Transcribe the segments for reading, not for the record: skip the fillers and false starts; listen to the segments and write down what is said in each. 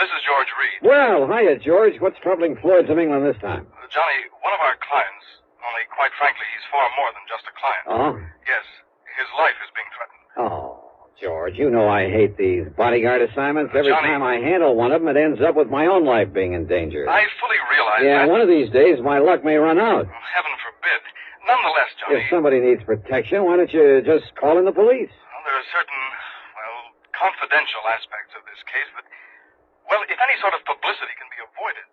This is George Reed. Well, hiya, George. What's troubling Floyd's of England this time? Johnny, one of our clients, only quite frankly, he's far more than just a client. Oh? Yes, his life is being threatened. Oh, George, you know I hate these bodyguard assignments. Every Johnny, time I handle one of them, it ends up with my own life being in danger. I fully realize Yeah, that. one of these days, my luck may run out. Heaven forbid. Nonetheless, Johnny... If somebody needs protection, why don't you just call in the police? Well, there are certain, confidential aspects of this case that... Well, if any sort of publicity can be avoided...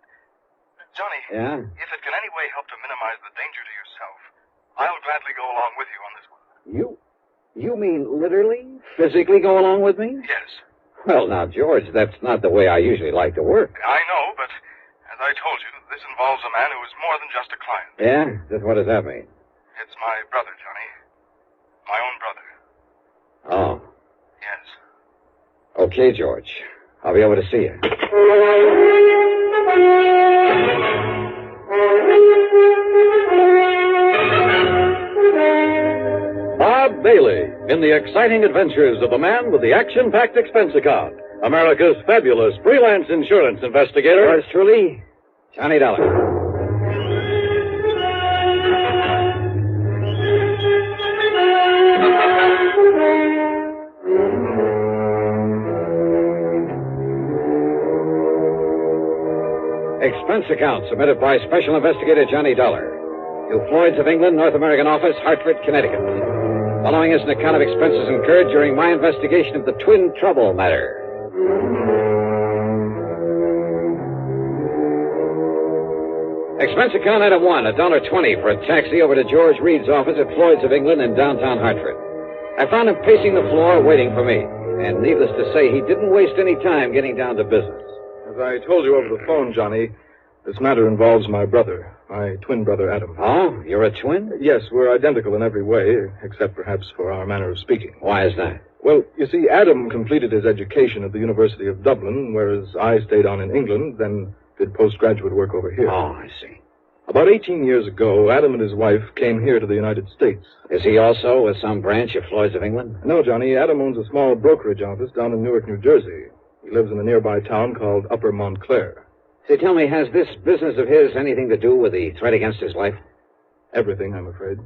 Johnny, Yeah? if it can any way help to minimize the danger to yourself, I'll gladly go along with you on this one. You mean literally, physically go along with me? Yes. Well, now, George, that's not the way I usually like to work. I know, but as I told you, this involves a man who is more than just a client. Yeah? Just what does that mean? It's my brother, Johnny. My own brother. Oh. Yes. Okay, George. I'll be able to see you. Bob Bailey, in the exciting adventures of the man with the action-packed expense account, America's fabulous freelance insurance investigator. Yours truly, Johnny Dollar. Expense account submitted by Special Investigator Johnny Dollar to Floyd's of England, North American Office, Hartford, Connecticut. Following is an account of expenses incurred during my investigation of the Twin Trouble matter. Expense account item 1, $1.20 for a taxi over to George Reed's office at Floyd's of England in downtown Hartford. I found him pacing the floor waiting for me, and needless to say, he didn't waste any time getting down to business. As I told you over the phone, Johnny, this matter involves my brother, my twin brother, Adam. Oh, you're a twin? Yes, we're identical in every way, except perhaps for our manner of speaking. Why is that? Well, you see, Adam completed his education at the University of Dublin, whereas I stayed on in England, then did postgraduate work over here. Oh, I see. About 18 years ago, Adam and his wife came here to the United States. Is he also with some branch of Floyd's of England? No, Johnny, Adam owns a small brokerage office down in Newark, New Jersey. He lives in a nearby town called Upper Montclair. Say, tell me, has this business of his anything to do with the threat against his life? Everything, I'm afraid.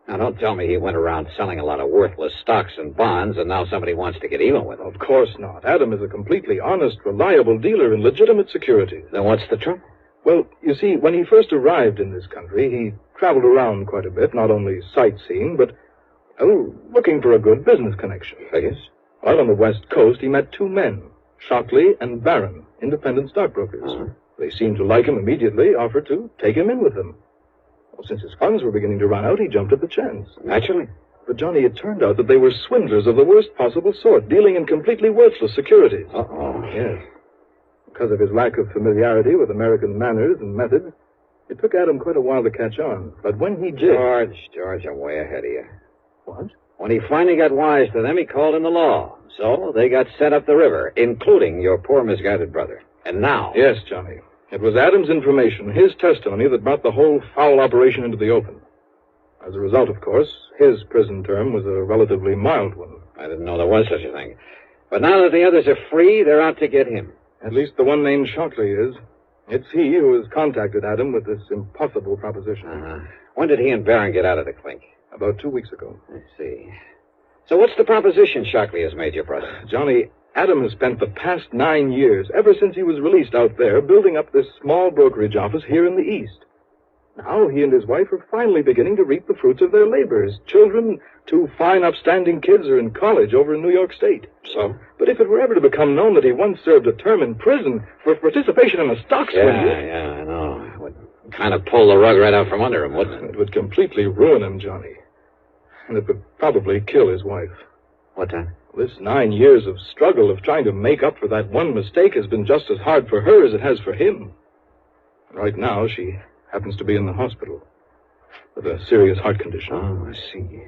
Now, don't tell me he went around selling a lot of worthless stocks and bonds, and now somebody wants to get even with him. Of course not. Adam is a completely honest, reliable dealer in legitimate securities. Then what's the trouble? Well, you see, when he first arrived in this country, he traveled around quite a bit, not only sightseeing, but looking for a good business connection. Figures. While on the West Coast, he met two men, Shockley and Barron, independent stockbrokers. Uh-huh. They seemed to like him immediately, offered to take him in with them. Well, since his funds were beginning to run out, he jumped at the chance. Naturally. But, Johnny, it turned out that they were swindlers of the worst possible sort, dealing in completely worthless securities. Uh-oh. Yes. Because of his lack of familiarity with American manners and methods, it took Adam quite a while to catch on. But when he did... George, I'm way ahead of you. What? When he finally got wise to them, he called in the law. So they got sent up the river, including your poor misguided brother. And now... Yes, Johnny. It was Adam's information, his testimony, that brought the whole foul operation into the open. As a result, of course, his prison term was a relatively mild one. I didn't know there was such a thing. But now that the others are free, they're out to get him. At least the one named Shockley is. It's he who has contacted Adam with this impossible proposition. Uh-huh. When did he and Barron get out of the clink? About 2 weeks ago. I see. So what's the proposition Shockley has made your brother? Johnny, Adam has spent the past 9 years, ever since he was released out there, building up this small brokerage office here in the East. Now he and his wife are finally beginning to reap the fruits of their labors. Children, 2 fine, upstanding kids, are in college over in New York State. So? But if it were ever to become known that he once served a term in prison for participation in a stock swindle... Yeah, I know. It would kind of pull the rug right out from under him, wouldn't it? It would completely ruin him, Johnny. And it would probably kill his wife. What then? This 9 years of struggle of trying to make up for that one mistake has been just as hard for her as it has for him. Right now, she happens to be in the hospital with a serious heart condition. Oh, I see.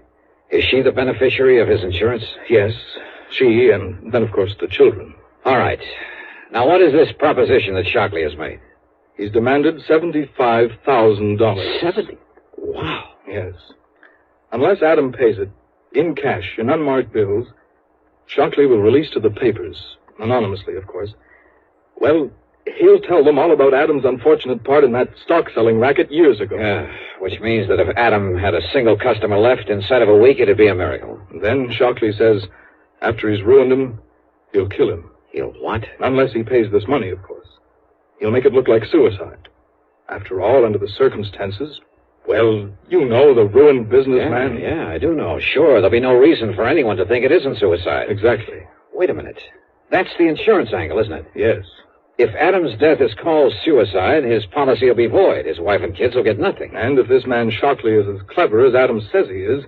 Is she the beneficiary of his insurance? Yes, she, and then, of course, the children. All right. Now, what is this proposition that Shockley has made? He's demanded $75,000. 70? Wow. Yes. Unless Adam pays it, in cash, in unmarked bills, Shockley will release to the papers, anonymously, of course. Well, he'll tell them all about Adam's unfortunate part in that stock-selling racket years ago. Yeah, which means that if Adam had a single customer left inside of a week, it'd be a miracle. Then Shockley says, after he's ruined him, he'll kill him. He'll what? Unless he pays this money, of course. He'll make it look like suicide. After all, under the circumstances, well, you know, the ruined businessman. Yeah, I do know. Sure, there'll be no reason for anyone to think it isn't suicide. Exactly. Wait a minute. That's the insurance angle, isn't it? Yes. If Adam's death is called suicide, his policy will be void. His wife and kids will get nothing. And if this man Shockley is as clever as Adam says he is,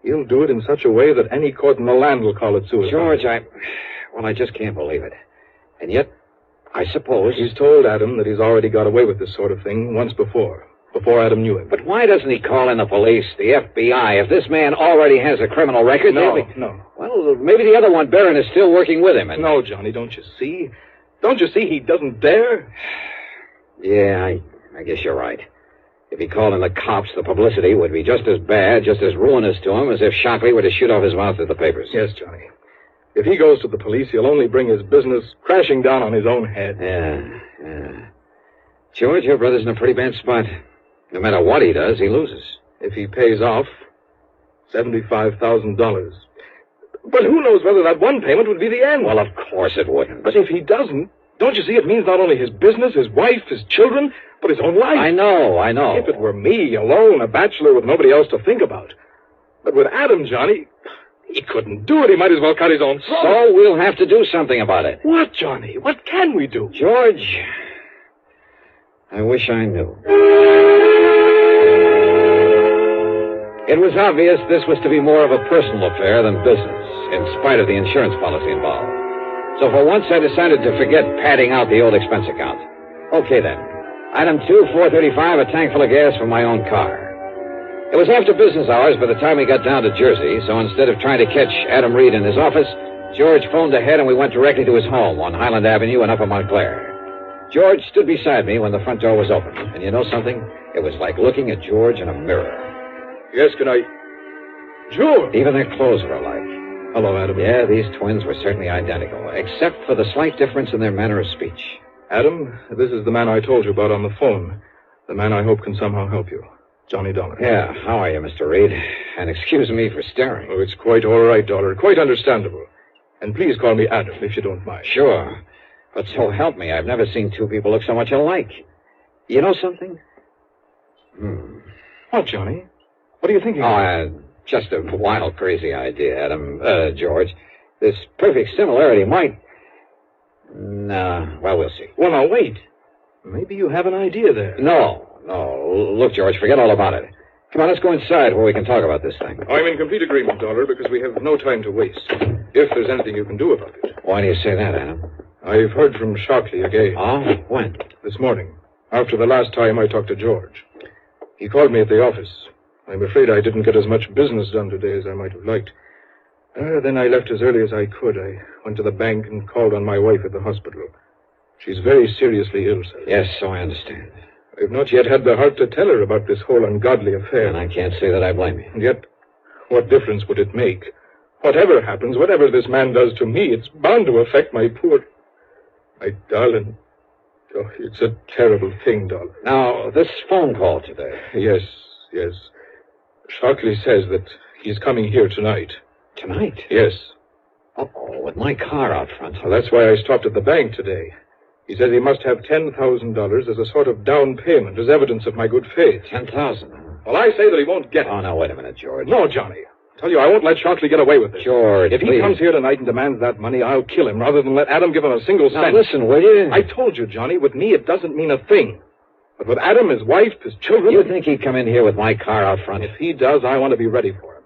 he'll do it in such a way that any court in the land will call it suicide. George, I just can't believe it. And yet, I suppose... He's told Adam that he's already got away with this sort of thing once before Adam knew him. But why doesn't he call in the police, the FBI? If this man already has a criminal record... No. Well, maybe the other one, Boron, is still working with him. No, Johnny, don't you see? Don't you see he doesn't dare? Yeah, I guess you're right. If he called in the cops, the publicity would be just as bad, just as ruinous to him as if Shockley were to shoot off his mouth at the papers. Yes, Johnny. If he goes to the police, he'll only bring his business crashing down on his own head. Yeah. George, your brother's in a pretty bad spot. No matter what he does, he loses. If he pays off, $75,000. But who knows whether that one payment would be the end? Well, of course it wouldn't. But if he doesn't, don't you see it means not only his business, his wife, his children, but his own life? I know. If it were me, alone, a bachelor with nobody else to think about. But with Adam, Johnny, he couldn't do it. He might as well cut his own throat. So we'll have to do something about it. What, Johnny? What can we do? George, I wish I knew. It was obvious this was to be more of a personal affair than business, in spite of the insurance policy involved. So for once, I decided to forget padding out the old expense account. Okay, then. Item 2, $4.35, a tank full of gas for my own car. It was after business hours by the time we got down to Jersey, so instead of trying to catch Adam Reed in his office, George phoned ahead and we went directly to his home on Highland Avenue in Upper Montclair. George stood beside me when the front door was open, and you know something? It was like looking at George in a mirror. Yes, can I... George! Even their clothes were alike. Hello, Adam. Yeah, these twins were certainly identical, except for the slight difference in their manner of speech. Adam, this is the man I told you about on the phone. The man I hope can somehow help you. Johnny Dollar. Yeah, how are you, Mr. Reed? And excuse me for staring. Oh, it's quite all right, Dollar. Quite understandable. And please call me Adam, if you don't mind. Sure. But so help me, I've never seen two people look so much alike. You know something? What, Johnny? What are you thinking? Just a wild, crazy idea, Adam. George. This perfect similarity might... No, well, we'll see. Well, now, wait. Maybe you have an idea there. No. Look, George, forget all about it. Come on, let's go inside where we can talk about this thing. I'm in complete agreement, Dollar, because we have no time to waste. If there's anything you can do about it. Why do you say that, Adam? I've heard from Shockley again. Oh? When? This morning, after the last time I talked to George. He called me at the office. I'm afraid I didn't get as much business done today as I might have liked. Then I left as early as I could. I went to the bank and called on my wife at the hospital. She's very seriously ill, sir. Yes, so I understand. I've not yet had the heart to tell her about this whole ungodly affair. And I can't say that I blame you. And yet, what difference would it make? Whatever happens, whatever this man does to me, it's bound to affect my darling. Oh, it's a terrible thing, darling. Now, this phone call today. Yes. Shockley says that he's coming here tonight. Tonight? Yes. Uh-oh, with my car out front. Well, that's why I stopped at the bank today. He says he must have $10,000 as a sort of down payment, as evidence of my good faith. $10,000? Well, I say that he won't get it. Oh, now, wait a minute, George. No, Johnny. I tell you, I won't let Shockley get away with it. George, if he comes here tonight and demands that money, I'll kill him rather than let Adam give him a single cent. Now, listen, will you? I told you, Johnny, with me it doesn't mean a thing. But with Adam, his wife, his children... You think he'd come in here with my car out front? If he does, I want to be ready for him.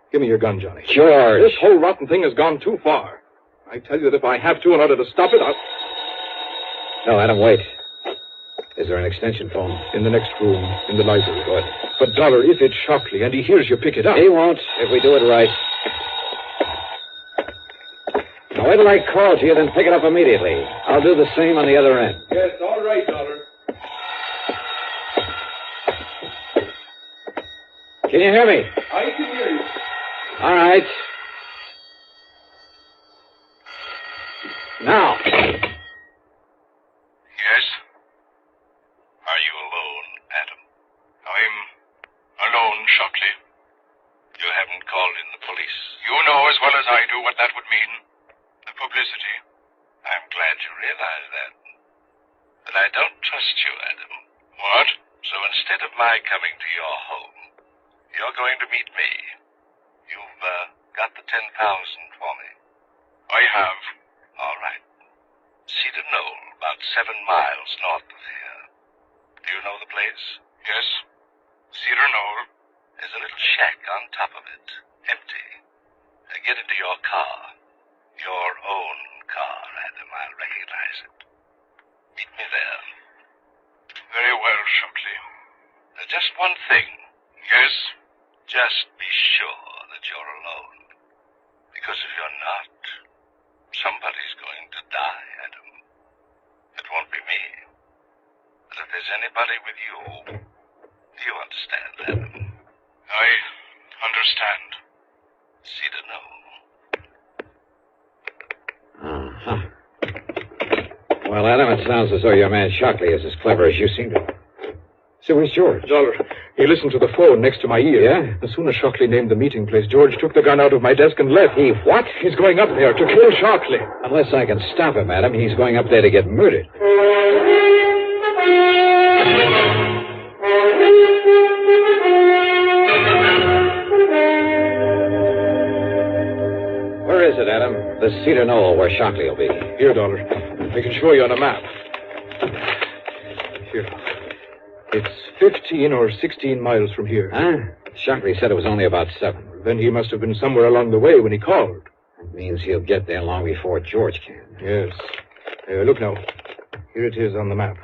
Give me your gun, Johnny. George. This whole rotten thing has gone too far. I tell you that if I have to in order to stop it, I'll... No, Adam, wait. Is there an extension phone? In the next room, in the library. Good. But, Dollar, if it's Shockley and he hears you pick it up... He won't, if we do it right. Now, wait till I call to you, then pick it up immediately. I'll do the same on the other end. Yes, all right, Dollar. Can you hear me? I can hear you. All right. Now. realize that. But I don't trust you, Adam. What? So instead of my coming to your home, you're going to meet me. You've got the 10,000 for me. I have. All right. Cedar Knoll, about 7 miles north of here. Do you know the place? Yes. Cedar Knoll. There's a little shack on top of it, empty. Get into your car. Your own car, Adam. I'll recognize it. Meet me there. Very well, Shankar. Just one thing. Yes? Just be sure that you're alone. Because if you're not, somebody's going to die, Adam. It won't be me. But if there's anybody with you, you understand, Adam. I understand. Cedar Knoll. Uh-huh. Well, Adam, it sounds as though your man Shockley is as clever as you seem to. So where's George? Dollar, he listened to the phone next to my ear. Yeah? As soon as Shockley named the meeting place, George took the gun out of my desk and left. He what? He's going up there to kill Shockley. Unless I can stop him, Adam, he's going up there to get murdered. Where is it, Adam? The Cedar Knoll, where Shockley will be. Here, Dollar. I can show you on a map. Here. It's 15 or 16 miles from here. Huh? Shockley said it was only about 7. Then he must have been somewhere along the way when he called. That means he'll get there long before George can. Yes. Look now. Here it is on the map.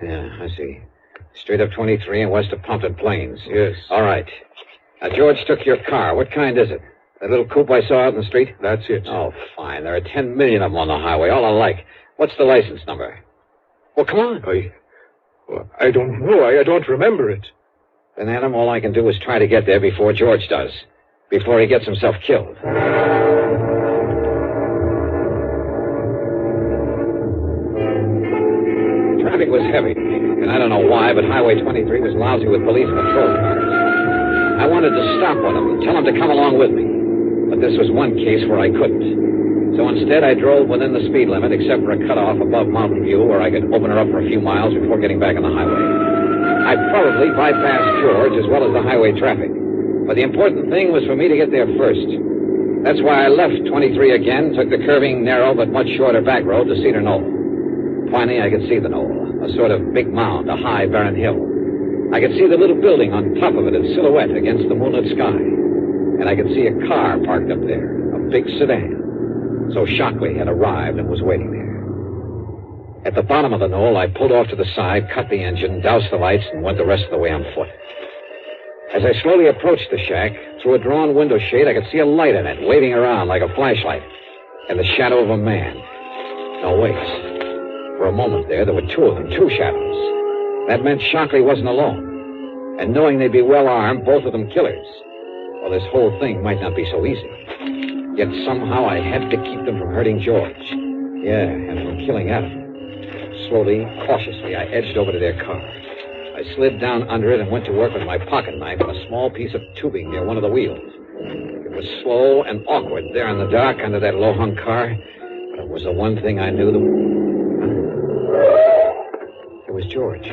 Yeah, I see. Straight up 23 and west of Pompton Plains. Yes. All right. Now, George took your car. What kind is it? That little coupe I saw out in the street? That's it. Oh, fine. There are 10 million of them on the highway, all alike. What's the license number? Well, come on. I don't know. I don't remember it. Then, Adam, all I can do is try to get there before George does. Before he gets himself killed. Traffic was heavy, and I don't know why, but Highway 23 was lousy with police patrol cars. I wanted to stop one of them, tell them to come along with me. But this was one case where I couldn't. So instead, I drove within the speed limit, except for a cutoff above Mountain View where I could open her up for a few miles before getting back on the highway. I probably bypassed George as well as the highway traffic. But the important thing was for me to get there first. That's why I left 23 again, took the curving, narrow, but much shorter back road to Cedar Knoll. Finally, I could see the knoll, a sort of big mound, a high, barren hill. I could see the little building on top of it in silhouette against the moonlit sky. And I could see a car parked up there, a big sedan. So Shockley had arrived and was waiting there. At the bottom of the knoll, I pulled off to the side, cut the engine, doused the lights, and went the rest of the way on foot. As I slowly approached the shack, through a drawn window shade, I could see a light in it, waving around like a flashlight, and the shadow of a man. No, wait. For a moment there were 2 of them, 2 shadows. That meant Shockley wasn't alone. And knowing they'd be well armed, both of them killers. Well, this whole thing might not be so easy. Yet somehow I had to keep them from hurting George. Yeah, and from killing Adam. Slowly, cautiously, I edged over to their car. I slid down under it and went to work with my pocket knife on a small piece of tubing near one of the wheels. It was slow and awkward there in the dark under that low-hung car, but it was the one thing I knew It was George.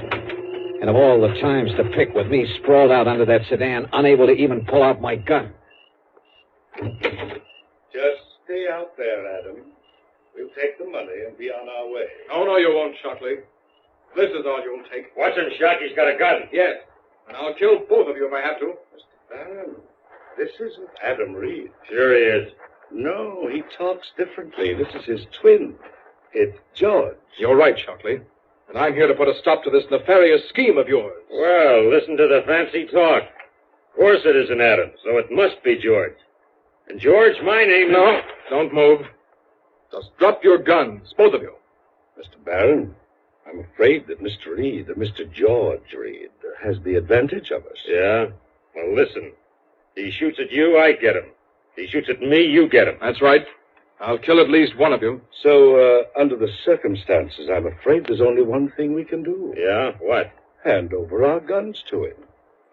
And of all the times to pick, with me sprawled out under that sedan, unable to even pull out my gun. Just stay out there, Adam. We'll take the money and be on our way. No, you won't, Shockley. This is all you'll take. Watson, Shockey's got a gun. Yes. And I'll kill both of you if I have to. Mr. Barron, this isn't Adam Reed. Sure he is. No, he talks differently. This is his twin. It's George. You're right, Shockley. And I'm here to put a stop to this nefarious scheme of yours. Well, listen to the fancy talk. Of course it isn't Adam, so it must be George. And George, my name... No, don't move. Just drop your guns, both of you. Mr. Barron, I'm afraid that Mr. Reed, Mr. George Reed, has the advantage of us. Yeah? Well, listen. He shoots at you, I get him. He shoots at me, you get him. That's right. I'll kill at least one of you. So, under the circumstances, I'm afraid there's only one thing we can do. Yeah? What? Hand over our guns to him.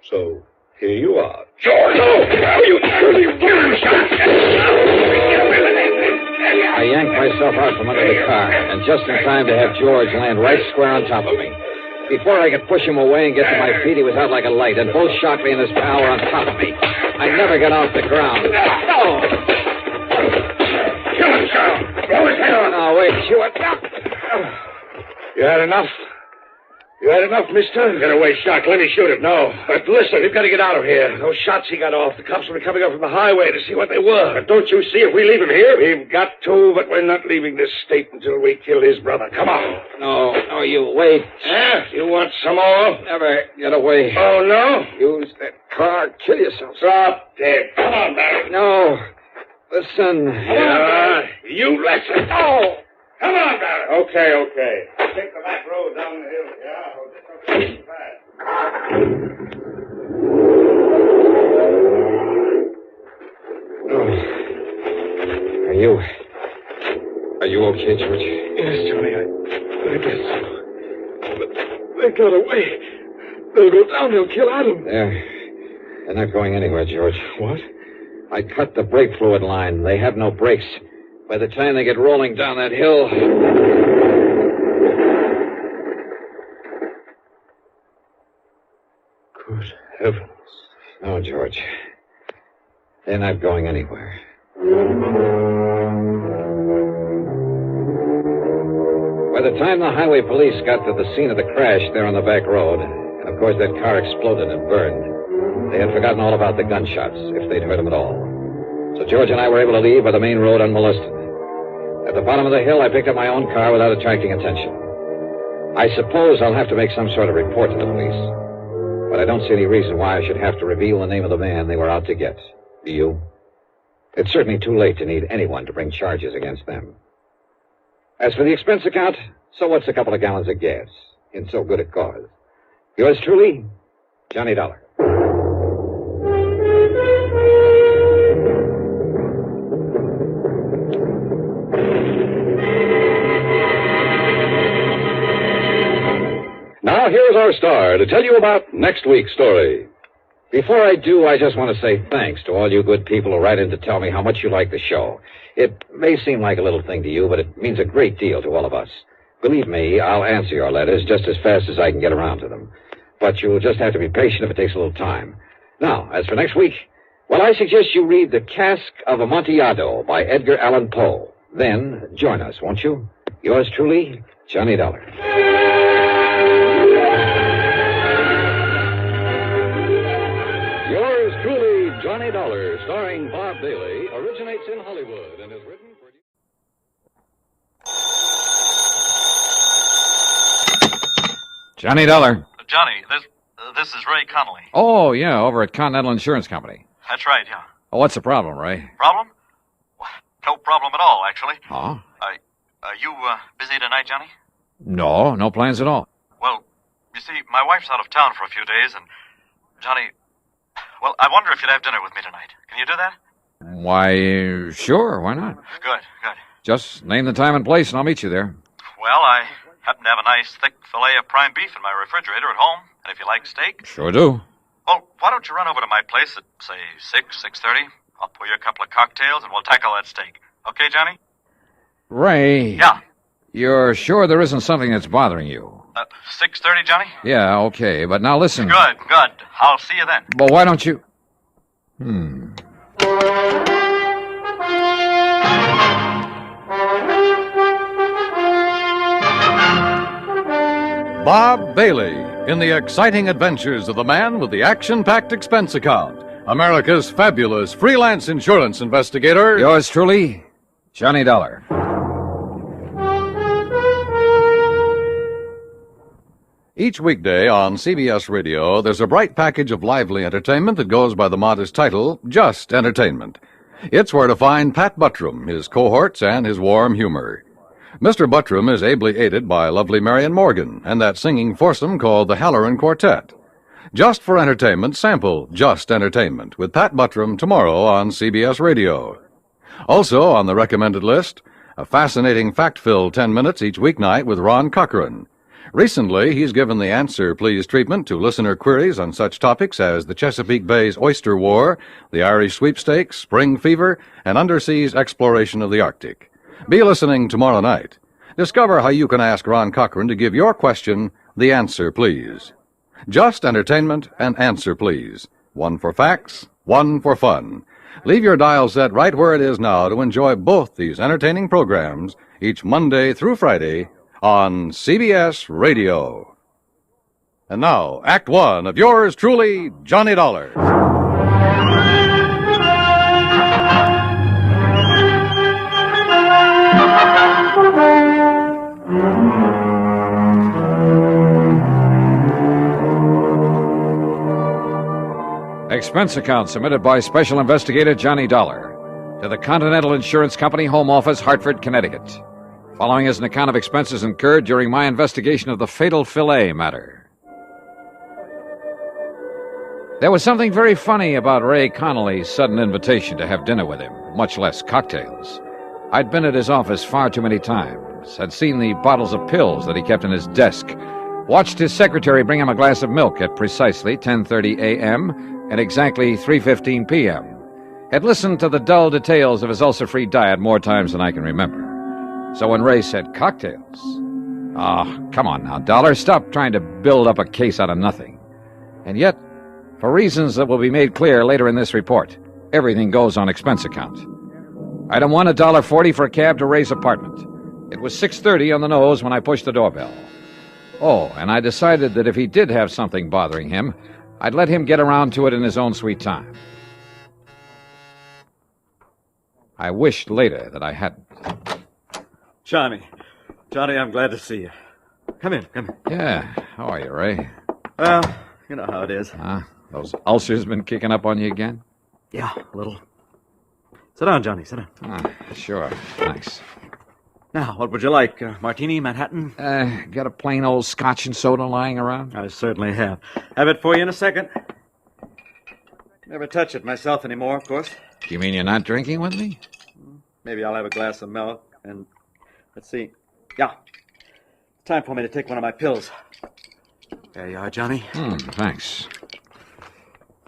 So, here you are. George! No! You surely will! I yanked myself out from under the car, and just in time to have George land right square on top of me. Before I could push him away and get to my feet, he was out like a light, and both Shockley and his pal were on top of me. I never got off the ground. No! Kill him, Charles. Blow his head off. No, wait, Hewitt. You had enough? You had enough, mister? Get away, Shock. Let me shoot him. No. But listen, we've got to get out of here. Those shots he got off, the cops will be coming up from the highway to see what they were. But don't you see if we leave him here? We've got to, but we're not leaving this state until we kill his brother. Come on. No, you wait. Yeah? You want some more? Never get away. Oh, no? Use that car. Kill yourself. Drop dead. Come on, Barry. No. Listen. You listen. Oh! Come on, Barry. Okay. Take the back road down the hill. Yeah? Well, this don't go fast. Are you okay, George? Yes, Johnny, I guess so. But they got away. They'll go down. They'll kill Adam. They're not going anywhere, George. What? I cut the brake fluid line. They have no brakes. By the time they get rolling down that hill... Good heavens. No, George. They're not going anywhere. By the time the highway police got to the scene of the crash there on the back road, and of course that car exploded and burned, they had forgotten all about the gunshots, if they'd heard them at all. So George and I were able to leave by the main road unmolested. At the bottom of the hill, I picked up my own car without attracting attention. I suppose I'll have to make some sort of report to the police. But I don't see any reason why I should have to reveal the name of the man they were out to get. Do you? It's certainly too late to need anyone to bring charges against them. As for the expense account, so what's a couple of gallons of gas in so good a cause? Yours truly, Johnny Dollar. Now, here's our star to tell you about next week's story. Before I do, I just want to say thanks to all you good people who write in to tell me how much you like the show. It may seem like a little thing to you, but it means a great deal to all of us. Believe me, I'll answer your letters just as fast as I can get around to them. But you'll just have to be patient if it takes a little time. Now, as for next week, well, I suggest you read The Cask of Amontillado by Edgar Allan Poe. Then join us, won't you? Yours truly, Johnny Dollar. Yours truly, Johnny Dollar, starring Bob Bailey, originates in Hollywood and is written for... Johnny Dollar. Johnny, this is Ray Connolly. Oh, yeah, over at Continental Insurance Company. That's right, yeah. Oh, what's the problem, Ray? Problem? No problem at all, actually. Huh? Are you busy tonight, Johnny? No plans at all. Well, you see, my wife's out of town for a few days, and Johnny, well, I wonder if you'd have dinner with me tonight. Can you do that? Why, sure, why not? Good. Just name the time and place, and I'll meet you there. Well, I happen to have a nice, thick fillet of prime beef in my refrigerator at home, and if you like steak... Sure do. Well, why don't you run over to my place at, say, 6:30? I'll pour you a couple of cocktails, and we'll tackle that steak. Okay, Johnny? Ray. Yeah. You're sure there isn't something that's bothering you? 6:30, Johnny? Yeah, okay, but now listen. Good. I'll see you then. Well, why don't you... Bob Bailey in the exciting adventures of the man with the action-packed expense account, America's fabulous freelance insurance investigator. Yours truly, Johnny Dollar. Each weekday on CBS Radio, there's a bright package of lively entertainment that goes by the modest title, Just Entertainment. It's where to find Pat Buttram, his cohorts, and his warm humor. Mr. Buttram is ably aided by lovely Marion Morgan and that singing foursome called the Halloran Quartet. Just for entertainment, sample Just Entertainment with Pat Buttram tomorrow on CBS Radio. Also on the recommended list, a fascinating fact-filled 10 minutes each weeknight with Ron Cochran. Recently, he's given the Answer Please treatment to listener queries on such topics as the Chesapeake Bay's Oyster War, the Irish Sweepstakes, Spring Fever, and underseas exploration of the Arctic. Be listening tomorrow night. Discover how you can ask Ron Cochran to give your question the answer, please. Just entertainment and answer, please. One for facts, one for fun. Leave your dial set right where it is now to enjoy both these entertaining programs each Monday through Friday on CBS Radio. And now, Act One of yours truly, Johnny Dollar. Expense account submitted by Special Investigator Johnny Dollar to the Continental Insurance Company, Home Office, Hartford, Connecticut. Following is an account of expenses incurred during my investigation of the fatal Filet matter. There was something very funny about Ray Connolly's sudden invitation to have dinner with him, much less cocktails. I'd been at his office far too many times, had seen the bottles of pills that he kept in his desk, watched his secretary bring him a glass of milk at precisely 10:30 a.m., at exactly 3:15 p.m., had listened to the dull details of his ulcer-free diet more times than I can remember. So when Ray said cocktails... come on now, Dollar, stop trying to build up a case out of nothing. And yet, for reasons that will be made clear later in this report, everything goes on expense account. Item 1, $1.40 for a cab to Ray's apartment. It was 6:30 on the nose when I pushed the doorbell. Oh, and I decided that if he did have something bothering him, I'd let him get around to it in his own sweet time. I wished later that I hadn't. Johnny, I'm glad to see you. Come in. Yeah, how are you, Ray? Well, you know how it is. Those ulcers been kicking up on you again? Yeah, a little. Sit down, Johnny, sit down. Sure, thanks. Now, what would you like? Martini, Manhattan? Got a plain old scotch and soda lying around? I certainly have. Have it for you in a second. Never touch it myself anymore, of course. You mean you're not drinking with me? Maybe I'll have a glass of milk and... Let's see. Yeah. It's time for me to take one of my pills. There you are, Johnny. Thanks.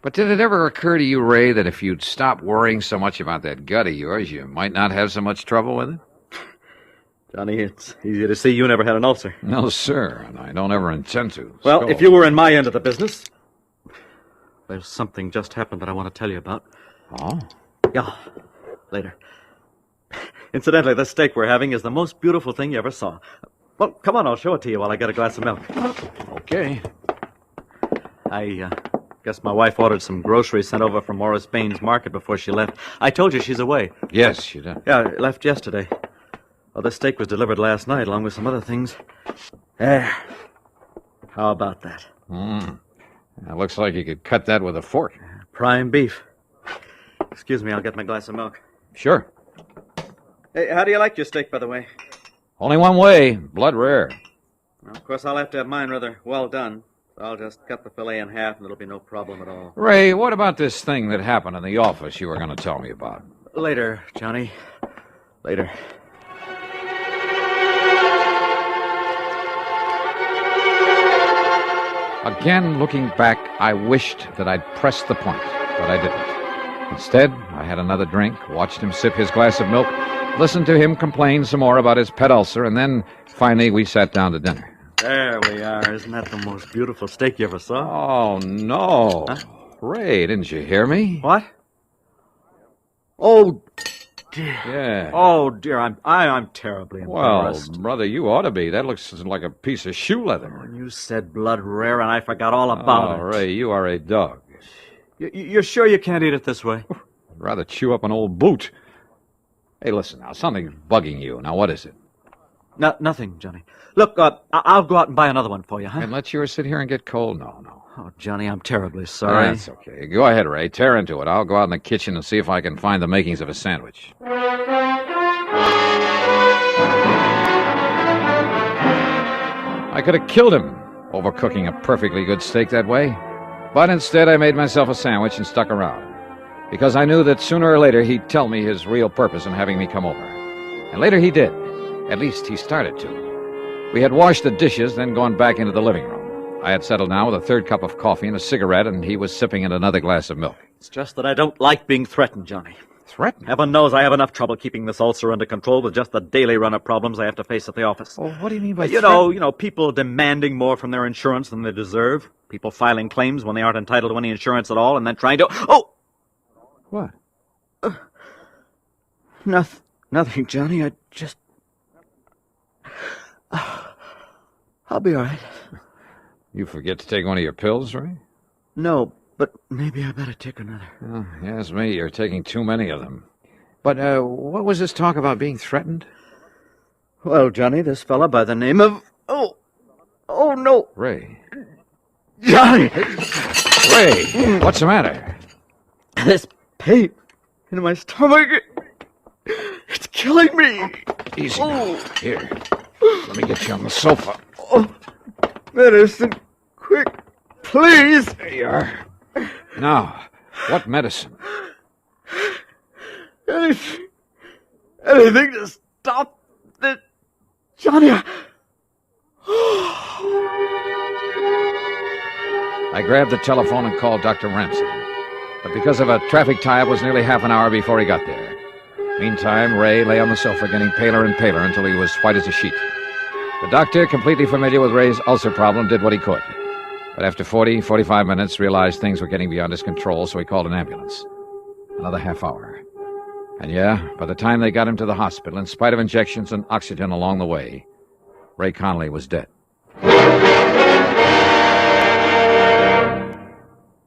But did it ever occur to you, Ray, that if you'd stop worrying so much about that gut of yours, you might not have so much trouble with it? Johnny, it's easy to see you never had an ulcer. No, sir, and I don't ever intend to. Well, So... if you were in my end of the business, there's something just happened that I want to tell you about. Oh? Yeah, later. Incidentally, this steak we're having is the most beautiful thing you ever saw. Well, come on, I'll show it to you while I get a glass of milk. Okay. I guess my wife ordered some groceries sent over from Morris Baines Market before she left. I told you she's away. Yes, she did. Yeah, left yesterday. Well, this steak was delivered last night, along with some other things. There. How about that? It looks like you could cut that with a fork. Prime beef. Excuse me, I'll get my glass of milk. Sure. Hey, how do you like your steak, by the way? Only one way, blood rare. Well, of course, I'll have to have mine rather well done. So I'll just cut the fillet in half, and it'll be no problem at all. Ray, what about this thing that happened in the office you were going to tell me about? Later, Johnny. Later. Again, looking back, I wished that I'd pressed the point, but I didn't. Instead, I had another drink, watched him sip his glass of milk, listened to him complain some more about his pet ulcer, and then, finally, we sat down to dinner. There we are. Isn't that the most beautiful steak you ever saw? Oh, no. Huh? Ray, didn't you hear me? What? Oh, dear. Yeah. Oh, dear, I'm terribly Well, embarrassed. brother, you ought to be. That looks like a piece of shoe leather. When you said blood rare, and I forgot all about it. Ray, you are a dog. You're sure you can't eat it this way? I'd rather chew up an old boot. Hey, listen now, something's bugging you. Now, what is it? Nothing, Johnny. Look, I'll go out and buy another one for you, huh? And let yours sit here and get cold? No. Oh, Johnny, I'm terribly sorry. That's okay. Go ahead, Ray. Tear into it. I'll go out in the kitchen and see if I can find the makings of a sandwich. I could have killed him overcooking a perfectly good steak that way. But instead, I made myself a sandwich and stuck around. Because I knew that sooner or later he'd tell me his real purpose in having me come over. And later he did. At least he started to. We had washed the dishes, then gone back into the living room. I had settled down with a third cup of coffee and a cigarette, and he was sipping at another glass of milk. It's just that I don't like being threatened, Johnny. Threatened? Heaven knows I have enough trouble keeping this ulcer under control with just the daily run of problems I have to face at the office. Oh, what do you mean by You know, people demanding more from their insurance than they deserve. People filing claims when they aren't entitled to any insurance at all and then trying to... Oh! What? Nothing, Johnny. I just... I'll be all right. You forget to take one of your pills, Ray? No, but maybe I better take another. Oh, yes, me. You're taking too many of them. But, what was this talk about being threatened? Well, Johnny, this fella by the name of... Oh, no. Ray. Johnny! Ray, what's the matter? This pain in my stomach, it's killing me. Easy now. Here, let me get you on the sofa. Oh, medicine, quick, please. There you are. Now, what medicine? Anything to stop this. Johnny, I grabbed the telephone and called Dr. Ramsey. But because of a traffic tie-up, it was nearly half an hour before he got there. Meantime, Ray lay on the sofa getting paler and paler until he was white as a sheet. The doctor, completely familiar with Ray's ulcer problem, did what he could. But after 45 minutes, realized things were getting beyond his control, so he called an ambulance. Another half hour. And yeah, by the time they got him to the hospital, in spite of injections and oxygen along the way, Ray Connolly was dead.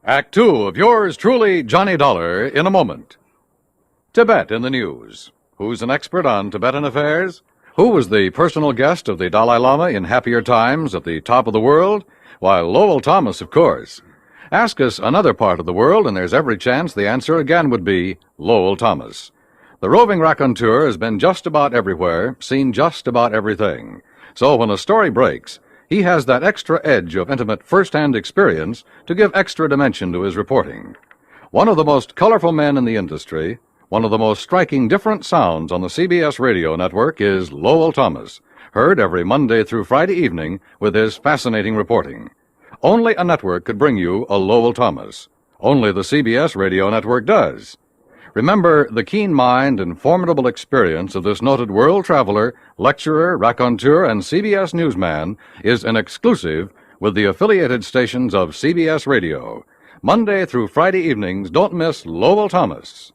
Act 2 of yours truly, Johnny Dollar, in a moment. Tibet in the news. Who's an expert on Tibetan affairs? Who was the personal guest of the Dalai Lama in happier times at the top of the world? Why, Lowell Thomas, of course. Ask us another part of the world, and there's every chance the answer again would be Lowell Thomas. The roving raconteur has been just about everywhere, seen just about everything. So when a story breaks, he has that extra edge of intimate first-hand experience to give extra dimension to his reporting. One of the most colorful men in the industry, one of the most striking different sounds on the CBS radio network is Lowell Thomas, heard every Monday through Friday evening with his fascinating reporting. Only a network could bring you a Lowell Thomas. Only the CBS radio network does. Remember, the keen mind and formidable experience of this noted world traveler, lecturer, raconteur, and CBS newsman is an exclusive with the affiliated stations of CBS Radio. Monday through Friday evenings, don't miss Lowell Thomas.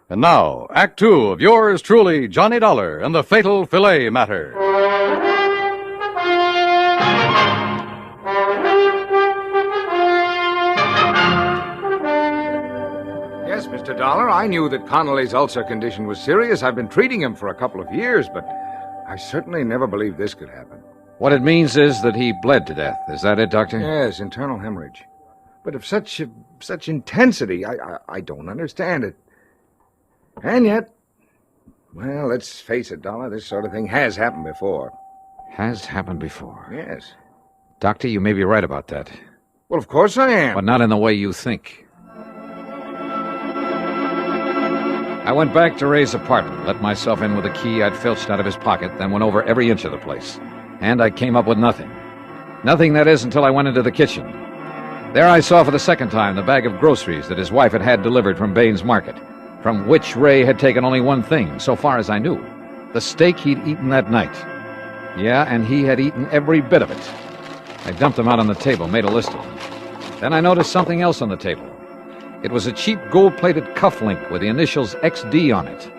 And now, Act 2 of yours truly, Johnny Dollar, and the fatal Filet matter. Yes, Mr. Dollar, I knew that Connolly's ulcer condition was serious. I've been treating him for a couple of years, but I certainly never believed this could happen. What it means is that he bled to death. Is that it, Doctor? Yes, internal hemorrhage. But of such intensity, I don't understand it. And yet, well, let's face it, Dollar, this sort of thing has happened before. Has happened before. Yes. Doctor, you may be right about that. Well, of course I am. But not in the way you think. I went back to Ray's apartment, let myself in with a key I'd filched out of his pocket, then went over every inch of the place. And I came up with nothing. Nothing, that is, until I went into the kitchen. There I saw for the second time the bag of groceries that his wife had delivered from Baines Market, from which Ray had taken only one thing, so far as I knew. The steak he'd eaten that night. Yeah, and he had eaten every bit of it. I dumped them out on the table, made a list of them. Then I noticed something else on the table. It was a cheap gold-plated cufflink with the initials XD on it.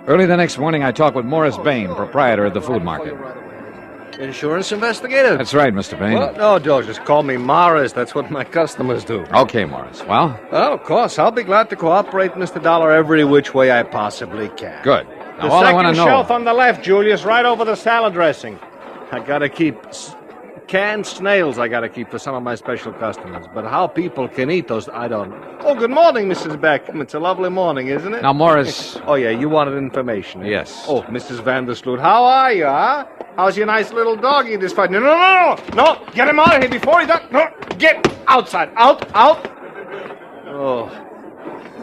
Early the next morning, I talked with Morris Bain, proprietor of the food market. Insurance investigator? That's right, Mr. Bain. Well, no, George, just call me Morris. That's what my customers do. Okay, Morris. Well, of course. I'll be glad to cooperate, Mr. Dollar, every which way I possibly can. Good. Now, all I want to know... The second shelf on the left, Julius, right over the salad dressing. I gotta keep... canned snails I gotta keep for some of my special customers. But how people can eat those, I don't know. Oh, good morning, Mrs. Beckham. It's a lovely morning, isn't it? Now, Morris... Oh, yeah, you wanted information. Eh? Yes. Oh, Mrs. Vandersloot, how are you, huh? How's your nice little doggy this fight? No, get him out of here before he does... No, get outside. Out. Oh,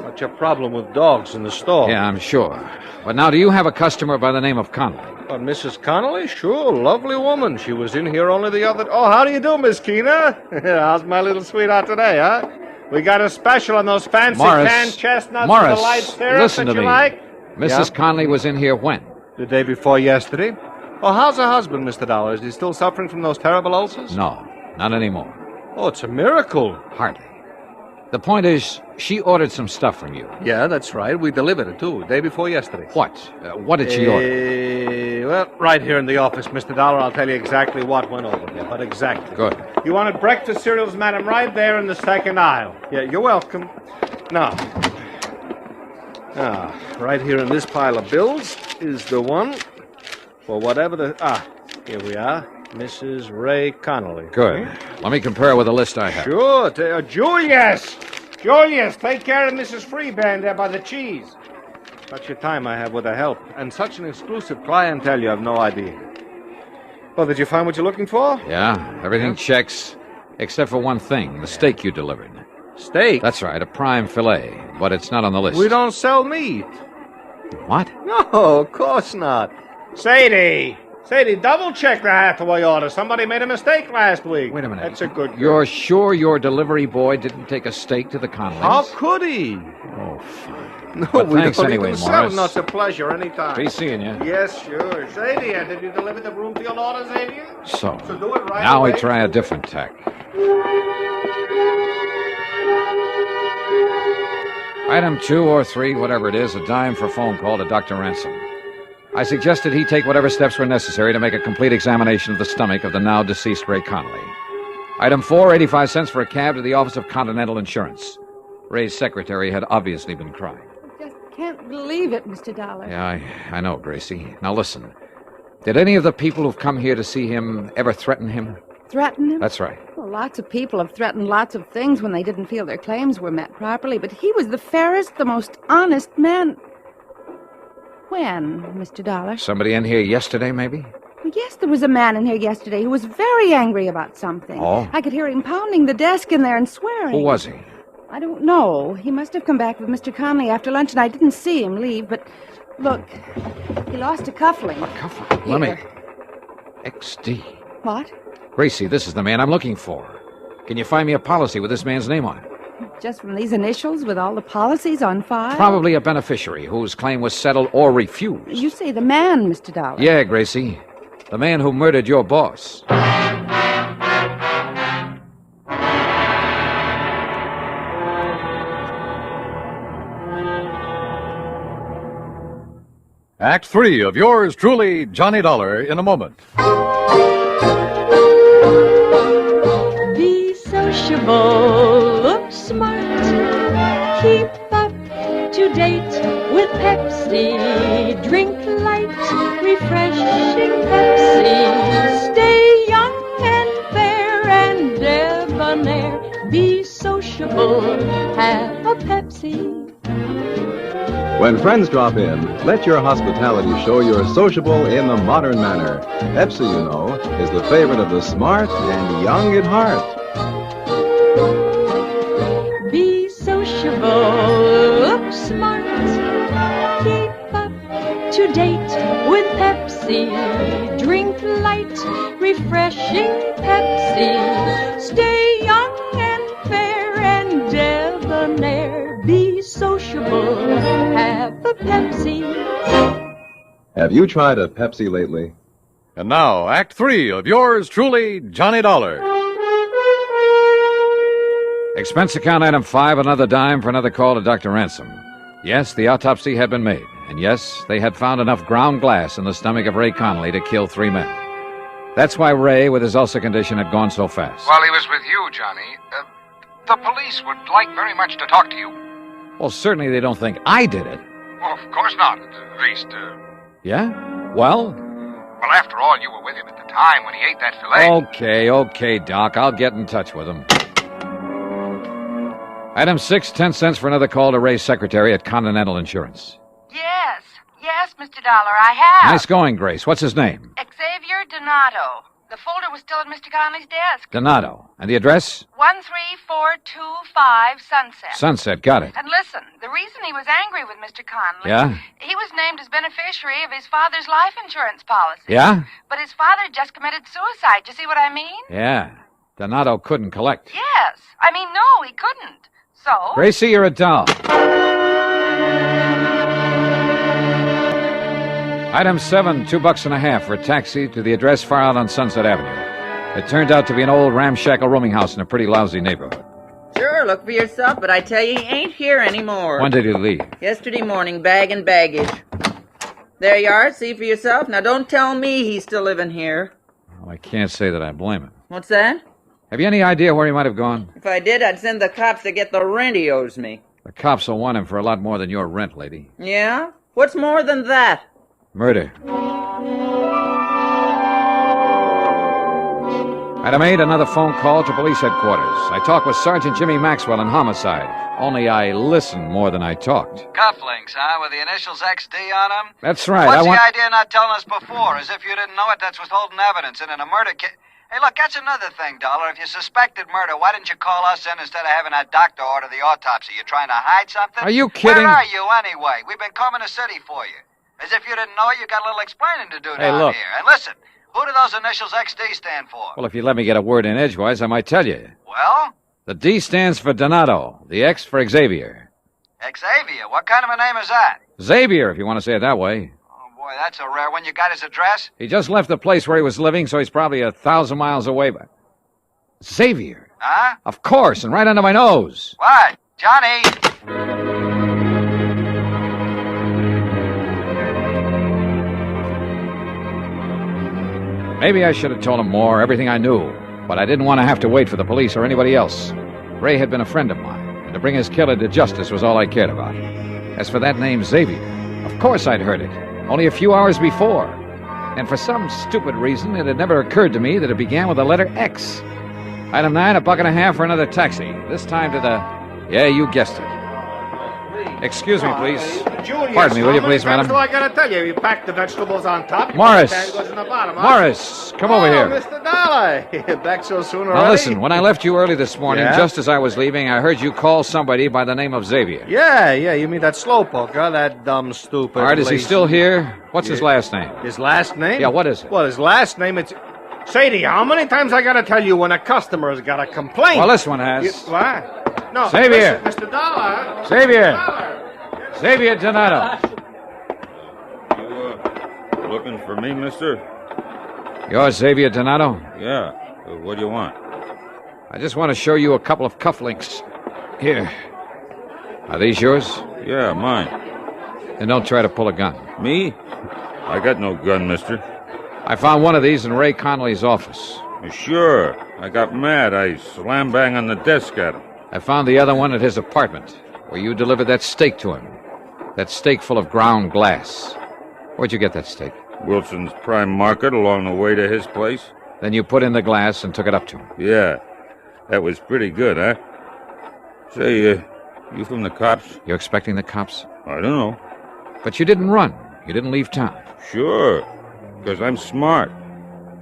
what's your problem with dogs in the store? Yeah, I'm sure. But now, do you have a customer by the name of Connolly? Mrs. Connolly? Sure, lovely woman. She was in here only the other... Oh, how do you do, Miss Keena? How's my little sweetheart today, huh? We got a special on those fancy Morris, canned chestnuts Morris, with the light syrup listen that to you me. like. Mrs. Conley was in here when? The day before yesterday. Oh, how's her husband, Mr. Dollar? Is he still suffering from those terrible ulcers? No, not anymore. Oh, it's a miracle. Hardly. The point is, she ordered some stuff from you. Yeah, that's right. We delivered it, too, day before yesterday. What? What did she order? Well, right here in the office, Mr. Dollar. I'll tell you exactly what went over there, but exactly. Good. You wanted breakfast cereals, madam, right there in the second aisle. Yeah, you're welcome. Now, right here in this pile of bills is the one for whatever the... here we are. Mrs. Ray Connolly. Good. Let me compare with the list I have. Sure. Julius! Julius, take care of Mrs. Freeband there by the cheese. Such a time I have with her help. And such an exclusive clientele, you have no idea. Well, did you find what you're looking for? Yeah, everything checks, except for one thing, the steak you delivered. Steak? That's right, a prime filet, but it's not on the list. We don't sell meat. What? No, of course not. Sadie, double-check the Hathaway order. Somebody made a mistake last week. Wait a minute. That's a good girl. You're sure your delivery boy didn't take a steak to the Conleys? How could he? Oh, fine. No, But we thanks don't anyway, even sell Morris. them. No, it's a pleasure anytime. Be seeing you. Yes, sure. Sadie, did you deliver the Broomfield order, Xavier? So do it right now away. we try a different tack. Item 2 or 3, whatever it is, a dime for phone call to Dr. Ransom. I suggested he take whatever steps were necessary to make a complete examination of the stomach of the now deceased Ray Connolly. Item 4, 85 cents for a cab to the office of Continental Insurance. Ray's secretary had obviously been crying. Just can't believe it, Mr. Dollar. Yeah, I know, Gracie. Now listen. Did any of the people who've come here to see him ever threaten him? Threaten him? That's right. Well, lots of people have threatened lots of things when they didn't feel their claims were met properly, but he was the fairest, the most honest man. When, Mr. Dollar? Somebody in here yesterday, maybe? Well, yes, there was a man in here yesterday who was very angry about something. Oh? I could hear him pounding the desk in there and swearing. Who was he? I don't know. He must have come back with Mr. Conley after lunch, and I didn't see him leave, but look, he lost a cufflink. A cufflink? Let me... XD. What? Gracie, this is the man I'm looking for. Can you find me a policy with this man's name on it? Just from these initials with all the policies on file? Probably a beneficiary whose claim was settled or refused. You say the man, Mr. Dollar. Yeah, Gracie. The man who murdered your boss. Act 3 of yours truly, Johnny Dollar, in a moment. Be sociable, look smart, keep up to date with Pepsi. Drink light, refreshing Pepsi. Stay young and fair and debonair. Be sociable, have a Pepsi. When friends drop in, let your hospitality show you're sociable in the modern manner. Pepsi, you know, is the favorite of the smart and young at heart. Be sociable, look smart, keep up to date with Pepsi. Drink light, refreshing Pepsi. Stay young and fair and debonair. Be sociable, have a Pepsi. Have you tried a Pepsi lately? And now, Act 3 of yours truly, Johnny Dollar. Expense account item 5, another dime for another call to Dr. Ransom. Yes, the autopsy had been made. And yes, they had found enough ground glass in the stomach of Ray Connolly to kill 3 men. That's why Ray, with his ulcer condition, had gone so fast. While he was with you, Johnny, the police would like very much to talk to you. Well, certainly they don't think I did it. Well, of course not. At least, Yeah? Well? well, after all, you were with him at the time when he ate that filet. Okay, Doc. I'll get in touch with him. Item 6, 10 cents for another call to Ray's secretary at Continental Insurance. Yes, Mr. Dollar, I have. Nice going, Grace. What's his name? Xavier Donato. The folder was still at Mr. Conley's desk. Donato. And the address? 13425 Sunset. Sunset. Got it. And listen, the reason he was angry with Mr. Conley... Yeah? He was named as beneficiary of his father's life insurance policy. Yeah? But his father just committed suicide. You see what I mean? Yeah. Donato couldn't collect. Yes. I mean, no, he couldn't. So? Gracie, you're a doll. Item 7, $2.50 for a taxi to the address far out on Sunset Avenue. It turned out to be an old ramshackle rooming house in a pretty lousy neighborhood. Sure, look for yourself, but I tell you, he ain't here anymore. When did he leave? Yesterday morning, bag and baggage. There you are, see for yourself. Now don't tell me he's still living here. Well, I can't say that I blame him. What's that? Have you any idea where he might have gone? If I did, I'd send the cops to get the rent he owes me. The cops will want him for a lot more than your rent, lady. Yeah? What's more than that? Murder. Item 8, another phone call to police headquarters. I talked with Sergeant Jimmy Maxwell in homicide. Only I listened more than I talked. Cufflinks, huh? With the initials XD on them? That's right. What's the idea of not telling us before? As if you didn't know it, that's withholding evidence. And in a murder case... Hey, look, that's another thing, Dollar. If you suspected murder, why didn't you call us in instead of having that doctor order the autopsy? You trying to hide something? Are you kidding? Where are you, anyway? We've been combing the city for you. As if you didn't know it, you got a little explaining to do down look. here. And listen, who do those initials XD stand for? Well, if you let me get a word in edgewise, I might tell you. Well? The D stands for Donato, the X for Xavier. Xavier? What kind of a name is that? Xavier, if you want to say it that way. Oh, boy, that's a rare one. You got his address? He just left the place where he was living, so he's probably 1,000 miles away. But Xavier? Huh? Of course, and right under my nose. What? Johnny! Maybe I should have told him more, everything I knew, but I didn't want to have to wait for the police or anybody else. Ray had been a friend of mine, and to bring his killer to justice was all I cared about. As for that name, Xavier, of course I'd heard it, only a few hours before. And for some stupid reason, it had never occurred to me that it began with the letter X. Item 9, $1.50 for another taxi, this time to the... Yeah, you guessed it. Excuse me, please. Julius, Pardon me, will you please, how many madam? times do I gotta tell you? You pack the vegetables on top. Morris! The goes in the bottom, huh? Morris, come over here. Mr. Dollar. You're back so soon already? Now listen, when I left you early this morning, Yeah? just as I was leaving, I heard you call somebody by the name of Xavier. Yeah, you mean that slowpoke, huh? That dumb, stupid... All right, is he lazy- still here? What's his Yeah. last name? His last name? Yeah, what is it? Well, his last name, it's... Sadie, how many times I gotta tell you when a customer's got a complaint? Well, this one has. What? No, Xavier. listen, Mr. Dollar. Xavier. Xavier Donato. You looking for me, mister? You're Xavier Donato? Yeah. What do you want? I just want to show you a couple of cufflinks. Here. Are these yours? Yeah, mine. Then don't try to pull a gun. Me? I got no gun, mister. I found one of these in Ray Connolly's office. Sure. I got mad. I slam bang on the desk at him. I found the other one at his apartment, where you delivered that steak to him. That steak full of ground glass. Where'd you get that steak? Wilson's Prime Market along the way to his place. Then you put in the glass and took it up to him. Yeah. That was pretty good, huh? Say, you from the cops? You expecting the cops? I don't know. But you didn't run. You didn't leave town. Sure. Because I'm smart.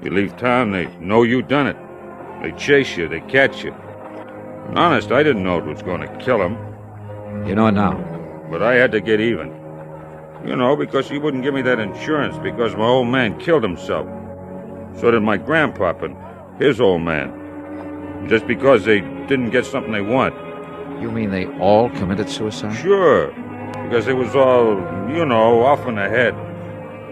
You leave town, they know you done it. They chase you, they catch you. Honest, I didn't know it was going to kill him. You know it now. But I had to get even. You know, because he wouldn't give me that insurance because my old man killed himself. So did my grandpop and his old man. Just because they didn't get something they want. You mean they all committed suicide? Sure. Because it was all, you know, off in the head.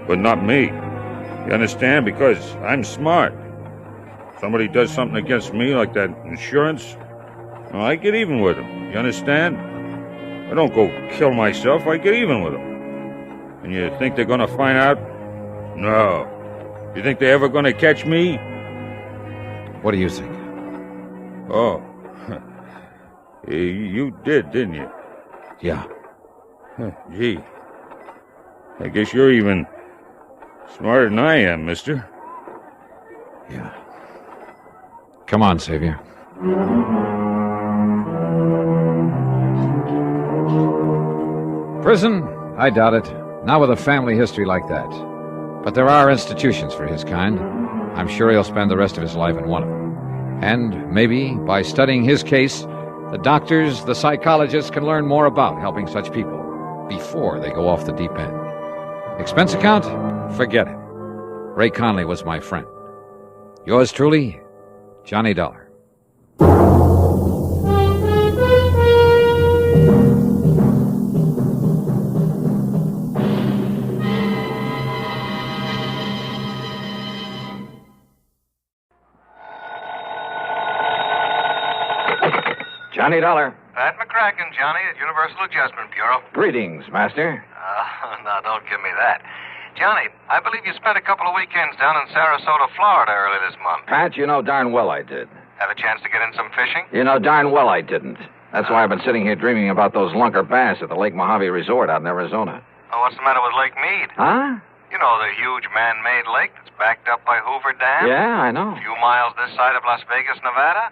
But not me. You understand? Because I'm smart. Somebody does something against me, like that insurance, well, I get even with them. You understand? I don't go kill myself. I get even with them. And you think they're going to find out? No. You think they're ever going to catch me? What do you think? Oh. You did, didn't you? Yeah. Gee. I guess you're even smarter than I am, mister. Yeah. Come on, Xavier. Prison? I doubt it. Not with a family history like that. But there are institutions for his kind. I'm sure he'll spend the rest of his life in one of them. And maybe, by studying his case, the doctors, the psychologists can learn more about helping such people before they go off the deep end. Expense account? Forget it. Ray Conley was my friend. Yours truly, Johnny Dollar. Johnny Dollar. Pat McCracken, Johnny, at Universal Adjustment Bureau. Greetings, Master. No, don't give me that. Johnny, I believe you spent a couple of weekends down in Sarasota, Florida early this month. Pat, you know darn well I did. Have a chance to get in some fishing? You know darn well I didn't. That's why I've been sitting here dreaming about those lunker bass at the Lake Mojave Resort out in Arizona. Oh, what's the matter with Lake Mead? Huh? You know, the huge man-made lake that's backed up by Hoover Dam? Yeah, I know. A few miles this side of Las Vegas, Nevada.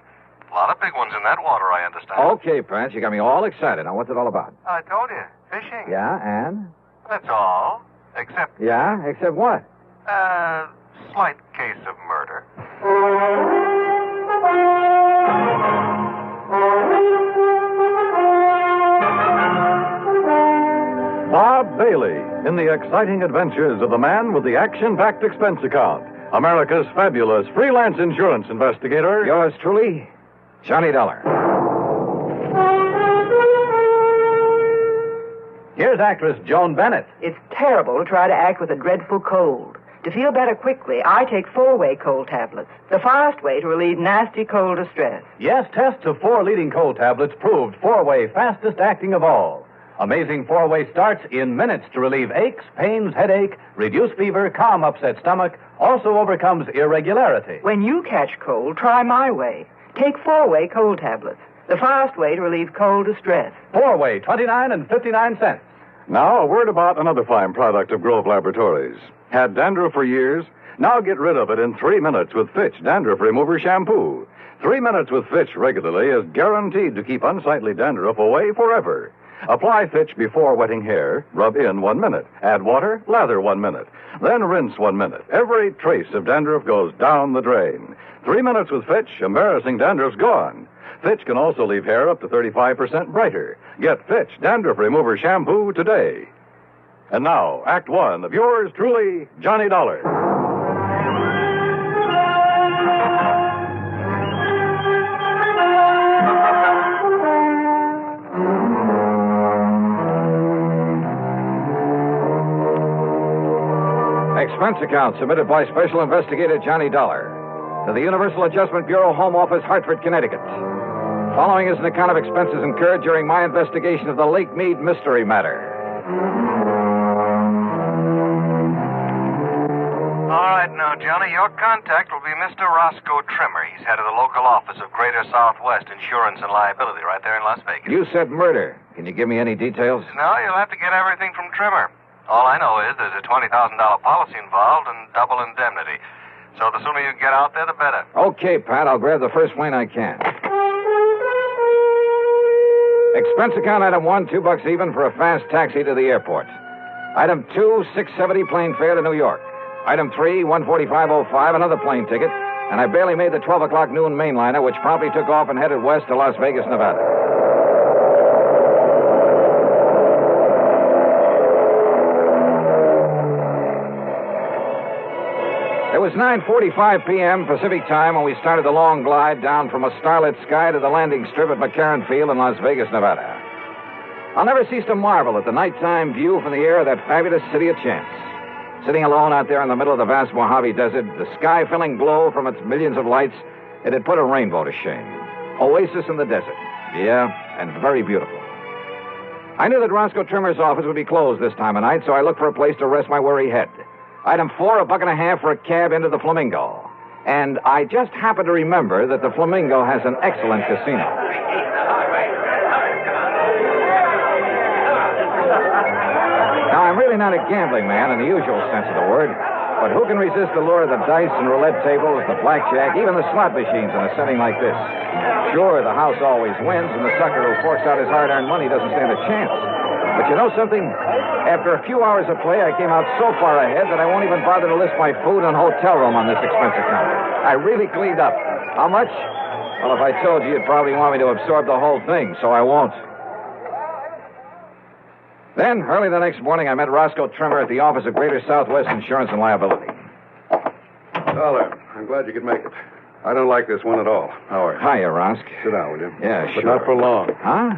A lot of big ones in that water, I understand. Okay, Pat, you got me all excited. Now, what's it all about? I told you, fishing. Yeah, and? That's all. Except, Yeah, except what? slight case of murder. Bob Bailey in the exciting adventures of the man with the action-packed expense account. America's fabulous freelance insurance investigator. Yours truly, Johnny Dollar. Here's actress Joan Bennett. It's terrible to try to act with a dreadful cold. To feel better quickly, I take 4-way cold tablets, the fast way to relieve nasty cold distress. Yes, tests of 4 leading cold tablets proved 4-way fastest acting of all. Amazing 4-way starts in minutes to relieve aches, pains, headache, reduce fever, calm upset stomach, also overcomes irregularity. When you catch cold, try my way. Take 4-way cold tablets, the fast way to relieve cold distress. 4-way, 29 and 59 cents. Now, a word about another fine product of Grove Laboratories. Had dandruff for years? Now get rid of it in 3 minutes with Fitch Dandruff Remover Shampoo. 3 minutes with Fitch regularly is guaranteed to keep unsightly dandruff away forever. Apply Fitch before wetting hair, rub in 1 minute. Add water, lather 1 minute. Then rinse 1 minute. Every trace of dandruff goes down the drain. 3 minutes with Fitch, embarrassing dandruff's gone. Fitch can also leave hair up to 35% brighter. Get Fitch Dandruff Remover Shampoo today. And now, Act 1 of yours truly, Johnny Dollar. Expense account submitted by Special Investigator Johnny Dollar to the Universal Adjustment Bureau, Home Office, Hartford, Connecticut. Following is an account of expenses incurred during my investigation of the Lake Mead mystery matter. All right, now, Johnny, your contact will be Mr. Roscoe Trimmer. He's head of the local office of Greater Southwest Insurance and Liability right there in Las Vegas. You said murder. Can you give me any details? No, you'll have to get everything from Trimmer. All I know is there's a $20,000 policy involved and double indemnity. So the sooner you get out there, the better. Okay, Pat, I'll grab the first plane I can. Expense account item 1, $2 even for a fast taxi to the airport. Item 2, $6.70 plane fare to New York. Item 3, $145.05, another plane ticket. And I barely made the 12 o'clock noon mainliner, which promptly took off and headed west to Las Vegas, Nevada. It was 9:45 p.m. Pacific time when we started the long glide down from a starlit sky to the landing strip at McCarran Field in Las Vegas, Nevada. I'll never cease to marvel at the nighttime view from the air of that fabulous city of chance. Sitting alone out there in the middle of the vast Mojave Desert, the sky-filling glow from its millions of lights, it had put a rainbow to shame. Oasis in the desert. Yeah, and very beautiful. I knew that Roscoe Trimmer's office would be closed this time of night, so I looked for a place to rest my weary head. Item 4, $1.50 for a cab into the Flamingo. And I just happened to remember that the Flamingo has an excellent casino. Now, I'm really not a gambling man in the usual sense of the word, but who can resist the lure of the dice and roulette tables, the blackjack, even the slot machines in a setting like this? Sure, the house always wins, and the sucker who forks out his hard-earned money doesn't stand a chance. But you know something? After a few hours of play, I came out so far ahead that I won't even bother to list my food and hotel room on this expense account. I really cleaned up. How much? Well, if I told you, you'd probably want me to absorb the whole thing, so I won't. Then, early the next morning, I met Roscoe Trimmer at the office of Greater Southwest Insurance and Liability. Dollar, I'm glad you could make it. I don't like this one at all. How are you? Hiya, Rosk. Sit down, will you? Yeah, but sure. not for long. Huh?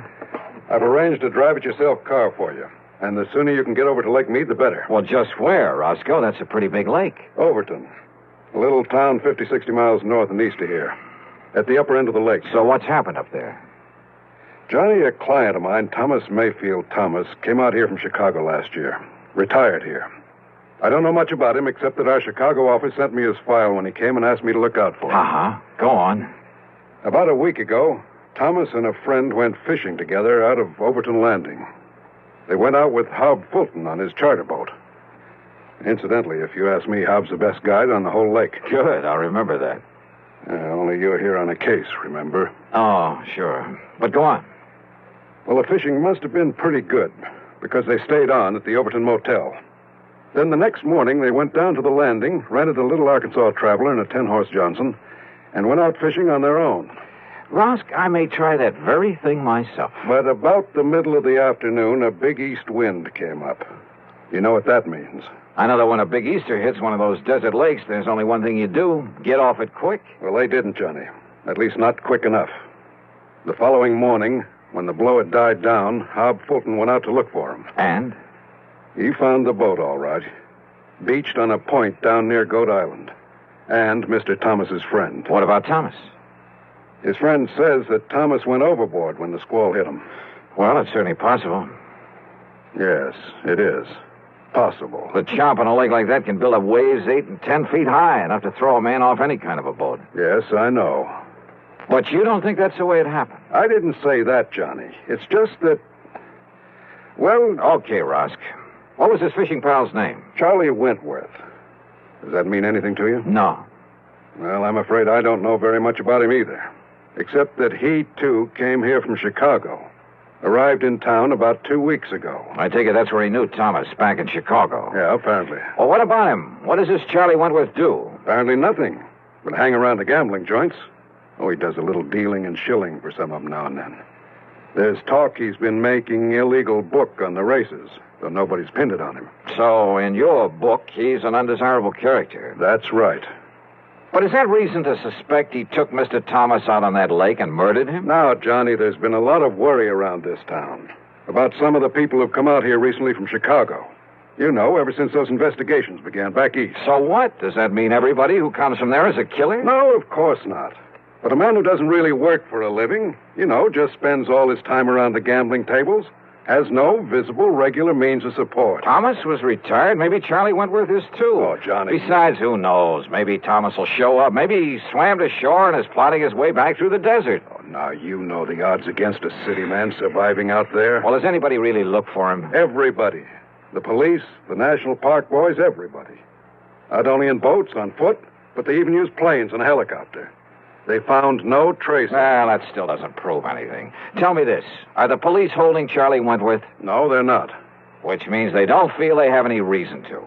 I've arranged a drive-it-yourself car for you. And the sooner you can get over to Lake Mead, the better. Well, just where, Roscoe? That's a pretty big lake. Overton. A little town 50, 60 miles north and east of here. At the upper end of the lake. So what's happened up there? Johnny, a client of mine, Thomas Mayfield Thomas, came out here from Chicago last year. Retired here. I don't know much about him except that our Chicago office sent me his file when he came and asked me to look out for him. Uh-huh. Go on. About a week ago, Thomas and a friend went fishing together out of Overton Landing. They went out with Hob Fulton on his charter boat. Incidentally, if you ask me, Hob's the best guide on the whole lake. Good, I'll remember that. Only you're here on a case, remember? Oh, sure. But go on. Well, the fishing must have been pretty good, because they stayed on at the Overton Motel. Then the next morning, they went down to the landing, rented a little Arkansas Traveler and a 10-horse Johnson, and went out fishing on their own. Rosk, I may try that very thing myself. But about the middle of the afternoon, a big east wind came up. You know what that means? I know that when a big Easter hits one of those desert lakes, there's only one thing you do. Get off it quick. Well, they didn't, Johnny. At least not quick enough. The following morning, when the blow had died down, Hob Fulton went out to look for him. And? He found the boat, all right. Beached on a point down near Goat Island. And Mr. Thomas's friend. What about Thomas? His friend says that Thomas went overboard when the squall hit him. Well, it's certainly possible. Yes, it is. Possible. The chomp on a lake like that can build up waves 8 and 10 feet high, enough to throw a man off any kind of a boat. Yes, I know. But you don't think that's the way it happened? I didn't say that, Johnny. It's just that... Well... Okay, Rosk. What was his fishing pal's name? Charlie Wentworth. Does that mean anything to you? No. Well, I'm afraid I don't know very much about him either. Except that he, too, came here from Chicago. Arrived in town about 2 weeks ago. I take it that's where he knew Thomas, back in Chicago. Yeah, apparently. Well, what about him? What does this Charlie Wentworth do? Apparently nothing. But hang around the gambling joints. Oh, he does a little dealing and shilling for some of them now and then. There's talk he's been making illegal book on the races, though nobody's pinned it on him. So, in your book, he's an undesirable character. That's right. But is that reason to suspect he took Mr. Thomas out on that lake and murdered him? Now, Johnny, there's been a lot of worry around this town about some of the people who've come out here recently from Chicago. You know, ever since those investigations began back east. So what? Does that mean everybody who comes from there is a killer? No, of course not. But a man who doesn't really work for a living, just spends all his time around the gambling tables, has no visible, regular means of support. Thomas was retired. Maybe Charlie Wentworth is, too. Oh, Johnny. Besides, who knows? Maybe Thomas will show up. Maybe he swam to shore and is plotting his way back through the desert. Oh, now, you know the odds against a city man surviving out there. Well, does anybody really look for him? Everybody. The police, the National Park boys, everybody. Not only in boats, on foot, but they even use planes and a helicopter. They found no trace. Well, that still doesn't prove anything. Tell me this. Are the police holding Charlie Wentworth? No, they're not. Which means they don't feel they have any reason to.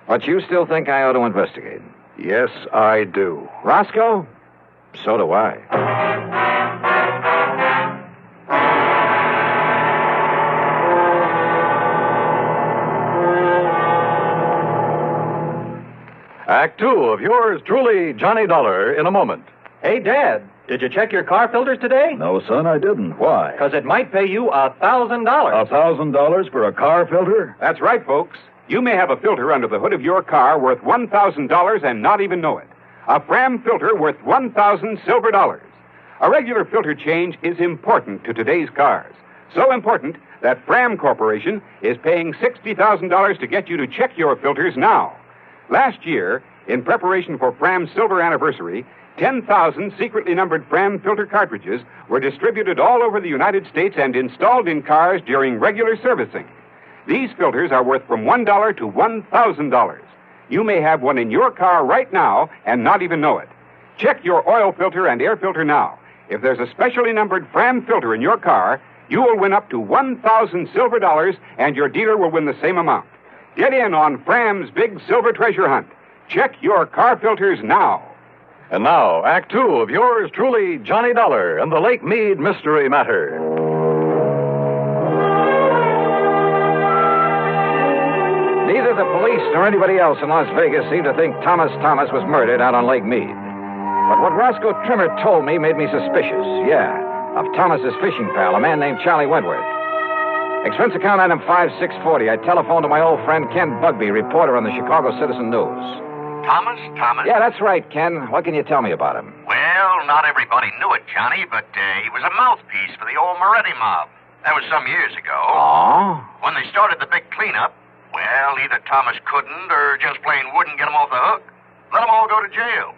But you still think I ought to investigate? Yes, I do. Roscoe? So do I. Act 2 of yours truly, Johnny Dollar, in a moment. Hey, Dad, did you check your car filters today? No, son, I didn't. Why? Because it might pay you $1,000. $1,000 for a car filter? That's right, folks. You may have a filter under the hood of your car worth $1,000 and not even know it. A Fram filter worth 1,000 silver dollars. A regular filter change is important to today's cars. So important that Fram Corporation is paying $60,000 to get you to check your filters now. Last year, in preparation for Fram's silver anniversary, 10,000 secretly numbered Fram filter cartridges were distributed all over the United States and installed in cars during regular servicing. These filters are worth from $1 to $1,000. You may have one in your car right now and not even know it. Check your oil filter and air filter now. If there's a specially numbered Fram filter in your car, you will win up to 1,000 silver dollars, and your dealer will win the same amount. Get in on Fram's big silver treasure hunt. Check your car filters now. And now, Act 2 of yours truly, Johnny Dollar, and the Lake Mead Mystery Matter. Neither the police nor anybody else in Las Vegas seemed to think Thomas was murdered out on Lake Mead. But what Roscoe Trimmer told me made me suspicious, of Thomas's fishing pal, a man named Charlie Wentworth. Expense account item 5640. I telephoned to my old friend Ken Bugby, reporter on the Chicago Citizen News. Thomas? Yeah, that's right, Ken. What can you tell me about him? Well, Well, not everybody knew it, Johnny, but he was a mouthpiece for the old Moretti mob. That was some years ago. Oh? When they started the big cleanup, well, either Thomas couldn't or just plain wouldn't get him off the hook. Let them all go to jail.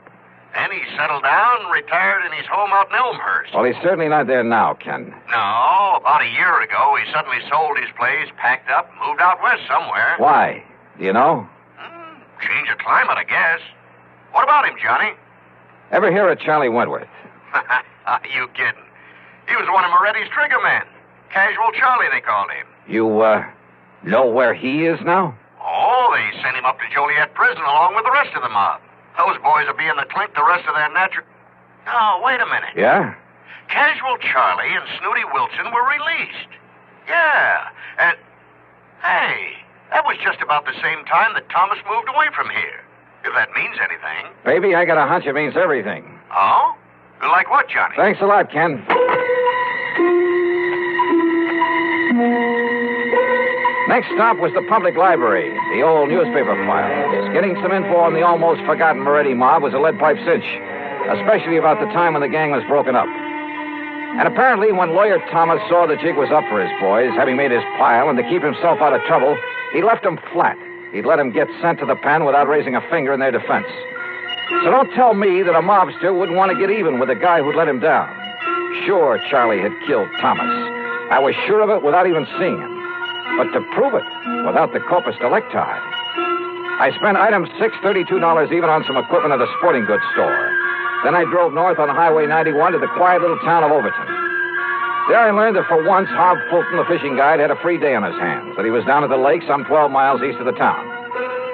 Then he settled down and retired in his home out in Elmhurst. Well, he's certainly not there now, Ken. No, about a year ago, he suddenly sold his place, packed up, moved out west somewhere. Why? Do you know? Change of climate, I guess. What about him, Johnny? Ever hear of Charlie Wentworth? You kidding. He was one of Moretti's trigger men. Casual Charlie, they called him. You, know where he is now? Oh, they sent him up to Joliet prison along with the rest of the mob. Those boys will be in the clink the rest of their natural... No, wait a minute. Yeah? Casual Charlie and Snooty Wilson were released. Yeah, and... Hey, that was just about the same time that Thomas moved away from here. If that means anything. Baby, I got a hunch it means everything. Oh? Like what, Johnny? Thanks a lot, Ken. Next stop was the public library, the old newspaper files. Getting some info on the almost forgotten Moretti mob was a lead pipe cinch, especially about the time when the gang was broken up. And apparently, when Lawyer Thomas saw the jig was up for his boys, having made his pile, and to keep himself out of trouble, he left them flat. He'd let them get sent to the pen without raising a finger in their defense. So don't tell me that a mobster wouldn't want to get even with the guy who'd let him down. Sure, Charlie had killed Thomas. I was sure of it without even seeing him. But to prove it, without the corpus delicti, I spent item $632 even on some equipment at a sporting goods store. Then I drove north on Highway 91 to the quiet little town of Overton. There I learned that for once, Hob Fulton, the fishing guide, had a free day on his hands, that he was down at the lake some 12 miles east of the town.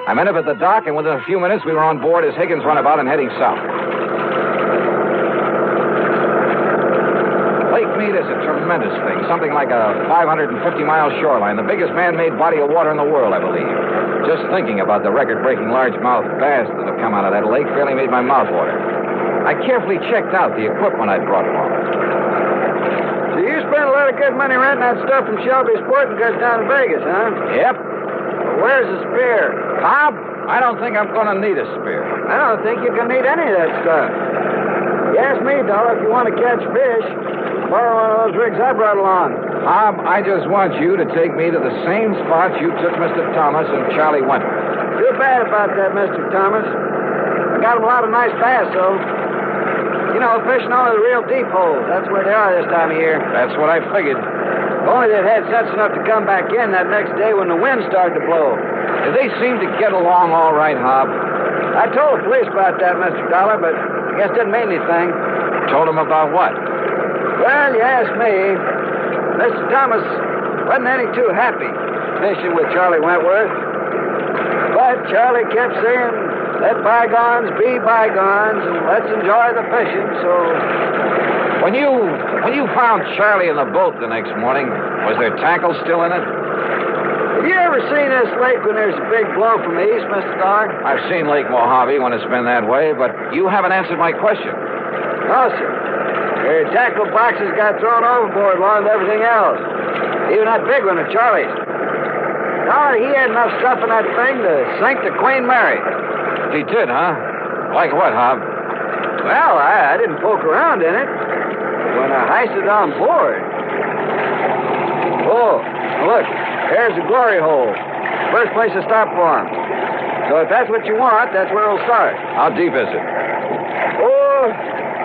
I met him at the dock, and within a few minutes we were on board as Higgins runabout and heading south. Lake Mead is a tremendous thing, something like a 550-mile shoreline, the biggest man-made body of water in the world, I believe. Just thinking about the record-breaking largemouth bass that have come out of that lake fairly made my mouth water. I carefully checked out the equipment I'd brought along. So you spent a lot of good money renting that stuff from Shelby's Sporting Goods down in Vegas, huh? Yep. Well, where's the spear? Bob, I don't think I'm going to need a spear. I don't think you can need any of that stuff. You ask me, Dollar, if you want to catch fish. Borrow one of those rigs I brought along. Bob, I just want you to take me to the same spots you took Mr. Thomas and Charlie Wentworth. Too bad about that, Mr. Thomas. I got him a lot of nice bass, though. You know, fishing only the real deep holes. That's where they are this time of year. That's what I figured. If only they'd had sense enough to come back in that next day when the wind started to blow. Did they seem to get along all right, Hob? I told the police about that, Mr. Dollar, but I guess it didn't mean anything. Told them about what? Well, you ask me. Mr. Thomas wasn't any too happy fishing with Charlie Wentworth. But Charlie kept saying, let bygones be bygones, and let's enjoy the fishing, so... When you found Charlie in the boat the next morning, was there tackle still in it? Have you ever seen this lake when there's a big blow from the east, Mr. Dollar? I've seen Lake Mojave when it's been that way, but you haven't answered my question. No, sir. Their tackle boxes got thrown overboard along with everything else. Even that big one of Charlie's. Dollar, he had enough stuff in that thing to sink the Queen Mary. He did, huh? Like what, Hob? Well, I didn't poke around in it. When I heisted on board. Oh, look, there's the glory hole. First place to stop for him. So if that's what you want, that's where we'll start. How deep is it? Oh,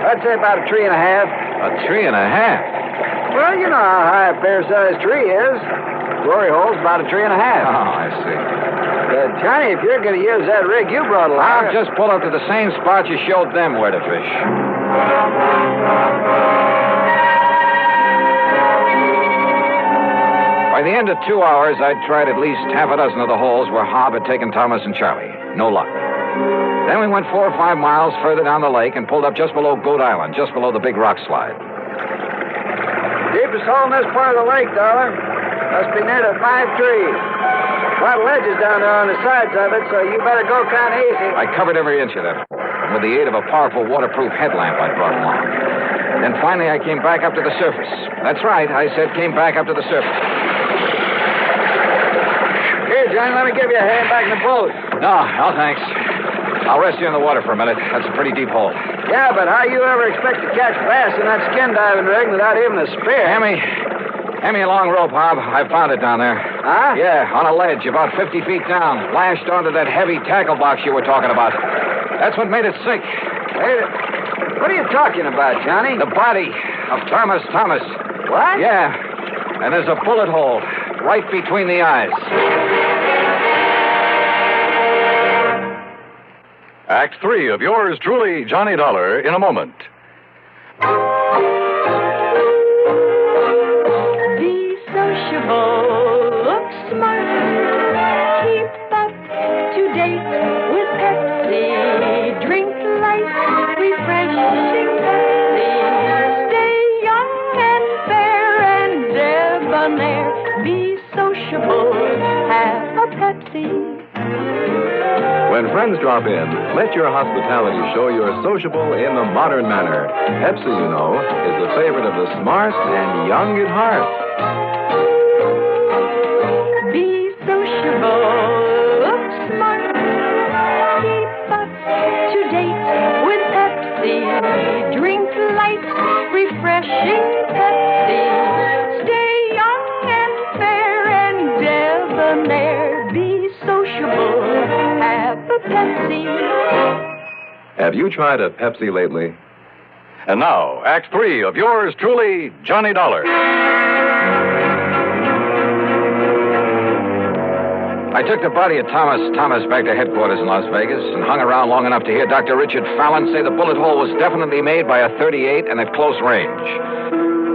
I'd say about a 3.5. A 3.5? Well, you know how high a fair-sized tree is. Glory hole's about a 3.5. Oh, I see. Johnny, if you're going to use that rig you brought along... I'll just pull up to the same spot you showed them where to fish. By the end of 2 hours, I'd tried at least half a dozen of the holes where Hob had taken Thomas and Charlie. No luck. Then we went 4 or 5 miles further down the lake and pulled up just below Goat Island, just below the big rock slide. Deepest hole in this part of the lake, Dollar. Must be near the 5 trees. A lot of ledges down there on the sides of it, so you better go kind of easy. I covered every inch of that, with the aid of a powerful waterproof headlamp I brought along. Then finally I came back up to the surface. That's right, I said came back up to the surface. Here, Johnny, let me give you a hand back in the boat. No, thanks. I'll rest you in the water for a minute. That's a pretty deep hole. Yeah, but how you ever expect to catch bass in that skin diving rig without even a spear? Hand me a long rope, Hob. I found it down there. Huh? Yeah, on a ledge about 50 feet down, lashed onto that heavy tackle box you were talking about. That's what made it sink. Wait, what are you talking about, Johnny? The body of Thomas. What? Yeah, and there's a bullet hole right between the eyes. Act 3 of yours truly, Johnny Dollar, in a moment. Be sociable, look smart, keep up to date with Pepsi, drink light, refreshing Pepsi, stay young and fair and debonair, be sociable, have a Pepsi. When friends drop in, let your hospitality show you're sociable in the modern manner. Pepsi, you know, is the favorite of the smart and young at heart. Be sociable, look smart, keep up to date with Pepsi, drink light, refreshing Pepsi, stay young and fair and debonair, be sociable, have a Pepsi. Have you tried a Pepsi lately? And now, Act 3 of yours truly, Johnny Dollar. I took the body of Thomas back to headquarters in Las Vegas and hung around long enough to hear Dr. Richard Fallon say the bullet hole was definitely made by a .38 and at close range.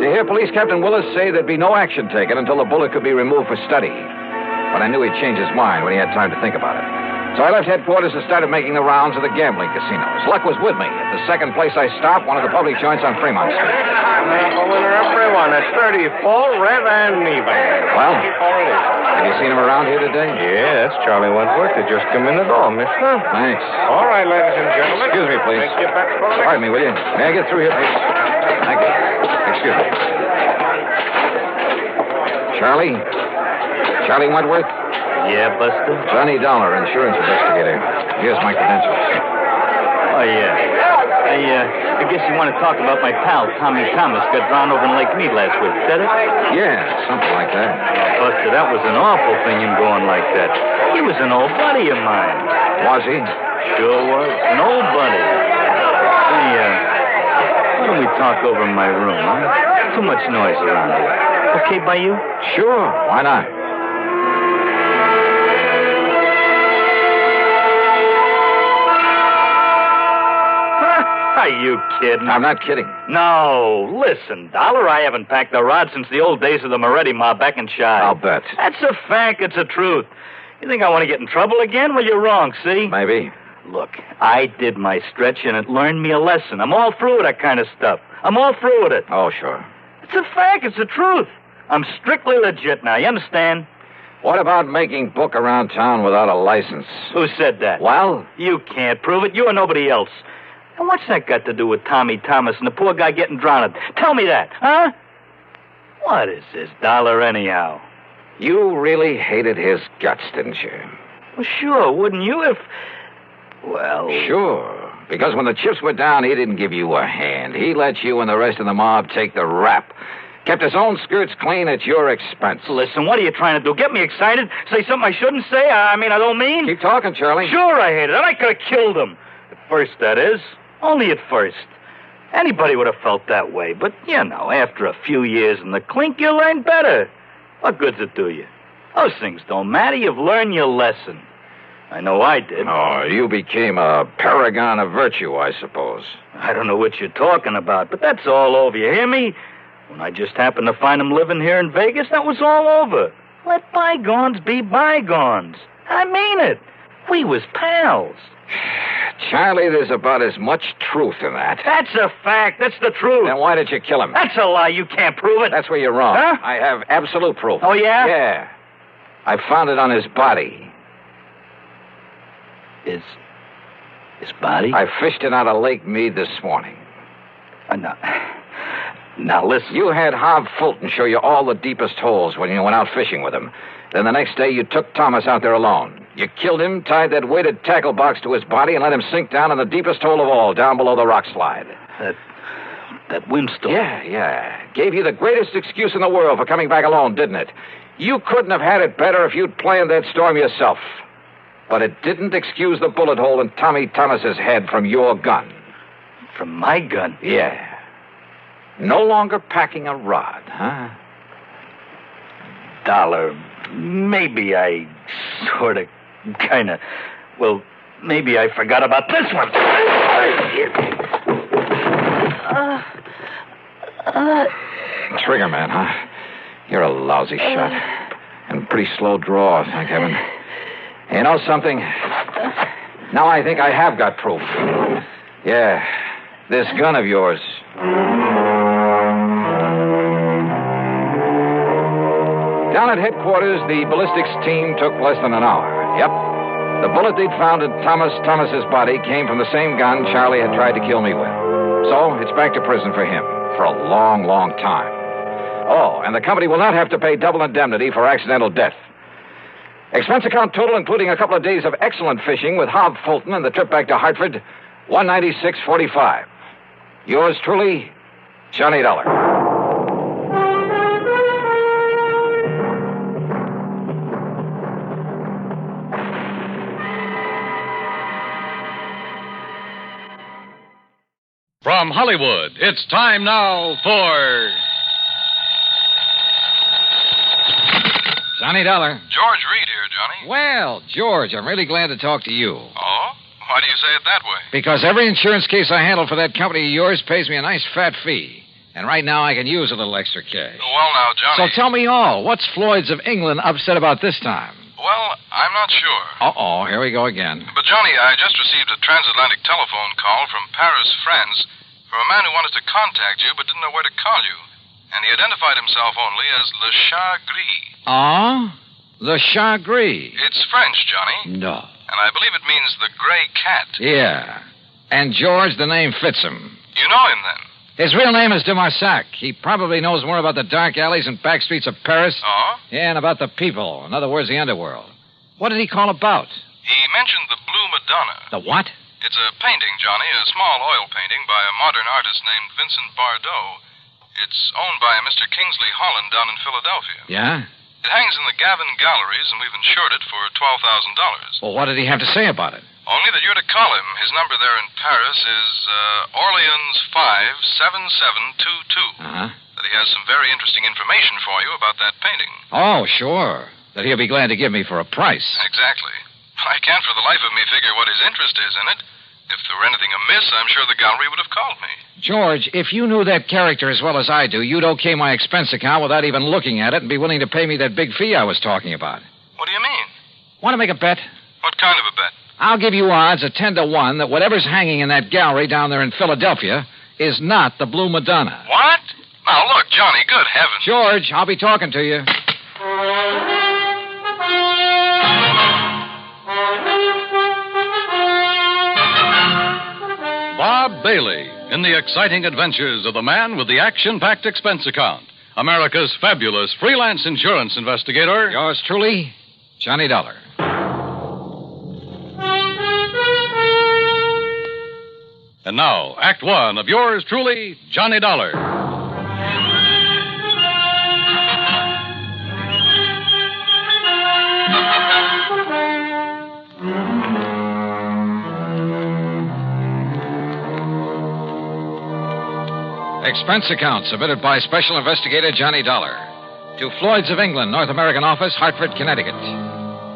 To hear Police Captain Willis say there'd be no action taken until the bullet could be removed for study. But I knew he'd change his mind when he had time to think about it. So I left headquarters and started making the rounds of the gambling casinos. Luck was with me. At the second place I stopped, one of the public joints on Fremont Street. Winner, everyone. It's 34, red and even. Well, have you seen him around here today? Yes, Charlie Wentworth. They just come in the door, mister. Thanks. All right, ladies and gentlemen. Excuse me, please. Take you back for the Pardon me, will you? May I get through here, please? Thank you. Excuse me. Charlie Wentworth? Yeah, Buster? Johnny Dollar, insurance investigator. Here's my credentials. Oh, yeah. I guess you want to talk about my pal, Tommy Thomas, got drowned over in Lake Mead last week. Is that it? Yeah, something like that. Buster, that was an awful thing, him going like that. He was an old buddy of mine. Was he? Sure was. An old buddy. Hey, why don't we talk over in my room, huh? Too much noise around here. Okay by you? Sure. Why not? Are you kidding? I'm not kidding. No. Listen, Dollar, I haven't packed a rod since the old days of the Moretti mob back in Shive. I'll bet. That's a fact. It's a truth. You think I want to get in trouble again? Well, you're wrong, see? Maybe. Look, I did my stretch, and it learned me a lesson. I'm all through with that kind of stuff. I'm all through with it. Oh, sure. It's a fact. It's the truth. I'm strictly legit now. You understand? What about making book around town without a license? Who said that? Well? You can't prove it. You or nobody else. And what's that got to do with Tommy Thomas and the poor guy getting drowned? Tell me that, huh? What is this Dollar anyhow? You really hated his guts, didn't you? Well, sure, wouldn't you if... Well... Sure. Because when the chips were down, he didn't give you a hand. He let you and the rest of the mob take the rap. Kept his own skirts clean at your expense. Listen, what are you trying to do? Get me excited? Say something I shouldn't say? I don't mean... Keep talking, Charlie. Sure I hated it. I could have killed him. At first, that is. Only at first. Anybody would have felt that way. But, you know, after a few years in the clink, you learn better. What good's it do you? Those things don't matter. You've learned your lesson. I know I did. Oh, you became a paragon of virtue, I suppose. I don't know what you're talking about, but that's all over. You hear me? When I just happened to find him living here in Vegas, that was all over. Let bygones be bygones. I mean it. We was pals. Charlie, there's about as much truth in that. That's a fact. That's the truth. Then why did you kill him? That's a lie. You can't prove it. That's where you're wrong. Huh? I have absolute proof. Oh, yeah? Yeah. I found it on his body. His body? I fished it out of Lake Mead this morning. Now, listen. You had Hob Fulton show you all the deepest holes when you went out fishing with him. Then the next day you took Thomas out there alone. You killed him, tied that weighted tackle box to his body, and let him sink down in the deepest hole of all, down below the rock slide. That windstorm. Yeah. Gave you the greatest excuse in the world for coming back alone, didn't it? You couldn't have had it better if you'd planned that storm yourself. But it didn't excuse the bullet hole in Tommy Thomas's head from your gun. From my gun? Yeah. No longer packing a rod, huh? Dollar, maybe I sort of, kind of, well, maybe I forgot about this one. Trigger man, huh? You're a lousy shot. And pretty slow draw, thank heaven. You know something? Now I think I have got proof. Yeah, this gun of yours. Down at headquarters, the ballistics team took less than an hour. Yep. The bullet they'd found in Thomas's body came from the same gun Charlie had tried to kill me with. So it's back to prison for him for a long, long time. Oh, and the company will not have to pay double indemnity for accidental death. Expense account total, including a couple of days of excellent fishing with Hob Fulton and the trip back to Hartford, $196.45. Yours truly, Johnny Dollar. From Hollywood, it's time now for... Johnny Dollar. George Reed here, Johnny. Well, George, I'm really glad to talk to you. Oh? Why do you say it that way? Because every insurance case I handle for that company of yours pays me a nice fat fee. And right now I can use a little extra cash. Well, now, Johnny... So tell me all. What's Floyd's of England upset about this time? Well, I'm not sure. Uh-oh, here we go again. But, Johnny, I just received a transatlantic telephone call from Paris, France, from a man who wanted to contact you but didn't know where to call you. And he identified himself only as Le Chat Gris. Ah? Le Chat Gris? It's French, Johnny. No. And I believe it means the gray cat. Yeah. And George, the name fits him. You know him, then? His real name is de Marsac. He probably knows more about the dark alleys and back streets of Paris. Oh? Yeah, and about the people. In other words, the underworld. What did he call about? He mentioned the Blue Madonna. The what? It's a painting, Johnny, a small oil painting by a modern artist named Vincent Bardot. It's owned by a Mr. Kingsley Holland down in Philadelphia. Yeah? It hangs in the Gavin Galleries, and we've insured it for $12,000. Well, what did he have to say about it? Only that you're to call him. His number there in Paris is Orleans 57722. Uh-huh. That he has some very interesting information for you about that painting. Oh, sure. That he'll be glad to give me for a price. Exactly. I can't for the life of me figure what his interest is in it. If there were anything amiss, I'm sure the gallery would have called me. George, if you knew that character as well as I do, you'd okay my expense account without even looking at it and be willing to pay me that big fee I was talking about. What do you mean? Want to make a bet? What kind of a bet? I'll give you odds of 10 to 1 that whatever's hanging in that gallery down there in Philadelphia is not the Blue Madonna. What? Now, look, Johnny, good heavens. George, I'll be talking to you. Bob Bailey in the exciting adventures of the man with the action-packed expense account. America's fabulous freelance insurance investigator. Yours truly, Johnny Dollar. And now, Act One of yours truly, Johnny Dollar. Expense account submitted by Special Investigator Johnny Dollar to Floyd's of England, North American Office, Hartford, Connecticut.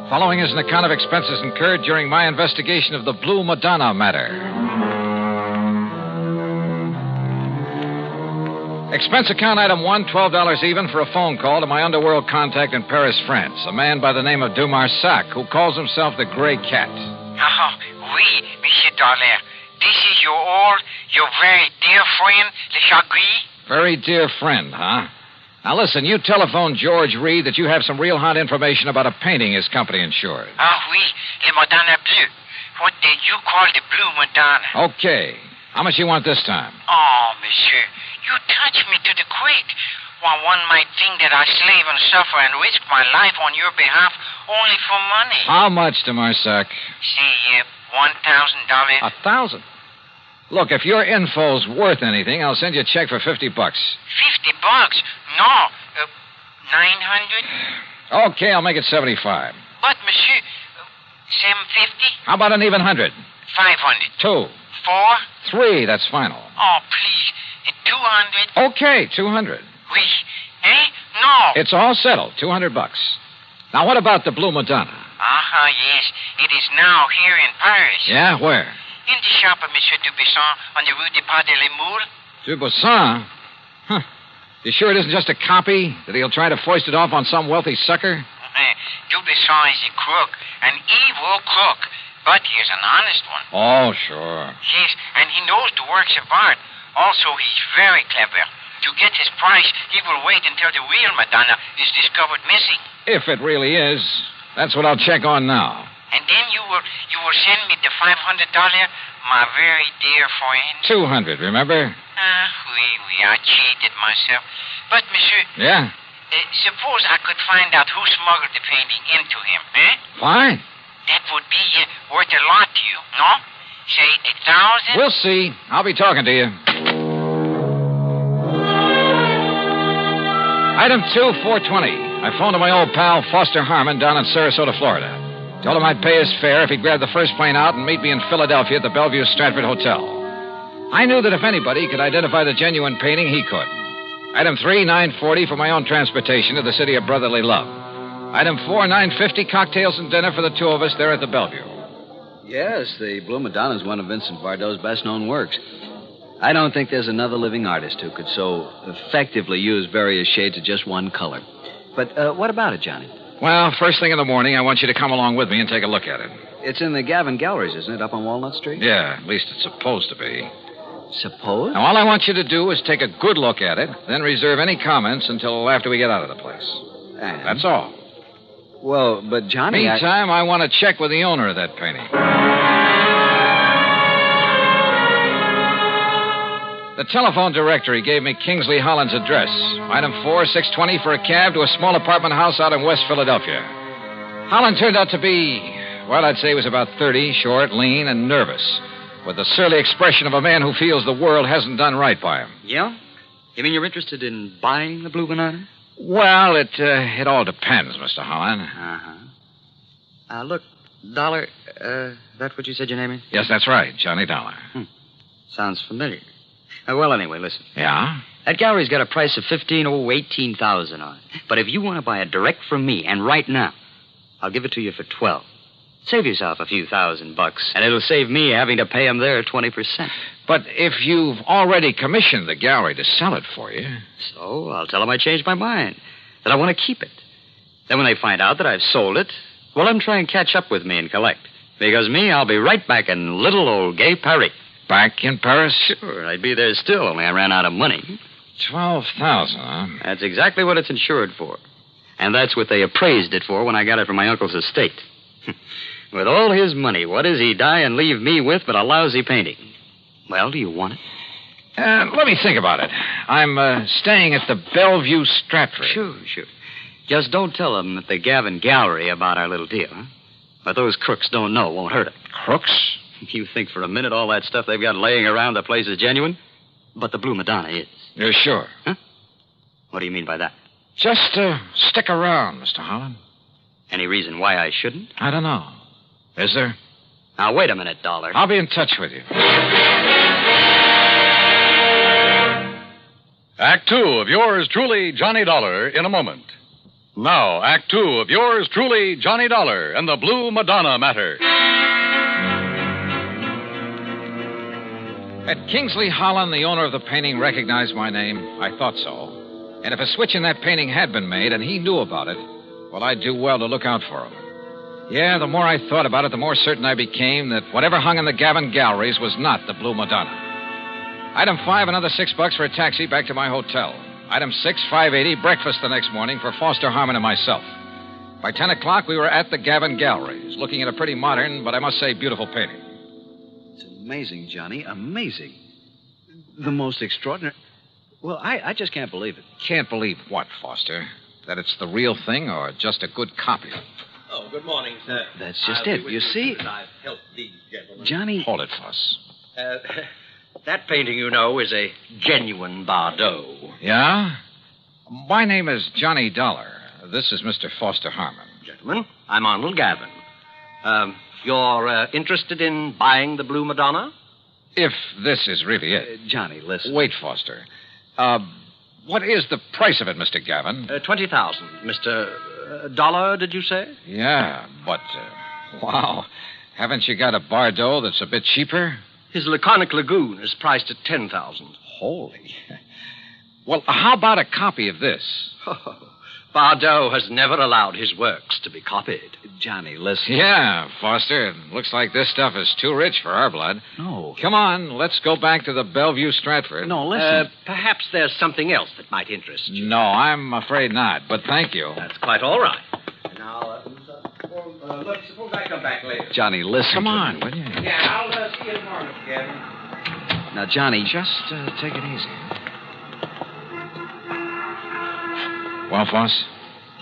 Following is an account of expenses incurred during my investigation of the Blue Madonna matter. Expense account item 1, $12 even for a phone call to my underworld contact in Paris, France, a man by the name of de Marsac, who calls himself the Gray Cat. Oh, oui, Monsieur Dollar. This is your very dear friend, Le Chat Gris? Very dear friend, huh? Now listen, you telephoned George Reed that you have some real hot information about a painting his company insured. Ah, oui, Le Madonna Bleu. What did you call the Blue Madonna? Okay. How much you want this time? Oh, monsieur, you touch me to the quick. While one might think that I slave and suffer and risk my life on your behalf only for money. How much to Marsac? Say, $1,000. 1,000. Look, if your info's worth anything, I'll send you a check for $50. $50? No. 900? Okay, I'll make it 75. But, monsieur, 750? How about an even 100? 500. 2. 4? 3, that's final. Oh, please. 200? Okay, 200. Oui. Eh? No. It's all settled, $200. Now, what about the Blue Madonna? Yes. It is now here in Paris. Yeah, where? In the shop of Monsieur Dubuisson on the Rue des Pas de l'Amour. Dubuisson? Huh. You sure it isn't just a copy? That he'll try to foist it off on some wealthy sucker? Dubuisson is a crook, an evil crook. But he is an honest one. Oh, sure. Yes, and he knows the works of art. Also, he's very clever. To get his price, he will wait until the real Madonna is discovered missing. If it really is. That's what I'll check on now. And then you will send me the $500, my very dear friend. 200, remember? Oui, I cheated myself. But, monsieur... Yeah? Suppose I could find out who smuggled the painting into him, eh? Fine. That would be worth a lot to you, no? Say 1,000? We'll see. I'll be talking to you. Item 2, 420. I phoned to my old pal, Foster Harmon, down in Sarasota, Florida. Told him I'd pay his fare if he'd grab the first plane out and meet me in Philadelphia at the Bellevue Stratford Hotel. I knew that if anybody could identify the genuine painting, he could. Item 3, $9.40 for my own transportation to the city of brotherly love. Item 4, $9.50, cocktails and dinner for the two of us there at the Bellevue. Yes, the Blue Madonna is one of Vincent Bardot's best-known works. I don't think there's another living artist who could so effectively use various shades of just one color. But what about it, Johnny? Well, first thing in the morning, I want you to come along with me and take a look at it. It's in the Gavin Galleries, isn't it, up on Walnut Street? Yeah, at least it's supposed to be. Suppose? Now, all I want you to do is take a good look at it, then reserve any comments until after we get out of the place. And? That's all. Well, but Johnny, Meantime, I want to check with the owner of that painting. The telephone directory gave me Kingsley Holland's address. Item 4, 620 for a cab to a small apartment house out in West Philadelphia. Holland turned out to be, well, I'd say he was about 30, short, lean, and nervous, with the surly expression of a man who feels the world hasn't done right by him. Yeah? You mean you're interested in buying the Blue Banana? Well, it all depends, Mr. Holland. Uh-huh. Look, Dollar, that's what you said your name is? Yes, that's right, Johnny Dollar. Sounds familiar. Well, anyway, listen. Yeah? That gallery's got a price of $18,000 on it. But if you want to buy it direct from me, and right now, I'll give it to you for $12,000. Save yourself a few $1,000, and it'll save me having to pay them their 20%. But if you've already commissioned the gallery to sell it for you... So I'll tell them I changed my mind, that I want to keep it. Then when they find out that I've sold it, well, let them try and catch up with me and collect. Because me, I'll be right back in little old gay Paris. Back in Paris? Sure, I'd be there still, only I ran out of money. $12,000, huh? That's exactly what it's insured for. And that's what they appraised it for when I got it from my uncle's estate. With all his money, what does he die and leave me with but a lousy painting? Well, do you want it? Let me think about it. I'm staying at the Bellevue Stratford. Sure. Just don't tell them at the Gavin Gallery about our little deal, huh? But those crooks don't know, won't hurt it. Crooks? You think for a minute all that stuff they've got laying around the place is genuine? But the Blue Madonna is. You're sure? Huh? What do you mean by that? Just stick around, Mr. Holland. Any reason why I shouldn't? I don't know. Is there? Now, wait a minute, Dollar. I'll be in touch with you. Act 2 of yours truly, Johnny Dollar, in a moment. Now, Act 2 of yours truly, Johnny Dollar, and the Blue Madonna matter. Had Kingsley Holland, the owner of the painting, recognized my name? I thought so. And if a switch in that painting had been made and he knew about it, well, I'd do well to look out for him. Yeah, the more I thought about it, the more certain I became that whatever hung in the Gavin Galleries was not the Blue Madonna. Item 5, another $6 for a taxi back to my hotel. Item 6, $5.80, breakfast the next morning for Foster Harmon and myself. By 10 o'clock, we were at the Gavin Galleries, looking at a pretty modern, but I must say beautiful painting. It's amazing, Johnny, amazing. The most extraordinary... Well, I just can't believe it. Can't believe what, Foster? That it's the real thing or just a good copy? Oh, good morning, sir. That's just it. You see, I've helped these gentlemen. Johnny... Hold it, Foss. That painting, you know, is a genuine Bardot. Yeah? My name is Johnny Dollar. This is Mr. Foster Harmon. Gentlemen, I'm Arnold Gavin. You're interested in buying the Blue Madonna? If this is really it. Johnny, listen. Wait, Foster. What is the price of it, Mr. Gavin? 20,000. Mr. Dollar, did you say? Yeah, but, wow. Haven't you got a Bardot that's a bit cheaper? His Laconic Lagoon is priced at 10,000. Holy. Well, how about a copy of this? Bardot has never allowed his works to be copied. Johnny, listen. Yeah, Foster. It looks like this stuff is too rich for our blood. No. Come on, let's go back to the Bellevue Stratford. No, listen. Perhaps there's something else that might interest you. No, I'm afraid not, but thank you. That's quite all right. Now, suppose I come back later. Johnny, listen. Come on, will you? Yeah, I'll see you tomorrow, Mr. Gavin. Now, Johnny... Just take it easy. Well, Foss?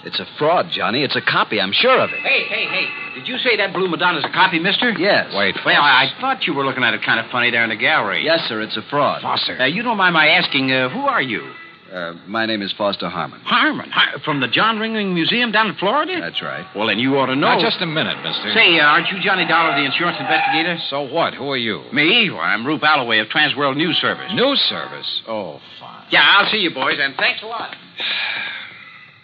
It's a fraud, Johnny. It's a copy. I'm sure of it. Hey. Did you say that Blue Madonna's a copy, mister? Yes. Wait, Well, I thought you were looking at it kind of funny there in the gallery. Yes, sir. It's a fraud. Foster. You don't mind my asking, who are you? My name is Foster Harmon. Harmon? From the John Ringling Museum down in Florida? That's right. Well, then you ought to know. Now, just a minute, mister. Say, aren't you Johnny Dollar, the insurance investigator? So what? Who are you? Me? Well, I'm Rube Alloway of Transworld News Service. News Service? Oh, fine. Yeah, I'll see you, boys, and thanks a lot.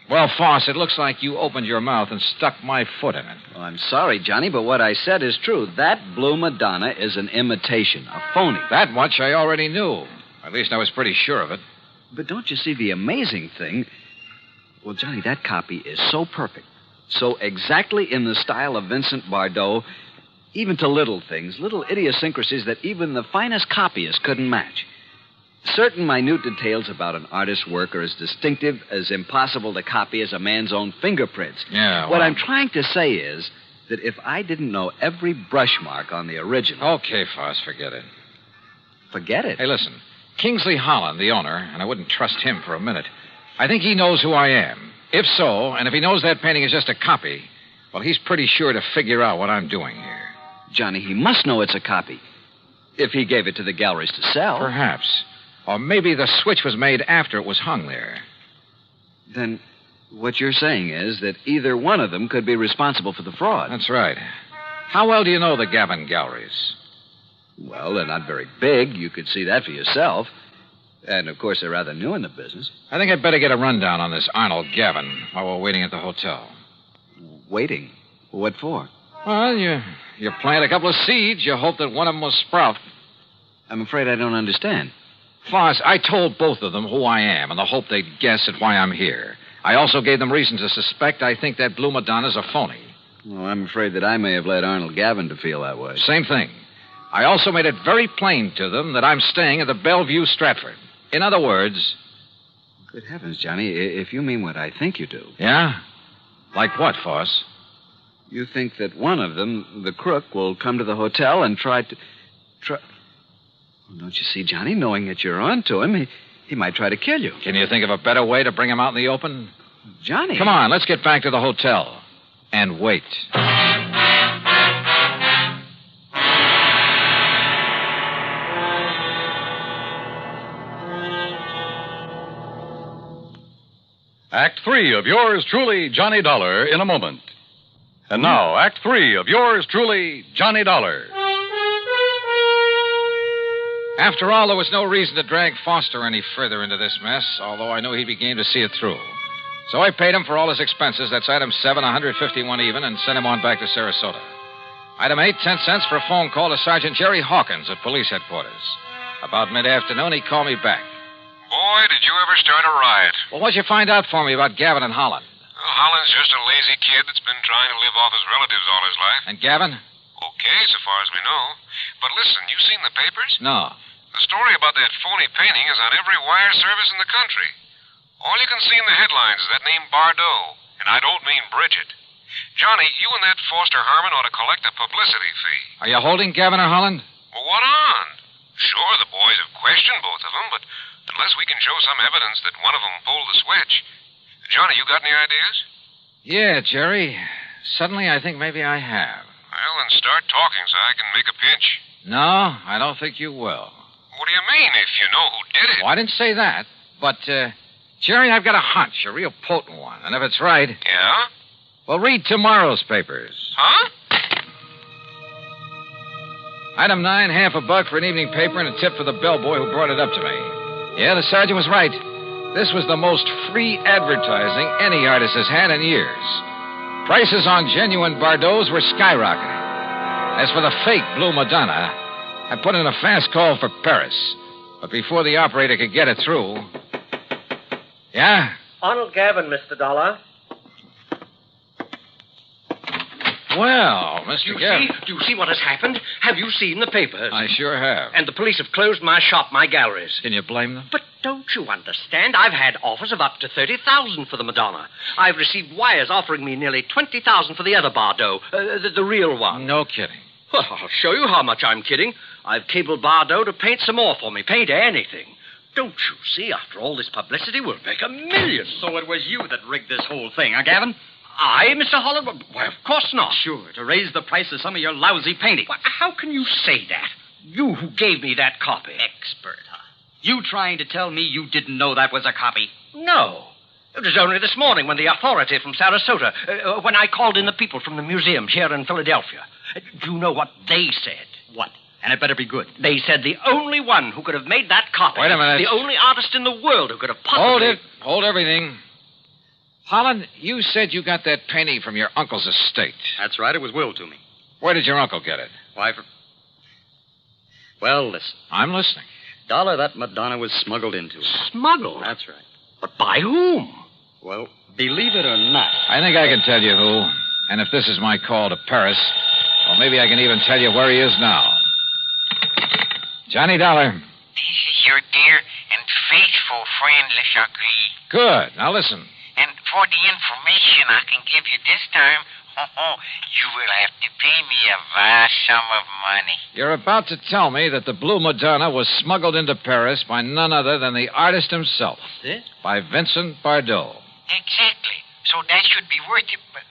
Well, Foss, it looks like you opened your mouth and stuck my foot in it. Well, I'm sorry, Johnny, but what I said is true. That Blue Madonna is an imitation, a phony. That much I already knew. At least I was pretty sure of it. But don't you see the amazing thing? Well, Johnny, that copy is so perfect, so exactly in the style of Vincent Bardot, even to little things, little idiosyncrasies that even the finest copyist couldn't match. Certain minute details about an artist's work are as distinctive, as impossible to copy as a man's own fingerprints. Yeah, well... What I'm trying to say is that if I didn't know every brush mark on the original... Okay, Foss, forget it. Forget it? Hey, listen. Kingsley Holland, the owner, and I wouldn't trust him for a minute. I think he knows who I am. If so, and if he knows that painting is just a copy, well, he's pretty sure to figure out what I'm doing here. Johnny, he must know it's a copy. If he gave it to the galleries to sell. Perhaps. Or maybe the switch was made after it was hung there. Then what you're saying is that either one of them could be responsible for the fraud. That's right. How well do you know the Gavin galleries? Well, they're not very big. You could see that for yourself. And, of course, they're rather new in the business. I think I'd better get a rundown on this Arnold Gavin while we're waiting at the hotel. Waiting? What for? Well, you plant a couple of seeds. You hope that one of them will sprout. I'm afraid I don't understand. Foss, I told both of them who I am in the hope they'd guess at why I'm here. I also gave them reason to suspect I think that Blue Madonna's a phony. Well, I'm afraid that I may have led Arnold Gavin to feel that way. Same thing. I also made it very plain to them that I'm staying at the Bellevue Stratford. In other words... Good heavens, Johnny, if you mean what I think you do. Yeah? Like what, Foss? You think that one of them, the crook, will come to the hotel and try to... Well, don't you see, Johnny, knowing that you're on to him, he might try to kill you. Can you think of a better way to bring him out in the open? Johnny. Come on, let's get back to the hotel. And wait. Act 3 of yours truly, Johnny Dollar, in a moment. And now, Act 3 of yours truly, Johnny Dollar. After all, there was no reason to drag Foster any further into this mess, although I knew he'd be game to see it through. So I paid him for all his expenses. That's item 7, 151 even, and sent him on back to Sarasota. Item 8, 10 cents for a phone call to Sergeant Jerry Hawkins at police headquarters. About mid-afternoon, he called me back. Boy, did you ever start a riot. Well, what'd you find out for me about Gavin and Holland? Well, Holland's just a lazy kid that's been trying to live off his relatives all his life. And Gavin? Okay, so far as we know. But listen, you seen the papers? No. The story about that phony painting is on every wire service in the country. All you can see in the headlines is that name Bardot, and I don't mean Bridget. Johnny, you and that Foster Harmon ought to collect a publicity fee. Are you holding Gavin or Holland? Well, what on? Sure, the boys have questioned both of them, but unless we can show some evidence that one of them pulled the switch. Johnny, you got any ideas? Yeah, Jerry. Suddenly, I think maybe I have. Well, then start talking so I can make a pinch. No, I don't think you will. What do you mean, if you know who did it? Well, I didn't say that. But, Jerry, I've got a hunch, a real potent one. And if it's right... Yeah? Well, read tomorrow's papers. Huh? Item 9, $1.50 for an evening paper and a tip for the bellboy who brought it up to me. Yeah, the sergeant was right. This was the most free advertising any artist has had in years. Prices on genuine Bardeaux were skyrocketing. As for the fake Blue Madonna, I put in a fast call for Paris. But before the operator could get it through... Yeah? Arnold Gavin, Mr. Dollar. Well, Mr. Gavin... Do you see what has happened? Have you seen the papers? I sure have. And the police have closed my shop, my galleries. Can you blame them? But don't you understand? I've had offers of up to $30,000 for the Madonna. I've received wires offering me nearly $20,000 for the other Bardeaux, the real one. No kidding. Well, I'll show you how much I'm kidding. I've cabled Bardeaux to paint some more for me. Paint anything. Don't you see? After all this publicity, we'll make $1 million. So it was you that rigged this whole thing, huh, Gavin? I, Mr. Holland? Why, of course not. Sure, to raise the price of some of your lousy painting. Why, how can you say that? You who gave me that copy. Expert, huh? You trying to tell me you didn't know that was a copy? No. It was only this morning when the authority from Sarasota, when I called in the people from the museum here in Philadelphia. Do you know what they said? What? And it better be good. They said the only one who could have made that copy... Wait a minute. The only artist in the world who could have possibly... Hold it. Hold everything. Holland, you said you got that painting from your uncle's estate. That's right. It was willed to me. Where did your uncle get it? Why, Well, listen. I'm listening. Dollar, that Madonna was smuggled into. Smuggled? That's right. But by whom? Well, believe it or not. I think I can tell you who. And if this is my call to Paris, well, maybe I can even tell you where he is now. Johnny Dollar. This is your dear and faithful friend, Le Chagris. Good. Now listen. And for the information I can give you this time, you will have to pay me a vast sum of money. You're about to tell me that the Blue Madonna was smuggled into Paris by none other than the artist himself. This? By Vincent Bardeaux. Exactly. So that should be worth it. But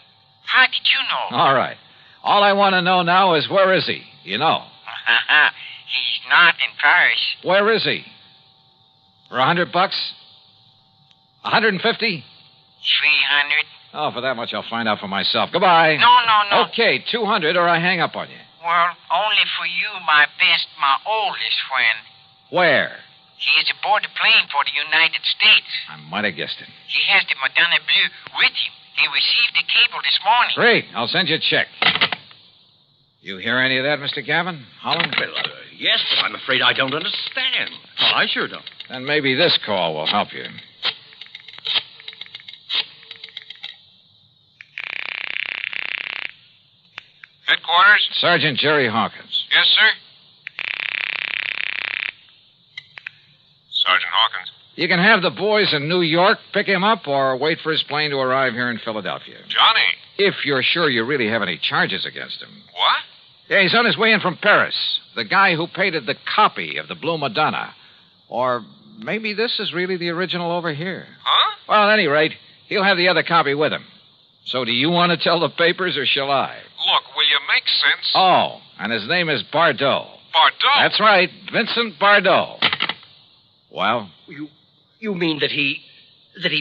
how did you know? All right. All I want to know now is where is he? You know. He's not in Paris. Where is he? For $100? 150? 300. Oh, for that much I'll find out for myself. Goodbye. No. Okay, 200 or I hang up on you. Well, only for you, my best, my oldest friend. Where? He is aboard the plane for the United States. I might have guessed it. He has the Madonna Bleu with him. He received the cable this morning. Great. I'll send you a check. You hear any of that, Mr. Gavin? Holland? Well, yes, but I'm afraid I don't understand. Oh, I sure don't. Then maybe this call will help you. Headquarters? Sergeant Jerry Hawkins. Yes, sir? Sergeant Hawkins. You can have the boys in New York pick him up or wait for his plane to arrive here in Philadelphia. Johnny. If you're sure you really have any charges against him. What? Yeah, he's on his way in from Paris. The guy who painted the copy of the Blue Madonna. Or maybe this is really the original over here. Huh? Well, at any rate, he'll have the other copy with him. So do you want to tell the papers or shall I? Look, will you make sense? Oh, and his name is Bardeaux. Bardeaux? That's right, Vincent Bardeaux. Well? You mean that he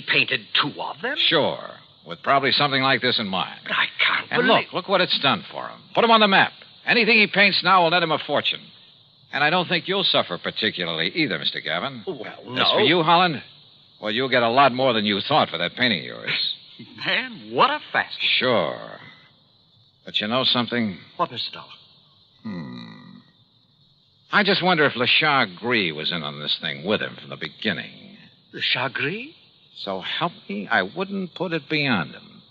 painted two of them? Sure, with probably something like this in mind. But I can't And believe... look what it's done for him. Put him on the map. Anything he paints now will net him a fortune. And I don't think you'll suffer particularly either, Mr. Gavin. Well, no. As for you, Holland, well, you'll get a lot more than you thought for that painting of yours. Man, what a fast. Sure. But you know something? What, Mr. Dollar? I just wonder if Le Chagris was in on this thing with him from the beginning. Le Chagris? So help me, I wouldn't put it beyond him.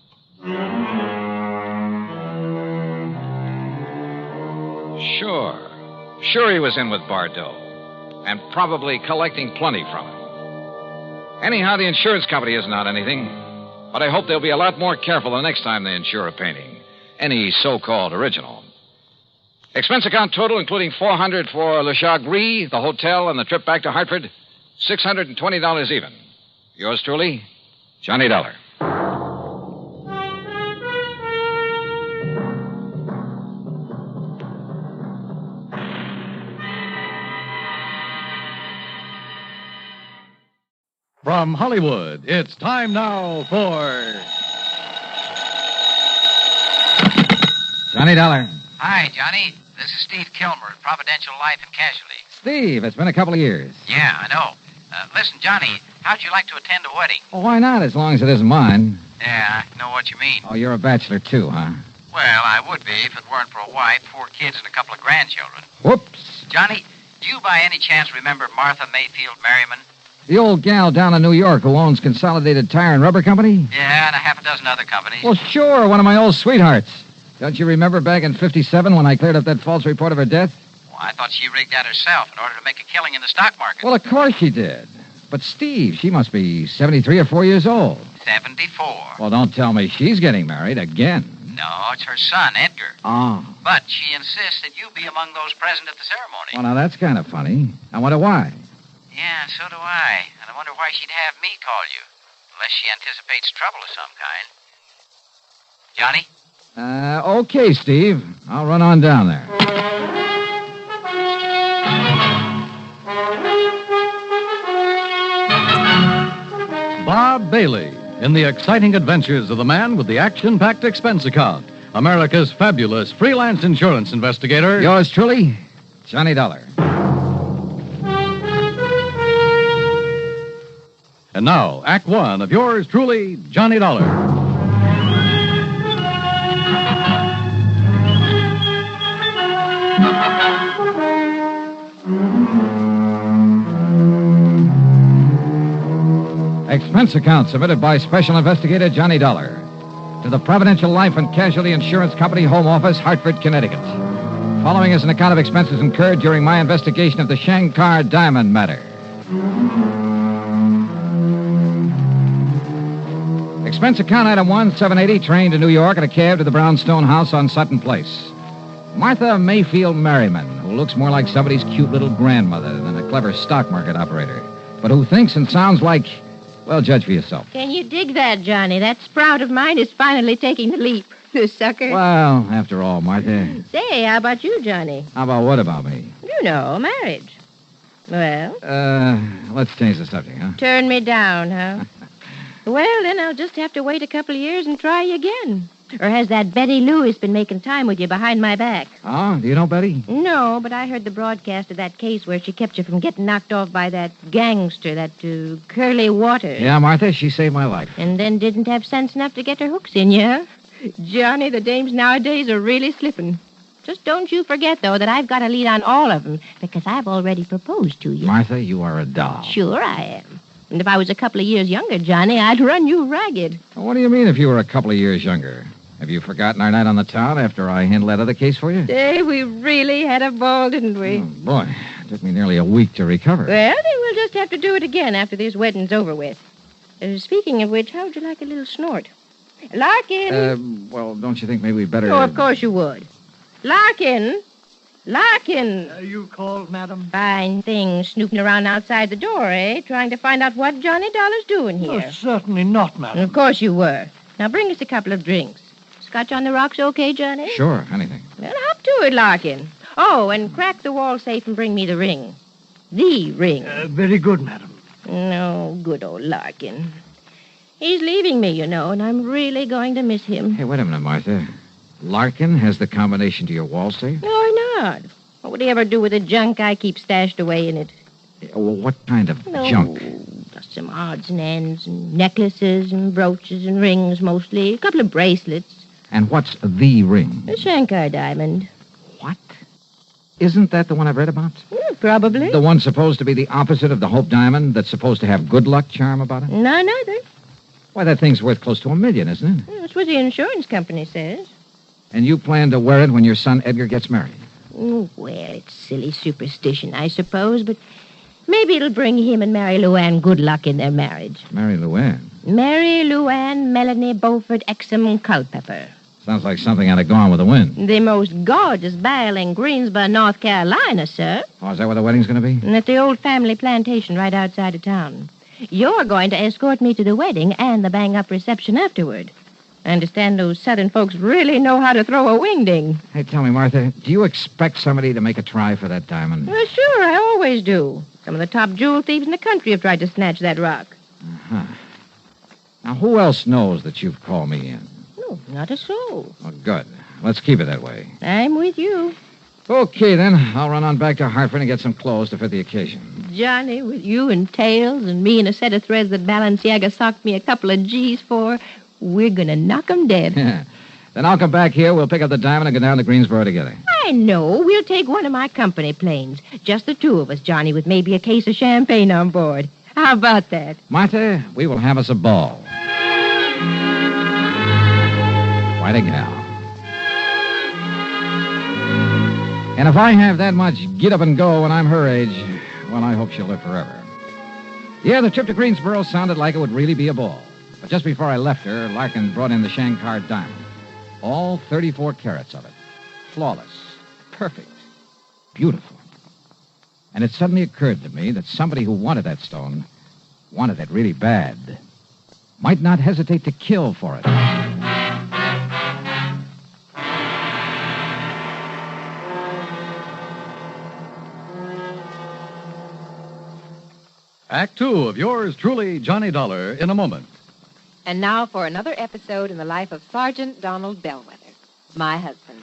Sure he was in with Bardeaux. And probably collecting plenty from him. Anyhow, the insurance company isn't out anything. But I hope they'll be a lot more careful the next time they insure a painting. Any so-called original. Expense account total, including $400 for Le Chagris, the hotel, and the trip back to Hartford, $620 even. Yours truly, Johnny Dollar. From Hollywood, it's time now for Johnny Dollar. Hi, Johnny. This is Steve Kilmer at Providential Life and Casualty. Steve, it's been a couple of years. Yeah, I know. Listen, Johnny, how'd you like to attend a wedding? Well, why not, as long as it isn't mine? Yeah, I know what you mean. Oh, you're a bachelor, too, huh? Well, I would be if it weren't for a wife, 4 kids, and a couple of grandchildren. Whoops. Johnny, do you by any chance remember Martha Mayfield Merriman? The old gal down in New York who owns Consolidated Tire and Rubber Company? Yeah, and a half a dozen other companies. Well, sure, one of my old sweethearts. Don't you remember back in '57 when I cleared up that false report of her death? Well, I thought she rigged that herself in order to make a killing in the stock market. Well, of course she did. But Steve, she must be 73 or 4 years old. 74. Well, don't tell me she's getting married again. No, it's her son, Edgar. Oh. But she insists that you be among those present at the ceremony. Well, now that's kind of funny. I wonder why. Yeah, so do I. And I wonder why she'd have me call you. Unless she anticipates trouble of some kind. Johnny? Okay, Steve. I'll run on down there. Bob Bailey in the exciting adventures of the man with the action-packed expense account, America's fabulous freelance insurance investigator. Yours truly, Johnny Dollar. And now, Act One of yours truly, Johnny Dollar. Expense account submitted by Special Investigator Johnny Dollar to the Providential Life and Casualty Insurance Company Home Office, Hartford, Connecticut. Following is an account of expenses incurred during my investigation of the Shankar diamond matter. Expense account item 1, 780, train to New York and a cab to the brownstone house on Sutton Place. Martha Mayfield Merriman, who looks more like somebody's cute little grandmother than a clever stock market operator, but who thinks and sounds like, well, judge for yourself. Can you dig that, Johnny? That sprout of mine is finally taking the leap. The sucker. Well, after all, Martha. Say, how about you, Johnny? How about what about me? You know, marriage. Well? Let's change the subject, huh? Turn me down, huh? Well, then I'll just have to wait a couple of years and try you again. Or has that Betty Lewis been making time with you behind my back? Oh, do you know Betty? No, but I heard the broadcast of that case where she kept you from getting knocked off by that gangster, that Curly Waters. Yeah, Martha, she saved my life. And then didn't have sense enough to get her hooks in you, huh? Johnny, the dames nowadays are really slipping. Just don't you forget, though, that I've got a lead on all of them, because I've already proposed to you. Martha, you are a doll. Sure I am. And if I was a couple of years younger, Johnny, I'd run you ragged. Well, what do you mean if you were a couple of years younger? Have you forgotten our night on the town after I handled that other case for you? Hey, we really had a ball, didn't we? Oh, boy, it took me nearly a week to recover. Well, then we'll just have to do it again after this wedding's over with. Speaking of which, how would you like a little snort? Larkin! Well, don't you think maybe we'd better... Oh, of course you would. Larkin! Larkin! You called, madam? Fine thing, snooping around outside the door, eh? Trying to find out what Johnny Dollar's doing here. Oh, certainly not, madam. Of course you were. Now bring us a couple of drinks. Scotch on the rocks okay, Johnny? Sure, anything. Well, hop to it, Larkin. Oh, and crack the wall safe and bring me the ring. The ring. Very good, madam. No, good old Larkin. He's leaving me, you know, and I'm really going to miss him. Hey, wait a minute, Martha. Larkin has the combination to your wall safe? No, why not? What would he ever do with the junk I keep stashed away in it? Well, what kind of junk? Just some odds and ends, and necklaces and brooches and rings, mostly. A couple of bracelets. And what's the ring? A Shankar diamond. What? Isn't that the one I've read about? Probably. The one supposed to be the opposite of the Hope diamond that's supposed to have good luck charm about it? No, neither. Why, that thing's worth close to $1 million, isn't it? That's what the insurance company says. And you plan to wear it when your son Edgar gets married? Well, it's silly superstition, I suppose, but maybe it'll bring him and Mary Luann good luck in their marriage. Mary Luann? Mary Luann Melanie Beaufort Exum Culpepper. Sounds like something out of Gone with the Wind. The most gorgeous belle in Greensboro, North Carolina, sir. Oh, is that where the wedding's going to be? And at the old family plantation right outside of town. You're going to escort me to the wedding and the bang-up reception afterward. I understand those southern folks really know how to throw a wingding. Hey, tell me, Martha, do you expect somebody to make a try for that diamond? Well, sure, I always do. Some of the top jewel thieves in the country have tried to snatch that rock. Uh-huh. Now, who else knows that you've called me in? No, not a soul. Well, good. Let's keep it that way. I'm with you. Okay, then. I'll run on back to Hartford and get some clothes to fit the occasion. Johnny, with you and tails and me and a set of threads that Balenciaga socked me a couple of G's for, we're going to knock 'em dead. Then I'll come back here, we'll pick up the diamond and go down to Greensboro together. I know. We'll take one of my company planes. Just the two of us, Johnny, with maybe a case of champagne on board. How about that? Martha, we will have us a ball. Quite a gal. And if I have that much get up and go when I'm her age, well, I hope she'll live forever. Yeah, the trip to Greensboro sounded like it would really be a ball. But just before I left her, Larkin brought in the Shankar diamond. All 34 carats of it. Flawless. Perfect. Beautiful. And it suddenly occurred to me that somebody who wanted that stone, wanted it really bad, might not hesitate to kill for it. Act 2 of yours truly, Johnny Dollar, in a moment. And now for another episode in the life of Sergeant Donald Bellwether, my husband.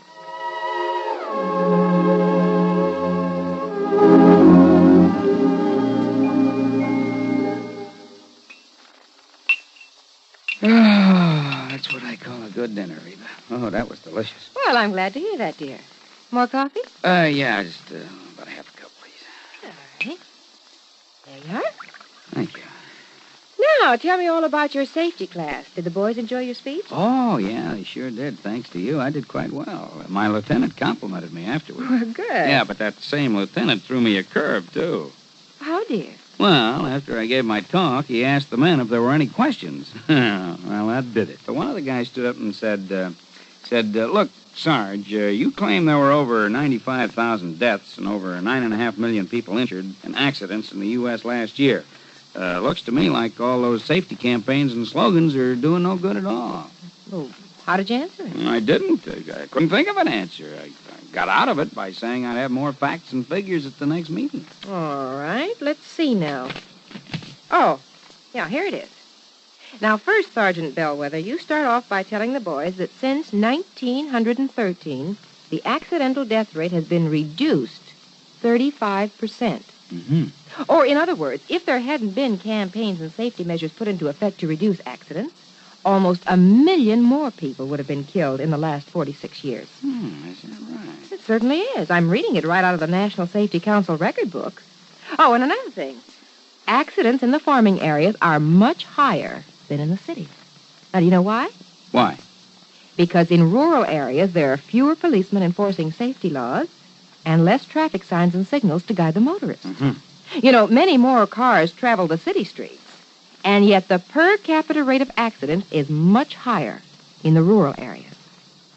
Oh, that's what I call a good dinner, Reba. Oh, that was delicious. Well, I'm glad to hear that, dear. More coffee? Yeah, just about a half a cup, please. All right. There you are. Thank you. Now, tell me all about your safety class. Did the boys enjoy your speech? Oh, yeah, they sure did. Thanks to you, I did quite well. My lieutenant complimented me afterwards. Well, good. Yeah, but that same lieutenant threw me a curve, too. How, dear? Well, after I gave my talk, he asked the men if there were any questions. Well, that did it. So one of the guys stood up and said, look, Sarge, you claim there were over 95,000 deaths and over 9.5 million people injured in accidents in the U.S. last year. Looks to me like all those safety campaigns and slogans are doing no good at all. Well, how did you answer it? I didn't. I couldn't think of an answer. I got out of it by saying I'd have more facts and figures at the next meeting. All right, let's see now. Oh, yeah, here it is. Now, first, Sergeant Bellwether, you start off by telling the boys that since 1913, the accidental death rate has been reduced 35%. Mm-hmm. Or, in other words, if there hadn't been campaigns and safety measures put into effect to reduce accidents, almost 1 million more people would have been killed in the last 46 years. Is that right? It certainly is. I'm reading it right out of the National Safety Council record book. Oh, and another thing. Accidents in the farming areas are much higher than in the cities. Now, do you know why? Why? Because in rural areas, there are fewer policemen enforcing safety laws and less traffic signs and signals to guide the motorists. Mm-hmm. You know, many more cars travel the city streets, and yet the per capita rate of accidents is much higher in the rural areas.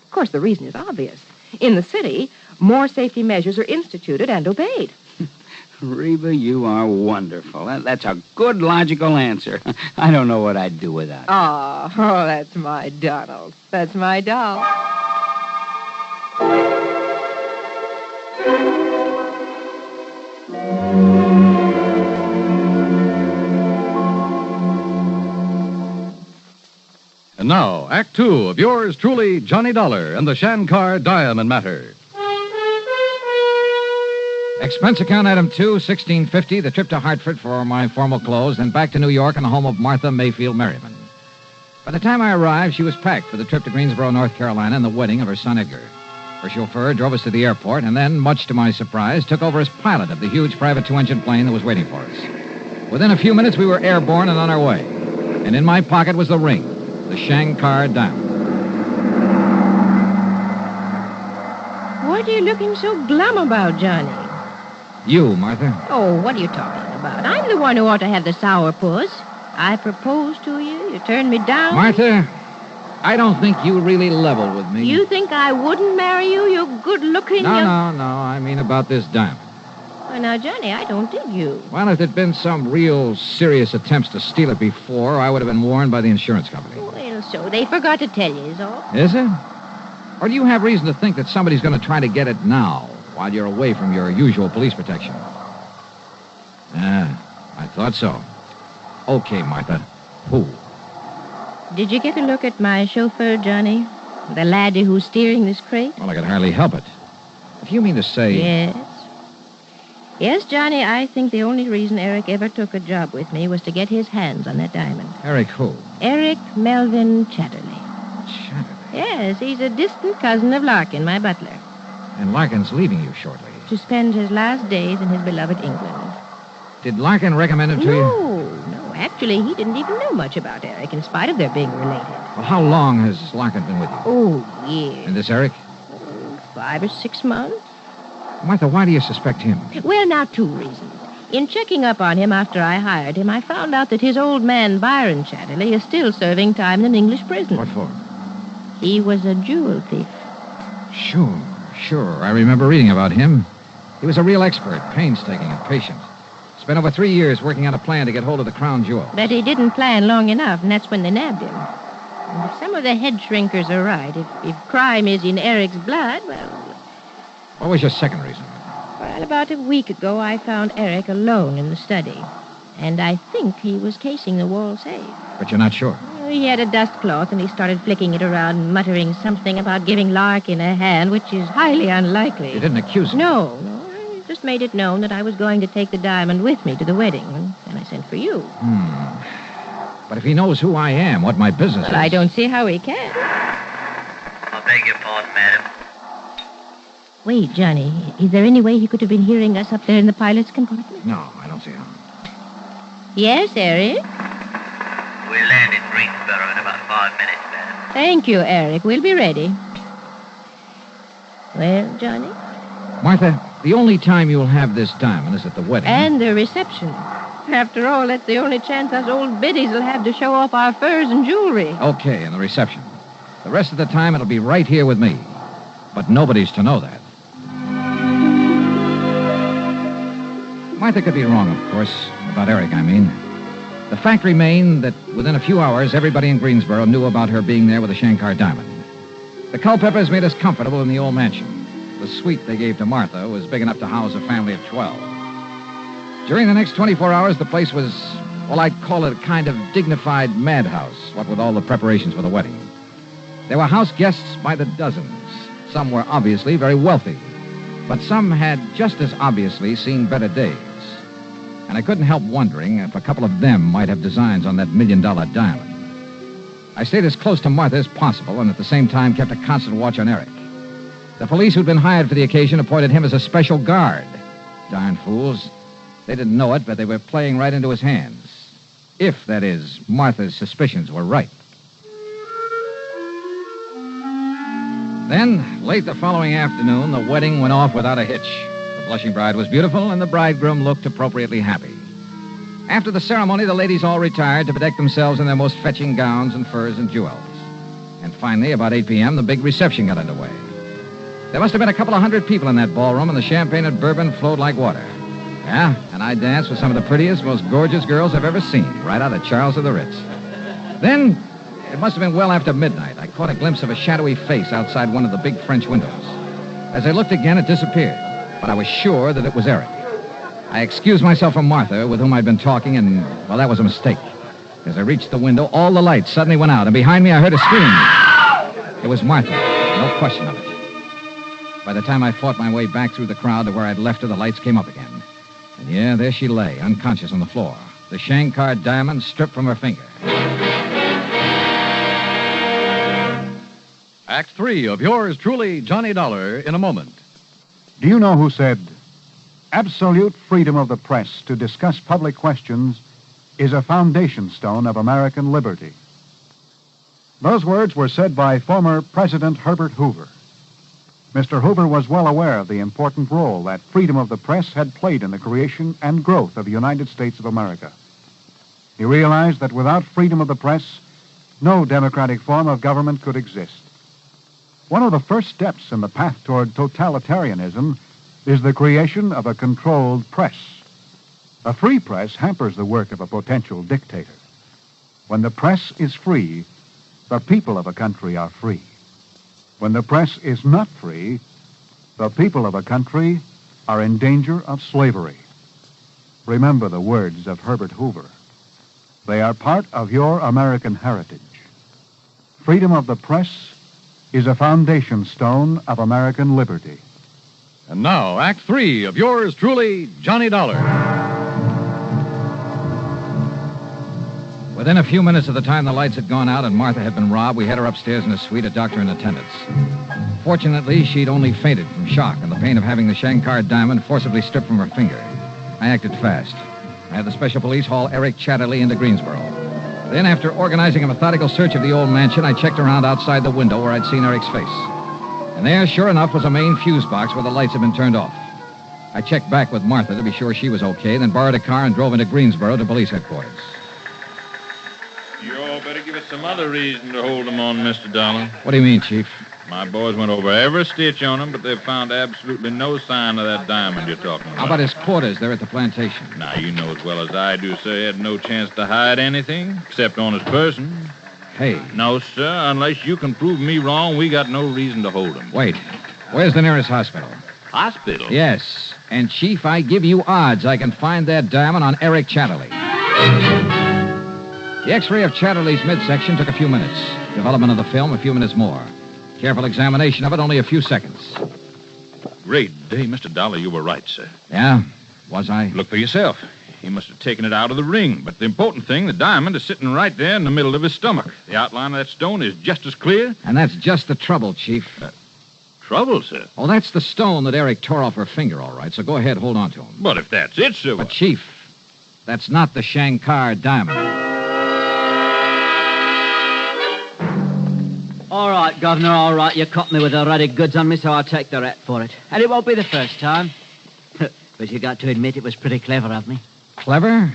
Of course, the reason is obvious. In the city, more safety measures are instituted and obeyed. Reba, you are wonderful. That's a good, logical answer. I don't know what I'd do without it. Oh, that's my Donald. That's my doll. And now, Act 2 of yours truly, Johnny Dollar and the Shankar Diamond Matter. Expense account item 2, $16.50, the trip to Hartford for my formal clothes, then back to New York in the home of Martha Mayfield Merriman. By the time I arrived, she was packed for the trip to Greensboro, North Carolina, and the wedding of her son Edgar. Her chauffeur drove us to the airport and then, much to my surprise, took over as pilot of the huge private 2-engine plane that was waiting for us. Within a few minutes, we were airborne and on our way. And in my pocket was the ring, the Shankar diamond. What are you looking so glum about, Johnny? You, Martha. Oh, what are you talking about? I'm the one who ought to have the sourpuss. I proposed to you. You turned me down. Martha, I don't think you really level with me. You think I wouldn't marry you? You're good-looking. No, I mean about this diamond. Well, now, Johnny, I don't dig you. Well, if there'd been some real serious attempts to steal it before, I would have been warned by the insurance company. Well, so they forgot to tell you, is all. Is it? Or do you have reason to think that somebody's going to try to get it now, while you're away from your usual police protection? Yeah, I thought so. Okay, Martha. Who? Did you get a look at my chauffeur, Johnny? The laddie who's steering this crate? Well, I could hardly help it. If you mean to say... Yes. Yes, Johnny, I think the only reason Eric ever took a job with me was to get his hands on that diamond. Eric who? Eric Melvin Chatterley. Chatterley? Yes, he's a distant cousin of Larkin, my butler. And Larkin's leaving you shortly. To spend his last days in his beloved England. Did Larkin recommend him to you? No. Actually, he didn't even know much about Eric, in spite of their being related. Well, how long has Larkin been with you? Oh, years. And this Eric? 5 or 6 months. Martha, why do you suspect him? Well, now, 2 reasons. In checking up on him after I hired him, I found out that his old man, Byron Chatterley, is still serving time in an English prison. What for? He was a jewel thief. Sure. I remember reading about him. He was a real expert, painstaking and patient. Spent over 3 years working on a plan to get hold of the crown jewel. But he didn't plan long enough, and that's when they nabbed him. And if some of the head shrinkers are right, if crime is in Eric's blood, well... What was your second reason? Well, about a week ago, I found Eric alone in the study. And I think he was casing the wall safe. But you're not sure? He had a dust cloth, and he started flicking it around, muttering something about giving Larkin a hand, which is highly unlikely. You didn't accuse him? No. I just made it known that I was going to take the diamond with me to the wedding, and I sent for you. But if he knows who I am, what my business is... I don't see how he can. I beg your pardon, madam. Wait, Johnny, is there any way he could have been hearing us up there in the pilot's compartment? No, I don't see how. Yes, Eric? We'll land in Greensboro in about 5 minutes, madam. Thank you, Eric. We'll be ready. Well, Johnny? Martha, the only time you'll have this diamond is at the wedding. And the reception. After all, that's the only chance us old biddies will have to show off our furs and jewelry. Okay, and the reception. The rest of the time, it'll be right here with me. But nobody's to know that. Martha could be wrong, of course. About Eric, I mean. The fact remained that within a few hours, everybody in Greensboro knew about her being there with the Shankar diamond. The Culpeppers made us comfortable in the old mansion. The suite they gave to Martha was big enough to house a family of 12. During the next 24 hours, the place was, well, I'd call it a kind of dignified madhouse, what with all the preparations for the wedding. There were house guests by the dozens. Some were obviously very wealthy, but some had just as obviously seen better days. And I couldn't help wondering if a couple of them might have designs on that $1 million diamond. I stayed as close to Martha as possible and at the same time kept a constant watch on Eric. The police who'd been hired for the occasion appointed him as a special guard. Darn fools. They didn't know it, but they were playing right into his hands. If, that is, Martha's suspicions were right. Then, late the following afternoon, the wedding went off without a hitch. The blushing bride was beautiful, and the bridegroom looked appropriately happy. After the ceremony, the ladies all retired to bedeck themselves in their most fetching gowns and furs and jewels. And finally, about 8 p.m., the big reception got underway. There must have been a couple of 100 people in that ballroom, and the champagne and bourbon flowed like water. Yeah, and I danced with some of the prettiest, most gorgeous girls I've ever seen, right out of Charles of the Ritz. Then, it must have been well after midnight. I caught a glimpse of a shadowy face outside one of the big French windows. As I looked again, it disappeared, but I was sure that it was Eric. I excused myself from Martha, with whom I'd been talking, and, well, that was a mistake. As I reached the window, all the lights suddenly went out, and behind me I heard a scream. It was Martha, no question of it. By the time I fought my way back through the crowd to where I'd left her, the lights came up again. And yeah, there she lay, unconscious on the floor. The Shankar diamond stripped from her finger. Act 3 of yours truly, Johnny Dollar, in a moment. Do you know who said, absolute freedom of the press to discuss public questions is a foundation stone of American liberty? Those words were said by former President Herbert Hoover. Mr. Hoover was well aware of the important role that freedom of the press had played in the creation and growth of the United States of America. He realized that without freedom of the press, no democratic form of government could exist. One of the first steps in the path toward totalitarianism is the creation of a controlled press. A free press hampers the work of a potential dictator. When the press is free, the people of a country are free. When the press is not free, the people of a country are in danger of slavery. Remember the words of Herbert Hoover. They are part of your American heritage. Freedom of the press is a foundation stone of American liberty. And now, Act 3 of yours truly, Johnny Dollar. Within a few minutes of the time the lights had gone out and Martha had been robbed, we had her upstairs in a suite, a doctor in attendance. Fortunately, she'd only fainted from shock and the pain of having the Shankar diamond forcibly stripped from her finger. I acted fast. I had the special police haul Eric Chatterley into Greensboro. Then, after organizing a methodical search of the old mansion, I checked around outside the window where I'd seen Eric's face. And there, sure enough, was a main fuse box where the lights had been turned off. I checked back with Martha to be sure she was okay, then borrowed a car and drove into Greensboro to police headquarters. You all better give us some other reason to hold them on, Mr. Dollar. What do you mean, Chief? My boys went over every stitch on him, but they've found absolutely no sign of that diamond you're talking about. How about his quarters there at the plantation? Now, you know as well as I do, sir, he had no chance to hide anything, except on his person. Hey. No, sir, unless you can prove me wrong, we got no reason to hold him. Wait. Where's the nearest hospital? Hospital? Yes. And, Chief, I give you odds I can find that diamond on Eric Chatterley. The X-ray of Chatterley's midsection took a few minutes. Development of the film, a few minutes more. Careful examination of it, only a few seconds. Great day, Mr. Dollar. You were right, sir. Yeah? Was I? Look for yourself. He must have taken it out of the ring. But the important thing, the diamond is sitting right there in the middle of his stomach. The outline of that stone is just as clear. And that's just the trouble, Chief. Trouble, sir? Oh, that's the stone that Eric tore off her finger, all right. So go ahead, hold on to him. But if that's it, sir... But, Chief, that's not the Shankar diamond. All right, Governor, all right. You caught me with the ready goods on me, so I'll take the rat for it. And it won't be the first time. But you got to admit it was pretty clever of me. Clever?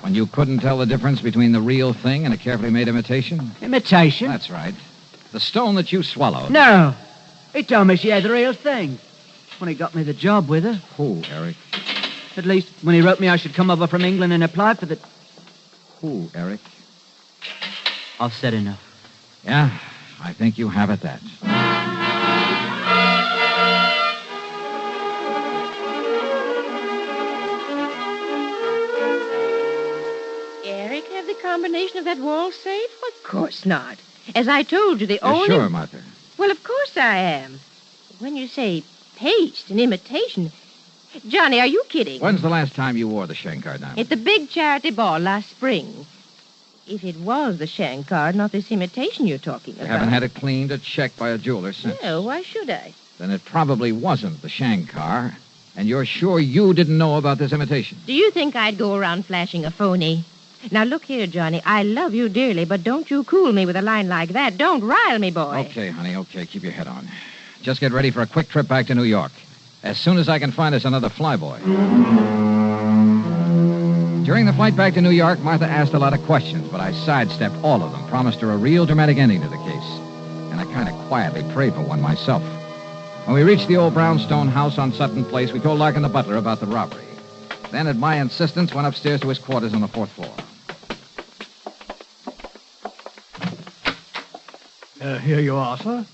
When you couldn't tell the difference between the real thing and a carefully made imitation? Imitation? That's right. The stone that you swallowed. No. He told me she had the real thing. When he got me the job with her. Who, Eric? At least when he wrote me I should come over from England and apply for the... Who, Eric? I've said enough. Yeah, I think you have at that. Eric have the combination of that wall safe? Of course not. As I told you, the You're only... sure, Martha? Well, of course I am. When you say paste and imitation... Johnny, are you kidding? When's the last time you wore the Shankar diamond? At the big charity ball last spring. If it was the Shankar, not this imitation you're talking about. You haven't had it cleaned or checked by a jeweler since. No, why should I? Then it probably wasn't the Shankar, and you're sure you didn't know about this imitation. Do you think I'd go around flashing a phony? Now, look here, Johnny. I love you dearly, but don't you cool me with a line like that. Don't rile me, boy. Okay, honey, okay. Keep your head on. Just get ready for a quick trip back to New York. As soon as I can find us another flyboy. During the flight back to New York, Martha asked a lot of questions, but I sidestepped all of them, promised her a real dramatic ending to the case. And I kind of quietly prayed for one myself. When we reached the old brownstone house on Sutton Place, we told Larkin the butler about the robbery. Then, at my insistence, went upstairs to his quarters on the 4th floor. Here you are, sir.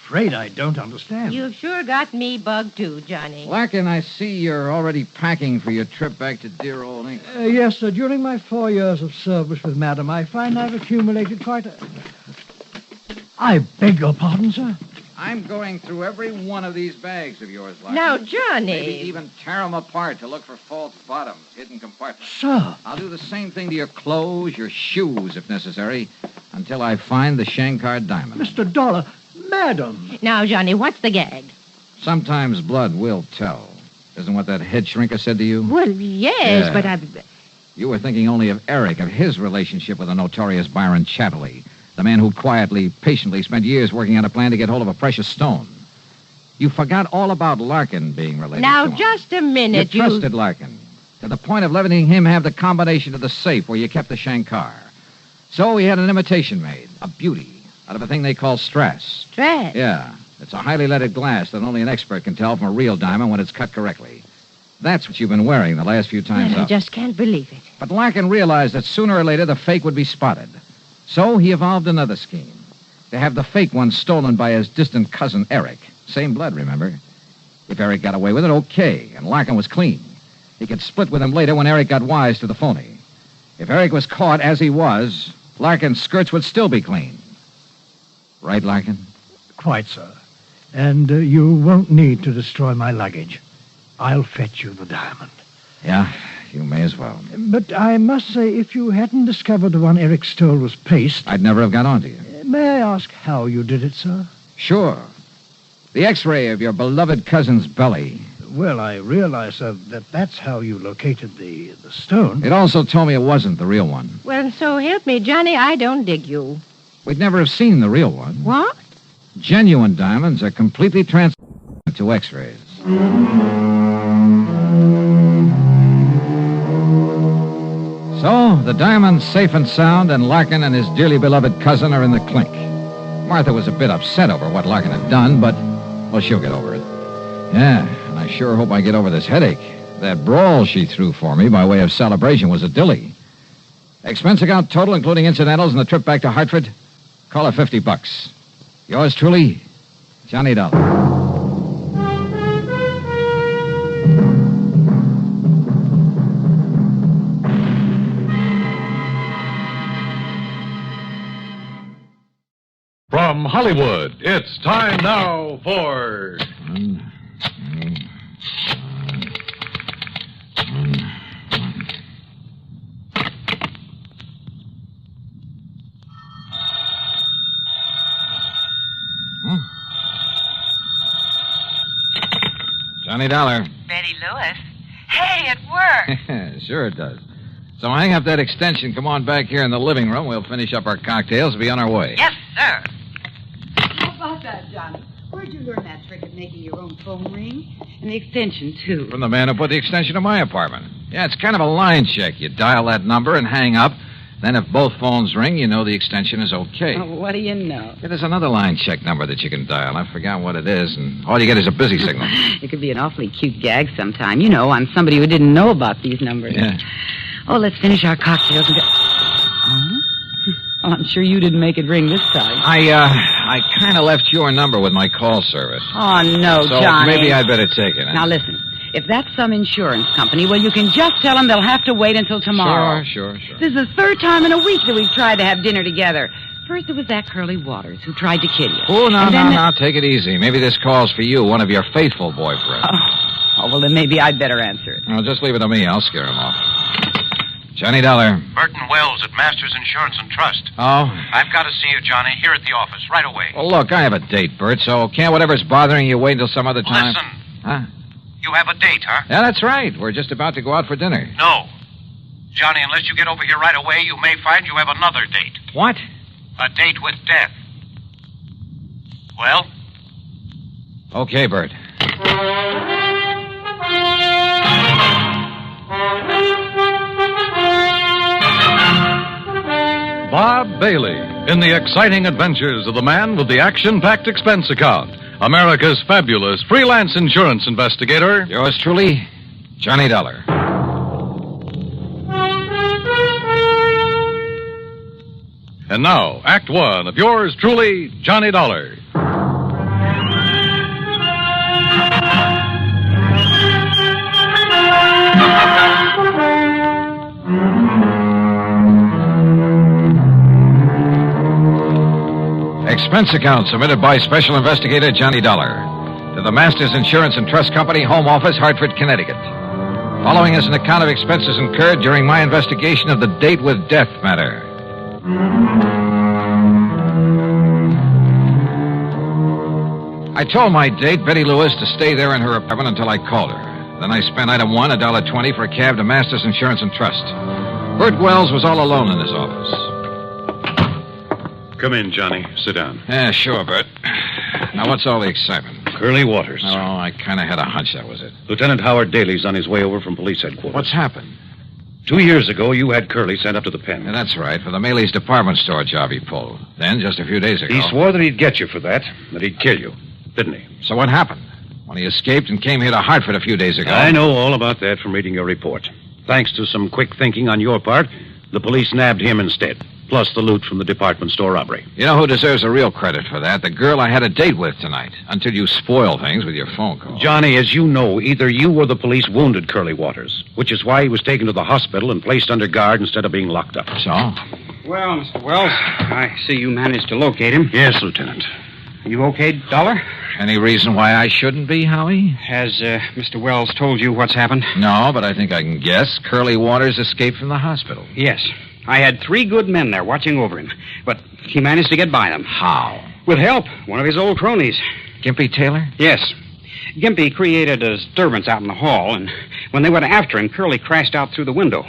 Afraid I don't understand. You've sure got me bugged, too, Johnny. Larkin, I see you're already packing for your trip back to dear old England. Yes, sir. During my 4 years of service with Madam, I find I've accumulated quite a... I beg your pardon, sir. I'm going through every one of these bags of yours, Larkin. Now, Johnny. Maybe even tear them apart to look for false bottoms, hidden compartments. Sir. I'll do the same thing to your clothes, your shoes, if necessary, until I find the Shankar diamond. Mr. Dollar, Madam. Now, Johnny, what's the gag? Sometimes blood will tell. Isn't what that head shrinker said to you? Well, yes, Yeah. but I... You were thinking only of Eric, of his relationship with the notorious Byron Chatterley, the man who quietly, patiently spent years working on a plan to get hold of a precious stone. You forgot all about Larkin being related Now, to him. just a minute, You trusted Larkin, to the point of letting him have the combination to the safe where you kept the Shankar. So he had an imitation made, a beauty, out of a thing they call strass. Strass? Yeah. It's a highly leaded glass that only an expert can tell from a real diamond when it's cut correctly. That's what you've been wearing the last few times Well, I up. just can't believe it. But Larkin realized that sooner or later the fake would be spotted. So he evolved another scheme. To have the fake one stolen by his distant cousin, Eric. Same blood, remember? If Eric got away with it, okay, and Larkin was clean. He could split with him later when Eric got wise to the phony. If Eric was caught as he was, Larkin's skirts would still be clean. Right, Larkin? Quite, sir. And you won't need to destroy my luggage. I'll fetch you the diamond. Yeah, you may as well. But I must say, if you hadn't discovered the one Eric stole was paste... I'd never have got on to you. May I ask how you did it, sir? Sure. The X-ray of your beloved cousin's belly. Well, I realize, sir, that that's how you located the stone. It also told me it wasn't the real one. Well, so help me, Johnny, I don't dig you. We'd never have seen the real one. What? Genuine diamonds are completely transparent to X-rays. So, the diamond's safe and sound, and Larkin and his dearly beloved cousin are in the clink. Martha was a bit upset over what Larkin had done, but, well, she'll get over it. Yeah, and I sure hope I get over this headache. That brawl she threw for me by way of celebration was a dilly. Expense account total, including incidentals and the trip back to Hartford, call it $50. Yours truly, Johnny Dollar. From Hollywood, it's time now for... Johnny Dollar. Betty Lewis. Hey, it worked. Sure it does. So hang up that extension. Come on back here in the living room. We'll finish up our cocktails and be on our way. Yes, sir. How about that, Johnny? Where'd you learn that trick of making your own phone ring? And the extension, too. From the man who put the extension to my apartment. Yeah, it's kind of a line check. You dial that number and hang up. Then if both phones ring, you know the extension is okay. Oh, what do you know? Yeah, there's another line check number that you can dial. I forgot what it is, and all you get is a busy signal. It could be an awfully cute gag sometime, you know, on somebody who didn't know about these numbers. Yeah. Oh, let's finish our cocktails and go... Oh? Well, I'm sure you didn't make it ring this time. I kind of left your number with my call service. Oh, no, so Johnny. Maybe I'd better take it. Huh? Now, listen. If that's some insurance company, well, you can just tell them they'll have to wait until tomorrow. Sure. This is the third time in a week that we've tried to have dinner together. First, it was that Curly Waters who tried to kid you. Oh, no. Take it easy. Maybe this call's for you, one of your faithful boyfriends. Oh, well, then maybe I'd better answer it. Well, just leave it to me. I'll scare him off. Johnny Dollar. Burton Wells at Masters Insurance and Trust. Oh? I've got to see you, Johnny, here at the office, right away. Well, look, I have a date, Bert, so can't whatever's bothering you wait until some other time? Listen. Huh? You have a date, huh? Yeah, that's right. We're just about to go out for dinner. No. Johnny, unless you get over here right away, you may find you have another date. What? A date with death. Well? Okay, Bert. Bob Bailey in the exciting adventures of the man with the action-packed expense account. America's fabulous freelance insurance investigator. Yours truly, Johnny Dollar. And now, Act One of yours truly, Johnny Dollar. Expense account submitted by Special Investigator Johnny Dollar to the Masters Insurance and Trust Company, Home Office, Hartford, Connecticut. Following is an account of expenses incurred during my investigation of the date with death matter. I told my date, Betty Lewis, to stay there in her apartment until I called her. Then I spent item one, $1.20 for a cab to Masters Insurance and Trust. Bert Wells was all alone in his office. Come in, Johnny. Sit down. Yeah, sure, Bert. Now, what's all the excitement? Curly Waters. Oh, I kind of had a hunch that was it. Lieutenant Howard Daly's on his way over from police headquarters. What's happened? 2 years ago, you had Curly sent up to the pen. Yeah, that's right, for the Maley's department store job he pulled. Then, just a few days ago... He swore that he'd get you for that he'd kill you, didn't he? So what happened? When he escaped and came here to Hartford a few days ago... I know all about that from reading your report. Thanks to some quick thinking on your part, the police nabbed him instead. plus the loot from the department store robbery. You know who deserves a real credit for that? The girl I had a date with tonight, until you spoil things with your phone call. Johnny, as you know, either you or the police wounded Curly Waters, which is why he was taken to the hospital and placed under guard instead of being locked up. So? Well, Mr. Wells, I see you managed to locate him. Yes, Lieutenant. You okay, Dollar? Any reason why I shouldn't be, Howie? Has Mr. Wells told you what's happened? No, but I think I can guess. Curly Waters escaped from the hospital. Yes. I had 3 good men there watching over him, but he managed to get by them. How? With help. One of his old cronies. Gimpy Taylor? Yes. Gimpy created a disturbance out in the hall, and when they went after him, Curly crashed out through the window.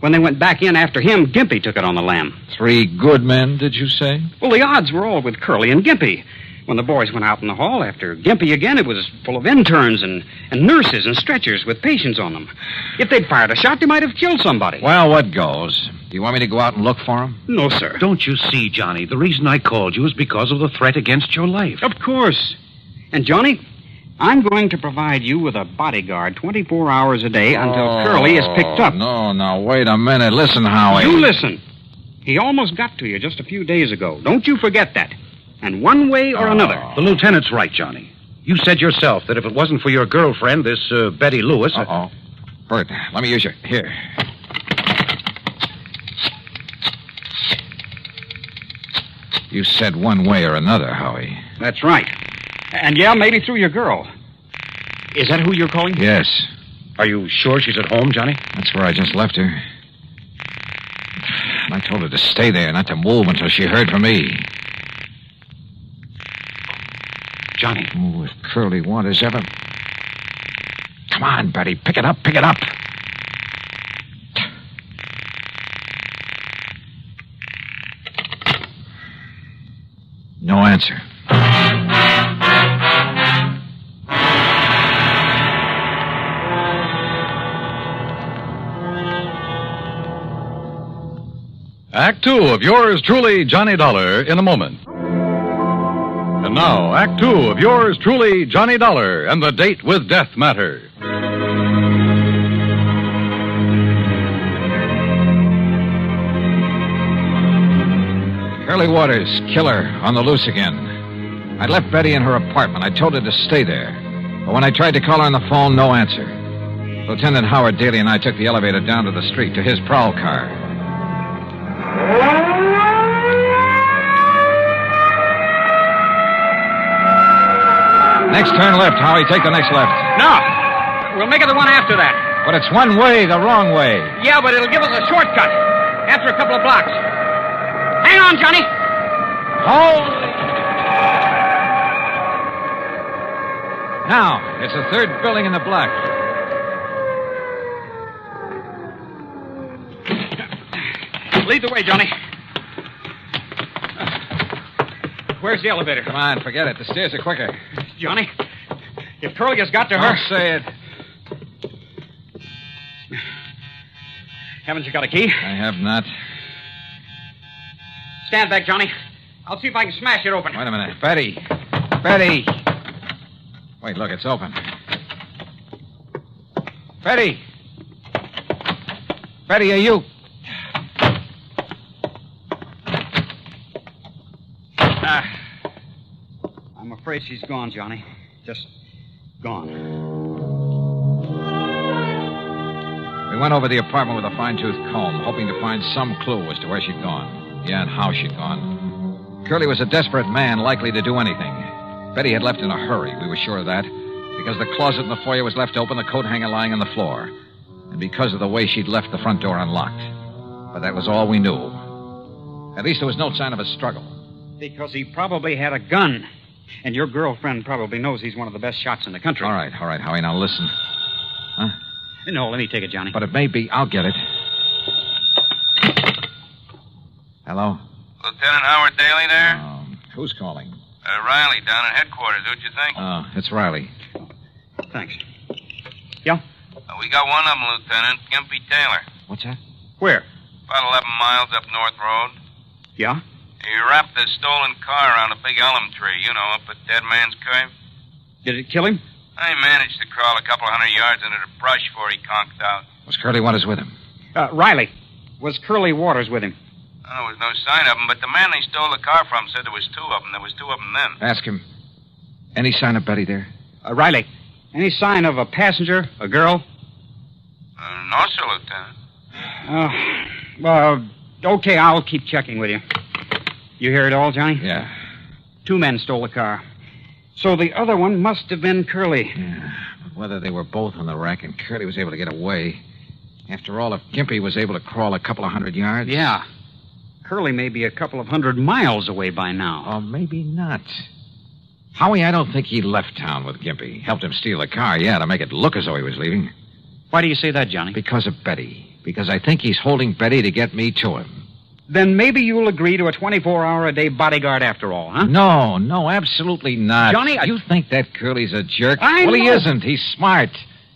When they went back in after him, Gimpy took it on the lam. 3 good men, did you say? Well, the odds were all with Curly and Gimpy. When the boys went out in the hall after Gimpy again, it was full of interns and nurses and stretchers with patients on them. If they'd fired a shot, they might have killed somebody. Well, what goes? Do you want me to go out and look for him? No, sir. Don't you see, Johnny? The reason I called you is because of the threat against your life. Of course. And, Johnny, I'm going to provide you with a bodyguard 24 hours a day until Curly is picked up. No, now, wait a minute. Listen, Howie. You listen. He almost got to you just a few days ago. Don't you forget that. And one way or another. The lieutenant's right, Johnny. You said yourself that if it wasn't for your girlfriend, this Betty Lewis... Uh-oh. Bert, let me use your... Here. You said one way or another, Howie. That's right. And, yeah, maybe through your girl. Is that who you're calling? Yes. Are you sure she's at home, Johnny? That's where I just left her. I told her to stay there, not to move until she heard from me. Johnny. Oh, if Curly Waters ever... Come on, Betty. Pick it up, pick it up. No answer. Act 2 of yours truly, Johnny Dollar, in a moment. And now, Act 2 of yours truly, Johnny Dollar, and the Date with Death matter. Curly Waters, killer, on the loose again. I left Betty in her apartment. I told her to stay there. But when I tried to call her on the phone, no answer. Lieutenant Howard Daly and I took the elevator down to the street to his prowl car. Next turn left, Howie. Take the next left. No. We'll make it the one after that. But it's one way, the wrong way. Yeah, but it'll give us a shortcut. After a couple of blocks. Hang on, Johnny. Hold. Now, it's the third building in the block. Lead the way, Johnny. Where's the elevator? Come on, forget it. The stairs are quicker. Johnny, if Curly has got to her... I'll say it. Haven't you got a key? I have not. Stand back, Johnny. I'll see if I can smash it open. Wait a minute. Betty. Betty. Wait, look, it's open. Betty. Betty, are you... I'm afraid she's gone, Johnny. Just gone. We went over the apartment with a fine-tooth comb, hoping to find some clue as to where she'd gone. Yeah, and how she'd gone. Curly was a desperate man, likely to do anything. Betty had left in a hurry, we were sure of that, because the closet in the foyer was left open, the coat hanger lying on the floor, and because of the way she'd left the front door unlocked. But that was all we knew. At least there was no sign of a struggle. Because he probably had a gun. And your girlfriend probably knows he's one of the best shots in the country. All right, Howie, now listen. Huh? No, let me take it, Johnny. But it may be. I'll get it. Hello? Lieutenant Howard Daly there? Who's calling? Riley down at headquarters. Who'd you think? Oh, it's Riley. Thanks. Yeah? We got one of them, Lieutenant. Gimpy Taylor. What's that? Where? About 11 miles up North Road. Yeah? He wrapped a stolen car around a big elm tree, up at Dead Man's Cave. Did it kill him? I managed to crawl a couple of 100 yards into the brush before he conked out. Was Curly Waters with him? Riley. Was Curly Waters with him? Well, there was no sign of them, but the man they stole the car from said there was two of them. There was two of them then. Ask him. Any sign of Betty there? Riley, any sign of a passenger, a girl? No, sir, Lieutenant. Well, okay, I'll keep checking with you. You hear it all, Johnny? Yeah. 2 men stole the car. So the other one must have been Curly. Yeah, but whether they were both on the rack and Curly was able to get away. After all, if Gimpy was able to crawl a couple of 100 yards... Yeah. Curly may be a couple of 100 miles away by now. Or maybe not. Howie, I don't think he left town with Gimpy. Helped him steal the car, yeah, to make it look as though he was leaving. Why do you say that, Johnny? Because of Betty. Because I think he's holding Betty to get me to him. Then maybe you'll agree to a 24-hour-a-day bodyguard after all, huh? No, absolutely not. Johnny, You think that Curly's a jerk? I Well, he know. isn't. He's smart.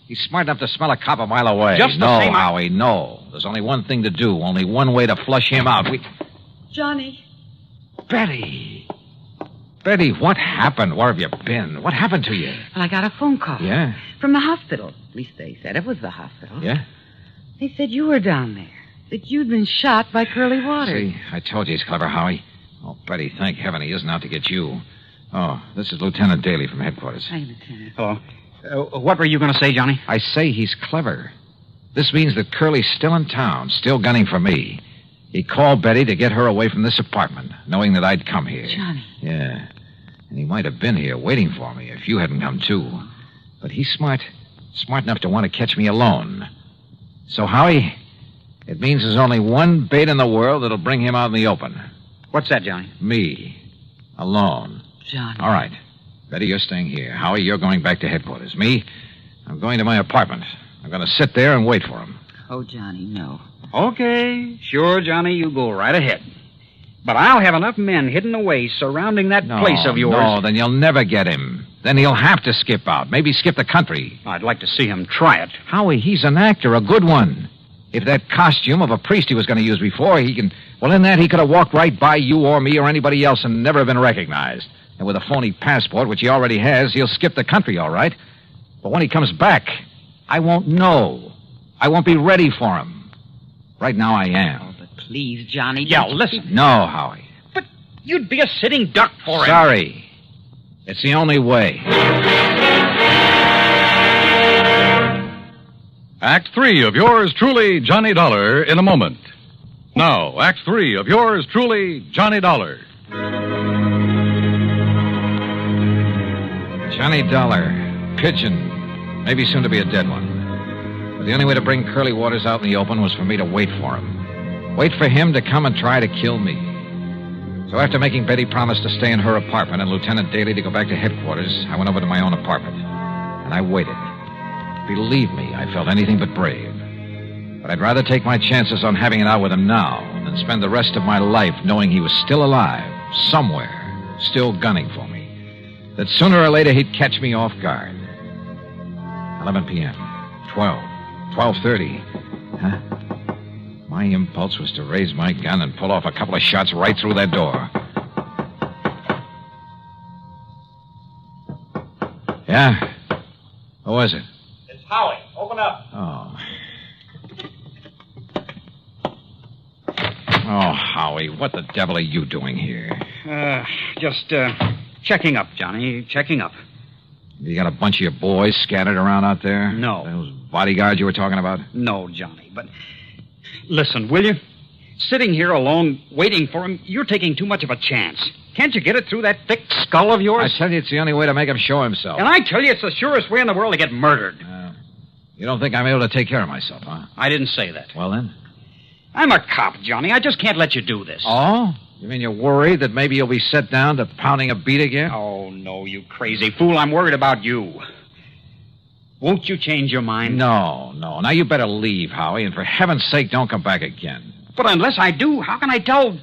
He's smart enough to smell a cop a mile away. Just the no, same, Howie, no. There's only one thing to do. Only one way to flush him out. Johnny. Betty, what happened? Where have you been? What happened to you? Well, I got a phone call. Yeah? From the hospital. At least they said it was the hospital. Yeah? They said you were down there. That you'd been shot by Curly Waters. See, I told you he's clever, Howie. Oh, Betty, thank heaven he isn't out to get you. Oh, this is Lieutenant Daly from headquarters. Hi, Lieutenant. Hello. What were you going to say, Johnny? I say he's clever. This means that Curly's still in town, still gunning for me. He called Betty to get her away from this apartment, knowing that I'd come here. Johnny. Yeah. And he might have been here waiting for me if you hadn't come, too. But he's smart enough to want to catch me alone. So, Howie, it means there's only one bait in the world that'll bring him out in the open. What's that, Johnny? Me. Alone. Johnny. All right. Betty, you're staying here. Howie, you're going back to headquarters. Me, I'm going to my apartment. I'm going to sit there and wait for him. Oh, Johnny, no. Okay. Sure, Johnny, you go right ahead. But I'll have enough men hidden away surrounding that place of yours. No, then you'll never get him. Then he'll have to skip out. Maybe skip the country. I'd like to see him try it. Howie, he's an actor, a good one. If that costume of a priest he was going to use before, he can... Well, in that, he could have walked right by you or me or anybody else and never have been recognized. And with a phony passport, which he already has, he'll skip the country, all right. But when he comes back, I won't know. I won't be ready for him. Right now, I am. Oh, but please, Johnny. Yeah, listen. No, Howie. But you'd be a sitting duck for him. Sorry. It's the only way. Act 3 of yours truly, Johnny Dollar, in a moment. Now, Act 3 of yours truly, Johnny Dollar. Johnny Dollar. Pigeon. Maybe soon to be a dead one. But the only way to bring Curly Waters out in the open was for me to wait for him. Wait for him to come and try to kill me. So after making Betty promise to stay in her apartment and Lieutenant Daly to go back to headquarters, I went over to my own apartment. And I waited. Believe me, I felt anything but brave. But I'd rather take my chances on having it out with him now than spend the rest of my life knowing he was still alive, somewhere, still gunning for me. That sooner or later he'd catch me off guard. 11 p.m., 12, 12:30. Huh? My impulse was to raise my gun and pull off a couple of shots right through that door. Yeah? Who is it? It's Howie. Open up. Oh. Oh, Howie, what the devil are you doing here? Just checking up, Johnny. Checking up. You got a bunch of your boys scattered around out there? No. Those bodyguards you were talking about? No, Johnny, but listen, will you? Sitting here alone, waiting for him, you're taking too much of a chance. Can't you get it through that thick skull of yours? I tell you, it's the only way to make him show himself. And I tell you, it's the surest way in the world to get murdered. You don't think I'm able to take care of myself, huh? I didn't say that. Well, then? I'm a cop, Johnny. I just can't let you do this. Oh? You mean you're worried that maybe you'll be set down to pounding a beat again? Oh, no, you crazy fool. I'm worried about you. Won't you change your mind? No. Now you better leave, Howie, and for heaven's sake, don't come back again. But unless I do, how can I tell?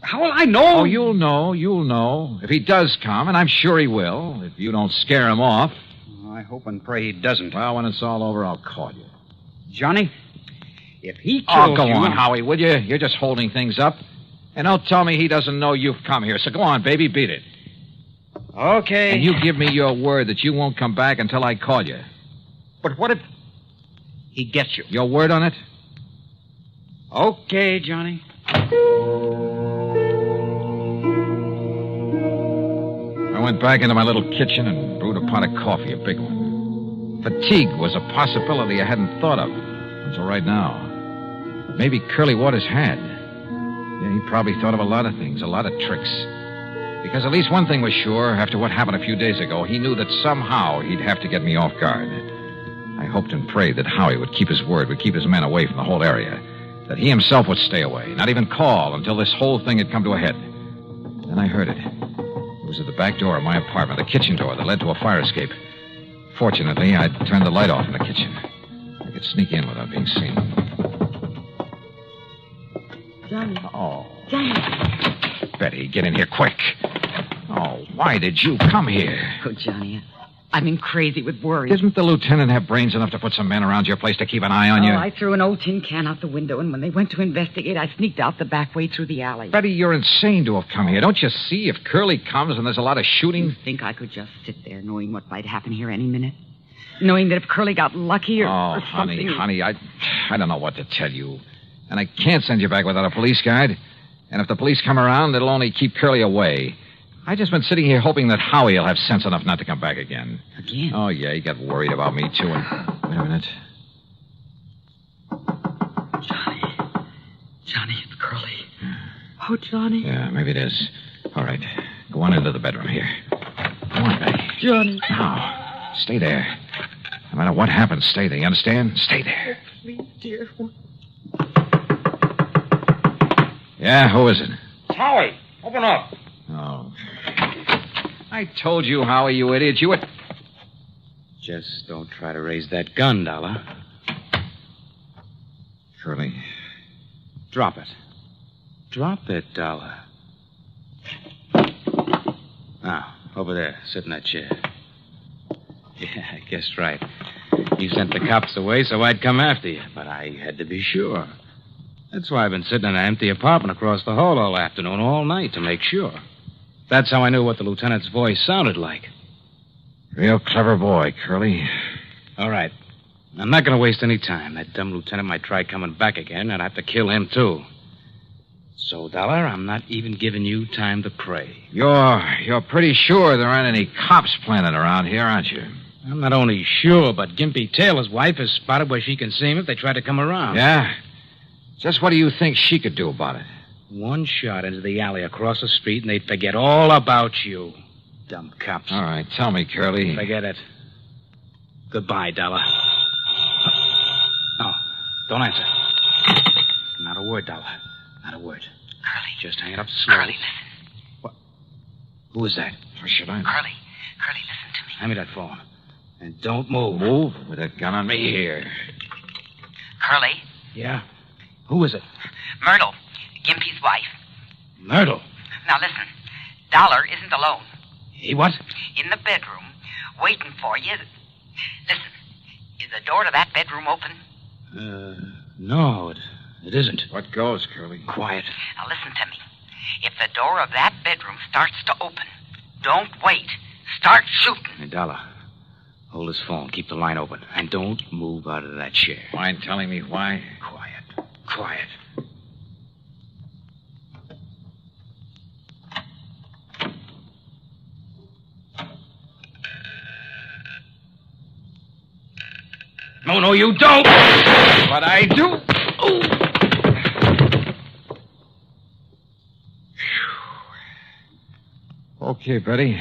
How will I know? Oh, you'll know. If he does come, and I'm sure he will, if you don't scare him off. I hope and pray he doesn't. Well, when it's all over, I'll call you. Johnny, if he kills Oh, go you... on, Howie, will you? You're just holding things up. And don't tell me he doesn't know you've come here. So go on, baby, beat it. Okay. And you give me your word that you won't come back until I call you. But what if he gets you? Your word on it? Okay, Johnny. I went back into my little kitchen and brewed a pot of coffee, a big one. Fatigue was a possibility I hadn't thought of until right now. But maybe Curly Waters had. Yeah, he probably thought of a lot of things, a lot of tricks. Because at least one thing was sure, after what happened a few days ago, he knew that somehow he'd have to get me off guard. I hoped and prayed that Howie would keep his word, would keep his men away from the whole area. That he himself would stay away, not even call until this whole thing had come to a head. Then I heard it. It was at the back door of my apartment, the kitchen door that led to a fire escape. Fortunately, I'd turned the light off in the kitchen. I could sneak in without being seen. Johnny. Oh. Johnny. Betty, get in here quick. Oh, why did you come here? Oh, Johnny, I've been crazy with worry. Didn't the lieutenant have brains enough to put some men around your place to keep an eye on you? I threw an old tin can out the window, and when they went to investigate, I sneaked out the back way through the alley. Betty, you're insane to have come here. Don't you see if Curly comes and there's a lot of shooting? You think I could just sit there knowing what might happen here any minute? Knowing that if Curly got lucky or something... honey, I don't know what to tell you. And I can't send you back without a police guide. And if the police come around, it'll only keep Curly away. I've just been sitting here hoping that Howie will have sense enough not to come back again. Again? Oh, yeah, he got worried about me, too. And... Wait a minute. Johnny, it's Curly. Oh, Johnny. Yeah, maybe it is. All right. Go on into the bedroom here. Go on, Betty. Johnny. Now, stay there. No matter what happens, stay there. You understand? Stay there. Please, dear. Yeah, who is it? It's Howie. Open up. Oh. I told you, Howie, you idiot. You would... Just don't try to raise that gun, Dollar. Curly. Drop it. Drop it, Dollar. Now, over there. Sit in that chair. Yeah, I guessed right. You sent the cops away so I'd come after you, but I had to be sure. That's why I've been sitting in an empty apartment across the hall all afternoon, all night, to make sure. That's how I knew what the lieutenant's voice sounded like. Real clever boy, Curly. All right. I'm not going to waste any time. That dumb lieutenant might try coming back again, and I'd have to kill him, too. So, Dollar, I'm not even giving you time to pray. You're pretty sure there aren't any cops planted around here, aren't you? I'm not only sure, but Gimpy Taylor's wife has spotted where she can see him if they try to come around. Yeah? Just what do you think she could do about it? One shot into the alley across the street, and they'd forget all about you. Dumb cops. All right, tell me, Curly. Forget it. Goodbye, Dollar. No, don't answer. Not a word, Dollar. Not a word. Curly. Just hang it up slowly. Curly, listen. What? Who is that? Or should I? Curly, listen to me. Hand me that phone. And don't move. Move? With that gun on me here. Curly. Yeah? Who is it? Myrtle, Gimpy's wife. Myrtle? Now listen, Dollar isn't alone. He what? In the bedroom, waiting for you. Listen, is the door to that bedroom open? No, it isn't. What goes, Curly? Quiet. Now listen to me. If the door of that bedroom starts to open, don't wait. Start shooting. Hey, Dollar, hold this phone. Keep the line open. And don't move out of that chair. Mind telling me why? Quiet. No, you don't. But I do. Okay, Betty.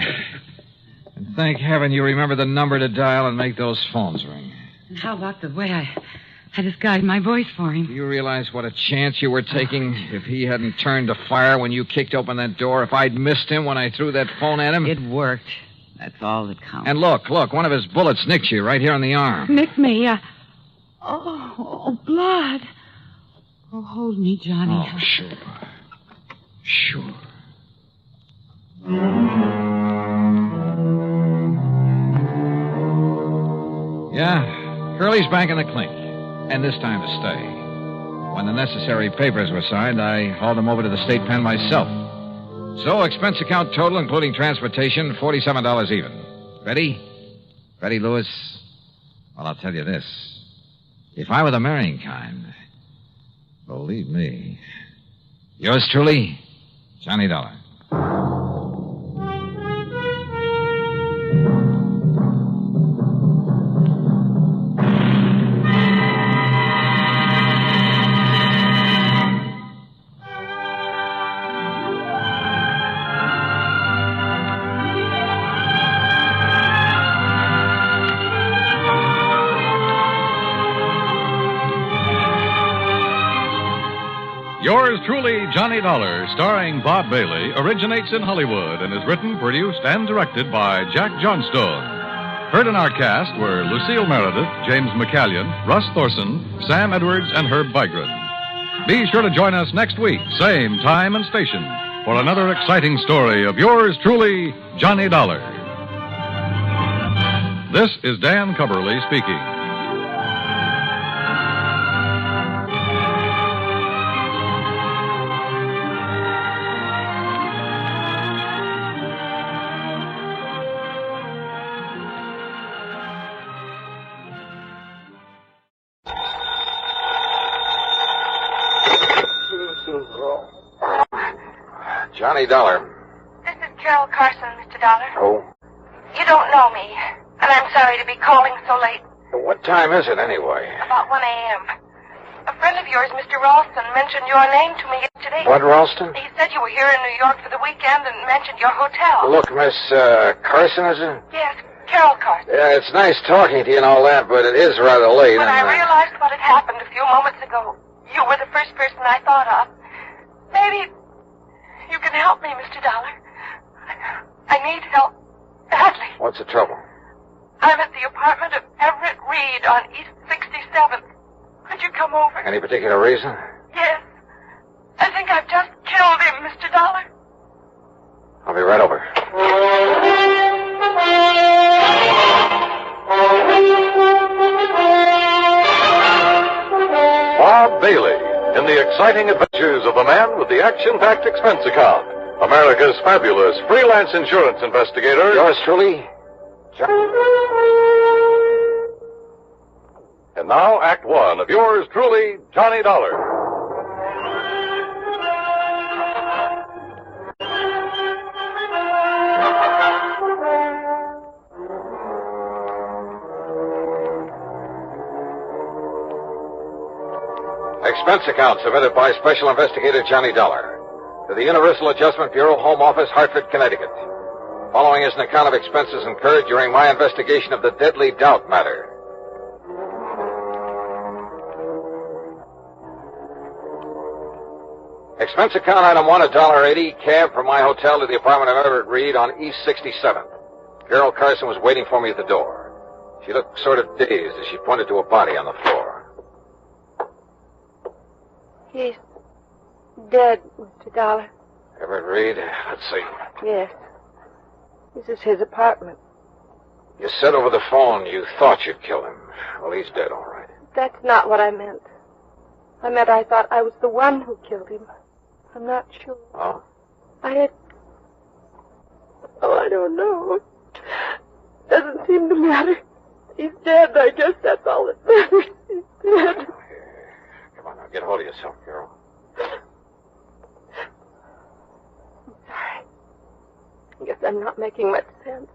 And thank heaven you remember the number to dial and make those phones ring. And how about the way I disguised my voice for him? Do you realize what a chance you were taking if he hadn't turned to fire when you kicked open that door? If I'd missed him when I threw that phone at him? It worked. That's all that counts. And look, one of his bullets nicked you right here on the arm. Nicked me? Oh, blood. Oh, hold me, Johnny. Oh, sure. Yeah, Curly's back in the clink. And this time to stay. When the necessary papers were signed, I hauled him over to the state pen myself. So, expense account total, including transportation, $47 even. Ready? Ready, Lewis? Well, I'll tell you this. If I were the marrying kind, believe me, Yours truly, Johnny Dollar. Yours truly, Johnny Dollar, starring Bob Bailey, originates in Hollywood and is written, produced, and directed by Jack Johnstone. Heard in our cast were Lucille Meredith, James McCallion, Russ Thorson, Sam Edwards, and Herb Vigran. Be sure to join us next week, same time and station, for another exciting story of yours truly, Johnny Dollar. This is Dan Cubberly speaking. Johnny Dollar. This is Carol Carson, Mr. Dollar. Oh? You don't know me, and I'm sorry to be calling so late. What time is it, anyway? About 1 a.m. A friend of yours, Mr. Ralston, mentioned your name to me yesterday. What, Ralston? He said you were here in New York for the weekend and mentioned your hotel. Look, Miss Carson, is it? Yes, Carol Carson. Yeah, it's nice talking to you and all that, but it is rather late. When I realized what had happened a few moments ago, you were the first person I thought of. Maybe you can help me, Mr. Dollar. I need help badly. What's the trouble? I'm at the apartment of Everett Reed on East 67th. Could you come over? Any particular reason? Yes. I think I've just killed him, Mr. Dollar. I'll be right over. Bob Bailey in the exciting adventures of a man with the action-packed expense account. America's fabulous freelance insurance investigator. Yours truly, And now, Act One of yours truly, Johnny Dollar. expense account submitted by Special Investigator Johnny Dollar to the Universal Adjustment Bureau, Home Office, Hartford, Connecticut. Following is an account of expenses incurred during my investigation of the Deadly Doubt matter. Expense account item 1, $1.80, cab from my hotel to the apartment of Everett Reed on East 67th. Carol Carson was waiting for me at the door. She looked sort of dazed as she pointed to a body on the floor. He's dead, Mr. Dollar. Everett Reed, let's see. Yes. This is his apartment. You said over the phone you thought you'd kill him. Well, he's dead, all right. That's not what I meant. I meant I thought I was the one who killed him. I'm not sure. Oh? I don't know. Doesn't seem to matter. He's dead. I guess that's all that matters. He's dead. Come on now, get hold of yourself, Carol. I'm sorry. I guess I'm not making much sense.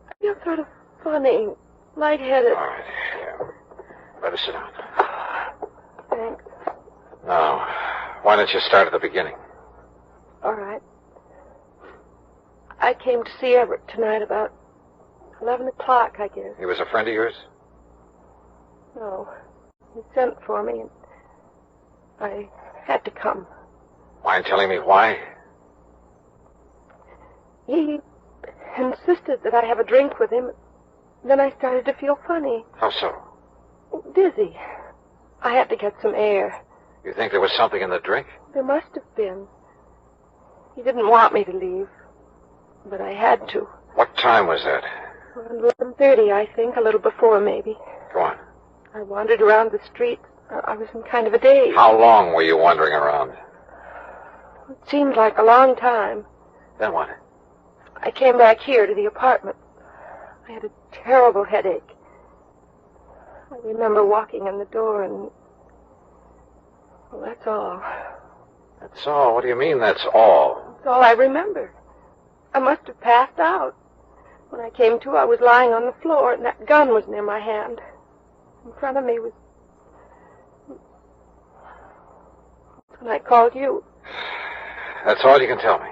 I feel sort of funny, lightheaded. All right, yeah. Better sit down. Thanks. Now, why don't you start at the beginning? All right. I came to see Everett tonight about 11 o'clock, I guess. He was a friend of yours? No. He sent for me, and I had to come. Mind telling me why? He insisted that I have a drink with him. Then I started to feel funny. How so? Dizzy. I had to get some air. You think there was something in the drink? There must have been. He didn't want me to leave, but I had to. What time was that? Around 11:30, I think, a little before, maybe. Go on. I wandered around the streets. I was in kind of a daze. How long were you wandering around? It seemed like a long time. Then what? I came back here to the apartment. I had a terrible headache. I remember walking in the door and... Well, that's all. That's all? What do you mean, that's all? That's all I remember. I must have passed out. When I came to, I was lying on the floor, and that gun was near my hand. In front of me was... That's when I called you. That's all you can tell me?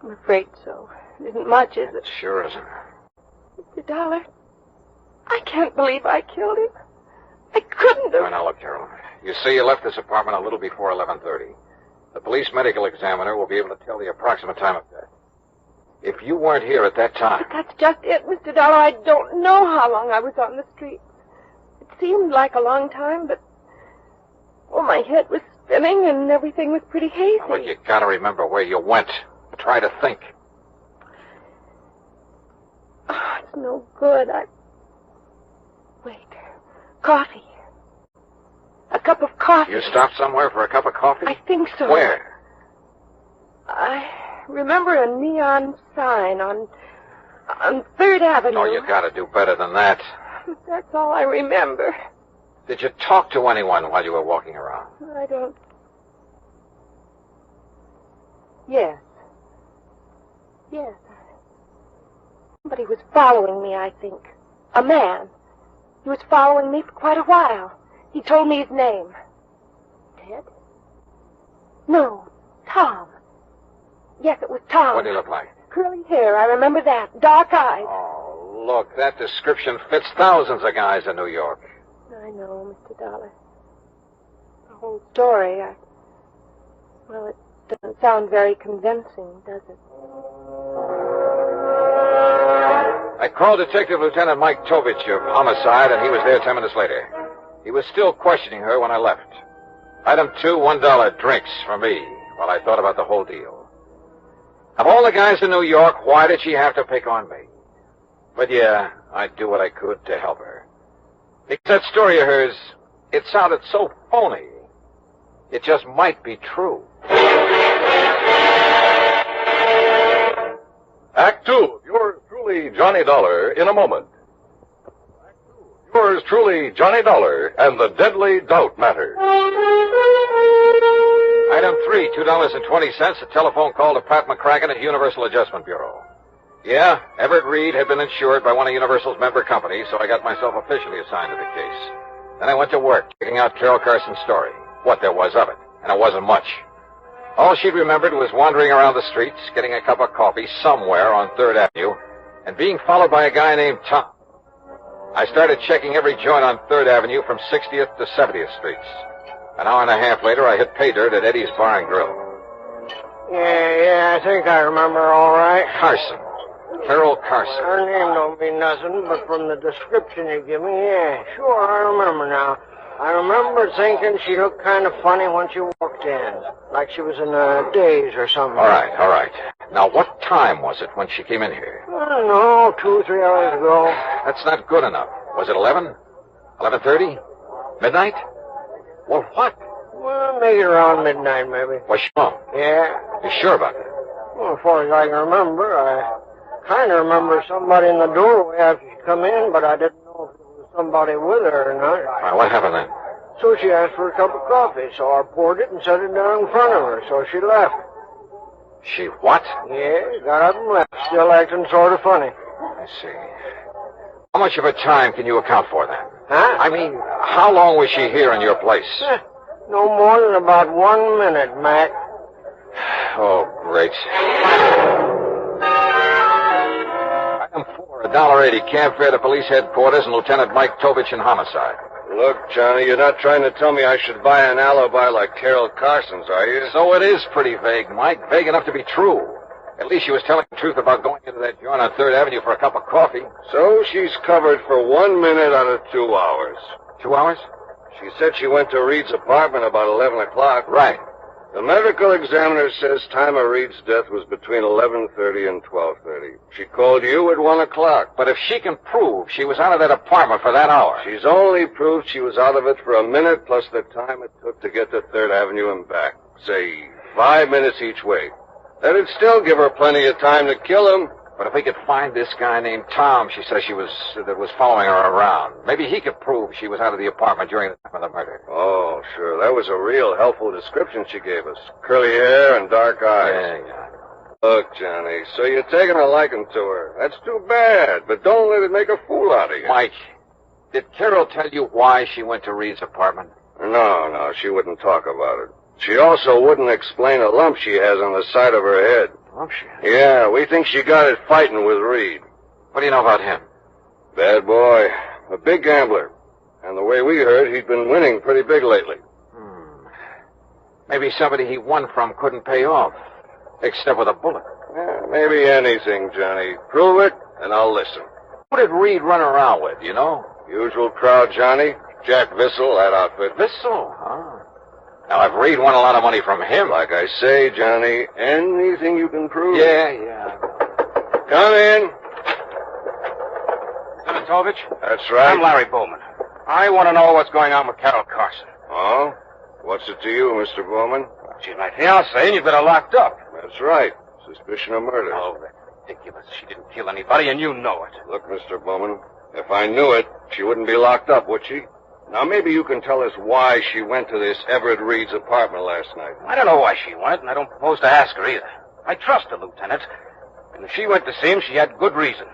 I'm afraid so. It isn't much, is it? It sure isn't. Mr. Dollar, I can't believe I killed him. I couldn't have... Now, look, Carol. You see, you left this apartment a little before 11:30. The police medical examiner will be able to tell the approximate time of death. If you weren't here at that time... But that's just it, Mr. Dollar. I don't know how long I was on the street. It seemed like a long time, but... Well, my head was spinning and everything was pretty hazy. Now, look, you gotta remember where you went. Try to think. Oh, it's no good. Wait. Coffee. A cup of coffee. You stopped somewhere for a cup of coffee? I think so. Where? I remember a neon sign on 3rd Avenue. Oh, you gotta do better than that. That's all I remember. Did you talk to anyone while you were walking around? I don't... Yes. Yes. Somebody was following me, I think. A man. He was following me for quite a while. He told me his name. Ted? No, Tom. Yes, it was Tom. What did he look like? Curly hair, I remember that. Dark eyes. Oh, look, that description fits thousands of guys in New York. I know, Mr. Dollar. The whole story, well, it doesn't sound very convincing, does it? I called Detective Lieutenant Mike Tovich of Homicide, and he was there 10 minutes later. He was still questioning her when I left. Item 2, $1 drinks for me while I thought about the whole deal. Of all the guys in New York, why did she have to pick on me? But yeah, I'd do what I could to help her. Because that story of hers, it sounded so phony. It just might be true. Act 2, yours truly, Johnny Dollar, in a moment. Act 2, yours truly, Johnny Dollar, and the Deadly Doubt Matter. Item 3, $2.20, a telephone call to Pat McCracken at Universal Adjustment Bureau. Yeah, Everett Reed had been insured by one of Universal's member companies, so I got myself officially assigned to the case. Then I went to work, checking out Carol Carson's story, what there was of it, and it wasn't much. All she'd remembered was wandering around the streets, getting a cup of coffee somewhere on 3rd Avenue, and being followed by a guy named Tom. I started checking every joint on 3rd Avenue from 60th to 70th Streets. An hour and a half later, I hit pay dirt at Eddie's Bar and Grill. Yeah, I think I remember all right. Carson. Carol Carson. Her name don't mean nothing, but from the description you give me, yeah, sure, I remember now. I remember thinking she looked kind of funny when she walked in, like she was in a daze or something. All right. Now, what time was it when she came in here? I don't know, 2 or 3 hours ago. That's not good enough. Was it 11? 11:30? Midnight? Well, what? Well, maybe around midnight, maybe. Was she home? Yeah. You sure about that? Well, as far as I can remember, I kind of remember somebody in the doorway after she come in, but I didn't know if it was somebody with her or not. All right, what happened then? So she asked for a cup of coffee, so I poured it and set it down in front of her, so she left. She what? Yeah, got up and left, still acting sort of funny. I see. How much of her time can you account for then? Huh? I mean, how long was she here in your place? No more than about 1 minute, Mac. Oh, great. Item 4, $1.80 cab fare to police headquarters and Lieutenant Mike Tovich in Homicide. Look, Johnny, you're not trying to tell me I should buy an alibi like Carol Carson's, are you? So it is pretty vague, Mike. Vague enough to be true. At least she was telling the truth about going into that joint on 3rd Avenue for a cup of coffee. So she's covered for 1 minute out of 2 hours. 2 hours? She said she went to Reed's apartment about 11 o'clock. Right. The medical examiner says time of Reed's death was between 11:30 and 12:30. She called you at 1 o'clock. But if she can prove she was out of that apartment for that hour... She's only proved she was out of it for a minute plus the time it took to get to 3rd Avenue and back. Say, 5 minutes each way. That'd still give her plenty of time to kill him But if we could find this guy named Tom, she says that was following her around, maybe he could prove she was out of the apartment during the time of the murder. Oh, sure. That was a real helpful description she gave us. Curly hair and dark eyes. Yeah. Look, Johnny, so you're taking a liking to her. That's too bad, but don't let it make a fool out of you. Mike, did Carol tell you why she went to Reed's apartment? No, she wouldn't talk about it. She also wouldn't explain a lump she has on the side of her head. Lump she has? Yeah, we think she got it fighting with Reed. What do you know about him? Bad boy. A big gambler. And the way we heard, he'd been winning pretty big lately. Maybe somebody he won from couldn't pay off, except with a bullet. Yeah, maybe anything, Johnny. Prove it, and I'll listen. Who did Reed run around with, you know? Usual crowd, Johnny. Jack Vissel, that outfit. Vissel, huh? Now, if Reed won a lot of money from him... Like I say, Johnny, anything you can prove. Yeah. Come in. Senatovich? That's right. I'm Larry Bowman. I want to know what's going on with Carol Carson. Oh? What's it to you, Mr. Bowman? She's my fiancée, and you've got her locked up. That's right. Suspicion of murder. Oh, that's ridiculous. She didn't kill anybody, and you know it. Look, Mr. Bowman, if I knew it, she wouldn't be locked up, would she? Now, maybe you can tell us why she went to this Everett Reed's apartment last night. I don't know why she went, and I don't propose to ask her either. I trust the lieutenant. And if she went to see him, she had good reason.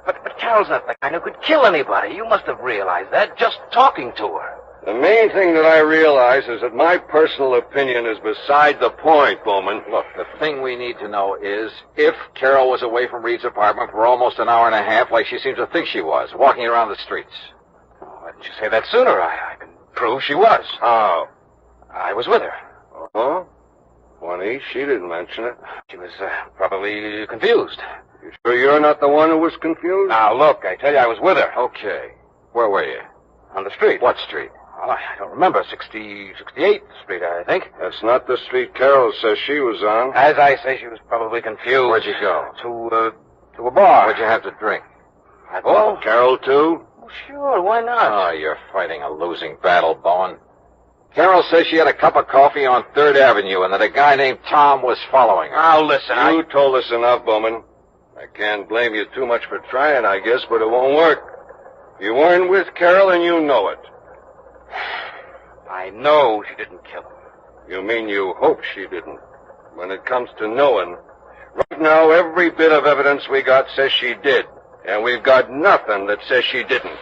But Carol's not the kind who could kill anybody. You must have realized that just talking to her. The main thing that I realize is that my personal opinion is beside the point, Bowman. Look, the thing we need to know is if Carol was away from Reed's apartment for almost an hour and a half, like she seems to think she was, walking around the streets. Why didn't you say that sooner? I can prove she was. How? I was with her. Oh? Funny, she didn't mention it. She was probably confused. You sure you're not the one who was confused? Now, look, I tell you, I was with her. Okay. Where were you? On the street. What street? Well, I don't remember. 68th Street, I think. That's not the street Carol says she was on. As I say, she was probably confused. Where'd you go? To a bar. What'd you have to drink? Oh, Carol, too? Oh, sure, why not? Oh, you're fighting a losing battle, Bowen. Carol says she had a cup of coffee on 3rd Avenue and that a guy named Tom was following her. Now, listen, You told us enough, Bowman. I can't blame you too much for trying, I guess, but it won't work. You weren't with Carol and you know it. I know she didn't kill him. You mean you hope she didn't? When it comes to knowing, right now every bit of evidence we got says she did. And we've got nothing that says she didn't.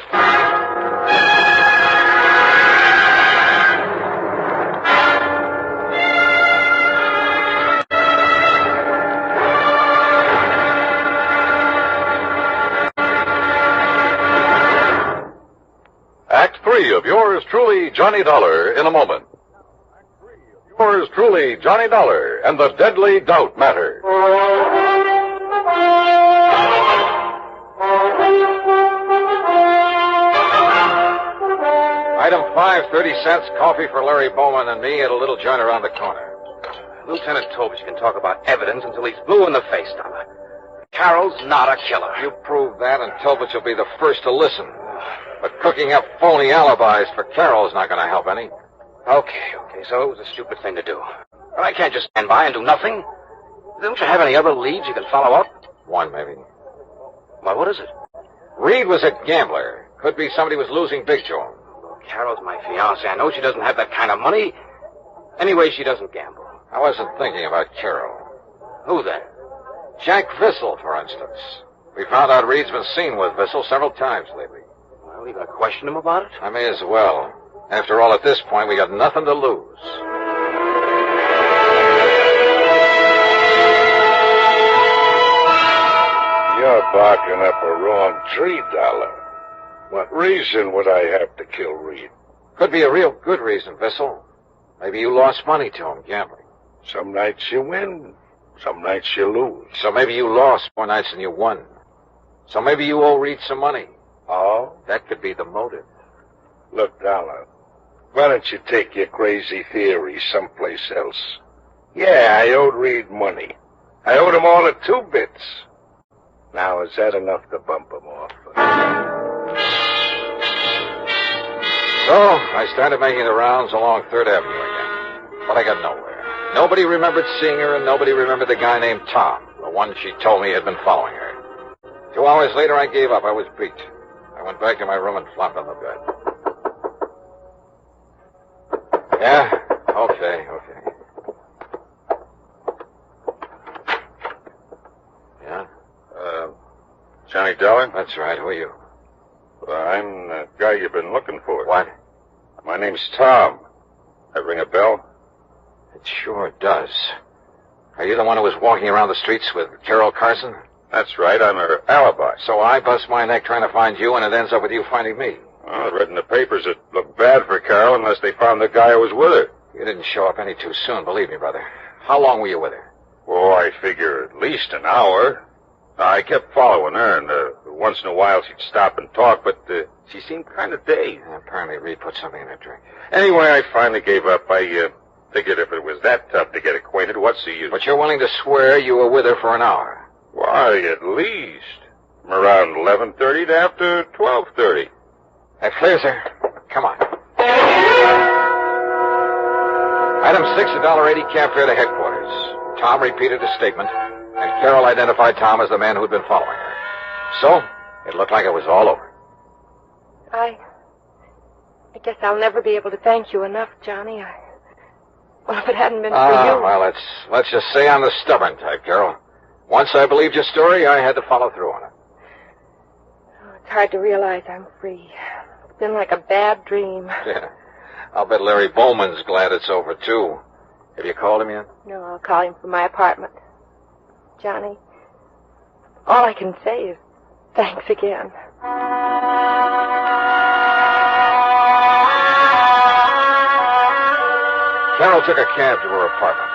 Act 3 of yours truly, Johnny Dollar, in a moment. Yours truly, Johnny Dollar, and the Deadly Doubt Matter. Item 5, 30 cents, coffee for Larry Bowman and me at a little joint around the corner. Lieutenant Tovich can talk about evidence until he's blue in the face, Dollar. Carol's not a killer. You prove that, and Tovich will be the first to listen. But cooking up phony alibis for Carol's not going to help any. Okay, so it was a stupid thing to do. But I can't just stand by and do nothing. Don't you have any other leads you can follow up? One, maybe. Well, what is it? Reed was a gambler. Could be somebody was losing big to him. Carol's my fiancée. I know she doesn't have that kind of money. Anyway, she doesn't gamble. I wasn't thinking about Carol. Who then? Jack Vissel, for instance. We found out Reed's been seen with Vissel several times lately. Well, you gonna question him about it? I may as well. After all, at this point, we got nothing to lose. You're barking up a wrong tree, Dollar. What reason would I have to kill Reed? Could be a real good reason, Vissel. Maybe you lost money to him gambling. Some nights you win, some nights you lose. So maybe you lost more nights than you won. So maybe you owe Reed some money. Oh? That could be the motive. Look, Dollar, why don't you take your crazy theory someplace else? Yeah, I owed Reed money. I owed him all of 2 bits. Now, is that enough to bump him off? So, I started making the rounds along 3rd Avenue again. But I got nowhere. Nobody remembered seeing her, and nobody remembered the guy named Tom, the one she told me had been following her. 2 hours later, I gave up. I was beat. I went back to my room and flopped on the bed. Yeah? Okay. Yeah? Johnny Dollar? That's right. Who are you? I'm the guy you've been looking for. What? My name's Tom. That ring a bell? It sure does. Are you the one who was walking around the streets with Carol Carson? That's right. I'm her alibi. So I bust my neck trying to find you, and it ends up with you finding me. Well, I read in the papers it looked bad for Carol unless they found the guy who was with her. You didn't show up any too soon, believe me, brother. How long were you with her? Oh, I figure at least an hour. I kept following her, and once in a while she'd stop and talk, but she seemed kind of dazed. Apparently Reed put something in her drink. Anyway, I finally gave up. I figured if it was that tough to get acquainted, what's the use? But you're willing to swear you were with her for an hour? Why, at least. From around 11:30 to after 12:30. That clears her. Come on. Item 6, $1.80 cab fare to headquarters. Tom repeated his statement, and Carol identified Tom as the man who'd been following her. So, it looked like it was all over. I guess I'll never be able to thank you enough, Johnny. Well, if it hadn't been for you... Well, let's just say I'm the stubborn type, Carol. Once I believed your story, I had to follow through on it. Oh, it's hard to realize I'm free. It's been like a bad dream. Yeah. I'll bet Larry Bowman's glad it's over, too. Have you called him yet? No, I'll call him from my apartment. Johnny, all I can say is thanks again. Carol took a cab to her apartment.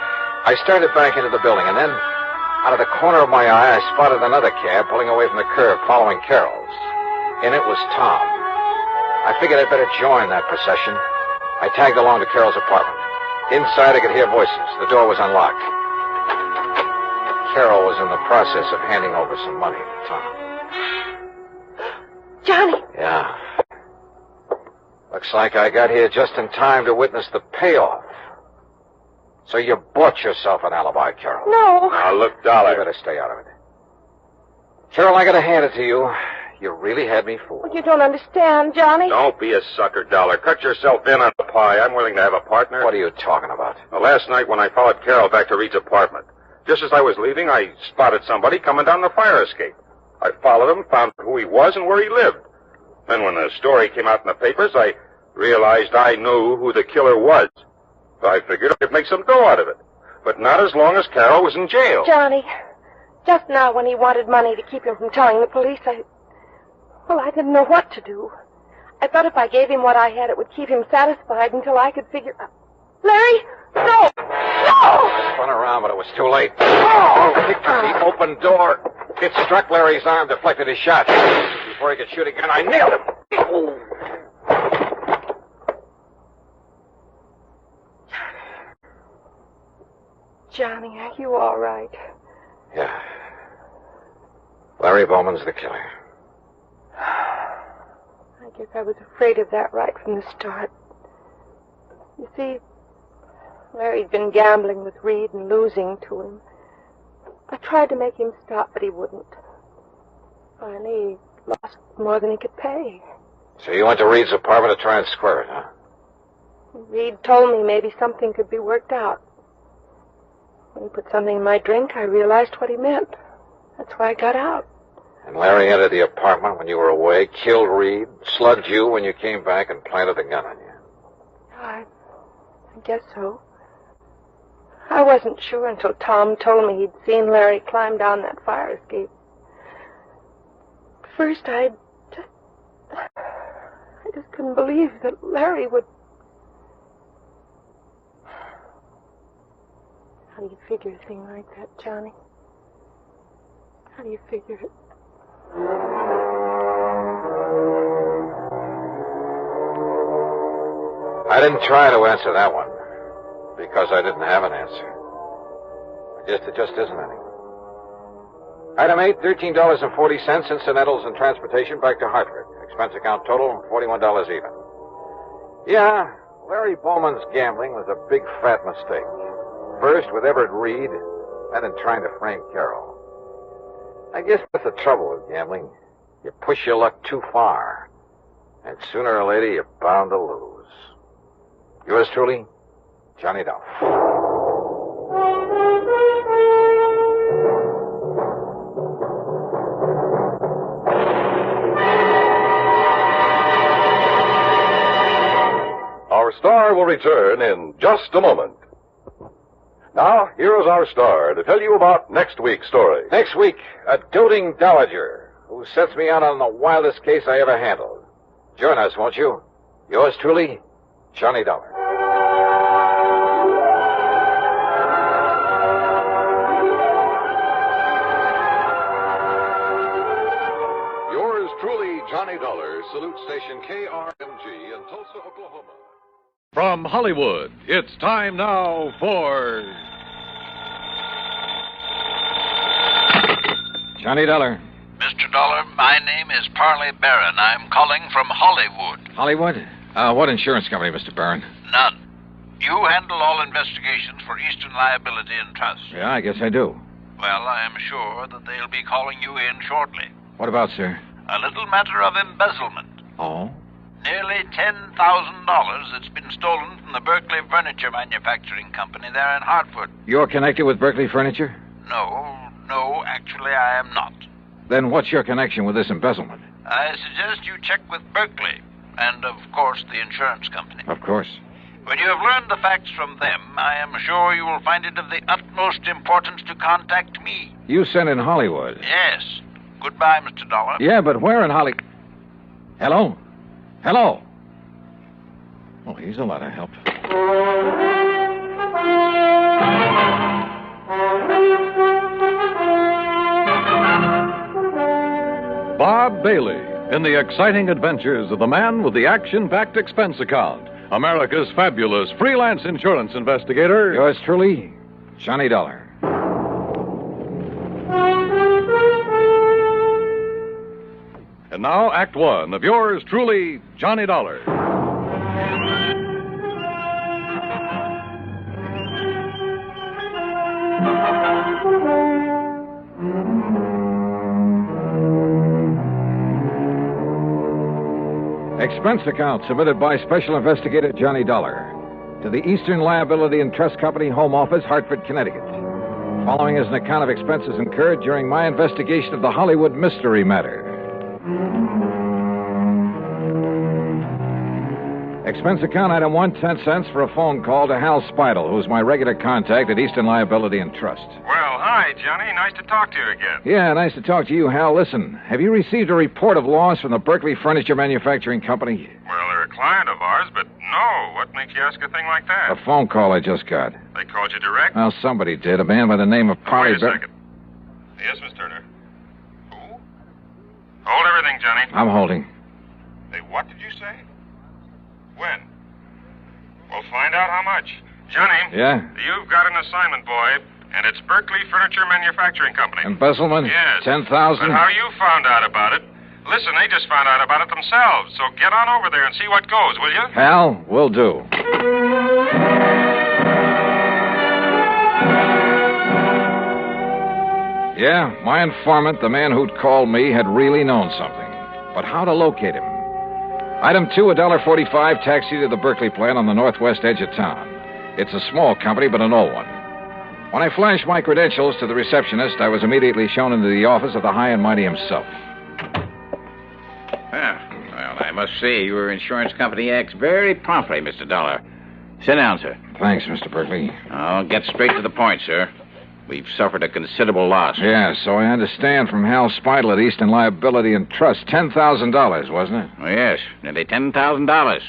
I started back into the building, and then, out of the corner of my eye, I spotted another cab pulling away from the curb, following Carol's. And it was Tom. I figured I'd better join that procession. I tagged along to Carol's apartment. Inside, I could hear voices. The door was unlocked. Carol was in the process of handing over some money to Tom. Johnny! Yeah. Looks like I got here just in time to witness the payoff. So you bought yourself an alibi, Carol. No. Now, look, Dollar. You better stay out of it. Carol, I gotta hand it to you. You really had me fooled. You don't understand, Johnny. Don't be a sucker, Dollar. Cut yourself in on the pie. I'm willing to have a partner. What are you talking about? Well, last night when I followed Carol back to Reed's apartment, just as I was leaving, I spotted somebody coming down the fire escape. I followed him, found who he was and where he lived. Then when the story came out in the papers, I realized I knew who the killer was. So I figured I could make some dough out of it. But not as long as Carol was in jail. Johnny, just now when he wanted money to keep him from telling the police, I didn't know what to do. I thought if I gave him what I had, it would keep him satisfied until I could figure... Larry! No! No! I spun around, but it was too late. Oh! I kicked at the open door. It struck Larry's arm, deflected his shot. Before he could shoot again, I nailed him. Oh. Johnny, are you all right? Yeah. Larry Bowman's the killer. I guess I was afraid of that right from the start. You see, Larry'd been gambling with Reed and losing to him. I tried to make him stop, but he wouldn't. Finally, he lost more than he could pay. So you went to Reed's apartment to try and square it, huh? Reed told me maybe something could be worked out. When he put something in my drink, I realized what he meant. That's why I got out. And Larry entered the apartment when you were away, killed Reed, slugged you when you came back, and planted the gun on you. I guess so. I wasn't sure until Tom told me he'd seen Larry climb down that fire escape. First, I just couldn't believe that Larry would... How do you figure a thing like that, Johnny? How do you figure it? I didn't try to answer that one, because I didn't have an answer. It just isn't any. Item 8, $13.40, incidentals and transportation back to Hartford. Expense account total, $41 even. Yeah, Larry Bowman's gambling was a big fat mistake. First with Everett Reed, then in trying to frame Carol. I guess that's the trouble with gambling. You push your luck too far. And sooner or later, you're bound to lose. Yours truly, Johnny Dollar. Our star will return in just a moment. Now, here is our star to tell you about next week's story. Next week, a doting dowager who sets me out on the wildest case I ever handled. Join us, won't you? Yours truly, Johnny Dollar. Yours truly, Johnny Dollar, salutes station KRMG in Tulsa, Oklahoma. From Hollywood, it's time now for... Johnny Dollar. Mr. Dollar, my name is Parley Barron. I'm calling from Hollywood. Hollywood? What insurance company, Mr. Barron? None. You handle all investigations for Eastern Liability and Trust. Yeah, I guess I do. Well, I am sure that they'll be calling you in shortly. What about, sir? A little matter of embezzlement. Oh? Nearly $10,000 that's been stolen from the Berkeley Furniture Manufacturing Company there in Hartford. You're connected with Berkeley Furniture? No, actually I am not. Then what's your connection with this embezzlement? I suggest you check with Berkeley and, of course, the insurance company. Of course. When you have learned the facts from them, I am sure you will find it of the utmost importance to contact me. You sent in Hollywood? Yes. Goodbye, Mr. Dollar. Yeah, but where in Holly... Hello? Hello? Oh, he's a lot of help. Bob Bailey in the exciting adventures of the man with the action-packed expense account. America's fabulous freelance insurance investigator. Yours truly, Johnny Dollar. And now, Act One of yours truly, Johnny Dollar. Expense account submitted by Special Investigator Johnny Dollar to the Eastern Liability and Trust Company Home Office, Hartford, Connecticut. Following is an account of expenses incurred during my investigation of the Hollywood mystery matter. Expense account item 1, 10 cents for a phone call to Hal Speidel, who's my regular contact at Eastern Liability and Trust. Well, hi, Johnny. Nice to talk to you again. Yeah, nice to talk to you, Hal. Listen, have you received a report of loss from the Berkeley Furniture Manufacturing Company? Well, they're a client of ours, but no. What makes you ask a thing like that? A phone call I just got. They called you direct? Well, somebody did. A man by the name of Parley. Wait a second. Yes, Miss Turner. Who? Hold everything, Johnny. I'm holding. Hey, what did you say? When? We'll find out how much. Johnny. Yeah? You've got an assignment, boy, and it's Berkeley Furniture Manufacturing Company. Embezzlement? Yes. 10,000? But how you found out about it? Listen, they just found out about it themselves, so get on over there and see what goes, will you? Hal, will do. Yeah, my informant, the man who'd called me, had really known something. But how to locate him? Item 2, $1.45 taxi to the Berkeley plant on the northwest edge of town. It's a small company, but an old one. When I flashed my credentials to the receptionist, I was immediately shown into the office of the high and mighty himself. Well, I must say your insurance company acts very promptly, Mr. Dollar. Sit down, sir. Thanks, Mr. Berkeley. I'll get straight to the point, sir. We've suffered a considerable loss. Yeah, so I understand from Hal Speidel at Eastern Liability and Trust. $10,000, wasn't it? Oh, yes, nearly $10,000.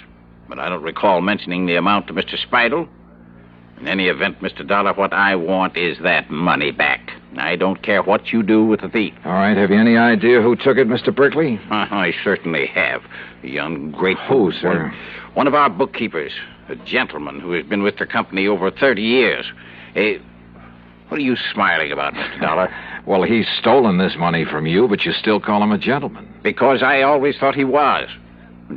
But I don't recall mentioning the amount to Mr. Speidel. In any event, Mr. Dollar, what I want is that money back. I don't care what you do with the thief. All right, have you any idea who took it, Mr. Berkeley? I certainly have. The ungrateful... Who, sir? One of our bookkeepers. A gentleman who has been with the company over 30 years. What are you smiling about, Mr. Dollar? Well, he's stolen this money from you, but you still call him a gentleman. Because I always thought he was.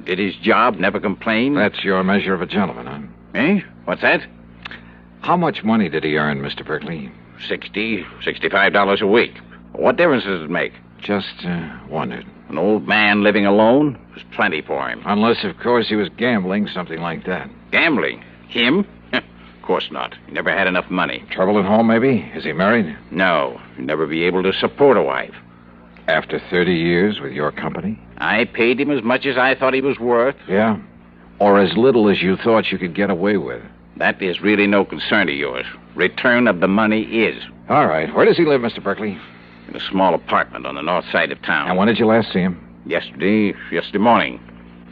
Did his job, never complained. That's your measure of a gentleman, huh? Eh? What's that? How much money did he earn, Mr. Berkeley? $65 a week. What difference does it make? Just wondered. An old man living alone was plenty for him. Unless, of course, he was gambling, something like that. Gambling? Him? Of course not. He never had enough money. Trouble at home, maybe? Is he married? No. He'd never be able to support a wife. After 30 years with your company? I paid him as much as I thought he was worth. Yeah? Or as little as you thought you could get away with? That is really no concern of yours. Return of the money is. All right. Where does he live, Mr. Berkeley? In a small apartment on the north side of town. And when did you last see him? Yesterday morning.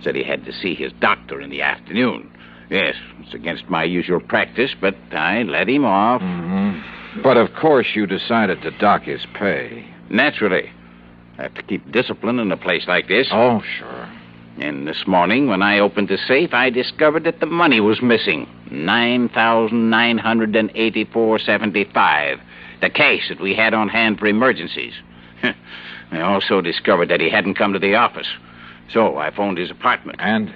Said he had to see his doctor in the afternoon. Yes, it's against my usual practice, but I let him off. Mm-hmm. But of course you decided to dock his pay. Naturally. I have to keep discipline in a place like this. Oh, sure. And this morning, when I opened the safe, I discovered that the money was missing. $9,984.75. The cash that we had on hand for emergencies. I also discovered that he hadn't come to the office. So I phoned his apartment. And?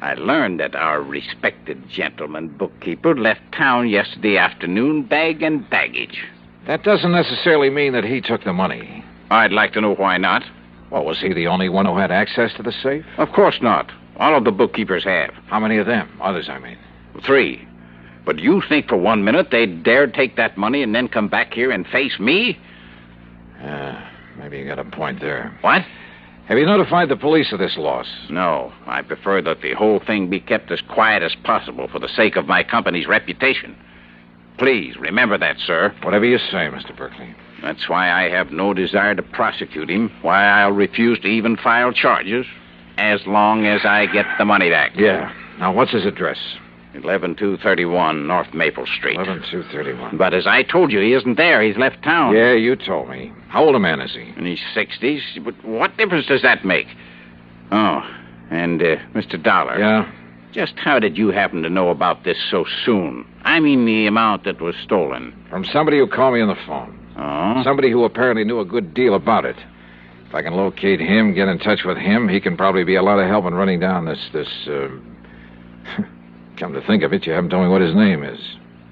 I learned that our respected gentleman bookkeeper left town yesterday afternoon, bag and baggage. That doesn't necessarily mean that he took the money. I'd like to know why not. Well, was he the only one who had access to the safe? Of course not. All of the bookkeepers have. How many of them? Others, I mean. 3. But you think for 1 minute they'd dare take that money and then come back here and face me? Maybe you got a point there. What? Have you notified the police of this loss? No. I prefer that the whole thing be kept as quiet as possible for the sake of my company's reputation. Please, remember that, sir. Whatever you say, Mr. Berkeley. That's why I have no desire to prosecute him, why I'll refuse to even file charges, as long as I get the money back. Yeah. Now, what's his address? 11231 North Maple Street. 11231. But as I told you, he isn't there. He's left town. Yeah, you told me. How old a man is he? In his 60s. But what difference does that make? Oh, and Mr. Dollar. Yeah? Just how did you happen to know about this so soon? I mean the amount that was stolen. From somebody who called me on the phone. Oh? Somebody who apparently knew a good deal about it. If I can locate him, get in touch with him, he can probably be a lot of help in running down this Come to think of it, you haven't told me what his name is.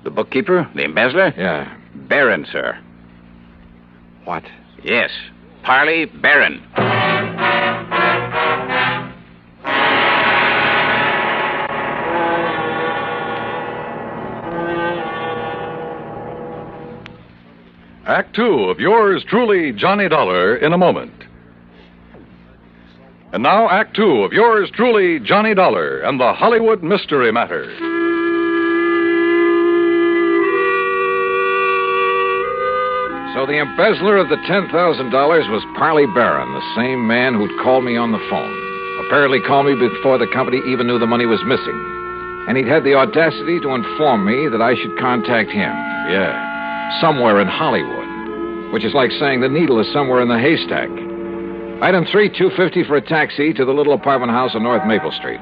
The bookkeeper? The embezzler? Yeah. Barron, sir. What? Yes. Parley Barron. Act 2 of yours truly, Johnny Dollar, in a moment. And now, Act 2 of yours truly, Johnny Dollar, and the Hollywood Mystery Matter. So the embezzler of the $10,000 was Parley Barron, the same man who'd called me on the phone. Apparently called me before the company even knew the money was missing. And he'd had the audacity to inform me that I should contact him. Yeah. Somewhere in Hollywood. Which is like saying the needle is somewhere in the haystack. Item 3, $250 for a taxi to the little apartment house on North Maple Street.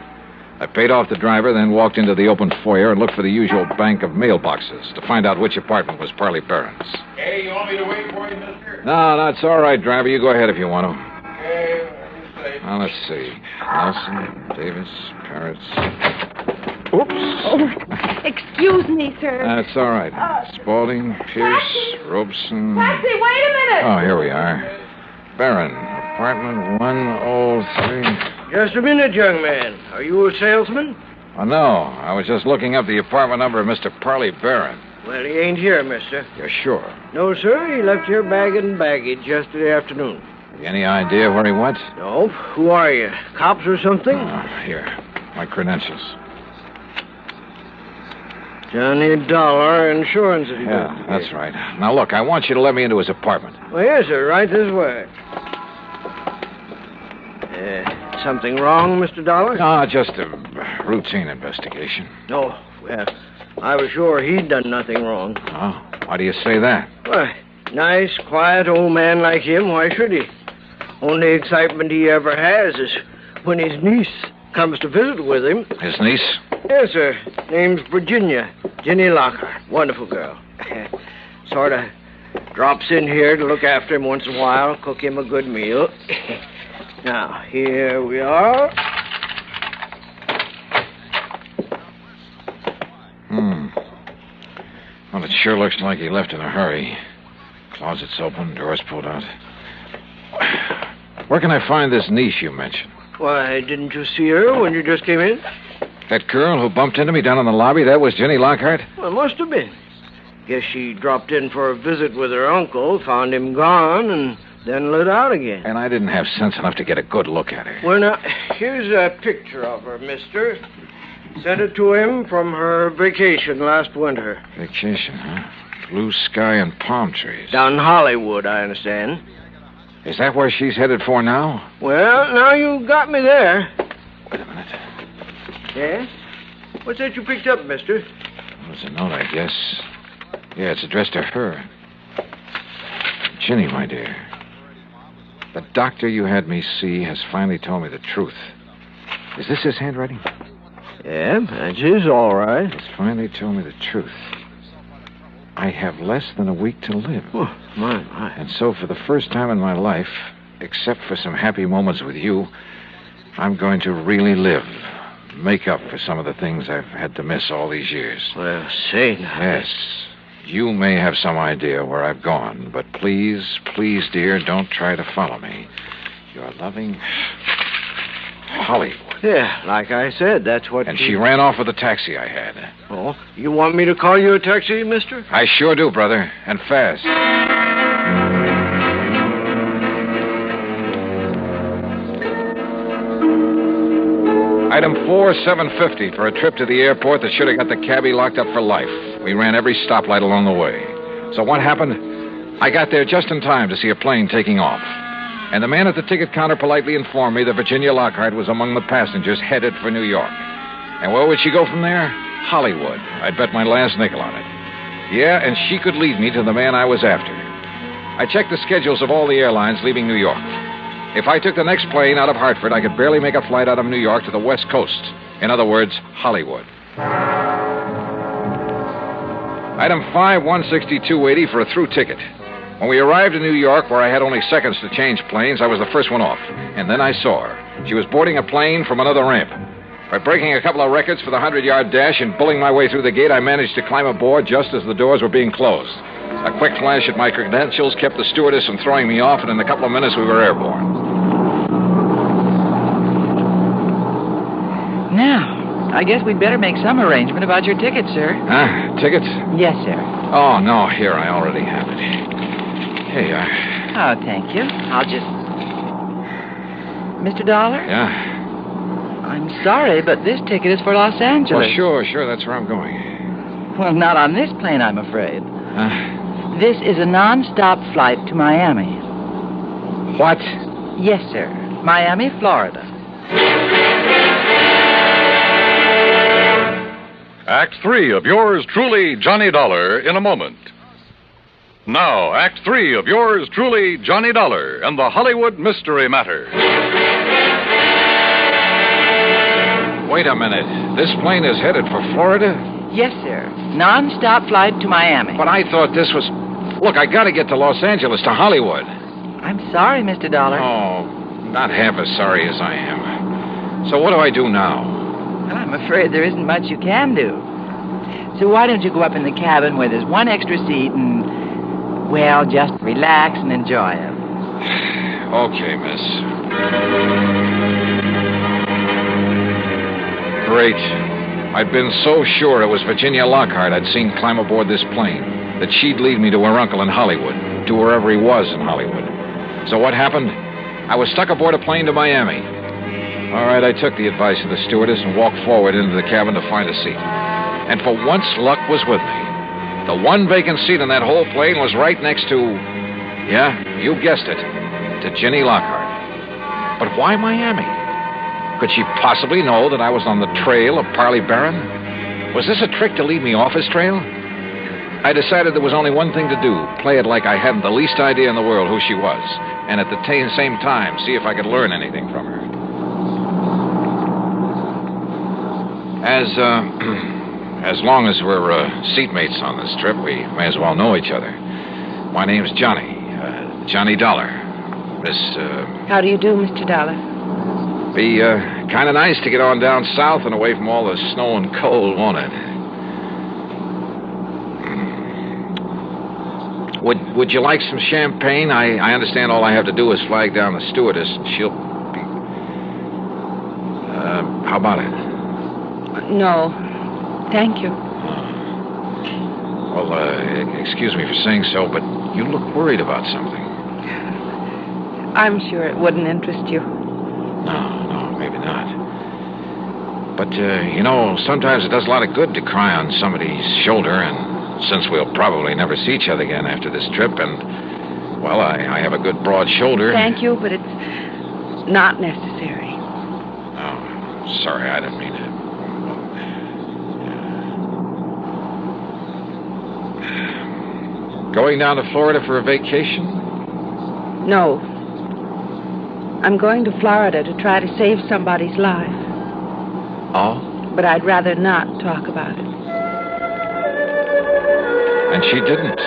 I paid off the driver, then walked into the open foyer and looked for the usual bank of mailboxes to find out which apartment was Parley Barron's. Hey, you want me to wait for you, mister? No, that's all right, driver. You go ahead if you want to. Okay, let me see. Now, let's see. Nelson, Davis, Parrots. Oops. Oh, excuse me, sir. That's all right. Spaulding, Pierce, Robeson. Taxi, wait a minute. Oh, here we are. Barron, apartment 103. Just a minute, young man. Are you a salesman? Oh, no. I was just looking up the apartment number of Mr. Parley Barron. Well, he ain't here, mister. You're sure? No, sir. He left here bag and baggage yesterday afternoon. Any idea where he went? No. Who are you? Cops or something? Here. My credentials. Johnny Dollar Insurance. Yeah, that's right. Now, look, I want you to let me into his apartment. Well, yes, sir. Right this way. Something wrong, Mr. Dollar? No, just a routine investigation. No. Well, I was sure he'd done nothing wrong. Oh, why do you say that? Why, nice, quiet old man like him, why should he? Only excitement he ever has is when his niece comes to visit with him. His niece? Yes, sir. Name's Virginia. Jenny Locker. Wonderful girl. Sort of drops in here to look after him once in a while, cook him a good meal. Now, here we are. Well, it sure looks like he left in a hurry. Closet's open, doors pulled out. Where can I find this niece you mentioned? Why, didn't you see her when you just came in? That girl who bumped into me down in the lobby, that was Jenny Lockhart? Well, must have been. Guess she dropped in for a visit with her uncle, found him gone, and then lit out again. And I didn't have sense enough to get a good look at her. Well, now, here's a picture of her, mister. Sent it to him from her vacation last winter. Vacation, huh? Blue sky and palm trees. Down in Hollywood, I understand. Is that where she's headed for now? Well, now you got me there. Wait a minute. Yes? What's that you picked up, mister? It was a note, I guess. Yeah, it's addressed to her. Ginny, my dear. The doctor you had me see has finally told me the truth. Is this his handwriting? Yeah, that's his, all right. He's finally told me the truth. I have less than a week to live. Oh, my. And so for the first time in my life, except for some happy moments with you, I'm going to really live. Make up for some of the things I've had to miss all these years. Well, say now. Yes. You may have some idea where I've gone, but please, dear, don't try to follow me. Your loving Hollywood. Yeah, like I said, that's what... And she ran off with the taxi I had. Oh, you want me to call you a taxi, mister? I sure do, brother, and fast. Item 4, $7.50 for a trip to the airport that should have got the cabbie locked up for life. We ran every stoplight along the way. So what happened? I got there just in time to see a plane taking off. And the man at the ticket counter politely informed me that Virginia Lockhart was among the passengers headed for New York. And where would she go from there? Hollywood. I'd bet my last nickel on it. Yeah, and she could lead me to the man I was after. I checked the schedules of all the airlines leaving New York. If I took the next plane out of Hartford, I could barely make a flight out of New York to the West Coast. In other words, Hollywood. Item 5, $162.80 for a through ticket. When we arrived in New York, where I had only seconds to change planes, I was the first one off. And then I saw her. She was boarding a plane from another ramp. By breaking a couple of records for the 100-yard dash and bulling my way through the gate, I managed to climb aboard just as the doors were being closed. A quick flash at my credentials kept the stewardess from throwing me off, and in a couple of minutes we were airborne. Now, I guess we'd better make some arrangement about your tickets, sir. Huh? Tickets? Yes, sir. Oh, no, here, I already have it. Here you are. Oh, thank you. I'll just... Mr. Dollar? Yeah? I'm sorry, but this ticket is for Los Angeles. Well, sure, that's where I'm going. Well, not on this plane, I'm afraid. Huh? This is a non-stop flight to Miami. What? Yes, sir. Miami, Florida. Act 3 of yours truly, Johnny Dollar, in a moment. Now, Act 3 of yours truly, Johnny Dollar, and the Hollywood Mystery Matter. Wait a minute. This plane is headed for Florida? Yes, sir. Non-stop flight to Miami. But I thought this was... Look, I gotta get to Los Angeles, to Hollywood. I'm sorry, Mr. Dollar. Oh, not half as sorry as I am. So what do I do now? Well, I'm afraid there isn't much you can do. So why don't you go up in the cabin where there's one extra seat and, well, just relax and enjoy it. Okay, miss. Great. I'd been so sure it was Virginia Lockhart I'd seen climb aboard this plane, that she'd lead me to her uncle in Hollywood, to wherever he was in Hollywood. So what happened? I was stuck aboard a plane to Miami. All right, I took the advice of the stewardess and walked forward into the cabin to find a seat. And for once, luck was with me. The one vacant seat in that whole plane was right next to, yeah, you guessed it, to Ginny Lockhart. But why Miami? Could she possibly know that I was on the trail of Parley Barron? Was this a trick to lead me off his trail? I decided there was only one thing to do, play it like I hadn't the least idea in the world who she was, and at the same time, see if I could learn anything from her. As long as we're seatmates on this trip, we may as well know each other. My name's Johnny, Johnny Dollar. Miss, How do you do, Mr. Dollar? Be kind of nice to get on down south and away from all the snow and cold, won't it? Would you like some champagne? I understand all I have to do is flag down the stewardess, and she'll be... how about it? No, thank you. Well, excuse me for saying so, but you look worried about something. I'm sure it wouldn't interest you. No, maybe not. But, sometimes it does a lot of good to cry on somebody's shoulder, and since we'll probably never see each other again after this trip, and, well, I have a good broad shoulder. Thank you, but it's not necessary. Oh, sorry, I didn't mean to. Going down to Florida for a vacation? No. I'm going to Florida to try to save somebody's life. Oh? But I'd rather not talk about it. And she didn't.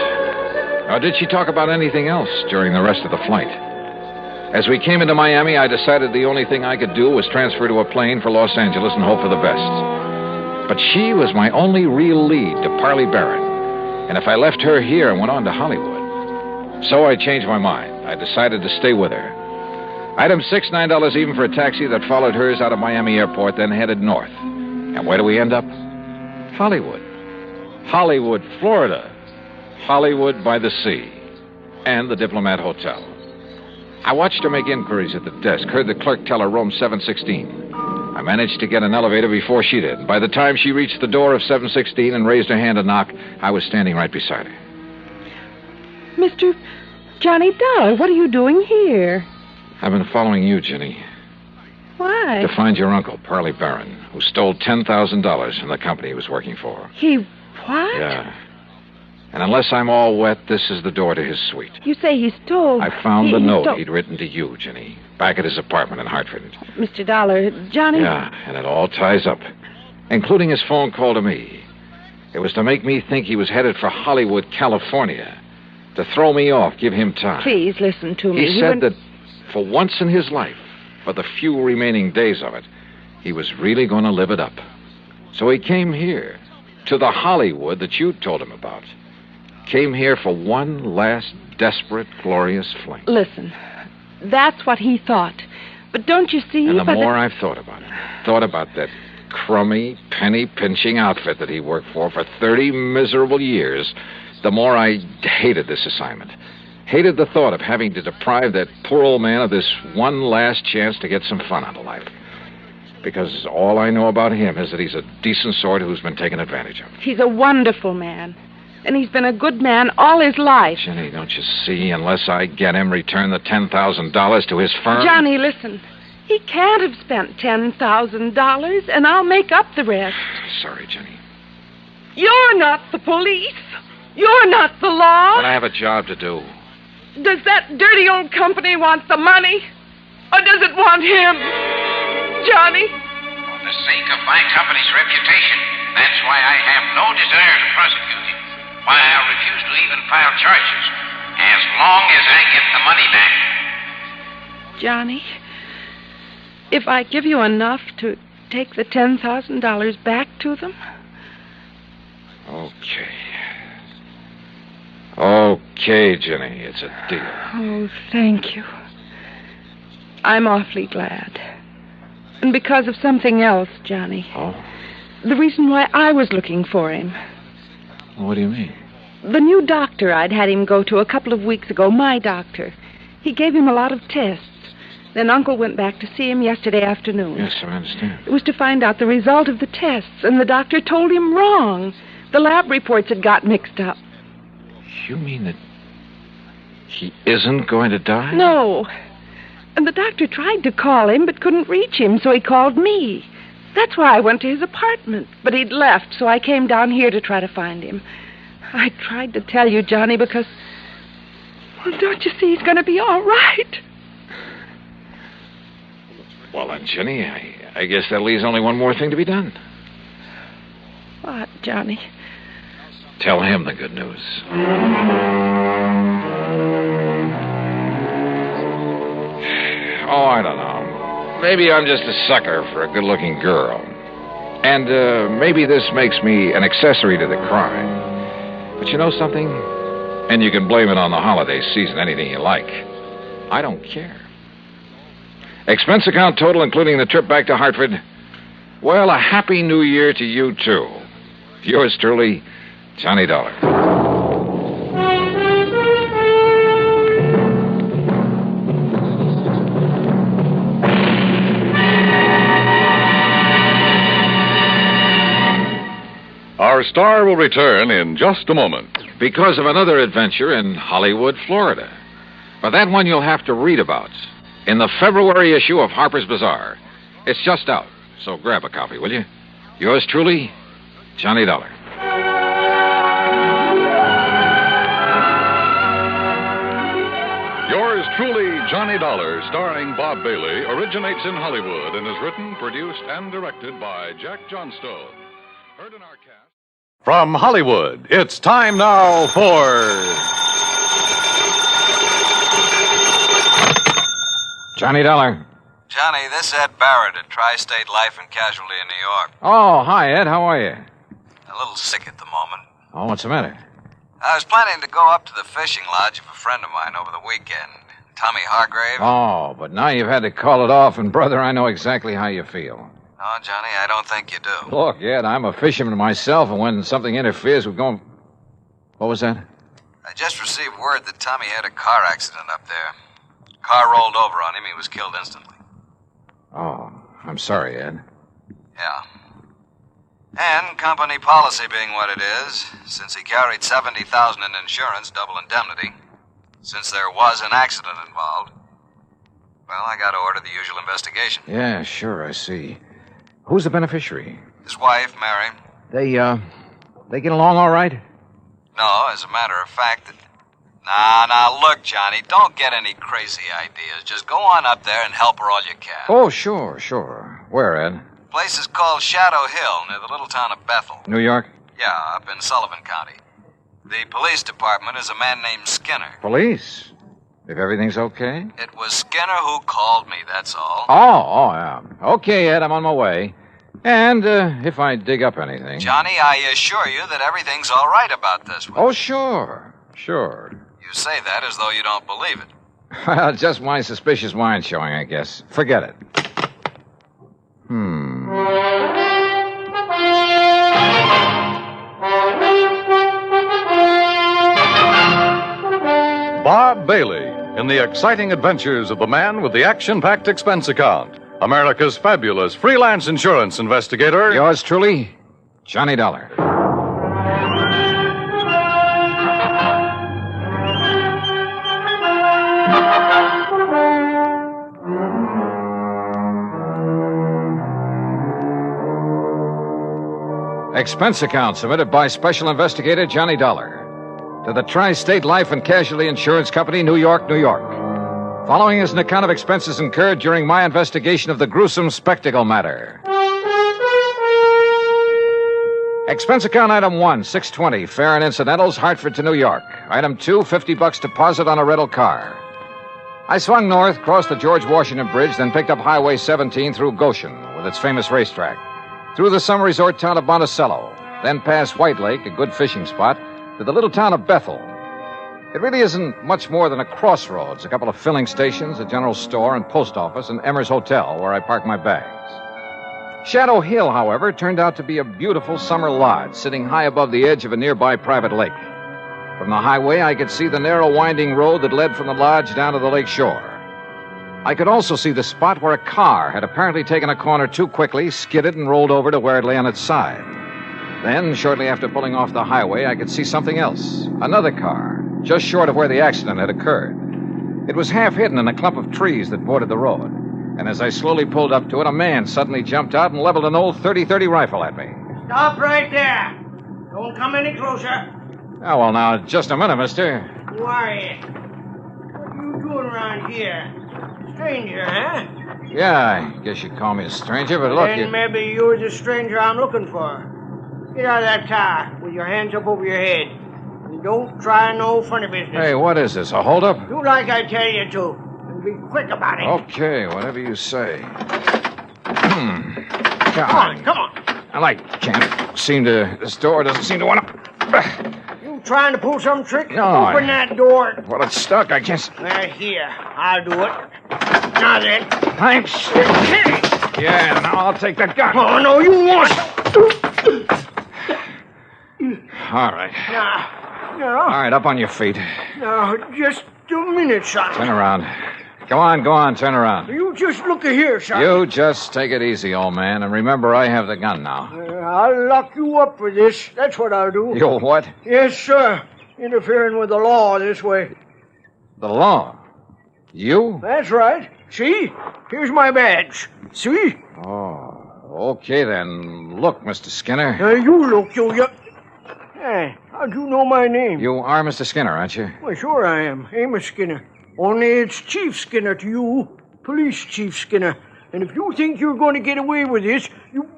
Or did she talk about anything else during the rest of the flight? As we came into Miami, I decided the only thing I could do was transfer to a plane for Los Angeles and hope for the best. But she was my only real lead to Parley Barron. And if I left her here and went on to Hollywood... So I changed my mind. I decided to stay with her. Item 6, $9 even for a taxi that followed hers out of Miami Airport, then headed north. And where do we end up? Hollywood. Hollywood, Florida. Hollywood by the sea. And the Diplomat Hotel. I watched her make inquiries at the desk, heard the clerk tell her room 716. I managed to get an elevator before she did. By the time she reached the door of 716 and raised her hand to knock, I was standing right beside her. Mr. Johnny Dollar, what are you doing here? I've been following you, Ginny. Why? To find your uncle, Parley Barron, who stole $10,000 from the company he was working for. He what? Yeah. And unless I'm all wet, this is the door to his suite. You say he stole... I found the note he'd written to you, Ginny, back at his apartment in Hartford. Mr. Dollar, Johnny... Yeah, and it all ties up, including his phone call to me. It was to make me think he was headed for Hollywood, California, to throw me off, give him time. Please listen to me. He said that for once in his life, for the few remaining days of it, he was really going to live it up. So he came here, to the Hollywood that you told him about. Came here for one last desperate, glorious fling. Listen, that's what he thought. But don't you see... And the more I've thought about it, thought about that crummy, penny-pinching outfit that he worked for 30 miserable years, the more I hated this assignment. Hated the thought of having to deprive that poor old man of this one last chance to get some fun out of life. Because all I know about him is that he's a decent sort who's been taken advantage of. He's a wonderful man. And he's been a good man all his life. Jenny, don't you see? Unless I get him return the $10,000 to his firm... Johnny, listen. He can't have spent $10,000, and I'll make up the rest. Sorry, Jenny. You're not the police. You're not the law. But I have a job to do. Does that dirty old company want the money? Or does it want him? Johnny? For the sake of my company's reputation, that's why I have no desire to prosecute him. Why I refuse to even file charges, as long as I get the money back. Johnny, if I give you enough to take the $10,000 back to them... Okay, Jenny, it's a deal. Oh, thank you. I'm awfully glad. And because of something else, Johnny. Oh? The reason why I was looking for him. What do you mean? The new doctor I'd had him go to a couple of weeks ago, my doctor. He gave him a lot of tests. Then Uncle went back to see him yesterday afternoon. Yes, I understand. It was to find out the result of the tests, and the doctor told him wrong. The lab reports had got mixed up. You mean that he isn't going to die? No. And the doctor tried to call him, but couldn't reach him, so he called me. That's why I went to his apartment. But he'd left, so I came down here to try to find him. I tried to tell you, Johnny, because... Well, don't you see he's going to be all right? Well, then, Jenny, I guess that leaves only one more thing to be done. What, Johnny? Tell him the good news. Oh, I don't know. Maybe I'm just a sucker for a good-looking girl. And maybe this makes me an accessory to the crime. But you know something? And you can blame it on the holiday season, anything you like. I don't care. Expense account total, including the trip back to Hartford. Well, a happy new year to you, too. Yours truly, Johnny Dollar. Our star will return in just a moment. Because of another adventure in Hollywood, Florida. But that one you'll have to read about in the February issue of Harper's Bazaar. It's just out, so grab a copy, will you? Yours truly, Johnny Dollar. Yours truly, Johnny Dollar, starring Bob Bailey, originates in Hollywood and is written, produced, and directed by Jack Johnstone. Heard in our cast. From Hollywood, it's time now for... Johnny Dollar. Johnny, this is Ed Barrett at Tri-State Life and Casualty in New York. Oh, hi, Ed. How are you? A little sick at the moment. Oh, what's the matter? I was planning to go up to the fishing lodge of a friend of mine over the weekend, Tommy Hargrave. Oh, but now you've had to call it off, and brother, I know exactly how you feel. No, Johnny, I don't think you do. Look, Ed, I'm a fisherman myself, and when something interferes with going... What was that? I just received word that Tommy had a car accident up there. Car rolled over on him. He was killed instantly. Oh, I'm sorry, Ed. Yeah. And company policy being what it is, since he carried $70,000 in insurance, double indemnity, since there was an accident involved, well, I got to order the usual investigation. Yeah, sure, I see. Who's the beneficiary? His wife, Mary. They get along all right? No, as a matter of fact, Now, look, Johnny, don't get any crazy ideas. Just go on up there and help her all you can. Oh, sure. Where, Ed? The place is called Shadow Hill, near the little town of Bethel. New York? Yeah, up in Sullivan County. The police department is a man named Skinner. Police? If everything's okay? It was Skinner who called me, that's all. Oh, yeah. Okay, Ed, I'm on my way. And if I dig up anything... Johnny, I assure you that everything's all right about this one. Oh, sure. You say that as though you don't believe it. Well, just my suspicious mind showing, I guess. Forget it. Bob Bailey in the exciting adventures of the man with the action-packed expense account. America's fabulous freelance insurance investigator. Yours truly, Johnny Dollar. Expense account submitted by Special Investigator Johnny Dollar to the Tri-State Life and Casualty Insurance Company, New York, New York. Following is an account of expenses incurred during my investigation of the gruesome spectacle matter. Expense account item 1, $620, fare and incidentals, Hartford to New York. Item 2, $50 deposit on a rental car. I swung north, crossed the George Washington Bridge, then picked up Highway 17 through Goshen with its famous racetrack, through the summer resort town of Monticello, then past White Lake, a good fishing spot, to the little town of Bethel. It really isn't much more than a crossroads, a couple of filling stations, a general store and post office, and Emmer's Hotel, where I park my bags. Shadow Hill, however, turned out to be a beautiful summer lodge, sitting high above the edge of a nearby private lake. From the highway, I could see the narrow, winding road that led from the lodge down to the lake shore. I could also see the spot where a car had apparently taken a corner too quickly, skidded, and rolled over to where it lay on its side. Then, shortly after pulling off the highway, I could see something else. Another car, just short of where the accident had occurred. It was half hidden in a clump of trees that bordered the road. And as I slowly pulled up to it, a man suddenly jumped out and leveled an old .30-30 rifle at me. Stop right there. Don't come any closer. Oh, well, now, just a minute, mister. Who are you? What are you doing around here? Stranger, huh? Yeah, I guess you'd call me a stranger, but look, Then maybe you're the stranger I'm looking for. Get out of that car with your hands up over your head. And don't try no funny business. Hey, what is this, a holdup? Do like I tell you to. And be quick about it. Okay, whatever you say. Come on. I can't seem to... This door doesn't seem to want to... You You trying to pull some trick? No, Open that door. Well, it's stuck. I can't... Here, I'll do it. Now then. I'm... Yeah, now I'll take that gun. Oh, no, you won't. All right. Now, All right, up on your feet. now, just a minute, son. Turn around. Go on, turn around. You just look here, son. You just take it easy, old man, and remember I have the gun now. I'll lock you up for this. That's what I'll do. You'll what? Yes, sir. Interfering with the law this way. The law? You? That's right. See? Here's my badge. See? Oh, okay then. Look, Mr. Skinner. You look, you... Hey, how'd you know my name? You are Mr. Skinner, aren't you? Well, sure I am. Amos Skinner. Only it's Chief Skinner to you. Police Chief Skinner. And if you think you're going to get away with this, you...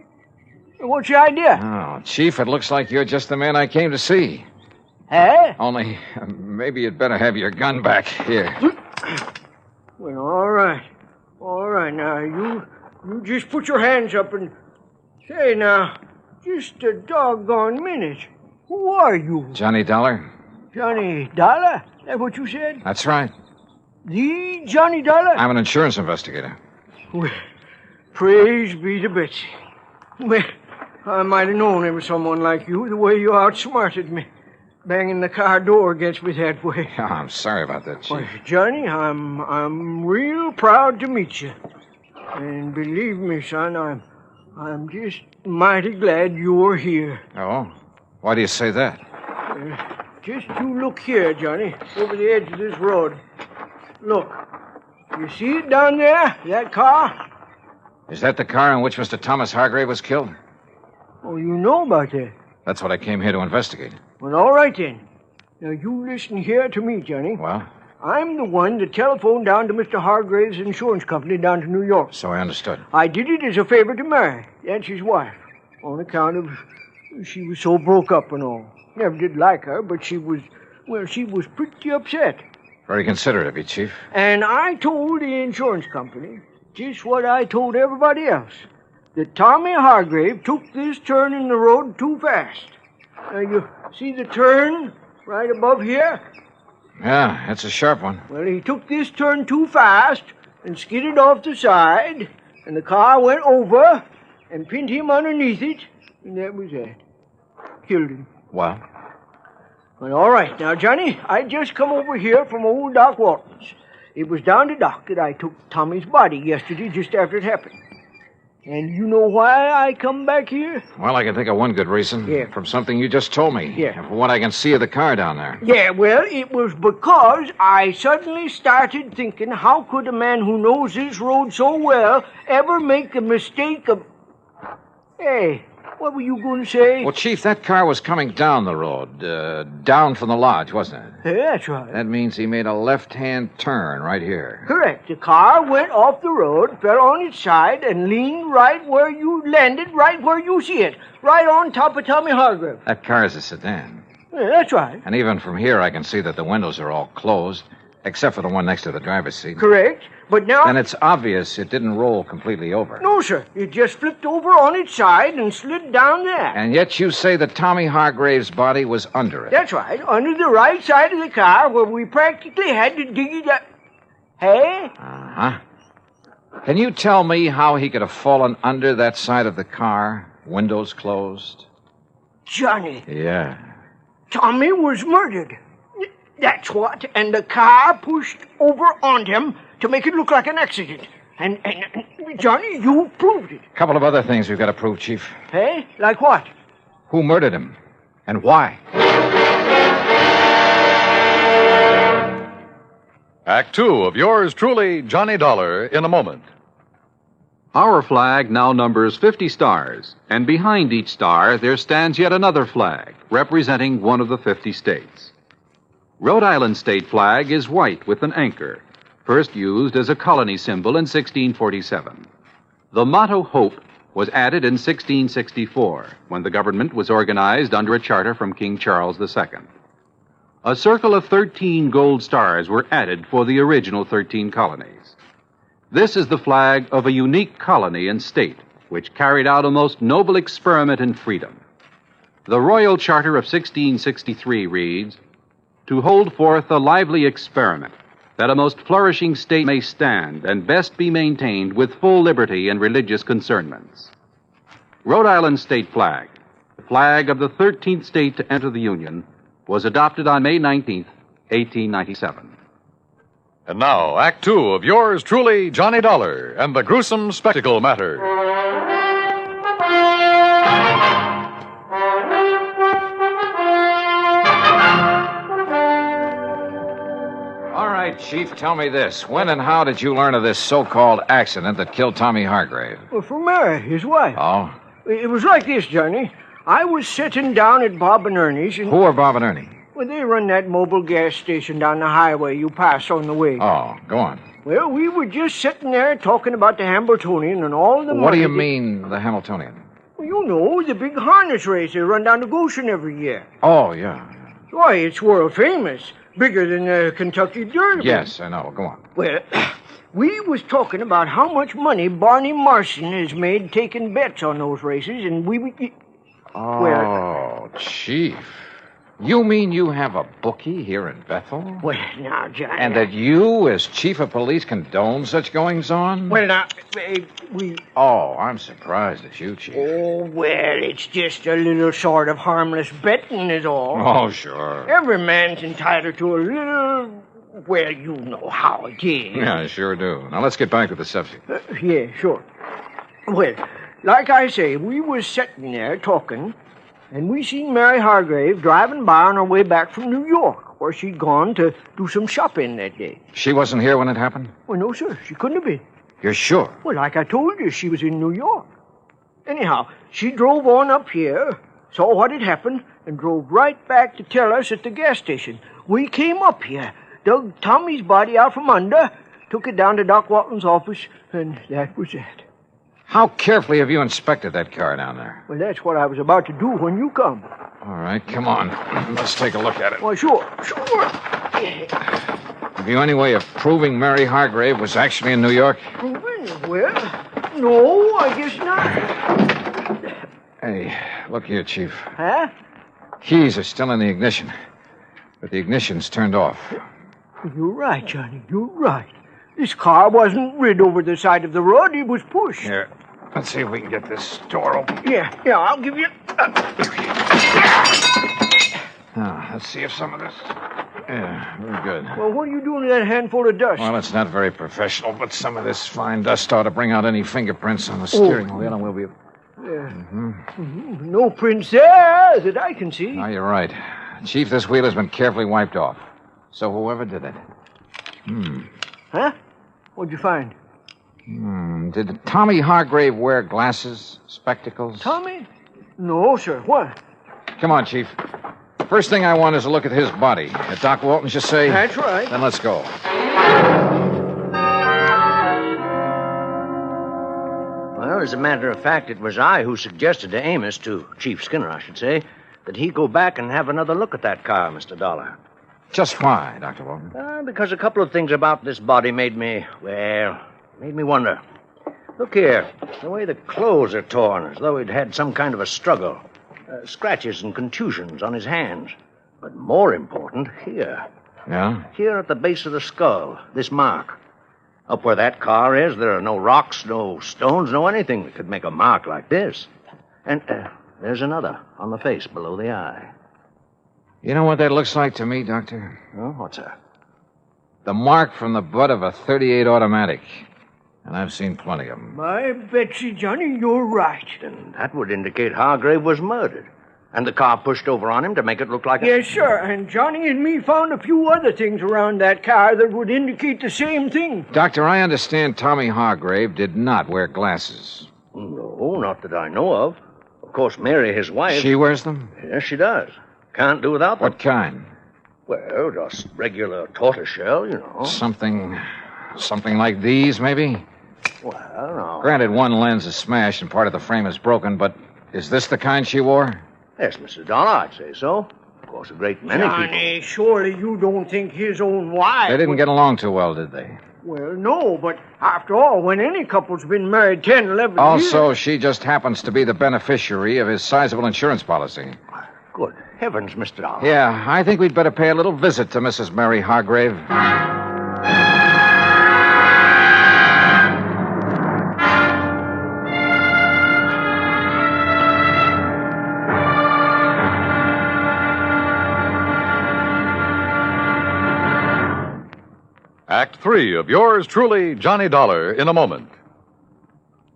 What's your idea? Oh, Chief, it looks like you're just the man I came to see. Huh? Only, maybe you'd better have your gun back. Here. Well, all right. All right, now, you just put your hands up and... Say, now, just a doggone minute. Who are you? Johnny Dollar? Johnny Dollar? That what you said? That's right. The Johnny Dollar? I'm an insurance investigator. Well, praise be to Betsy. Well, I might have known there was someone like you, the way you outsmarted me. Banging the car door gets me that way. Oh, I'm sorry about that, Chief. Well, Johnny, I'm real proud to meet you. And believe me, son, I'm just mighty glad you're here. Oh? Why do you say that? Just you look here, Johnny, over the edge of this road. Look. You see it down there? That car? Is that the car in which Mr. Thomas Hargrave was killed? Oh, you know about that? That's what I came here to investigate. Well, all right then. Now, you listen here to me, Johnny. Well? I'm the one that telephoned down to Mr. Hargrave's insurance company down to New York. So I understood. I did it as a favor to Mary. That's his wife. On account of she was so broke up and all. Never did like her, but she was pretty upset. Very considerate of you, Chief. And I told the insurance company just what I told everybody else. That Tommy Hargrave took this turn in the road too fast. Now, you see the turn right above here? Yeah, that's a sharp one. Well, he took this turn too fast and skidded off the side, and the car went over and pinned him underneath it, and that was that. Killed him. Well? Well, all right. Now, Johnny, I just come over here from old Doc Walton's. It was down to Doc that I took Tommy's body yesterday just after it happened. And you know why I come back here? Well, I can think of one good reason. Yeah. From something you just told me. Yeah. And from what I can see of the car down there. Yeah, well, it was because I suddenly started thinking, how could a man who knows this road so well ever make a mistake of... Hey, what were you going to say? Well, Chief, that car was coming down the road, down from the lodge, wasn't it? Yeah, that's right. That means he made a left-hand turn right here. Correct. The car went off the road, fell on its side, and leaned right where you landed, right where you see it, right on top of Tommy Hargrave. That car is a sedan. Yeah, that's right. And even from here, I can see that the windows are all closed, except for the one next to the driver's seat. Correct. But now... And it's obvious it didn't roll completely over. No, sir. It just flipped over on its side and slid down there. And yet you say that Tommy Hargrave's body was under it. That's right. Under the right side of the car where we practically had to dig it up. Hey? Uh-huh. Can you tell me how he could have fallen under that side of the car, windows closed? Johnny. Yeah. Tommy was murdered. That's what. And the car pushed over on him to make it look like an accident. And Johnny, you proved it. A couple of other things we've got to prove, Chief. Hey? Like what? Who murdered him? And why? Act 2 of yours truly, Johnny Dollar, in a moment. Our flag now numbers 50 stars, and behind each star there stands yet another flag, representing one of the 50 states. Rhode Island's state flag is white with an anchor, first used as a colony symbol in 1647. The motto Hope was added in 1664, when the government was organized under a charter from King Charles II. A circle of 13 gold stars were added for the original 13 colonies. This is the flag of a unique colony and state, which carried out a most noble experiment in freedom. The Royal Charter of 1663 reads, "To hold forth a lively experiment, that a most flourishing state may stand and best be maintained with full liberty in religious concernments." Rhode Island's state flag, the flag of the 13th state to enter the Union, was adopted on May 19th, 1897. And now, Act Two of yours truly, Johnny Dollar, and the gruesome spectacle matter. All right, Chief, tell me this. When and how did you learn of this so-called accident that killed Tommy Hargrave? Well, from Mary, his wife. Oh? It was like this, Johnny. I was sitting down at Bob and Ernie's and... Who are Bob and Ernie? Well, they run that mobile gas station down the highway you pass on the way. Oh, go on. Well, we were just sitting there talking about the Hambletonian and all the money... What do you mean, the Hamiltonian? Well, you know, the big harness race they run down to Goshen every year. Oh, yeah. Why, it's world famous. Bigger than the Kentucky Derby. Yes, I know. Go on. Well, we was talking about how much money Barney Marson has made taking bets on those races, and we... Oh, Chief. You mean you have a bookie here in Bethel? Well, now, Johnny... And that you, as chief of police, condone such goings-on? Well, now, we... Oh, I'm surprised at you, Chief. Oh, well, it's just a little sort of harmless betting is all. Oh, sure. Every man's entitled to a little... Well, you know how it is. Yeah, I sure do. Now, let's get back to the subject. Yeah, sure. Well, like I say, we was sitting there talking... And we seen Mary Hargrave driving by on her way back from New York, where she'd gone to do some shopping that day. She wasn't here when it happened? Well, no, sir. She couldn't have been. You're sure? Well, like I told you, she was in New York. Anyhow, she drove on up here, saw what had happened, and drove right back to tell us at the gas station. We came up here, dug Tommy's body out from under, took it down to Doc Walton's office, and that was it. How carefully have you inspected that car down there? Well, that's what I was about to do when you come. All right, come on. Let's take a look at it. Well, sure. Have you any way of proving Mary Hargrave was actually in New York? Well, no, I guess not. Hey, look here, Chief. Huh? Keys are still in the ignition, but the ignition's turned off. You're right, Johnny. You're right. This car wasn't rid over the side of the road. It was pushed. Here, let's see if we can get this door open. Yeah, I'll give you... Now, let's see if some of this... Yeah, very good. Well, what are you doing with that handful of dust? Well, it's not very professional, but some of this fine dust ought to bring out any fingerprints on the steering wheel, and we'll be... No prints there that I can see. No, you're right. Chief, this wheel has been carefully wiped off. So whoever did it... Huh? What'd you find? Did Tommy Hargrave wear glasses, spectacles? Tommy? No, sir. What? Come on, Chief. First thing I want is a look at his body. At Doc Walton's, you say? That's right. Then let's go. Well, as a matter of fact, it was I who suggested to Amos, to Chief Skinner, I should say, that he go back and have another look at that car, Mr. Dollar. Just why, Dr. Walton? Because a couple of things about this body made me wonder. Look here, the way the clothes are torn, as though he'd had some kind of a struggle. Scratches and contusions on his hands. But more important, here. Yeah? Here at the base of the skull, this mark. Up where that car is, there are no rocks, no stones, no anything that could make a mark like this. And there's another on the face below the eye. You know what that looks like to me, Doctor? Oh, what's that? The mark from the butt of a .38 automatic. And I've seen plenty of them. My Betsy, Johnny, you're right. Then that would indicate Hargrave was murdered. And the car pushed over on him to make it look like Yes, sir. And Johnny and me found a few other things around that car that would indicate the same thing. Doctor, I understand Tommy Hargrave did not wear glasses. No, not that I know of. Of course, Mary, his wife... She wears them? Yes, she does. Can't do without them. What kind? Well, just regular tortoiseshell, you know. Something like these, maybe? Well, no. Granted, one lens is smashed and part of the frame is broken, but is this the kind she wore? Yes, Mr. Dollar, I'd say so. Of course, a great many Johnny, surely you don't think his own wife... They didn't get along too well, did they? Well, no, but after all, when any couple's been married 10, 11 years... Also, she just happens to be the beneficiary of his sizable insurance policy. Good heavens, Mr. Dollar. Yeah, I think we'd better pay a little visit to Mrs. Mary Hargrave. Act 3 of yours truly, Johnny Dollar, in a moment.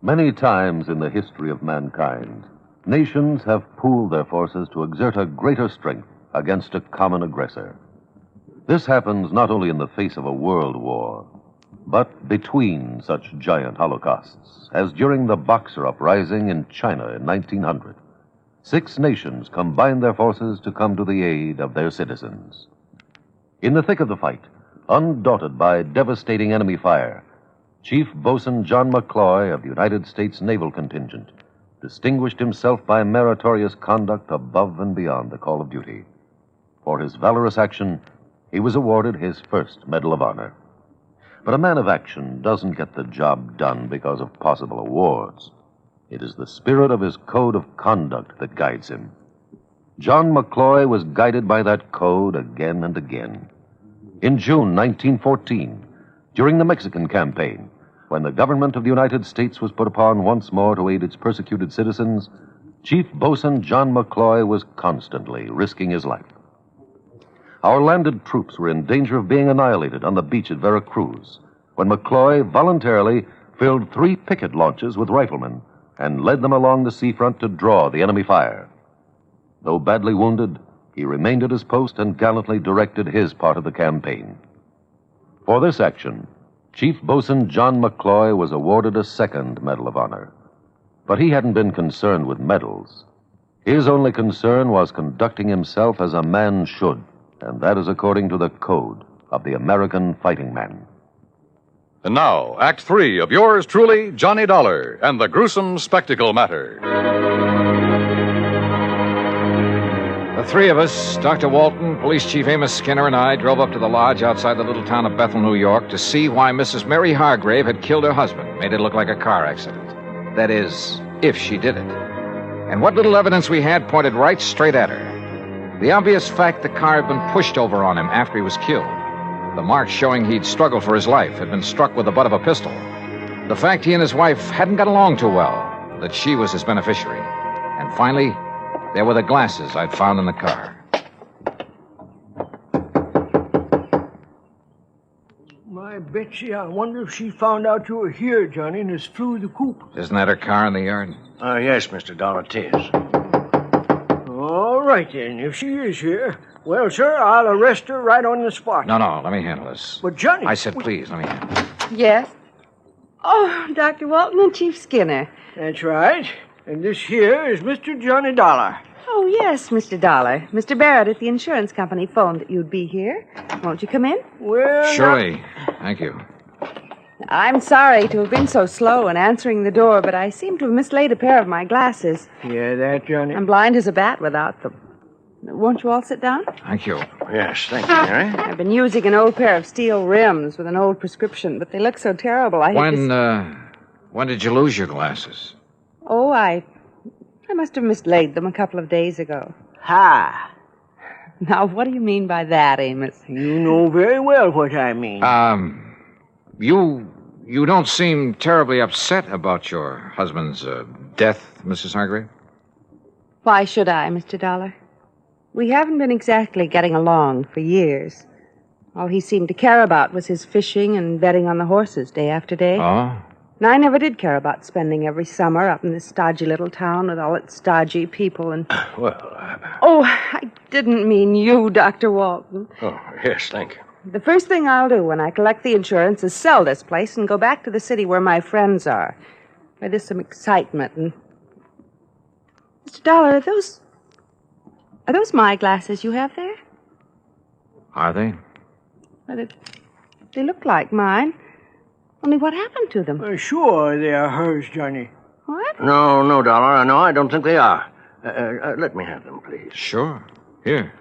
Many times in the history of mankind, nations have pooled their forces to exert a greater strength against a common aggressor. This happens not only in the face of a world war, but between such giant holocausts, as during the Boxer Uprising in China in 1900. 6 nations combined their forces to come to the aid of their citizens. In the thick of the fight, undaunted by devastating enemy fire, Chief Bosun John McCloy of the United States Naval Contingent distinguished himself by meritorious conduct above and beyond the call of duty. For his valorous action, he was awarded his first Medal of Honor. But a man of action doesn't get the job done because of possible awards. It is the spirit of his code of conduct that guides him. John McCloy was guided by that code again and again. In June 1914, during the Mexican campaign, when the government of the United States was put upon once more to aid its persecuted citizens, Chief Bosun John McCloy was constantly risking his life. Our landed troops were in danger of being annihilated on the beach at Veracruz, when McCloy voluntarily filled 3 picket launches with riflemen and led them along the seafront to draw the enemy fire. Though badly wounded, he remained at his post and gallantly directed his part of the campaign. For this action, Chief Bosun John McCloy was awarded a second Medal of Honor. But he hadn't been concerned with medals. His only concern was conducting himself as a man should, and that is according to the code of the American fighting man. And now, Act 3 of yours truly, Johnny Dollar, and the gruesome spectacle matter. The 3 of us, Dr. Walton, Police Chief Amos Skinner, and I drove up to the lodge outside the little town of Bethel, New York, to see why Mrs. Mary Hargrave had killed her husband, made it look like a car accident. That is, if she did it. And what little evidence we had pointed right straight at her. The obvious fact the car had been pushed over on him after he was killed. The marks showing he'd struggled for his life, had been struck with the butt of a pistol. The fact he and his wife hadn't got along too well, that she was his beneficiary. And finally, there were the glasses I'd found in the car. My Betsy, I wonder if she found out you were here, Johnny, and has flew the coop. Isn't that her car in the yard? Yes, Mr. Dollar, it is. All right, then. If she is here, well, sir, I'll arrest her right on the spot. No, let me handle this. But, Johnny... I said please, let me handle it. Yes? Oh, Dr. Walton and Chief Skinner. That's right. And this here is Mr. Johnny Dollar. Oh, yes, Mr. Dollar. Mr. Barrett at the insurance company phoned that you'd be here. Won't you come in? Well, surely. Thank you. I'm sorry to have been so slow in answering the door, but I seem to have mislaid a pair of my glasses. Yeah, that, Johnny. I'm blind as a bat without them. Won't you all sit down? Thank you. Yes, thank you, Mary. I've been using an old pair of steel rims with an old prescription, but they look so terrible. When did you lose your glasses? Oh, I must have mislaid them a couple of days ago. Ha! Now, what do you mean by that, Amos? You know very well what I mean. You don't seem terribly upset about your husband's death, Mrs. Hargrave? Why should I, Mr. Dollar? We haven't been exactly getting along for years. All he seemed to care about was his fishing and betting on the horses day after day. Oh? And I never did care about spending every summer up in this stodgy little town with all its stodgy people and... Oh, I didn't mean you, Dr. Walton. Oh, yes, thank you. The first thing I'll do when I collect the insurance is sell this place and go back to the city where my friends are, where there's some excitement and... Mr. Dollar, are those my glasses you have there? Are they? Well, they look like mine. Only what happened to them? Sure, they are hers, Johnny. What? No, Dollar. No, I don't think they are. Let me have them, please. Sure. Here.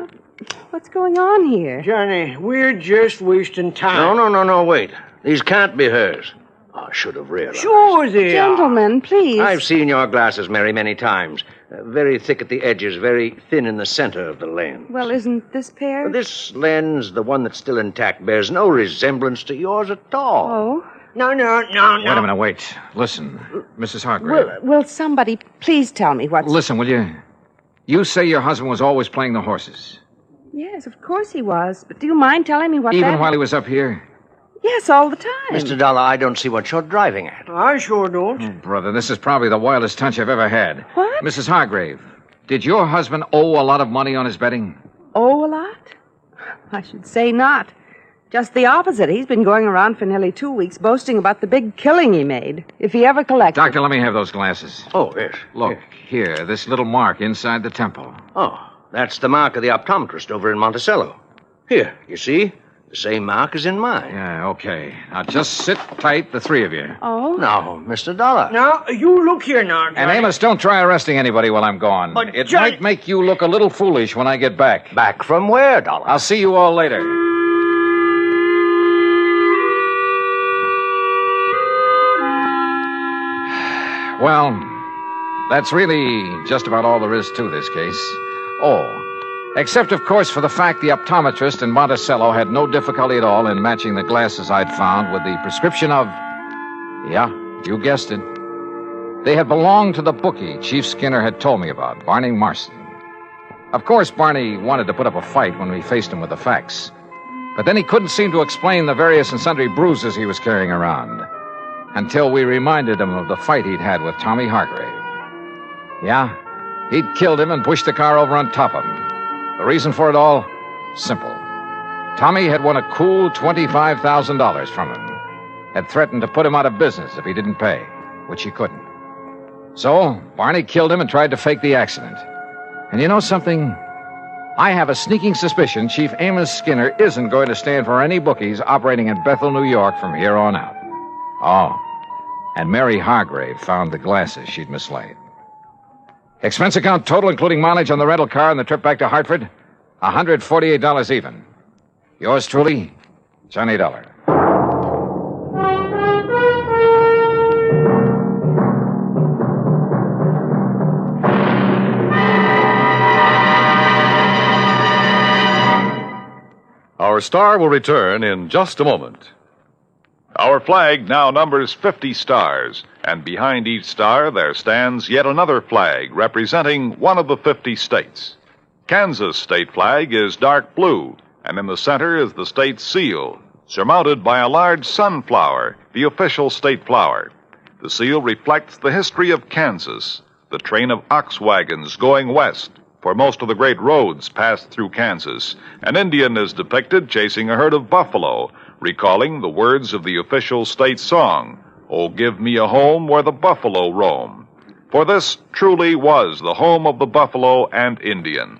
What's going on here? Johnny, we're just wasting time. No, wait. These can't be hers. I should have realized. Sure they are. Gentlemen, please. I've seen your glasses, Mary, many times. Very thick at the edges, very thin in the center of the lens. Well, isn't this pair? This lens, the one that's still intact, bears no resemblance to yours at all. Oh? No. Wait a minute, wait. Listen, Mrs. Hargrave. Will somebody please tell me what's... Listen, will you? You say your husband was always playing the horses. Yes, of course he was. But do you mind telling me what Even while he was up here? Yes, all the time. Mr. Dollar, I don't see what you're driving at. I sure don't. Oh, brother, this is probably the wildest hunch I've ever had. What? Mrs. Hargrave, did your husband owe a lot of money on his betting? Oh, a lot? I should say not. Just the opposite. He's been going around for nearly 2 weeks boasting about the big killing he made. If he ever collected... Doctor, let me have those glasses. Oh, yes. Look, here, this little mark inside the temple. Oh, that's the mark of the optometrist over in Monticello. Here, you see? The same mark as in mine. Yeah, okay. Now just sit tight, the three of you. Oh? No, Mr. Dollar. Now, you look here now, Johnny. And Amos, don't try arresting anybody while I'm gone. But it Johnny... might make you look a little foolish when I get back. Back from where, Dollar? I'll see you all later. Well, that's really just about all there is to this case. Oh, except, of course, for the fact the optometrist in Monticello had no difficulty at all in matching the glasses I'd found with the prescription of... Yeah, you guessed it. They had belonged to the bookie Chief Skinner had told me about, Barney Marston. Of course, Barney wanted to put up a fight when we faced him with the facts. But then he couldn't seem to explain the various and sundry bruises he was carrying around. Until we reminded him of the fight he'd had with Tommy Hargrave. Yeah, he'd killed him and pushed the car over on top of him. The reason for it all? Simple. Tommy had won a cool $25,000 from him. Had threatened to put him out of business if he didn't pay, which he couldn't. So, Barney killed him and tried to fake the accident. And you know something? I have a sneaking suspicion Chief Amos Skinner isn't going to stand for any bookies operating in Bethel, New York from here on out. Oh, and Mary Hargrave found the glasses she'd mislaid. Expense account total, including mileage on the rental car and the trip back to Hartford, $148 even. Yours truly, Johnny Dollar. Our star will return in just a moment. Our flag now numbers 50 stars, and behind each star there stands yet another flag representing one of the 50 states. Kansas' state flag is dark blue, and in the center is the state seal, surmounted by a large sunflower, the official state flower. The seal reflects the history of Kansas, the train of ox wagons going west, for most of the great roads passed through Kansas. An Indian is depicted chasing a herd of buffalo, recalling the words of the official state song, "Oh, give me a home where the buffalo roam." For this truly was the home of the buffalo and Indian.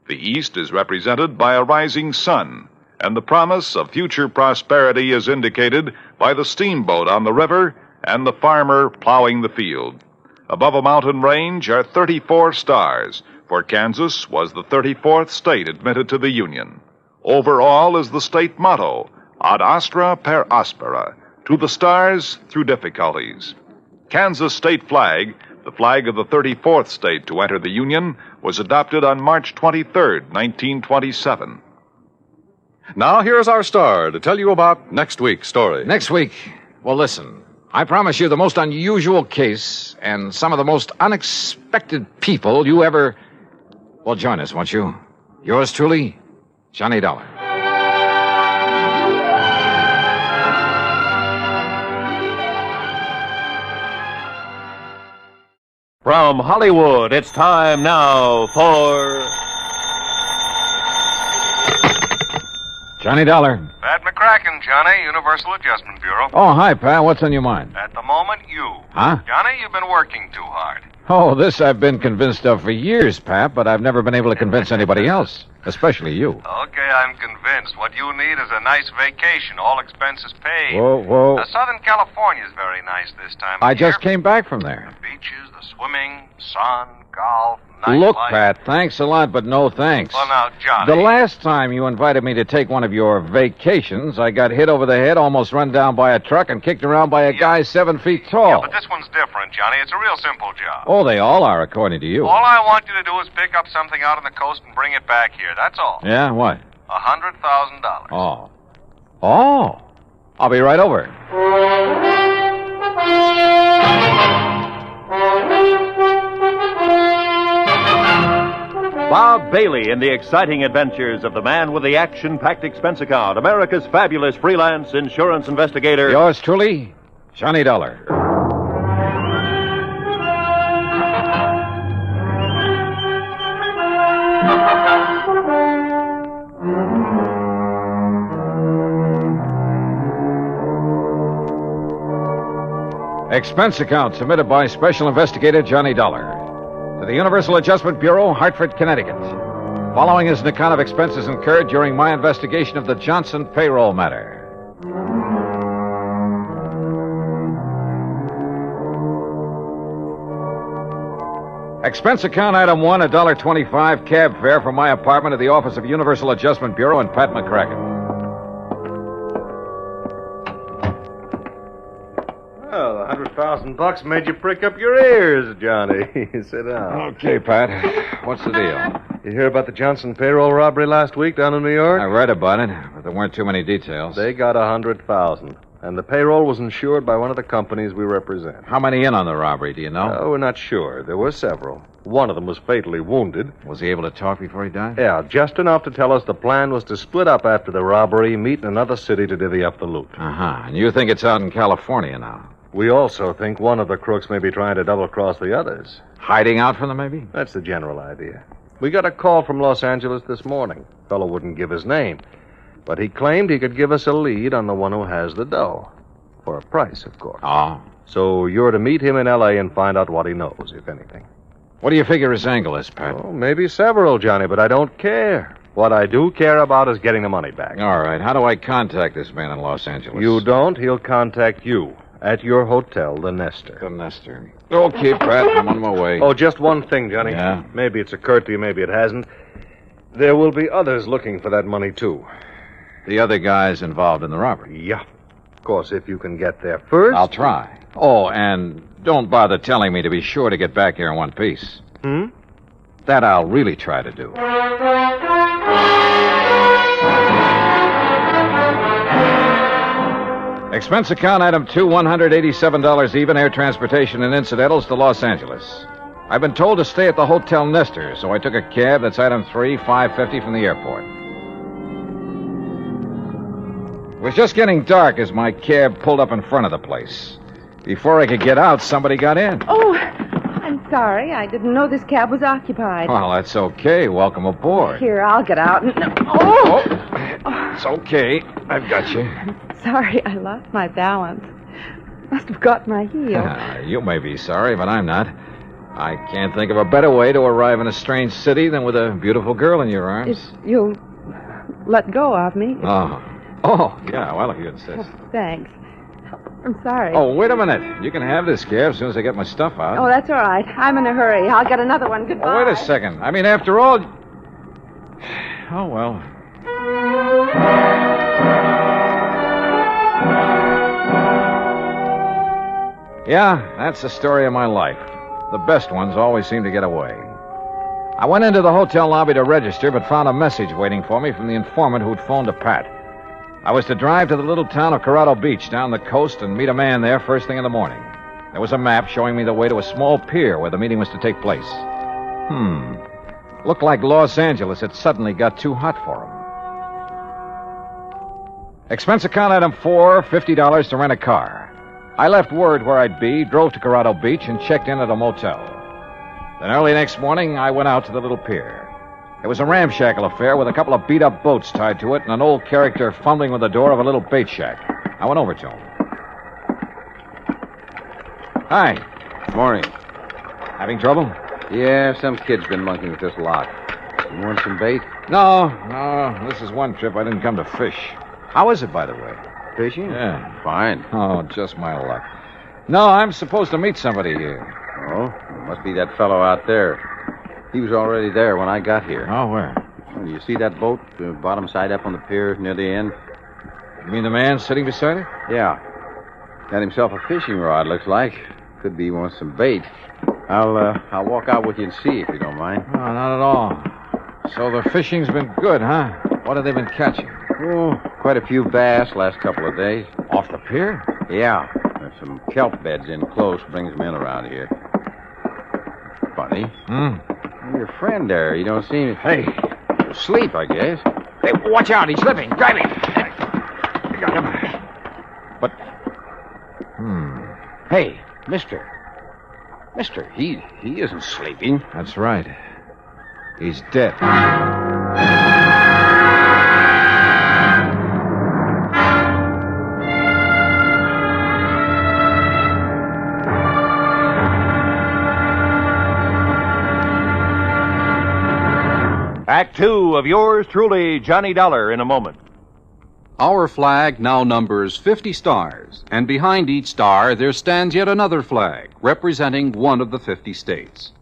The East is represented by a rising sun, and the promise of future prosperity is indicated by the steamboat on the river and the farmer plowing the field. Above a mountain range are 34 stars, for Kansas was the 34th state admitted to the Union. Over all is the state motto, Ad astra per aspera, to the stars through difficulties. Kansas state flag, the flag of the 34th state to enter the Union, was adopted on March 23, 1927. Now here's our star to tell you about next week's story. Next week? Well, listen. I promise you the most unusual case and some of the most unexpected people you ever... Well, join us, won't you? Yours truly, Johnny Dollar. From Hollywood, it's time now for... Johnny Dollar. Pat McCracken, Johnny, Universal Adjustment Bureau. Oh, hi, pal. What's on your mind? At the moment, you. Huh? Johnny, you've been working too hard. Oh, this I've been convinced of for years, Pat, but I've never been able to convince anybody else, especially you. Okay, I'm convinced. What you need is a nice vacation, all expenses paid. Whoa. Southern California's very nice this time of I year. just came back from there. Be beaches, the swimming, sun, golf, Look, nightlife. Pat, thanks a lot, but no thanks. Well, now, Johnny. The last time you invited me to take one of your vacations, I got hit over the head, almost run down by a truck, and kicked around by a guy 7 feet tall. Yeah, but this one's different, Johnny. It's a real simple job. Oh, they all are, according to you. All I want you to do is pick up something out on the coast and bring it back here. That's all. Yeah, what? $100,000. Oh. Oh. I'll be right over. Bob Bailey in the exciting adventures of the man with the action-packed expense account, America's fabulous freelance insurance investigator. Yours truly, Johnny Dollar. Expense account submitted by Special Investigator Johnny Dollar to the Universal Adjustment Bureau, Hartford, Connecticut. Following is an account of expenses incurred during my investigation of the Johnson payroll matter. Expense account item 1, $1.25 cab fare from my apartment to the office of Universal Adjustment Bureau in Pat McCracken. Well, $100,000 made you prick up your ears, Johnny. Sit down. Okay, Pat. What's the deal? You hear about the Johnson payroll robbery last week down in New York? I read about it, but there weren't too many details. They got $100,000, and the payroll was insured by one of the companies we represent. How many in on the robbery, do you know? We're not sure. There were several. One of them was fatally wounded. Was he able to talk before he died? Yeah, just enough to tell us the plan was to split up after the robbery, meet in another city to divvy up the loot. Uh-huh. And you think it's out in California now? We also think one of the crooks may be trying to double-cross the others. Hiding out from them, maybe? That's the general idea. We got a call from Los Angeles this morning. Fellow wouldn't give his name, but he claimed he could give us a lead on the one who has the dough. For a price, of course. Oh. So you're to meet him in L.A. and find out what he knows, if anything. What do you figure his angle is, Pat? Oh, maybe several, Johnny, but I don't care. What I do care about is getting the money back. All right. How do I contact this man in Los Angeles? You don't. He'll contact you. At your hotel, the Nestor. The Nestor. Okay, Pat, I'm on my way. Oh, just one thing, Johnny. Yeah? Maybe it's occurred to you, maybe it hasn't. There will be others looking for that money, too. The other guys involved in the robbery? Yeah. Of course, if you can get there first. I'll try. Oh, and don't bother telling me to be sure to get back here in one piece. That I'll really try to do. Expense account item 2, $187 even, air transportation and incidentals to Los Angeles. I've been told to stay at the Hotel Nestor, so I took a cab. That's item 3, $5.50 from the airport. It was just getting dark as my cab pulled up in front of the place. Before I could get out, somebody got in. Oh, I'm sorry. I didn't know this cab was occupied. Well, that's okay. Welcome aboard. Here, I'll get out. It's okay. I've got you. Sorry, I lost my balance. Must have got my heel. You may be sorry, but I'm not. I can't think of a better way to arrive in a strange city than with a beautiful girl in your arms. If you'll let go of me. Oh, yeah, well, if you insist. Thanks. I'm sorry. Oh, wait a minute. You can have this cab as soon as I get my stuff out. Oh, that's all right. I'm in a hurry. I'll get another one. Goodbye. Oh, wait a second. I mean, after all... Oh, well. Yeah, that's the story of my life. The best ones always seem to get away. I went into the hotel lobby to register, but found a message waiting for me from the informant who'd phoned to Pat. I was to drive to the little town of Corrado Beach down the coast and meet a man there first thing in the morning. There was a map showing me the way to a small pier where the meeting was to take place. Looked like Los Angeles had suddenly got too hot for him. Expense account item 4, $50 to rent a car. I left word where I'd be, drove to Corrado Beach, and checked in at a motel. Then early next morning, I went out to the little pier. It was a ramshackle affair with a couple of beat-up boats tied to it and an old character fumbling with the door of a little bait shack. I went over to him. Hi. Morning. Having trouble? Yeah, some kid's been monkeying with this lot. You want some bait? No. This is one trip I didn't come to fish. How is it, by the way? Fishing? Yeah. Fine. Oh, just my luck. No, I'm supposed to meet somebody here. Oh, it must be that fellow out there. He was already there when I got here. Oh, where? Oh, do you see that boat, bottom side up on the pier near the end? You mean the man sitting beside it? Yeah. Got himself a fishing rod, looks like. Could be he wants some bait. I'll walk out with you and see if you don't mind. No, not at all. So the fishing's been good, huh? What have they been catching? Oh, quite a few bass last couple of days. Off the pier? Yeah. There's some kelp beds in close, brings them in around here. Funny. Your friend there, you don't seem... Hey. Asleep, I guess. Hey, watch out, he's slipping. Grab him. I got him. But... Hey, mister. Mister, he isn't sleeping. That's right. He's dead. Act two of yours truly, Johnny Dollar, in a moment. Our flag now numbers 50 stars, and behind each star there stands yet another flag, representing one of the 50 states.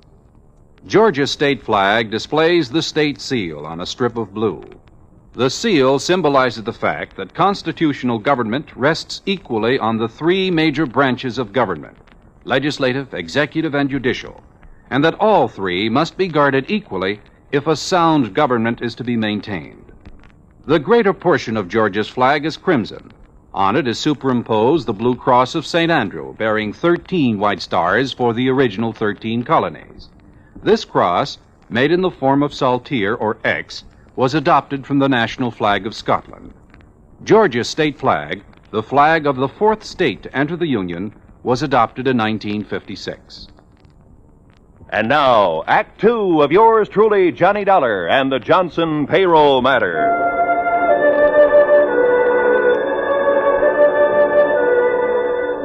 Georgia's state flag displays the state seal on a strip of blue. The seal symbolizes the fact that constitutional government rests equally on the three major branches of government, legislative, executive, and judicial, and that all three must be guarded equally if a sound government is to be maintained. The greater portion of Georgia's flag is crimson. On it is superimposed the blue cross of St. Andrew, bearing 13 white stars for the original 13 colonies. This cross, made in the form of saltire or X, was adopted from the national flag of Scotland. Georgia's state flag, the flag of the fourth state to enter the Union, was adopted in 1956. And now, Act two of yours truly, Johnny Dollar, and the Johnson payroll matter.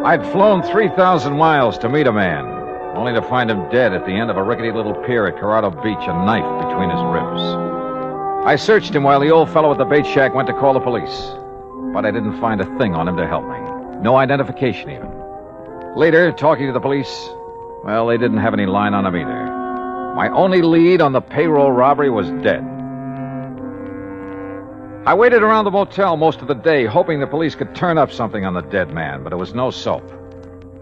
I'd flown 3,000 miles to meet a man, only to find him dead at the end of a rickety little pier at Corrado Beach, a knife between his ribs. I searched him while the old fellow at the bait shack went to call the police, but I didn't find a thing on him to help me. No identification, even. Later, talking to the police, well, they didn't have any line on him either. My only lead on the payroll robbery was dead. I waited around the motel most of the day, hoping the police could turn up something on the dead man, but it was no soap.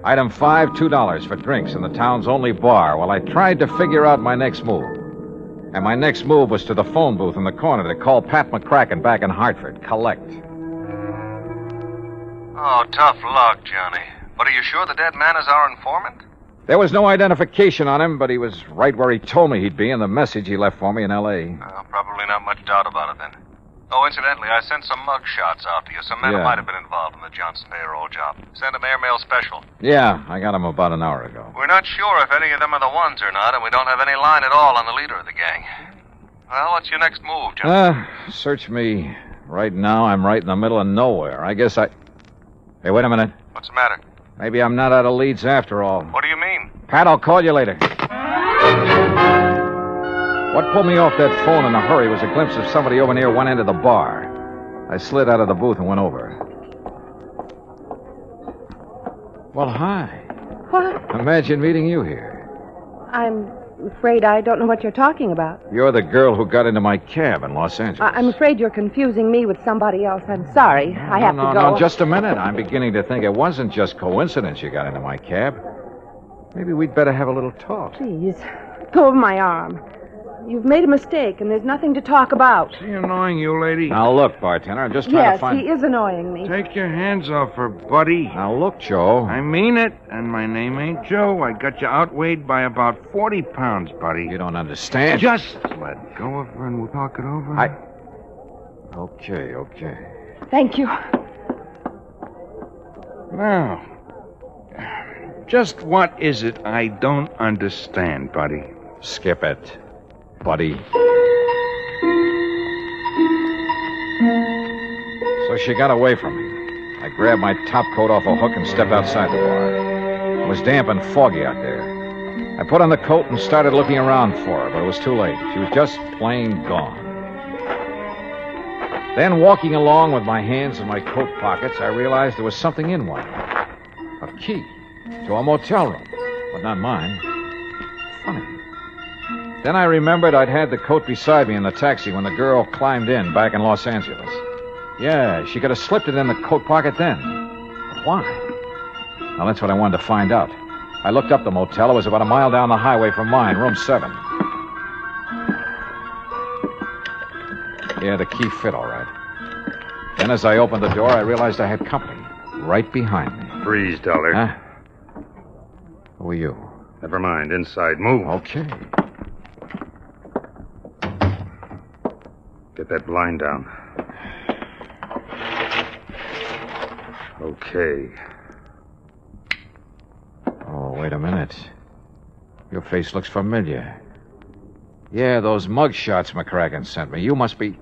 Item 5, $2 for drinks in the town's only bar while I tried to figure out my next move. And my next move was to the phone booth in the corner to call Pat McCracken back in Hartford. Collect. Oh, tough luck, Johnny. But are you sure the dead man is our informant? There was no identification on him, but he was right where he told me he'd be in the message he left for me in L.A. Probably not much doubt about it, then. Oh, incidentally, I sent some mug shots out to you. Some men who might have been involved in the Johnson payroll job. Send them airmail special. Yeah, I got him about an hour ago. We're not sure if any of them are the ones or not, and we don't have any line at all on the leader of the gang. Well, what's your next move, Johnny? Search me. Right now, I'm right in the middle of nowhere. I guess I... Hey, wait a minute. What's the matter? Maybe I'm not out of leads after all. What do you mean? Pat, I'll call you later. What pulled me off that phone in a hurry was a glimpse of somebody over near one end of the bar. I slid out of the booth and went over. Well, hi. What? Imagine meeting you here. I'm afraid I don't know what you're talking about. You're the girl who got into my cab in Los Angeles. I'm afraid you're confusing me with somebody else. I'm sorry. I have to go. No, just a minute. I'm beginning to think it wasn't just coincidence you got into my cab. Maybe we'd better have a little talk. Please, go of my arm. You've made a mistake, and there's nothing to talk about. Is he annoying you, lady? Now, look, bartender, I'm just trying to find... Yes, he is annoying me. Take your hands off her, buddy. Now, look, Joe. I mean it, and my name ain't Joe. I got you outweighed by about 40 pounds, buddy. You don't understand. Just let go of her, and we'll talk it over. Okay. Thank you. Now, just what is it I don't understand, buddy? Skip it, buddy. So she got away from me. I grabbed my top coat off a hook and stepped outside the bar. It was damp and foggy out there. I put on the coat and started looking around for her, but it was too late. She was just plain gone. Then, walking along with my hands in my coat pockets, I realized there was something in one. A key to a motel room, but not mine. funny. Then I remembered I'd had the coat beside me in the taxi when the girl climbed in back in Los Angeles. Yeah, she could have slipped it in the coat pocket then. But why? Well, that's what I wanted to find out. I looked up the motel. It was about a mile down the highway from mine, room 7. Yeah, the key fit all right. Then as I opened the door, I realized I had company right behind me. Freeze, Dollar. Huh? Who are you? Never mind. Inside. Move. Okay. Get that blind down. Okay. Oh, wait a minute. Your face looks familiar. Yeah, those mug shots McCracken sent me. You must be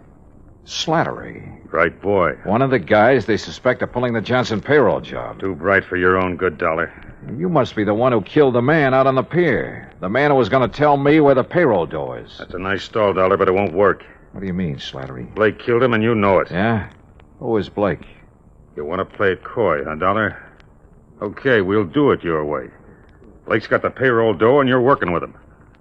Slattery. Right boy. One of the guys they suspect of pulling the Johnson payroll job. Too bright for your own good, Dollar. You must be the one who killed the man out on the pier. The man who was going to tell me where the payroll door is. That's a nice stall, Dollar, but it won't work. What do you mean, Slattery? Blake killed him, and you know it. Yeah? Who is Blake? You want to play it coy, huh, Dollar? Okay, we'll do it your way. Blake's got the payroll door, and you're working with him.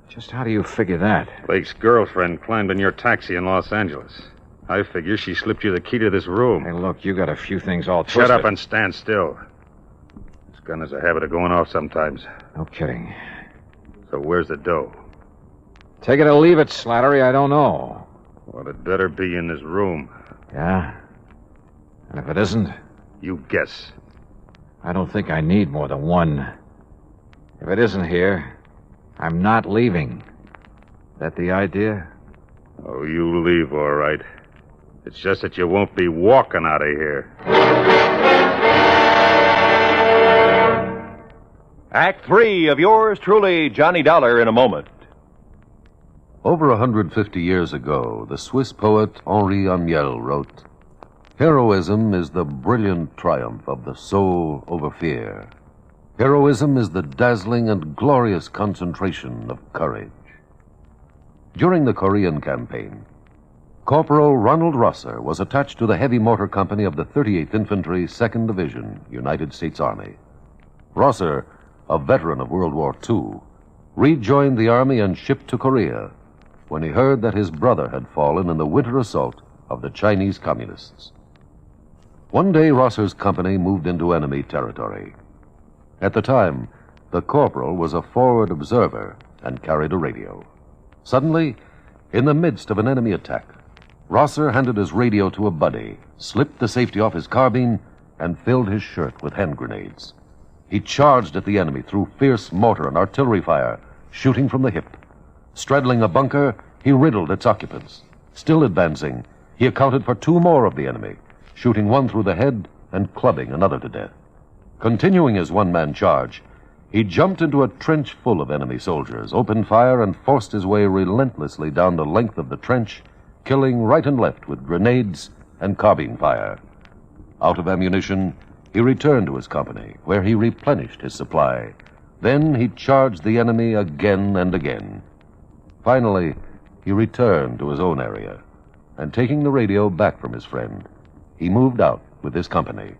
Just how do you figure that? Blake's girlfriend climbed in your taxi in Los Angeles. I figure she slipped you the key to this room. Hey, look, you got a few things all twisted. Shut up and stand still. This gun has a habit of going off sometimes. No kidding. So where's the dough? Take it or leave it, Slattery. I don't know. Well, it better be in this room. Yeah? And if it isn't? You guess. I don't think I need more than one. If it isn't here, I'm not leaving. That the idea? Oh, you leave, all right. It's just that you won't be walking out of here. Act 3 of yours truly, Johnny Dollar, in a moment. Over 150 years ago, the Swiss poet Henri Amiel wrote, "Heroism is the brilliant triumph of the soul over fear. Heroism is the dazzling and glorious concentration of courage." During the Korean campaign, Corporal Ronald Rosser was attached to the heavy mortar company of the 38th Infantry, 2nd Division, United States Army. Rosser, a veteran of World War II, rejoined the Army and shipped to Korea when he heard that his brother had fallen in the winter assault of the Chinese Communists. One day, Rosser's company moved into enemy territory. At the time, the corporal was a forward observer and carried a radio. Suddenly, in the midst of an enemy attack, Rosser handed his radio to a buddy, slipped the safety off his carbine, and filled his shirt with hand grenades. He charged at the enemy through fierce mortar and artillery fire, shooting from the hip. Straddling a bunker, he riddled its occupants. Still advancing, he accounted for 2 more of the enemy, shooting one through the head and clubbing another to death. Continuing his one-man charge, he jumped into a trench full of enemy soldiers, opened fire, and forced his way relentlessly down the length of the trench, killing right and left with grenades and carbine fire. Out of ammunition, he returned to his company, where he replenished his supply. Then he charged the enemy again and again. Finally, he returned to his own area, and taking the radio back from his friend, he moved out with his company.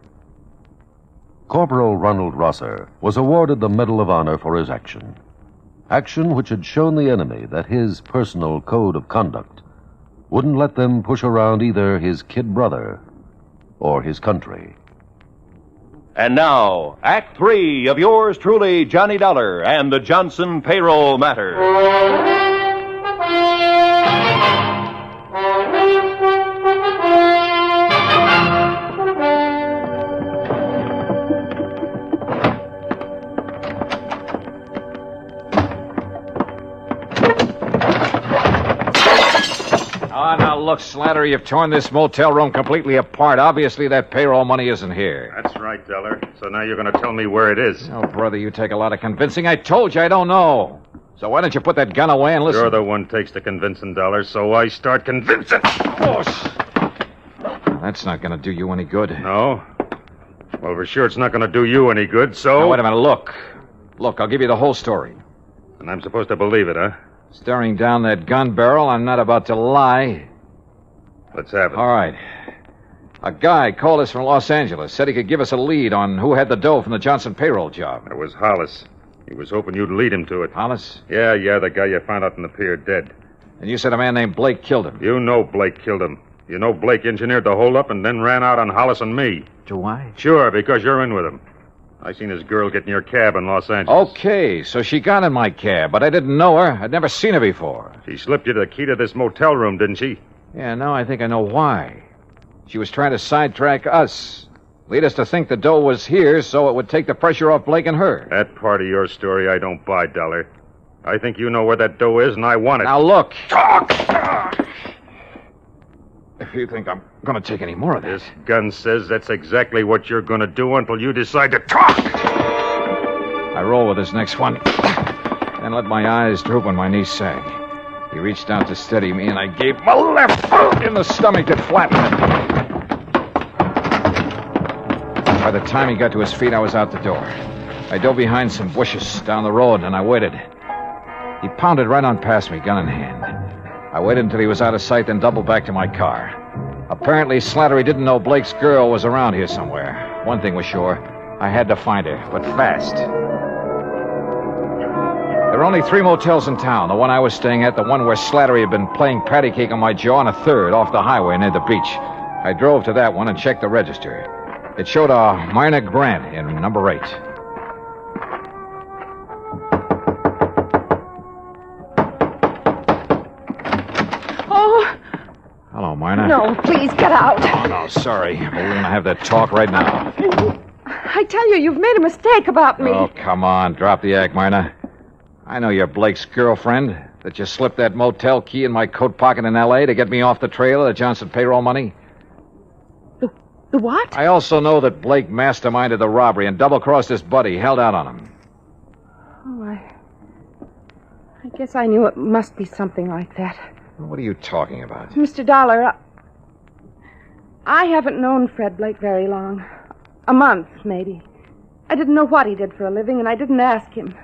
Corporal Ronald Rosser was awarded the Medal of Honor for his action. Action which had shown the enemy that his personal code of conduct wouldn't let them push around either his kid brother or his country. And now, Act 3 of yours truly, Johnny Dollar, and the Johnson payroll matter. Now, look, Slattery, you've torn this motel room completely apart. Obviously, that payroll money isn't here. That's right, Dollar. So now you're going to tell me where it is. Oh, brother, you take a lot of convincing. I told you I don't know. So why don't you put that gun away and listen? You're the one takes the convincing, Dollar, so I start convincing. Oh, that's not going to do you any good. No? Well, for sure it's not going to do you any good, so... Now, wait a minute, look. Look, I'll give you the whole story. And I'm supposed to believe it, huh? Staring down that gun barrel, I'm not about to lie. Let's have it. All right. A guy called us from Los Angeles, said he could give us a lead on who had the dough from the Johnson payroll job. It was Hollis. He was hoping you'd lead him to it. Hollis? Yeah, the guy you found out in the pier dead. And you said a man named Blake killed him. You know Blake killed him. You know Blake engineered the holdup and then ran out on Hollis and me. Do I? Sure, because you're in with him. I seen his girl get in your cab in Los Angeles. Okay, so she got in my cab, but I didn't know her. I'd never seen her before. She slipped you the key to this motel room, didn't she? Yeah, now I think I know why. She was trying to sidetrack us. Lead us to think the dough was here so it would take the pressure off Blake and her. That part of your story I don't buy, Dollar. I think you know where that dough is, and I want it. Now, look. Talk! If you think I'm going to take any more of this. This gun says that's exactly what you're going to do until you decide to talk. I roll with this next one, and let my eyes droop when my knees sag. He reached out to steady me, and I gave him a left hook in the stomach that flattened him. By the time he got to his feet, I was out the door. I dove behind some bushes down the road, and I waited. He pounded right on past me, gun in hand. I waited until he was out of sight, then doubled back to my car. Apparently, Slattery didn't know Blake's girl was around here somewhere. One thing was sure. I had to find her, but fast. There were only 3 motels in town. The one I was staying at, the one where Slattery had been playing patty cake on my jaw, and a third off the highway near the beach. I drove to that one and checked the register. It showed a Myrna Grant in number 8. Hello, Myrna. No, please get out. Oh, no, sorry. But we're going to have that talk right now. I tell you, you've made a mistake about me. Oh, come on. Drop the act, Myrna. I know you're Blake's girlfriend, that you slipped that motel key in my coat pocket in L.A. to get me off the trail of the Johnson payroll money. The what? I also know that Blake masterminded the robbery and double-crossed his buddy, held out on him. Oh, I guess I knew it must be something like that. What are you talking about? Mr. Dollar, I haven't known Fred Blake very long. A month, maybe. I didn't know what he did for a living, and I didn't ask him.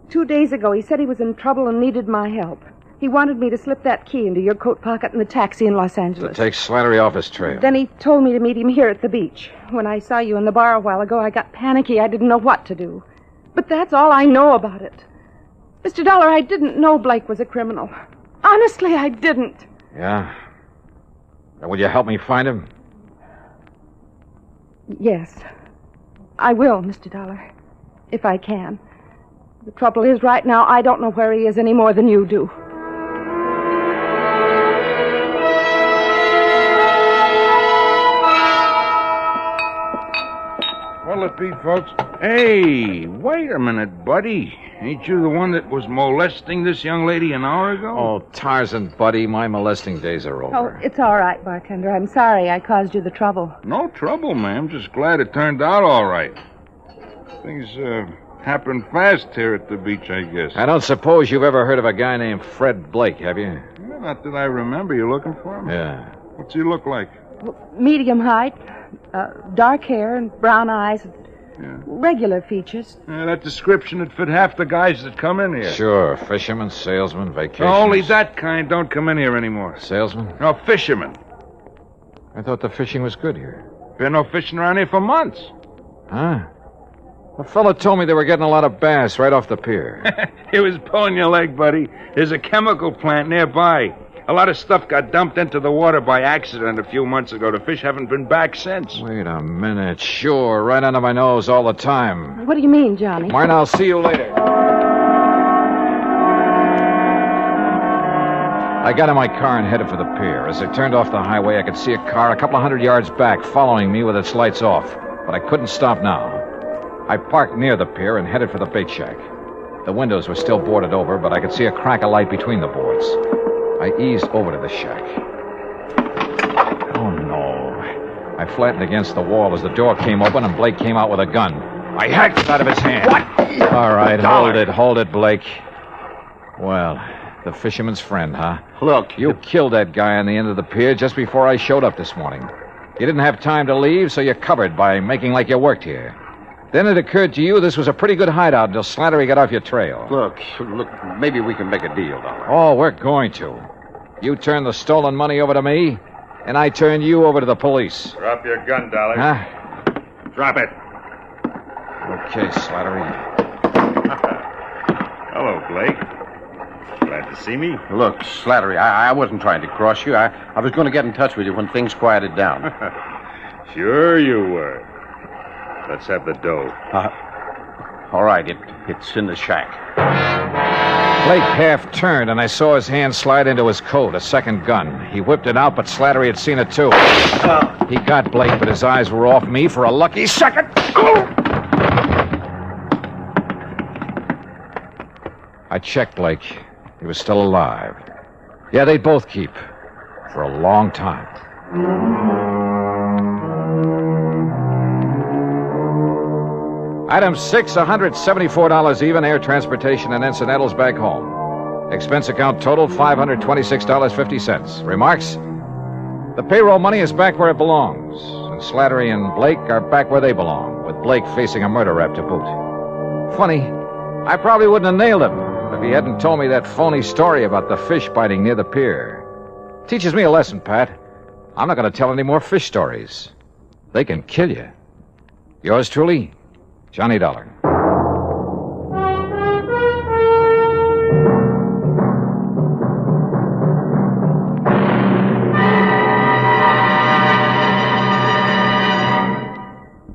2 days ago, he said he was in trouble and needed my help. He wanted me to slip that key into your coat pocket in the taxi in Los Angeles. To take Slattery off his trail. Then he told me to meet him here at the beach. When I saw you in the bar a while ago, I got panicky. I didn't know what to do. But that's all I know about it. Mr. Dollar, I didn't know Blake was a criminal. Honestly, I didn't. Yeah? Now, will you help me find him? Yes. I will, Mr. Dollar. If I can. The trouble is, right now, I don't know where he is any more than you do. What'll it be, folks? Hey, wait a minute, buddy. Ain't you the one that was molesting this young lady an hour ago? Oh, Tarzan, buddy, my molesting days are over. Oh, it's all right, bartender. I'm sorry I caused you the trouble. No trouble, ma'am. Just glad it turned out all right. Things, happen fast here at the beach, I guess. I don't suppose you've ever heard of a guy named Fred Blake, have you? Well, not that I remember. You looking for him? Yeah. What's he look like? Medium height, dark hair and brown eyes. Regular features. That description would fit half the guys that come in here. Sure. Fishermen, salesmen, vacationers. Only that kind don't come in here anymore. Salesmen? No, fishermen. I thought the fishing was good here. Been no fishing around here for months. Huh? A fella told me they were getting a lot of bass right off the pier. He was pulling your leg, buddy. There's a chemical plant nearby. A lot of stuff got dumped into the water by accident a few months ago. The fish haven't been back since. Wait a minute. Sure, right under my nose all the time. What do you mean, Johnny? Mine, I'll see you later. I got in my car and headed for the pier. As I turned off the highway, I could see a car a couple of 100 yards back following me with its lights off. But I couldn't stop now. I parked near the pier and headed for the bait shack. The windows were still boarded over, but I could see a crack of light between the boards. I eased over to the shack. Oh, no. I flattened against the wall as the door came open and Blake came out with a gun. I hacked it out of his hand. What? All right, hold it, Blake. Well, the fisherman's friend, huh? Look. You killed that guy on the end of the pier just before I showed up this morning. You didn't have time to leave, so you covered by making like you worked here. Then it occurred to you this was a pretty good hideout until Slattery got off your trail. Look, maybe we can make a deal, Dollar. Oh, we're going to. You turn the stolen money over to me, and I turn you over to the police. Drop your gun, Dollar. Huh? Drop it. Okay, Slattery. Hello, Blake. Glad to see me. Look, Slattery, I wasn't trying to cross you. I was going to get in touch with you when things quieted down. Sure you were. Let's have the dough. All right, it's in the shack. Blake half turned, and I saw his hand slide into his coat, a second gun. He whipped it out, but Slattery had seen it too. He got Blake, but his eyes were off me for a lucky second. I checked Blake. He was still alive. Yeah, they'd both keep. For a long time. Item 6, $174 even, air transportation and incidentals back home. Expense account total, $526.50. Remarks? The payroll money is back where it belongs, and Slattery and Blake are back where they belong, with Blake facing a murder rap to boot. Funny, I probably wouldn't have nailed him if he hadn't told me that phony story about the fish biting near the pier. Teaches me a lesson, Pat. I'm not going to tell any more fish stories. They can kill you. Yours truly, Johnny Dollar.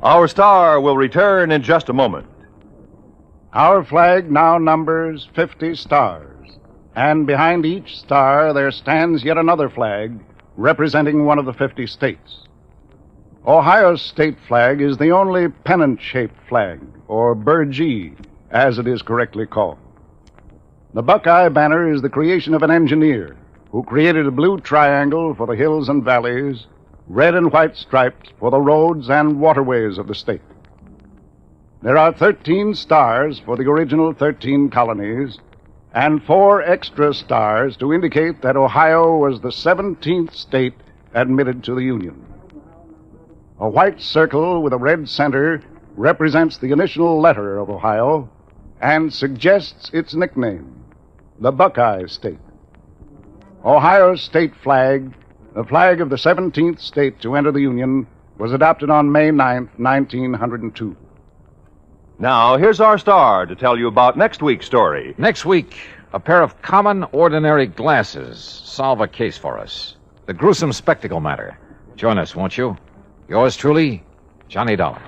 Our star will return in just a moment. Our flag now numbers 50 stars, and behind each star there stands yet another flag representing one of the 50 states. Ohio's state flag is the only pennant-shaped flag, or burgee, as it is correctly called. The Buckeye banner is the creation of an engineer who created a blue triangle for the hills and valleys, red and white stripes for the roads and waterways of the state. There are 13 stars for the original 13 colonies, and 4 extra stars to indicate that Ohio was the 17th state admitted to the Union. A white circle with a red center represents the initial letter of Ohio and suggests its nickname, the Buckeye State. Ohio's state flag, the flag of the 17th state to enter the Union, was adopted on May 9th, 1902. Now, here's our star to tell you about next week's story. Next week, a pair of common, ordinary glasses solve a case for us. The gruesome spectacle matter. Join us, won't you? Yours truly, Johnny Dollar.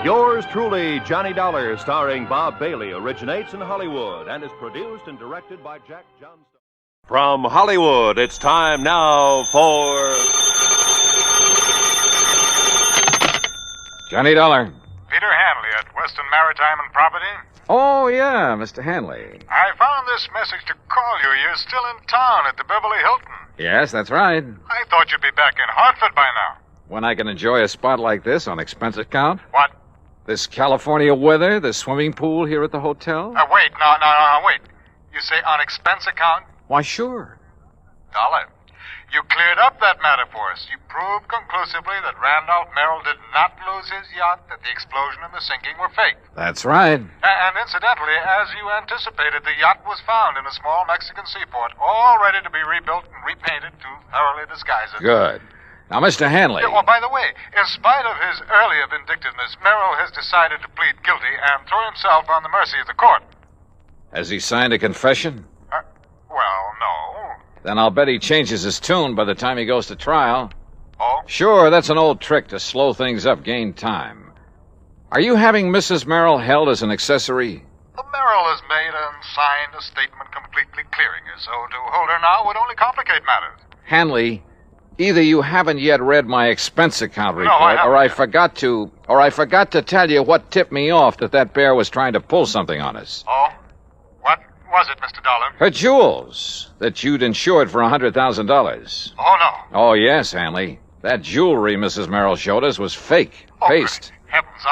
Yours truly, Johnny Dollar, starring Bob Bailey, originates in Hollywood and is produced and directed by Jack Johnston. From Hollywood, it's time now for... Johnny Dollar. Peter Hanley at Western Maritime and Property. Oh, yeah, Mr. Hanley. I found this message to call you. You're still in town at the Beverly Hilton. Yes, that's right. I thought you'd be back in Hartford by now. When I can enjoy a spot like this on expense account? What? This California weather, the swimming pool here at the hotel? Wait. Wait. You say on expense account? Why, sure. Dollar, you cleared up that matter for us. You proved conclusively that Randolph Merrill did not lose his yacht, that the explosion and the sinking were fake. That's right. And incidentally, as you anticipated, the yacht was found in a small Mexican seaport, all ready to be rebuilt and repainted to thoroughly disguise it. Good. Now, Mr. Hanley. Yeah, well, by the way, in spite of his earlier vindictiveness, Merrill has decided to plead guilty and throw himself on the mercy of the court. Has he signed a confession? Well, no. Then I'll bet he changes his tune by the time he goes to trial. Oh? Sure, that's an old trick to slow things up, gain time. Are you having Mrs. Merrill held as an accessory? The Merrill has made and signed a statement completely clearing her, so to hold her now would only complicate matters. Hanley, either you haven't yet read my expense account report, or I forgot to tell you what tipped me off that bear was trying to pull something on us. Oh? What was it, Mr. Dollar? Her jewels that you'd insured for $100,000. Oh, no. Oh, yes, Hanley. That jewelry Mrs. Merrill showed us was fake. Paste. Heavens,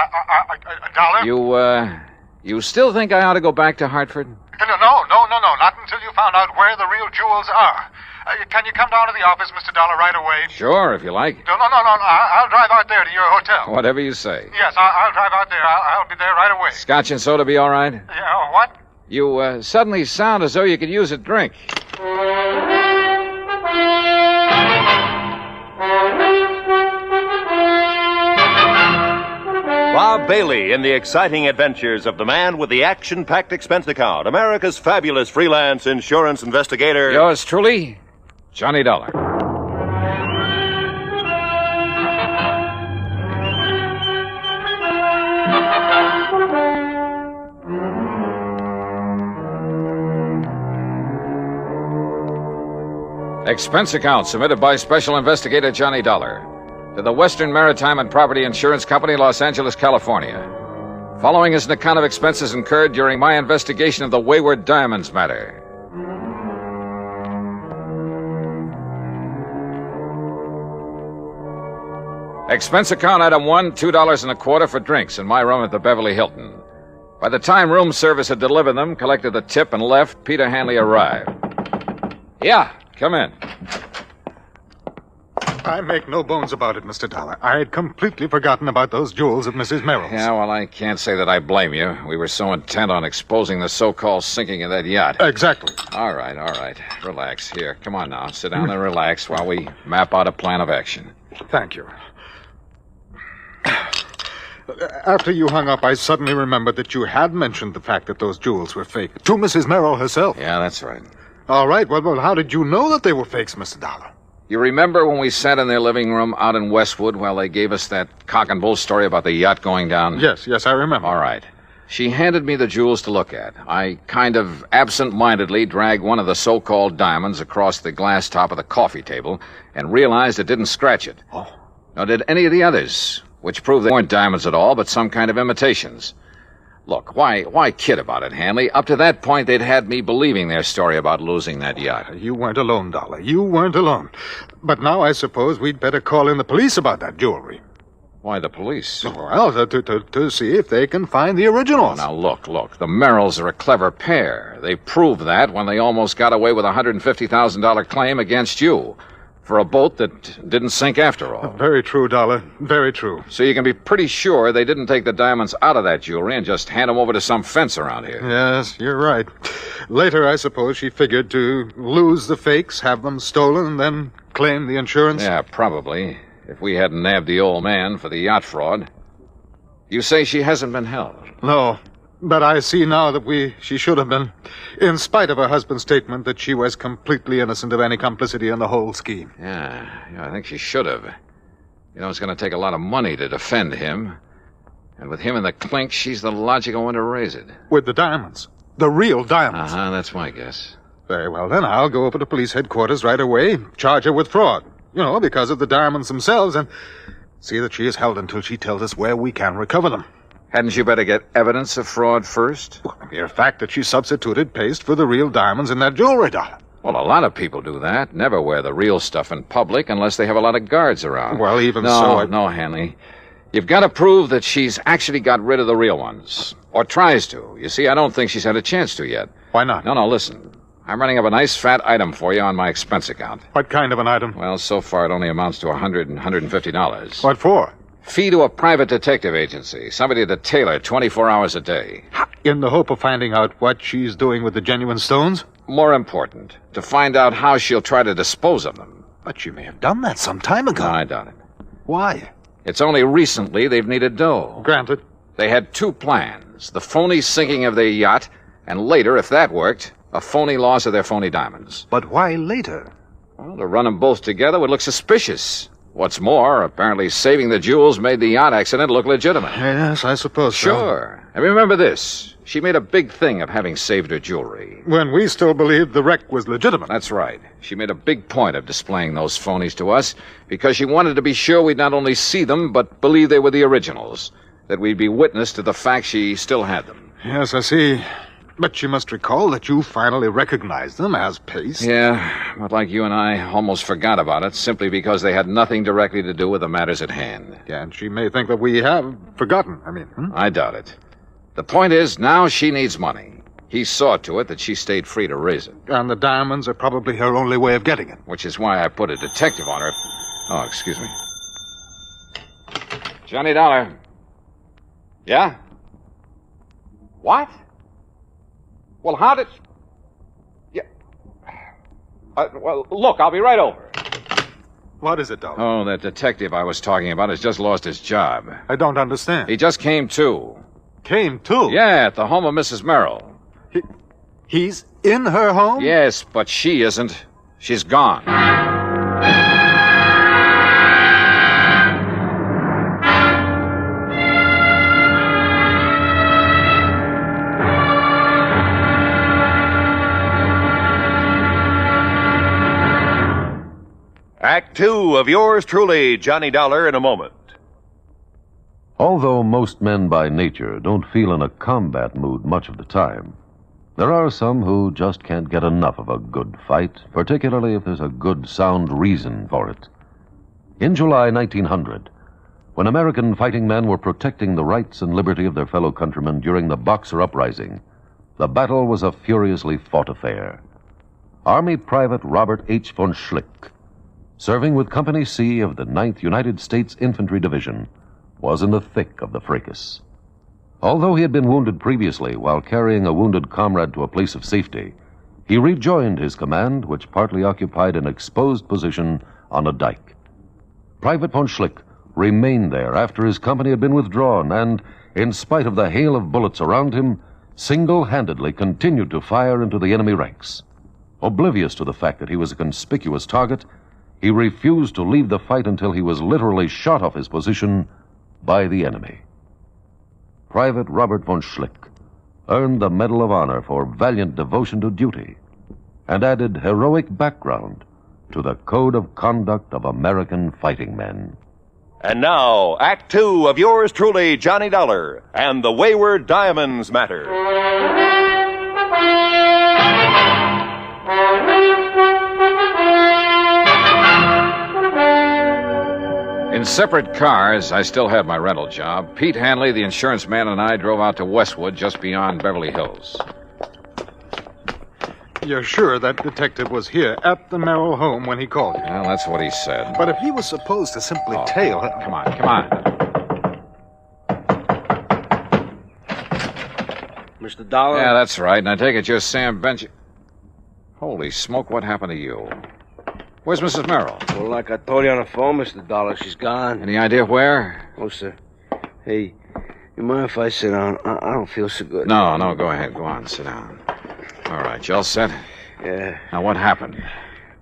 Dollar? You still think I ought to go back to Hartford? No, not until you found out where the real jewels are. Can you come down to the office, Mr. Dollar, right away? Sure, if you like. No. I'll drive out there to your hotel. Whatever you say. Yes, I'll drive out there. I'll be there right away. Scotch and soda be all right? Yeah, what? You suddenly sound as though you could use a drink. Bob Bailey in the exciting adventures of the man with the action-packed expense account, America's fabulous freelance insurance investigator. Yours truly, Johnny Dollar. Expense account submitted by Special Investigator Johnny Dollar to the Western Maritime and Property Insurance Company, Los Angeles, California. Following is an account of expenses incurred during my investigation of the Wayward Diamonds matter. Expense account item 1, $2.25 for drinks in my room at the Beverly Hilton. By the time room service had delivered them, collected the tip, and left, Peter Hanley arrived. Yeah, come in. I make no bones about it, Mr. Dollar. I had completely forgotten about those jewels at Mrs. Merrill's. Yeah, well, I can't say that I blame you. We were so intent on exposing the so-called sinking of that yacht. Exactly. All right. Relax. Here, come on now. Sit down and relax while we map out a plan of action. Thank you. After you hung up, I suddenly remembered that you had mentioned the fact that those jewels were fake. To Mrs. Merrill herself. Yeah, that's right. All right. Well, how did you know that they were fakes, Mr. Dollar? You remember when we sat in their living room out in Westwood while they gave us that cock and bull story about the yacht going down? Yes, I remember. All right. She handed me the jewels to look at. I kind of absent-mindedly dragged one of the so-called diamonds across the glass top of the coffee table and realized it didn't scratch it. Oh. Nor did any of the others, which proved they weren't diamonds at all, but some kind of imitations. Look, why kid about it, Hanley? Up to that point, they'd had me believing their story about losing that yacht. You weren't alone, Dollar. You weren't alone. But now I suppose we'd better call in the police about that jewelry. Why the police? Well, to see if they can find the originals. Now, look. The Merrills are a clever pair. They proved that when they almost got away with a $150,000 claim against you for a boat that didn't sink after all. Very true, Dollar. Very true. So you can be pretty sure they didn't take the diamonds out of that jewelry and just hand them over to some fence around here. Yes, you're right. Later, I suppose she figured to lose the fakes, have them stolen, and then claim the insurance. Yeah, probably. If we hadn't nabbed the old man for the yacht fraud. You say she hasn't been held? No. But I see now that she should have been, in spite of her husband's statement that she was completely innocent of any complicity in the whole scheme. Yeah, I think she should have. You know, it's going to take a lot of money to defend him. And with him in the clink, she's the logical one to raise it. With the diamonds. The real diamonds. Uh-huh, that's my guess. Very well, then I'll go over to police headquarters right away, charge her with fraud. You know, because of the diamonds themselves, and see that she is held until she tells us where we can recover them. Hadn't you better get evidence of fraud first? Well, the mere fact that she substituted paste for the real diamonds in that jewelry, Dollar. Well, a lot of people do that. Never wear the real stuff in public unless they have a lot of guards around. Well, even so... No, Hanley. You've got to prove that she's actually got rid of the real ones. Or tries to. You see, I don't think she's had a chance to yet. Why not? No, listen. I'm running up a nice fat item for you on my expense account. What kind of an item? Well, so far it only amounts to $150. What for? Fee to a private detective agency. Somebody to tailor 24 hours a day. In the hope of finding out what she's doing with the genuine stones? More important, to find out how she'll try to dispose of them. But she may have done that some time ago. No, I doubt it. Why? It's only recently they've needed dough. Granted. They had two plans. The phony sinking of their yacht, and later, if that worked, a phony loss of their phony diamonds. But why later? Well, to run them both together would look suspicious. What's more, apparently saving the jewels made the yacht accident look legitimate. Yes, I suppose so. Sure. And remember this. She made a big thing of having saved her jewelry. When we still believed the wreck was legitimate. That's right. She made a big point of displaying those phonies to us because she wanted to be sure we'd not only see them, but believe they were the originals. That we'd be witness to the fact she still had them. Yes, I see. But you must recall that you finally recognized them as paste. Yeah, but like you and I almost forgot about it simply because they had nothing directly to do with the matters at hand. Yeah, and she may think that we have forgotten. I doubt it. The point is, now she needs money. He saw to it that she stayed free to raise it. And the diamonds are probably her only way of getting it. Which is why I put a detective on her. Oh, excuse me. Johnny Dollar. Yeah? What? Well, how did... Yeah. Well, look, I'll be right over. What is it, Dollar? Oh, that detective I was talking about has just lost his job. I don't understand. He just came to. Came to? Yeah, at the home of Mrs. Merrill. He's in her home? Yes, but she isn't. She's gone. Act two of yours truly, Johnny Dollar, in a moment. Although most men by nature don't feel in a combat mood much of the time, there are some who just can't get enough of a good fight, particularly if there's a good, sound reason for it. In July 1900, when American fighting men were protecting the rights and liberty of their fellow countrymen during the Boxer Uprising, the battle was a furiously fought affair. Army Private Robert H. von Schlick, serving with Company C of the 9th United States Infantry Division, was in the thick of the fracas. Although he had been wounded previously while carrying a wounded comrade to a place of safety, he rejoined his command, which partly occupied an exposed position on a dike. Private von Schlick remained there after his company had been withdrawn and, in spite of the hail of bullets around him, single-handedly continued to fire into the enemy ranks. Oblivious to the fact that he was a conspicuous target, he refused to leave the fight until he was literally shot off his position by the enemy. Private Robert von Schlick earned the Medal of Honor for valiant devotion to duty and added heroic background to the code of conduct of American fighting men. And now, Act two of yours truly, Johnny Dollar, and the Wayward Diamonds matter. In separate cars, I still had my rental job. Pete Hanley, the insurance man, and I drove out to Westwood, just beyond Beverly Hills. You're sure that detective was here at the Merrill home when he called you? Well, that's what he said. But if he was supposed to simply tail... Come on. Mr. Dollar? Yeah, that's right. And I take it you're Sam Bench... Holy smoke, what happened to you? Where's Mrs. Merrill? Well, like I told you on the phone, Mr. Dollar, she's gone. Any idea where? Oh, sir. Hey, you mind if I sit down? I don't feel so good. No, go ahead. Go on, sit down. All right, you all set? Yeah. Now, what happened?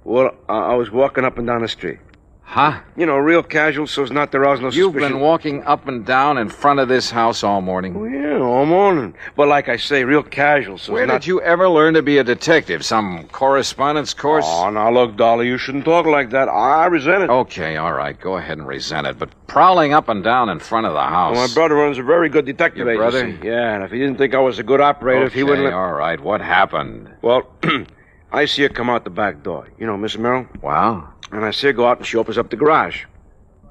Well, I was walking up and down the street. Huh? You know, real casual, so it's not to arouse no suspicion. You've been walking up and down in front of this house all morning? Oh, yeah, all morning. But like I say, real casual, so Where it's not... did you ever learn to be a detective? Some correspondence course? Oh, now look, Dollar, you shouldn't talk like that. I resent it. Okay, all right, go ahead and resent it. But prowling up and down in front of the house... Well, my brother runs a very good detective Your agency. brother? Yeah, and if he didn't think I was a good operator, Okay, he wouldn't... all right, what happened? Well, I see her come out the back door. You know, Mrs. Merrill? Wow. And I see her go out and she opens up the garage.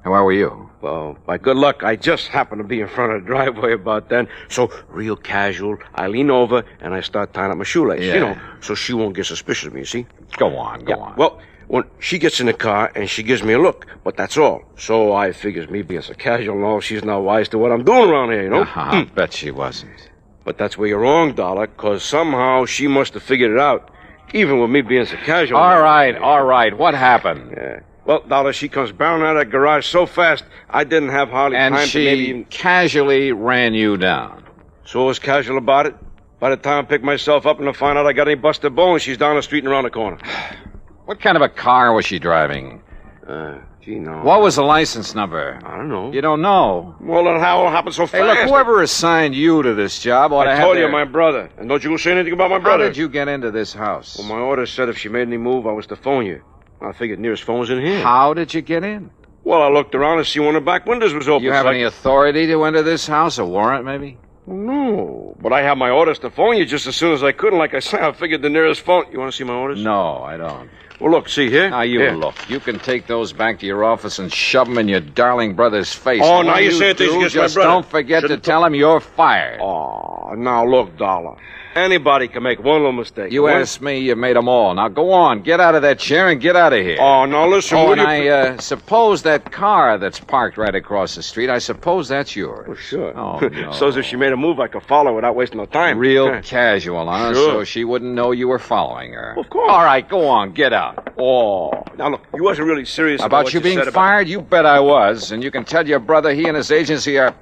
And where were you? Well, by good luck, I just happened to be in front of the driveway about then. So, real casual, I lean over and I start tying up my shoelace. Yeah. You know, so she won't get suspicious of me, you see? Go on. Well, when she gets in the car and she gives me a look, but that's all. So I figures me being so casual and all, she's not wise to what I'm doing around here, you know? I bet she wasn't. But that's where you're wrong, Dollar, because somehow she must have figured it out, even with me being so casual. All right, what happened? Yeah. Well, Dollar, she comes barreling out of that garage so fast, I didn't have hardly And time she to maybe even... casually ran you down. So I was casual about it. By the time I pick myself up and to find out I got any busted bones, she's down the street and around the corner. What kind of a car was she driving? Gee, no. What was the license number? I don't know. You don't know? Well, then how it happened so fast? Hey, look, whoever assigned you to this job ought to I have told you, their... my brother. And don't you say anything about my How brother. did you get into this house? Well, my order said if she made any move, I was to phone you. I figured nearest phone was in here. How did you get in? Well, I looked around to see one of the back windows was open. You have any authority to enter this house? A warrant, maybe? No, but I have my orders to phone you just as soon as I could. And like I say, I figured the nearest phone... You want to see my orders? No, I don't. Well, look, see here. Now, you here. look. You can take those back to your office and shove them in your darling brother's face. Oh, And now when you say it do, against my just brother. don't forget to tell him you're fired. Oh, now look, Dollar. Anybody can make one little mistake. You asked me, you made them all. Now go on, get out of that chair and get out of here. Oh, now listen. Oh, and I suppose that car that's parked right across the street, I suppose that's yours. Oh, sure. Oh, no. So if she made a move, I could follow her without wasting no time. Real casual, huh? Sure. So she wouldn't know you were following her. Of course. All right, go on, get out. Oh. Now look, you wasn't really serious About what you being said fired? You bet I was. And you can tell your brother he and his agency are...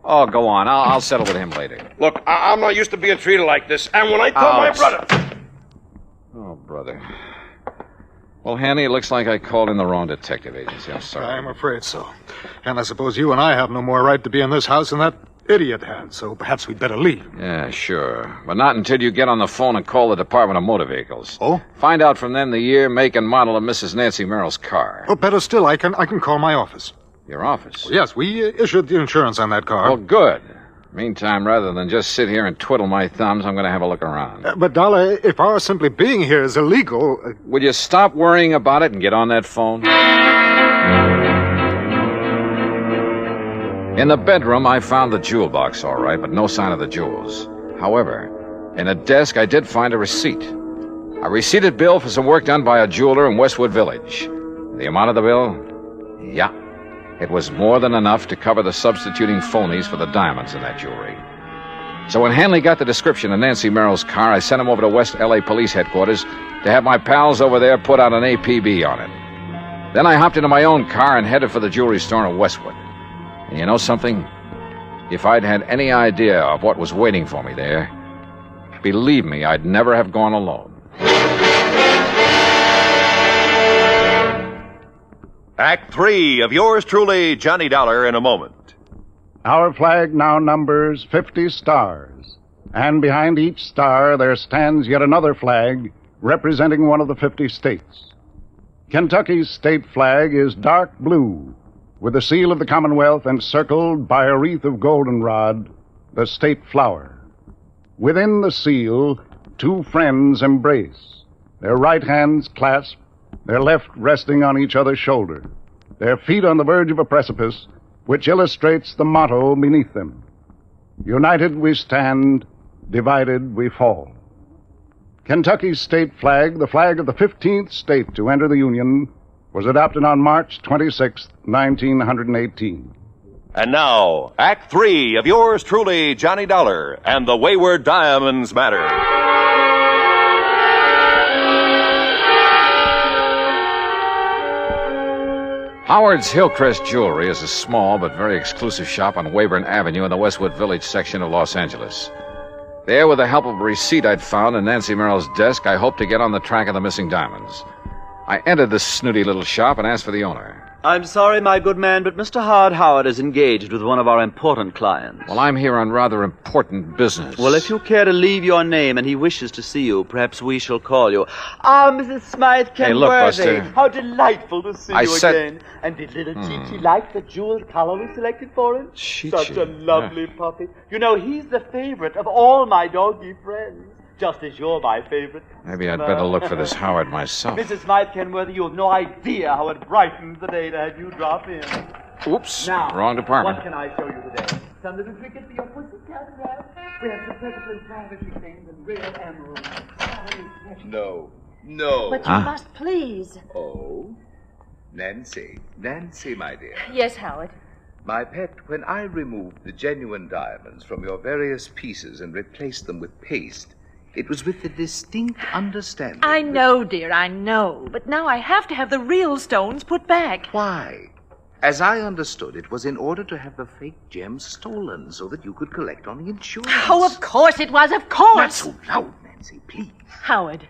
Oh, go on. I'll settle with him later. Look, I'm not used to being treated like this. And when I told my brother... Oh, brother. Well, Hanny, it looks like I called in the wrong detective agency. I'm sorry. I'm afraid so. And I suppose you and I have no more right to be in this house than that idiot had, so perhaps we'd better leave. Yeah, sure. But not until you get on the phone and call the Department of Motor Vehicles. Oh? Find out from them the year, make, and model of Mrs. Nancy Merrill's car. Oh, better still, I can call my office. Your office? Well, yes, we issued the insurance on that car. Well, good. Meantime, rather than just sit here and twiddle my thumbs, I'm going to have a look around. But, Dollar, if our simply being here is illegal... Will you stop worrying about it and get on that phone? In the bedroom, I found the jewel box, all right, but no sign of the jewels. However, in a desk, I did find a receipt. A receipted bill for some work done by a jeweler in Westwood Village. The amount of the bill? Yeah. It was more than enough to cover the substituting phonies for the diamonds in that jewelry. So when Hanley got the description of Nancy Merrill's car, I sent him over to West L.A. Police Headquarters to have my pals over there put out an APB on it. Then I hopped into my own car and headed for the jewelry store in Westwood. And you know something? If I'd had any idea of what was waiting for me there, believe me, I'd never have gone alone. Act 3 of yours truly, Johnny Dollar, in a moment. Our flag now numbers 50 stars, and behind each star there stands yet another flag representing one of the 50 states. Kentucky's state flag is dark blue, with the seal of the Commonwealth encircled by a wreath of goldenrod, the state flower. Within the seal, two friends embrace, their right hands clasped, their left resting on each other's shoulder, their feet on the verge of a precipice, which illustrates the motto beneath them. United we stand, divided we fall. Kentucky's state flag, the flag of the 15th state to enter the Union, was adopted on March 26, 1918. And now, Act 3 of yours truly, Johnny Dollar, and the Wayward Diamonds Matter. Howard's Hillcrest Jewelry is a small but very exclusive shop on Weyburn Avenue in the Westwood Village section of Los Angeles. There, with the help of a receipt I'd found in Nancy Merrill's desk, I hoped to get on the track of the missing diamonds. I entered this snooty little shop and asked for the owner. I'm sorry, my good man, but Mr. Howard is engaged with one of our important clients. Well, I'm here on rather important business. Well, if you care to leave your name and he wishes to see you, perhaps we shall call you. Ah, Mrs. Smythe Kenworthy. Hey, look, Buster. How delightful to see you said... again. And did little Chi-Chi like the jeweled collar we selected for him? Chi-Chi. Such a lovely puppy. You know, he's the favorite of all my doggy friends. Just as you're my favorite. Maybe I'd better look for this Howard myself. Mrs. Smythe Kenworthy, you have no idea how it brightens the day to have you drop in. Oops, now, wrong department. What can I show you today? Some little trinkets for your pussycat rat. We have some perfectly privacy things and real emeralds. No. But you must please. Oh? Nancy, my dear. Yes, Howard. My pet, when I removed the genuine diamonds from your various pieces and replaced them with paste, it was with the distinct understanding... I know, dear, I know. But now I have to have the real stones put back. Why? As I understood, it was in order to have the fake gems stolen so that you could collect on the insurance. Oh, of course it was, of course. Not so loud, Nancy, please. Howard,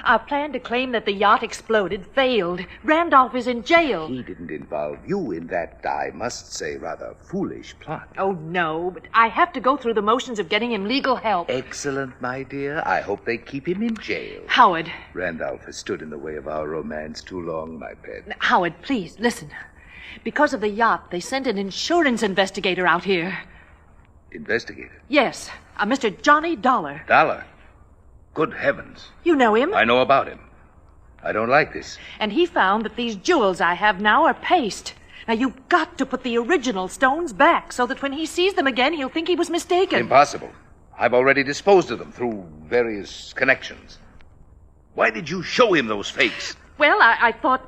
our plan to claim that the yacht exploded failed. Randolph is in jail. He didn't involve you in that, I must say, rather foolish plot. Oh, no, but I have to go through the motions of getting him legal help. Excellent, my dear. I hope they keep him in jail. Howard. Randolph has stood in the way of our romance too long, my pet. Howard, please, listen. Because of the yacht, they sent an insurance investigator out here. Investigator? Yes, a Mr. Johnny Dollar. Dollar? Good heavens. You know him? I know about him. I don't like this. And he found that these jewels I have now are paste. Now, you've got to put the original stones back so that when he sees them again, he'll think he was mistaken. Impossible. I've already disposed of them through various connections. Why did you show him those fakes? Well, I thought...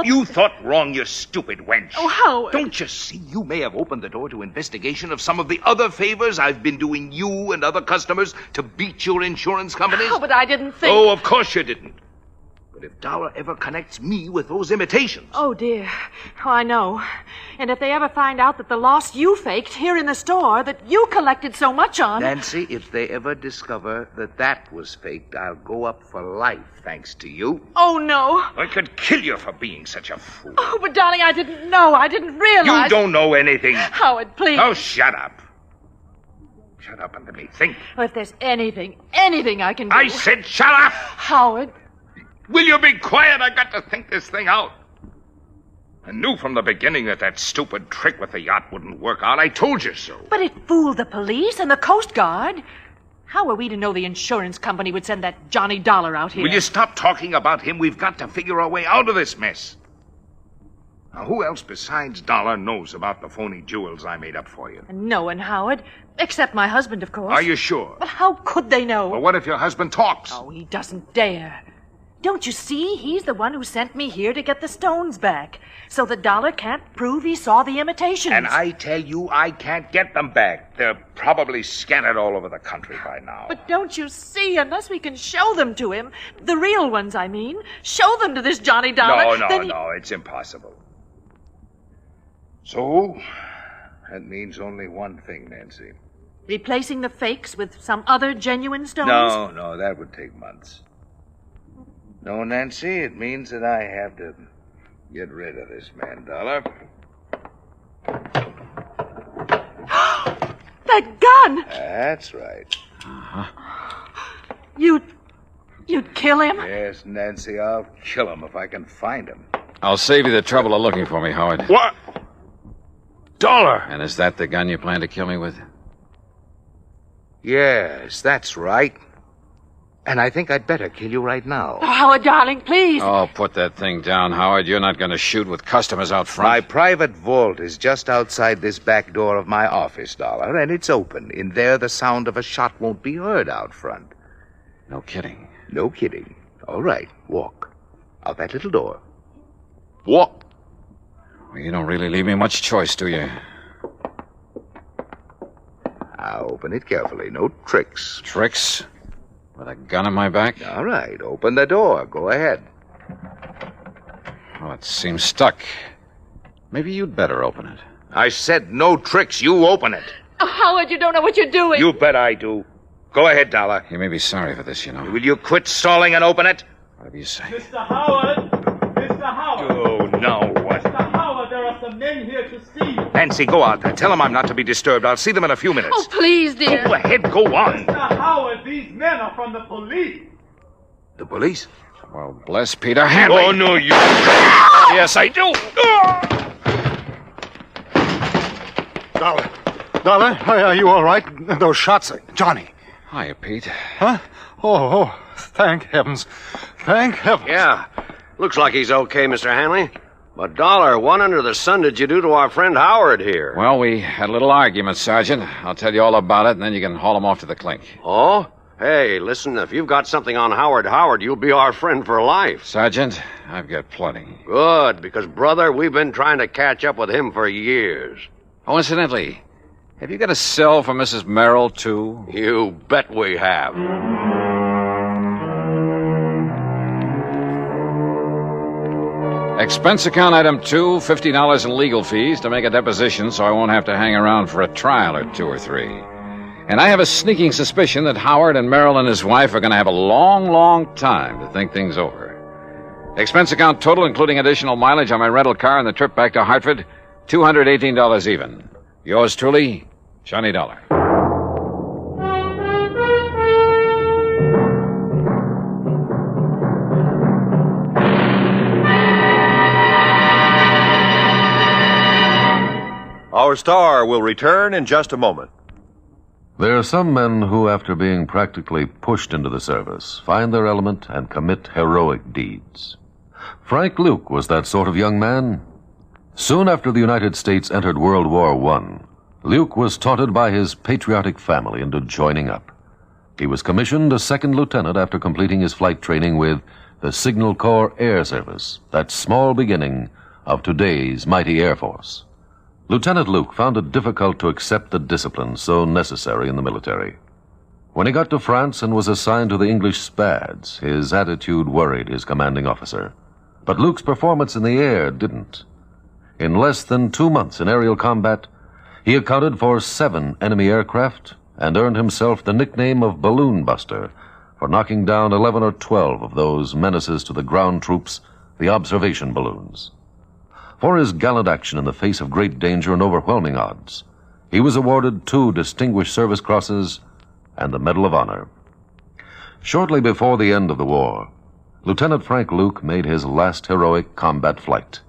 You thought wrong, you stupid wench. Oh, Howard. Don't you see you may have opened the door to investigation of some of the other favors I've been doing you and other customers to beat your insurance companies? Oh, but I didn't think... Oh, of course you didn't. But if Dollar ever connects me with those imitations... Oh, dear. Oh, I know. And if they ever find out that the loss you faked here in the store that you collected so much on... Nancy, if they ever discover that that was faked, I'll go up for life, thanks to you. Oh, no. I could kill you for being such a fool. Oh, but darling, I didn't know. I didn't realize... You don't know anything. Howard, please. Oh, shut up. Shut up and let me think. Oh, if there's anything I can do... I said shut up! Howard... Will you be quiet? I got to think this thing out. I knew from the beginning that stupid trick with the yacht wouldn't work out. I told you so. But it fooled the police and the Coast Guard. How were we to know the insurance company would send that Johnny Dollar out here? Will you stop talking about him? We've got to figure our way out of this mess. Now, who else besides Dollar knows about the phony jewels I made up for you? No one, Howard. Except my husband, of course. Are you sure? But how could they know? Well, what if your husband talks? Oh, he doesn't dare. Don't you see? He's the one who sent me here to get the stones back. So the Dollar can't prove he saw the imitations. And I tell you, I can't get them back. They're probably scattered all over the country by now. But don't you see? Unless we can show them to him, the real ones, I mean, show them to this Johnny Dollar. No, it's impossible. So, that means only one thing, Nancy. Replacing the fakes with some other genuine stones? No, that would take months. No, Nancy, it means that I have to get rid of this man, Dollar. That gun! That's right. You'd kill him? Yes, Nancy, I'll kill him if I can find him. I'll save you the trouble of looking for me, Howard. What? Dollar! And is that the gun you plan to kill me with? Yes, that's right. And I think I'd better kill you right now. Oh, Howard, darling, please. Oh, put that thing down, Howard. You're not going to shoot with customers out front. My private vault is just outside this back door of my office, Dollar, and it's open. In there, the sound of a shot won't be heard out front. No kidding. No kidding. All right, walk. Out that little door. Walk. Well, you don't really leave me much choice, do you? Now, open it carefully. No tricks. Tricks? With a gun on my back? All right, open the door. Go ahead. Well, it seems stuck. Maybe you'd better open it. I said no tricks. You open it. Oh, Howard, you don't know what you're doing. You bet I do. Go ahead, Dollar. You may be sorry for this, you know. Will you quit stalling and open it? Whatever you say. Mr. Howard! Mr. Howard! Oh, no. What? Mr. Howard, there are some men here to see you. Nancy, go out there. Tell them I'm not to be disturbed. I'll see them in a few minutes. Oh, please, dear. Go ahead. Go on. Mr. Howard, these men are from the police. The police? Well, bless Peter Hanley. Oh, no, you... Yes, I do. Dollar, are you all right? Those shots, Johnny. Hiya, Pete. Huh? Oh, thank heavens. Thank heavens. Yeah. Looks like he's okay, Mr. Hanley. But, Dollar, what under the sun did you do to our friend Howard here? Well, we had a little argument, Sergeant. I'll tell you all about it, and then you can haul him off to the clink. Oh? Hey, listen, if you've got something on Howard, you'll be our friend for life. Sergeant, I've got plenty. Good, because, brother, we've been trying to catch up with him for years. Oh, incidentally, have you got a cell for Mrs. Merrill, too? You bet we have. Expense account item 2, $50 in legal fees to make a deposition so I won't have to hang around for a trial or 2 or 3. And I have a sneaking suspicion that Howard and Merrill and his wife are going to have a long, long time to think things over. Expense account total, including additional mileage on my rental car and the trip back to Hartford, $218 even. Yours truly, Johnny Dollar. Our star will return in just a moment. There are some men who, after being practically pushed into the service, find their element and commit heroic deeds. Frank Luke was that sort of young man. Soon after the United States entered World War I, Luke was taunted by his patriotic family into joining up. He was commissioned a second lieutenant after completing his flight training with the Signal Corps Air Service, that small beginning of today's mighty Air Force. Lieutenant Luke found it difficult to accept the discipline so necessary in the military. When he got to France and was assigned to the English Spads, his attitude worried his commanding officer. But Luke's performance in the air didn't. In less than 2 months in aerial combat, he accounted for 7 enemy aircraft and earned himself the nickname of Balloon Buster for knocking down 11 or 12 of those menaces to the ground troops, the observation balloons. For his gallant action in the face of great danger and overwhelming odds, he was awarded 2 Distinguished Service Crosses and the Medal of Honor. Shortly before the end of the war, Lieutenant Frank Luke made his last heroic combat flight.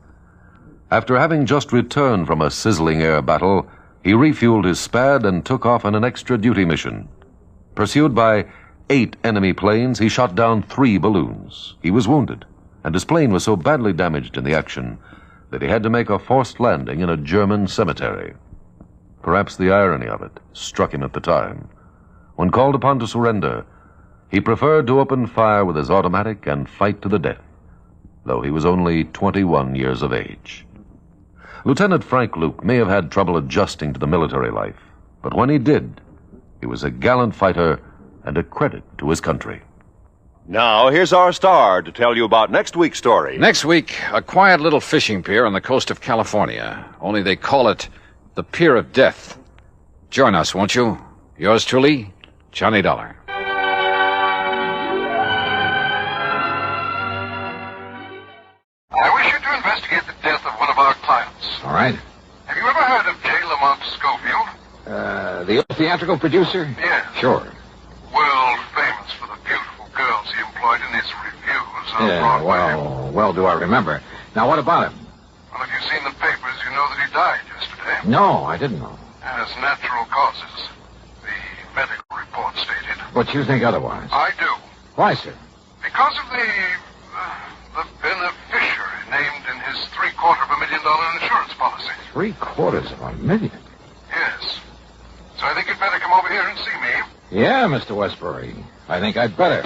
After having just returned from a sizzling air battle, he refueled his Spad and took off on an extra duty mission. Pursued by 8 enemy planes, he shot down 3 balloons. He was wounded, and his plane was so badly damaged in the action that he had to make a forced landing in a German cemetery. Perhaps the irony of it struck him at the time. When called upon to surrender, he preferred to open fire with his automatic and fight to the death, though he was only 21 years of age. Lieutenant Frank Luke may have had trouble adjusting to the military life, but when he did, he was a gallant fighter and a credit to his country. Now, here's our star to tell you about next week's story. Next week, a quiet little fishing pier on the coast of California, only they call it the Pier of Death. Join us, won't you? Yours truly, Johnny Dollar. I wish you to investigate the death of one of our clients. All right. Have you ever heard of J. Lamont Schofield? The old theatrical producer? Yeah. Sure. World famous for the beautiful girls he employed in his reviews on Yeah, Broadway. well do I remember. Now, what about him? Well, if you've seen the papers, you know that he died yesterday. No, I didn't know. As natural causes, the medical report stated. But you think otherwise. I do. Why, sir? Because of the beneficiary named in his $750,000 insurance policy. $750,000? Yes. So I think you'd better come over here and see me. Yeah, Mr. Westbury. I think I'd better.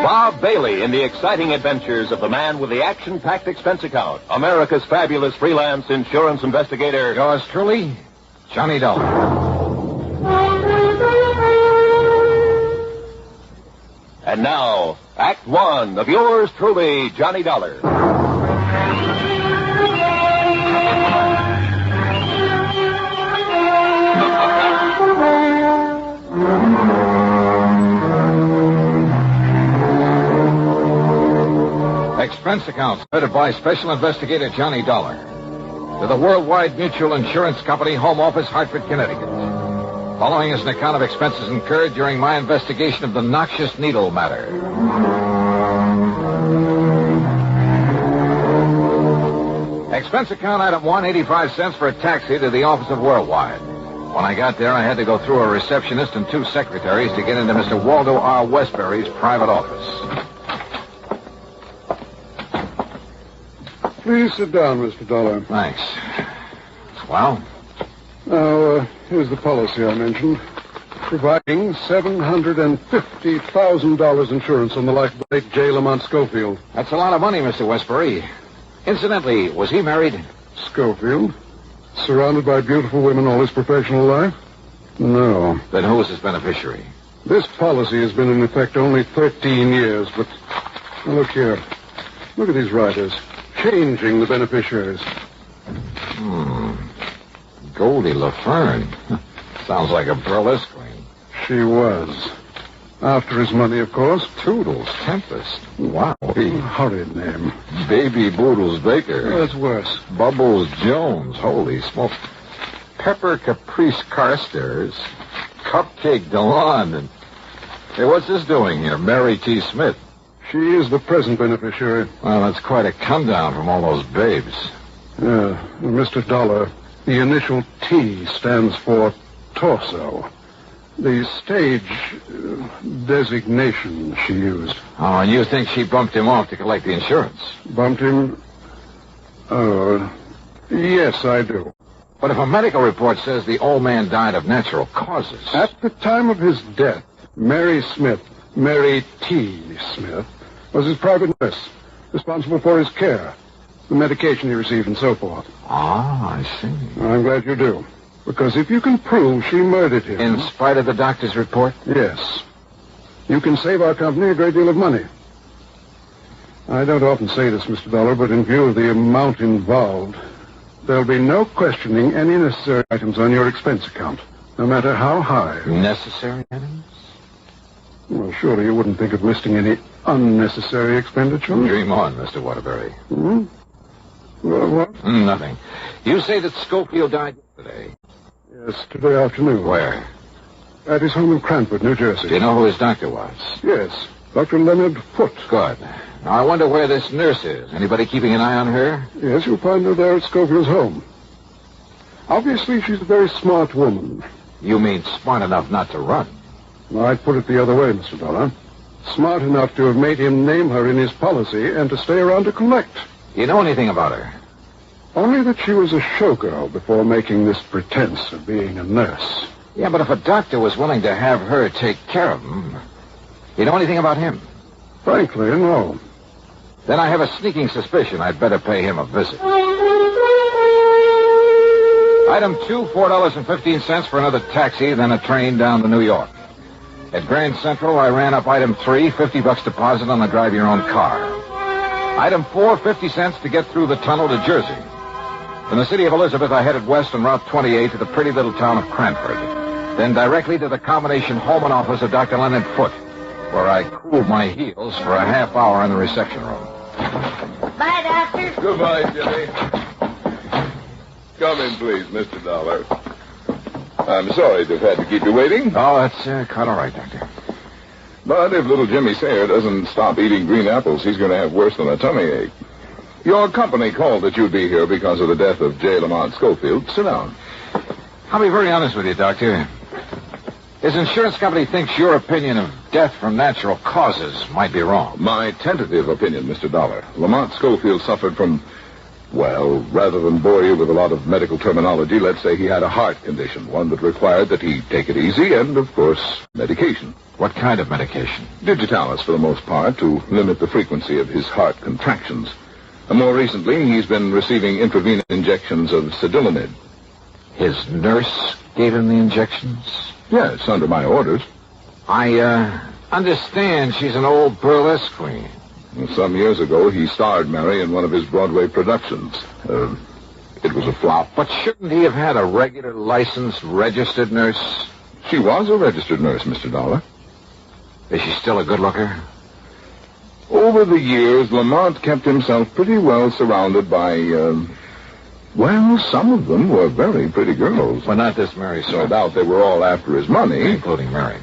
Bob Bailey in the exciting adventures of the man with the action-packed expense account, America's fabulous freelance insurance investigator. Yours truly, Johnny Dollar. And now, Act One of yours truly, Johnny Dollar. Expense accounts headed by Special Investigator Johnny Dollar. To the Worldwide Mutual Insurance Company, Home Office, Hartford, Connecticut. Following is an account of expenses incurred during my investigation of the Noxious Needle matter. Expense account item 1, 85 cents for a taxi to the office of Worldwide. When I got there, I had to go through a receptionist and 2 secretaries to get into Mr. Waldo R. Westbury's private office. Please sit down, Mr. Dollar. Thanks. Well? Now, here's the policy I mentioned. Providing $750,000 insurance on the life of the late J. Lamont Schofield. That's a lot of money, Mr. Westbury. Incidentally, was he married? Schofield? Surrounded by beautiful women all his professional life? No. Then who was his beneficiary? This policy has been in effect only 13 years, but... Now, look here. Look at these riders. Changing the beneficiaries. Goldie LaFern. Sounds like a burlesque queen. She was. After his money, of course. Toodles Tempest. Wow. Horrid name. Baby Boodles Baker. That's worse. Bubbles Jones. Holy smoke. Pepper Caprice Carstairs. Cupcake DeLon. And hey, what's this doing here? Mary T. Smith. She is the present beneficiary. Well, that's quite a come down from all those babes. Yeah. Mr. Dollar, the initial T stands for torso. The stage designation she used. Oh, and you think she bumped him off to collect the insurance? Bumped him? Oh, yes, I do. But if a medical report says the old man died of natural causes... At the time of his death, Mary Smith, Mary T. Smith, was his private nurse, responsible for his care, the medication he received, and so forth. Ah, I see. I'm glad you do. Because if you can prove she murdered him... In spite of the doctor's report? Yes. You can save our company a great deal of money. I don't often say this, Mr. Dollar, but in view of the amount involved, there'll be no questioning any necessary items on your expense account, no matter how high. Necessary items? Well, surely you wouldn't think of listing any unnecessary expenditure? Dream on, Mr. Waterbury. Hmm? Well, what? Nothing. You say that Schofield died yesterday? Yes, today afternoon. Where? At his home in Cranford, New Jersey. Do you know who his doctor was? Yes, Dr. Leonard Foote. Good. Now, I wonder where this nurse is. Anybody keeping an eye on her? Yes, you'll find her there at Schofield's home. Obviously, she's a very smart woman. You mean smart enough not to run? I'd put it the other way, Mr. Dollar. Smart enough to have made him name her in his policy and to stay around to collect. Do you know anything about her? Only that she was a showgirl before making this pretense of being a nurse. Yeah, but if a doctor was willing to have her take care of him, you know anything about him? Frankly, no. Then I have a sneaking suspicion I'd better pay him a visit. Item 2, $4.15 for another taxi, then a train down to New York. At Grand Central, I ran up item 3, $50 deposit on the drive-your-own-car. Item 4, 50 cents to get through the tunnel to Jersey. From the city of Elizabeth, I headed west on Route 28 to the pretty little town of Cranford. Then directly to the combination home and office of Dr. Leonard Foote, where I cooled my heels for a half hour in the reception room. Bye, Doctor. Goodbye, Jimmy. Come in, please, Mr. Dollar. I'm sorry to have had to keep you waiting. Oh, that's quite all right, Doctor. But if little Jimmy Sayer doesn't stop eating green apples, he's going to have worse than a tummy ache. Your company called that you'd be here because of the death of J. Lamont Schofield. Sit down. I'll be very honest with you, Doctor. His insurance company thinks your opinion of death from natural causes might be wrong. My tentative opinion, Mr. Dollar. Lamont Schofield suffered from, well, rather than bore you with a lot of medical terminology, let's say he had a heart condition, one that required that he take it easy and, of course, medication. What kind of medication? Digitalis, for the most part, to limit the frequency of his heart contractions. More recently, he's been receiving intravenous injections of Sedulimid. His nurse gave him the injections? Yes, under my orders. I understand she's an old burlesque queen. Some years ago, he starred Mary in one of his Broadway productions. It was a flop. But shouldn't he have had a regular, licensed, registered nurse? She was a registered nurse, Mr. Dollar. Is she still a good looker? Over the years, Lamont kept himself pretty well surrounded by, well, some of them were very pretty girls. But not this Mary Smith. No doubt they were all after his money. Including Mary.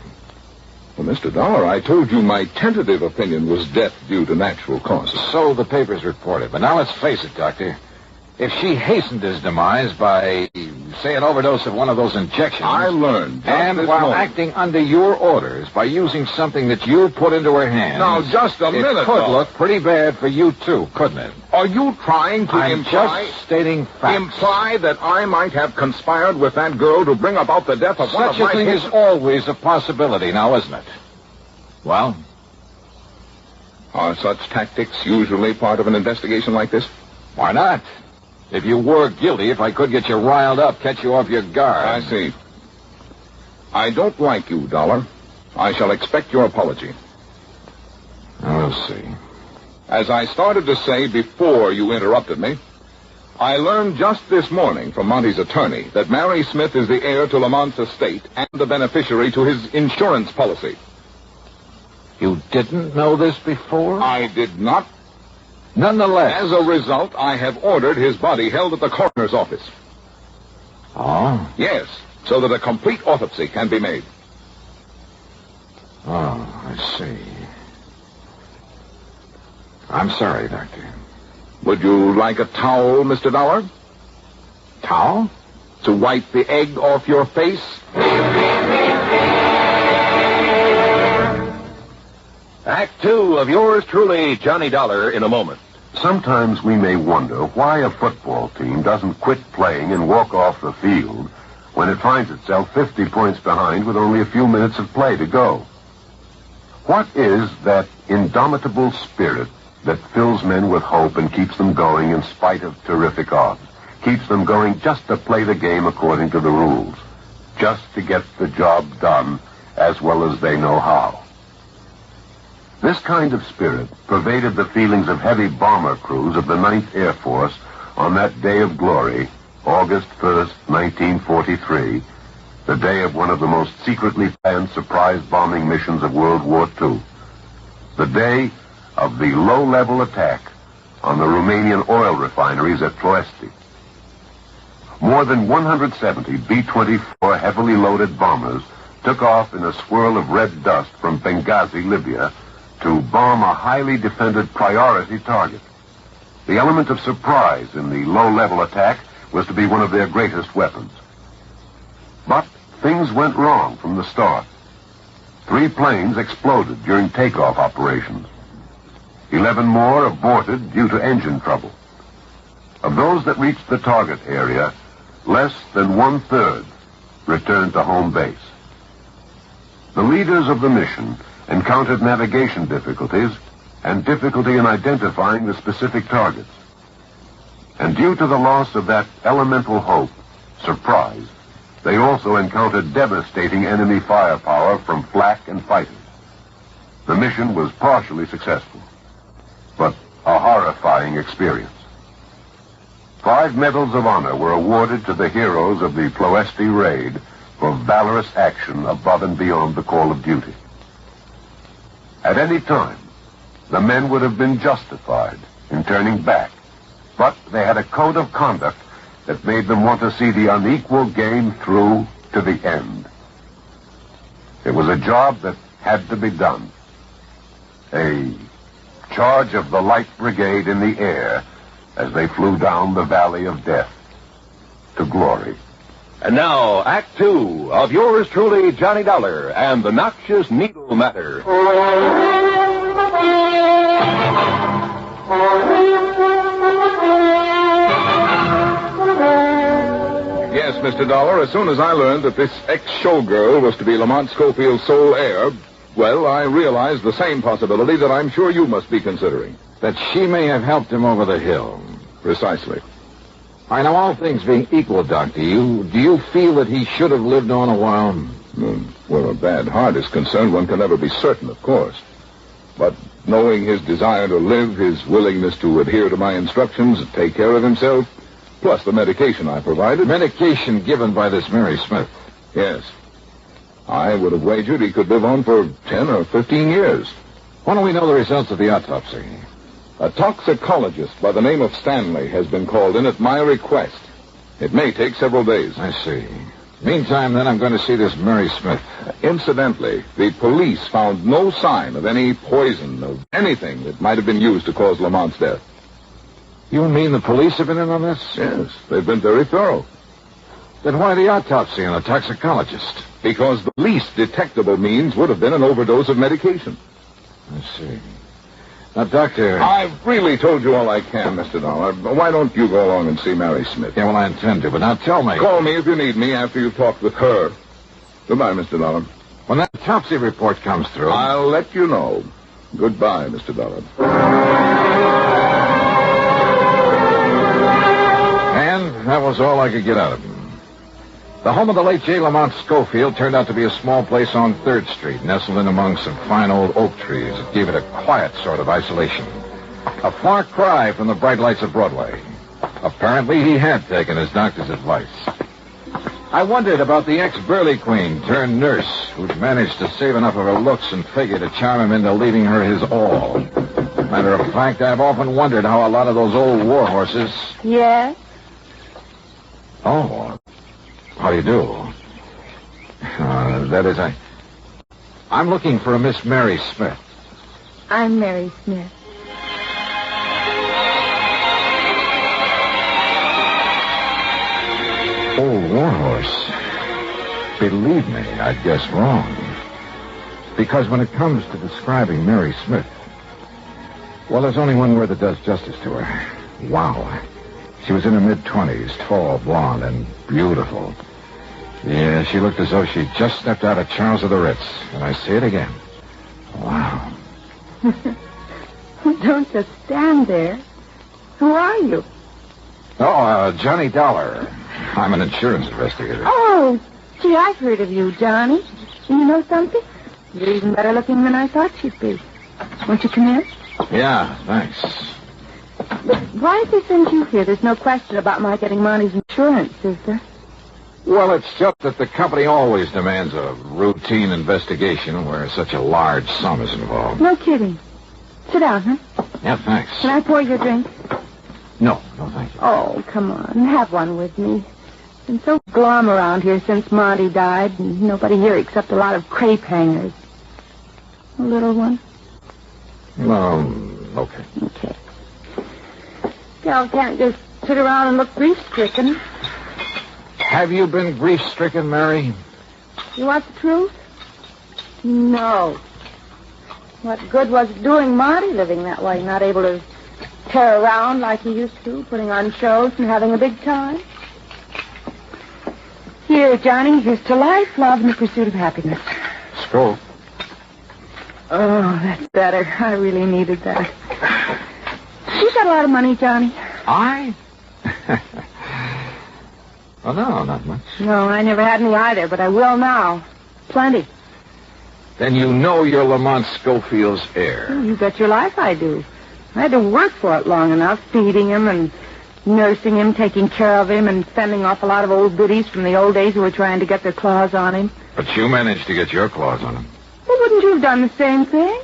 Well, Mr. Dollar, I told you my tentative opinion was death due to natural causes. So the papers reported. But now let's face it, Doctor. If she hastened his demise by, say, an overdose of one of those injections... I learned. And while acting under your orders by using something that you put into her hands... Now, just a minute, It could though. look pretty bad for you, too, couldn't it? Are you trying to I'm imply... just stating facts. Imply that I might have conspired with that girl to bring about the death of one of Such a my thing is patients? always a possibility now, isn't it? Well? Are such tactics usually part of an investigation like this? Why not? If you were guilty, if I could get you riled up, catch you off your guard. I see. I don't like you, Dollar. I shall expect your apology. We'll see. As I started to say before you interrupted me, I learned just this morning from Monty's attorney that Mary Smith is the heir to Lamont's estate and the beneficiary to his insurance policy. You didn't know this before? I did not. Nonetheless. As a result, I have ordered his body held at the coroner's office. Oh? Yes, so that a complete autopsy can be made. Oh, I see. I'm sorry, Doctor. Would you like a towel, Mr. Dollar? Towel? To wipe the egg off your face? Act two of yours truly, Johnny Dollar, in a moment. Sometimes we may wonder why a football team doesn't quit playing and walk off the field when it finds itself 50 points behind with only a few minutes of play to go. What is that indomitable spirit that fills men with hope and keeps them going in spite of terrific odds? Keeps them going just to play the game according to the rules, just to get the job done as well as they know how. This kind of spirit pervaded the feelings of heavy bomber crews of the 9th Air Force on that day of glory, August 1st, 1943, the day of one of the most secretly planned surprise bombing missions of World War II. The day of the low-level attack on the Romanian oil refineries at Ploesti. More than 170 B-24 heavily loaded bombers took off in a swirl of red dust from Benghazi, Libya, to bomb a highly defended priority target. The element of surprise in the low-level attack was to be one of their greatest weapons. But things went wrong from the start. 3 planes exploded during takeoff operations. 11 more aborted due to engine trouble. Of those that reached the target area, less than 1/3 returned to home base. The leaders of the mission encountered navigation difficulties and difficulty in identifying the specific targets. And due to the loss of that elemental hope, surprise, they also encountered devastating enemy firepower from flak and fighters. The mission was partially successful, but a horrifying experience. 5 medals of honor were awarded to the heroes of the Ploesti raid for valorous action above and beyond the call of duty. At any time, the men would have been justified in turning back, but they had a code of conduct that made them want to see the unequal game through to the end. It was a job that had to be done. A charge of the Light Brigade in the air as they flew down the valley of death to glory. And now, Act two of yours truly, Johnny Dollar, and the Noxious Needle Matter. Yes, Mr. Dollar, as soon as I learned that this ex-showgirl was to be Lamont Schofield's sole heir, well, I realized the same possibility that I'm sure you must be considering. That she may have helped him over the hill. Precisely. I know, all things being equal, Doc, do you feel that he should have lived on a while? Where a bad heart is concerned, one can never be certain, of course. But knowing his desire to live, his willingness to adhere to my instructions, take care of himself, plus the medication I provided. Medication given by this Mary Smith? Yes. I would have wagered he could live on for 10 or 15 years. When do we know the results of the autopsy? A toxicologist by the name of Stanley has been called in at my request. It may take several days. I see. Meantime, then, I'm going to see this Mary Smith. Incidentally, the police found no sign of any poison, of anything that might have been used to cause Lamont's death. You mean the police have been in on this? Yes, they've been very thorough. Then why the autopsy and a toxicologist? Because the least detectable means would have been an overdose of medication. I see. Now, Doctor... I've really told you all I can, Mr. Dollar. Why don't you go along and see Mary Smith? Yeah, well, I intend to, but now tell me... Call me if you need me after you've talked with her. Goodbye, Mr. Dollar. When that autopsy report comes through... I'll let you know. Goodbye, Mr. Dollar. And that was all I could get out of him. The home of the late J. Lamont Schofield turned out to be a small place on 3rd Street, nestled in among some fine old oak trees that gave it a quiet sort of isolation. A far cry from the bright lights of Broadway. Apparently, he had taken his doctor's advice. I wondered about the ex-Burley Queen turned nurse who'd managed to save enough of her looks and figure to charm him into leaving her his all. Matter of fact, I've often wondered how a lot of those old war horses... Yes? Oh, how do you do? That is, I'm looking for a Miss Mary Smith. I'm Mary Smith. Old war horse. Believe me, I'd guess wrong. Because when it comes to describing Mary Smith, well, there's only one word that does justice to her. Wow. She was in her mid-20s, tall, blonde, and beautiful. Yeah, she looked as though she'd just stepped out of Charles of the Ritz. And I say it again. Wow. Don't just stand there. Who are you? Oh, Johnny Dollar. I'm an insurance investigator. Oh, gee, I've heard of you, Johnny. You know something? You're even better looking than I thought you'd be. Won't you come in? Yeah, thanks. But why did they send you here? There's no question about my getting Monty's insurance, is there? Well, it's just that the company always demands a routine investigation where such a large sum is involved. No kidding. Sit down, huh? Yeah, thanks. Can I pour you a drink? No, thank you. Oh, come on. Have one with me. Been so glum around here since Monty died, and nobody here except a lot of crepe hangers. A little one? Okay. Okay. Gal can't just sit around and look grief-stricken. Have you been grief-stricken, Mary? You want the truth? No. What good was it doing Monty living that way, not able to tear around like he used to, putting on shows and having a big time? Here, Johnny, here's to life, love, and the pursuit of happiness. Skull. Oh, that's better. I really needed that. You got a lot of money, Johnny. I? Well, no, not much. No, I never had any either, but I will now. Plenty. Then you know you're Lamont Schofield's heir. Oh, you bet your life I do. I had to work for it long enough, feeding him and nursing him, taking care of him, and fending off a lot of old biddies from the old days who were trying to get their claws on him. But you managed to get your claws on him. Well, wouldn't you have done the same thing?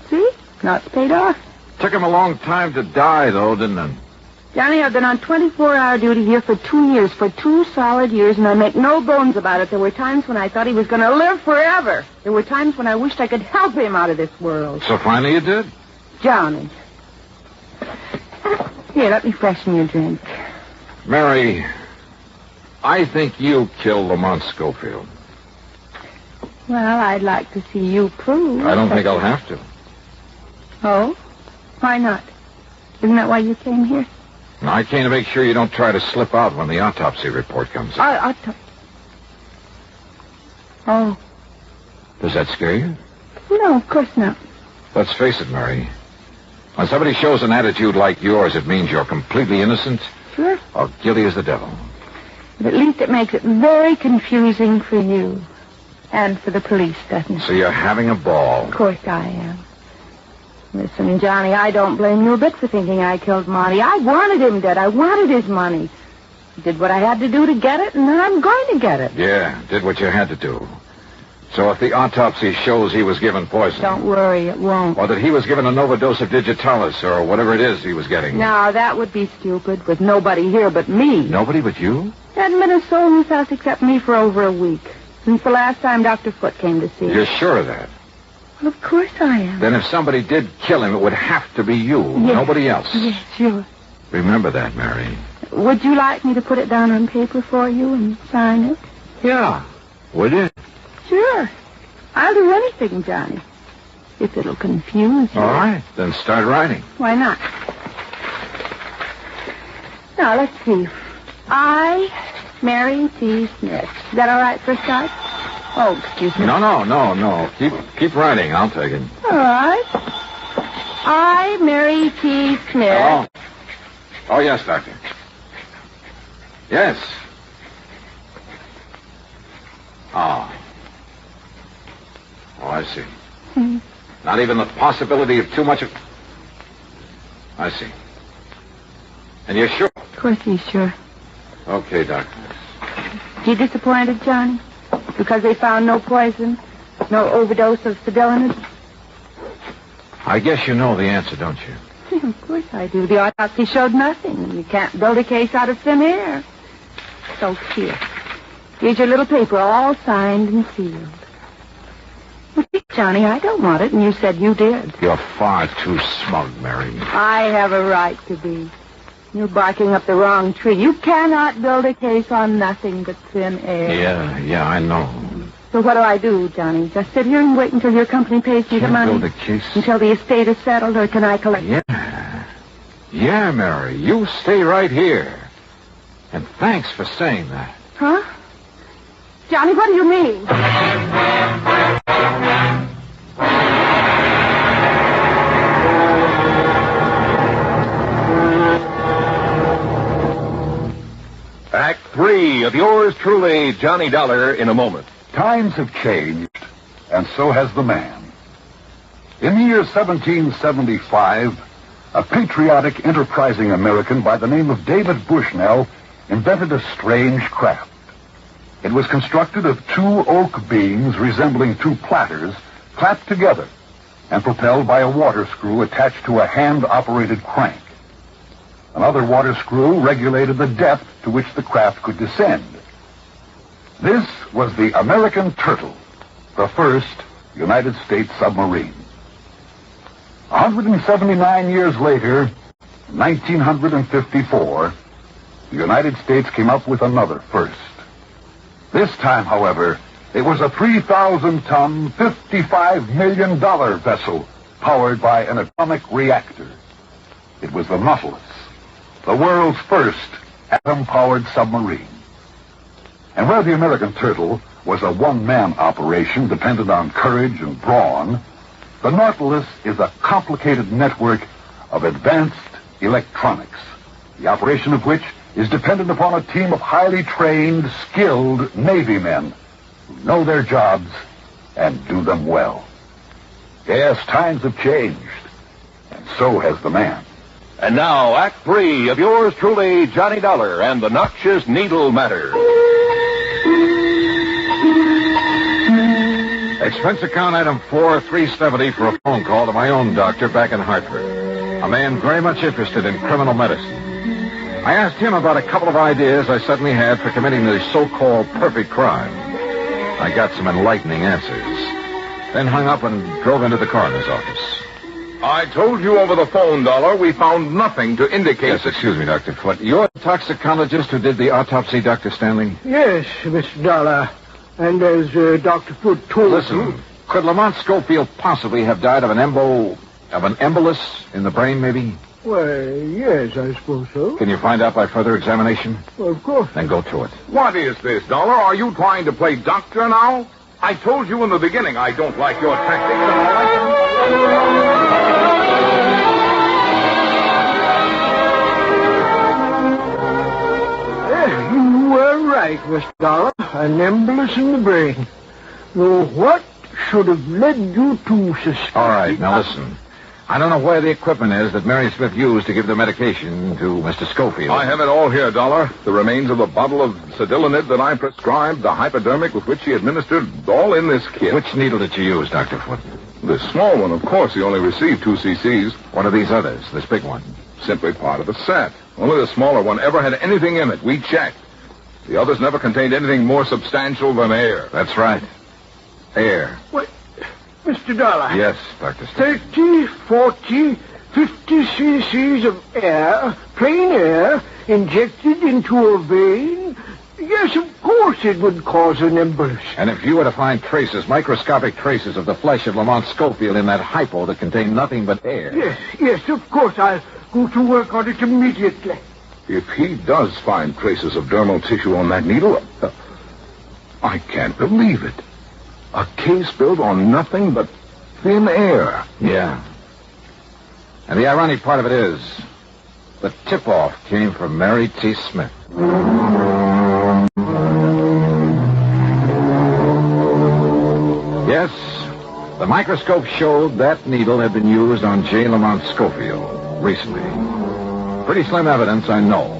See? Now it's paid off. Took him a long time to die, though, didn't it? Johnny, I've been on 24-hour duty here for 2 years, for 2 solid years, and I make no bones about it. There were times when I thought he was going to live forever. There were times when I wished I could help him out of this world. So finally you did? Johnny. Here, let me freshen your drink. Mary, I think you killed Lamont Schofield. Well, I'd like to see you prove. I don't think I'll have to. Oh? Why not? Isn't that why you came here? No, I came to make sure you don't try to slip out when the autopsy report comes in. Oh. Does that scare you? No, of course not. Let's face it, Mary. When somebody shows an attitude like yours, it means you're completely innocent. Sure. Or guilty as the devil. But at least it makes it very confusing for you. And for the police, doesn't it? So you're having a ball. Of course I am. Listen, Johnny, I don't blame you a bit for thinking I killed Monty. I wanted him dead. I wanted his money. Did what I had to do to get it, and then I'm going to get it. Yeah, did what you had to do. So if the autopsy shows he was given poison... Don't worry, it won't. Or that he was given an overdose of digitalis, or whatever it is he was getting... No, that would be stupid, with nobody here but me. Nobody but you? Hadn't been a soul in this house except me for over a week. Since the last time Dr. Foote came to see us. You're sure of that? Well, of course I am. Then if somebody did kill him, it would have to be you, nobody else. Yes, sure. Remember that, Mary. Would you like me to put it down on paper for you and sign it? Yeah. Would you? Sure. I'll do anything, Johnny. If it'll confuse you. All right. Then start writing. Why not? Now, let's see. I, Mary T. Smith. Is that all right for a start? Oh, excuse me. No. Keep writing. I'll take it. All right. I, Mary T. Smith. Oh, yes, Doctor. Yes. Oh, I see. Not even the possibility of too much of... I see. And you're sure? Of course he's sure. Okay, Doctor. You disappointed, Johnny? Because they found no poison? No overdose of Filet? I guess you know the answer, don't you? Of course I do. The autopsy showed nothing. You can't build a case out of thin air. So here. Here's your little paper, all signed and sealed. Well, Johnny, I don't want it, and you said you did. You're far too smug, Mary. I have a right to be. You're barking up the wrong tree. You cannot build a case on nothing but thin air. Yeah, I know. So what do I do, Johnny? Just sit here and wait until your company pays me the money? Build a case. Until the estate is settled, or can I collect it? Yeah, Mary. You stay right here. And thanks for saying that. Huh? Johnny, what do you mean? Act 3 of yours truly, Johnny Dollar, in a moment. Times have changed, and so has the man. In the year 1775, a patriotic, enterprising American by the name of David Bushnell invented a strange craft. It was constructed of two oak beams resembling two platters clapped together and propelled by a water screw attached to a hand-operated crank. Another water screw regulated the depth to which the craft could descend. This was the American Turtle, the first United States submarine. 179 years later, 1954, the United States came up with another first. This time, however, it was a 3,000-ton, $55 million vessel powered by an atomic reactor. It was the Nautilus, the world's first atom-powered submarine. And where the American Turtle was a one-man operation dependent on courage and brawn, the Nautilus is a complicated network of advanced electronics, the operation of which is dependent upon a team of highly trained, skilled Navy men who know their jobs and do them well. Yes, times have changed, and so has the man. And now, Act 3 of yours truly, Johnny Dollar, and the Noxious Needle Matter. Expense account item 4370 for a phone call to my own doctor back in Hartford. A man very much interested in criminal medicine. I asked him about a couple of ideas I suddenly had for committing the so-called perfect crime. I got some enlightening answers. Then hung up and drove into the coroner's office. I told you over the phone, Dollar, we found nothing to indicate Yes, excuse me, Dr. Foote. You're the toxicologist who did the autopsy, Dr. Stanley? Yes, Mr. Dollar. And as Dr. Foote told Listen, could Lamont Schofield possibly have died of an embolus in the brain, maybe? Well, yes, I suppose so. Can you find out by further examination? Well, of course. Then go to it. What is this, Dollar? Are you trying to play doctor now? I told you in the beginning I don't like your tactics, and I like them. You were right, Mr. Dollar. An embolus in the brain. Though what should have led you to suspect... All right, now listen. I don't know where the equipment is that Mary Smith used to give the medication to Mr. Schofield. I have it all here, Dollar. The remains of the bottle of Cedilanid that I prescribed, the hypodermic with which she administered, all in this kit. Which needle did you use, Dr. Foote? The small one, of course. He only received 2 cc's. What are these others, this big one? Simply part of the set. Only the smaller one ever had anything in it. We checked. The others never contained anything more substantial than air. That's right. Air. What? Mr. Dollar. Yes, Dr. Stanley. 30, 40, 50 cc's of air, plain air, injected into a vein? Yes, of course it would cause an embolus. And if you were to find traces, microscopic traces of the flesh of Lamont Schofield in that hypo that contained nothing but air... Yes, of course. I'll go to work on it immediately. If he does find traces of dermal tissue on that needle, I can't believe it. A case built on nothing but thin air. Yeah. And the ironic part of it is, the tip-off came from Mary T. Smith. Yes, the microscope showed that needle had been used on J. Lamont Schofield recently. Pretty slim evidence, I know.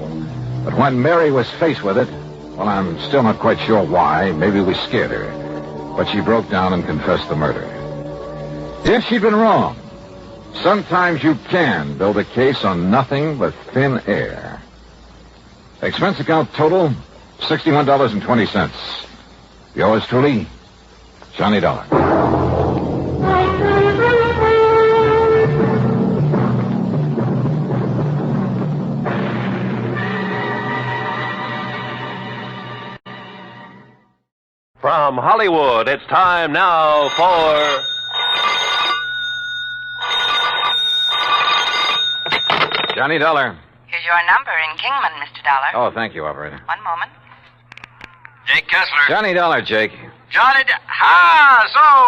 But when Mary was faced with it, well, I'm still not quite sure why. Maybe we scared her. But she broke down and confessed the murder. If she'd been wrong, sometimes you can build a case on nothing but thin air. Expense account total, $61.20. Yours truly, Johnny Dollar. From Hollywood, it's time now for... Johnny Dollar. Here's your number in Kingman, Mr. Dollar. Oh, thank you, operator. One moment. Jake Kessler. Johnny Dollar, Jake. So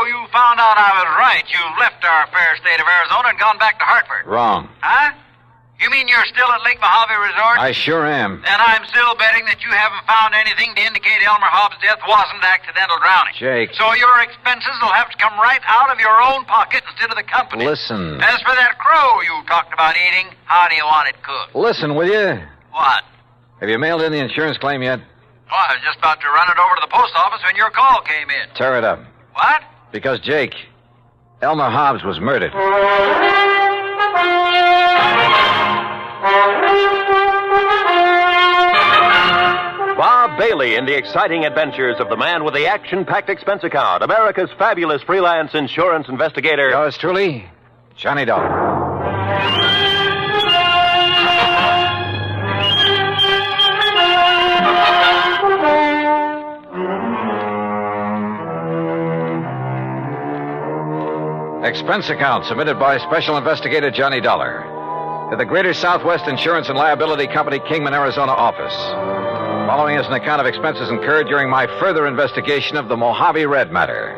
you found out I was right. You've left our fair state of Arizona and gone back to Hartford. Wrong. Huh? You mean you're still at Lake Mojave Resort? I sure am. Then I'm still betting that you haven't found anything to indicate Elmer Hobbs' death wasn't accidental drowning. Jake. So your expenses will have to come right out of your own pocket instead of the company. Listen. As for that crow you talked about eating, how do you want it cooked? Listen, will you? What? Have you mailed in the insurance claim yet? Oh, I was just about to run it over to the post office when your call came in. Tear it up. What? Because, Jake, Elmer Hobbs was murdered. Bob Bailey in the exciting adventures of the man with the action-packed expense account, America's fabulous freelance insurance investigator. Yours truly, Johnny Dollar. Expense account submitted by Special Investigator Johnny Dollar to the Greater Southwest Insurance and Liability Company, Kingman, Arizona office. Following is an account of expenses incurred during my further investigation of the Mojave Red matter.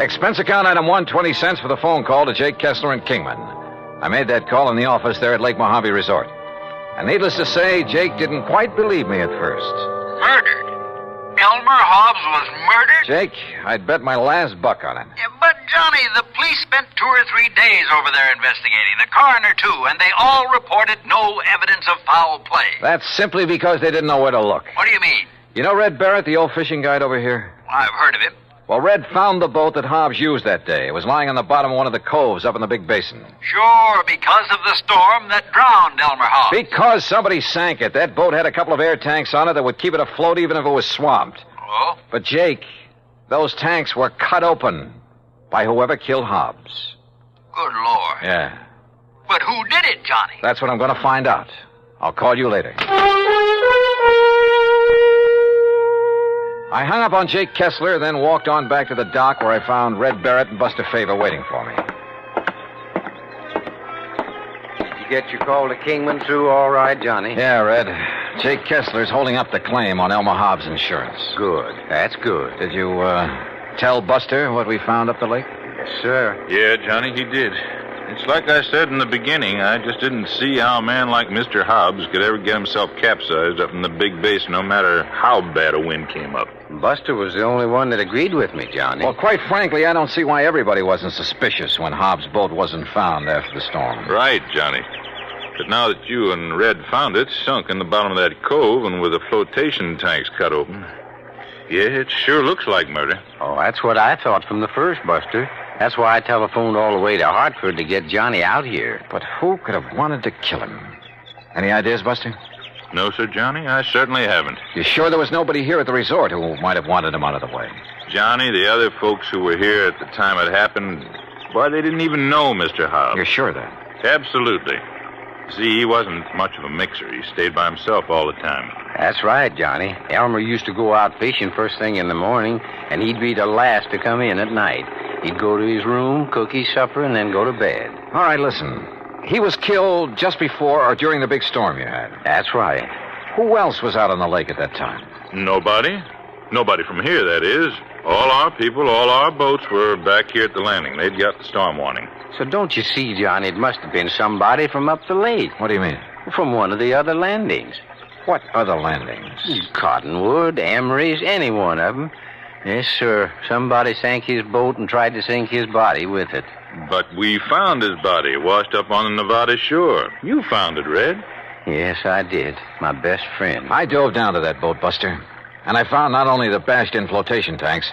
Expense account item 1, 20 cents for the phone call to Jake Kessler in Kingman. I made that call in the office there at Lake Mojave Resort. And needless to say, Jake didn't quite believe me at first. Murdered? Elmer Hobbs was murdered? Jake, I'd bet my last buck on it. Yeah, but, Johnny, the police spent 2 or 3 days over there investigating. The coroner, too, and they all reported no evidence of foul play. That's simply because they didn't know where to look. What do you mean? You know Red Barrett, the old fishing guide over here? Well, I've heard of him. Well, Red found the boat that Hobbs used that day. It was lying on the bottom of one of the coves up in the big basin. Sure, because of the storm that drowned Elmer Hobbs. Because somebody sank it. That boat had a couple of air tanks on it that would keep it afloat even if it was swamped. Oh? But, Jake, those tanks were cut open by whoever killed Hobbs. Good Lord. Yeah. But who did it, Johnny? That's what I'm going to find out. I'll call you later. I hung up on Jake Kessler, then walked on back to the dock where I found Red Barrett and Buster Favor waiting for me. Did you get your call to Kingman through all right, Johnny? Yeah, Red. Jake Kessler's holding up the claim on Elmer Hobbs' insurance. Good. That's good. Did you, tell Buster what we found up the lake? Yes, sir. Yeah, Johnny, he did. It's like I said in the beginning. I just didn't see how a man like Mr. Hobbs could ever get himself capsized up in the big basin, no matter how bad a wind came up. Buster was the only one that agreed with me, Johnny. Well, quite frankly, I don't see why everybody wasn't suspicious when Hobbs' boat wasn't found after the storm. Right, Johnny. But now that you and Red found it, sunk in the bottom of that cove and with the flotation tanks cut open, yeah, it sure looks like murder. Oh, that's what I thought from the first, Buster. That's why I telephoned all the way to Hartford to get Johnny out here. But who could have wanted to kill him? Any ideas, Buster? No, sir, Johnny, I certainly haven't. You sure there was nobody here at the resort who might have wanted him out of the way? Johnny, the other folks who were here at the time it happened, why, they didn't even know Mr. Hobbs. You're sure of that? Absolutely. See, he wasn't much of a mixer. He stayed by himself all the time. That's right, Johnny. Elmer used to go out fishing first thing in the morning, and he'd be the last to come in at night. He'd go to his room, cook his supper, and then go to bed. All right, listen. He was killed just before or during the big storm you had. That's right. Who else was out on the lake at that time? Nobody. Nobody from here, that is. All our people, all our boats were back here at the landing. They'd got the storm warning. So don't you see, Johnny, it must have been somebody from up the lake. What do you mean? From one of the other landings. What other landings? Cottonwood, Emery's, any one of them. Yes, sir. Somebody sank his boat and tried to sink his body with it. But we found his body washed up on the Nevada shore. You found it, Red. Yes, I did. My best friend. I dove down to that boat, Buster. And I found not only the bashed-in flotation tanks,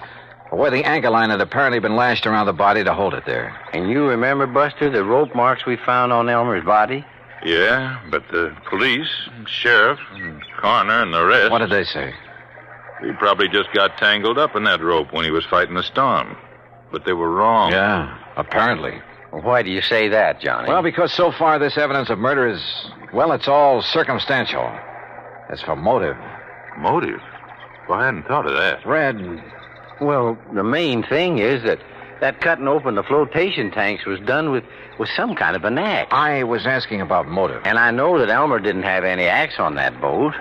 but where the anchor line had apparently been lashed around the body to hold it there. And you remember, Buster, the rope marks we found on Elmer's body? Yeah, but the police, sheriff, and coroner, and the rest... What did they say? He probably just got tangled up in that rope when he was fighting the storm. But they were wrong. Yeah, apparently. Well, why do you say that, Johnny? Well, because so far this evidence of murder is, well, it's all circumstantial. As for motive... Motive? Well, I hadn't thought of that. Red, well, the main thing is that cutting open the flotation tanks was done with some kind of an axe. I was asking about motive. And I know that Elmer didn't have any axe on that boat.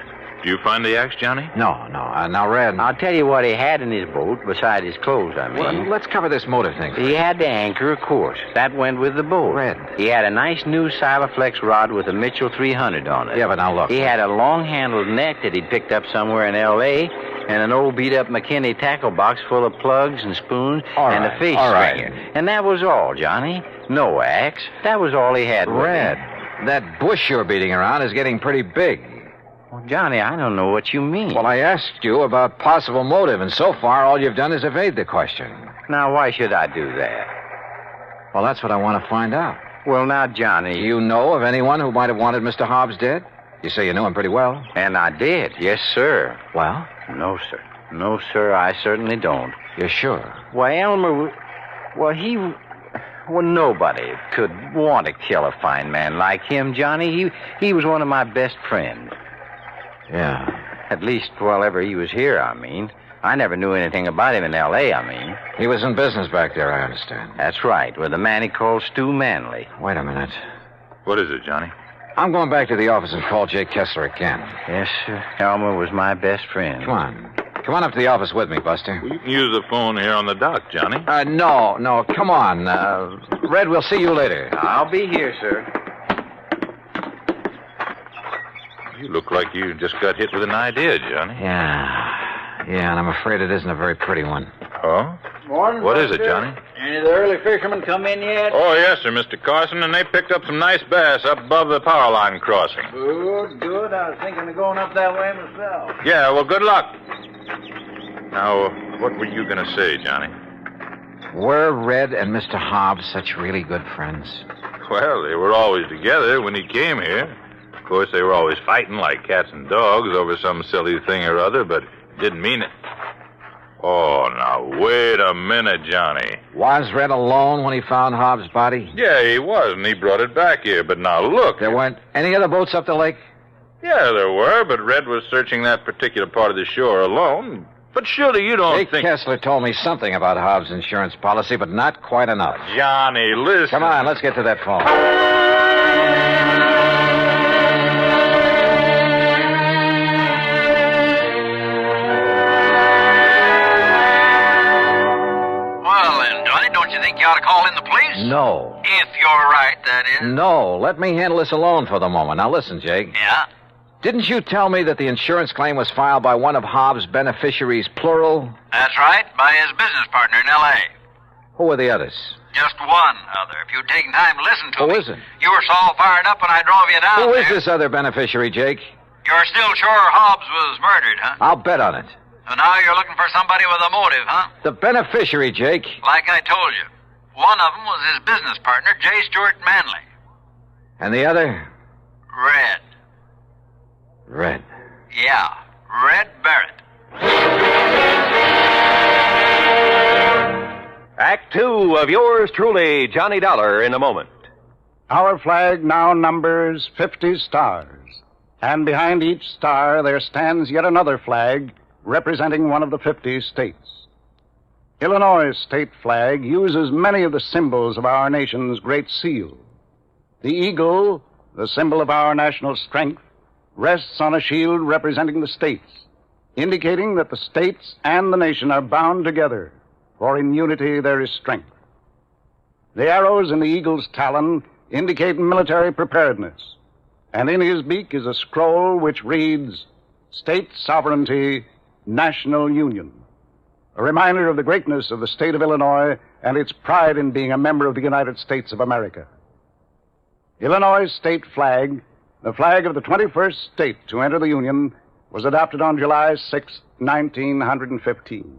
Did you find the axe, Johnny? No. Now, Red... I'll tell you what he had in his boat, beside his clothes, I mean. Well, let's cover this motive thing. He had the anchor, of course. That went with the boat. Red. He had a nice new Silaflex rod with a Mitchell 300 on it. Yeah, but now look. He had a long-handled net that he'd picked up somewhere in L.A., and an old beat-up McKinney tackle box full of plugs and spoons and a fish stringer. And that was all, Johnny. No axe. That was all he had. Red, that bush you're beating around is getting pretty big. Well, Johnny, I don't know what you mean. Well, I asked you about possible motive, and so far all you've done is evade the question. Now, why should I do that? Well, that's what I want to find out. Well, now, Johnny... Do you know of anyone who might have wanted Mr. Hobbs dead? You say you knew him pretty well. And I did, yes, sir. Well? No, sir. No, sir, I certainly don't. You're sure? Why, Elmer... Well, nobody could want to kill a fine man like him, Johnny. He was one of my best friends. Yeah. At least while ever he was here, I mean. I never knew anything about him in L.A., I mean. He was in business back there, I understand. That's right, with a man he called Stu Manley. Wait a minute. What is it, Johnny? I'm going back to the office and call Jake Kessler again. Yes, sir. Elmer was my best friend. Come on. Come on up to the office with me, Buster. Well, you can use the phone here on the dock, Johnny. No. Come on. Red, we'll see you later. I'll be here, sir. You look like you just got hit with an idea, Johnny. Yeah, and I'm afraid it isn't a very pretty one. Oh? Morning, What is Buster. it, Johnny? Any of the early fishermen come in yet? Oh, yes, sir, Mr. Carson, and they picked up some nice bass up above the power line crossing. Good. I was thinking of going up that way myself. Yeah, well, good luck. Now, what were you going to say, Johnny? Were Red and Mr. Hobbs such really good friends? Well, they were always together when he came here. Of course, they were always fighting like cats and dogs over some silly thing or other, but didn't mean it. Oh, now, wait a minute, Johnny. Was Red alone when he found Hobbs' body? Yeah, he was, and he brought it back here. But now, look. There weren't any other boats up the lake? Yeah, there were, but Red was searching that particular part of the shore alone. But surely you don't Jake think... Kessler told me something about Hobbs' insurance policy, but not quite enough. Johnny, listen. Come on, let's get to that phone. Well, then, Johnny, don't you think you ought to call in the police? No. If you're right, that is. No, let me handle this alone for the moment. Now listen, Jake. Yeah? Didn't you tell me that the insurance claim was filed by one of Hobbs' beneficiaries, plural? That's right, by his business partner in L.A. Who were the others? Just one other. If you'd taken time to listen to Who me. is it? You were so all fired up when I drove you down Who there. is this other beneficiary, Jake? You're still sure Hobbs was murdered, huh? I'll bet on it. So now you're looking for somebody with a motive, huh? The beneficiary, Jake. Like I told you. One of them was his business partner, J. Stewart Manley. And the other? Red. Red. Yeah, Red Barrett. Act 2 of yours truly, Johnny Dollar, in a moment. Our flag now numbers 50 stars, and behind each star there stands yet another flag representing one of the 50 states. Illinois' state flag uses many of the symbols of our nation's great seal. The eagle, the symbol of our national strength, rests on a shield representing the states, indicating that the states and the nation are bound together, for in unity there is strength. The arrows in the eagle's talon indicate military preparedness, and in his beak is a scroll which reads, State Sovereignty, National Union, a reminder of the greatness of the state of Illinois and its pride in being a member of the United States of America. Illinois' state flag, the flag of the 21st state to enter the Union, was adopted on July 6, 1915.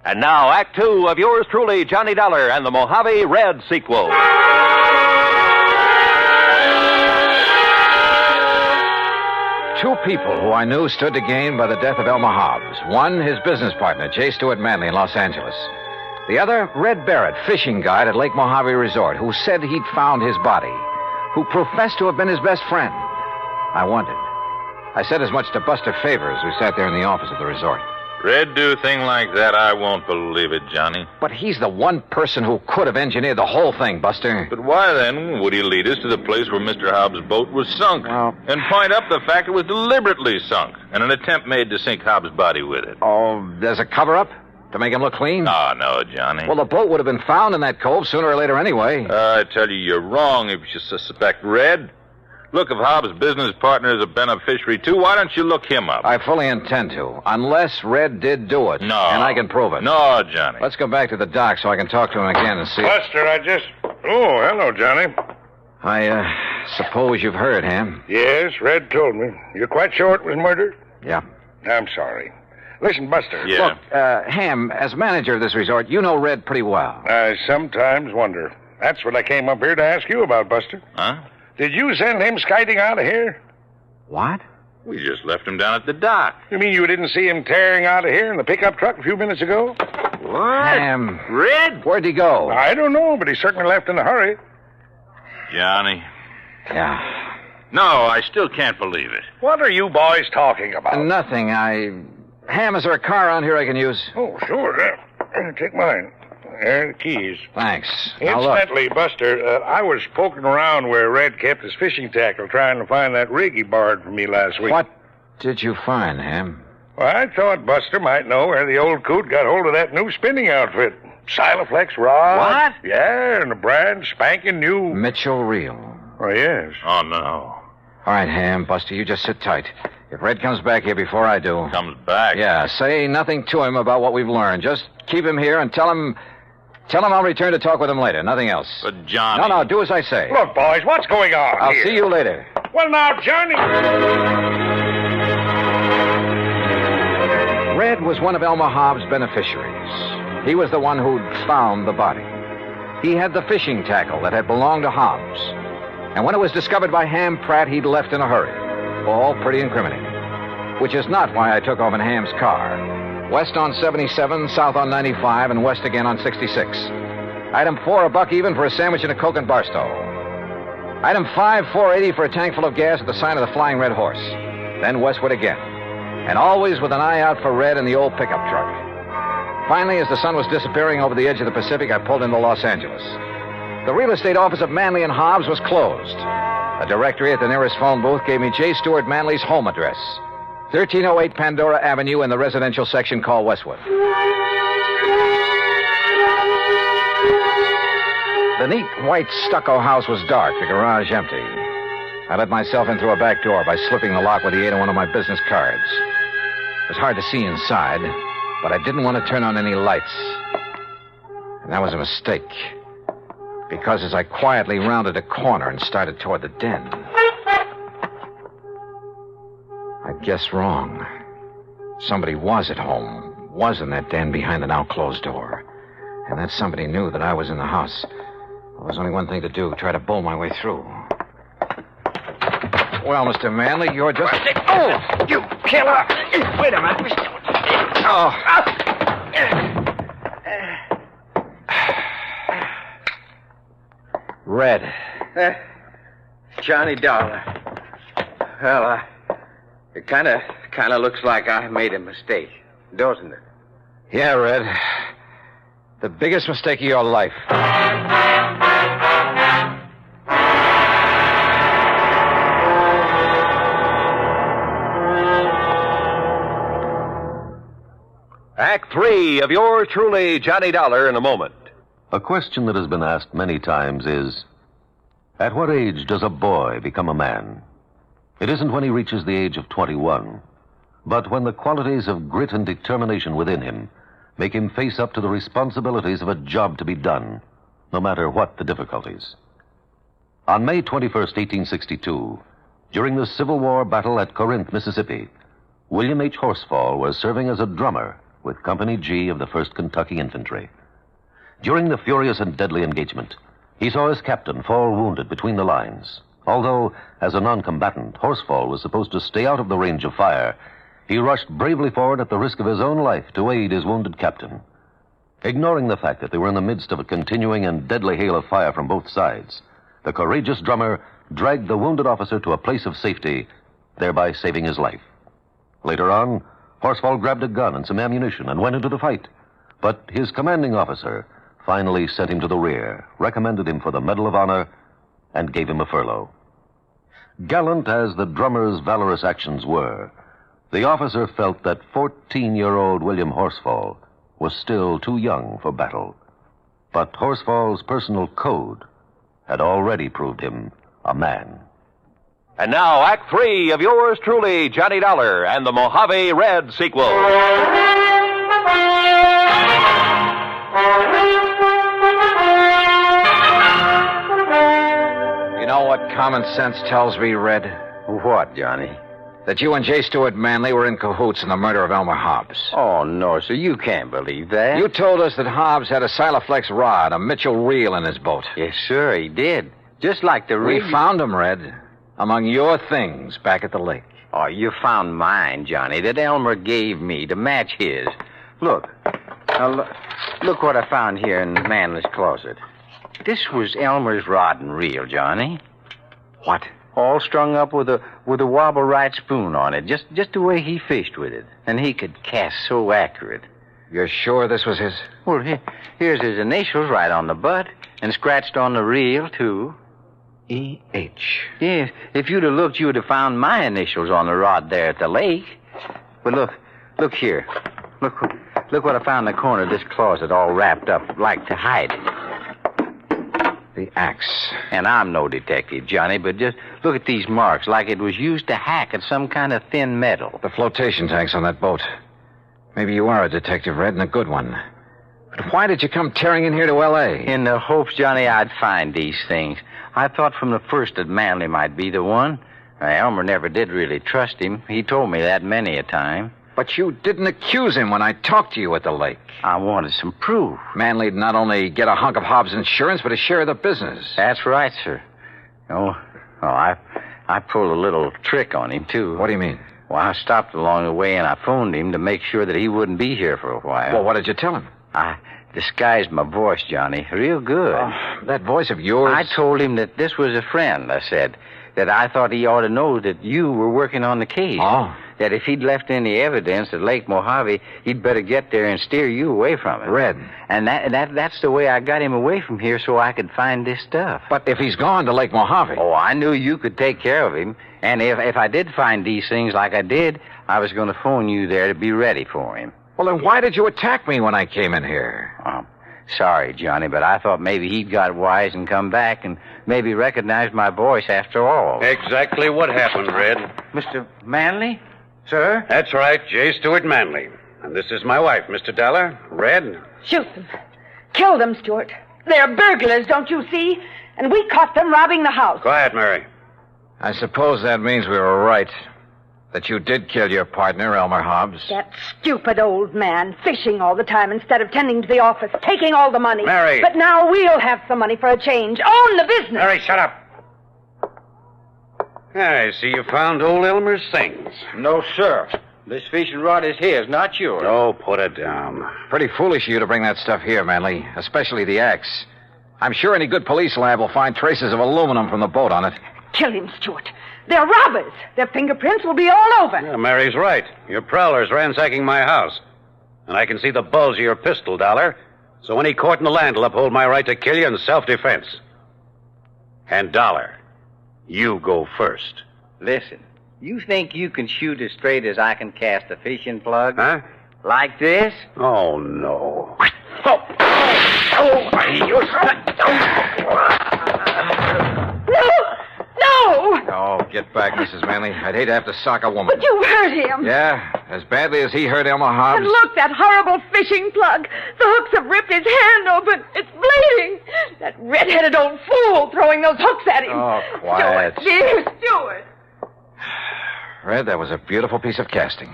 And now, Act 2 of yours truly, Johnny Dollar, and the Mojave Red sequel. Two people who I knew stood to gain by the death of Elmer Hobbs. One, his business partner, J. Stewart Manley in Los Angeles. The other, Red Barrett, fishing guide at Lake Mojave Resort, who said he'd found his body, who professed to have been his best friend. I wondered, I said as much to Buster Favors, who sat there in the office of the resort. Red do a thing like that, I won't believe it, Johnny. But he's the one person who could have engineered the whole thing, Buster. But why, then, would he lead us to the place where Mr. Hobbs' boat was sunk? And point up the fact it was deliberately sunk, and an attempt made to sink Hobbs' body with it? Oh, there's a cover-up? To make him look clean? Oh, no, Johnny. Well, the boat would have been found in that cove sooner or later anyway. I tell you, you're wrong if you suspect Red. Look, if Hobbs' business partner is a beneficiary, too, why don't you look him up? I fully intend to, unless Red did do it. No. And I can prove it. No, Johnny. Let's go back to the dock so I can talk to him again and see... Buster, Oh, hello, Johnny. I suppose you've heard, Ham? Yes, Red told me. You're quite sure it was murder? Yeah. I'm sorry. Listen, Buster. Yeah. Look, Ham, as manager of this resort, you know Red pretty well. I sometimes wonder. That's what I came up here to ask you about, Buster. Huh? Did you send him skiting out of here? What? We just left him down at the dock. You mean you didn't see him tearing out of here in the pickup truck a few minutes ago? What? Ham. Red? Where'd he go? I don't know, but he certainly left in a hurry. Johnny. Yeah. No, I still can't believe it. What are you boys talking about? Nothing. Ham, is there a car around here I can use? Oh, sure. Take mine. There are the keys. Thanks. Now, look. Incidentally, Buster, I was poking around where Red kept his fishing tackle trying to find that rig he borrowed from me last week. What did you find, Ham? Well, I thought Buster might know where the old coot got hold of that new spinning outfit. Silaflex rod. What? Yeah, and a brand spanking new... Mitchell Reel. Oh, yes. Oh, no. All right, Ham, Buster, you just sit tight. If Red comes back here before I do... Comes back? Yeah, say nothing to him about what we've learned. Just keep him here and tell him I'll return to talk with him later. Nothing else. But, Johnny... No, do as I say. Look, boys, what's going on I'll here? see you later. Well, now, Johnny... Red was one of Elmer Hobbs' beneficiaries. He was the one who'd found the body. He had the fishing tackle that had belonged to Hobbs. And when it was discovered by Ham Pratt, he'd left in a hurry. All pretty incriminating. Which is not why I took off in Ham's car. West on 77, south on 95, and west again on 66. Item 4, $1 even for a sandwich and a Coke and Barstow. Item 5, $4.80 for a tank full of gas at the sign of the Flying Red Horse. Then westward again. And always with an eye out for Red in the old pickup truck. Finally, as the sun was disappearing over the edge of the Pacific, I pulled into Los Angeles. The real estate office of Manley and Hobbs was closed. A directory at the nearest phone booth gave me J. Stewart Manley's home address. 1308 Pandora Avenue in the residential section called Westwood. The neat white stucco house was dark, the garage empty. I let myself in through a back door by slipping the lock with the aid of one of my business cards. It was hard to see inside, but I didn't want to turn on any lights. And that was a mistake. Because as I quietly rounded a corner and started toward the den, I guessed wrong. Somebody was at home, was in that den behind the now closed door. And that somebody knew that I was in the house. There was only one thing to do, try to bull my way through. Well, Mr. Manley, you're just... Oh, you killer! Wait a minute. Oh. Red. Johnny Dollar. Well, it kind of looks like I made a mistake, doesn't it? Yeah, Red. The biggest mistake of your life. Act 3 of yours truly, Johnny Dollar, in a moment. A question that has been asked many times is, at what age does a boy become a man? It isn't when he reaches the age of 21, but when the qualities of grit and determination within him make him face up to the responsibilities of a job to be done, no matter what the difficulties. On May 21st, 1862, during the Civil War battle at Corinth, Mississippi, William H. Horsfall was serving as a drummer with Company G of the 1st Kentucky Infantry. During the furious and deadly engagement, he saw his captain fall wounded between the lines. Although, as a non-combatant, Horsfall was supposed to stay out of the range of fire, he rushed bravely forward at the risk of his own life to aid his wounded captain. Ignoring the fact that they were in the midst of a continuing and deadly hail of fire from both sides, the courageous drummer dragged the wounded officer to a place of safety thereby saving his life. Later on, Horsfall grabbed a gun and some ammunition and went into the fight. But his commanding officer finally sent him to the rear, recommended him for the Medal of Honor, and gave him a furlough. Gallant as the drummer's valorous actions were, the officer felt that 14-year-old William Horsfall was still too young for battle. But Horsfall's personal code had already proved him a man. And now, Act 3 of yours truly, Johnny Dollar, and the Mojave Red sequel. You know what common sense tells me, Red? What, Johnny? That you and J. Stuart Manley were in cahoots in the murder of Elmer Hobbs. Oh, no, sir. You can't believe that. You told us that Hobbs had a Silaflex rod, a Mitchell reel in his boat. Yes, sir, he did. Just like the rig. We found him, Red, among your things back at the lake. Oh, you found mine, Johnny, that Elmer gave me to match his. Look. Now, look what I found here in Manley's closet. This was Elmer's rod and reel, Johnny. What? All strung up with a wobble right spoon on it, just the way he fished with it. And he could cast so accurate. You're sure this was his? Well, here's his initials right on the butt, and scratched on the reel, too. E.H. Yes, if you'd have looked, you would have found my initials on the rod there at the lake. But look here. Look what I found in the corner of this closet, all wrapped up, like to hide it. The axe. And I'm no detective, Johnny, but just look at these marks, like it was used to hack at some kind of thin metal. The flotation tanks on that boat. Maybe you are a detective, Red, and a good one. But why did you come tearing in here to L.A.? In the hopes, Johnny, I'd find these things. I thought from the first that Manley might be the one. Elmer never did really trust him. He told me that many a time. But you didn't accuse him when I talked to you at the lake. I wanted some proof. Manley'd not only get a hunk of Hobbs' insurance, but a share of the business. That's right, sir. I pulled a little trick on him, too. What do you mean? Well, I stopped along the way and I phoned him to make sure that he wouldn't be here for a while. Well, what did you tell him? I disguised my voice, Johnny, real good. That voice of yours? I told him that this was a friend, I said. That I thought he ought to know that you were working on the case. Oh. That if he'd left any evidence at Lake Mojave, he'd better get there and steer you away from it. Red. And that's the way I got him away from here so I could find this stuff. But if he's gone to Lake Mojave... Oh, I knew you could take care of him. And if I did find these things like I did, I was going to phone you there to be ready for him. Well, then why did you attack me when I came in here? Sorry, Johnny, but I thought maybe he'd got wise and come back and maybe recognized my voice after all. Exactly what happened, Red. Mr. Manley? Sir? That's right, J. Stuart Manley. And this is my wife, Mr. Dollar. Red. Shoot them. Kill them, Stuart. They're burglars, don't you see? And we caught them robbing the house. Quiet, Mary. I suppose that means we were right. That you did kill your partner, Elmer Hobbs. That stupid old man, fishing all the time instead of tending to the office, taking all the money. Mary! But now we'll have some money for a change. Own the business. Mary, shut up. I see you found old Elmer's things. No, sir. This fishing rod is his, not yours. Oh, put it down. Pretty foolish of you to bring that stuff here, Manley, especially the axe. I'm sure any good police lab will find traces of aluminum from the boat on it. Kill him, Stuart. They're robbers. Their fingerprints will be all over. Yeah, Mary's right. Your prowler's ransacking my house. And I can see the bulge of your pistol, Dollar. So any court in the land will uphold my right to kill you in self-defense. And Dollar, you go first. Listen, you think you can shoot as straight as I can cast a fishing plug? Huh? Like this? Oh, no. No! Oh, get back, Mrs. Manley. I'd hate to have to sock a woman. But you hurt him. Yeah, as badly as he hurt Elmer Hobbs. And look, that horrible fishing plug. The hooks have ripped his hand open. It's bleeding. That red-headed old fool throwing those hooks at him. Oh, quiet. Stuart, dear Stuart. Red, that was a beautiful piece of casting.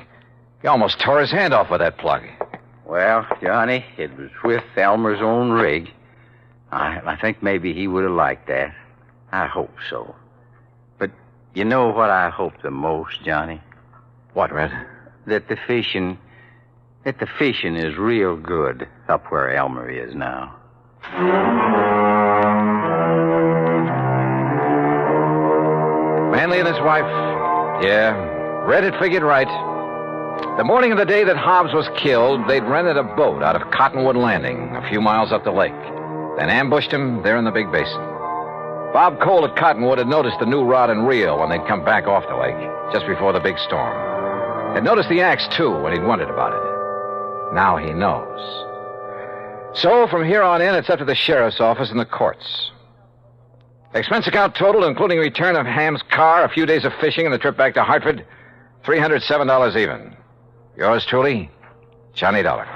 He almost tore his hand off with that plug. Well, Johnny, it was with Elmer's own rig. I think maybe he would have liked that. I hope so. But you know what I hope the most, Johnny? What, Red? That the fishing is real good up where Elmer is now. Manley and his wife Yeah, Red had figured right. The morning of the day that Hobbs was killed, they'd rented a boat out of Cottonwood Landing, a few miles up the lake, then ambushed him there in the big basin. Bob Cole at Cottonwood had noticed the new rod and reel when they'd come back off the lake, just before the big storm. Had noticed the axe, too, when he'd wondered about it. Now he knows. So, from here on in, it's up to the sheriff's office and the courts. Expense account total, including return of Ham's car, a few days of fishing, and the trip back to Hartford, $307 even. Yours truly, Johnny Dollar.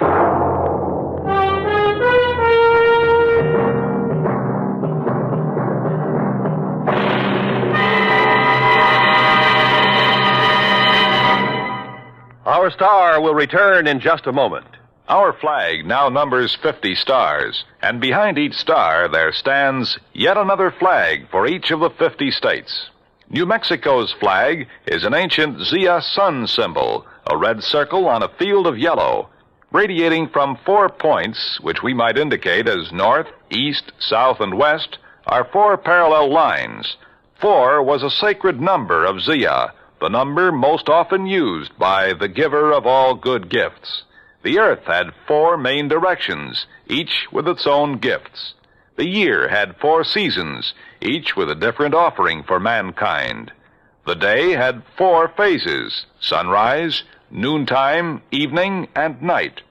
Our star will return in just a moment. Our flag now numbers 50 stars, and behind each star there stands yet another flag for each of the 50 states. New Mexico's flag is an ancient Zia sun symbol, a red circle on a field of yellow. Radiating from 4 points, which we might indicate as north, east, south, and west, are 4 parallel lines. 4 was a sacred number of Zia, the number most often used by the giver of all good gifts. The earth had 4 main directions, each with its own gifts. The year had 4 seasons, each with a different offering for mankind. The day had 4 phases: sunrise, noontime, evening, and night.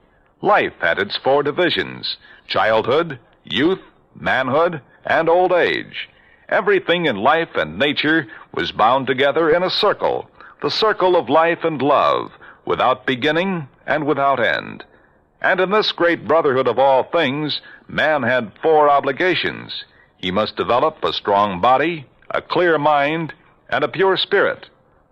Life had its 4 divisions: childhood, youth, manhood, and old age. Everything in life and nature was bound together in a circle, the circle of life and love, without beginning and without end. And in this great brotherhood of all things, man had 4 obligations. He must develop a strong body, a clear mind, and a pure spirit.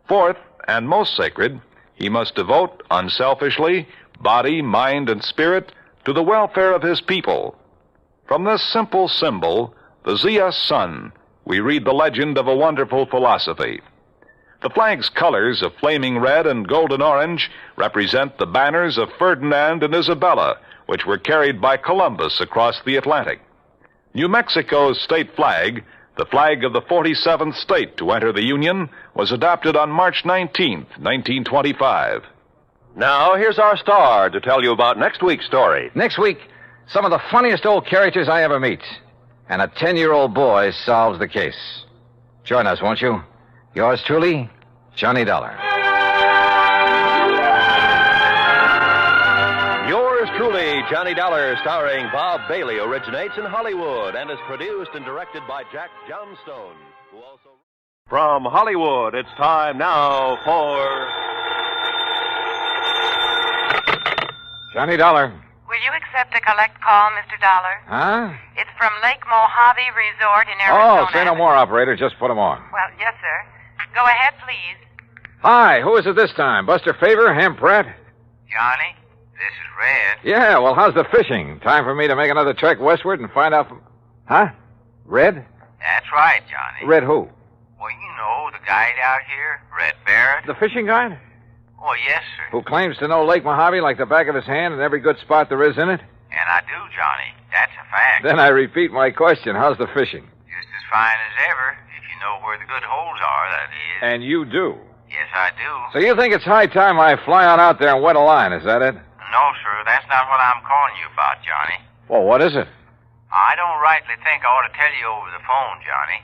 4th, and most sacred, he must devote unselfishly body, mind, and spirit to the welfare of his people. From this simple symbol, the Zia sun, we read the legend of a wonderful philosophy. The flag's colors of flaming red and golden orange represent the banners of Ferdinand and Isabella, which were carried by Columbus across the Atlantic. New Mexico's state flag, the flag of the 47th state to enter the Union, was adopted on March 19th, 1925. Now, here's our star to tell you about next week's story. Next week, some of the funniest old characters I ever meet. And a 10-year-old boy solves the case. Join us, won't you? Yours truly, Johnny Dollar. Yours truly, Johnny Dollar, starring Bob Bailey, originates in Hollywood and is produced and directed by Jack Johnstone, who also... From Hollywood, it's time now for... Johnny Dollar. Will you accept a collect call, Mr. Dollar? Huh? It's from Lake Mojave Resort in Arizona. Oh, say no more, operator. Just put him on. Well, yes, sir. Go ahead, please. Hi, who is it this time? Buster Favor, Ham Pratt? Johnny, this is Red. Yeah, well, how's the fishing? Time for me to make another trek westward and find out from... Huh? Red? That's right, Johnny. Red who? Well, you know, the guide out here, Red Barrett. The fishing guide? Oh, yes, sir. Who claims to know Lake Mojave like the back of his hand and every good spot there is in it? And I do, Johnny. That's a fact. Then I repeat my question. How's the fishing? Just as fine as ever, if you know where the good holes are, that is. And you do? Yes, I do. So you think it's high time I fly on out there and wet a line, is that it? No, sir, that's not what I'm calling you about, Johnny. Well, what is it? I don't rightly think I ought to tell you over the phone, Johnny.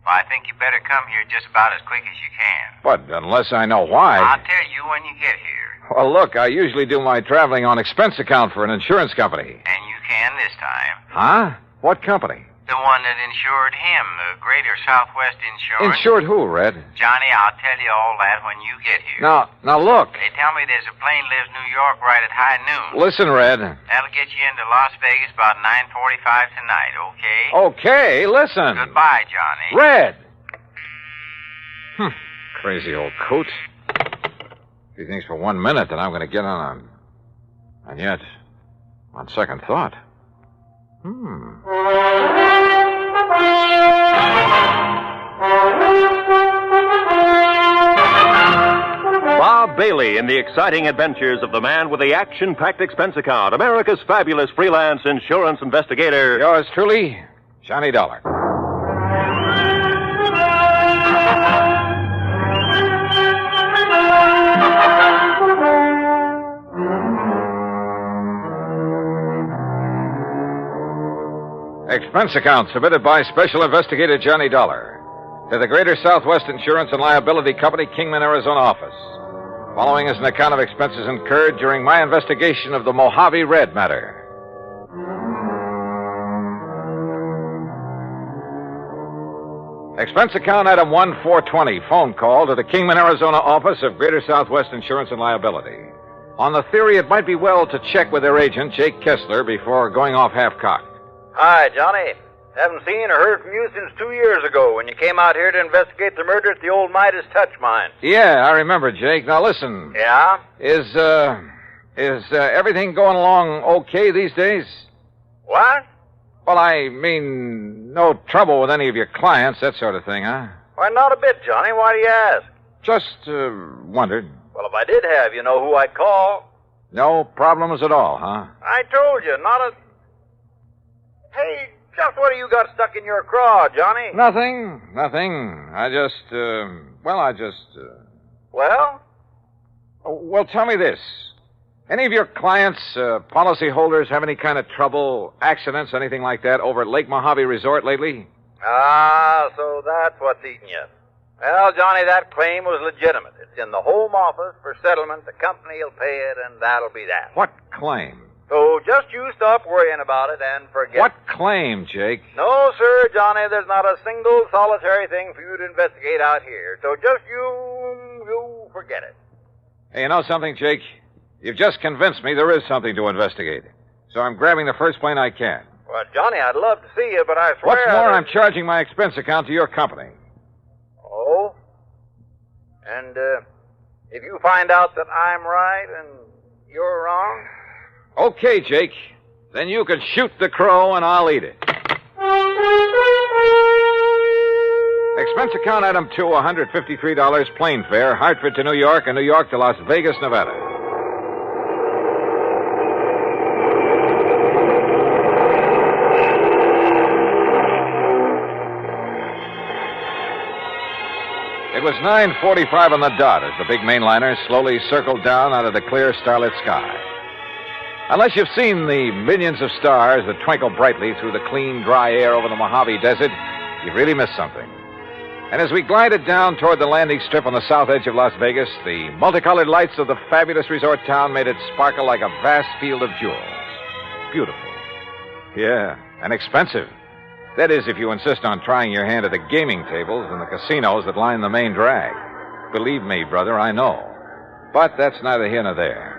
But I think you better come here just about as quick as you can. But unless I know why... I'll tell you when you get here. Well, look, I usually do my traveling on expense account for an insurance company. And you can this time. Huh? What company? The one that insured him, the Greater Southwest Insurance. Insured who, Red? Johnny, I'll tell you all that when you get here. Now look. They tell me there's a plane leaves New York right at high noon. Listen, Red. That'll get you into Las Vegas about 9:45 tonight, okay? Okay, listen. Goodbye, Johnny. Red! Crazy old coot. He thinks for 1 minute that I'm going to get on him. And yet, on second thought... Bob Bailey in the exciting adventures of the man with the action-packed expense account, America's fabulous freelance insurance investigator. Yours truly, Johnny Dollar. Expense account submitted by Special Investigator Johnny Dollar to the Greater Southwest Insurance and Liability Company, Kingman, Arizona office. Following is an account of expenses incurred during my investigation of the Mojave Red matter. Expense account item 1420, phone call to the Kingman, Arizona office of Greater Southwest Insurance and Liability. On the theory it might be well to check with their agent, Jake Kessler, before going off half-cocked. Hi, Johnny. Haven't seen or heard from you since 2 years ago when you came out here to investigate the murder at the old Midas Touch mine. Yeah, I remember, Jake. Now listen. Yeah? Is everything going along okay these days? What? Well, I mean, no trouble with any of your clients, that sort of thing, huh? Why, not a bit, Johnny. Why do you ask? Just wondered. Well, if I did have, you know who I'd call. No problems at all, huh? I told you, not a... Hey, just what have you got stuck in your craw, Johnny? Nothing. I just... Well? Well, tell me this. Any of your clients, policyholders, have any kind of trouble, accidents, anything like that, over at Lake Mojave Resort lately? Ah, so that's what's eating you. Well, Johnny, that claim was legitimate. It's in the Home Office for settlement. The company will pay it, and that'll be that. What claim? So just you stop worrying about it and forget. What claim, Jake? No, sir, Johnny, there's not a single solitary thing for you to investigate out here. So just you forget it. Hey, you know something, Jake? You've just convinced me there is something to investigate. So I'm grabbing the first plane I can. Well, Johnny, I'd love to see you, but I swear... What's more, I'm charging my expense account to your company. Oh? And, if you find out that I'm right and you're wrong... Okay, Jake. Then you can shoot the crow and I'll eat it. Expense account item 2, $153 plane fare, Hartford to New York and New York to Las Vegas, Nevada. It was 9:45 on the dot as the big mainliner slowly circled down out of the clear, starlit sky. Unless you've seen the millions of stars that twinkle brightly through the clean, dry air over the Mojave Desert, you've really missed something. And as we glided down toward the landing strip on the south edge of Las Vegas, the multicolored lights of the fabulous resort town made it sparkle like a vast field of jewels. Beautiful. Yeah, and expensive. That is, if you insist on trying your hand at the gaming tables and the casinos that line the main drag. Believe me, brother, I know. But that's neither here nor there.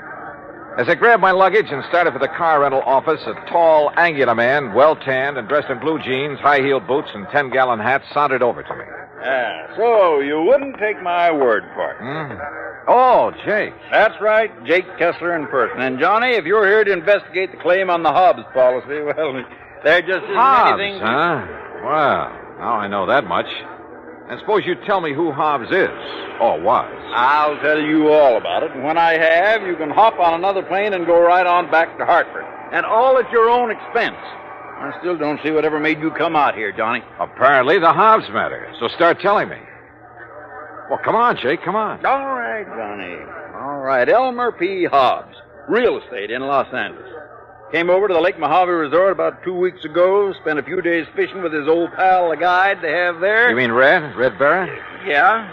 As I grabbed my luggage and started for the car rental office, a tall, angular man, well-tanned and dressed in blue jeans, high-heeled boots, and 10-gallon hat sauntered over to me. So you wouldn't take my word for it. Oh, Jake. That's right, Jake Kessler in person. And, Johnny, if you're here to investigate the claim on the Hobbs policy, well, there just isn't Hobbs, anything... huh? Well, now I know that much. And suppose you tell me who Hobbs is, or was. I'll tell you all about it, and when I have, you can hop on another plane and go right on back to Hartford. And all at your own expense. I still don't see whatever made you come out here, Johnny. Apparently the Hobbs matter, so start telling me. Well, come on, Jake, come on. All right, Johnny. All right, Elmer P. Hobbs, real estate in Los Angeles. Came over to the Lake Mojave Resort about 2 weeks ago, spent a few days fishing with his old pal, the guide they have there. You mean Red Barra? Yeah.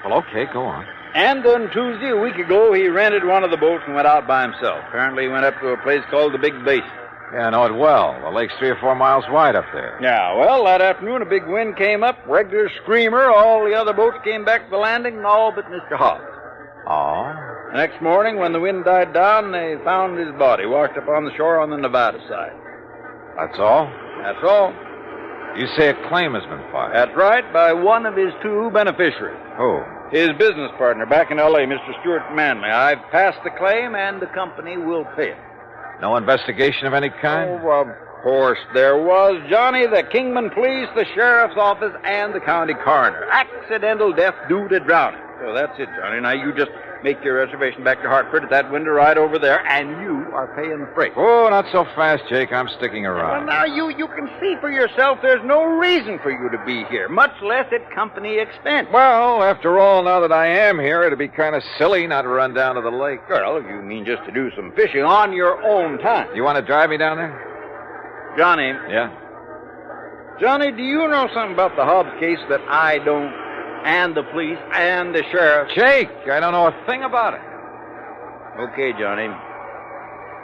Well, okay, go on. And on Tuesday, a week ago, he rented one of the boats and went out by himself. Apparently he went up to a place called the Big Basin. Yeah, I know it well. The lake's 3 or 4 miles wide up there. Yeah, well, that afternoon a big wind came up, regular screamer. All the other boats came back to the landing, and all but Mr. Hobbs. Oh? The next morning, when the wind died down, they found his body washed up on the shore on the Nevada side. That's all? That's all. You say a claim has been filed? That's right, by one of his 2 beneficiaries. Who? His business partner back in L.A., Mr. Stuart Manley. I've passed the claim, and the company will pay it. No investigation of any kind? Oh, of course there was, Johnny. The Kingman Police, the Sheriff's Office, and the County Coroner. Accidental death due to drowning. So that's it, Johnny. Now you just make your reservation back to Hartford at that window right over there, and you are paying the freight. Oh, not so fast, Jake. I'm sticking around. Well, now you can see for yourself there's no reason for you to be here, much less at company expense. Well, after all, now that I am here, it'd be kind of silly not to run down to the lake. Well, you mean just to do some fishing on your own time. You want to drive me down there? Johnny. Yeah? Johnny, do you know something about the Hobbs case that I don't? And the police and the sheriff? Jake, I don't know a thing about it. Okay, Johnny.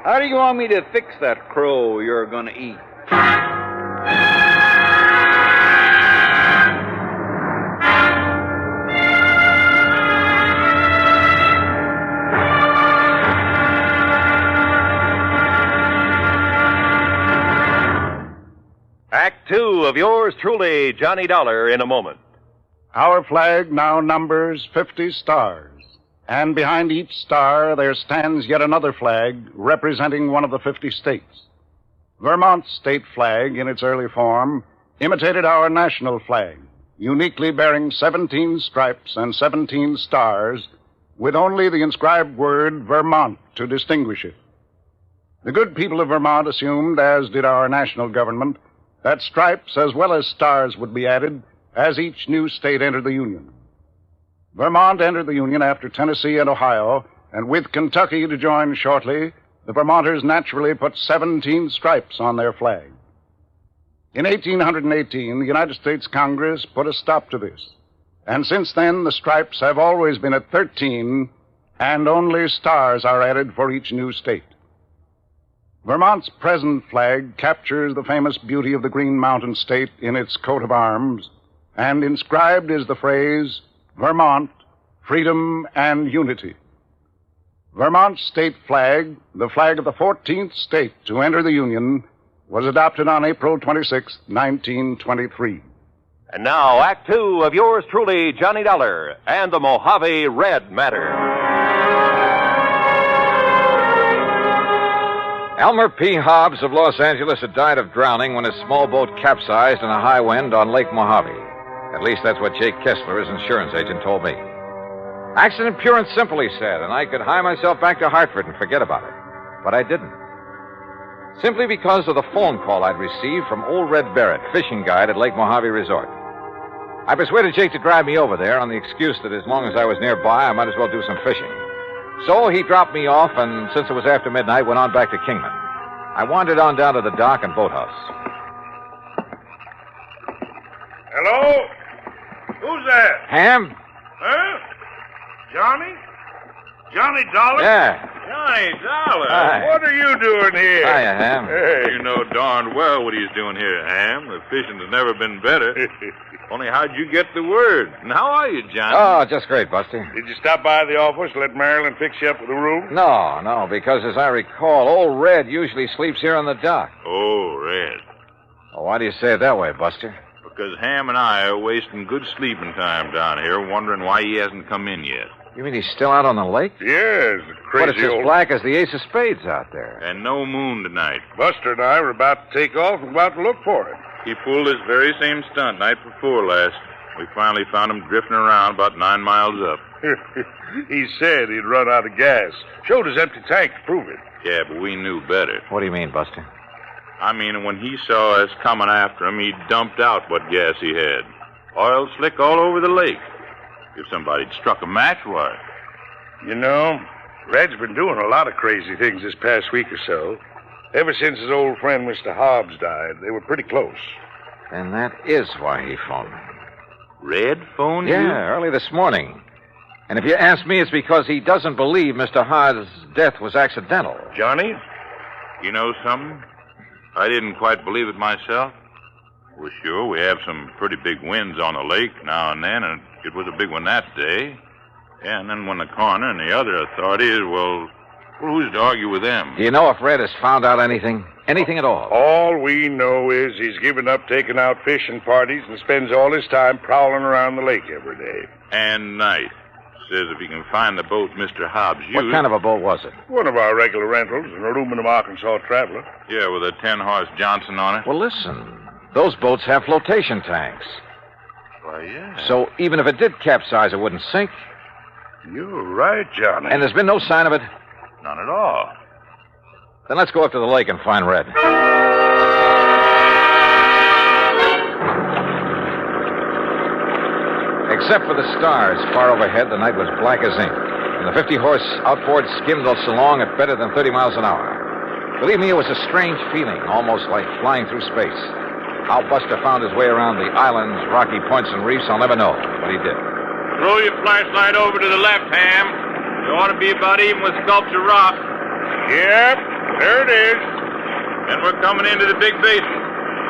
How do you want me to fix that crow you're going to eat? Act 2 of yours truly, Johnny Dollar, in a moment. Our flag now numbers 50 stars, and behind each star there stands yet another flag representing one of the 50 states. Vermont's state flag, in its early form, imitated our national flag, uniquely bearing 17 stripes and 17 stars, with only the inscribed word Vermont to distinguish it. The good people of Vermont assumed, as did our national government, that stripes as well as stars would be added as each new state entered the Union. Vermont entered the Union after Tennessee and Ohio, and with Kentucky to join shortly, the Vermonters naturally put 17 stripes on their flag. In 1818, the United States Congress put a stop to this, and since then the stripes have always been at 13, and only stars are added for each new state. Vermont's present flag captures the famous beauty of the Green Mountain State in its coat of arms, and inscribed is the phrase, Vermont, Freedom and Unity. Vermont's state flag, the flag of the 14th state to enter the Union, was adopted on April 26, 1923. And now, Act 2 of yours truly, Johnny Dollar, and the Mojave Red Matter. Elmer P. Hobbs of Los Angeles had died of drowning when his small boat capsized in a high wind on Lake Mojave. At least that's what Jake Kessler, his insurance agent, told me. Accident pure and simple, he said, and I could hie myself back to Hartford and forget about it. But I didn't. Simply because of the phone call I'd received from old Red Barrett, fishing guide at Lake Mojave Resort. I persuaded Jake to drive me over there on the excuse that as long as I was nearby, I might as well do some fishing. So he dropped me off, and since it was after midnight, went on back to Kingman. I wandered on down to the dock and boathouse. Hello? Who's that? Ham? Huh? Johnny? Johnny Dollar? Yeah. Johnny Dollar. Hi. What are you doing here? Hiya, Ham. Hey. You know darn well what he's doing here, Ham. The fishing has never been better. Only how'd you get the word? And how are you, Johnny? Oh, just great, Buster. Did you stop by the office, let Marilyn fix you up with a room? No, because as I recall, old Red usually sleeps here on the dock. Oh, Red. Oh, why do you say it that way, Buster? Because Ham and I are wasting good sleeping time down here, wondering why he hasn't come in yet. You mean he's still out on the lake? Yes, crazy But it's as black as the ace of spades out there. And no moon tonight. Buster and I were about to take off and about to look for him. He pulled this very same stunt night before last. We finally found him drifting around about 9 miles up. He said he'd run out of gas. Showed his empty tank to prove it. Yeah, but we knew better. What do you mean, Buster? I mean, when he saw us coming after him, he dumped out what gas he had. Oil slick all over the lake. If somebody'd struck a match, why? You know, Red's been doing a lot of crazy things this past week or so. Ever since his old friend Mr. Hobbs died, they were pretty close. And that is why he phoned me. Red phoned you? Yeah, early this morning. And if you ask me, it's because he doesn't believe Mr. Hobbs' death was accidental. Johnny? You know something? I didn't quite believe it myself. Well, sure, we have some pretty big winds on the lake now and then, and it was a big one that day. Yeah, and then when the coroner and the other authorities, well, who's to argue with them? Do you know if Red has found out anything? Anything at all? All we know is he's given up taking out fishing parties and spends all his time prowling around the lake every day. And night. Says if he can find the boat Mr. Hobbs used... What kind of a boat was it? One of our regular rentals, an aluminum Arkansas Traveler. Yeah, with a 10-horse Johnson on it. Well, listen. Those boats have flotation tanks. Why, yeah. So even if it did capsize, it wouldn't sink. You're right, Johnny. And there's been no sign of it? None at all. Then let's go up to the lake and find Red. Except for the stars far overhead, the night was black as ink. And the 50-horse outboard skimmed us along at better than 30 miles an hour. Believe me, it was a strange feeling, almost like flying through space. How Buster found his way around the islands, rocky points, and reefs, I'll never know. But he did. Throw your flashlight over to the left, Ham. You ought to be about even with Sculpture Rock. Yep, there it is. And we're coming into the big basin.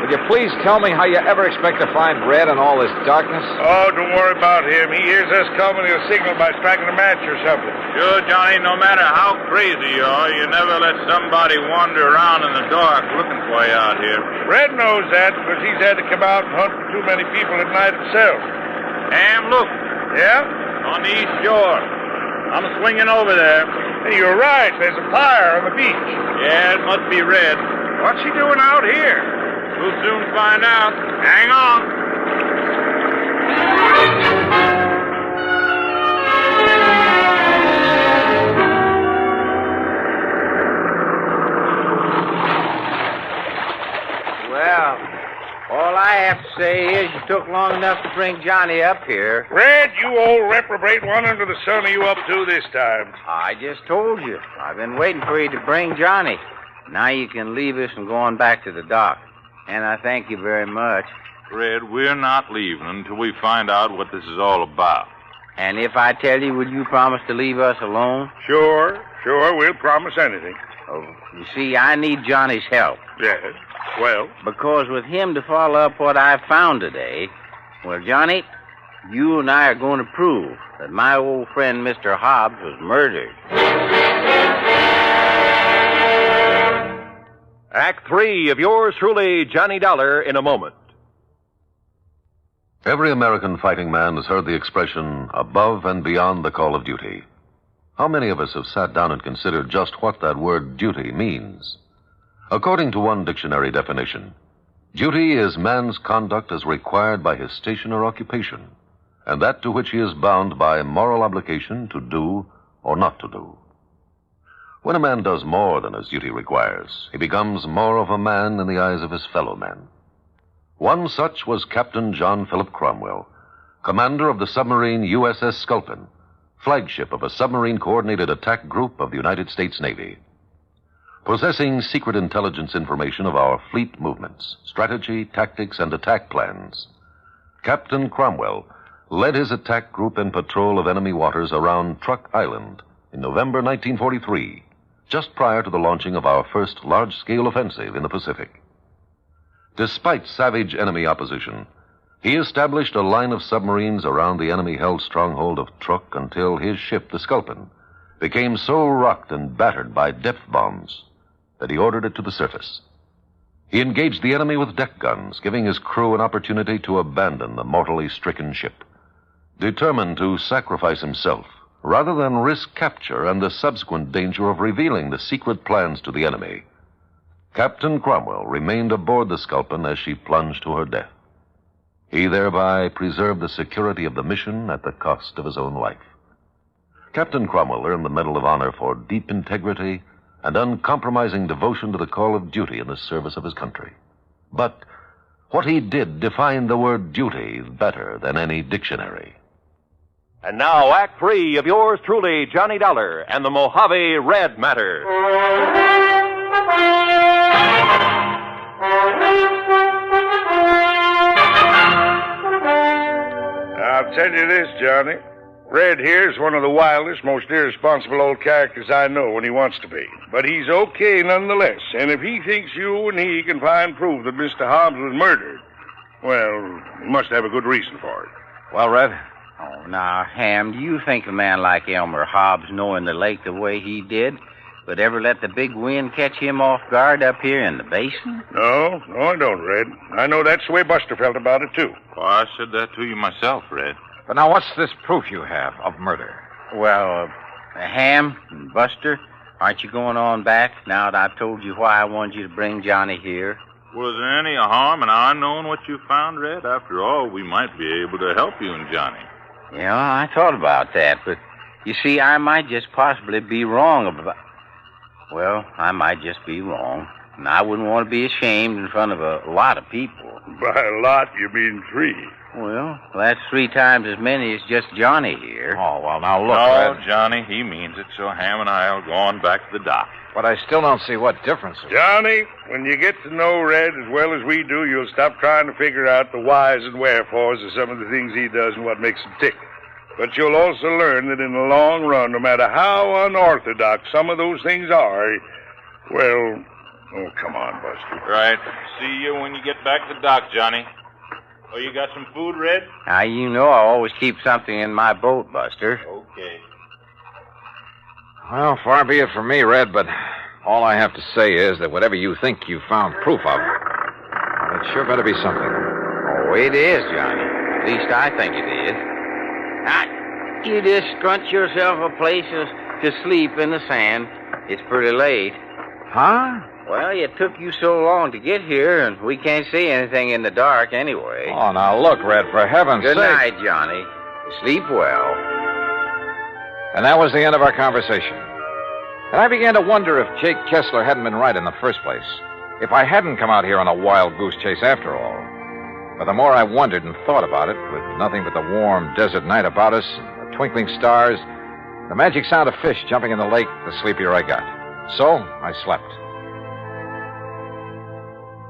Will you please tell me how you ever expect to find Red in all this darkness? Oh, don't worry about him. He hears us coming, he'll signal by striking a match or something. Sure, Johnny, no matter how crazy you are, you never let somebody wander around in the dark looking for you out here. Red knows that because he's had to come out and hunt for too many people at night himself. Ham, look. Yeah? On the east shore. I'm swinging over there. Hey, you're right. There's a fire on the beach. Yeah, it must be Red. What's he doing out here? We'll soon find out. Hang on. Well, all I have to say is you took long enough to bring Johnny up here. Red, you old reprobate, what under the sun are you up to this time? I just told you. I've been waiting for you to bring Johnny. Now you can leave us and go on back to the dock. And I thank you very much. Red, we're not leaving until we find out what this is all about. And if I tell you, will you promise to leave us alone? Sure, we'll promise anything. Oh, you see, I need Johnny's help. Yes, well? Because with him to follow up what I found today, well, Johnny, you and I are going to prove that my old friend Mr. Hobbs was murdered. Act 3 of yours truly, Johnny Dollar, in a moment. Every American fighting man has heard the expression, above and beyond the call of duty. How many of us have sat down and considered just what that word duty means? According to one dictionary definition, duty is man's conduct as required by his station or occupation, and that to which he is bound by moral obligation to do or not to do. When a man does more than his duty requires, he becomes more of a man in the eyes of his fellow men. One such was Captain John Philip Cromwell, commander of the submarine USS Sculpin, flagship of a submarine-coordinated attack group of the United States Navy. Possessing secret intelligence information of our fleet movements, strategy, tactics, and attack plans, Captain Cromwell led his attack group in patrol of enemy waters around Truck Island in November 1943, just prior to the launching of our first large-scale offensive in the Pacific. Despite savage enemy opposition, he established a line of submarines around the enemy-held stronghold of Truk until his ship, the Sculpin, became so rocked and battered by depth bombs that he ordered it to the surface. He engaged the enemy with deck guns, giving his crew an opportunity to abandon the mortally stricken ship. Determined to sacrifice himself, rather than risk capture and the subsequent danger of revealing the secret plans to the enemy, Captain Cromwell remained aboard the Sculpin as she plunged to her death. He thereby preserved the security of the mission at the cost of his own life. Captain Cromwell earned the Medal of Honor for deep integrity and uncompromising devotion to the call of duty in the service of his country. But what he did defined the word duty better than any dictionary. And now, Act 3 of yours truly, Johnny Dollar, and the Mojave Red Matter. I'll tell you this, Johnny. Red here is one of the wildest, most irresponsible old characters I know when he wants to be. But he's okay nonetheless, and if he thinks you and he can find proof that Mr. Hobbs was murdered, well, he must have a good reason for it. Well, Red? Oh, now, Ham, do you think a man like Elmer Hobbs, knowing the lake the way he did, would ever let the big wind catch him off guard up here in the basin? No, I don't, Red. I know that's the way Buster felt about it, too. Well, I said that to you myself, Red. But now, what's this proof you have of murder? Well, Ham and Buster, aren't you going on back now that I've told you why I wanted you to bring Johnny here? Was there any harm in our knowing what you found, Red? After all, we might be able to help you and Johnny. Yeah, I thought about that, but you see, I might just possibly be wrong about... Well, I might just be wrong, and I wouldn't want to be ashamed in front of a lot of people. By a lot, you mean 3. Well, that's 3 times as many as just Johnny here. Oh, well, now look, No, Red. Johnny, he means it, so Ham and I'll go on back to the dock. But I still don't see what difference it Johnny, when you get to know Red as well as we do, you'll stop trying to figure out the whys and wherefores of some of the things he does and what makes him tick. But you'll also learn that in the long run, no matter how unorthodox some of those things are, well, oh, come on, Buster. Right. See you when you get back to the dock, Johnny. Oh, you got some food, Red? Now, you know I always keep something in my boat, Buster. Okay. Well, far be it from me, Red, but all I have to say is that whatever you think you found proof of, it sure better be something. Oh, it is, Johnny. At least I think it is. Now, you just scrunch yourself a place to sleep in the sand. It's pretty late. Huh? Well, it took you so long to get here, and we can't see anything in the dark anyway. Oh, now look, Red, for heaven's sake. Good night, Johnny. Sleep well. And that was the end of our conversation. And I began to wonder if Jake Kessler hadn't been right in the first place. If I hadn't come out here on a wild goose chase after all. But the more I wondered and thought about it, with nothing but the warm desert night about us, the twinkling stars, the magic sound of fish jumping in the lake, the sleepier I got. So I slept.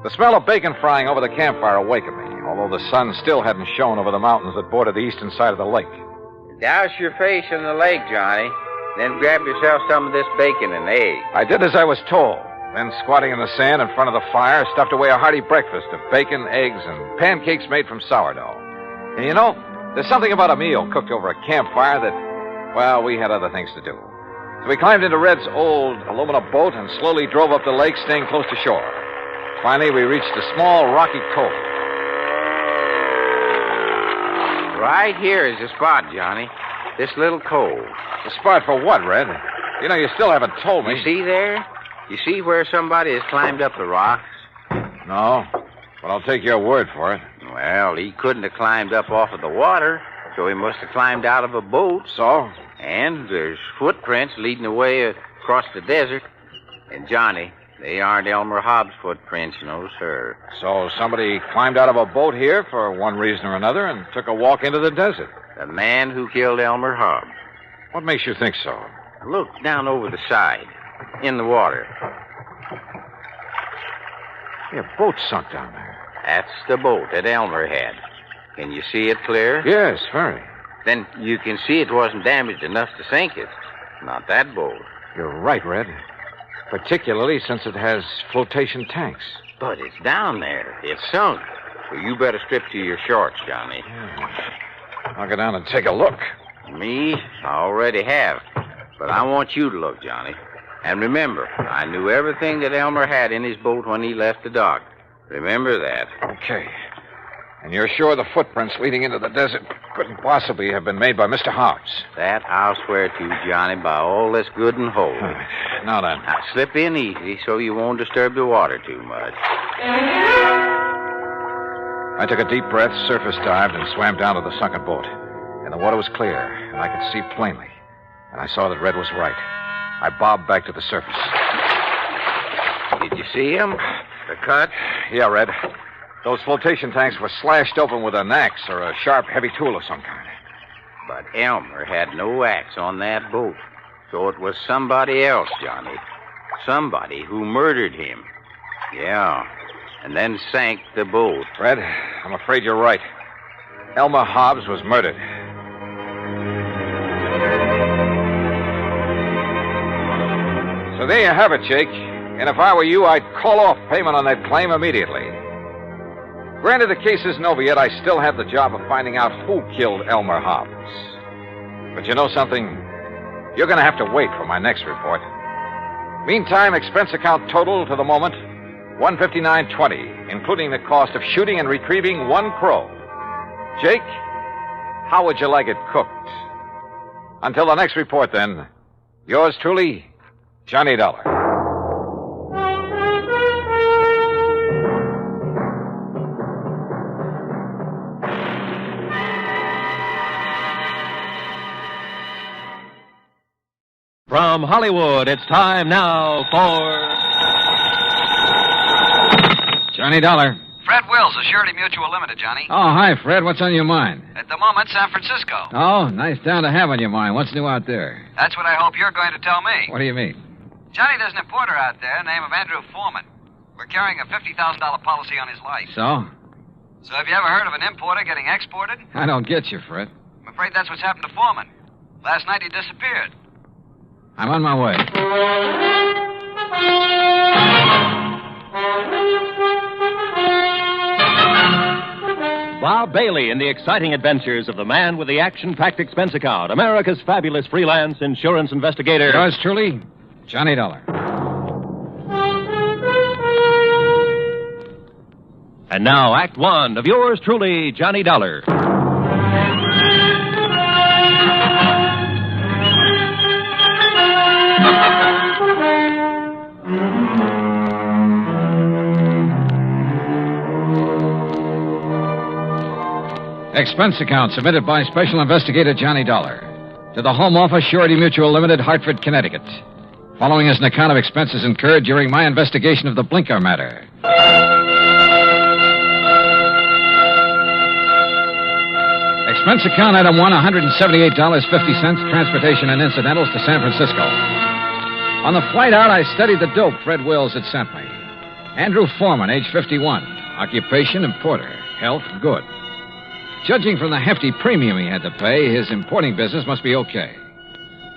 The smell of bacon frying over the campfire awakened me, although the sun still hadn't shone over the mountains that border the eastern side of the lake. Douse your face in the lake, Johnny. Then grab yourself some of this bacon and eggs. I did as I was told. Then, squatting in the sand in front of the fire, stuffed away a hearty breakfast of bacon, eggs, and pancakes made from sourdough. And you know, there's something about a meal cooked over a campfire that, well, we had other things to do. So we climbed into Red's old aluminum boat and slowly drove up the lake, staying close to shore. Finally, we reached a small rocky cove. Right here is the spot, Johnny. This little cove. The spot for what, Red? You know, you still haven't told me. You see there? You see where somebody has climbed up the rocks? No, but I'll take your word for it. Well, he couldn't have climbed up off of the water, so he must have climbed out of a boat. So? And there's footprints leading away across the desert. And, Johnny, they aren't Elmer Hobbs' footprints, no, sir. So somebody climbed out of a boat here for one reason or another and took a walk into the desert. The man who killed Elmer Hobbs. What makes you think so? Look down over the side, in the water. Yeah, a boat sunk down there. That's the boat that Elmer had. Can you see it clear? Yes, very. Then you can see it wasn't damaged enough to sink it. Not that boat. You're right, Red. Particularly since it has flotation tanks. But it's down there. It's sunk. So you better strip to your shorts, Johnny. I'll go down and take a look. Me? I already have. But I want you to look, Johnny. And remember, I knew everything that Elmer had in his boat when he left the dock. Remember that. Okay. And you're sure the footprints leading into the desert couldn't possibly have been made by Mr. Hobbs? That I'll swear to, Johnny, by all that's good and holy. Now then. Now, slip in easy so you won't disturb the water too much. I took a deep breath, surface dived, and swam down to the sunken boat. And the water was clear, and I could see plainly. And I saw that Red was right. I bobbed back to the surface. Did you see him? The cut? Yeah, Red. Those flotation tanks were slashed open with an axe or a sharp, heavy tool of some kind. But Elmer had no axe on that boat. So it was somebody else, Johnny. Somebody who murdered him. Yeah. And then sank the boat. Red, I'm afraid you're right. Elmer Hobbs was murdered. So there you have it, Jake. And if I were you, I'd call off payment on that claim immediately. Granted, the case isn't over yet. I still have the job of finding out who killed Elmer Hobbs. But you know something? You're going to have to wait for my next report. Meantime, expense account total to the moment, $159.20, including the cost of shooting and retrieving one crow. Jake, how would you like it cooked? Until the next report, then, yours truly, Johnny Dollar. From Hollywood, it's time now for Johnny Dollar. Fred Wills of Surety Mutual Limited, Johnny. Oh, hi, Fred. What's on your mind? At the moment, San Francisco. Oh, nice town to have on your mind. What's new out there? That's what I hope you're going to tell me. What do you mean? Johnny, there's an importer out there named Andrew Foreman. We're carrying a $50,000 policy on his life. So? So have you ever heard of an importer getting exported? I don't get you, Fred. I'm afraid that's what's happened to Foreman. Last night he disappeared. I'm on my way. Bob Bailey in the exciting adventures of the man with the action-packed expense account, America's fabulous freelance insurance investigator. Yours truly, Johnny Dollar. And now, Act One of yours truly, Johnny Dollar. Expense account submitted by Special Investigator Johnny Dollar to the Home Office, Surety Mutual Limited, Hartford, Connecticut. Following is an account of expenses incurred during my investigation of the Blinker matter. Expense account item 1, $178.50, transportation and incidentals to San Francisco. On the flight out, I studied the dope Fred Wills had sent me. Andrew Foreman, age 51. Occupation, importer. Health, good. Judging from the hefty premium he had to pay, his importing business must be okay.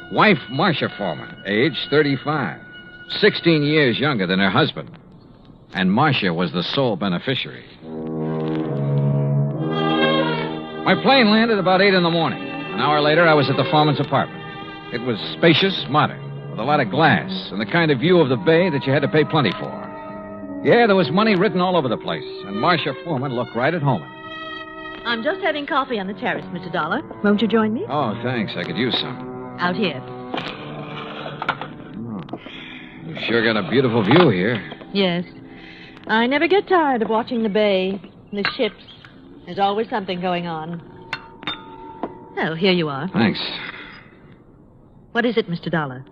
Wife, Marcia Foreman, age 35. 16 years younger than her husband. And Marcia was the sole beneficiary. My plane landed about 8 in the morning. An hour later, I was at the Foreman's apartment. It was spacious, modern, with a lot of glass, and the kind of view of the bay that you had to pay plenty for. Yeah, there was money written all over the place, and Marcia Foreman looked right at home. I'm just having coffee on the terrace, Mr. Dollar. Won't you join me? Oh, thanks. I could use some. Out here. Oh, you've sure got a beautiful view here. Yes. I never get tired of watching the bay, the ships. There's always something going on. Oh, here you are. Thanks. What is it, Mr. Dollar?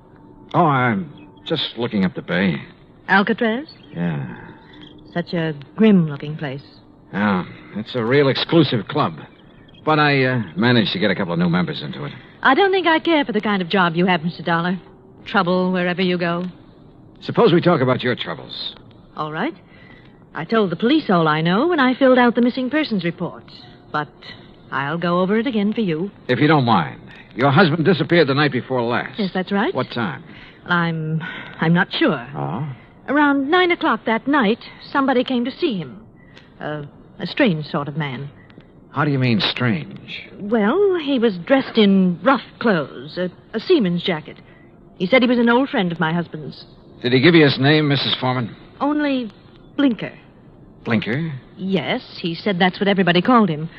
Oh, I'm just looking up the bay. Alcatraz? Yeah. Such a grim-looking place. Yeah, it's a real exclusive club. But I managed to get a couple of new members into it. I don't think I care for the kind of job you have, Mr. Dollar. Trouble wherever you go. Suppose we talk about your troubles. All right. I told the police all I know when I filled out the missing persons report. But I'll go over it again for you. If you don't mind. Your husband disappeared the night before last. Yes, that's right. What time? I'm not sure. Oh? Around 9 o'clock that night, somebody came to see him. A strange sort of man. How do you mean strange? Well, he was dressed in rough clothes, a seaman's jacket. He said he was an old friend of my husband's. Did he give you his name, Mrs. Foreman? Only Blinker. Blinker? Yes, he said that's what everybody called him.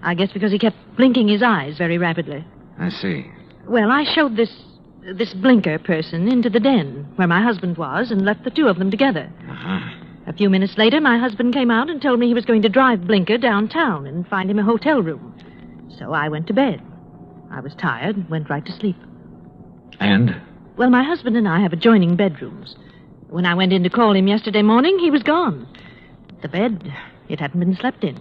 I guess because he kept blinking his eyes very rapidly. I see. Well, I showed this Blinker person into the den where my husband was and left the two of them together. Uh-huh. A few minutes later, my husband came out and told me he was going to drive Blinker downtown and find him a hotel room. So I went to bed. I was tired and went right to sleep. And? Well, my husband and I have adjoining bedrooms. When I went in to call him yesterday morning, he was gone. The bed, it hadn't been slept in.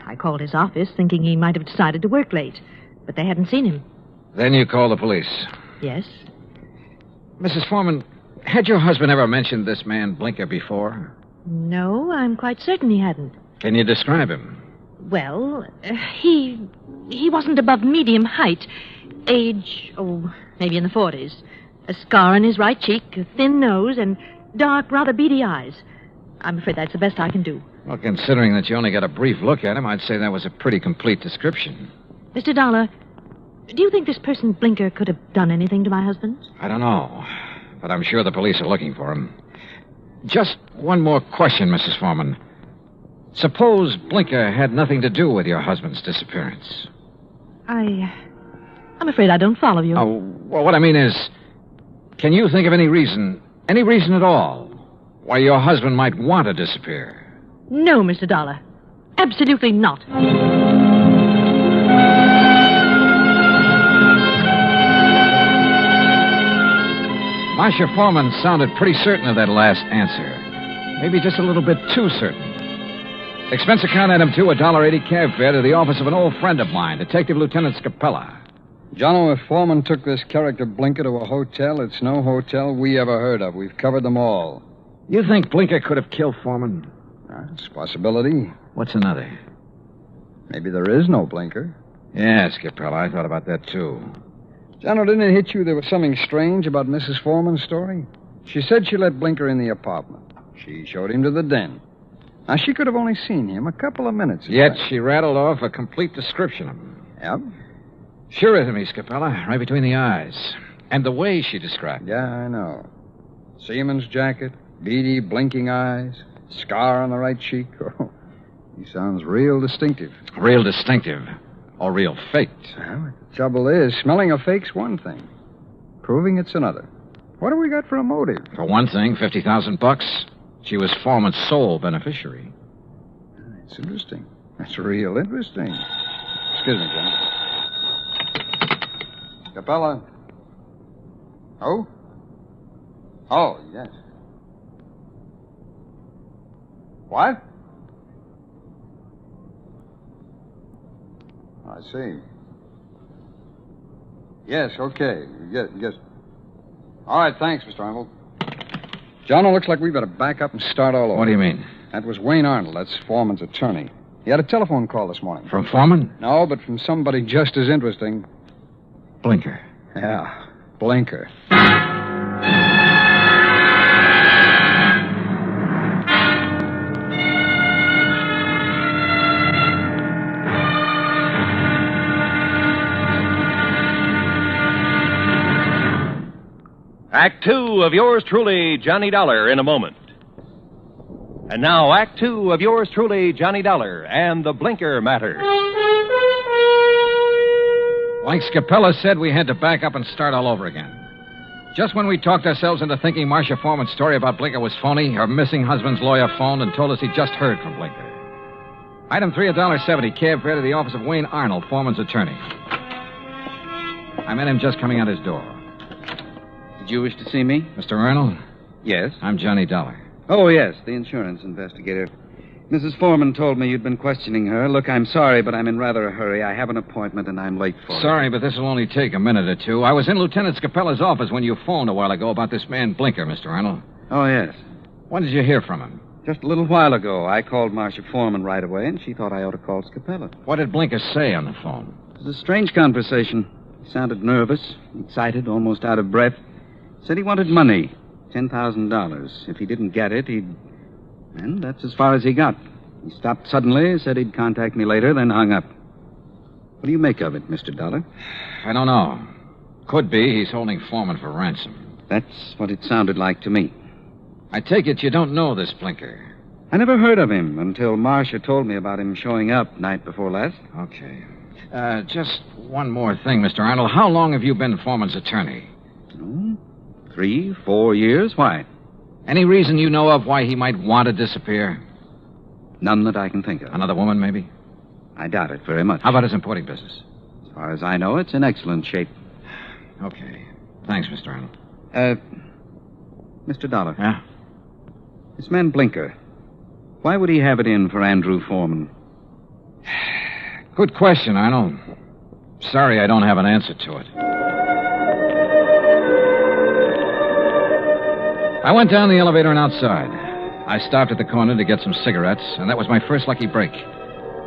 I called his office thinking he might have decided to work late, but they hadn't seen him. Then you called the police? Yes. Mrs. Foreman, had your husband ever mentioned this man Blinker before? No, I'm quite certain he hadn't. Can you describe him? Well, he wasn't above medium height. Age, maybe in the 40s. A scar on his right cheek, a thin nose, and dark, rather beady eyes. I'm afraid that's the best I can do. Well, considering that you only got a brief look at him, I'd say that was a pretty complete description. Mr. Dollar, do you think this person Blinker could have done anything to my husband? I don't know, but I'm sure the police are looking for him. Just one more question, Mrs. Foreman. Suppose Blinker had nothing to do with your husband's disappearance. I'm afraid I don't follow you. Oh, well, what I mean is, can you think of any reason at all, why your husband might want to disappear? No, Mr. Dollar. Absolutely not. Marcia Foreman sounded pretty certain of that last answer. Maybe just a little bit too certain. Expense account item 2, $1.80 cab fare to the office of an old friend of mine, Detective Lieutenant Scapella. Jono, if Foreman took this character Blinker to a hotel, it's no hotel we ever heard of. We've covered them all. You think Blinker could have killed Foreman? It's a possibility. What's another? Maybe there is no Blinker. Yeah, Scapella, I thought about that, too. Jono, didn't it hit you there was something strange about Mrs. Foreman's story? She said she let Blinker in the apartment. She showed him to the den. Now, she could have only seen him a couple of minutes. Yet she rattled off a complete description of him. Yep. Sure is to me, Scapella, right between the eyes. And the way she described it. Yeah, I know. Seaman's jacket, beady, blinking eyes, scar on the right cheek. Oh, he sounds real distinctive. Real distinctive. Or real faked. Well, the trouble is, smelling a fake's one thing. Proving it's another. What have we got for a motive? For one thing, $50,000. She was Foreman's sole beneficiary. It's interesting. That's real interesting. Excuse me, John. Capella. Oh? Oh, yes. What? I see. Yes, okay. Yes. All right, thanks, Mr. Arnold. John, it looks like we better back up and start all over. What do you mean? That was Wayne Arnold. That's Foreman's attorney. He had a telephone call this morning. From Foreman? No, but from somebody just as interesting. Blinker. Yeah, Blinker. Act 2 of yours truly, Johnny Dollar, in a moment. And now, Act 2 of yours truly, Johnny Dollar, and the Blinker matter. Like Scapella said, we had to back up and start all over again. Just when we talked ourselves into thinking Marcia Foreman's story about Blinker was phony, her missing husband's lawyer phoned and told us he'd just heard from Blinker. Item 3, $1.70, cab fare to the office of Wayne Arnold, Foreman's attorney. I met him just coming out his door. Did you wish to see me? Mr. Arnold? Yes. I'm Johnny Dollar. Oh, yes, the insurance investigator. Mrs. Foreman told me you'd been questioning her. Look, I'm sorry, but I'm in rather a hurry. I have an appointment, and I'm late for it. Sorry, but this will only take a minute or two. I was in Lieutenant Scapella's office when you phoned a while ago about this man Blinker, Mr. Arnold. Oh, yes. When did you hear from him? Just a little while ago. I called Marcia Foreman right away, and she thought I ought to call Scapella. What did Blinker say on the phone? It was a strange conversation. He sounded nervous, excited, almost out of breath. Said he wanted money, $10,000. If he didn't get it, he'd... And that's as far as he got. He stopped suddenly, said he'd contact me later, then hung up. What do you make of it, Mr. Dollar? I don't know. Could be he's holding Foreman for ransom. That's what it sounded like to me. I take it you don't know this Blinker. I never heard of him until Marcia told me about him showing up night before last. Okay. Just one more thing, Mr. Arnold. How long have you been Foreman's attorney? 3, 4 years. Why? Any reason you know of why he might want to disappear? None that I can think of. Another woman, maybe? I doubt it very much. How about his importing business? As far as I know, it's in excellent shape. Okay. Thanks, Mr. Arnold. Mr. Dollar. Yeah? This man Blinker, why would he have it in for Andrew Foreman? Good question, Arnold. Sorry I don't have an answer to it. I went down the elevator and outside. I stopped at the corner to get some cigarettes, and that was my first lucky break.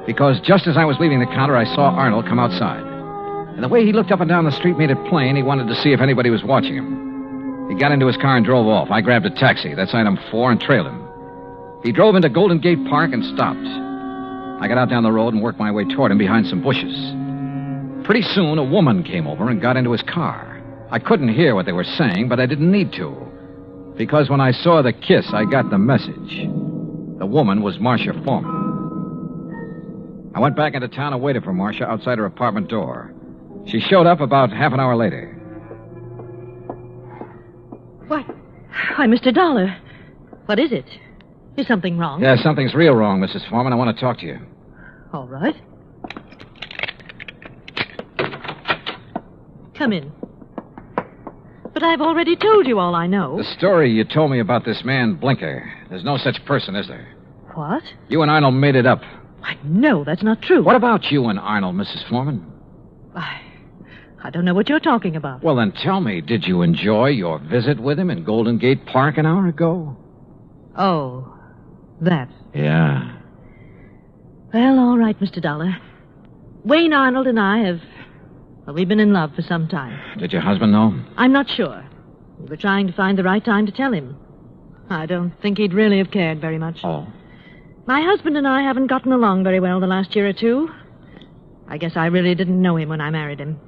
Because just as I was leaving the counter, I saw Arnold come outside. And the way he looked up and down the street made it plain he wanted to see if anybody was watching him. He got into his car and drove off. I grabbed a taxi, that's item 4, and trailed him. He drove into Golden Gate Park and stopped. I got out down the road and worked my way toward him behind some bushes. Pretty soon, a woman came over and got into his car. I couldn't hear what they were saying, but I didn't need to. Because when I saw the kiss, I got the message. The woman was Marcia Foreman. I went back into town and waited for Marcia outside her apartment door. She showed up about half an hour later. What? Why, Mr. Dollar. What is it? Is something wrong? Yeah, something's real wrong, Mrs. Foreman. I want to talk to you. All right. Come in. But I've already told you all I know. The story you told me about this man, Blinker. There's no such person, is there? What? You and Arnold made it up. Why, no, that's not true. What about you and Arnold, Mrs. Foreman? I don't know what you're talking about. Well, then tell me, did you enjoy your visit with him in Golden Gate Park an hour ago? Oh, that. Yeah. Well, all right, Mr. Dollar. Wayne Arnold and I have... Well, we've been in love for some time. Did your husband know? I'm not sure. We were trying to find the right time to tell him. I don't think he'd really have cared very much. Oh. My husband and I haven't gotten along very well the last year or two. I guess I really didn't know him when I married him.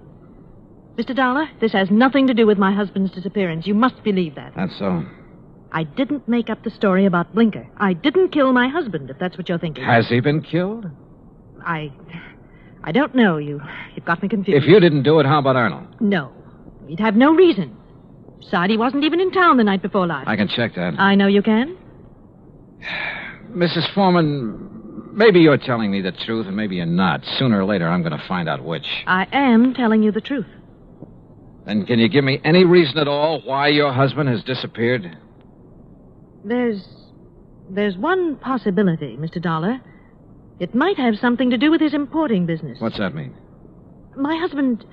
Mr. Dollar, this has nothing to do with my husband's disappearance. You must believe that. That's so. I didn't make up the story about Blinker. I didn't kill my husband, if that's what you're thinking. Has he been killed? I don't know. You've got me confused. If you didn't do it, how about Arnold? No. He'd have no reason. Besides, he wasn't even in town the night before last. I can check that. I know you can. Mrs. Foreman, maybe you're telling me the truth, and maybe you're not. Sooner or later, I'm going to find out which. I am telling you the truth. Then can you give me any reason at all why your husband has disappeared? There's one possibility, Mr. Dollar. It might have something to do with his importing business. What's that mean? My husband,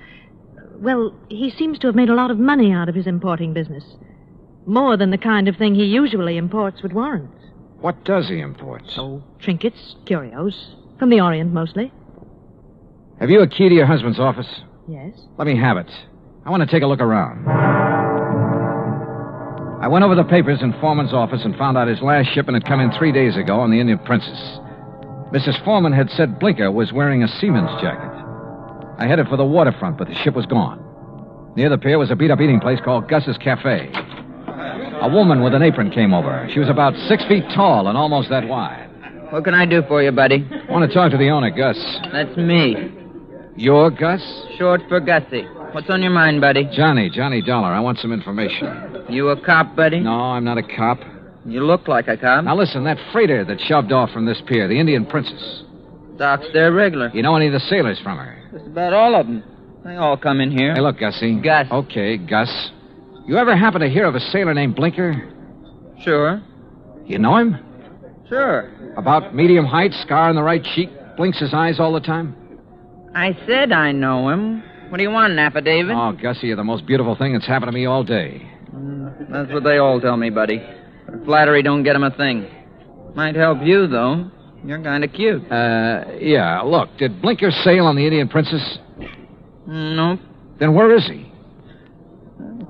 well, he seems to have made a lot of money out of his importing business. More than the kind of thing he usually imports would warrant. What does he import? Oh, trinkets, curios. From the Orient, mostly. Have you a key to your husband's office? Yes. Let me have it. I want to take a look around. I went over the papers in Foreman's office and found out his last shipment had come in 3 days ago on the Indian Princess. Mrs. Foreman had said Blinker was wearing a seaman's jacket. I headed for the waterfront, but the ship was gone. Near the pier was a beat-up eating place called Gus's Cafe. A woman with an apron came over. She was about 6 feet tall and almost that wide. What can I do for you, buddy? I want to talk to the owner, Gus. That's me. You're Gus? Short for Gussie. What's on your mind, buddy? Johnny Dollar. I want some information. You a cop, buddy? No, I'm not a cop. You look like a cop. Now listen, that freighter that shoved off from this pier, the Indian Princess. Docks there regular. You know any of the sailors from her? Just about all of them. They all come in here. Hey, look, Gussie. Gus. Okay, Gus. You ever happen to hear of a sailor named Blinker? Sure. You know him? Sure. About medium height, scar on the right cheek, blinks his eyes all the time? I said I know him. What do you want, an affidavit? Oh, Gussie, you're the most beautiful thing that's happened to me all day. That's what they all tell me, buddy. But flattery don't get 'em a thing. Might help you, though. You're kind of cute. Yeah. Look, did Blinker sail on the Indian Princess? Nope. Then where is he?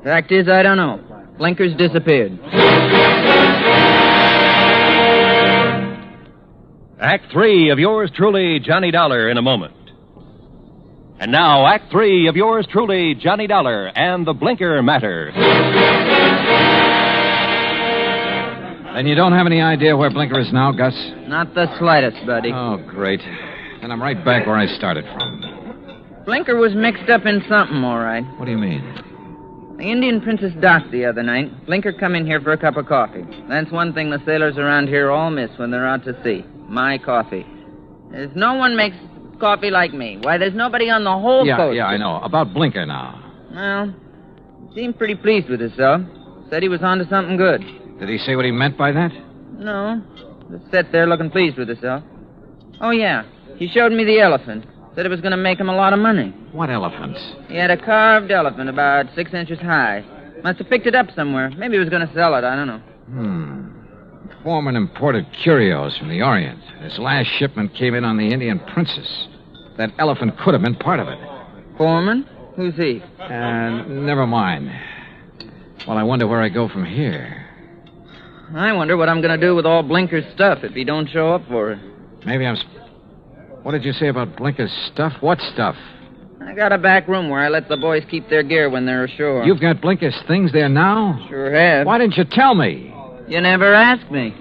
Fact is, I don't know. Blinker's disappeared. Act 3 of yours truly, Johnny Dollar, in a moment. And now, Act 3 of yours truly, Johnny Dollar, and the Blinker Matter. Then you don't have any idea where Blinker is now, Gus? Not the slightest, buddy. Oh, great. Then I'm right back where I started from. Blinker was mixed up in something, all right. What do you mean? The Indian Princess docked the other night. Blinker come in here for a cup of coffee. That's one thing the sailors around here all miss when they're out to sea. My coffee. There's no one makes coffee like me. Why, there's nobody on the whole coast. Yeah, I know. About Blinker now. Well, he seemed pretty pleased with himself. Said he was onto something good. Did he say what he meant by that? No. Just sat there looking pleased with himself. Oh, yeah. He showed me the elephant. Said it was going to make him a lot of money. What elephant? He had a carved elephant about 6 inches high. Must have picked it up somewhere. Maybe he was going to sell it. I don't know. Foreman imported curios from the Orient. His last shipment came in on the Indian Princess. That elephant could have been part of it. Foreman? Who's he? Never mind. Well, I wonder where I go from here. I wonder what I'm going to do with all Blinker's stuff if he don't show up for it. Maybe I'm... What did you say about Blinker's stuff? What stuff? I got a back room where I let the boys keep their gear when they're ashore. You've got Blinker's things there now? Sure have. Why didn't you tell me? You never asked me.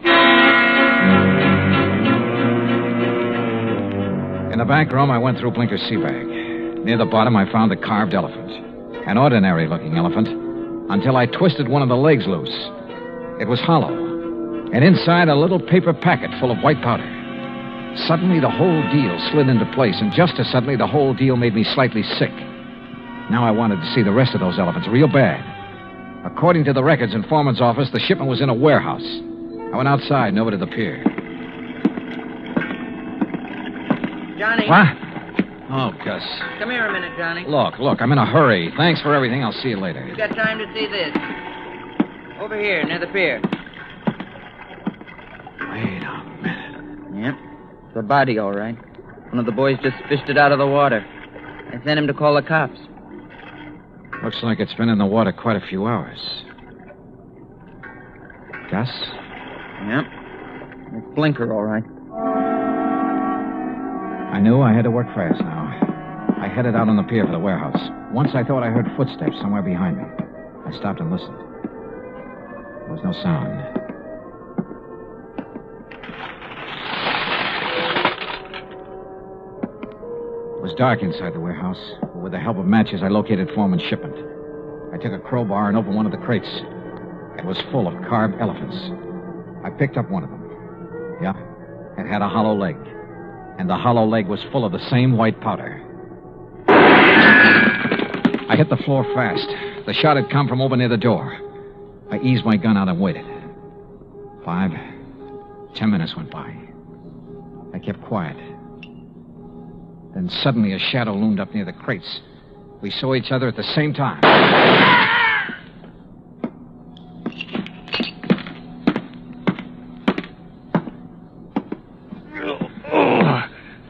In the back room, I went through Blinker's sea bag. Near the bottom, I found a carved elephant. An ordinary-looking elephant, until I twisted one of the legs loose. It was hollow, and inside a little paper packet full of white powder. Suddenly, the whole deal slid into place, and just as suddenly, the whole deal made me slightly sick. Now I wanted to see the rest of those elephants real bad. According to the records in Foreman's office, the shipment was in a warehouse. I went outside and over to the pier. Johnny. What? Oh, Gus. Come here a minute, Johnny. Look, I'm in a hurry. Thanks for everything. I'll see you later. You got time to see this? Over here, near the pier. Wait a minute. Yep. It's a body, all right. One of the boys just fished it out of the water. I sent him to call the cops. Looks like it's been in the water quite a few hours. Gus? Yep. It's Blinker, all right. I knew I had to work fast now. I headed out on the pier for the warehouse. Once I thought I heard footsteps somewhere behind me. I stopped and listened. There was no sound. It was dark inside the warehouse. But with the help of matches, I located Foreman's shipment. I took a crowbar and opened one of the crates. It was full of carved elephants. I picked up one of them. Yeah, it had a hollow leg. And the hollow leg was full of the same white powder. I hit the floor fast. The shot had come from over near the door. I eased my gun out and waited. 5, 10 minutes went by. I kept quiet. Then suddenly a shadow loomed up near the crates. We saw each other at the same time.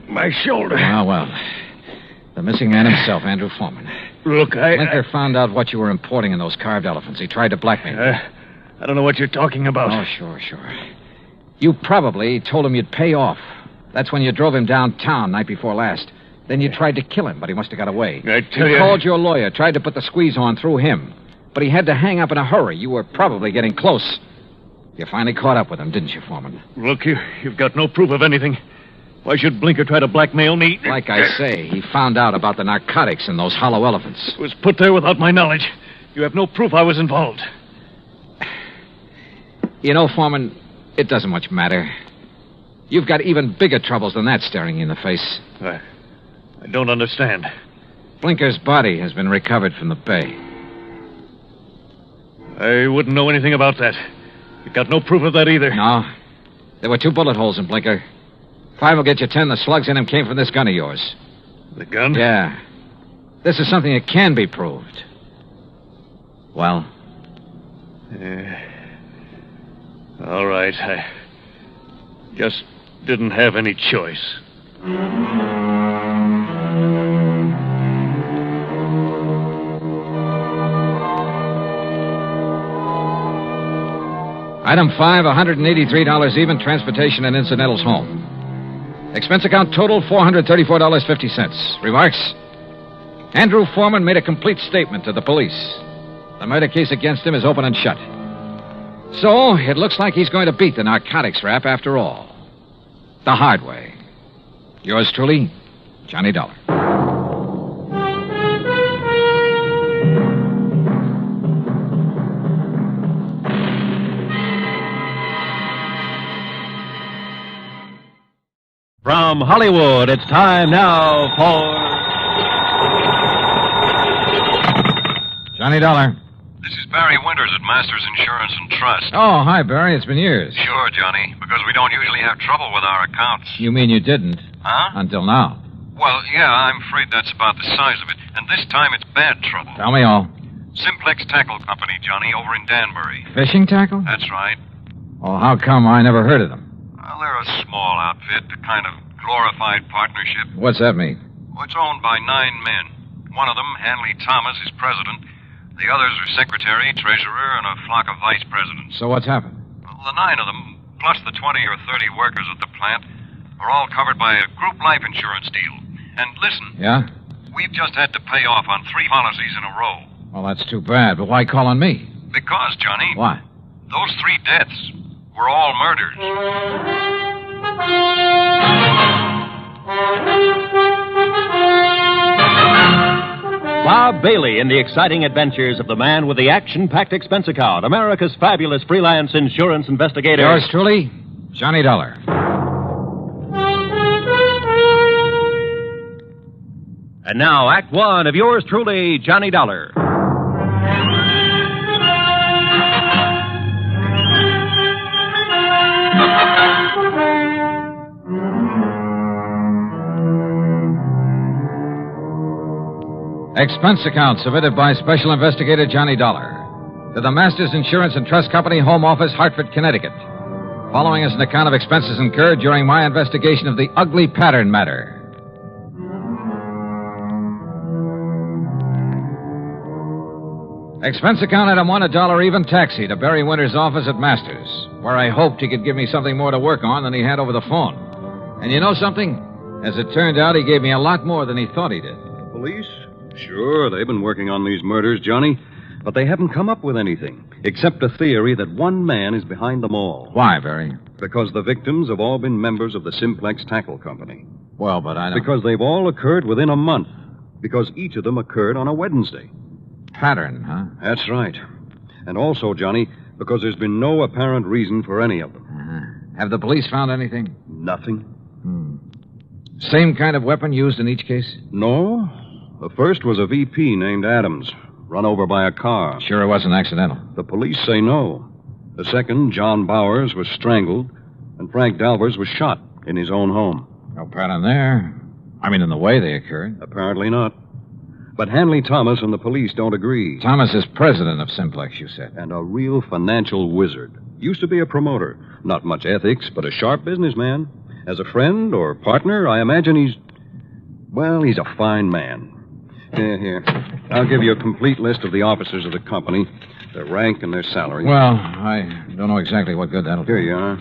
My shoulder. Well. The missing man himself, Andrew Foreman. Look, Blinker found out what you were importing in those carved elephants. He tried to blackmail you. I don't know what you're talking about. Oh, sure. You probably told him you'd pay off. That's when you drove him downtown night before last. Then you tried to kill him, but he must have got away. I tell you... You called your lawyer, tried to put the squeeze on through him. But he had to hang up in a hurry. You were probably getting close. You finally caught up with him, didn't you, Foreman? Look, you've got no proof of anything. Why should Blinker try to blackmail me? Like I say, he found out about the narcotics in those hollow elephants. It was put there without my knowledge. You have no proof I was involved. You know, Foreman, it doesn't much matter. You've got even bigger troubles than that staring you in the face. I don't understand. Blinker's body has been recovered from the bay. I wouldn't know anything about that. You've got no proof of that either. No. There were 2 bullet holes in Blinker. 5 will get you 10. The slugs in him came from this gun of yours. The gun? Yeah. This is something that can be proved. Well? All right. I just didn't have any choice. Item 5, $183 even, transportation and incidentals home. Expense account total, $434.50. Remarks? Andrew Foreman made a complete statement to the police. The murder case against him is open and shut. So, it looks like he's going to beat the narcotics rap after all. The hard way. Yours truly, Johnny Dollar. From Hollywood, it's time now for... Johnny Dollar. This is Barry Winters at Masters Insurance and Trust. Oh, hi, Barry. It's been years. Sure, Johnny, because we don't usually have trouble with our accounts. You mean you didn't? Huh? Until now. Well, yeah, I'm afraid that's about the size of it. And this time it's bad trouble. Tell me all. Simplex Tackle Company, Johnny, over in Danbury. Fishing tackle? That's right. Well, how come I never heard of them? Well, they're a small outfit, a kind of glorified partnership. What's that mean? Well, it's owned by 9 men. One of them, Hanley Thomas, is president. The others are secretary, treasurer, and a flock of vice presidents. So what's happened? Well, the 9 of them, plus the 20 or 30 workers at the plant, are all covered by a group life insurance deal. And listen. Yeah? We've just had to pay off on 3 policies in a row. Well, that's too bad, but why call on me? Because, Johnny. Why? Those 3 deaths were all murders. Bob Bailey in the exciting adventures of the man with the action-packed expense account, America's fabulous freelance insurance investigator. Yours truly, Johnny Dollar. And now, Act One of yours truly, Johnny Dollar. Expense account submitted by Special Investigator Johnny Dollar to the Masters Insurance and Trust Company, Home Office, Hartford, Connecticut. Following is an account of expenses incurred during my investigation of the ugly pattern matter. Expense account item 1, $1 even taxi to Barry Winter's office at Masters, where I hoped he could give me something more to work on than he had over the phone. And you know something? As it turned out, he gave me a lot more than he thought he did. Police? Sure, they've been working on these murders, Johnny, but they haven't come up with anything, except a theory that one man is behind them all. Why, Barry? Because the victims have all been members of the Simplex Tackle Company. Well, but I don't... Because they've all occurred within a month. Because each of them occurred on a Wednesday. Pattern, huh? That's right. And also, Johnny, because there's been no apparent reason for any of them. Have the police found anything? Nothing. Same kind of weapon used in each case? No. The first was a VP named Adams, run over by a car. Sure it wasn't accidental? The police say no. The second, John Bowers, was strangled, and Frank Dalvers was shot in his own home. No pattern there. I mean, in the way they occurred. Apparently not. But Hanley Thomas and the police don't agree. Thomas is president of Simplex, you said. And a real financial wizard. Used to be a promoter. Not much ethics, but a sharp businessman. As a friend or partner, I imagine he's a fine man. Here. I'll give you a complete list of the officers of the company, their rank and their salary. Well, I don't know exactly what good that'll do. Here you are.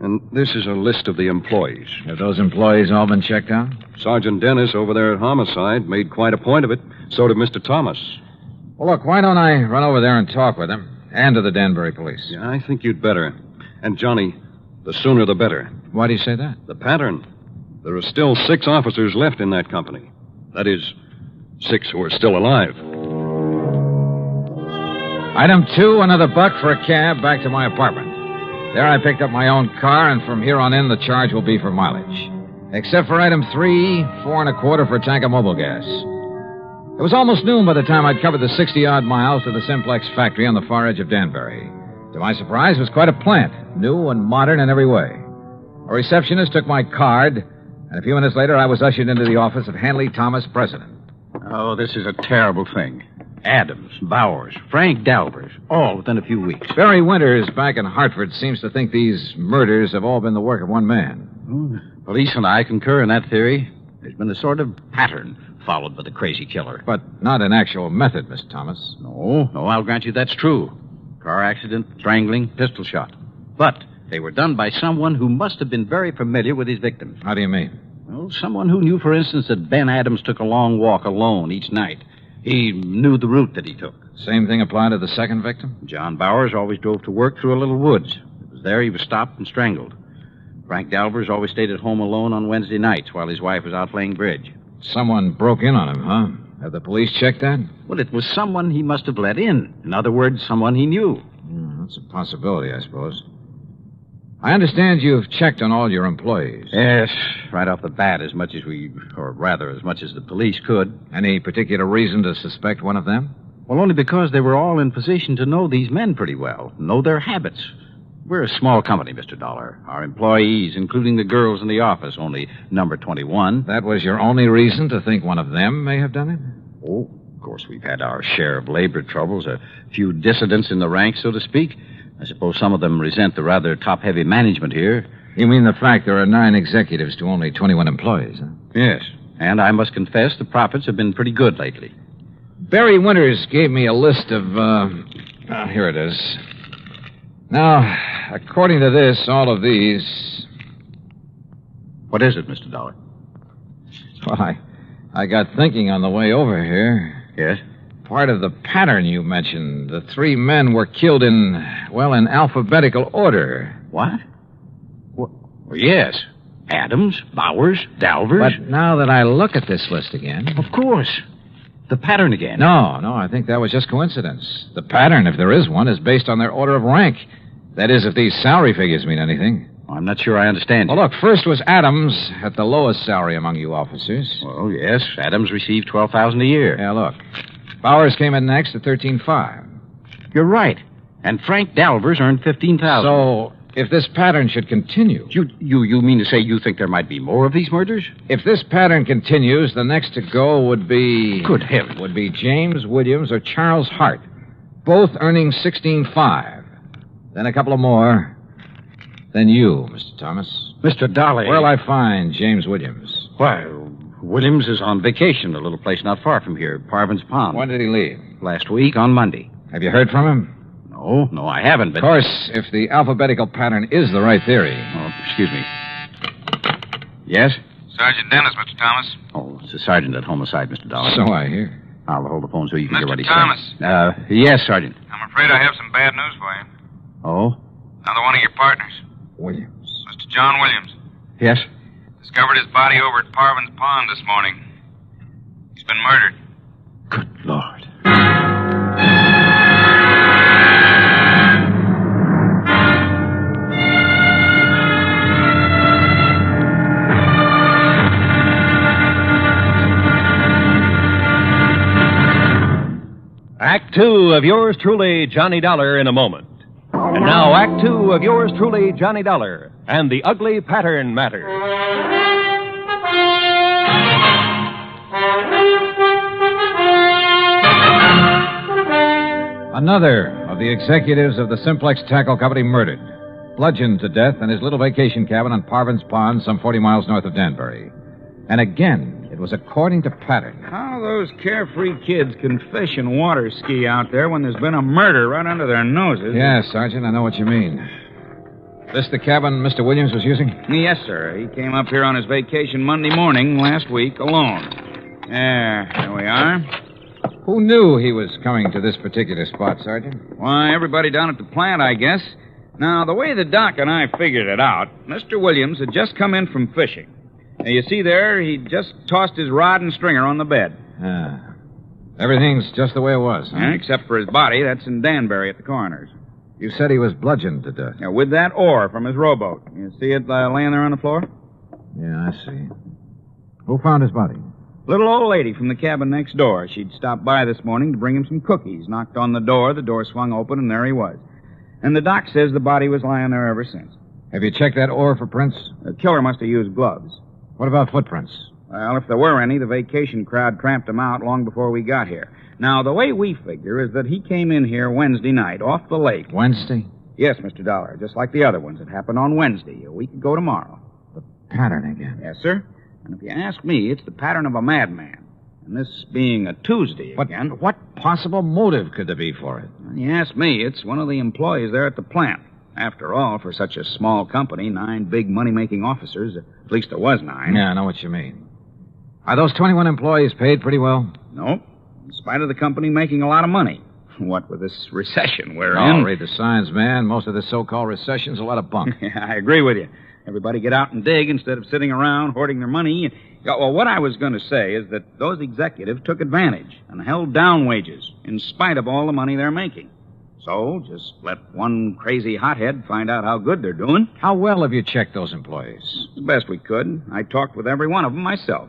And this is a list of the employees. Have those employees all been checked out? Sergeant Dennis over there at Homicide made quite a point of it. So did Mr. Thomas. Well, look, why don't I run over there and talk with him? And to the Danbury police. Yeah, I think you'd better. And, Johnny, the sooner the better. Why do you say that? The pattern. There are still 6 officers left in that company. That is, 6 who are still alive. Item 2, another $1 for a cab back to my apartment. There I picked up my own car, and from here on in, the charge will be for mileage. Except for item 3, $4 1/4 for a tank of mobile gas. It was almost noon by the time I'd covered the 60-odd miles to the Simplex factory on the far edge of Danbury. To my surprise, it was quite a plant, new and modern in every way. A receptionist took my card, and a few minutes later, I was ushered into the office of Hanley Thomas, president. Oh, this is a terrible thing. Adams, Bowers, Frank Dalvers, all within a few weeks. Barry Winters back in Hartford seems to think these murders have all been the work of one man. Police and I concur in that theory. There's been a sort of pattern followed by the crazy killer. But not an actual method, Mr. Thomas. No, I'll grant you that's true. Car accident, strangling, pistol shot. But they were done by someone who must have been very familiar with his victims. How do you mean? Well, someone who knew, for instance, that Ben Adams took a long walk alone each night. He knew the route that he took. Same thing applied to the second victim? John Bowers always drove to work through a little woods. It was there he was stopped and strangled. Frank Dalvers always stayed at home alone on Wednesday nights while his wife was out playing bridge. Someone broke in on him, huh? Have the police checked that? Well, it was someone he must have let in. In other words, someone he knew. That's a possibility, I suppose. I understand you've checked on all your employees. Yes, right off the bat, as much as the police could. Any particular reason to suspect one of them? Well, only because they were all in position to know these men pretty well, know their habits. We're a small company, Mr. Dollar. Our employees, including the girls in the office, only number 21. That was your only reason to think one of them may have done it? Oh, of course, we've had our share of labor troubles, a few dissidents in the ranks, so to speak. I suppose some of them resent the rather top-heavy management here. You mean the fact there are 9 executives to only 21 employees, huh? Yes, and I must confess the profits have been pretty good lately. Barry Winters gave me a list of, here it is. Now, according to this, all of these... What is it, Mr. Dollar? Well, I got thinking on the way over here. Yes? Part of the pattern you mentioned. The 3 men were killed in alphabetical order. What? Well, yes. Adams, Bowers, Dalvers. But now that I look at this list again... Of course. The pattern again. No, I think that was just coincidence. The pattern, if there is one, is based on their order of rank. That is, if these salary figures mean anything. I'm not sure I understand you. Well, look, first was Adams at the lowest salary among you officers. Well, yes. Adams received $12,000 a year. Yeah, look. Bowers came in next at $13,500. You're right. And Frank Dalvers earned $15,000. So if this pattern should continue... You mean to say you think there might be more of these murders? If this pattern continues, the next to go would be... Good heavens. Would be James Williams or Charles Hart, both earning $16,500. Then a couple of more. Then you, Mr. Thomas. Mr. Dolly. Where'll I find James Williams? Why, Williams is on vacation, a little place not far from here, Parvin's Pond. When did he leave? Last week, on Monday. Have you heard from him? No, I haven't, but... Of course, if the alphabetical pattern is the right theory. Oh, excuse me. Yes? Sergeant Dennis, Mr. Thomas. Oh, it's the sergeant at homicide, Mr. Dollar. So I hear. I'll hold the phone so you can get what he Mr. Thomas. says. Yes, Sergeant. I'm afraid I have some bad news for you. Oh? Another one of your partners. Williams. Mr. John Williams. Yes? Discovered his body over at Parvin's Pond this morning. He's been murdered. Good Lord. Act Two of yours truly, Johnny Dollar, in a moment. And now, Act Two of yours truly, Johnny Dollar, and the ugly pattern matter. Another of the executives of the Simplex Tackle Company murdered, bludgeoned to death in his little vacation cabin on Parvin's Pond, some 40 miles north of Danbury. And again, it was according to pattern. How those carefree kids can fish and water ski out there when there's been a murder right under their noses. Yes, Sergeant, I know what you mean. This the cabin Mr. Williams was using? Yes, sir. He came up here on his vacation Monday morning last week alone. There we are. Who knew he was coming to this particular spot, Sergeant? Why, everybody down at the plant, I guess. Now, the way the doc and I figured it out, Mr. Williams had just come in from fishing. Now, you see there, he just tossed his rod and stringer on the bed. Everything's just the way it was, huh? Yeah, except for his body. That's in Danbury at the coroner's. You said he was bludgeoned to death. Yeah, with that oar from his rowboat. You see it laying there on the floor? Yeah, I see. Who found his body? Little old lady from the cabin next door. She'd stopped by this morning to bring him some cookies. Knocked on the door swung open, and there he was. And the doc says the body was lying there ever since. Have you checked that oar for prints? The killer must have used gloves. What about footprints? Well, if there were any, the vacation crowd tramped them out long before we got here. Now, the way we figure is that he came in here Wednesday night, off the lake. Wednesday? Yes, Mr. Dollar, just like the other ones. It happened on Wednesday, a week ago tomorrow. The pattern again. Yes, sir. And if you ask me, it's the pattern of a madman. And this being a Tuesday again... But what possible motive could there be for it? When you ask me, it's one of the employees there at the plant. After all, for such a small company, 9 big money-making officers, at least there was 9. Yeah, I know what you mean. Are those 21 employees paid pretty well? No, in spite of the company making a lot of money. What with this recession we're in? in... read the signs, man. Most of this so-called recession's a lot of bunk. Yeah, I agree with you. Everybody get out and dig instead of sitting around hoarding their money. Well, what I was going to say is that those executives took advantage and held down wages in spite of all the money they're making. So, just let one crazy hothead find out how good they're doing. How well have you checked those employees? The best we could. I talked with every one of them myself.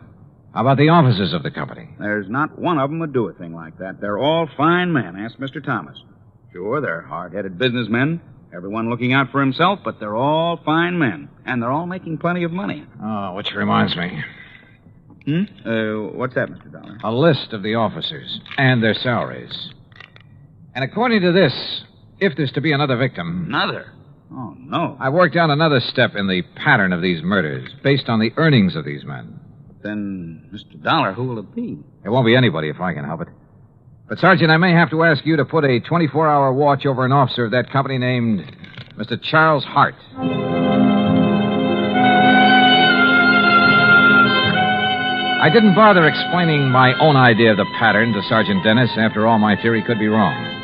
How about the officers of the company? There's not one of them would do a thing like that. They're all fine men. Ask Mr. Thomas. Sure, they're hard-headed businessmen, everyone looking out for himself, but they're all fine men. And they're all making plenty of money. Oh, which reminds me. What's that, Mr. Dollar? A list of the officers and their salaries. And according to this, if there's to be another victim... Another? Oh, no. I worked out another step in the pattern of these murders, based on the earnings of these men. Then, Mr. Dollar, who will it be? It won't be anybody if I can help it. But, Sergeant, I may have to ask you to put a 24-hour watch over an officer of that company named Mr. Charles Hart. I didn't bother explaining my own idea of the pattern to Sergeant Dennis. After all, my theory could be wrong.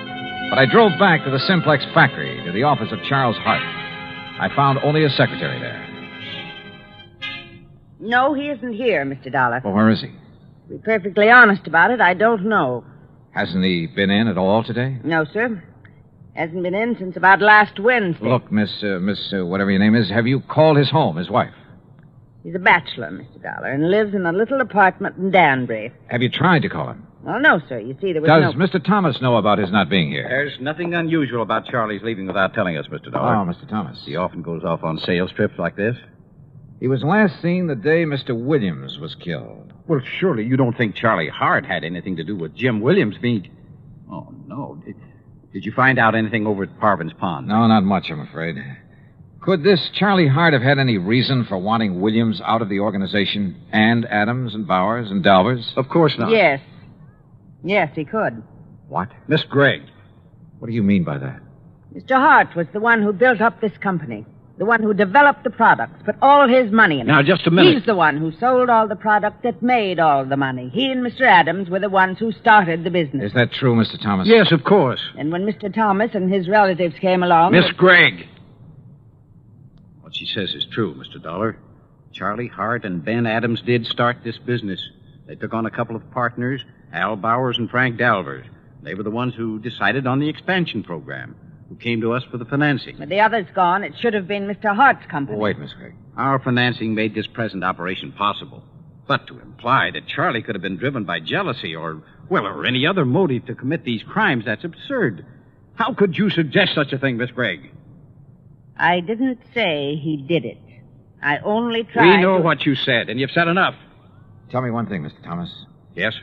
But I drove back to the Simplex factory, to the office of Charles Hart. I found only a secretary there. No, he isn't here, Mr. Dollar. Well, where is he? To be perfectly honest about it, I don't know. Hasn't he been in at all today? No, sir. Hasn't been in since about last Wednesday. Look, Miss, whatever your name is, have you called his home, his wife? He's a bachelor, Mr. Dollar, and lives in a little apartment in Danbury. Have you tried to call him? Well, no, sir. You see, there was Does Mr. Thomas know about his not being here? There's nothing unusual about Charlie's leaving without telling us, Mr. Dollar. Oh, Mr. Thomas. He often goes off on sales trips like this. He was last seen the day Mr. Williams was killed. Well, surely you don't think Charlie Hart had anything to do with Jim Williams being... Oh, no. Did you find out anything over at Parvin's Pond? No, not much, I'm afraid. Could this Charlie Hart have had any reason for wanting Williams out of the organization, and Adams and Bowers and Dalvers? Of course not. Yes. Yes, he could. What? Miss Gregg. What do you mean by that? Mr. Hart was the one who built up this company. The one who developed the products, put all his money in it. Now, just a minute. He's the one who sold all the product that made all the money. He and Mr. Adams were the ones who started the business. Is that true, Mr. Thomas? Yes, of course. And when Mr. Thomas and his relatives came along... Miss Gregg. What she says is true, Mr. Dollar. Charlie Hart and Ben Adams did start this business. They took on a couple of partners, Al Bowers and Frank Dalvers. They were the ones who decided on the expansion program, who came to us for the financing. With the others gone, it should have been Mr. Hart's company. Oh, wait, Miss Gregg. Our financing made this present operation possible. But to imply that Charlie could have been driven by jealousy or any other motive to commit these crimes, that's absurd. How could you suggest such a thing, Miss Gregg? I didn't say he did it. I only tried We know what you said, and you've said enough. Tell me one thing, Mr. Thomas. Yes?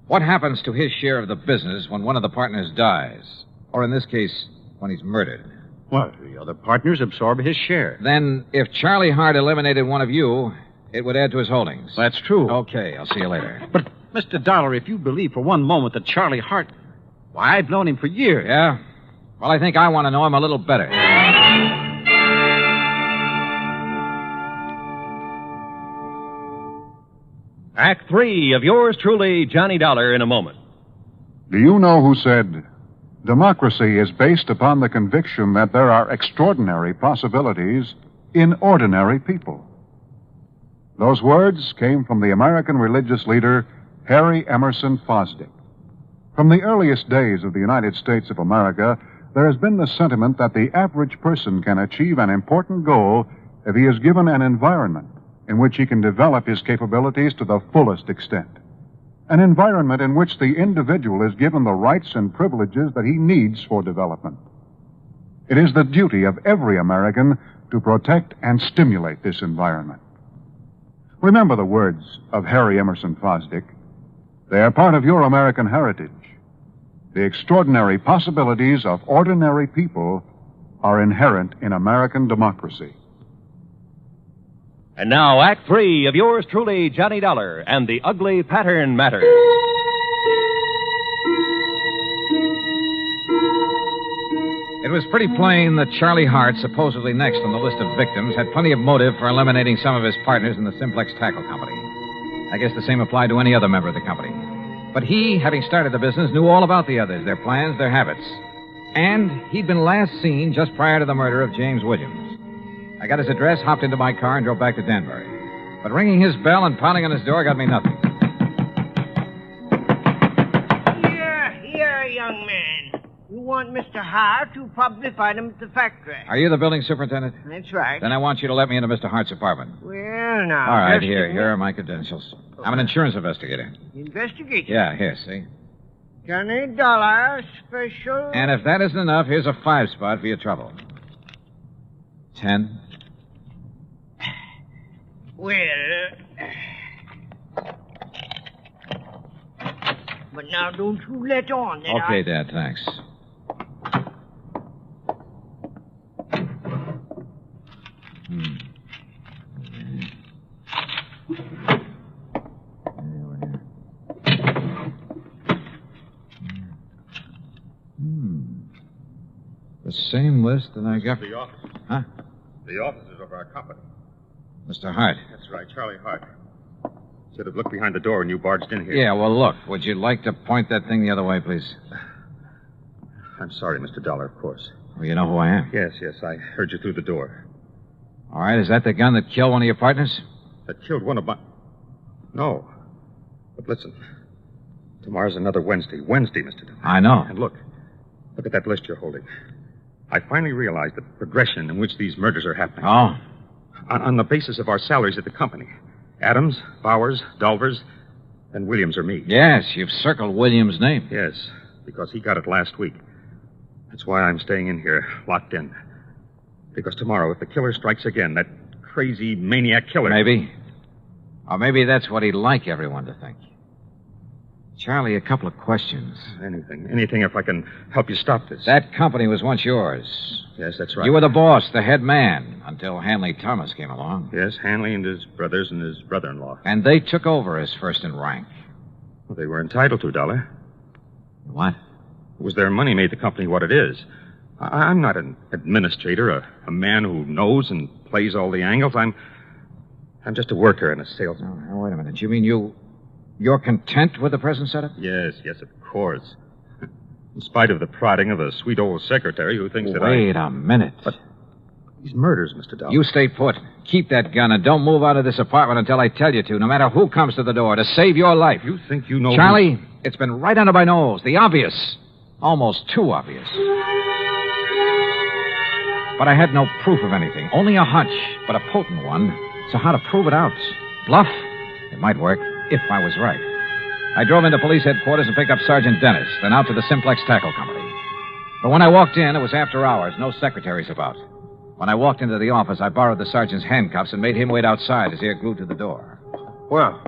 What happens to his share of the business when one of the partners dies? Or in this case, when he's murdered? Well, the other partners absorb his share. Then, if Charlie Hart eliminated one of you, it would add to his holdings. That's true. Okay, I'll see you later. But, Mr. Dollar, if you believe for one moment that Charlie Hart... Why, I've known him for years. Yeah? Well, I think I want to know him a little better. Act 3 of yours truly, Johnny Dollar, in a moment. Do you know who said, democracy is based upon the conviction that there are extraordinary possibilities in ordinary people? Those words came from the American religious leader Harry Emerson Fosdick. From the earliest days of the United States of America, there has been the sentiment that the average person can achieve an important goal if he is given an environment in which he can develop his capabilities to the fullest extent. An environment in which the individual is given the rights and privileges that he needs for development. It is the duty of every American to protect and stimulate this environment. Remember the words of Harry Emerson Fosdick. They are part of your American heritage. The extraordinary possibilities of ordinary people are inherent in American democracy. And now, Act 3 of yours truly, Johnny Dollar, and the Ugly Pattern Matter. It was pretty plain that Charlie Hart, supposedly next on the list of victims, had plenty of motive for eliminating some of his partners in the Simplex Tackle Company. I guess the same applied to any other member of the company. But he, having started the business, knew all about the others, their plans, their habits. And he'd been last seen just prior to the murder of James Williams. I got his address, hopped into my car, and drove back to Danbury. But ringing his bell and pounding on his door got me nothing. Here, young man. You want Mr. Hart? You'll probably find him at the factory. Are you the building superintendent? That's right. Then I want you to let me into Mr. Hart's apartment. Well, now... All right, just here are my credentials. I'm an insurance investigator. Investigate. Yeah, here, see? Johnny Dollar, special... And if that isn't enough, here's a 5 spot for your trouble. 10. Well... But now don't you let on that Okay, Dad, thanks. The same list that I got... The office. Huh? The offices of our company. Mr. Hart. That's right, Charlie Hart. Should have looked behind the door when you barged in here. Yeah, well, look. Would you like to point that thing the other way, please? I'm sorry, Mr. Dollar, of course. Well, you know who I am. Yes, I heard you through the door. All right, is that the gun that killed one of your partners? That killed one of my... No. But listen. Tomorrow's another Wednesday. Wednesday, Mr. Dollar. I know. And look at that list you're holding. I finally realized the progression in which these murders are happening. Oh? On the basis of our salaries at the company. Adams, Bowers, Dalvers, And Williams or me. Yes, you've circled Williams' name. Yes, because he got it last week. That's why I'm staying in here, locked in. Because tomorrow, if the killer strikes again, that crazy maniac killer... Maybe. Or maybe that's what he'd like everyone to think. Charlie, a couple of questions. Anything if I can help you stop this. That company was once yours. Yes, that's right. You were the boss, the head man, until Hanley Thomas came along. Yes, Hanley and his brothers and his brother-in-law. And they took over as first in rank. Well, they were entitled to, Dollar. What? It was their money made the company what it is. I'm not an administrator, a man who knows and plays all the angles. I'm just a worker and a salesman. Now, wait a minute. You mean you're content with the present setup? Yes, of course. In spite of the prodding of a sweet old secretary who thinks that Wait a minute. But these murders, Mr. Dollar. You stay put. Keep that gun and don't move out of this apartment until I tell you to, no matter who comes to the door, to save your life. You think you know... Charlie, it's been right under my nose. The obvious. Almost too obvious. But I had no proof of anything. Only a hunch, but a potent one. So how to prove it out? Bluff? It might work, if I was right. I drove into police headquarters and picked up Sergeant Dennis, then out to the Simplex Tackle Company. But when I walked in, it was after hours, no secretaries about. When I walked into the office, I borrowed the sergeant's handcuffs and made him wait outside, his ear glued to the door. Well,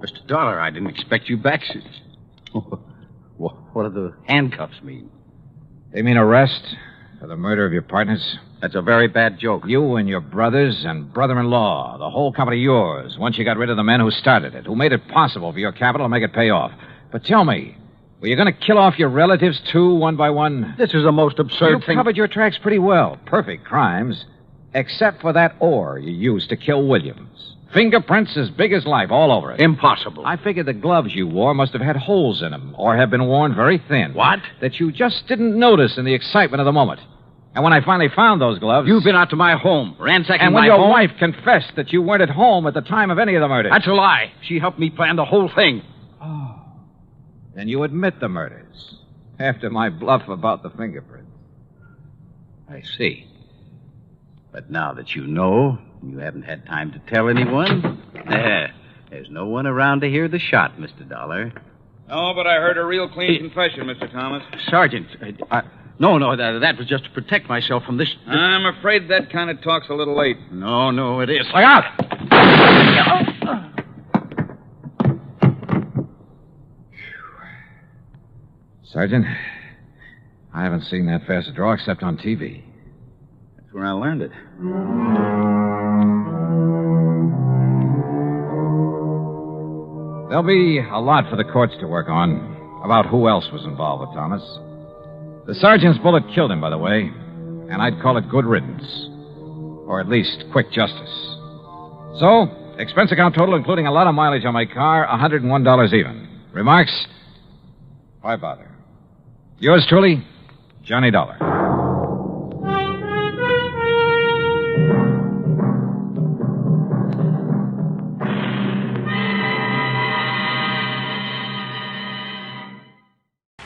Mr. Dollar, I didn't expect you back. What do the handcuffs mean? They mean arrest for the murder of your partners. That's a very bad joke. You and your brothers and brother-in-law, the whole company yours, once you got rid of the men who started it, who made it possible for your capital to make it pay off. But tell me, were you going to kill off your relatives, too, one by one? This is the most absurd thing. You covered your tracks pretty well. Perfect crimes. Except for that ore you used to kill Williams. Fingerprints as big as life all over it. Impossible. I figured the gloves you wore must have had holes in them, or have been worn very thin. What? That you just didn't notice in the excitement of the moment. And when I finally found those gloves... You've been out to my home, ransacking my home. And when your wife confessed that you weren't at home at the time of any of the murders... That's a lie. She helped me plan the whole thing. Oh. Then you admit the murders. After my bluff about the fingerprints. I see. But now that you know, you haven't had time to tell anyone. There's no one around to hear the shot, Mr. Dollar. No, but I heard a real clean confession, Mr. Thomas. Sergeant, No, that was just to protect myself from this... I'm afraid that kind of talk's a little late. No, it is. Look out! Sergeant, I haven't seen that fast a draw except on TV. That's where I learned it. There'll be a lot for the courts to work on about who else was involved with Thomas. The sergeant's bullet killed him, by the way, and I'd call it good riddance. Or at least quick justice. So, expense account total, including a lot of mileage on my car, $101 even. Remarks? Why bother? Yours truly, Johnny Dollar.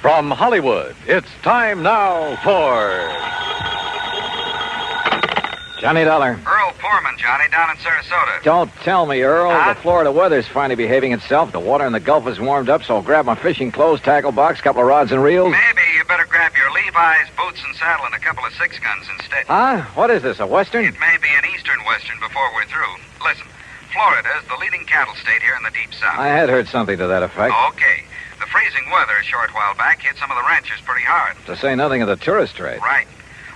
From Hollywood, it's time now for... Johnny Dollar. Earl Foreman, Johnny, down in Sarasota. Don't tell me, Earl. The Florida weather's finally behaving itself. The water in the Gulf is warmed up, so I'll grab my fishing clothes, tackle box, couple of rods and reels. Maybe you better grab your Levi's, boots and saddle, and a couple of 6-guns instead. Huh? What is this, a Western? It may be an Eastern Western before we're through. Listen, Florida is the leading cattle state here in the Deep South. I had heard something to that effect. Okay. The freezing weather a short while back hit some of the ranchers pretty hard. To say nothing of the tourist trade. Right.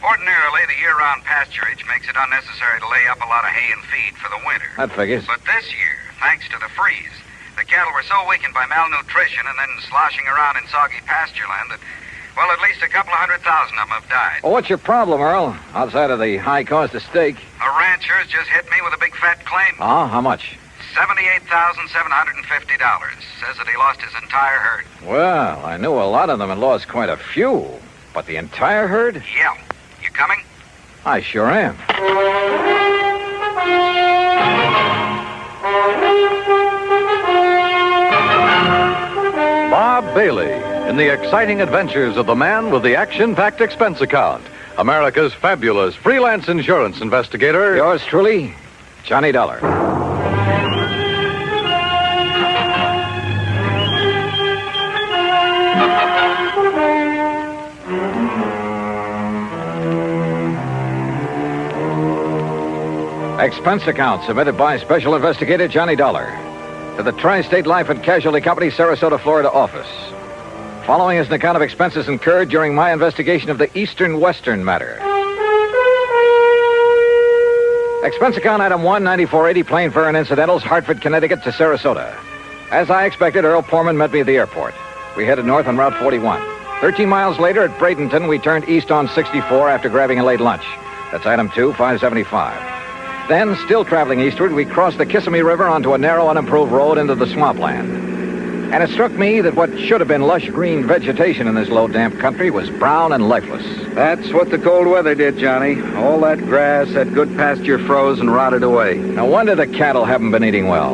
Ordinarily, the year-round pasturage makes it unnecessary to lay up a lot of hay and feed for the winter. That figures. But this year, thanks to the freeze, the cattle were so weakened by malnutrition and then sloshing around in soggy pasture land that, well, at least a couple of 100,000 of them have died. Well, what's your problem, Earl? Outside of the high cost of steak. A rancher's just hit me with a big fat claim. Oh, how much? $78,750. Says that he lost his entire herd. Well, I knew a lot of them had lost quite a few. But the entire herd? Yeah. You coming? I sure am. Bob Bailey in the exciting adventures of the man with the action-packed expense account. America's fabulous freelance insurance investigator. Yours truly, Johnny Dollar. Expense account submitted by Special Investigator Johnny Dollar to the Tri-State Life and Casualty Company, Sarasota, Florida office. Following is an account of expenses incurred during my investigation of the Eastern-Western matter. Expense account item 19480, plane fare and incidentals, Hartford, Connecticut to Sarasota. As I expected, Earl Poorman met me at the airport. We headed north on Route 41. 13 miles later at Bradenton, we turned east on 64 after grabbing a late lunch. That's item 2, 575. Then, still traveling eastward, we crossed the Kissimmee River onto a narrow, unimproved road into the swampland. And it struck me that what should have been lush green vegetation in this low, damp country was brown and lifeless. That's what the cold weather did, Johnny. All that grass, that good pasture froze and rotted away. No wonder the cattle haven't been eating well.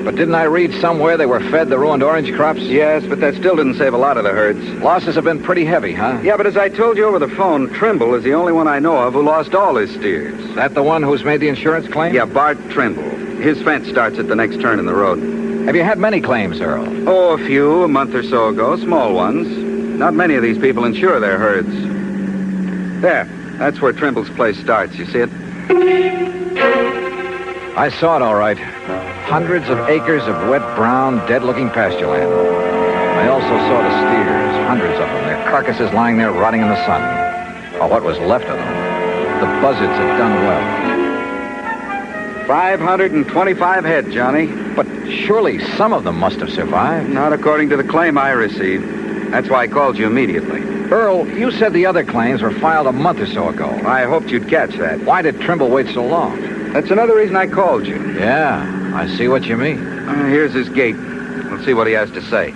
But didn't I read somewhere they were fed the ruined orange crops? Yes, but that still didn't save a lot of the herds. Losses have been pretty heavy, huh? Yeah, but as I told you over the phone, Trimble is the only one I know of who lost all his steers. Is that the one who's made the insurance claim? Yeah, Bart Trimble. His fence starts at the next turn in the road. Have you had many claims, Earl? Oh, a few, a month or so ago, small ones. Not many of these people insure their herds. There, that's where Trimble's place starts. You see it? I saw it all right. Hundreds of acres of wet, brown, dead-looking pasture land. I also saw the steers, hundreds of them, their carcasses lying there rotting in the sun. Or what was left of them. The buzzards had done well. 525 head, Johnny. But surely some of them must have survived. Not according to the claim I received. That's why I called you immediately. Earl, you said the other claims were filed a month or so ago. I hoped you'd catch that. Why did Trimble wait so long? That's another reason I called you. Yeah, I see what you mean. Here's his gate. Let's see what he has to say.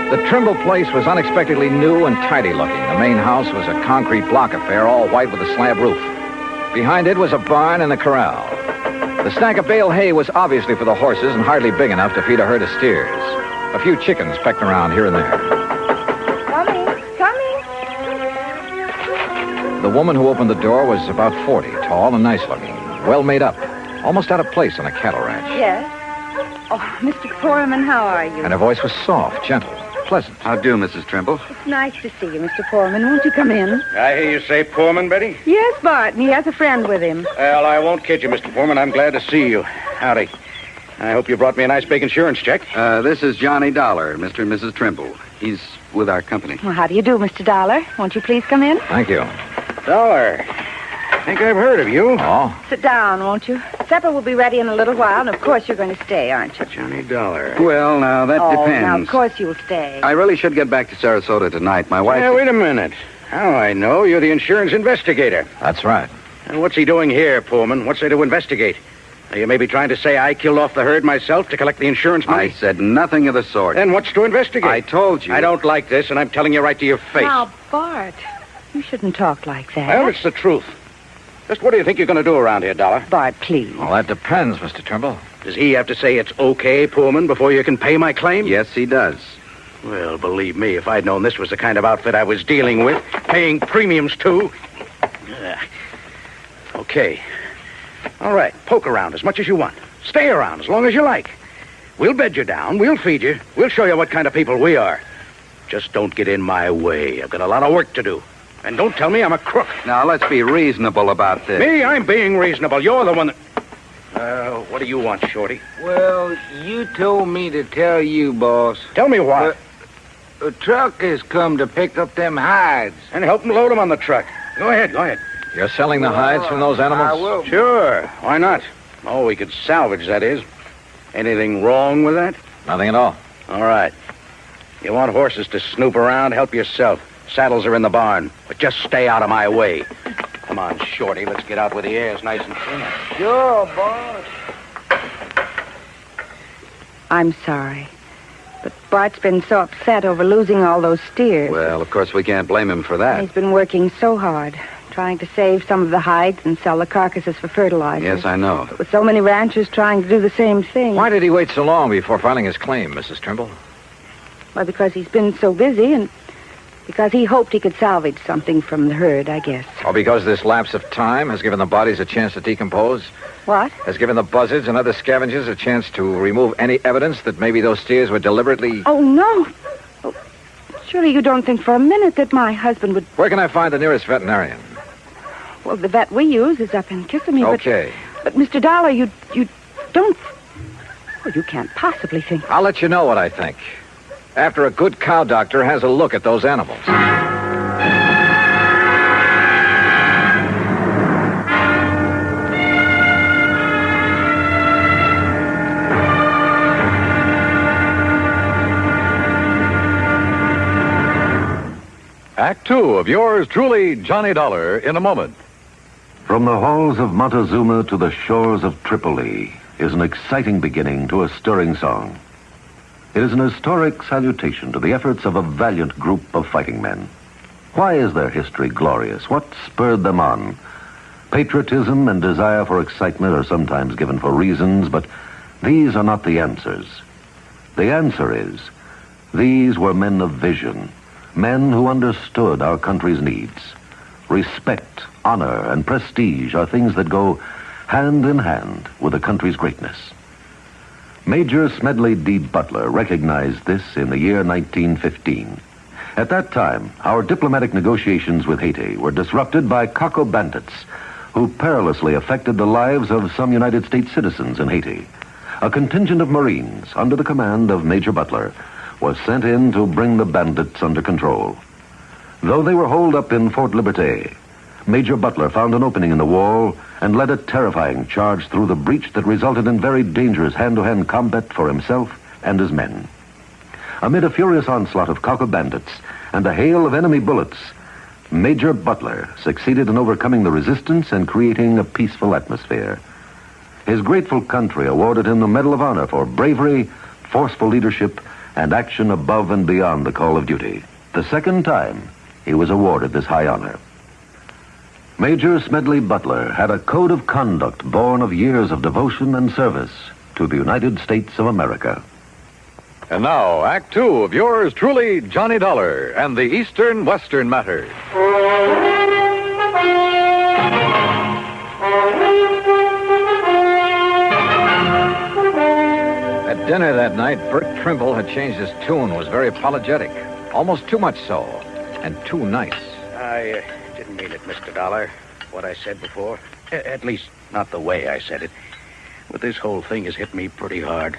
The Trimble place was unexpectedly new and tidy looking. The main house was a concrete block affair, all white with a slab roof. Behind it was a barn and a corral. The stack of bale hay was obviously for the horses and hardly big enough to feed a herd of steers. A few chickens pecked around here and there. Coming. The woman who opened the door was about 40, tall and nice looking, well made up, almost out of place on a cattle ranch. Yes. Oh, Mr. Foreman, how are you? And her voice was soft, gentle, pleasant. How do, Mrs. Trimble? It's nice to see you, Mr. Foreman. Won't you come in? I hear you say Foreman, Betty? Yes, Bart, and he has a friend with him. Well, I won't kid you, Mr. Foreman. I'm glad to see you. Howdy. I hope you brought me a nice big insurance check. This is Johnny Dollar, Mr. and Mrs. Trimble. He's with our company. Well, how do you do, Mr. Dollar? Won't you please come in? Thank you. Dollar. I think I've heard of you. Oh? Sit down, won't you? Supper will be ready in a little while, and of course you're going to stay, aren't you? Johnny Dollar. Well, now, that depends. Now, of course you'll stay. I really should get back to Sarasota tonight. My wife... Yeah, wait a minute. How I know you're the insurance investigator. That's right. And what's he doing here, Pullman? What's there to investigate? Are you maybe trying to say I killed off the herd myself to collect the insurance money? I said nothing of the sort. Then what's to investigate? I told you. I don't like this, and I'm telling you right to your face. Now, Bart, you shouldn't talk like that. Well, it's the truth. Just what do you think you're going to do around here, Dollar? Bart, please. Well, that depends, Mr. Trimble. Does he have to say it's okay, Pullman, before you can pay my claim? Yes, he does. Well, believe me, if I'd known this was the kind of outfit I was dealing with, paying premiums to... Okay. All right, poke around as much as you want. Stay around as long as you like. We'll bed you down, we'll feed you, we'll show you what kind of people we are. Just don't get in my way. I've got a lot of work to do. And don't tell me I'm a crook. Now, let's be reasonable about this. Me? I'm being reasonable. You're the one that... what do you want, Shorty? Well, you told me to tell you, boss. Tell me what? A truck has come to pick up them hides. And help them load them on the truck. Go ahead. You're selling the hides from those animals? I will. Sure. Why not? Oh, we could salvage, that is. Anything wrong with that? Nothing at all. All right. You want horses to snoop around? Help yourself. Saddles are in the barn, but just stay out of my way. Come on, Shorty, let's get out where the air's nice and clean. Sure, boss. I'm sorry. But Bart's been so upset over losing all those steers. Well, of course, we can't blame him for that. He's been working so hard, trying to save some of the hides and sell the carcasses for fertilizer. Yes, I know. With so many ranchers trying to do the same thing. Why did he wait so long before filing his claim, Mrs. Trimble? Well, because he's been so busy and because he hoped he could salvage something from the herd, I guess. Or because this lapse of time has given the bodies a chance to decompose? What? Has given the buzzards and other scavengers a chance to remove any evidence that maybe those steers were deliberately... Oh, no. Oh, surely you don't think for a minute that my husband would... Where can I find the nearest veterinarian? Well, the vet we use is up in Kissimmee, Okay. But Mr. Dollar, you don't... Well, you can't possibly think... I'll let you know what I think. After a good cow doctor has a look at those animals. Act two of yours truly, Johnny Dollar, in a moment. From the halls of Montezuma to the shores of Tripoli is an exciting beginning to a stirring song. It is an historic salutation to the efforts of a valiant group of fighting men. Why is their history glorious? What spurred them on? Patriotism and desire for excitement are sometimes given for reasons, but these are not the answers. The answer is, these were men of vision, men who understood our country's needs. Respect, honor, and prestige are things that go hand in hand with a country's greatness. Major Smedley D. Butler recognized this in the year 1915. At that time, our diplomatic negotiations with Haiti were disrupted by Coco bandits who perilously affected the lives of some United States citizens in Haiti. A contingent of Marines under the command of Major Butler was sent in to bring the bandits under control. Though they were holed up in Fort Liberté, Major Butler found an opening in the wall and led a terrifying charge through the breach that resulted in very dangerous hand-to-hand combat for himself and his men. Amid a furious onslaught of Coco bandits and a hail of enemy bullets, Major Butler succeeded in overcoming the resistance and creating a peaceful atmosphere. His grateful country awarded him the Medal of Honor for bravery, forceful leadership, and action above and beyond the call of duty. The second time he was awarded this high honor. Major Smedley Butler had a code of conduct born of years of devotion and service to the United States of America. And now, Act two of yours truly, Johnny Dollar, and the Eastern-Western matter. At dinner that night, Bert Trimble had changed his tune, was very apologetic. Almost too much so, and too nice. I didn't mean it, Mr. Dollar, what I said before. At least, not the way I said it. But this whole thing has hit me pretty hard.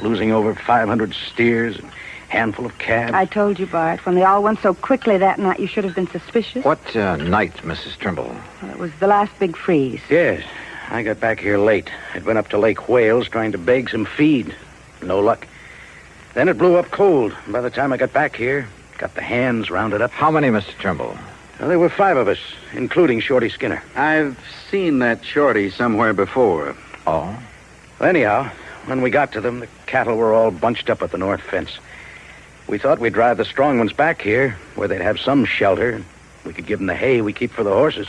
Losing over 500 steers, and a handful of calves. I told you, Bart, when they all went so quickly that night, you should have been suspicious. What night, Mrs. Trimble? Well, it was the last big freeze. Yes, I got back here late. I'd been up to Lake Wales trying to beg some feed. No luck. Then it blew up cold. By the time I got back here, got the hands rounded up. How many, Mr. Trimble? Well, there were 5 of us, including Shorty Skinner. I've seen that Shorty somewhere before. Oh? Well, anyhow, when we got to them, the cattle were all bunched up at the north fence. We thought we'd drive the strong ones back here, where they'd have some shelter, and we could give them the hay we keep for the horses.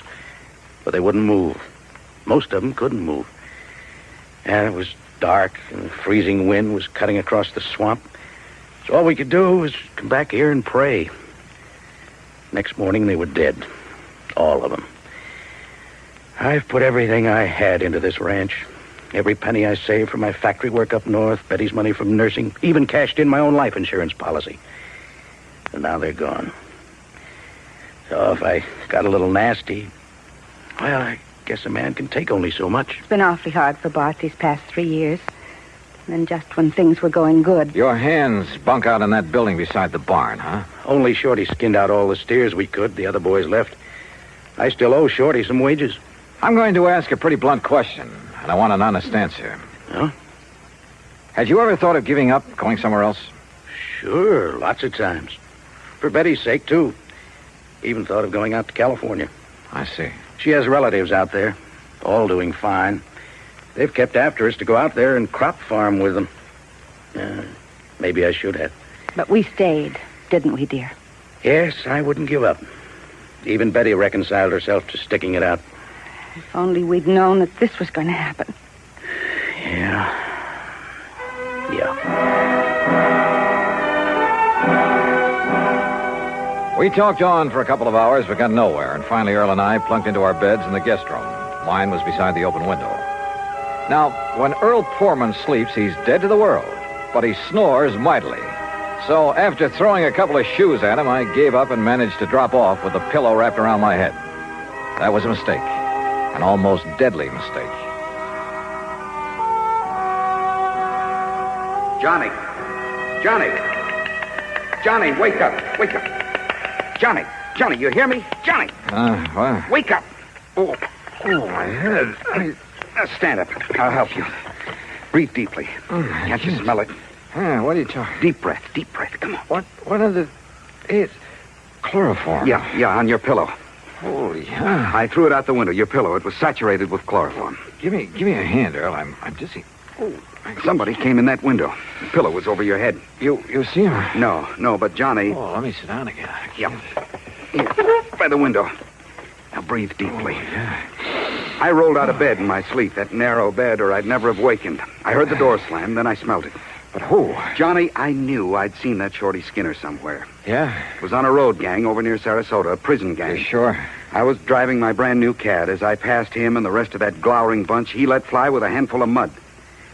But they wouldn't move. Most of them couldn't move. And it was dark, and the freezing wind was cutting across the swamp. So all we could do was come back here and pray. Next morning, they were dead. All of them. I've put everything I had into this ranch. Every penny I saved from my factory work up north, Betty's money from nursing, even cashed in my own life insurance policy. And now they're gone. So if I got a little nasty, well, I guess a man can take only so much. It's been awfully hard for Bart these past 3 years. And then just when things were going good. Your hands bunk out in that building beside the barn, huh? Only Shorty skinned out all the steers we could. The other boys left. I still owe Shorty some wages. I'm going to ask a pretty blunt question, and I want an honest answer. Huh? Had you ever thought of giving up, going somewhere else? Sure, lots of times. For Betty's sake, too. Even thought of going out to California. I see. She has relatives out there, all doing fine. They've kept after us to go out there and crop farm with them. Maybe I should have. But we stayed, didn't we, dear? Yes, I wouldn't give up. Even Betty reconciled herself to sticking it out. If only we'd known that this was going to happen. Yeah. We talked on for a couple of hours, but got nowhere, and finally Earl and I plunked into our beds in the guest room. Mine was beside the open window. Now, when Earl Poorman sleeps, he's dead to the world, but he snores mightily. So after throwing a couple of shoes at him, I gave up and managed to drop off with the pillow wrapped around my head. That was a mistake. An almost deadly mistake. Johnny! Johnny, wake up! Wake up! Johnny, you hear me? Johnny! What? Wake up! Oh, my head. Now stand up. I'll help you. Breathe deeply. Can't you smell it? What are you talking? Deep breath. Come on. What is it? It's chloroform. Yeah, on your pillow. Holy hell. I threw it out the window, your pillow. It was saturated with chloroform. Give me a hand, Earl. I'm dizzy. Somebody came in that window. The pillow was over your head. You see him? No, but Johnny... Oh, let me sit down again. Yep. Here, by the window. Now breathe deeply. I rolled out of bed in my sleep, that narrow bed, or I'd never have wakened. I heard the door slam, then I smelled it. But who? Johnny, I knew I'd seen that Shorty Skinner somewhere. Yeah? It was on a road gang over near Sarasota, a prison gang. You sure? I was driving my brand new Cad. As I passed him and the rest of that glowering bunch, he let fly with a handful of mud.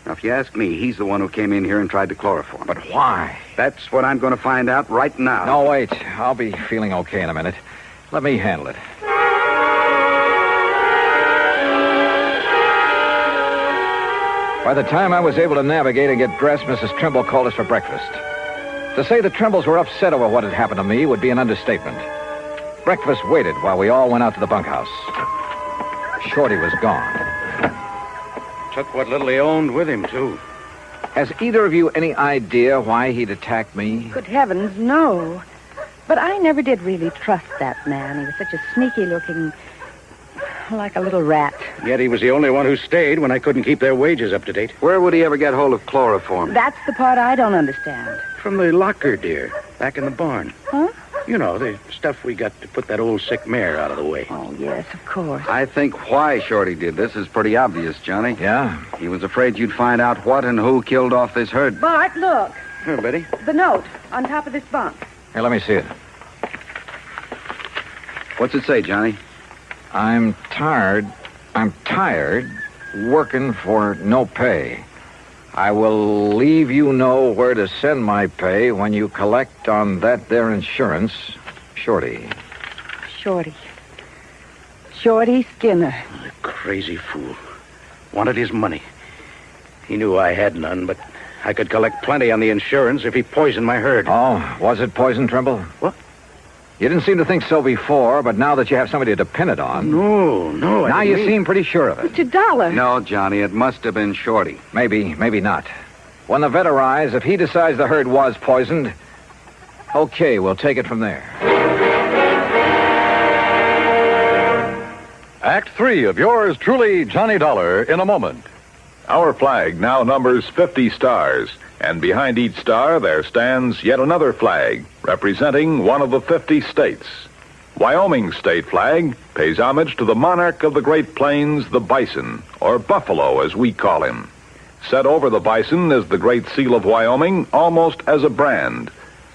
Now, if you ask me, he's the one who came in here and tried to chloroform. But why? That's what I'm going to find out right now. No, wait. I'll be feeling okay in a minute. Let me handle it. By the time I was able to navigate and get dressed, Mrs. Trimble called us for breakfast. To say the Trimbles were upset over what had happened to me would be an understatement. Breakfast waited while we all went out to the bunkhouse. Shorty was gone. Took what little he owned with him, too. Has either of you any idea why he'd attacked me? Good heavens, no. But I never did really trust that man. He was such a sneaky-looking... like a little rat. Yet he was the only one who stayed when I couldn't keep their wages up to date. Where would he ever get hold of chloroform? That's the part I don't understand. From the locker, dear. Back in the barn. Huh? You know, the stuff we got to put that old sick mare out of the way. Oh, yes, of course. I think why Shorty did this is pretty obvious, Johnny. Yeah? He was afraid you'd find out what and who killed off this herd. Bart, look. Here, Betty. The note on top of this bunk. Here, let me see it. What's it say, Johnny? I'm tired working for no pay. I will leave you know where to send my pay when you collect on that there insurance. Shorty. Shorty Skinner. The crazy fool. Wanted his money. He knew I had none, but I could collect plenty on the insurance if he poisoned my herd. Oh, was it poison, Trimble? What? You didn't seem to think so before, but now that you have somebody to depend it on... No. Now you seem pretty sure of it. Mr. Dollar. No, Johnny, it must have been Shorty. Maybe not. When the vet arrives, if he decides the herd was poisoned, okay, we'll take it from there. Act 3 of yours truly, Johnny Dollar, in a moment. Our flag now numbers 50 stars, and behind each star there stands yet another flag, representing one of the 50 states. Wyoming's state flag pays homage to the monarch of the Great Plains, the bison, or buffalo as we call him. Set over the bison is the Great Seal of Wyoming, almost as a brand.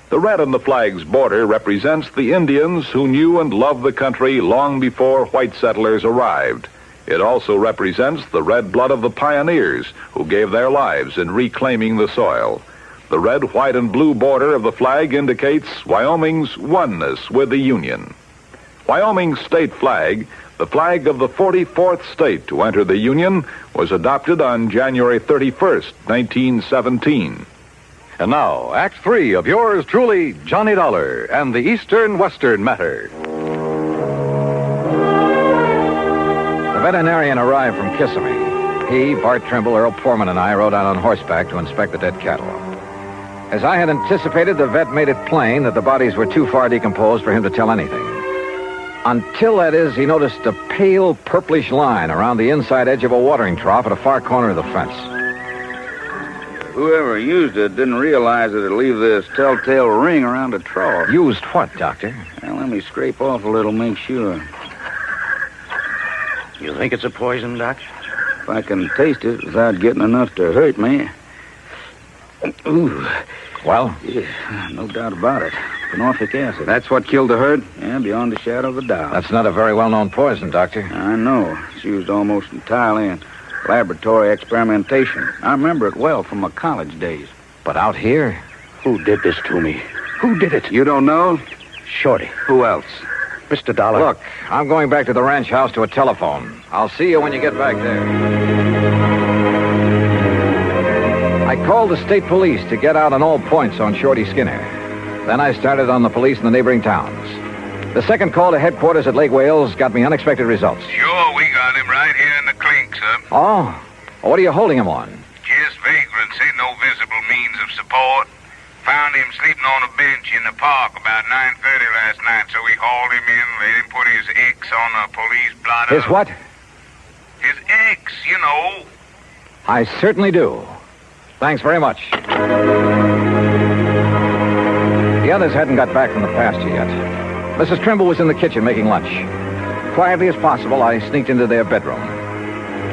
The red on the flag's border represents the Indians who knew and loved the country long before white settlers arrived. It also represents the red blood of the pioneers who gave their lives in reclaiming the soil. The red, white, and blue border of the flag indicates Wyoming's oneness with the Union. Wyoming's state flag, the flag of the 44th state to enter the Union, was adopted on January 31st, 1917. And now, Act 3 of yours truly, Johnny Dollar, and the Eastern-Western matter. The veterinarian arrived from Kissimmee. He, Bart Trimble, Earl Poorman, and I rode out on horseback to inspect the dead cattle. As I had anticipated, the vet made it plain that the bodies were too far decomposed for him to tell anything. Until, that is, he noticed a pale purplish line around the inside edge of a watering trough at a far corner of the fence. Whoever used it didn't realize that it'd leave this telltale ring around the trough. Used what, Doctor? Well, let me scrape off a little, make sure. You think it's a poison, Doc? If I can taste it without getting enough to hurt me. Ooh. Well? Yeah, no doubt about it. Phenofic acid. That's what killed the herd? Yeah, beyond a shadow of a doubt. That's not a very well-known poison, Doctor. I know. It's used almost entirely in laboratory experimentation. I remember it well from my college days. But out here? Who did this to me? Who did it? You don't know? Shorty. Who else? Mr. Dollar. Look, I'm going back to the ranch house to a telephone. I'll see you when you get back there. I called the state police to get out on all points on Shorty Skinner. Then I started on the police in the neighboring towns. The second call to headquarters at Lake Wales got me unexpected results. Sure, we got him right here in the clink, sir. Oh? What are you holding him on? Just vagrancy, no visible means of support. Found him sleeping on a bench in the park about 9:30 last night, so we hauled him in, let him put his X on a police blotter. His what? His X, you know. I certainly do. Thanks very much. The others hadn't got back from the pasture yet. Mrs. Trimble was in the kitchen making lunch. Quietly as possible, I sneaked into their bedroom.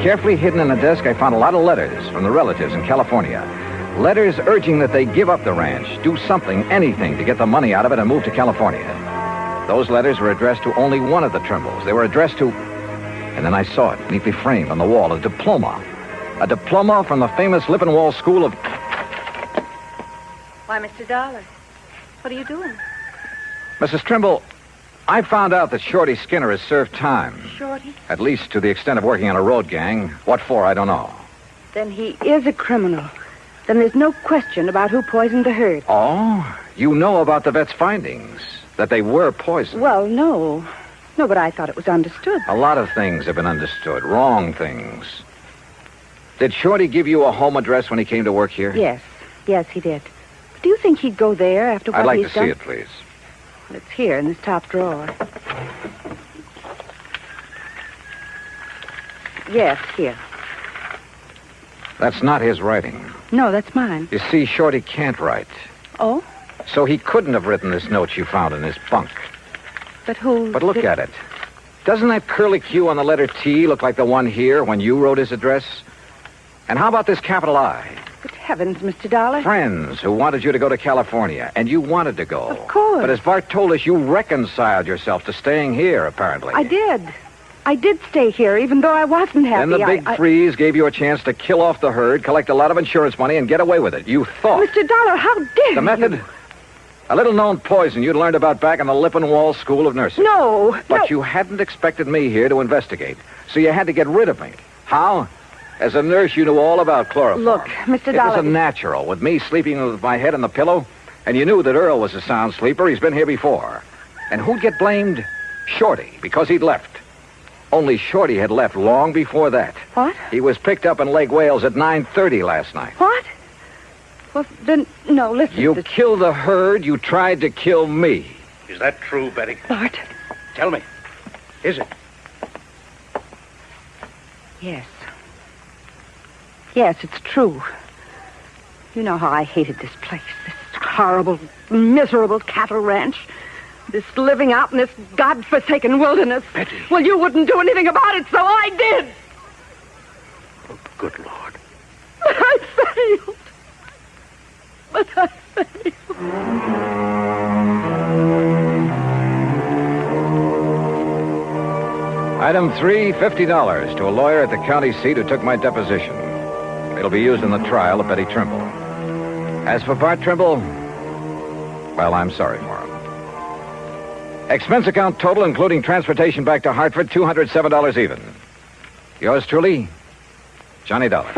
Carefully hidden in a desk, I found a lot of letters from the relatives in California. Letters urging that they give up the ranch, do something, anything, to get the money out of it and move to California. Those letters were addressed to only one of the Trimbles. They were addressed to... And then I saw it, neatly framed on the wall, a diploma. A diploma from the famous Lippenwall School of... Why, Mr. Dollar, what are you doing? Mrs. Trimble, I found out that Shorty Skinner has served time. Shorty? At least to the extent of working on a road gang. What for, I don't know. Then he is a criminal. Then there's no question about who poisoned the herd. Oh? You know about the vet's findings? That they were poisoned? Well, no. No, but I thought it was understood. A lot of things have been understood. Wrong things. Did Shorty give you a home address when he came to work here? Yes. Yes, he did. But do you think he'd go there after what I'd like he's to done? see it, please. Well, it's here in this top drawer. Yes, here. That's not his writing. No, that's mine. You see, Shorty can't write. Oh? So he couldn't have written this note you found in his bunk. But who... But look at it. Doesn't that curly Q on the letter T look like the one here when you wrote his address? And how about this capital I? Good heavens, Mr. Dollar. Friends who wanted you to go to California, and you wanted to go. Of course. But as Bart told us, you reconciled yourself to staying here, apparently. I did. I did stay here, even though I wasn't happy. Then the big freeze gave you a chance to kill off the herd, collect a lot of insurance money, and get away with it. You thought. Mr. Dollar, how dare you? The method? A little-known poison you'd learned about back in the Lippenwall School of Nursing. No. But you hadn't expected me here to investigate, so you had to get rid of me. How? As a nurse, you knew all about chloroform. Look, Mr. Dollar... It was a natural, with me sleeping with my head on the pillow, and you knew that Earl was a sound sleeper. He's been here before. And who'd get blamed? Shorty, because he'd left. Only Shorty had left long before that. What? He was picked up in Lake Wales at 9:30 last night. What? Well, then, no, listen. You killed the herd. You tried to kill me. Is that true, Betty? Bart. Tell me. Is it? Yes. Yes, it's true. You know how I hated this place. This horrible, miserable cattle ranch. This living out in this godforsaken wilderness. Betty. Well, you wouldn't do anything about it, so I did. Oh, good Lord. But I failed. But I failed. Item 3, $50 to a lawyer at the county seat who took my deposition. It'll be used in the trial of Betty Trimble. As for Bart Trimble, well, I'm sorry for him. Expense account total, including transportation back to Hartford, $207 even. Yours truly, Johnny Dollar.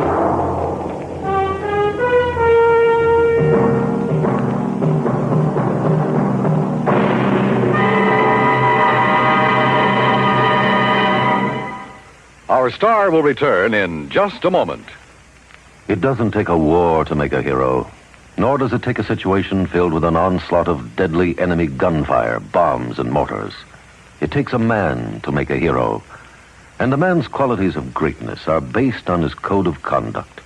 Our star will return in just a moment. It doesn't take a war to make a hero, nor does it take a situation filled with an onslaught of deadly enemy gunfire, bombs, and mortars. It takes a man to make a hero, and a man's qualities of greatness are based on his code of conduct.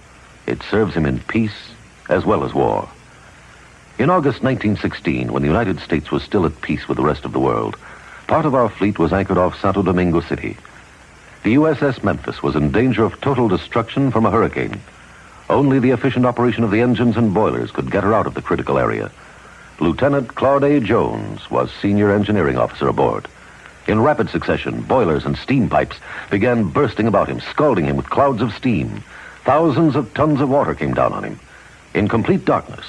It serves him in peace as well as war. In August 1916, when the United States was still at peace with the rest of the world, part of our fleet was anchored off Santo Domingo City. The USS Memphis was in danger of total destruction from a hurricane. Only the efficient operation of the engines and boilers could get her out of the critical area. Lieutenant Claude A. Jones was senior engineering officer aboard. In rapid succession, boilers and steam pipes began bursting about him, scalding him with clouds of steam. Thousands of tons of water came down on him. In complete darkness,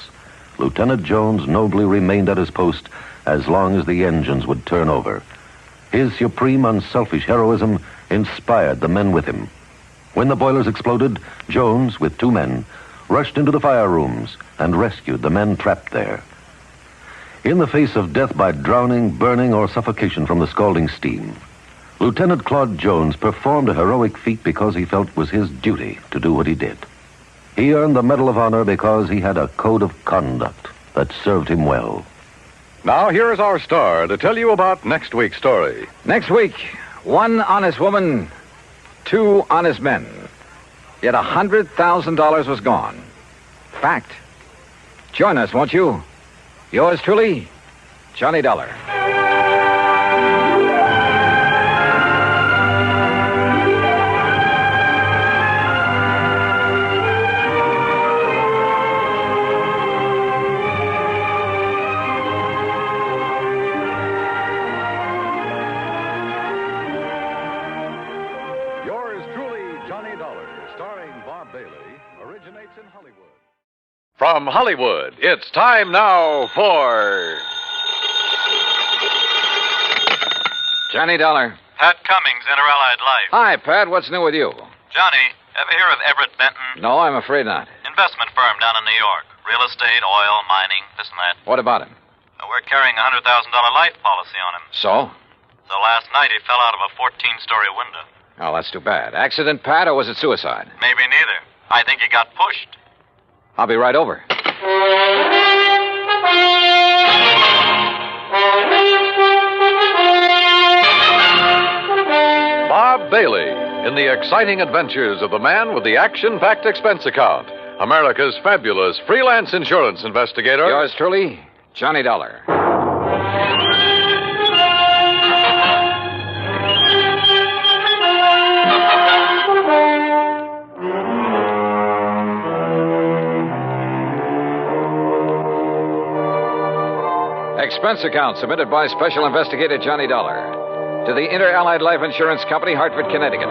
Lieutenant Jones nobly remained at his post as long as the engines would turn over. His supreme, unselfish heroism inspired the men with him. When the boilers exploded, Jones, with 2 men, rushed into the fire rooms and rescued the men trapped there. In the face of death by drowning, burning, or suffocation from the scalding steam, Lieutenant Claude Jones performed a heroic feat because he felt it was his duty to do what he did. He earned the Medal of Honor because he had a code of conduct that served him well. Now, here is our star to tell you about next week's story. Next week, 1 honest woman, 2 honest men. Yet $100,000 was gone. Fact. Join us, won't you? Yours truly, Johnny Dollar. From Hollywood, it's time now for... Johnny Dollar. Pat Cummings, Inter-Allied Life. Hi, Pat. What's new with you? Johnny, ever hear of Everett Benton? No, I'm afraid not. Investment firm down in New York. Real estate, oil, mining, this and that. What about him? We're carrying a $100,000 life policy on him. So? So last night he fell out of a 14-story window. Oh, that's too bad. Accident, Pat, or was it suicide? Maybe neither. I think he got pushed. I'll be right over. Bob Bailey in the exciting adventures of the man with the action-packed expense account. America's fabulous freelance insurance investigator. Yours truly, Johnny Dollar. Expense account submitted by Special Investigator Johnny Dollar to the Inter-Allied Life Insurance Company, Hartford, Connecticut.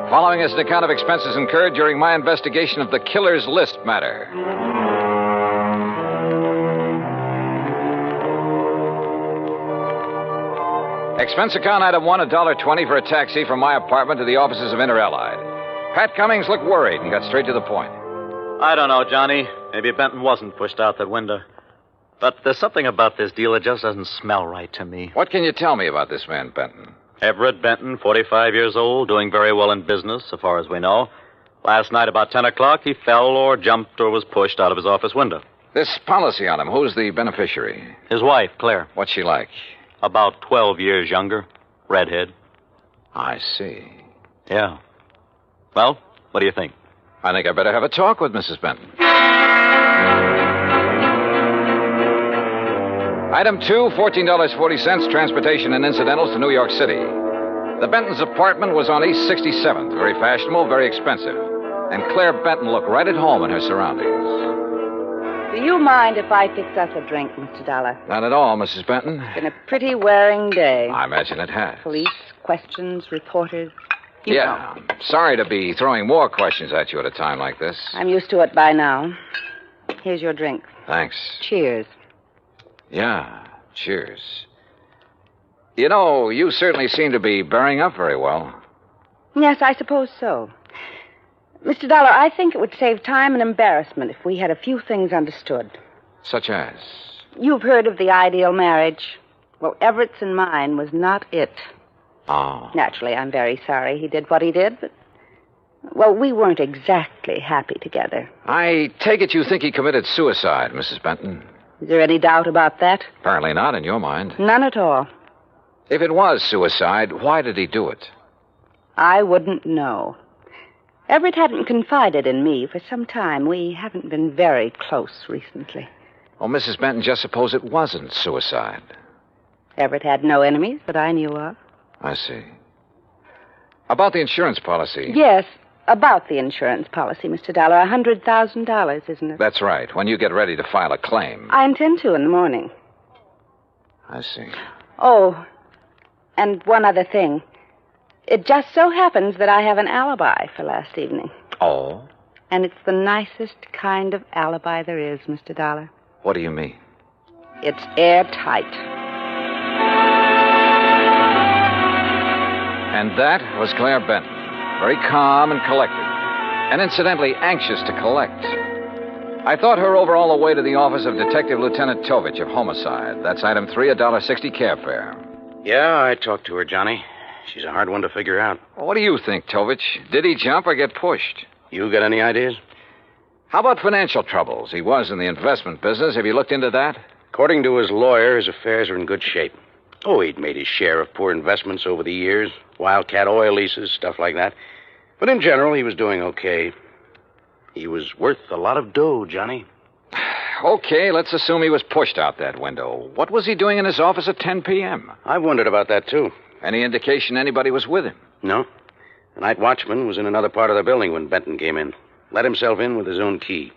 Following is an account of expenses incurred during my investigation of the Killer's List matter. Expense account item 1, $1.20 for a taxi from my apartment to the offices of Inter-Allied. Pat Cummings looked worried and got straight to the point. I don't know, Johnny. Maybe Benton wasn't pushed out that window. But there's something about this deal that just doesn't smell right to me. What can you tell me about this man, Benton? Everett Benton, 45 years old, doing very well in business, so far as we know. Last night about 10 o'clock, he fell or jumped or was pushed out of his office window. This policy on him, who's the beneficiary? His wife, Claire. What's she like? About 12 years younger. Redhead. I see. Yeah. Well, what do you think? I think I better have a talk with Mrs. Benton. Item 2, $14.40, transportation and incidentals to New York City. The Benton's apartment was on East 67th, very fashionable, very expensive. And Claire Benton looked right at home in her surroundings. Do you mind if I fix us a drink, Mr. Dollar? Not at all, Mrs. Benton. It's been a pretty wearing day. I imagine it has. Police, questions, reporters. You know. Sorry to be throwing more questions at you at a time like this. I'm used to it by now. Here's your drink. Thanks. Cheers. Yeah, cheers. You know, you certainly seem to be bearing up very well. Yes, I suppose so. Mr. Dollar, I think it would save time and embarrassment if we had a few things understood. Such as? You've heard of the ideal marriage. Well, Everett's and mine was not it. Oh. Naturally, I'm very sorry he did what he did, but... Well, we weren't exactly happy together. I take it you think he committed suicide, Mrs. Benton. Is there any doubt about that? Apparently not in your mind. None at all. If it was suicide, why did he do it? I wouldn't know. Everett hadn't confided in me for some time. We haven't been very close recently. Oh, Mrs. Benton, just suppose it wasn't suicide. Everett had no enemies that I knew of. I see. About the insurance policy. Yes, about the insurance policy, Mr. Dollar. $100,000, isn't it? That's right, when you get ready to file a claim. I intend to in the morning. I see. Oh, and one other thing. It just so happens that I have an alibi for last evening. Oh? And it's the nicest kind of alibi there is, Mr. Dollar. What do you mean? It's airtight. And that was Claire Benton, very calm and collected, and incidentally anxious to collect. I thought her over all the way to the office of Detective Lieutenant Tovich of Homicide. That's item 3, $1.60 cab fare. Yeah, I talked to her, Johnny. She's a hard one to figure out. Well, what do you think, Tovich? Did he jump or get pushed? You got any ideas? How about financial troubles? He was in the investment business. Have you looked into that? According to his lawyer, his affairs are in good shape. Oh, he'd made his share of poor investments over the years. Wildcat oil leases, stuff like that. But in general, he was doing okay. He was worth a lot of dough, Johnny. Okay, let's assume he was pushed out that window. What was he doing in his office at 10 p.m.? I've wondered about that, too. Any indication anybody was with him? No. The night watchman was in another part of the building when Benton came in. Let himself in with his own key.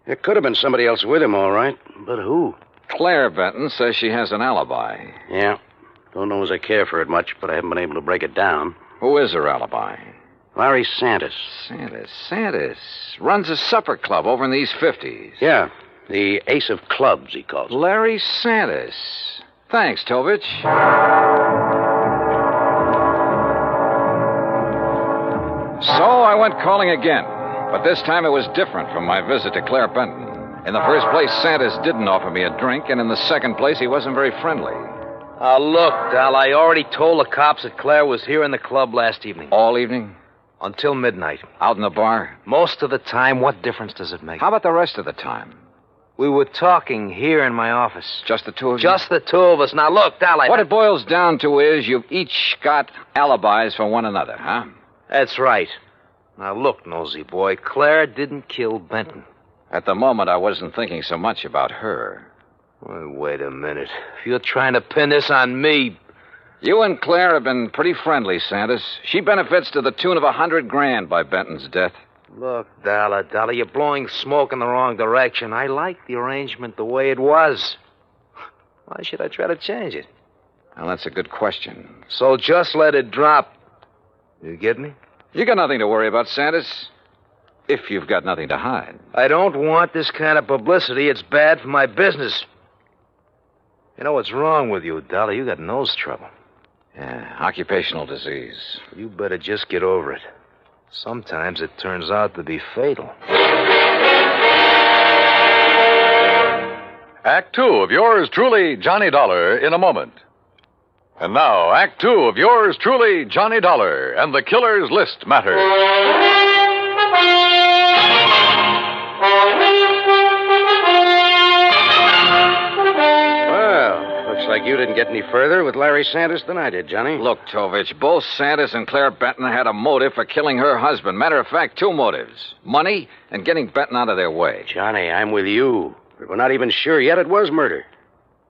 There could have been somebody else with him, all right. But who? Claire Benton says she has an alibi. Yeah. Don't know as I care for it much, but I haven't been able to break it down. Who is her alibi? Larry Santis. Santis. Runs a supper club over in the East 50s. Yeah. The Ace of Clubs, he calls it. Larry Santis. Thanks, Tovich. So I went calling again. But this time it was different from my visit to Claire Benton. In the first place, Santis didn't offer me a drink, and in the second place, he wasn't very friendly. Look, Dal, I already told the cops that Claire was here in the club last evening. All evening? Until midnight. Out in the bar? Most of the time. What difference does it make? How about the rest of the time? We were talking here in my office. Just the two of you? Just the two of us. Now, look, Dal, What it boils down to is you've each got alibis for one another, huh? That's right. Now, look, nosy boy, Claire didn't kill Benton. At the moment, I wasn't thinking so much about her. Wait a minute. If you're trying to pin this on me... You and Claire have been pretty friendly, Santis. She benefits to the tune of $100,000 by Benton's death. Look, Dollar, you're blowing smoke in the wrong direction. I like the arrangement the way it was. Why should I try to change it? Well, that's a good question. So just let it drop. You get me? You got nothing to worry about, Santis. If you've got nothing to hide. I don't want this kind of publicity. It's bad for my business. You know what's wrong with you, Dollar? You got nose trouble. Yeah, occupational disease. You better just get over it. Sometimes it turns out to be fatal. Act 2 of yours truly, Johnny Dollar, in a moment. And now, Act 2 of yours truly, Johnny Dollar, and the Killer's List matter. Well, looks like you didn't get any further with Larry Santis than I did, Johnny. Look, Tovich, both Santis and Claire Benton had a motive for killing her husband. Matter of fact, two motives. Money and getting Benton out of their way. Johnny, I'm with you. But we're not even sure yet it was murder.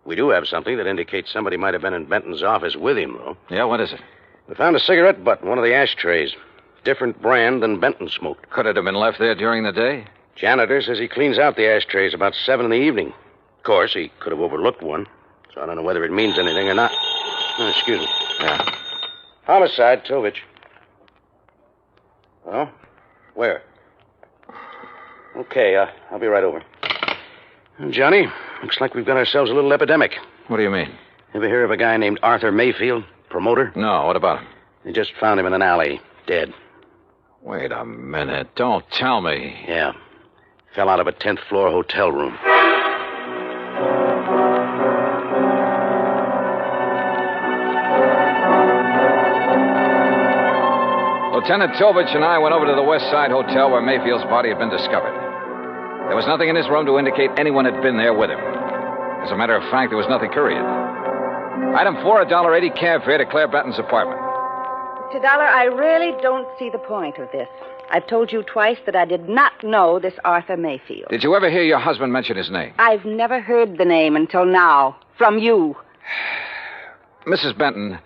We do have something that indicates somebody might have been in Benton's office with him, though. Yeah, what is it? We found a cigarette butt in one of the ashtrays. Different brand than Benton smoked. Could it have been left there during the day? Janitor says he cleans out the ashtrays about 7 in the evening. Of course, he could have overlooked one, so I don't know whether it means anything or not. Excuse me. Yeah. Homicide, Tovich. Oh? Where? Okay, I'll be right over. Johnny, looks like we've got ourselves a little epidemic. What do you mean? Ever hear of a guy named Arthur Mayfield, promoter? No, what about him? They just found him in an alley, dead. Wait a minute. Don't tell me. Yeah. Fell out of a 10th floor hotel room. Lieutenant Tovich and I went over to the West Side Hotel where Mayfield's body had been discovered. There was nothing in his room to indicate anyone had been there with him. As a matter of fact, there was nothing period. Item 4, $1.80 cab fare to Claire Benton's apartment. Mr. Dollar, I really don't see the point of this. I've told you twice that I did not know this Arthur Mayfield. Did you ever hear your husband mention his name? I've never heard the name until now. From you. Mrs. Benton,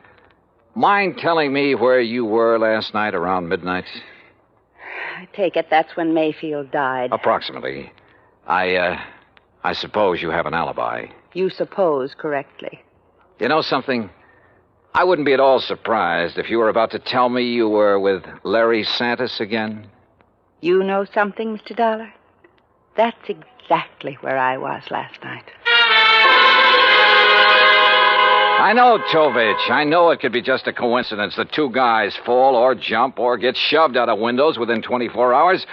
mind telling me where you were last night around midnight? I take it that's when Mayfield died. Approximately. I suppose you have an alibi. You suppose correctly. You know something? I wouldn't be at all surprised if you were about to tell me you were with Larry Santis again. You know something, Mr. Dollar? That's exactly where I was last night. I know, Tovich. I know it could be just a coincidence that two guys fall or jump or get shoved out of windows within 24 hours.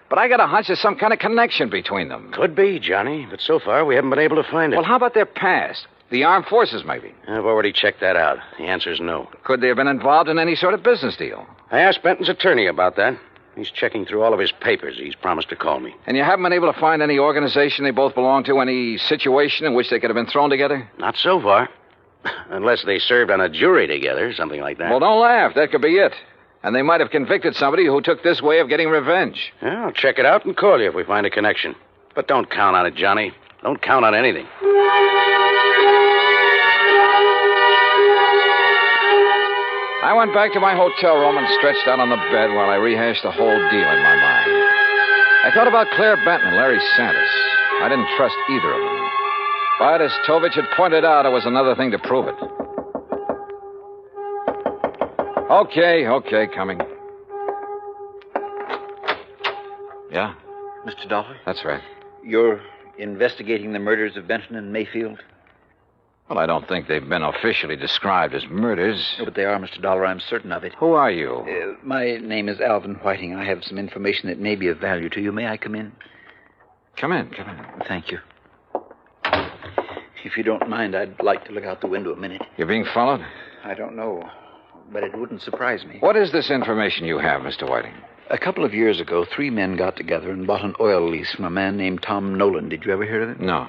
But I got a hunch there's some kind of connection between them. Could be, Johnny, but so far we haven't been able to find it. Well, how about their past? The armed forces, maybe. I've already checked that out. The answer's no. Could they have been involved in any sort of business deal? I asked Benton's attorney about that. He's checking through all of his papers. He's promised to call me. And you haven't been able to find any organization they both belong to, any situation in which they could have been thrown together? Not so far. Unless they served on a jury together, something like that. Well, don't laugh. That could be it. And they might have convicted somebody who took this way of getting revenge. Yeah, I'll check it out and call you if we find a connection. But don't count on it, Johnny. Don't count on anything. I went back to my hotel room and stretched out on the bed while I rehashed the whole deal in my mind. I thought about Claire Benton and Larry Santis. I didn't trust either of them. But as Tovich had pointed out, it was another thing to prove it. Okay, coming. Yeah? Mr. Dollar? That's right. You're investigating the murders of Benton and Mayfield? Well, I don't think they've been officially described as murders. No, but they are, Mr. Dollar. I'm certain of it. Who are you? My name is Alvin Whiting. I have some information that may be of value to you. May I come in? Come in. Thank you. If you don't mind, I'd like to look out the window a minute. You're being followed? I don't know, but it wouldn't surprise me. What is this information you have, Mr. Whiting? A couple of years ago, 3 men got together and bought an oil lease from a man named Tom Nolan. Did you ever hear of him? No.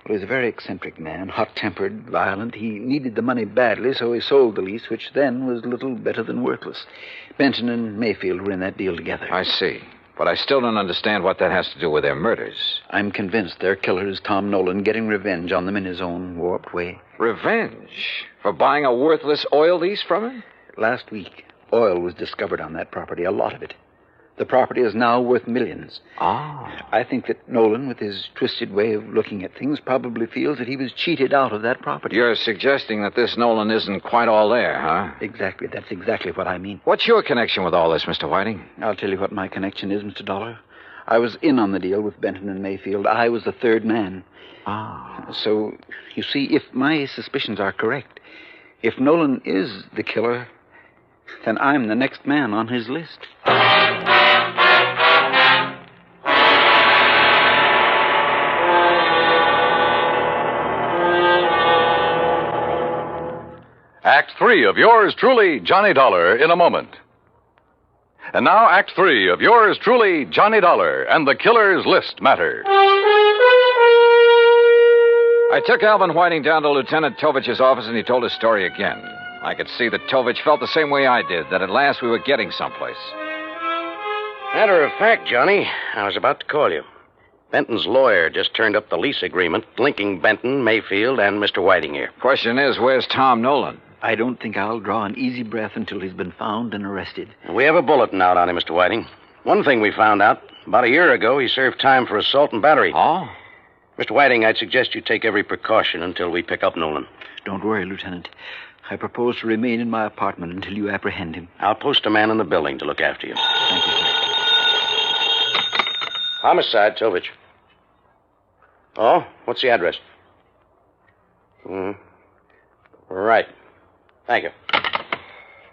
Well, he was a very eccentric man, hot-tempered, violent. He needed the money badly, so he sold the lease, which then was little better than worthless. Benton and Mayfield were in that deal together. I see. But I still don't understand what that has to do with their murders. I'm convinced their killer is Tom Nolan, getting revenge on them in his own warped way. Revenge? For buying a worthless oil lease from him? Last week, oil was discovered on that property, a lot of it. The property is now worth millions. Ah. I think that Nolan, with his twisted way of looking at things, probably feels that he was cheated out of that property. You're suggesting that this Nolan isn't quite all there, huh? Exactly. That's exactly what I mean. What's your connection with all this, Mr. Whiting? I'll tell you what my connection is, Mr. Dollar. I was in on the deal with Benton and Mayfield. I was the third man. Ah. So, you see, if my suspicions are correct, if Nolan is the killer, then I'm the next man on his list. Act 3 of yours truly, Johnny Dollar, in a moment. And now Act 3 of yours truly, Johnny Dollar, and the Killer's List matter. I took Alvin Whiting down to Lieutenant Tovich's office, and he told his story again. I could see that Tovich felt the same way I did, that at last we were getting someplace. Matter of fact, Johnny, I was about to call you. Benton's lawyer just turned up the lease agreement linking Benton, Mayfield, and Mr. Whiting here. Question is, where's Tom Nolan? I don't think I'll draw an easy breath until he's been found and arrested. We have a bulletin out on him, Mr. Whiting. One thing we found out, about a year ago, he served time for assault and battery. Oh? Mr. Whiting, I'd suggest you take every precaution until we pick up Nolan. Don't worry, Lieutenant. I propose to remain in my apartment until you apprehend him. I'll post a man in the building to look after you. Thank you, sir. Homicide, Tovich. Oh, what's the address? Right. Thank you.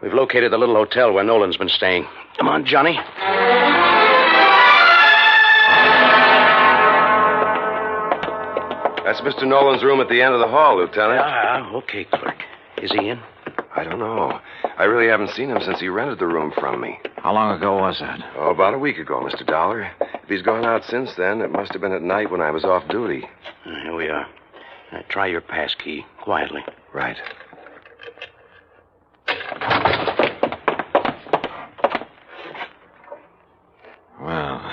We've located the little hotel where Nolan's been staying. Come on, Johnny. That's Mr. Nolan's room at the end of the hall, Lieutenant. Okay, clerk. Is he in? I don't know. I really haven't seen him since he rented the room from me. How long ago was that? Oh, about a week ago, Mr. Dollar. If he's gone out since then, it must have been at night when I was off duty. Here we are. Now, try your pass key, quietly. Right. Well,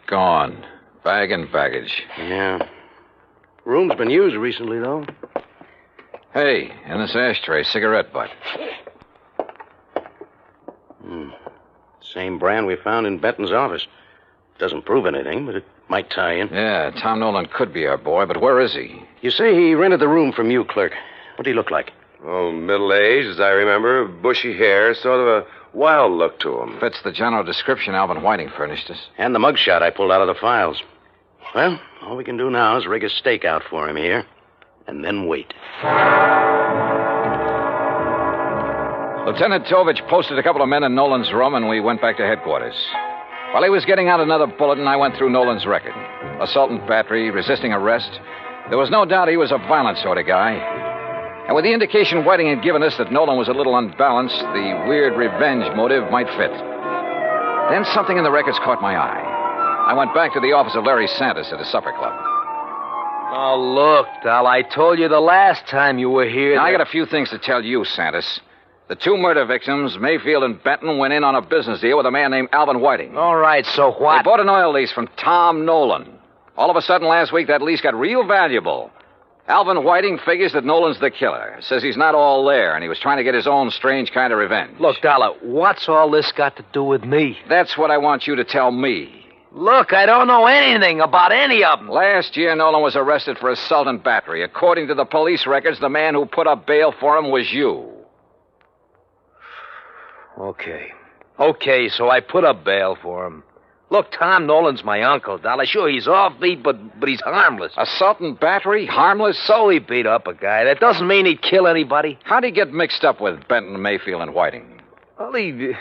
gone. Bag and baggage. Yeah. Room's been used recently, though. Hey, in this ashtray, cigarette butt. Same brand we found in Benton's office. Doesn't prove anything, but it might tie in. Yeah, Tom Nolan could be our boy, but where is he? You say he rented the room from you, clerk. What'd he look like? Oh, middle-aged, as I remember. Bushy hair, sort of a wild look to him. Fits the general description Alvin Whiting furnished us. And the mugshot I pulled out of the files. Well, all we can do now is rig a stakeout for him here, and then wait. Lieutenant Tovich posted a couple of men in Nolan's room, and we went back to headquarters. While he was getting out another bulletin, I went through Nolan's record. Assault and battery, resisting arrest. There was no doubt he was a violent sort of guy. And with the indication Whiting had given us that Nolan was a little unbalanced, the weird revenge motive might fit. Then something in the records caught my eye. I went back to the office of Larry Santis at a supper club. Oh, look, Dal, I told you the last time you were here. Now, I got a few things to tell you, Santis. The two murder victims, Mayfield and Benton, went in on a business deal with a man named Alvin Whiting. All right, so what? They bought an oil lease from Tom Nolan. All of a sudden last week, that lease got real valuable. Alvin Whiting figures that Nolan's the killer. Says he's not all there, and he was trying to get his own strange kind of revenge. Look, Dollar, what's all this got to do with me? That's what I want you to tell me. Look, I don't know anything about any of them. Last year, Nolan was arrested for assault and battery. According to the police records, the man who put up bail for him was you. Okay, so I put up bail for him. Look, Tom Nolan's my uncle, Dollar. Sure, he's offbeat, but he's harmless. Assault and battery? Harmless? So he beat up a guy. That doesn't mean he'd kill anybody. How'd he get mixed up with Benton, Mayfield, and Whiting? Well, he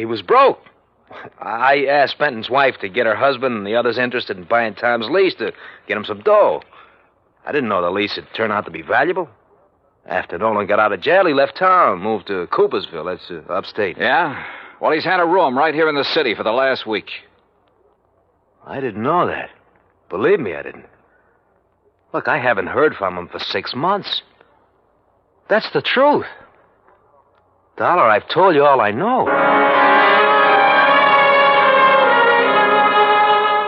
was broke. I asked Benton's wife to get her husband and the others interested in buying Tom's lease to get him some dough. I didn't know the lease would turn out to be valuable. After Nolan got out of jail, he left town, moved to Coopersville. That's upstate. Yeah? Well, he's had a room right here in the city for the last week. I didn't know that. Believe me, I didn't. Look, I haven't heard from him for 6 months. That's the truth. Dollar, I've told you all I know.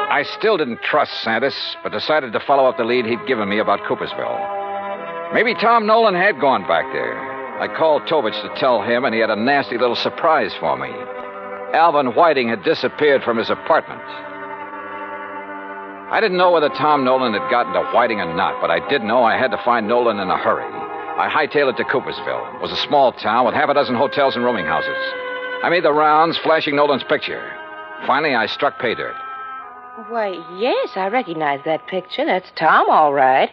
I still didn't trust Santis, but decided to follow up the lead he'd given me about Coopersville. Maybe Tom Nolan had gone back there. I called Tovich to tell him, and he had a nasty little surprise for me. Alvin Whiting had disappeared from his apartment. I didn't know whether Tom Nolan had gotten to Whiting or not, but I did know I had to find Nolan in a hurry. I hightailed it to Coopersville. It was a small town with half a dozen hotels and rooming houses. I made the rounds, flashing Nolan's picture. Finally, I struck pay dirt. Why, yes, I recognize that picture. That's Tom, all right.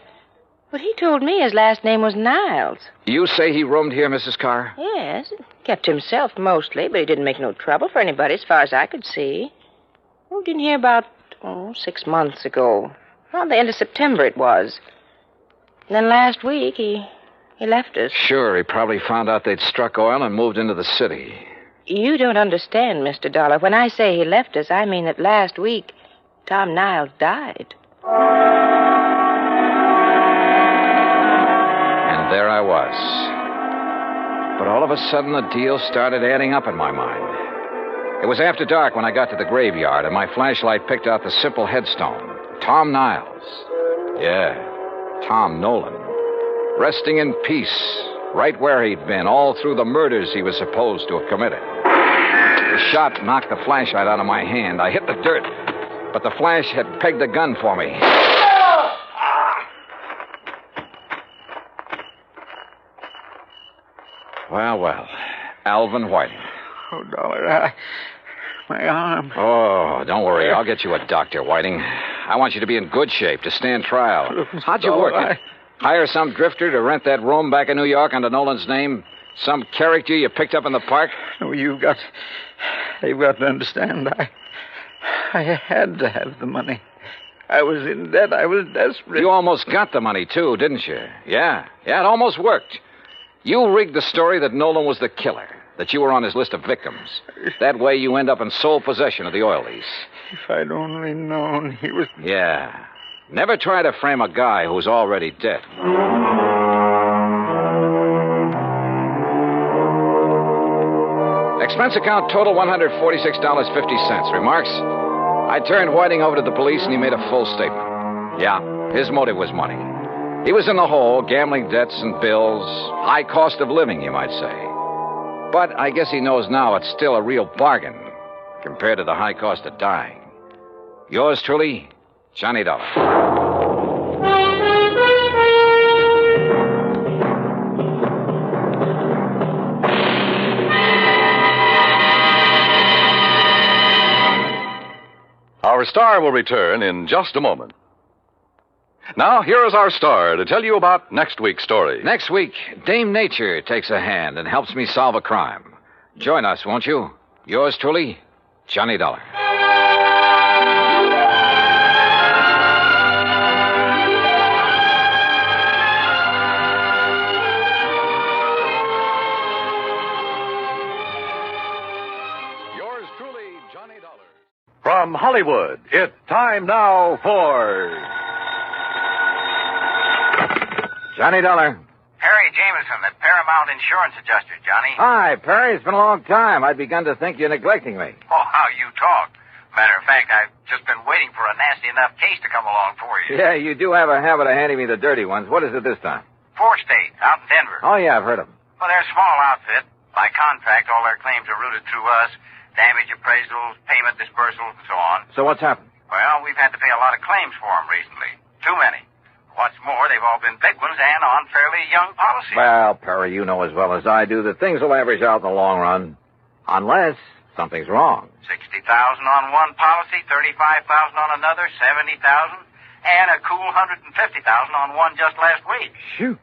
But he told me his last name was Niles. You say he roomed here, Mrs. Carr? Yes, kept himself mostly, but he didn't make no trouble for anybody as far as I could see. Oh, didn't hear about, 6 months ago. Around the end of September it was. And then last week he left us. Sure, he probably found out they'd struck oil and moved into the city. You don't understand, Mr. Dollar. When I say he left us, I mean that last week Tom Niles died. There I was. But all of a sudden, the deal started adding up in my mind. It was after dark when I got to the graveyard, and my flashlight picked out the simple headstone. Tom Niles. Yeah, Tom Nolan. Resting in peace, right where he'd been, all through the murders he was supposed to have committed. The shot knocked the flashlight out of my hand. I hit the dirt, but the flash had pegged the gun for me. Well, Alvin Whiting. Oh, Dollar, my arm. Oh, don't worry. I'll get you a doctor, Whiting. I want you to be in good shape to stand trial. How'd you work it? Hire some drifter to rent that room back in New York under Nolan's name? Some character you picked up in the park? No, you've got to understand. I had to have the money. I was in debt. I was desperate. You almost got the money, too, didn't you? Yeah, it almost worked. You rigged the story that Nolan was the killer, that you were on his list of victims. That way you end up in sole possession of the oil lease. If I'd only known he was... Yeah. Never try to frame a guy who's already dead. Expense account total $146.50. Remarks? I turned Whiting over to the police and he made a full statement. Yeah, his motive was money. He was in the hole, gambling debts and bills, high cost of living, you might say. But I guess he knows now it's still a real bargain compared to the high cost of dying. Yours truly, Johnny Dollar. Our star will return in just a moment. Now, here is our star to tell you about next week's story. Next week, Dame Nature takes a hand and helps me solve a crime. Join us, won't you? Yours truly, Johnny Dollar. From Hollywood, it's time now for... Johnny Dollar. Perry Jameson, the Paramount Insurance Adjuster, Johnny. Hi, Perry. It's been a long time. I'd begun to think you're neglecting me. Oh, how you talk. Matter of fact, I've just been waiting for a nasty enough case to come along for you. Yeah, you do have a habit of handing me the dirty ones. What is it this time? 4 State, out in Denver. Oh, yeah, I've heard of them. Well, they're a small outfit. By contract, all their claims are routed through us. Damage appraisals, payment disbursals, and so on. So what's happened? Well, we've had to pay a lot of claims for them recently. Too many. What's more, they've all been big ones and on fairly young policies. Well, Perry, you know as well as I do that things will average out in the long run. Unless something's wrong. $60,000 on one policy, $35,000 on another, $70,000, and a cool $150,000 on one just last week. Shoot.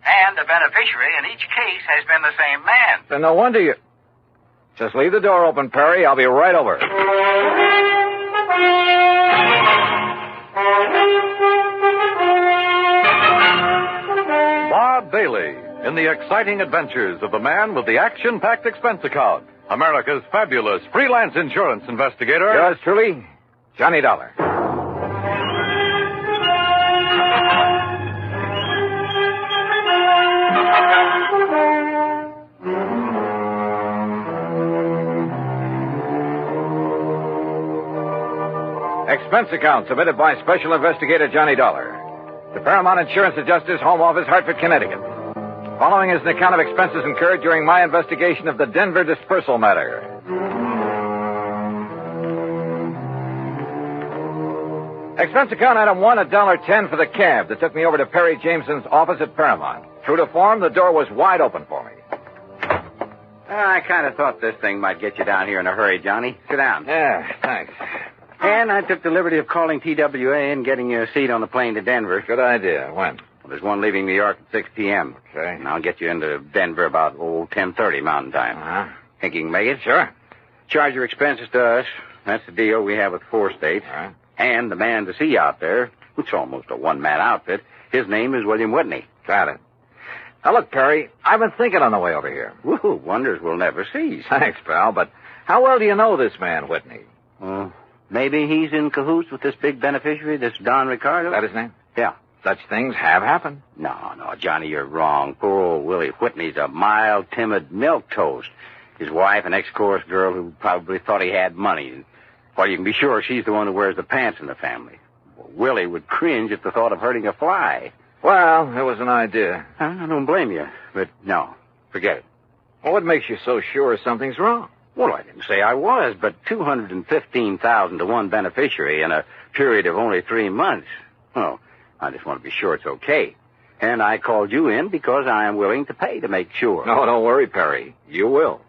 And the beneficiary in each case has been the same man. Then no wonder you... Just leave the door open, Perry. I'll be right over. Bob Bailey in the exciting adventures of the man with the action-packed expense account. America's fabulous freelance insurance investigator. Yours truly, Johnny Dollar. Expense account submitted by Special Investigator Johnny Dollar. The Paramount Insurance Adjuster's Home Office, Hartford, Connecticut. Following is an account of expenses incurred during my investigation of the Denver dispersal matter. Expense account item 1, $1.10 for the cab that took me over to Perry Jameson's office at Paramount. True to form, the door was wide open for me. I kind of thought this thing might get you down here in a hurry, Johnny. Sit down. Yeah, thanks. And I took the liberty of calling TWA and getting you a seat on the plane to Denver. Good idea. When? Well, there's one leaving New York at 6 p.m. Okay. And I'll get you into Denver about, 10:30 Mountain Time. Uh-huh. Think you can make it? Sure. Charge your expenses to us. That's the deal we have with 4 States. All right. And the man to see you out there, it's almost a one-man outfit, his name is William Whitney. Got it. Now, look, Perry, I've been thinking on the way over here. Woo, wonders will never cease. Thanks, pal, but how well do you know this man, Whitney? Maybe he's in cahoots with this big beneficiary, this Don Ricardo. Is that his name? Yeah. Such things have happened. No, Johnny, you're wrong. Poor old Willie Whitney's a mild, timid milquetoast. His wife, an ex-chorus girl who probably thought he had money. Well, you can be sure she's the one who wears the pants in the family. Well, Willie would cringe at the thought of hurting a fly. Well, it was an idea. I don't blame you, but no, forget it. Well, what makes you so sure something's wrong? Well, I didn't say I was, but $215,000 to one beneficiary in a period of only 3 months. Oh, I just want to be sure it's okay. And I called you in because I am willing to pay to make sure. No, don't worry, Perry. You will.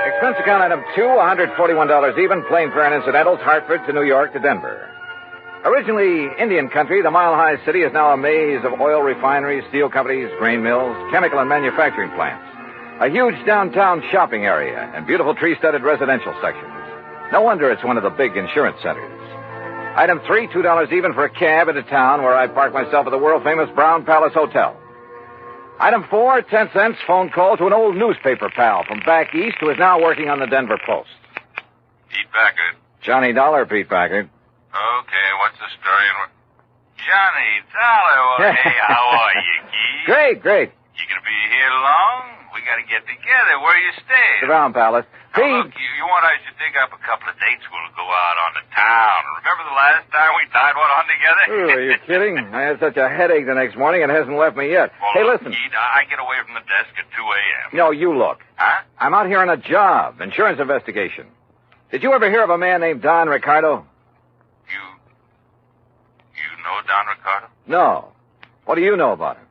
Expense account item 2, $141 even, plane fare and incidentals, Hartford to New York to Denver. Originally Indian country, the mile-high city is now a maze of oil refineries, steel companies, grain mills, chemical and manufacturing plants. A huge downtown shopping area and beautiful tree-studded residential sections. No wonder it's one of the big insurance centers. Item 3, $2 even for a cab into town where I park myself at the world-famous Brown Palace Hotel. Item 4, 10 cents, phone call to an old newspaper pal from back east who is now working on the Denver Post. Pete Packard. Johnny Dollar, Pete Packard. Okay, what's the story? Johnny Dollar, well, hey, how are you, Keith? Great. You gonna be here long? We gotta get together. Where you staying? The Brown Palace. Now, look, you want us to dig up a couple of dates? We'll go out on the town. Remember the last time we tied one on together? Oh, are you kidding? I had such a headache the next morning, it hasn't left me yet. Well, hey, look, listen. Keith, I get away from the desk at 2 a.m. No, you look. Huh? I'm out here on a job, insurance investigation. Did you ever hear of a man named Don Ricardo? You know Don Ricardo? No. What do you know about him?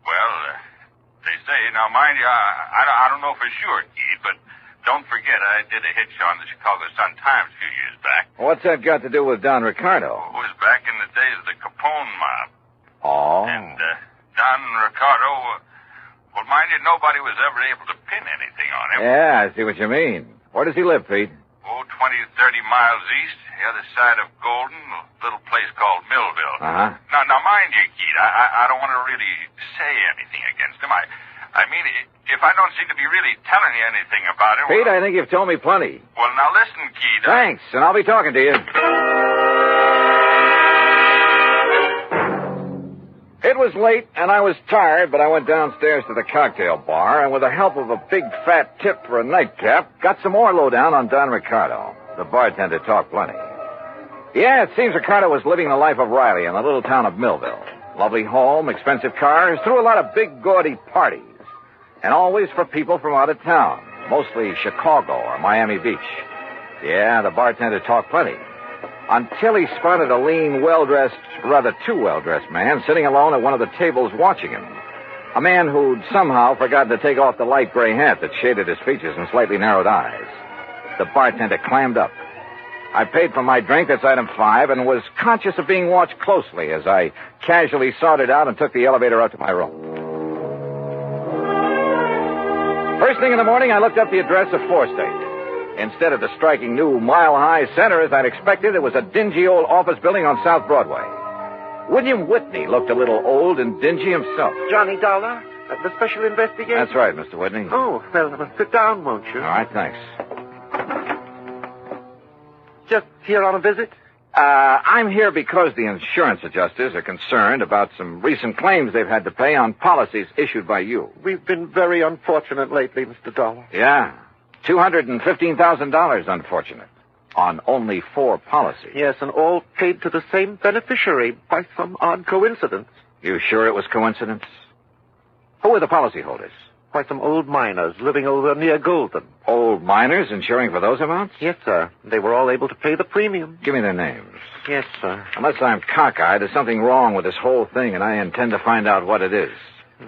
Well, they say, now mind you, I don't know for sure, Keith, but don't forget I did a hitch on the Chicago Sun-Times a few years back. What's that got to do with Don Ricardo? It was back in the days of the Capone mob. Oh. And Don Ricardo, well, mind you, nobody was ever able to pin anything on him. Yeah, I see what you mean. Where does he live, Pete? 20 to 30 miles east, the other side of Golden, a little place called Millville. Uh-huh. Now, mind you, Keith, I don't want to really say anything against him. I mean, if I don't seem to be really telling you anything about him... Pete, I think you've told me plenty. Well, now listen, Keith. Thanks, and I'll be talking to you. It was late, and I was tired, but I went downstairs to the cocktail bar, and with the help of a big fat tip for a nightcap, got some more lowdown on Don Ricardo. The bartender talked plenty. Yeah, it seems Ricardo was living the life of Riley in the little town of Millville. Lovely home, expensive cars, threw a lot of big, gaudy parties. And always for people from out of town, mostly Chicago or Miami Beach. Yeah, the bartender talked plenty. Until he spotted a lean, well-dressed, rather too well-dressed man sitting alone at one of the tables watching him. A man who'd somehow forgotten to take off the light gray hat that shaded his features and slightly narrowed eyes. The bartender clammed up. I paid for my drink, that's item 5, and was conscious of being watched closely as I casually sorted out and took the elevator up to my room. First thing in the morning, I looked up the address of 4 State. Instead of the striking new mile-high center as I'd expected, it was a dingy old office building on South Broadway. William Whitney looked a little old and dingy himself. Johnny Dollar, the special investigator? That's right, Mr. Whitney. Oh, well, sit down, won't you? All right, thanks. Just here on a visit? I'm here because the insurance adjusters are concerned about some recent claims they've had to pay on policies issued by you. We've been very unfortunate lately, Mr. Dollar. Yeah. $215,000, unfortunate. On only 4 policies. Yes, and all paid to the same beneficiary by some odd coincidence. You sure it was coincidence? Who were the policyholders? By some old miners living over near Golden. Old miners insuring for those amounts? Yes, sir. They were all able to pay the premium. Give me their names. Yes, sir. Unless I'm cockeyed, there's something wrong with this whole thing, and I intend to find out what it is.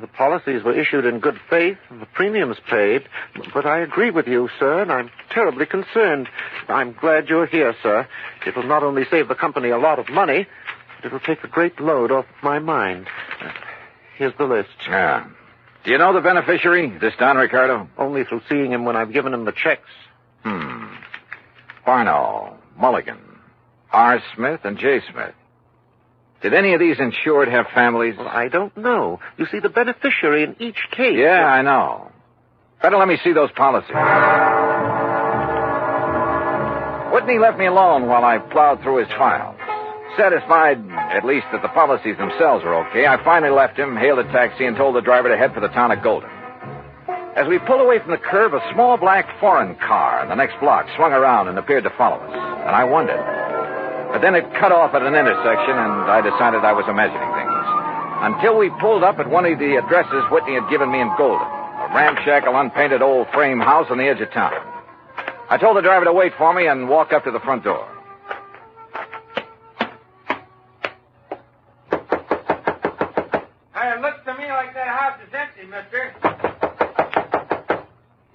The policies were issued in good faith, and the premiums paid. But I agree with you, sir, and I'm terribly concerned. I'm glad you're here, sir. It will not only save the company a lot of money, but it will take a great load off my mind. Here's the list. Yeah. Do you know the beneficiary, this Don Ricardo? Only through seeing him when I've given him the checks. Parnell, Mulligan, R. Smith, and J. Smith. Did any of these insured have families? Well, I don't know. You see, the beneficiary in each case... Yeah, I know. Better let me see those policies. Whitney left me alone while I plowed through his files. Satisfied, at least, that the policies themselves were okay, I finally left him, hailed a taxi, and told the driver to head for the town of Golden. As we pulled away from the curb, a small black foreign car in the next block swung around and appeared to follow us. And I wondered. But then it cut off at an intersection, and I decided I was imagining things. Until we pulled up at one of the addresses Whitney had given me in Golden, a ramshackle, unpainted old frame house on the edge of town. I told the driver to wait for me and walk up to the front door. It looks to me like that house is empty, mister.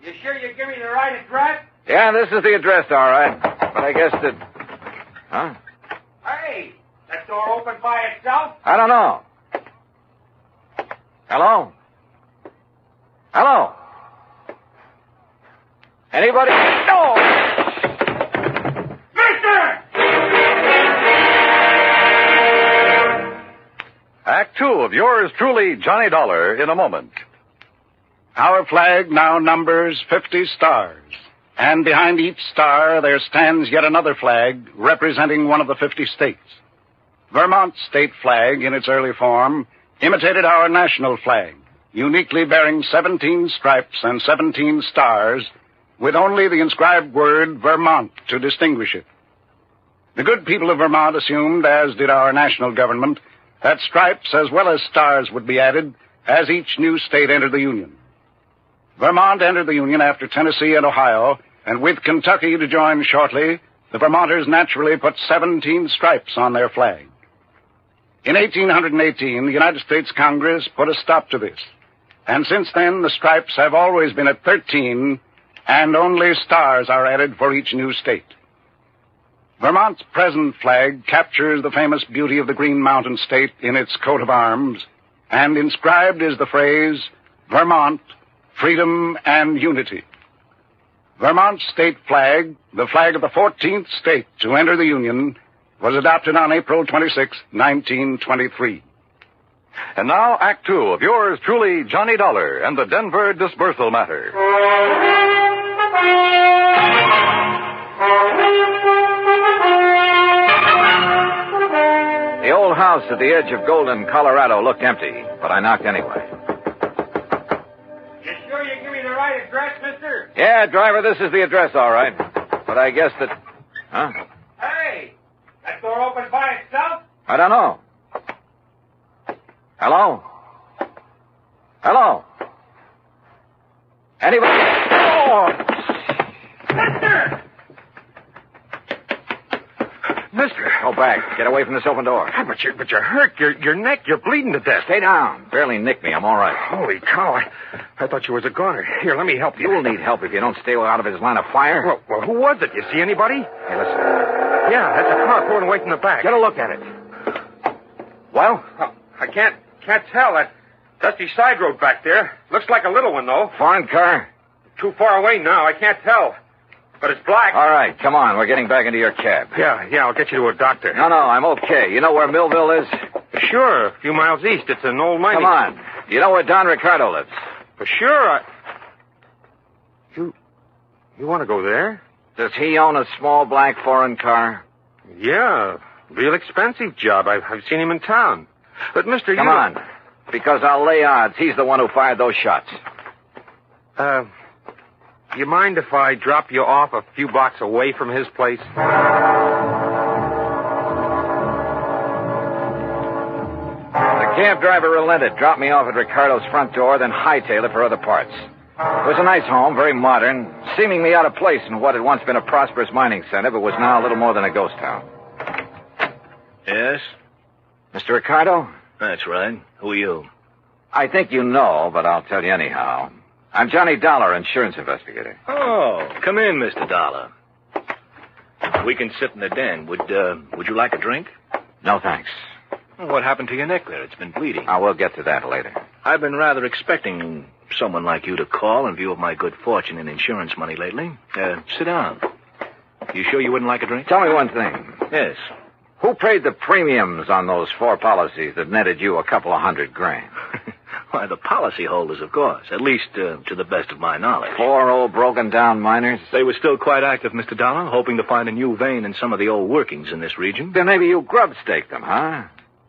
You sure you give me the right address? Yeah, this is the address, all right. But I guess that... Huh? Hey, that door open by itself? I don't know. Hello? Hello? Anybody? No! Mister! Act 2 of yours truly, Johnny Dollar, in a moment. Our flag now numbers 50 stars. And behind each star there stands yet another flag representing one of the 50 states. Vermont's state flag, in its early form, imitated our national flag, uniquely bearing 17 stripes and 17 stars, with only the inscribed word Vermont to distinguish it. The good people of Vermont assumed, as did our national government, that stripes as well as stars would be added as each new state entered the Union. Vermont entered the Union after Tennessee and Ohio, and with Kentucky to join shortly, the Vermonters naturally put 17 stripes on their flag. In 1818, the United States Congress put a stop to this, and since then the stripes have always been at 13, and only stars are added for each new state. Vermont's present flag captures the famous beauty of the Green Mountain State in its coat of arms, and inscribed is the phrase, Vermont, freedom and unity. Vermont's state flag, the flag of the 14th state to enter the Union, was adopted on April 26, 1923. And now, Act Two of yours truly, Johnny Dollar and the Denver Disbursal Matter. The old house at the edge of Golden, Colorado looked empty, but I knocked anyway. You sure you give me the right address, mister? Yeah, driver, this is the address, all right. But I guess that... Huh? Hey! That door open by itself? I don't know. Hello? Hello? Anybody? Oh! Mister! Mister! Go back. Get away from this open door. But you're hurt. Your neck, you're bleeding to death. Stay down. Barely nicked me. I'm all right. Holy cow. I thought you was a goner. Here, let me help you. You'll need help if you don't stay out of his line of fire. Well, who was it? You see anybody? Hey, listen. Yeah, that's a car pulling away from the back. Get a look at it. Well? I can't tell. That dusty side road back there. Looks like a little one, though. Foreign car? Too far away now. I can't tell. But it's black. All right, come on. We're getting back into your cab. Yeah, I'll get you to a doctor. No, I'm okay. You know where Millville is? Sure, a few miles east. It's an old mining... Come on. You know where Don Ricardo lives? For sure. You want to go there? Does he own a small black foreign car? Yeah, real expensive job. I've seen him in town. But, mister, Come on, because I'll lay odds he's the one who fired those shots. You mind if I drop you off a few blocks away from his place? The cab driver relented, dropped me off at Ricardo's front door, then hightailed it for other parts. It was a nice home, very modern, seemingly out of place in what had once been a prosperous mining center, but was now a little more than a ghost town. Yes? Mr. Ricardo? That's right. Who are you? I think you know, but I'll tell you anyhow. I'm Johnny Dollar, insurance investigator. Oh, come in, Mr. Dollar. We can sit in the den. Would you like a drink? No, thanks. Well, what happened to your neck there? It's been bleeding. We'll get to that later. I've been rather expecting someone like you to call in view of my good fortune in insurance money lately. Sit down. You sure you wouldn't like a drink? Tell me one thing. Yes. Who paid the premiums on those 4 policies that netted you a couple of $100,000? Why, the policyholders, of course. At least, to the best of my knowledge. 4 old broken-down miners? They were still quite active, Mr. Dollar, hoping to find a new vein in some of the old workings in this region. Then maybe you grub-staked them, huh?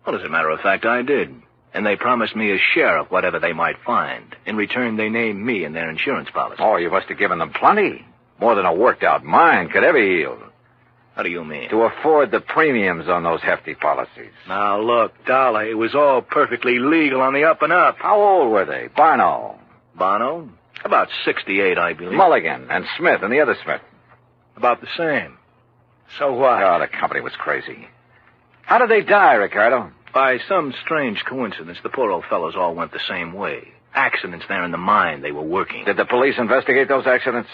Well, as a matter of fact, I did. And they promised me a share of whatever they might find. In return, they named me in their insurance policy. Oh, you must have given them plenty. More than a worked-out mine could ever yield. How do you mean? To afford the premiums on those hefty policies. Now, look, Dollar, it was all perfectly legal on the up and up. How old were they? Barno? About 68, I believe. Mulligan and Smith and the other Smith? About the same. So what? Oh, the company was crazy. How did they die, Ricardo? By some strange coincidence, the poor old fellows all went the same way. Accidents there in the mine they were working. Did the police investigate those accidents?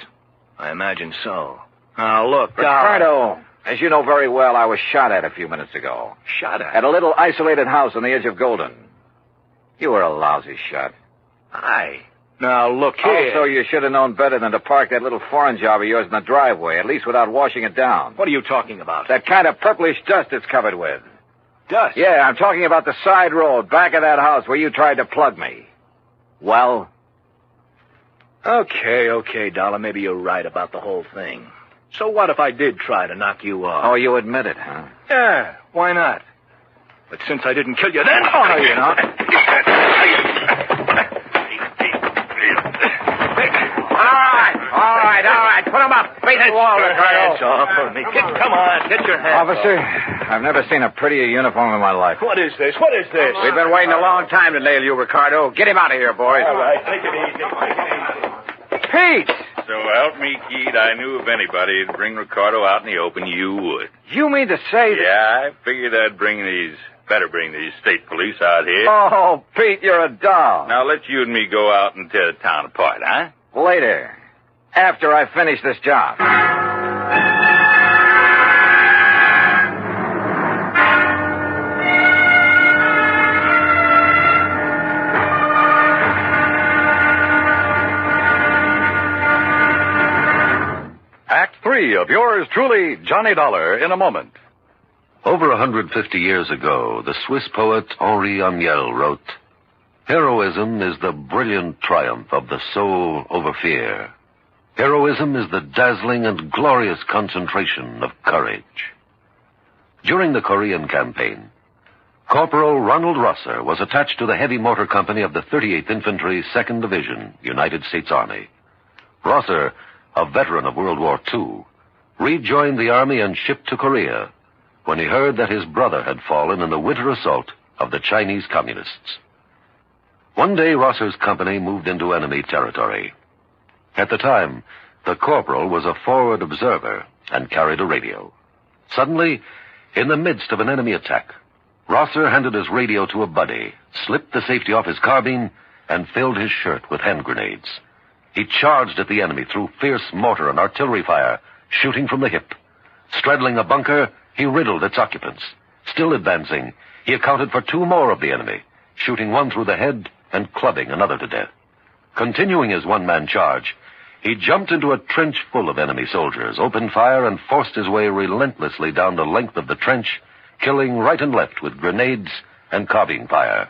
I imagine so. Now, look, Ricardo, as you know very well, I was shot at a few minutes ago. Shot at? At a little isolated house on the edge of Golden. You were a lousy shot. Now, look here. Also, you should have known better than to park that little foreign job of yours in the driveway, at least without washing it down. What are you talking about? That kind of purplish dust it's covered with. Dust? Yeah, I'm talking about the side road back of that house where you tried to plug me. Well? Okay, Dollar. Maybe you're right about the whole thing. So what if I did try to knock you off? Oh, you admit it, huh? Yeah, why not? But since I didn't kill you then... Oh, no, you're not. All right. Put him up. Face the wall, Ricardo. Hands off of me. Come on, get your hands Officer, off. I've never seen a prettier uniform in my life. What is this? We've been waiting a long time to nail you, Ricardo. Get him out of here, boys. All right, take it easy. Pete! So help me, Keith, I knew if anybody would bring Ricardo out in the open, you would. You mean to say that... Yeah, I figured I'd better bring these state police out here. Oh, Pete, you're a doll. Now let's you and me go out and tear the town apart, huh? Later. after I finish this job. Act 3 of yours truly, Johnny Dollar, in a moment. Over 150 years ago, the Swiss poet Henri Amiel wrote, "Heroism is the brilliant triumph of the soul over fear. Heroism is the dazzling and glorious concentration of courage." During the Korean campaign, Corporal Ronald Rosser was attached to the heavy motor company of the 38th Infantry, 2nd Division, United States Army. Rosser, a veteran of World War II, rejoined the Army and shipped to Korea when he heard that his brother had fallen in the winter assault of the Chinese Communists. One day, Rosser's company moved into enemy territory. At the time, the corporal was a forward observer and carried a radio. Suddenly, in the midst of an enemy attack, Rosser handed his radio to a buddy, slipped the safety off his carbine, and filled his shirt with hand grenades. He charged at the enemy through fierce mortar and artillery fire, shooting from the hip. Straddling a bunker, he riddled its occupants. Still advancing, he accounted for 2 more of the enemy, shooting one through the head and clubbing another to death. Continuing his one-man charge, he jumped into a trench full of enemy soldiers, opened fire, and forced his way relentlessly down the length of the trench, killing right and left with grenades and carbine fire.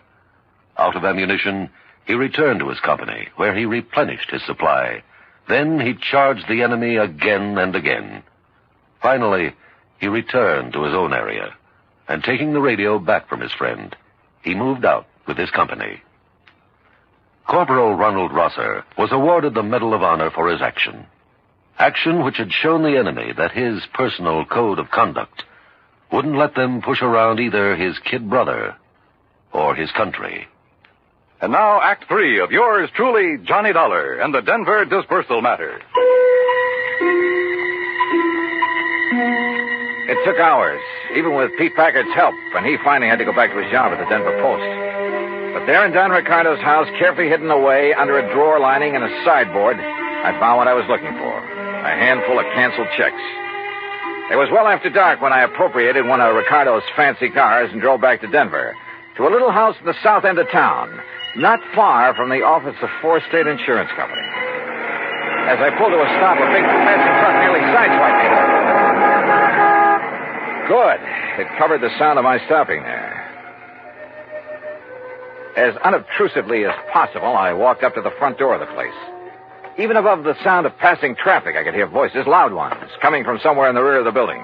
Out of ammunition, he returned to his company, where he replenished his supply. Then he charged the enemy again and again. Finally, he returned to his own area, and taking the radio back from his friend, he moved out with his company. Corporal Ronald Rosser was awarded the Medal of Honor for his action. Action which had shown the enemy that his personal code of conduct wouldn't let them push around either his kid brother or his country. And now, Act 3 of yours truly, Johnny Dollar, and the Denver disbursal matter. It took hours, even with Pete Packard's help, and he finally had to go back to his job at the Denver Post. But there in Don Ricardo's house, carefully hidden away under a drawer lining and a sideboard, I found what I was looking for, a handful of canceled checks. It was well after dark when I appropriated one of Ricardo's fancy cars and drove back to Denver, to a little house in the south end of town, not far from the office of Four State Insurance Company. As I pulled to a stop, a big passing truck nearly sideswiped me. Good. It covered the sound of my stopping there. As unobtrusively as possible, I walked up to the front door of the place. Even above the sound of passing traffic, I could hear voices, loud ones, coming from somewhere in the rear of the building.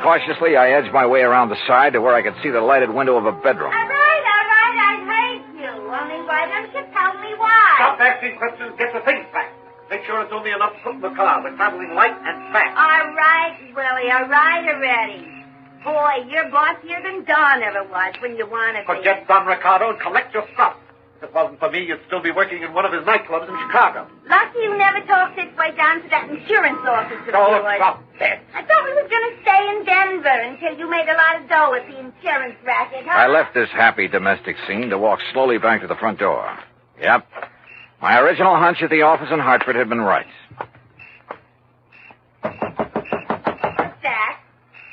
Cautiously, I edged my way around the side to where I could see the lighted window of a bedroom. All right, I hate you. Only why don't you tell me why? Stop asking questions. Get the things back. Make sure it's only enough to put in the car. We're traveling light and fast. All right, Willie. All right already. Boy, you're bossier than Don ever was when you want to be. Forget Don Ricardo and collect your stuff. If it wasn't for me, you'd still be working in one of his nightclubs in Chicago. Lucky you never talked this way down to that insurance office of Oh, yours. stop that. I thought we was going to stay in Denver until you made a lot of dough at the insurance racket, huh? I left this happy domestic scene to walk slowly back to the front door. Yep. My original hunch at the office in Hartford had been right. What's that?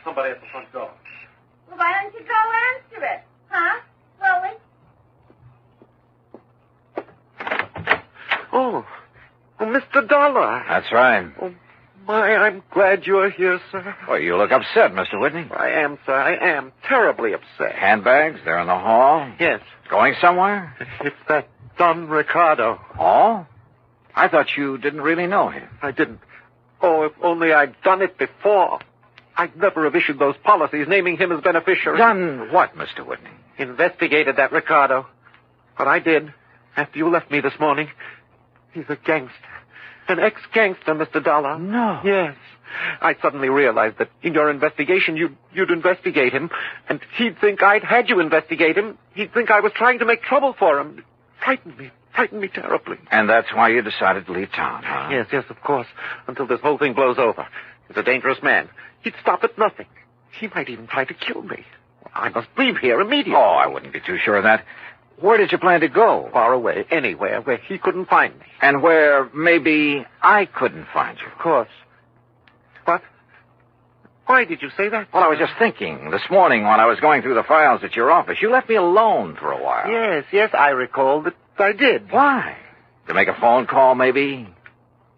Somebody at the front door. Well, why don't you go answer it? Huh? Willie? Oh, Mr. Dollar. That's right. Oh, my, I'm glad you're here, sir. Well, you look upset, Mr. Whitney. I am, sir. I am terribly upset. Handbags? They're in the hall? Yes. Going somewhere? It's that Don Ricardo. Oh? I thought you didn't really know him. I didn't. Oh, if only I'd done it before. I'd never have issued those policies naming him as beneficiary. Done what, Mr. Whitney? Investigated that Ricardo. But I did. After you left me this morning. He's a gangster. An ex-gangster, Mr. Dollar. No. Yes. I suddenly realized that in your investigation, you'd investigate him, and he'd think I'd had you investigate him. He'd think I was trying to make trouble for him. It frightened me terribly. And that's why you decided to leave town, huh? Yes, of course. Until this whole thing blows over. He's a dangerous man. He'd stop at nothing. He might even try to kill me. I must leave here immediately. Oh, I wouldn't be too sure of that. Where did you plan to go? Far away, anywhere where he couldn't find me. And where maybe I couldn't find you. Of course. What? Why did you say that? Well, I was just thinking. This morning when I was going through the files at your office, you left me alone for a while. Yes, I recall that I did. Why? To make a phone call, maybe?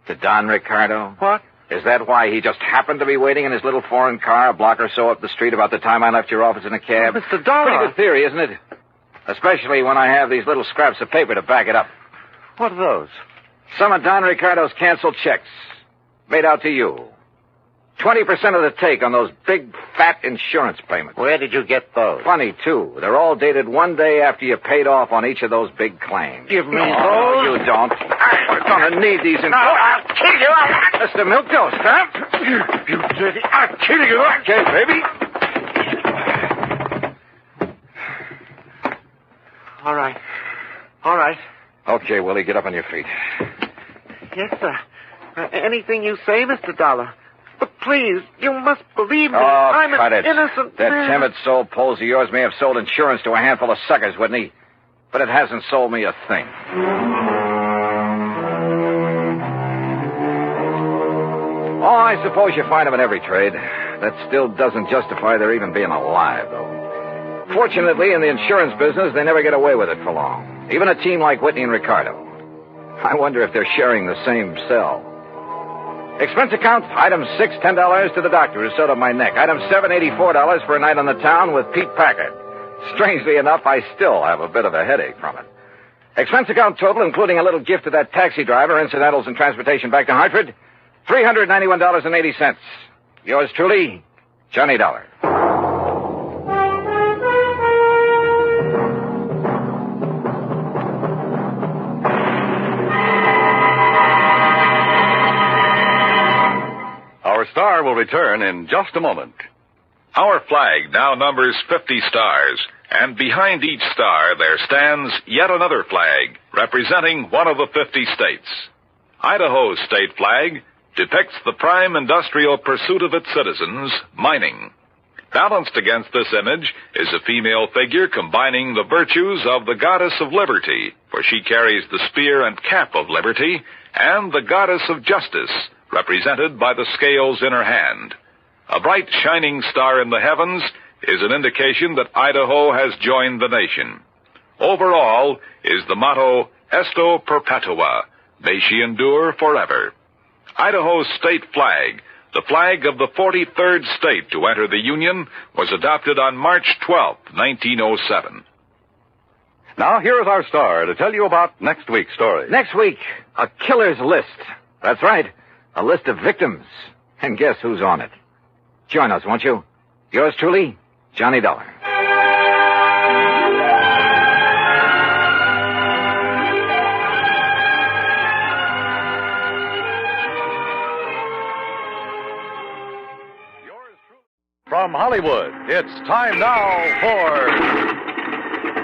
To Don Ricardo? What? Is that why he just happened to be waiting in his little foreign car a block or so up the street about the time I left your office in a cab? Oh, Mr. Dollar. Pretty good theory, isn't it? Especially when I have these little scraps of paper to back it up. What are those? Some of Don Ricardo's canceled checks. Made out to you. 20% of the take on those big, fat insurance payments. Where did you get those? Funny, too. They're all dated one day after you paid off on each of those big claims. Give me those? You don't. We're going to need these. No, I'll kill you. Mr. Milktoast, huh? You dirty. I'll kill you. Okay, baby. All right. Okay, Willie, get up on your feet. Yes, sir. Anything you say, Mr. Dollar. But please, you must believe me. Oh, I'm cut an it. innocent That man. timid soul Poles of yours may have sold insurance to a handful of suckers, wouldn't he? But it hasn't sold me a thing. Oh, I suppose you find them in every trade. That still doesn't justify their even being alive, though. Fortunately, in the insurance business, they never get away with it for long. Even a team like Whitney and Ricardo. I wonder if they're sharing the same cell. Expense account, item 6, $10 to the doctor who sewed up my neck. Item 7, $84 for a night on the town with Pete Packard. Strangely enough, I still have a bit of a headache from it. Expense account total, including a little gift to that taxi driver, incidentals and transportation back to Hartford, $391.80. Yours truly, Johnny Dollar. Our star will return in just a moment. Our flag now numbers 50 stars, and behind each star there stands yet another flag representing one of the 50 states. Idaho's state flag depicts the prime industrial pursuit of its citizens, mining. Balanced against this image is a female figure combining the virtues of the goddess of liberty, for she carries the spear and cap of liberty, and the goddess of justice, represented by the scales in her hand. A bright shining star in the heavens is an indication that Idaho has joined the nation. Overall is the motto, Esto Perpetua, may she endure forever. Idaho's state flag, the flag of the 43rd state to enter the Union, was adopted on March 12, 1907. Now, here is our star to tell you about next week's story. Next week, a killer's list. That's right, a list of victims. And guess who's on it? Join us, won't you? Yours truly, Johnny Dollar. From Hollywood, it's time now for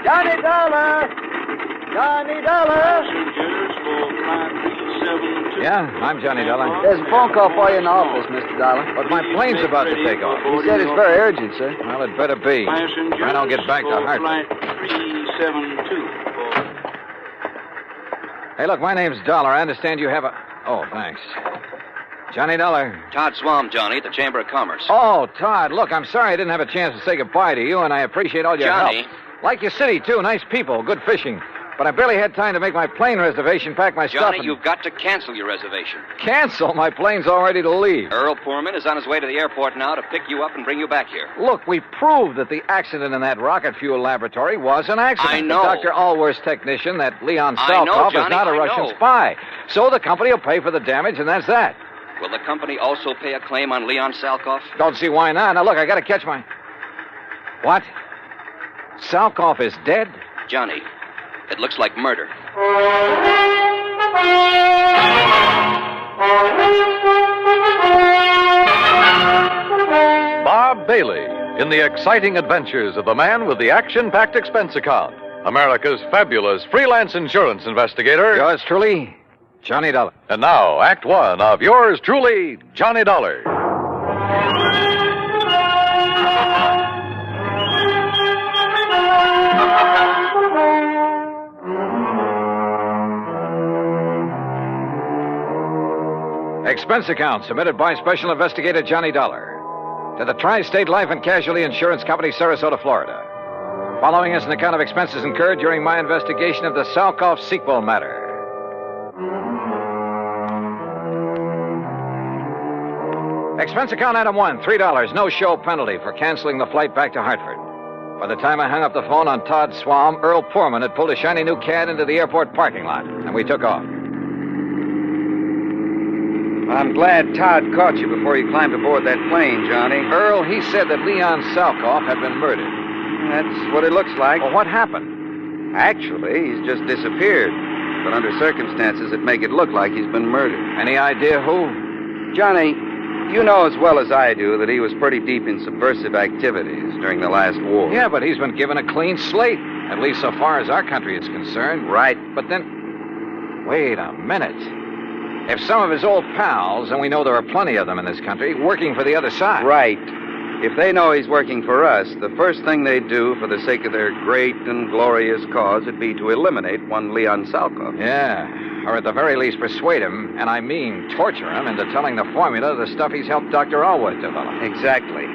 Johnny Dollar! Johnny Dollar! Yeah, I'm Johnny Dollar. There's a phone call for you in the office, Mr. Dollar. But my plane's about to take off. He said it's very urgent, sir. Well, it better be. If I don't get back to Hartford. Hey, look, my name's Dollar. I understand you have a... Oh, thanks. Johnny Dollar. Todd Swam, Johnny, at the Chamber of Commerce. Oh, Todd, look, I'm sorry I didn't have a chance to say goodbye to you, and I appreciate all your Johnny. help. Like your city, too. Nice people. Good fishing. But I barely had time to make my plane reservation, pack my stuff, Johnny, and... you've got to cancel your reservation. Cancel? My plane's all ready to leave. Earl Poorman is on his way to the airport now to pick you up and bring you back here. Look, we proved that the accident in that rocket fuel laboratory was an accident. I know. Dr. Allworth's technician, that Leon I know, Salkoff, is Johnny, not a I Russian know. spy. So the company will pay for the damage, and that's that. Will the company also pay a claim on Leon Salkoff? Don't see why not. Now, look, I gotta catch my... What? Salkoff is dead? Johnny, it looks like murder. Bob Bailey in the exciting adventures of the man with the action-packed expense account. America's fabulous freelance insurance investigator. Yours truly, Johnny Dollar. And now, Act One of yours truly, Johnny Dollar. Expense account submitted by Special Investigator Johnny Dollar to the Tri-State Life and Casualty Insurance Company, Sarasota, Florida. Following is an account of expenses incurred during my investigation of the Salkoff sequel matter. Expense account item 1, $3, no-show penalty for canceling the flight back to Hartford. By the time I hung up the phone on Todd Swam, Earl Poorman had pulled a shiny new Cad into the airport parking lot, and we took off. I'm glad Todd caught you before you climbed aboard that plane, Johnny. Earl, he said that Leon Salkoff had been murdered. That's what it looks like. Well, what happened? Actually, he's just disappeared. But under circumstances that make it look like he's been murdered. Any idea who? Johnny, you know as well as I do that he was pretty deep in subversive activities during the last war. Yeah, but he's been given a clean slate, at least so far as our country is concerned. Right. But then, wait a minute. If some of his old pals, and we know there are plenty of them in this country, working for the other side. Right. If they know he's working for us, the first thing they'd do for the sake of their great and glorious cause would be to eliminate one Leon Salkoff. Yeah, or at the very least persuade him, and I mean torture him, into telling the formula of the stuff he's helped Dr. Allworth develop. Exactly.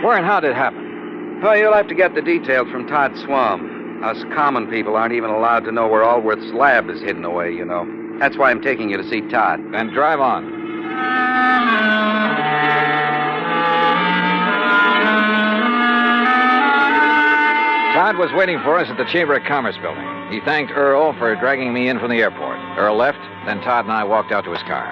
Where and how did it happen? Well, you'll have to get the details from Todd Swam. Us common people aren't even allowed to know where Allworth's lab is hidden away, you know. That's why I'm taking you to see Todd. Then drive on. Todd was waiting for us at the Chamber of Commerce building. He thanked Earl for dragging me in from the airport. Earl left, then Todd and I walked out to his car.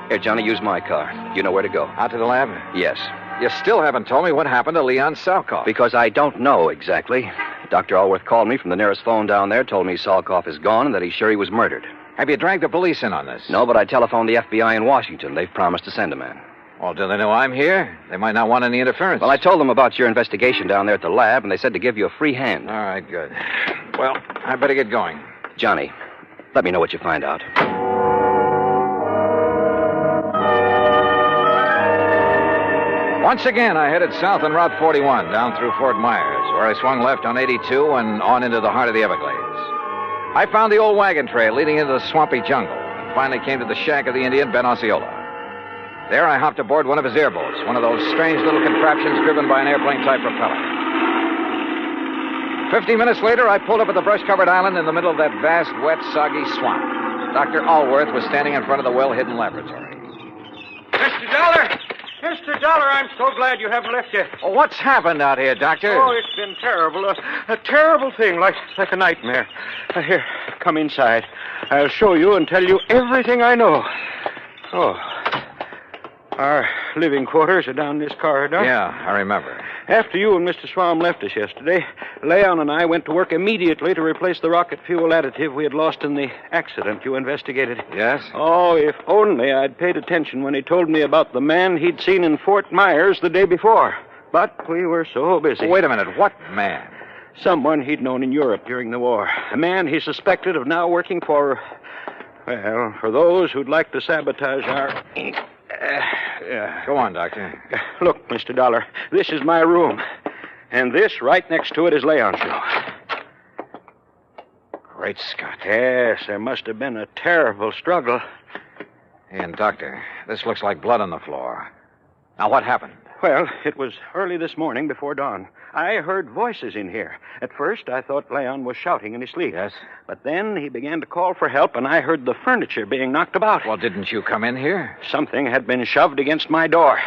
Here, Johnny, use my car. You know where to go. Out to the lab? Yes. You still haven't told me what happened to Leon Salkoff. Because I don't know exactly. Dr. Allworth called me from the nearest phone down there, told me Salkoff is gone and that he's sure he was murdered. Have you dragged the police in on this? No, but I telephoned the FBI in Washington. They've promised to send a man. Well, do they know I'm here? They might not want any interference. Well, I told them about your investigation down there at the lab, and they said to give you a free hand. All right, good. Well, I better get going. Johnny, let me know what you find out. Once again, I headed south on Route 41, down through Fort Myers, where I swung left on 82 and on into the heart of the Everglades. I found the old wagon trail leading into the swampy jungle, and finally came to the shack of the Indian, Ben Osceola. There, I hopped aboard one of his airboats, one of those strange little contraptions driven by an airplane-type propeller. 50 minutes later, I pulled up at the brush-covered island in the middle of that vast, wet, soggy swamp. Dr. Allworth was standing in front of the well-hidden laboratory. Mr. Dollar! Mr. Dollar, I'm so glad you haven't left yet. Oh, what's happened out here, Doctor? Oh, it's been terrible. A terrible thing, like a nightmare. Here, come inside. I'll show you and tell you everything I know. Oh. Our living quarters are down this corridor. Yeah, I remember. After you and Mr. Swam left us yesterday, Leon and I went to work immediately to replace the rocket fuel additive we had lost in the accident you investigated. Yes? Oh, if only I'd paid attention when he told me about the man he'd seen in Fort Myers the day before. But we were so busy. Wait a minute. What man? Someone he'd known in Europe during the war. A man he suspected of now working for, well, for those who'd like to sabotage our... Go on, Doctor. Look, Mr. Dollar, this is my room. And this, right next to it, is Leon's room. Great Scott. Yes, there must have been a terrible struggle. And, Doctor, this looks like blood on the floor. Now, what happened? Well, it was early this morning before dawn. I heard voices in here. At first, I thought Leon was shouting in his sleep. Yes? But then he began to call for help, and I heard the furniture being knocked about. Well, didn't you come in here? Something had been shoved against my door.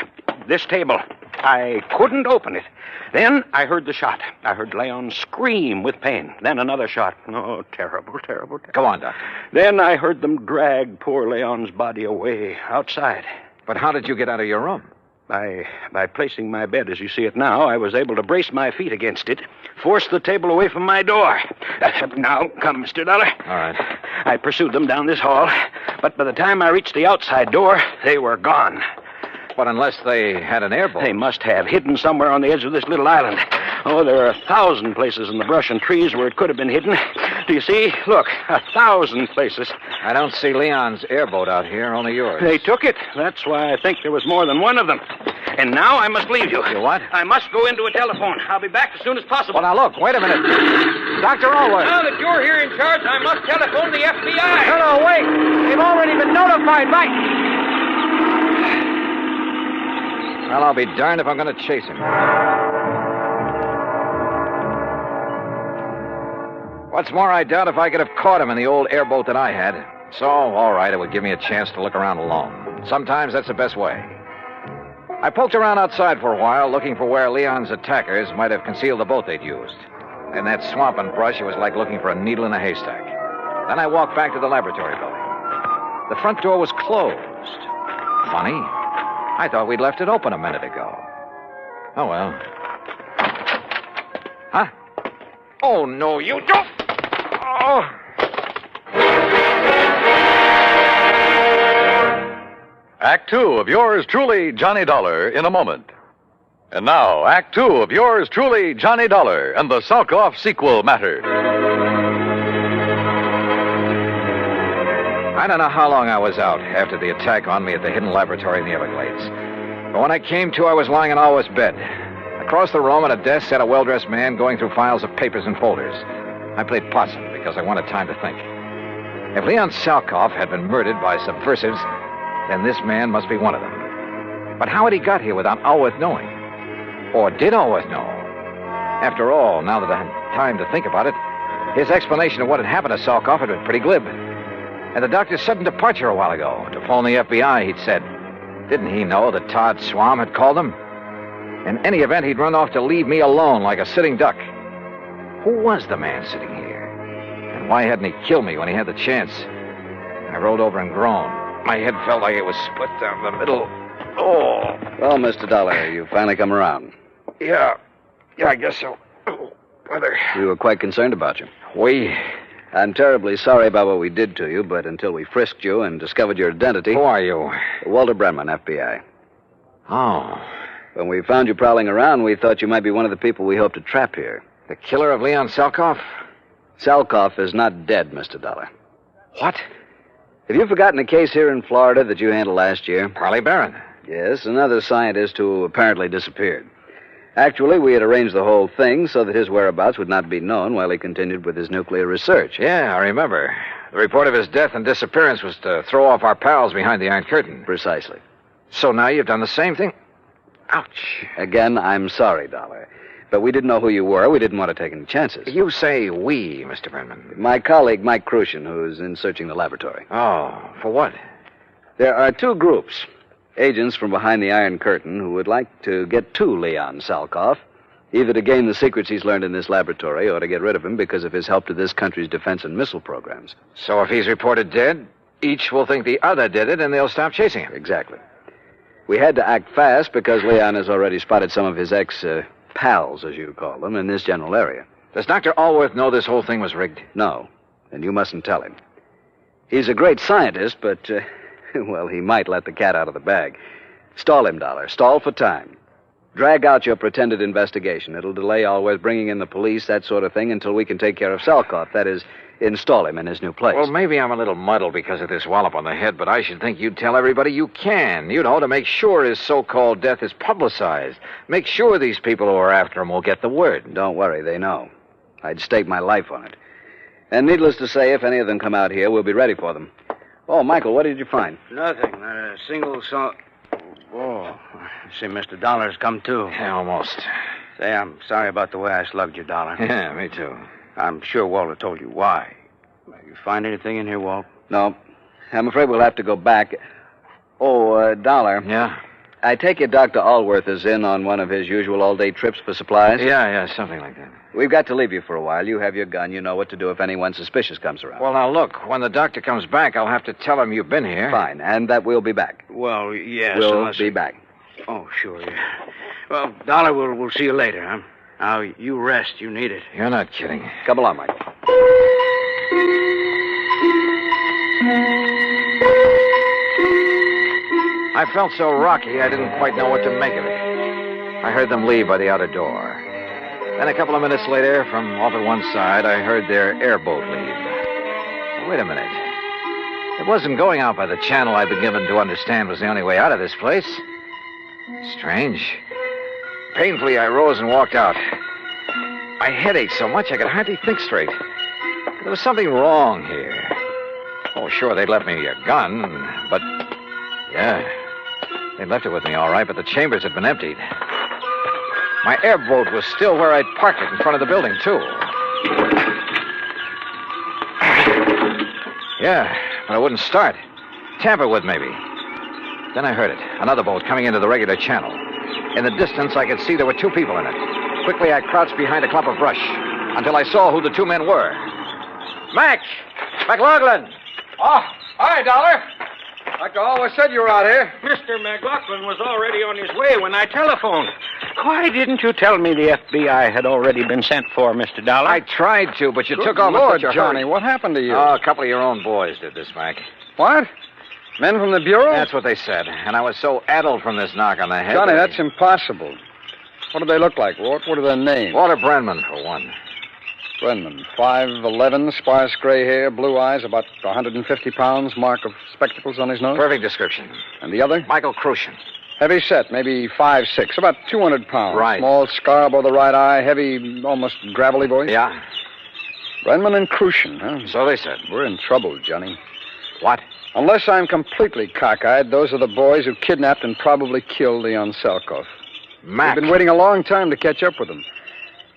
This table. I couldn't open it. Then I heard the shot. I heard Leon scream with pain. Then another shot. Oh, terrible, terrible, terrible. Go on, Doctor. Then I heard them drag poor Leon's body away outside. But how did you get out of your room? By placing my bed as you see it now, I was able to brace my feet against it, force the table away from my door. Now, come, Mr. Dollar. All right. I pursued them down this hall, but by the time I reached the outside door, they were gone. But unless they had an airboat. They must have, hidden somewhere on the edge of this little island. Oh, there are 1,000 places in the brush and trees where it could have been hidden. Do you see? Look, 1,000 places. I don't see Leon's airboat out here, only yours. They took it. That's why I think there was more than one of them. And now I must leave you. You what? I must go into a telephone. I'll be back as soon as possible. Well, now, look, wait a minute. Dr. Allwood. Now that you're here in charge, I must telephone the FBI. No, wait. They've already been notified by... Well, I'll be darned if I'm going to chase him. What's more, I doubt if I could have caught him in the old airboat that I had. So, all right, it would give me a chance to look around alone. Sometimes that's the best way. I poked around outside for a while, looking for where Leon's attackers might have concealed the boat they'd used. In that swamp and brush, it was like looking for a needle in a haystack. Then I walked back to the laboratory building. The front door was closed. Funny. I thought we'd left it open a minute ago. Oh, well. Huh? Oh, no, you don't! Oh! Act 2 of yours truly, Johnny Dollar, in a moment. And now, Act 2 of yours truly, Johnny Dollar, and the Salkoff sequel matter. I don't know how long I was out after the attack on me at the hidden laboratory in the Everglades. But when I came to, I was lying in Alwa's bed. Across the room at a desk sat a well-dressed man going through files of papers and folders. I played possum because I wanted time to think. If Leon Salkoff had been murdered by subversives, then this man must be one of them. But how had he got here without Alworth knowing? Or did Alworth know? After all, now that I had time to think about it, his explanation of what had happened to Salkoff had been pretty glib. And the doctor's sudden departure a while ago to phone the FBI, he'd said. Didn't he know that Todd Swam had called him? In any event, he'd run off to leave me alone like a sitting duck. Who was the man sitting here? And why hadn't he killed me when he had the chance? I rolled over and groaned. My head felt like it was split down the middle. Oh. Well, Mr. Dollar, you finally come around. Yeah, I guess so. Oh, brother. We were quite concerned about you. We? I'm terribly sorry about what we did to you, but until we frisked you and discovered your identity... Who are you? Walter Brenman, FBI. Oh. When we found you prowling around, we thought you might be one of the people we hoped to trap here. The killer of Leon Salkoff? Salkoff is not dead, Mr. Dollar. What? Have you forgotten a case here in Florida that you handled last year? Parley Barron. Yes, another scientist who apparently disappeared. Actually, we had arranged the whole thing so that his whereabouts would not be known while he continued with his nuclear research. Yeah, I remember. The report of his death and disappearance was to throw off our pals behind the Iron Curtain. Precisely. So now you've done the same thing? Ouch. Again, I'm sorry, Dollar. But we didn't know who you were. We didn't want to take any chances. You say we, Mr. Brenman. My colleague, Mike Crucian, who's in searching the laboratory. Oh, for what? There are two groups. Agents from behind the Iron Curtain who would like to get to Leon Salkoff, either to gain the secrets he's learned in this laboratory or to get rid of him because of his help to this country's defense and missile programs. So if he's reported dead, each will think the other did it and they'll stop chasing him. Exactly. We had to act fast because Leon has already spotted some of his pals, as you call them, in this general area. Does Dr. Allworth know this whole thing was rigged? No, and you mustn't tell him. He's a great scientist, but, well, he might let the cat out of the bag. Stall him, Dollar. Stall for time. Drag out your pretended investigation. It'll delay Allworth bringing in the police, that sort of thing, until we can take care of Salkoff. That is, install him in his new place. Well, maybe I'm a little muddled because of this wallop on the head, but I should think you'd tell everybody you can. You know, to make sure his so-called death is publicized. Make sure these people who are after him will get the word. Don't worry, they know. I'd stake my life on it. And needless to say, if any of them come out here, we'll be ready for them. Oh, Michael, what did you find? Nothing. Not a single song. Oh, I see Mr. Dollar's come too. Yeah, almost. Say, I'm sorry about the way I slugged you, Dollar. Yeah, me too. I'm sure Walter told you why. You find anything in here, Walt? No. I'm afraid we'll have to go back. Oh, Dollar. Yeah? I take it Dr. Allworth is in on one of his usual all-day trips for supplies? Yeah, something like that. We've got to leave you for a while. You have your gun. You know what to do if anyone suspicious comes around. Well, now, look, when the doctor comes back, I'll have to tell him you've been here. Fine, and that we'll be back. Well, yes. We'll be back. Oh, sure, yeah. Well, Dollar, we'll see you later, huh? Now, you rest. You need it. You're not kidding. Come along, Mike. I felt so rocky, I didn't quite know what to make of it. I heard them leave by the outer door. Then a couple of minutes later, from off at one side, I heard their airboat leave. Wait a minute. It wasn't going out by the channel I'd been given to understand was the only way out of this place. Strange. Painfully, I rose and walked out. My head ached so much I could hardly think straight. There was something wrong here. Oh, sure, they'd left me a gun, but... Yeah, they left it with me all right, but the chambers had been emptied. My airboat was still where I'd parked it in front of the building, too. Yeah, but it wouldn't start. Tamper with, maybe. Then I heard it. Another boat coming into the regular channel. In the distance, I could see there were two people in it. Quickly, I crouched behind a clump of brush until I saw who the two men were. Mac! McLaughlin! Oh, hi, Dollar. Dr. Always said you were out here. Mr. McLaughlin was already on his way when I telephoned. Why didn't you tell me the FBI had already been sent for, Mr. Dollar? I tried to, but you Good took off Lord, in such a Johnny, hurry. what happened to you? Oh, a couple of your own boys did this, Mac. What? Men from the Bureau? That's what they said. And I was so addled from this knock on the head. Johnny, that that's impossible. What do they look like, Walt? What are their names? Walter Brenman, for one. Brenman, 5'11", sparse gray hair, blue eyes, about 150 pounds, mark of spectacles on his nose. Perfect description. And the other? Michael Crucian. Heavy set, maybe 5'6", about 200 pounds. Right. Small scar above the right eye, heavy, almost gravelly voice. Yeah. Brenman and Crucian, huh? So they said. We're in trouble, Johnny. What? Unless I'm completely cockeyed, those are the boys who kidnapped and probably killed Leon Salkoff. Mac. We've been waiting a long time to catch up with them.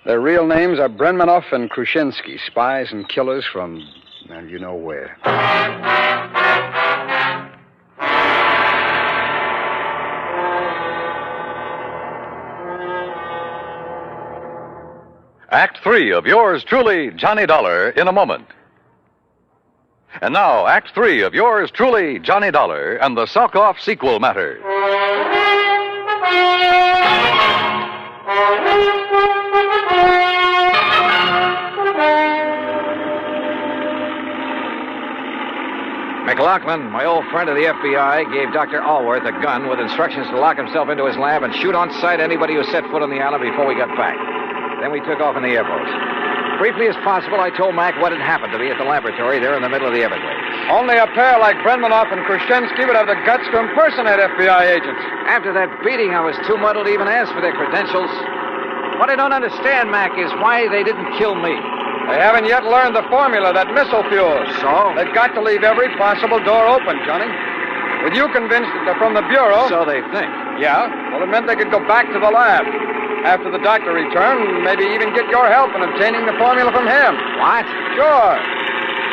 Their real names are Brenmanoff and Krushinsky, spies and killers from, well, you know where. Act 3 of yours truly, Johnny Dollar, in a moment. And now, Act 3 of yours truly, Johnny Dollar, and the Salkoff sequel matter. McLaughlin, my old friend of the FBI, gave Dr. Allworth a gun with instructions to lock himself into his lab and shoot on sight anybody who set foot on the island before we got back. Then we took off in the airboat. Briefly as possible, I told Mac what had happened to me at the laboratory there in the middle of the Everglades. Only a pair like Brenmanoff and Krushinsky would have the guts to impersonate FBI agents. After that beating, I was too muddled to even ask for their credentials. What I don't understand, Mac, is why they didn't kill me. They haven't yet learned the formula that missile fuels. So? They've got to leave every possible door open, Johnny. With you convinced that they're from the Bureau... So they think. Yeah? Well, it meant they could go back to the lab. After the doctor returned, maybe even get your help in obtaining the formula from him. What? Sure.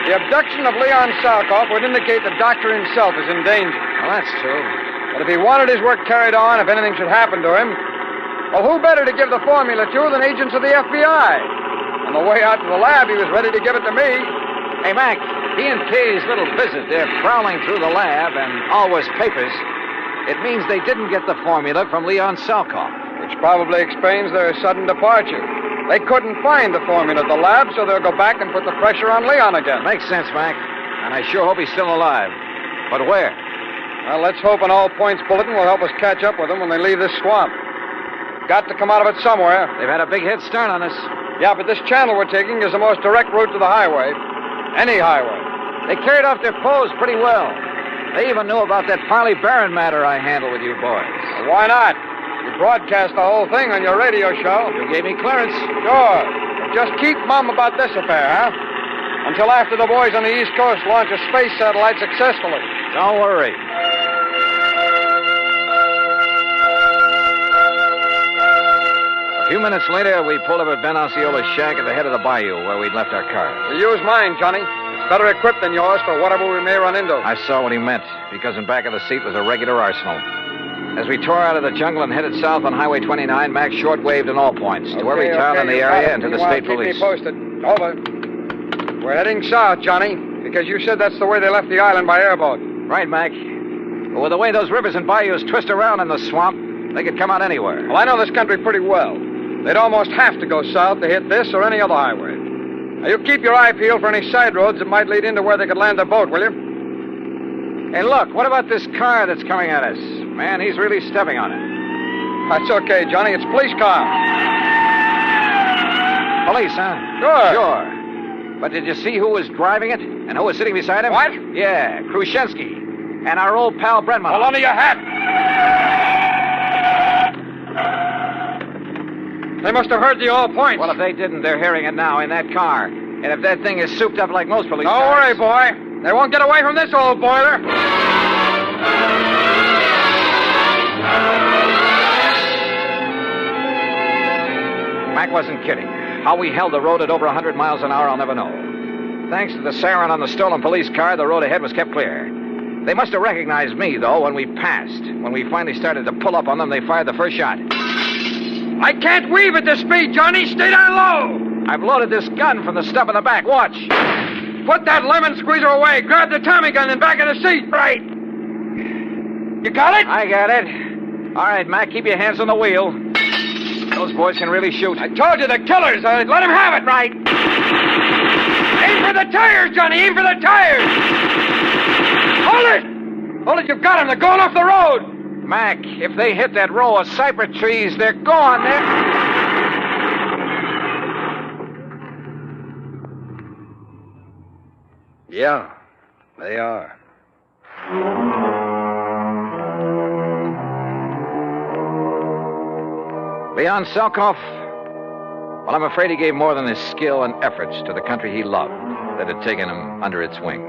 The abduction of Leon Salkoff would indicate the doctor himself is in danger. Well, that's true. But if he wanted his work carried on, if anything should happen to him, well, who better to give the formula to than agents of the FBI? On the way out to the lab, he was ready to give it to me. Hey, Mac, he and Kay's little visit, they're prowling through the lab and Allworth's papers. It means they didn't get the formula from Leon Salkoff. Which probably explains their sudden departure. They couldn't find the formula at the lab, so they'll go back and put the pressure on Leon again. Makes sense, Mac. And I sure hope he's still alive. But where? Well, let's hope an all-points bulletin will help us catch up with them when they leave this swamp. Got to come out of it somewhere. They've had a big head start on us. Yeah, but this channel we're taking is the most direct route to the highway. Any highway. They carried off their foes pretty well. They even knew about that Farley Barron matter I handled with you boys. Well, why not? You broadcast the whole thing on your radio show. You gave me clearance. Sure. But just keep mum about this affair, huh? Until after the boys on the East Coast launch a space satellite successfully. Don't worry. A few minutes later, we pulled up at Ben Osceola's shack at the head of the bayou where we'd left our car. We use mine, Johnny. It's better equipped than yours for whatever we may run into. I saw what he meant, because in back of the seat was a regular arsenal. As we tore out of the jungle and headed south on Highway 29, Mac short-waved in all points to every town in the area and to the state police. Keep me posted. Over. We're heading south, Johnny, because you said that's the way they left the island by airboat. Right, Mac. But with the way those rivers and bayous twist around in the swamp, they could come out anywhere. Well, I know this country pretty well. They'd almost have to go south to hit this or any other highway. Now, you keep your eye peeled for any side roads that might lead into where they could land their boat, will you? Hey, look, what about this car that's coming at us? Man, he's really stepping on it. That's okay, Johnny. It's a police car. Police, huh? Sure. But did you see who was driving it and who was sitting beside him? What? Yeah, Krushinsky and our old pal Brenman. Hold on to your hat. They must have heard the all points. Well, if they didn't, they're hearing it now in that car. And if that thing is souped up like most police Don't cars... worry, boy. They won't get away from this old boiler. Mac wasn't kidding. How we held the road at over 100 miles an hour, I'll never know. Thanks to the siren on the stolen police car, the road ahead was kept clear. They must have recognized me, though, when we passed. When we finally started to pull up on them, they fired the first shot. I can't weave at this speed, Johnny. Stay down low. I've loaded this gun from the stub in the back. Watch. Put that lemon squeezer away. Grab the Tommy gun and back of the seat. Right. You got it? I got it. All right, Mac, keep your hands on the wheel. Those boys can really shoot. I told you, the killers. Let them have it. Right. Aim for the tires, Johnny. Aim for the tires. Hold it. Hold it. You've got them. They're going off the road. Mac, if they hit that row of cypress trees, they're gone. Yeah, they are. Beyond Salkoff, well, I'm afraid he gave more than his skill and efforts to the country he loved that had taken him under its wing.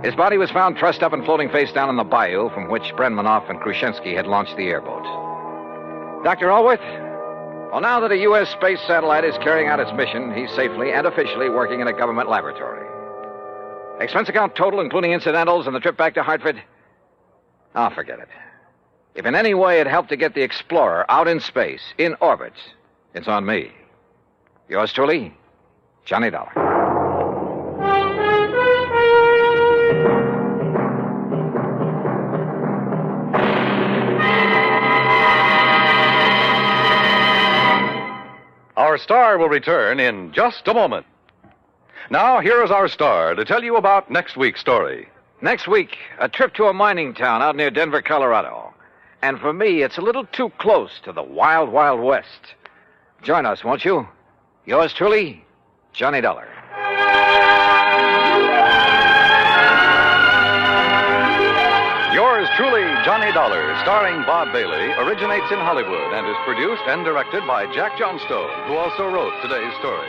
His body was found trussed up and floating face down in the bayou from which Brenmanoff and Krushinsky had launched the airboat. Dr. Allworth? Well, now that a U.S. space satellite is carrying out its mission, he's safely and officially working in a government laboratory. Expense account total, including incidentals and the trip back to Hartford? Oh, forget it. If in any way it helped to get the Explorer out in space, in orbit, it's on me. Yours truly, Johnny Dollar. Our star will return in just a moment. Now, here is our star to tell you about next week's story. Next week, a trip to a mining town out near Denver, Colorado. And for me, it's a little too close to the wild, wild west. Join us, won't you? Yours truly, Johnny Dollar. Yours truly, Johnny Dollar, starring Bob Bailey, originates in Hollywood and is produced and directed by Jack Johnstone, who also wrote today's story.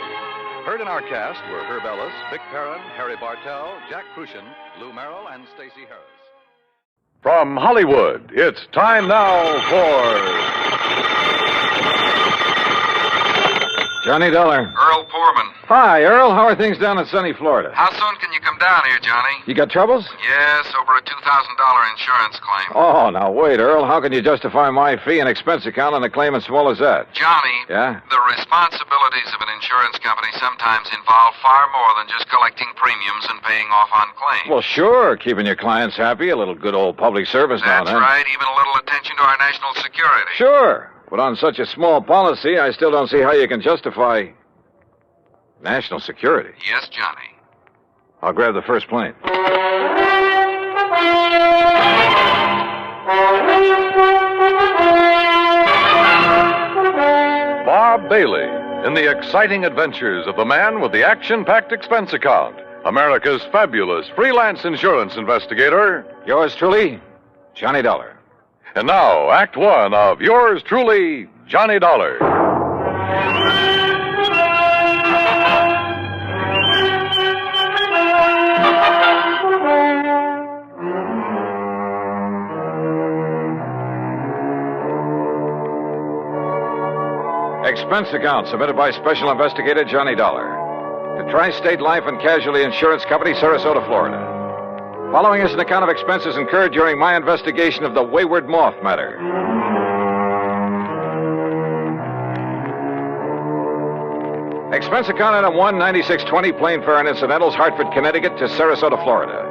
Heard in our cast were Herb Ellis, Vic Perrin, Harry Bartell, Jack Crucian, Lou Merrill, and Stacey Harris. From Hollywood, it's time now for... Johnny Dollar. Earl Poorman. Hi, Earl. How are things down in sunny Florida? How soon can you come down here, Johnny? You got troubles? Yes, over a $2,000 insurance claim. Oh, now wait, Earl. How can you justify my fee and expense account on a claim as small as that? Johnny. Yeah? The responsibilities of an insurance company sometimes involve far more than just collecting premiums and paying off on claims. Well, sure. Keeping your clients happy, a little good old public service now and then. That's right. Even a little attention to our national security. Sure. But on such a small policy, I still don't see how you can justify national security. Yes, Johnny. I'll grab the first plane. Bob Bailey in the exciting adventures of the man with the action-packed expense account, America's fabulous freelance insurance investigator. Yours truly, Johnny Dollar. And now, Act One of Yours Truly, Johnny Dollar. Expense account submitted by Special Investigator Johnny Dollar. The Tri-State Life and Casualty Insurance Company, Sarasota, Florida. Following is an account of expenses incurred during my investigation of the Wayward Moth matter. Expense account item 19620, plane fare and incidentals, Hartford, Connecticut to Sarasota, Florida.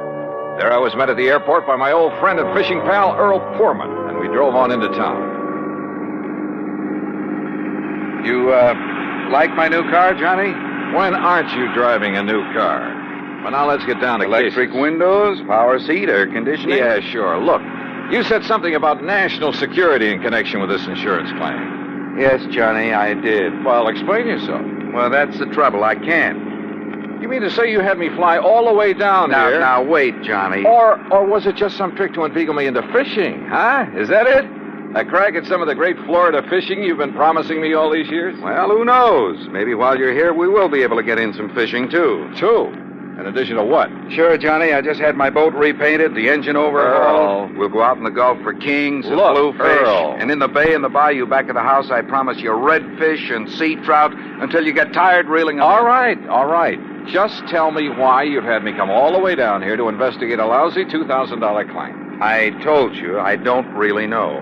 There I was met at the airport by my old friend and fishing pal, Earl Poorman, and we drove on into town. You, like my new car, Johnny? When aren't you driving a new car? Well, now let's get down to electric cases. windows, power seat, air conditioning. Yeah, sure. Look, you said something about national security in connection with this insurance claim. Yes, Johnny, I did. Well, explain yourself. Well, that's the trouble. I can't. You mean to say you had me fly all the way down here? Now, wait, Johnny. Or was it just some trick to inveigle me into fishing, huh? Is that it? A crack at some of the great Florida fishing you've been promising me all these years? Well, who knows? Maybe while you're here, we will be able to get in some fishing, too. Two? In addition to what? Sure, Johnny. I just had my boat repainted, the engine overhauled. We'll go out in the Gulf for kings and bluefish. Earl. And in the bay and the bayou back of the house, I promise you redfish and sea trout until you get tired reeling them. All right. Just tell me why you've had me come all the way down here to investigate a lousy $2,000 claim. I told you I don't really know.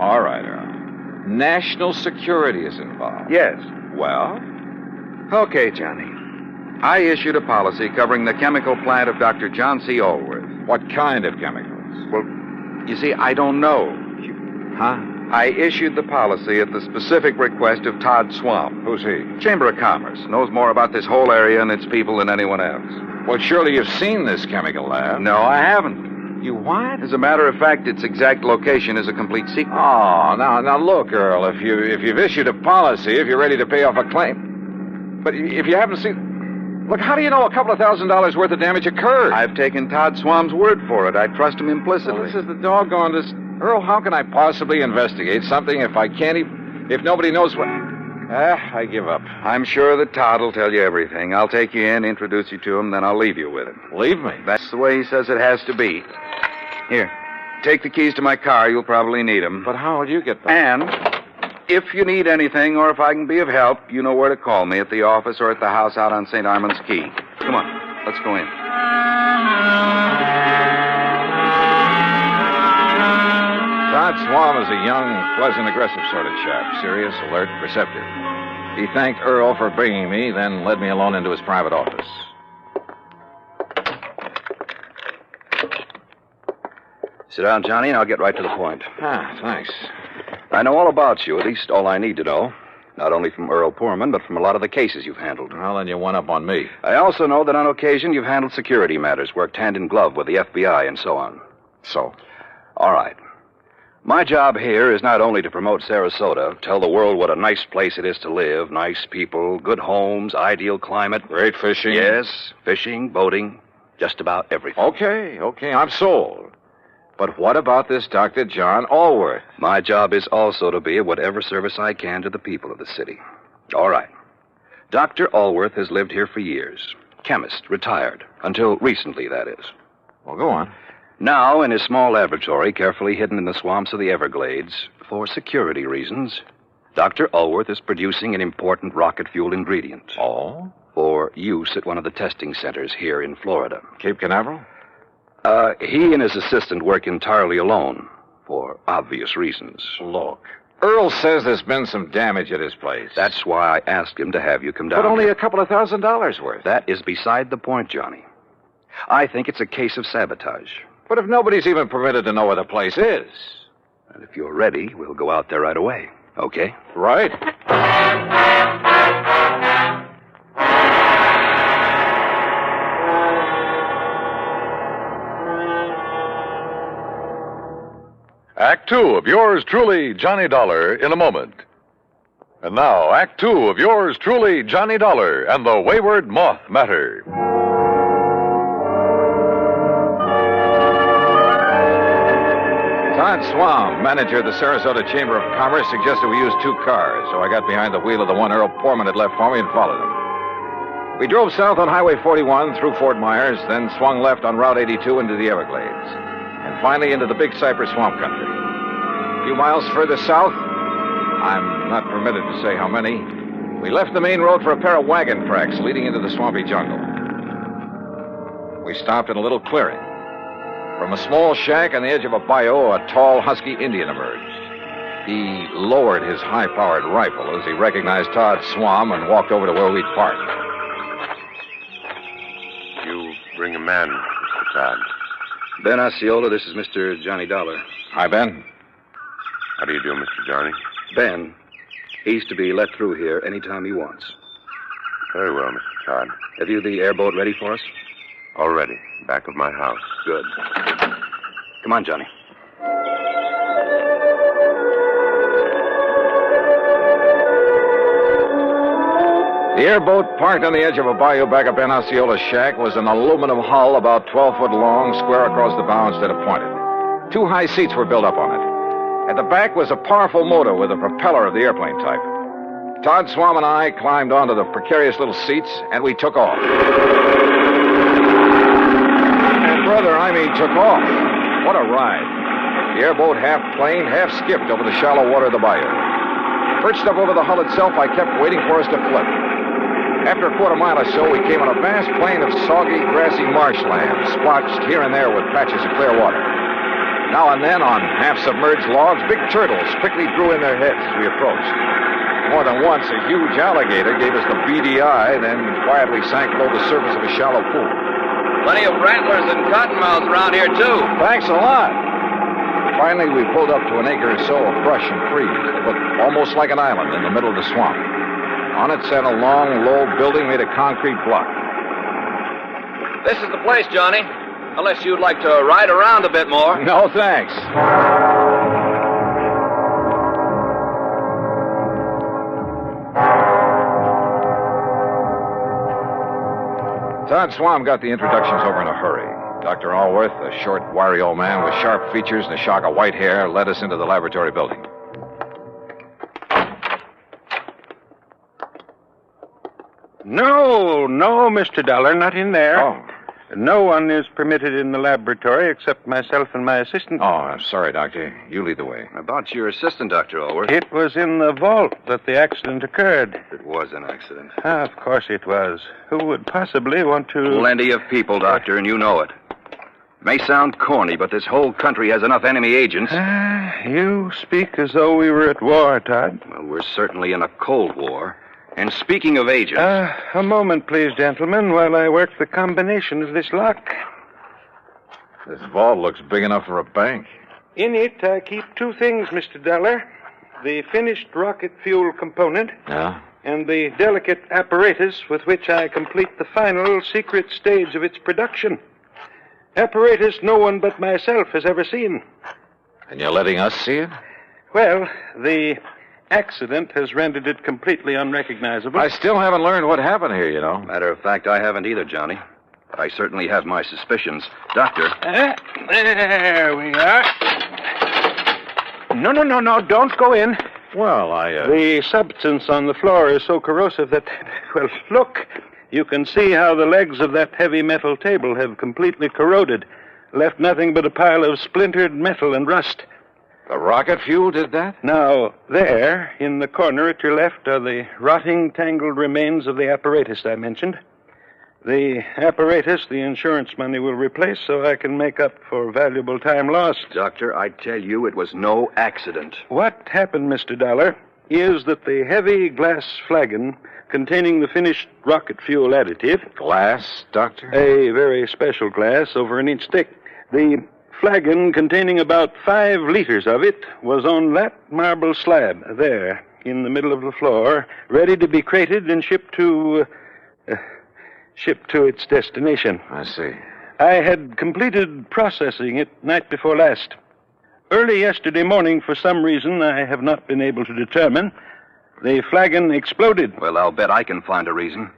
All right, Earl. National security is involved. Yes. Well? Okay, Johnny. I issued a policy covering the chemical plant of Dr. John C. Allworth. What kind of chemicals? Well, you see, I don't know. Huh? I issued the policy at the specific request of Todd Swamp. Who's he? Chamber of Commerce. Knows more about this whole area and its people than anyone else. Well, surely you've seen this chemical lab. No, I haven't. You what? As a matter of fact, its exact location is a complete secret. Oh, now look, Earl, if you've issued a policy, if you're ready to pay off a claim. But if you haven't seen... Look, how do you know a couple of $1,000s worth of damage occurred? I've taken Todd Swamp's word for it. I trust him implicitly. Well, this is the doggone... Earl, how can I possibly investigate something if I can't even... If nobody knows what... I give up. I'm sure that Todd will tell you everything. I'll take you in, introduce you to him, then I'll leave you with him. Leave me? That's the way he says it has to be. Here, take the keys to my car. You'll probably need them. But how will you get them? And if you need anything or if I can be of help, you know where to call me, at the office or at the house out on St. Armand's Key. Come on, let's go in. Todd Swam is a young, pleasant, aggressive sort of chap. Serious, alert, perceptive. He thanked Earl for bringing me, then led me alone into his private office. Sit down, Johnny, and I'll get right to the point. Thanks. I know all about you, at least all I need to know. Not only from Earl Poorman, but from a lot of the cases you've handled. Well, then you one up on me. I also know that on occasion you've handled security matters, worked hand in glove with the FBI and so on. So? All right. My job here is not only to promote Sarasota, tell the world what a nice place it is to live, nice people, good homes, ideal climate. Great fishing. Yes, fishing, boating, just about everything. Okay, I'm sold. But what about this Dr. John Allworth? My job is also to be of whatever service I can to the people of the city. All right. Dr. Allworth has lived here for years. Chemist, retired. Until recently, that is. Well, go on. Now, in his small laboratory, carefully hidden in the swamps of the Everglades, for security reasons, Dr. Allworth is producing an important rocket-fuel ingredient. Oh? For use at one of the testing centers here in Florida. Cape Canaveral? He and his assistant work entirely alone, for obvious reasons. Look, Earl says there's been some damage at his place. That's why I asked him to have you come down. But only a couple of $1,000s worth. That is beside the point, Johnny. I think it's a case of sabotage. But if nobody's even permitted to know where the place is... And if you're ready, we'll go out there right away. Okay? Right. Act Two of yours truly, Johnny Dollar, in a moment. And now, Act Two of yours truly, Johnny Dollar, and the Wayward Moth matter. Todd Swam, manager of the Sarasota Chamber of Commerce, suggested we use 2 cars, so I got behind the wheel of the one Earl Poorman had left for me and followed him. We drove south on Highway 41 through Fort Myers, then swung left on Route 82 into the Everglades, and finally into the Big Cypress Swamp Country. A few miles further south, I'm not permitted to say how many, we left the main road for a pair of wagon tracks leading into the swampy jungle. We stopped in a little clearing. From a small shack on the edge of a bayou, a tall, husky Indian emerged. He lowered his high-powered rifle as he recognized Todd Swam and walked over to where we'd parked. You bring a man, Mr. Todd. Ben Osceola, this is Mr. Johnny Dollar. Hi, Ben. How do you do, Mr. Johnny? Ben, he's to be let through here anytime he wants. Very well, Mr. Todd. Have you the airboat ready for us? All ready. Back of my house. Good. Come on, Johnny. The airboat, parked on the edge of a bayou back of Ben Osceola's shack, was an aluminum hull about 12 foot long, square across the bow instead of pointed. 2 high seats were built up on it. At the back was a powerful motor with a propeller of the airplane type. Todd Swam and I climbed onto the precarious little seats, and we took off. And brother, took off. What a ride. The airboat half planed, half skipped over the shallow water of the bayou. Perched up over the hull itself, I kept waiting for us to flip. After a quarter mile or so, we came on a vast plain of soggy, grassy marshland, splotched here and there with patches of clear water. Now and then, on half-submerged logs, big turtles quickly drew in their heads as we approached. More than once, a huge alligator gave us the beady eye, then quietly sank below the surface of a shallow pool. Plenty of rattlers and cottonmouths around here, too. Thanks a lot. Finally, we pulled up to an acre or so of brush and trees that looked almost like an island in the middle of the swamp. On it sat a long, low building made of concrete block. This is the place, Johnny. Unless you'd like to ride around a bit more. No, thanks. Todd Swam got the introductions over in a hurry. Dr. Allworth, a short, wiry old man with sharp features and a shock of white hair, led us into the laboratory building. No, Mr. Dollar, not in there. Oh. No one is permitted in the laboratory except myself and my assistant. Oh, I'm sorry, Doctor. You lead the way. About your assistant, Dr. Allworth. It was in the vault that the accident occurred. It was an accident. Of course it was. Who would possibly want to... Plenty of people, Doctor, and you know it. It may sound corny, but this whole country has enough enemy agents. You speak as though we were at war, Todd. Well, we're certainly in a Cold War. And speaking of agents... A moment, please, gentlemen, while I work the combination of this lock. This vault looks big enough for a bank. In it, I keep two things, Mr. Dollar. The finished rocket fuel component. Yeah? And the delicate apparatus with which I complete the final secret stage of its production. Apparatus no one but myself has ever seen. And you're letting us see it? Well, the accident has rendered it completely unrecognizable. I still haven't learned what happened here, you know. Matter of fact, I haven't either, Johnny. But I certainly have my suspicions. Doctor. There we are. No, don't go in. Well, The substance on the floor is so corrosive that... Well, look. You can see how the legs of that heavy metal table have completely corroded. Left nothing but a pile of splintered metal and rust. The rocket fuel did that? Now, there, in the corner at your left, are the rotting, tangled remains of the apparatus I mentioned. The apparatus the insurance money will replace so I can make up for valuable time lost. Doctor, I tell you, it was no accident. What happened, Mr. Dollar, is that the heavy glass flagon containing the finished rocket fuel additive... Glass, Doctor? A very special glass, over an inch thick. The flagon containing about 5 liters of it was on that marble slab there in the middle of the floor, ready to be crated and shipped to its destination. I see. I had completed processing it night before last. Early yesterday morning, for some reason I have not been able to determine, the flagon exploded. Well, I'll bet I can find a reason.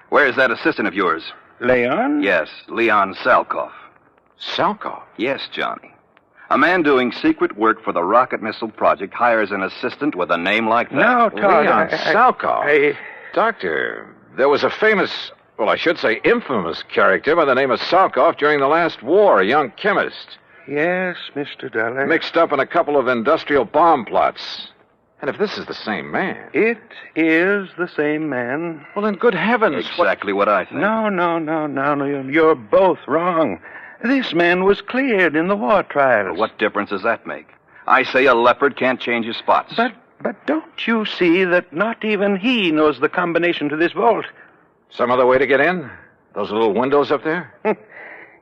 Where is that assistant of yours? Leon? Yes, Leon Salkoff. Salkoff? Yes, Johnny. A man doing secret work for the rocket missile project hires an assistant with a name like that. Now, Todd, Leon Salkoff. Doctor, there was a famous, well, I should say infamous character by the name of Salkoff during the last war, a young chemist. Yes, Mr. Dollar. Mixed up in a couple of industrial bomb plots. And if this is the same man... It is the same man. Well, then, good heavens. Exactly what I think. No. You're both wrong. This man was cleared in the war trials. Well, what difference does that make? I say a leopard can't change his spots. But don't you see that not even he knows the combination to this vault? Some other way to get in? Those little windows up there?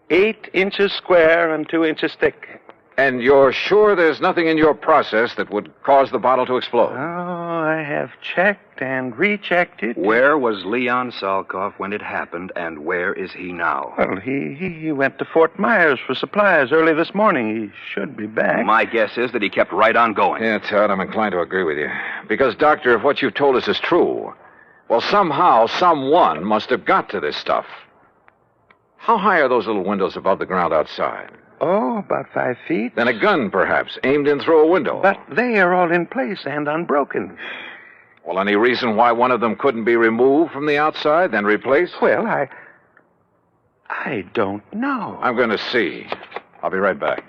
8 inches square and 2 inches thick. And you're sure there's nothing in your process that would cause the bottle to explode? Oh, I have checked and rechecked it. Where was Leon Salkoff when it happened, and where is he now? Well, he went to Fort Myers for supplies early this morning. He should be back. My guess is that he kept right on going. Yeah, Todd, I'm inclined to agree with you. Because, Doctor, if what you've told us is true, well, somehow, someone must have got to this stuff. How high are those little windows above the ground outside? Oh, about 5 feet. Then a gun, perhaps, aimed in through a window. But they are all in place and unbroken. Well, any reason why one of them couldn't be removed from the outside, then replaced? Well, I don't know. I'm going to see. I'll be right back.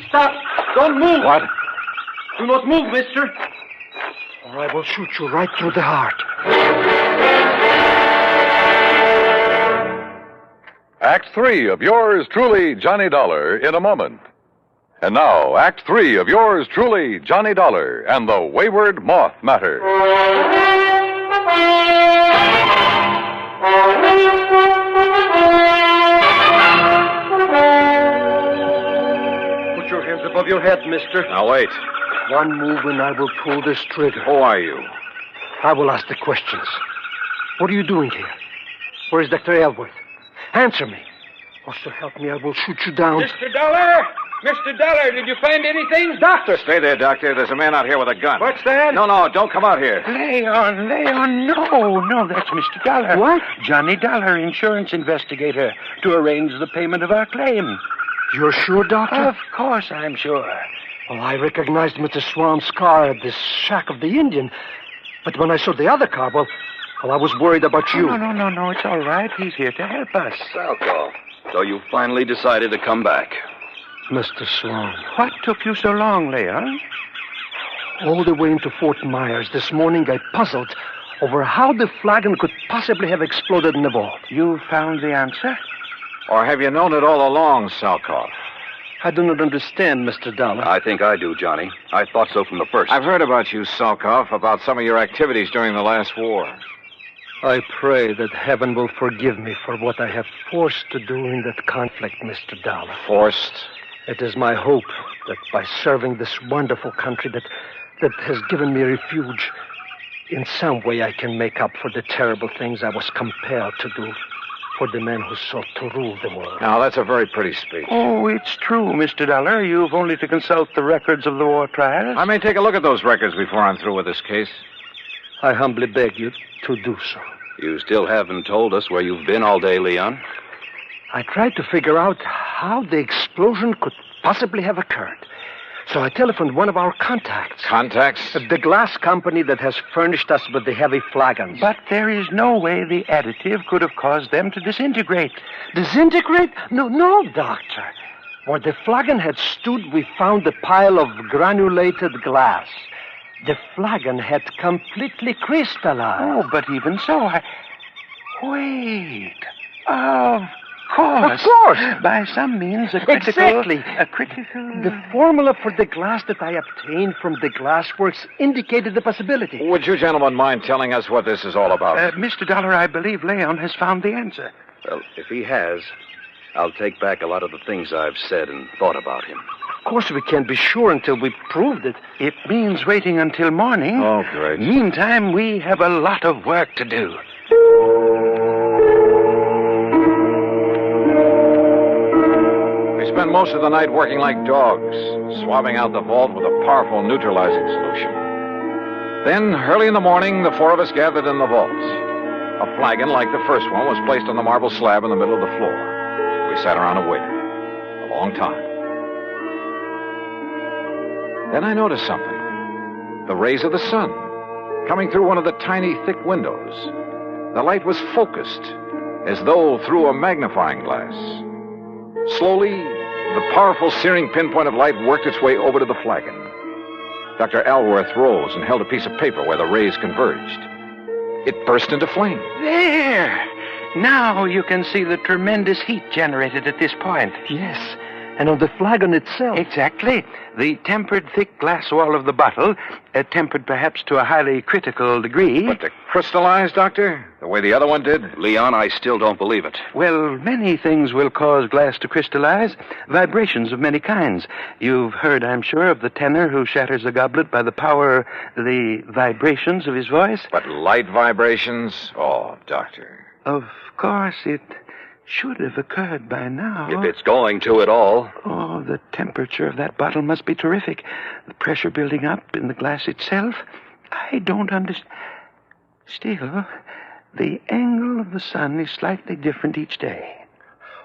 Stop! Don't move! What? Do not move, mister. Or I will shoot you right through the heart. Act 3 of yours truly, Johnny Dollar, in a moment. And now, Act 3 of yours truly, Johnny Dollar, and the Wayward Moth matter. Put your hands above your head, mister. Now, wait. One move and I will pull this trigger. Who are you? I will ask the questions. What are you doing here? Where is Dr. Elworth? Answer me. Or so help me, I will shoot you down. Mr. Dollar! Mr. Dollar, did you find anything? Doctor! Stay there, Doctor. There's a man out here with a gun. What's that? No, don't come out here. Leon, no, that's Mr. Dollar. What? Johnny Dollar, insurance investigator, to arrange the payment of our claim. You're sure, Doctor? Of course I'm sure. Well, I recognized Mr. Swan's car at the shack of the Indian. But when I saw the other car, well, I was worried about you. No, it's all right. He's here to help us. Salkoff, so you finally decided to come back. Mr. Swan. What took you so long, Leon? All the way into Fort Myers this morning, I puzzled over how the flagon could possibly have exploded in the vault. You found the answer? Or have you known it all along, Salkoff? I do not understand, Mr. Dollar. I think I do, Johnny. I thought so from the first. I've heard about you, Salkoff, about some of your activities during the last war. I pray that heaven will forgive me for what I have forced to do in that conflict, Mr. Dollar. Forced? It is my hope that by serving this wonderful country that has given me refuge, in some way I can make up for the terrible things I was compelled to do for the men who sought to rule the world. Now, that's a very pretty speech. Oh, it's true, Mr. Dollar. You've only to consult the records of the war trials. I may take a look at those records before I'm through with this case. I humbly beg you to do so. You still haven't told us where you've been all day, Leon. I tried to figure out how the explosion could possibly have occurred. So I telephoned one of our contacts. Contacts? The glass company that has furnished us with the heavy flagons. But there is no way the additive could have caused them to disintegrate. Disintegrate? No, Doctor. Where the flagon had stood, we found a pile of granulated glass. The flagon had completely crystallized. Oh, but even so, Wait. Of course. Of course. By some means, a critical... Exactly. A critical... The formula for the glass that I obtained from the glassworks indicated the possibility. Would you gentlemen mind telling us what this is all about? Mr. Dollar, I believe Leon has found the answer. Well, if he has, I'll take back a lot of the things I've said and thought about him. Of course, we can't be sure until we proved it. It means waiting until morning. Oh, great. Meantime, we have a lot of work to do. We spent most of the night working like dogs, swabbing out the vault with a powerful neutralizing solution. Then, early in the morning, the four of us gathered in the vault. A flagon like the first one was placed on the marble slab in the middle of the floor. We sat around and waited. A long time. Then I noticed something. The rays of the sun, coming through one of the tiny, thick windows. The light was focused, as though through a magnifying glass. Slowly, the powerful, searing pinpoint of light worked its way over to the flagon. Dr. Alworth rose and held a piece of paper where the rays converged. It burst into flame. There! Now you can see the tremendous heat generated at this point. Yes. And on the flagon itself. Exactly. The tempered thick glass wall of the bottle, tempered perhaps to a highly critical degree. But to crystallize, Doctor? The way the other one did? Leon, I still don't believe it. Well, many things will cause glass to crystallize. Vibrations of many kinds. You've heard, I'm sure, of the tenor who shatters a goblet by the power, the vibrations of his voice. But light vibrations? Oh, Doctor. Of course, it should have occurred by now. If it's going to at all. Oh, the temperature of that bottle must be terrific. The pressure building up in the glass itself. I don't understand. Still, the angle of the sun is slightly different each day.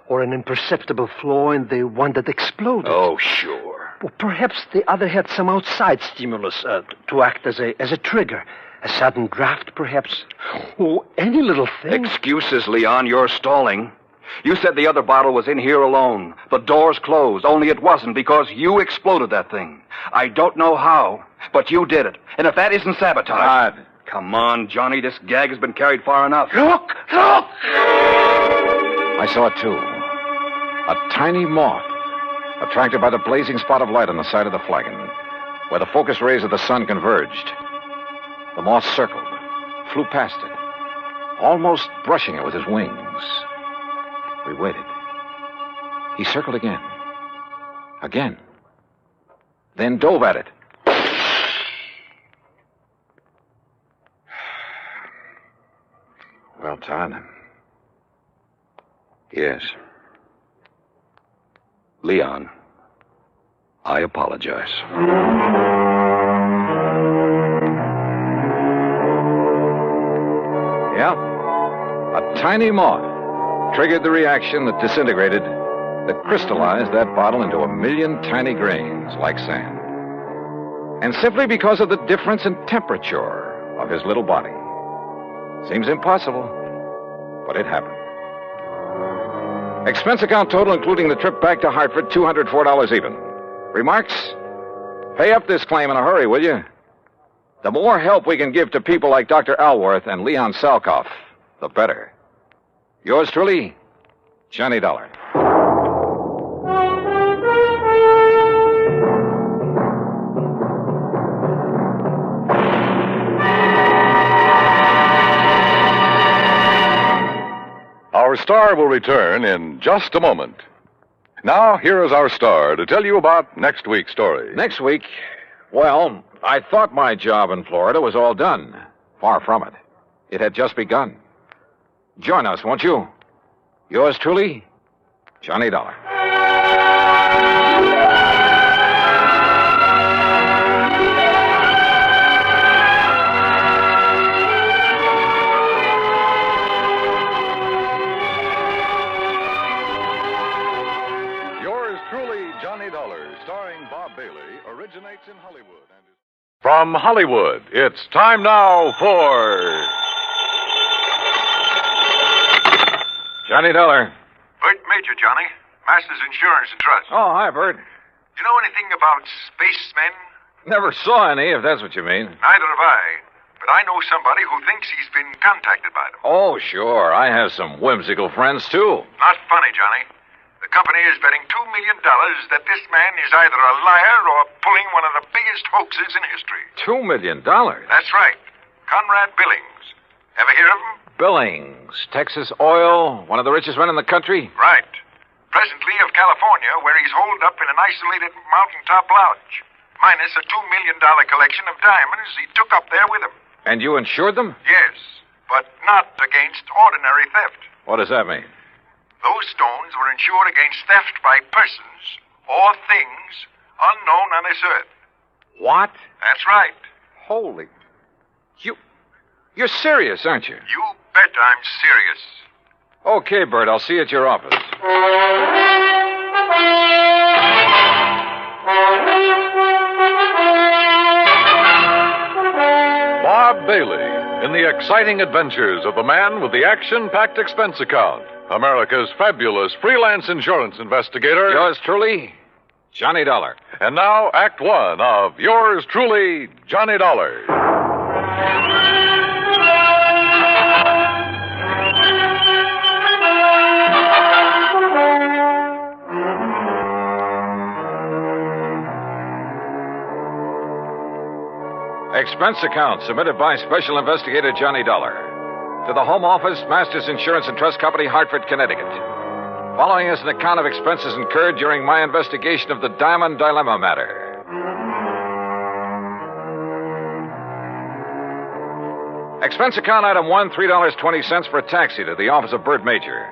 Or an imperceptible flaw in the one that exploded. Oh, sure. Well, perhaps the other had some outside stimulus to act as a trigger. A sudden draft, perhaps. Oh, any little thing. Excuses, Leon. You're stalling. You said the other bottle was in here alone. The door's closed, only it wasn't because you exploded that thing. I don't know how, but you did it. And if that isn't sabotage... God. Come on, Johnny. This gag has been carried far enough. Look! I saw it, too. A tiny moth, attracted by the blazing spot of light on the side of the flagon, where the focus rays of the sun converged. The moth circled, flew past it, almost brushing it with his wings. We waited. He circled again. Again. Then dove at it. Well, Todd. Yes. Leon, I apologize. Yeah. A tiny moth triggered the reaction that disintegrated, that crystallized that bottle into 1,000,000 tiny grains like sand. And simply because of the difference in temperature of his little body. Seems impossible, but it happened. Expense account total, including the trip back to Hartford, $204 even. Remarks? Pay up this claim in a hurry, will you? The more help we can give to people like Dr. Alworth and Leon Salkoff, the better. Yours truly, Johnny Dollar. Our star will return in just a moment. Now, here is our star to tell you about next week's story. Next week, well, I thought my job in Florida was all done. Far from it. It had just begun. Join us, won't you? Yours truly, Johnny Dollar. Originates in Hollywood. From Hollywood, it's time now for... Johnny Dollar. Bert Major, Johnny. Masters Insurance and Trust. Oh, hi, Bert. You know anything about spacemen? Never saw any, if that's what you mean. Neither have I. But I know somebody who thinks he's been contacted by them. Oh, sure. I have some whimsical friends, too. Not funny, Johnny. The company is betting $2 million that this man is either a liar or pulling one of the biggest hoaxes in history. $2 million? That's right. Conrad Billings. Ever hear of him? Billings, Texas Oil, one of the richest men in the country? Right. Presently of California, where he's holed up in an isolated mountaintop lodge, minus a $2 million collection of diamonds he took up there with him. And you insured them? Yes, but not against ordinary theft. What does that mean? Those stones were insured against theft by persons or things unknown on this earth. What? That's right. Holy... You're serious, aren't you? You bet I'm serious. Okay, Bert, I'll see you at your office. Bob Bailey in the exciting adventures of the man with the action-packed expense account. America's fabulous freelance insurance investigator. Yours truly, Johnny Dollar. And now, Act One of Yours Truly, Johnny Dollar. Expense account submitted by Special Investigator Johnny Dollar to the Home Office, Masters Insurance and Trust Company, Hartford, Connecticut. Following is an account of expenses incurred during my investigation of the Diamond Dilemma matter. Expense account item 1, $3.20 for a taxi to the office of Bert Major.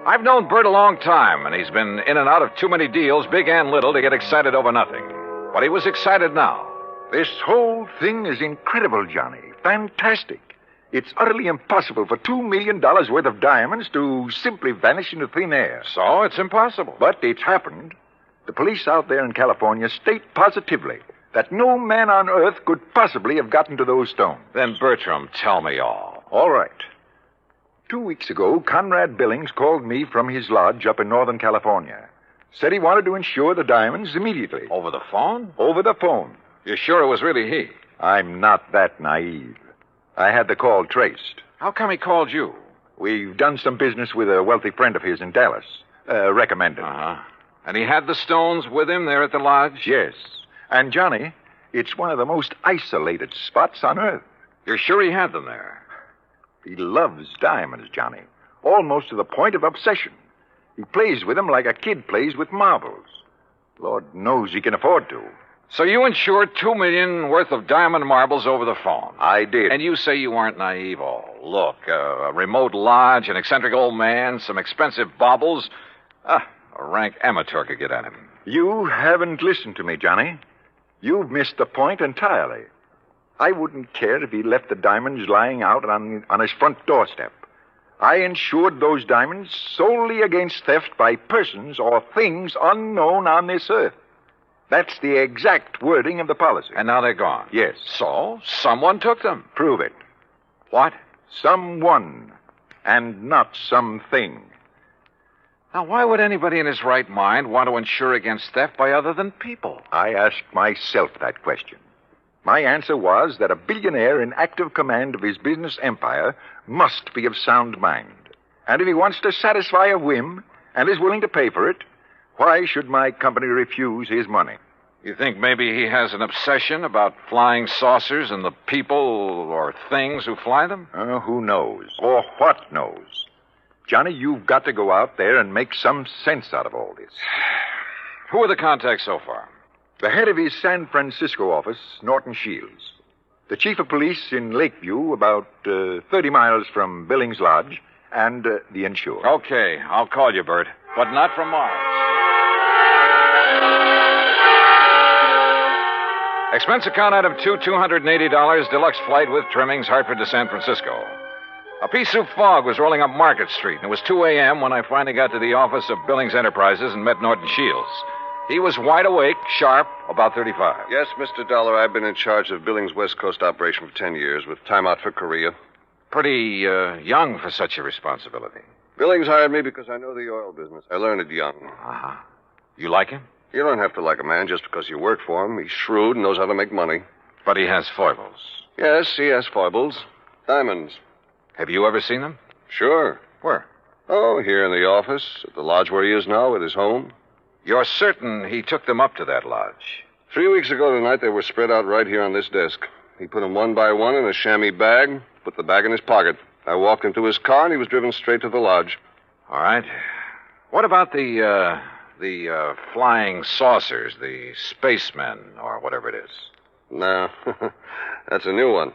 I've known Bert a long time, and he's been in and out of too many deals, big and little, to get excited over nothing. But he was excited now. This whole thing is incredible, Johnny. Fantastic. It's utterly impossible for $2 million worth of diamonds to simply vanish into thin air. So it's impossible. But it's happened. The police out there in California state positively that no man on earth could possibly have gotten to those stones. Then, Bertram, tell me all. All right. 2 weeks ago, Conrad Billings called me from his lodge up in Northern California. Said he wanted to insure the diamonds immediately. Over the phone? Over the phone. You're sure it was really he? I'm not that naive. I had the call traced. How come he called you? We've done some business with a wealthy friend of his in Dallas. Recommended. Uh-huh. And he had the stones with him there at the lodge? Yes. And, Johnny, it's one of the most isolated spots on Earth. You're sure he had them there? He loves diamonds, Johnny. Almost to the point of obsession. He plays with them like a kid plays with marbles. Lord knows he can afford to. So you insured $2 million worth of diamond marbles over the phone? I did. And you say you weren't naive. Oh, look, a remote lodge, an eccentric old man, some expensive baubles. A rank amateur could get at him. You haven't listened to me, Johnny. You've missed the point entirely. I wouldn't care if he left the diamonds lying out on his front doorstep. I insured those diamonds solely against theft by persons or things unknown on this earth. That's the exact wording of the policy. And now they're gone? Yes. So, someone took them? Prove it. What? Someone, and not something. Now, why would anybody in his right mind want to insure against theft by other than people? I asked myself that question. My answer was that a billionaire in active command of his business empire must be of sound mind. And if he wants to satisfy a whim and is willing to pay for it, why should my company refuse his money? You think maybe he has an obsession about flying saucers and the people or things who fly them? Who knows? Or what knows? Johnny, you've got to go out there and make some sense out of all this. Who are the contacts so far? The head of his San Francisco office, Norton Shields. The chief of police in Lakeview, about 30 miles from Billings Lodge, and the insurer. Okay, I'll call you, Bert, but not from Mars. Expense account item 2, $280, deluxe flight with trimmings, Hartford to San Francisco. A pea-soup fog was rolling up Market Street, and it was 2 a.m. when I finally got to the office of Billings Enterprises and met Norton Shields. He was wide awake, sharp, about 35. Yes, Mr. Dollar, I've been in charge of Billings West Coast operation for 10 years, with time out for Korea. Pretty young for such a responsibility. Billings hired me because I know the oil business. I learned it young. Uh-huh. You like him? You don't have to like a man just because you work for him. He's shrewd and knows how to make money. But he has foibles. Yes, he has foibles. Diamonds. Have you ever seen them? Sure. Where? Oh, here in the office, at the lodge where he is now, at his home. You're certain he took them up to that lodge? 3 weeks ago tonight, they were spread out right here on this desk. He put them one by one in a chamois bag, put the bag in his pocket. I walked him to his car, and he was driven straight to the lodge. All right. What about the flying saucers, the spacemen, or whatever it is? No, that's a new one.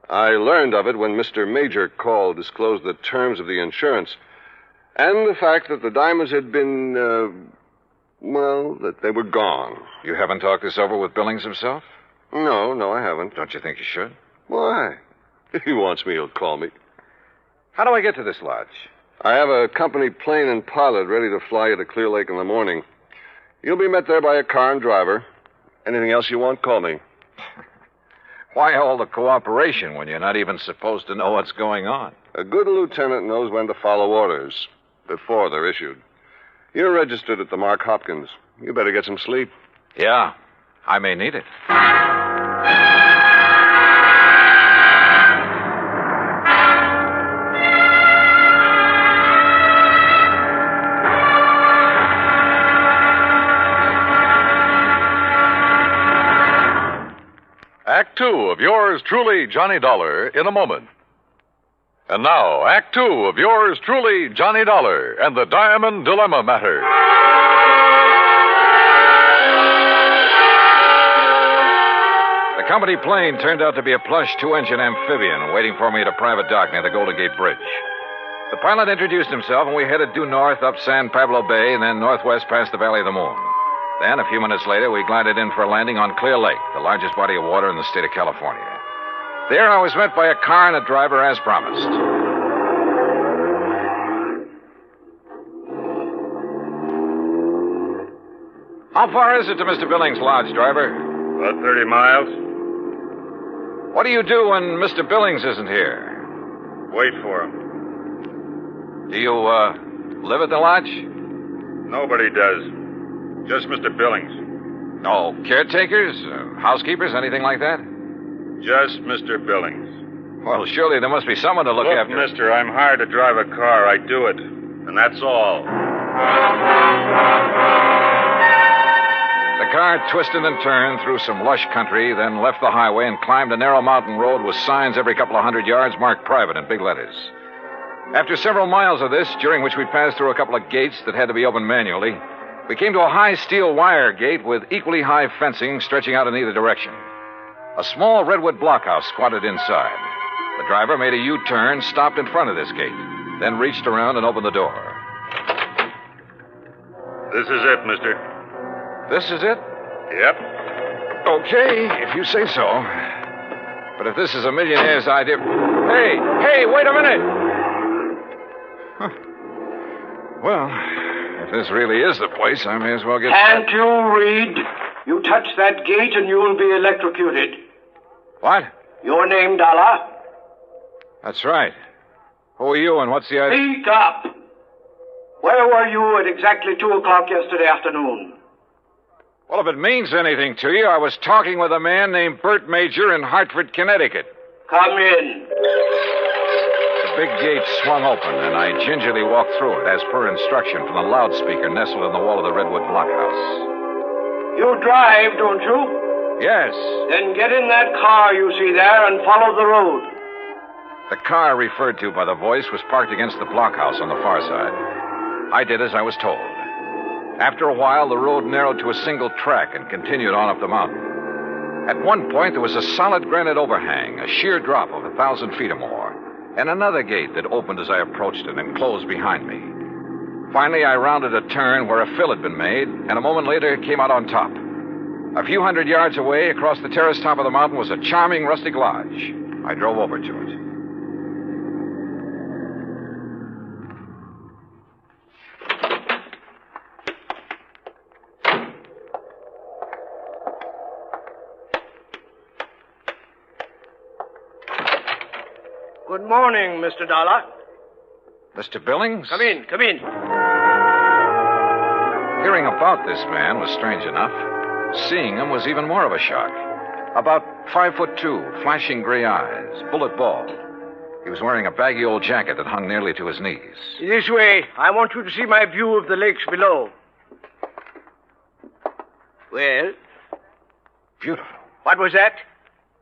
I learned of it when Mr. Major Call disclosed the terms of the insurance. And the fact that the diamonds had been, that they were gone. You haven't talked this over with Billings himself? No, I haven't. Don't you think you should? Why? If he wants me, he'll call me. How do I get to this lodge? I have a company plane and pilot ready to fly you to Clear Lake in the morning. You'll be met there by a car and driver. Anything else you want, call me. Why all the cooperation when you're not even supposed to know what's going on? A good lieutenant knows when to follow orders before they're issued. You're registered at the Mark Hopkins. You better get some sleep. Yeah, I may need it. Act Two of yours truly, Johnny Dollar, in a moment. And now, Act Two of yours truly, Johnny Dollar, and the Diamond Dilemma Matter. The company plane turned out to be a plush 2-engine amphibian waiting for me at a private dock near the Golden Gate Bridge. The pilot introduced himself, and we headed due north up San Pablo Bay and then northwest past the Valley of the Moon. Then, a few minutes later, we glided in for a landing on Clear Lake, the largest body of water in the state of California. There, I was met by a car and a driver as promised. How far is it to Mr. Billings' lodge, driver? About 30 miles. What do you do when Mr. Billings isn't here? Wait for him. Do you, live at the lodge? Nobody does. Just Mr. Billings. No caretakers, housekeepers, anything like that? Just Mr. Billings. Well, surely there must be someone to look after. Look, mister, I'm hired to drive a car. I do it. And that's all. The car twisted and turned through some lush country, then left the highway and climbed a narrow mountain road with signs every couple of 100 yards marked private in big letters. After several miles of this, during which we passed through a couple of gates that had to be opened manually, we came to a high steel wire gate with equally high fencing stretching out in either direction. A small redwood blockhouse squatted inside. The driver made a U-turn, stopped in front of this gate, then reached around and opened the door. This is it, mister. This is it? Yep. Okay, if you say so. But if this is a millionaire's idea... Hey, wait a minute! Huh. Well, if this really is the place, I may as well get... Can't you read? You touch that gate and you'll be electrocuted. What? Your name, Dollar? That's right. Who are you and what's the idea? Speak up. Where were you at exactly 2 o'clock yesterday afternoon? Well, if it means anything to you, I was talking with a man named Bert Major in Hartford, Connecticut. Come in. The big gate swung open, and I gingerly walked through it, as per instruction from the loudspeaker nestled in the wall of the redwood blockhouse. You drive, don't you? Yes. Then get in that car you see there and follow the road. The car referred to by the voice was parked against the blockhouse on the far side. I did as I was told. After a while, the road narrowed to a single track and continued on up the mountain. At one point, there was a solid granite overhang, a sheer drop of 1,000 feet or more, and another gate that opened as I approached it and closed behind me. Finally, I rounded a turn where a fill had been made, and a moment later came out on top. A few 100 yards away, across the terrace top of the mountain, was a charming rustic lodge. I drove over to it. Good morning, Mr. Dollar. Mr. Billings? Come in. Hearing about this man was strange enough. Seeing him was even more of a shock. About 5'2", flashing gray eyes, bullet bald. He was wearing a baggy old jacket that hung nearly to his knees. This way. I want you to see my view of the lakes below. Well? Beautiful. What was that?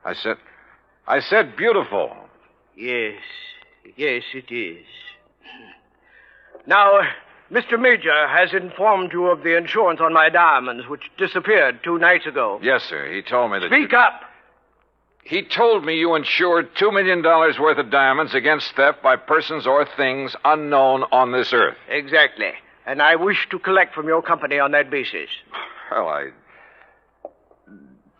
I said beautiful. Yes, it is. Now, Mr. Major has informed you of the insurance on my diamonds, which disappeared 2 nights ago. Yes, sir. He told me that... Speak up! He told me you insured $2 million worth of diamonds against theft by persons or things unknown on this earth. Exactly. And I wish to collect from your company on that basis. Well,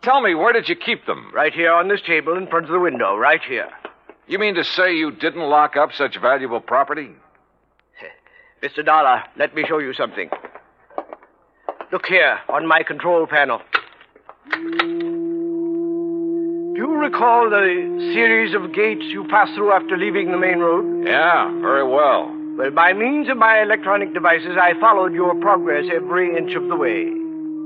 Tell me, where did you keep them? Right here on this table in front of the window, right here. You mean to say you didn't lock up such valuable property? Mr. Dollar, let me show you something. Look here, on my control panel. Do you recall the series of gates you passed through after leaving the main road? Yeah, very well. Well, by means of my electronic devices, I followed your progress every inch of the way.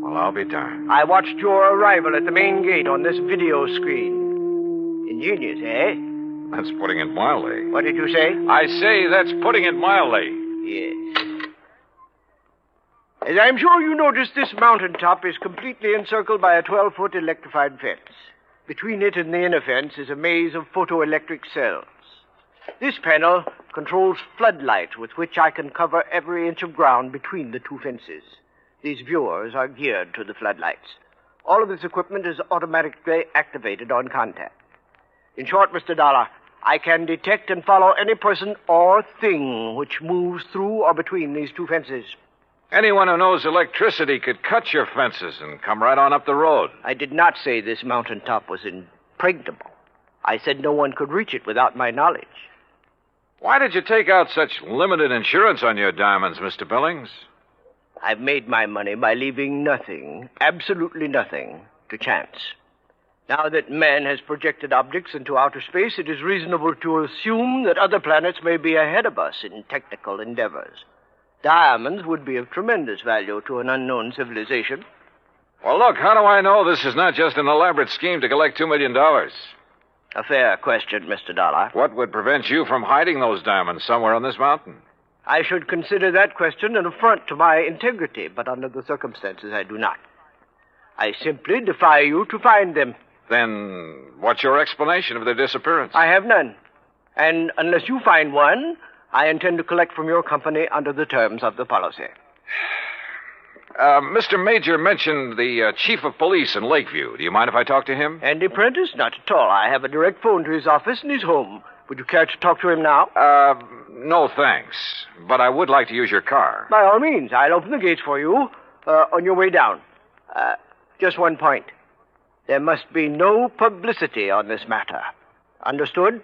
Well, I'll be darned. I watched your arrival at the main gate on this video screen. Ingenious, eh? That's putting it mildly. What did you say? I say that's putting it mildly. Yes. As I'm sure you noticed, this mountaintop is completely encircled by a 12-foot electrified fence. Between it and the inner fence is a maze of photoelectric cells. This panel controls floodlights with which I can cover every inch of ground between the 2 fences. These viewers are geared to the floodlights. All of this equipment is automatically activated on contact. In short, Mr. Dollar, I can detect and follow any person or thing which moves through or between these two fences. Anyone who knows electricity could cut your fences and come right on up the road. I did not say this mountaintop was impregnable. I said no one could reach it without my knowledge. Why did you take out such limited insurance on your diamonds, Mr. Billings? I've made my money by leaving nothing, absolutely nothing, to chance. Now that man has projected objects into outer space, it is reasonable to assume that other planets may be ahead of us in technical endeavors. Diamonds would be of tremendous value to an unknown civilization. Well, look, how do I know this is not just an elaborate scheme to collect $2 million? A fair question, Mr. Dollar. What would prevent you from hiding those diamonds somewhere on this mountain? I should consider that question an affront to my integrity, but under the circumstances I do not. I simply defy you to find them. Then what's your explanation of their disappearance? I have none. And unless you find one, I intend to collect from your company under the terms of the policy. Mr. Major mentioned the chief of police in Lakeview. Do you mind if I talk to him? Andy Prentice? Not at all. I have a direct phone to his office and his home. Would you care to talk to him now? No, thanks. But I would like to use your car. By all means. I'll open the gates for you on your way down. Just one point. There must be no publicity on this matter. Understood?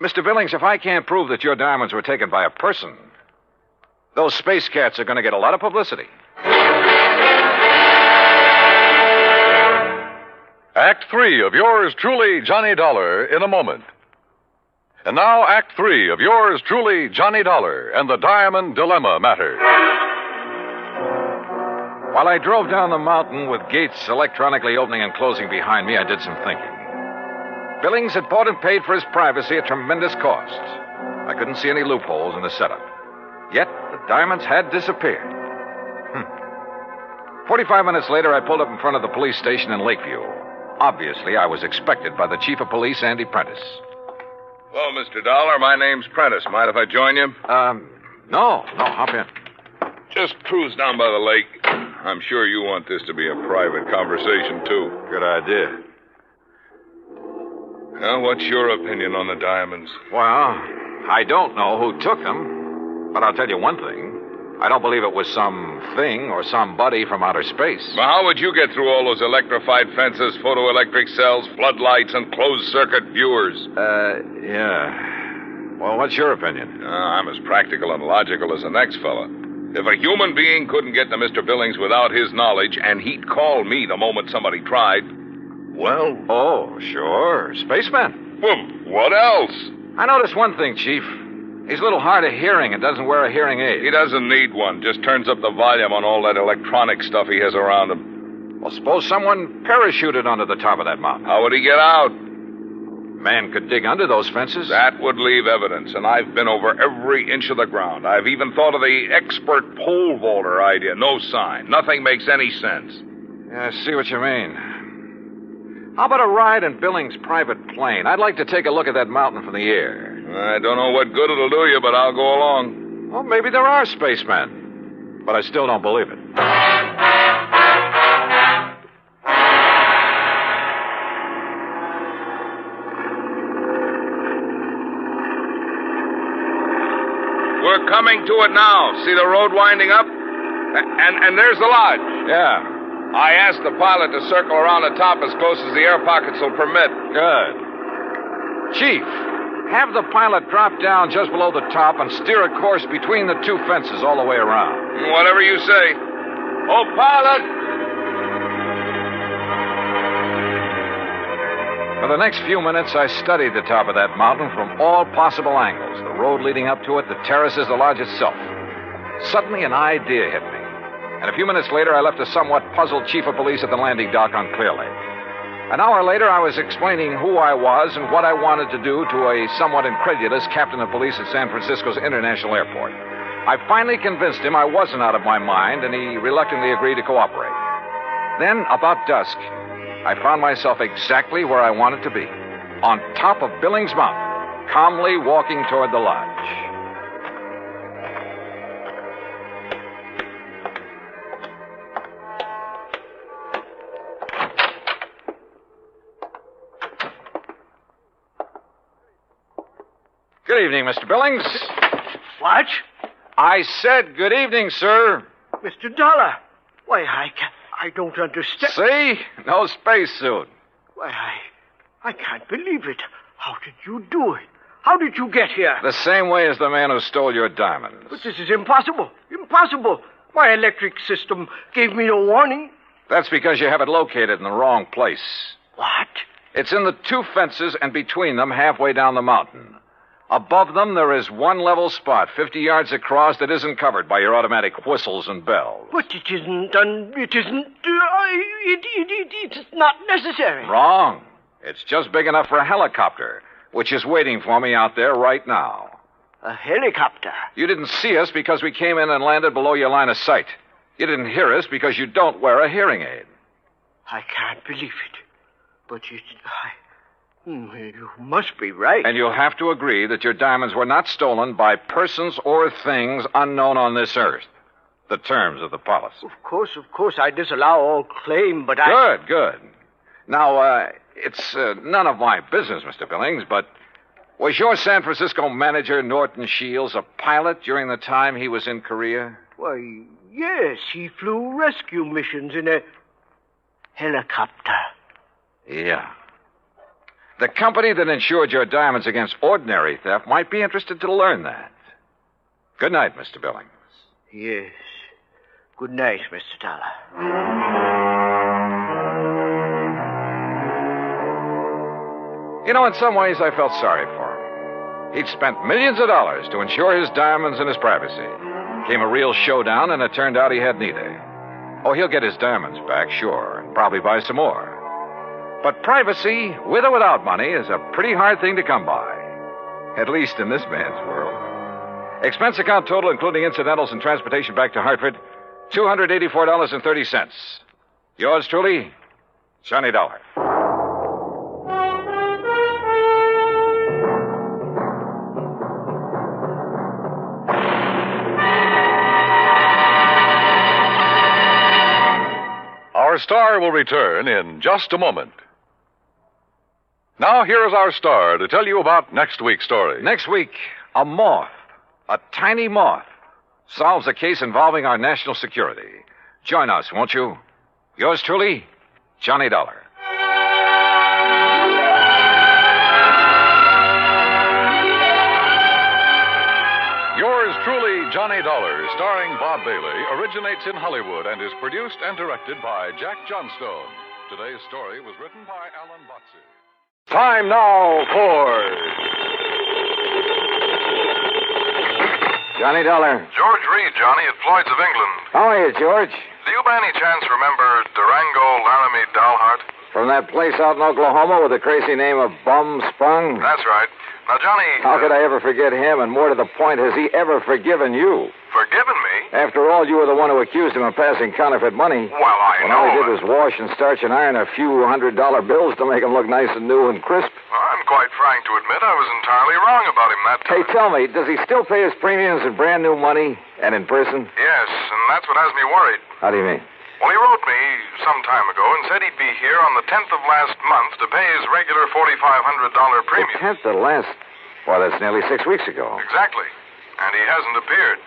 Mr. Billings, if I can't prove that your diamonds were taken by a person, those space cats are going to get a lot of publicity. Act 3 of yours truly, Johnny Dollar, in a moment. And now, Act 3 of yours truly, Johnny Dollar, and the Diamond Dilemma matter. While I drove down the mountain with gates electronically opening and closing behind me, I did some thinking. Billings had bought and paid for his privacy at tremendous cost. I couldn't see any loopholes in the setup. Yet, the diamonds had disappeared. 45 minutes later, I pulled up in front of the police station in Lakeview. Obviously, I was expected by the chief of police, Andy Prentice. Hello, Mr. Dollar. My name's Prentice. Mind if I join you? No, hop in. Just cruise down by the lake. I'm sure you want this to be a private conversation, too. Good idea. Now, what's your opinion on the diamonds? Well, I don't know who took them, but I'll tell you one thing. I don't believe it was some thing or somebody from outer space. Well, how would you get through all those electrified fences, photoelectric cells, floodlights, and closed-circuit viewers? Yeah. Well, what's your opinion? I'm as practical and logical as the next fella. If a human being couldn't get to Mr. Billings without his knowledge, and he'd call me the moment somebody tried, well... Oh, sure. Spaceman. Well, what else? I noticed one thing, Chief. He's a little hard of hearing and doesn't wear a hearing aid. He doesn't need one. Just turns up the volume on all that electronic stuff he has around him. Well, suppose someone parachuted onto the top of that mountain. How would he get out? Man could dig under those fences. That would leave evidence, and I've been over every inch of the ground. I've even thought of the expert pole vaulter idea. No sign. Nothing makes any sense. Yeah, I see what you mean. How about a ride in Billings' private plane? I'd like to take a look at that mountain from the air. I don't know what good it'll do you, but I'll go along. Well, maybe there are spacemen. But I still don't believe it. We're coming to it now. See the road winding up? And there's the lodge. Yeah. I asked the pilot to circle around the top as close as the air pockets will permit. Good. Chief, have the pilot drop down just below the top and steer a course between the two fences all the way around. Whatever you say. Oh, pilot! For the next few minutes, I studied the top of that mountain from all possible angles. The road leading up to it, the terraces, the lodge itself. Suddenly, an idea hit me. And a few minutes later, I left a somewhat puzzled chief of police at the landing dock on Clear Lake. An hour later, I was explaining who I was and what I wanted to do to a somewhat incredulous captain of police at San Francisco's International Airport. I finally convinced him I wasn't out of my mind, and he reluctantly agreed to cooperate. Then, about dusk, I found myself exactly where I wanted to be, on top of Billings Mountain, calmly walking toward the lodge. Good evening, Mr. Billings. What? I said good evening, sir. Mr. Dollar. Why, I don't understand. See? No spacesuit. Why, I can't believe it. How did you do it? How did you get here? The same way as the man who stole your diamonds. But this is impossible. Impossible. My electric system gave me no warning. That's because you have it located in the wrong place. What? It's in the 2 fences and between them halfway down the mountain. Above them, there is one level spot 50 yards across that isn't covered by your automatic whistles and bells. But it isn't it's not necessary. Wrong. It's just big enough for a helicopter, which is waiting for me out there right now. A helicopter? You didn't see us because we came in and landed below your line of sight. You didn't hear us because you don't wear a hearing aid. I can't believe it. But you must be right. And you'll have to agree that your diamonds were not stolen by persons or things unknown on this earth. The terms of the policy. Of course, I disallow all claim, but Good. Now, it's none of my business, Mr. Billings, but was your San Francisco manager, Norton Shields, a pilot during the time he was in Korea? Why, yes, he flew rescue missions in a helicopter. Yeah. The company that insured your diamonds against ordinary theft might be interested to learn that. Good night, Mr. Billings. Yes. Good night, Mr. Dollar. You know, in some ways, I felt sorry for him. He'd spent millions of dollars to insure his diamonds and his privacy. Came a real showdown, and it turned out he had neither. Oh, he'll get his diamonds back, sure, and probably buy some more. But privacy, with or without money, is a pretty hard thing to come by. At least in this man's world. Expense account total, including incidentals and transportation back to Hartford, $284.30. Yours truly, Johnny Dollar. Our star will return in just a moment. Now, here is our star to tell you about next week's story. Next week, a moth, a tiny moth, solves a case involving our national security. Join us, won't you? Yours truly, Johnny Dollar. Yours truly, Johnny Dollar, starring Bob Bailey, originates in Hollywood and is produced and directed by Jack Johnstone. Today's story was written by Alan Botzer. Time now for Johnny Dollar. George Reed, Johnny, at Floyd's of England. How are you, George? Do you by any chance remember Durango, Laramie, Dalhart? From that place out in Oklahoma with the crazy name of Bum Sprung? That's right. Now, Johnny... How could I ever forget him? And more to the point, has he ever forgiven you? Forgiven me? After all, you were the one who accused him of passing counterfeit money. Well, I when know. all he did was wash and starch and iron a few $100 bills to make them look nice and new and crisp. Well, I'm quite frank to admit I was entirely wrong about him that time. Hey, tell me, does he still pay his premiums in brand new money and in person? Yes, and that's what has me worried. How do you mean? Well, he wrote me some time ago and said he'd be here on the 10th of last month to pay his regular $4,500 premium. The 10th of last... Well, that's nearly 6 weeks ago. Exactly. And he hasn't appeared.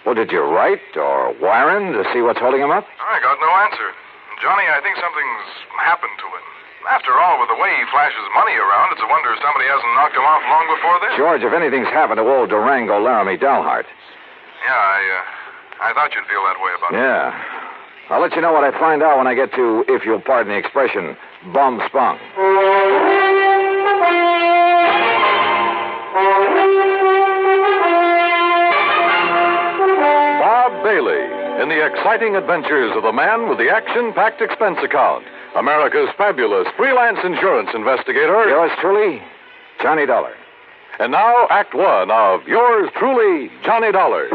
Well, did you write or wire him to see what's holding him up? I got no answer. Johnny, I think something's happened to him. After all, with the way he flashes money around, it's a wonder somebody hasn't knocked him off long before this. George, if anything's happened to old Durango, Laramie, Dalhart. Yeah, I thought you'd feel that way about it. Yeah. I'll let you know what I find out when I get to, if you'll pardon the expression, bum spung. Bob Bailey in the exciting adventures of the man with the action-packed expense account. America's fabulous freelance insurance investigator. Yours truly, Johnny Dollar. And now, Act One of Yours Truly, Johnny Dollar.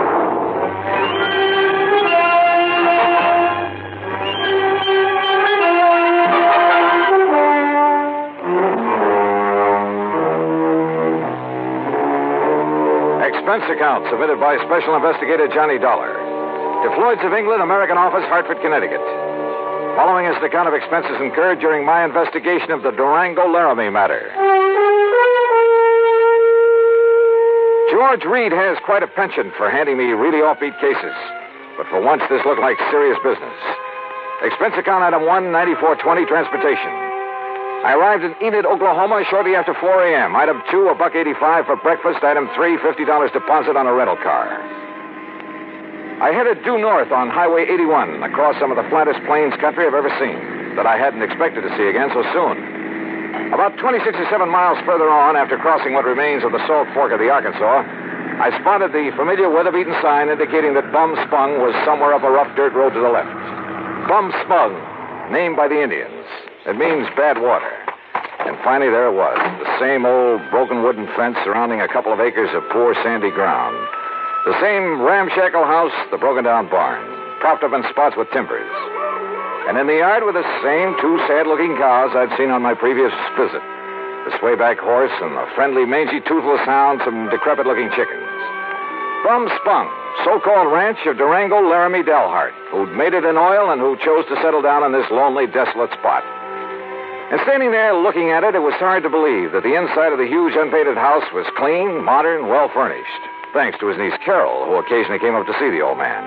Expense account submitted by Special Investigator Johnny Dollar to Floyd's of England, American Office, Hartford, Connecticut. Following is the account of expenses incurred during my investigation of the Durango Laramie matter. George Reed has quite a penchant for handing me really offbeat cases. But for once, this looked like serious business. Expense account item 1, 9420, transportation. I arrived in Enid, Oklahoma shortly after 4 a.m. Item 2, $1.85 for breakfast. Item 3, $50 deposit on a rental car. I headed due north on Highway 81, across some of the flattest plains country I've ever seen, that I hadn't expected to see again so soon. About 67 miles further on, after crossing what remains of the Salt Fork of the Arkansas, I spotted the familiar weather-beaten sign indicating that Bum Spung was somewhere up a rough dirt road to the left. Bum Spung, named by the Indians. It means bad water. And finally, there it was, the same old broken wooden fence surrounding a couple of acres of poor sandy ground. The same ramshackle house, the broken-down barn, propped up in spots with timbers. And in the yard were the same two sad-looking cows I'd seen on my previous visit. The swayback horse and the friendly, mangy, toothless hound, some decrepit-looking chickens. Bum Spung, so-called ranch of Durango, Laramie, Delhart, who'd made it in oil and who chose to settle down in this lonely, desolate spot. And standing there looking at it, it was hard to believe that the inside of the huge, unpainted house was clean, modern, well-furnished, thanks to his niece Carol, who occasionally came up to see the old man.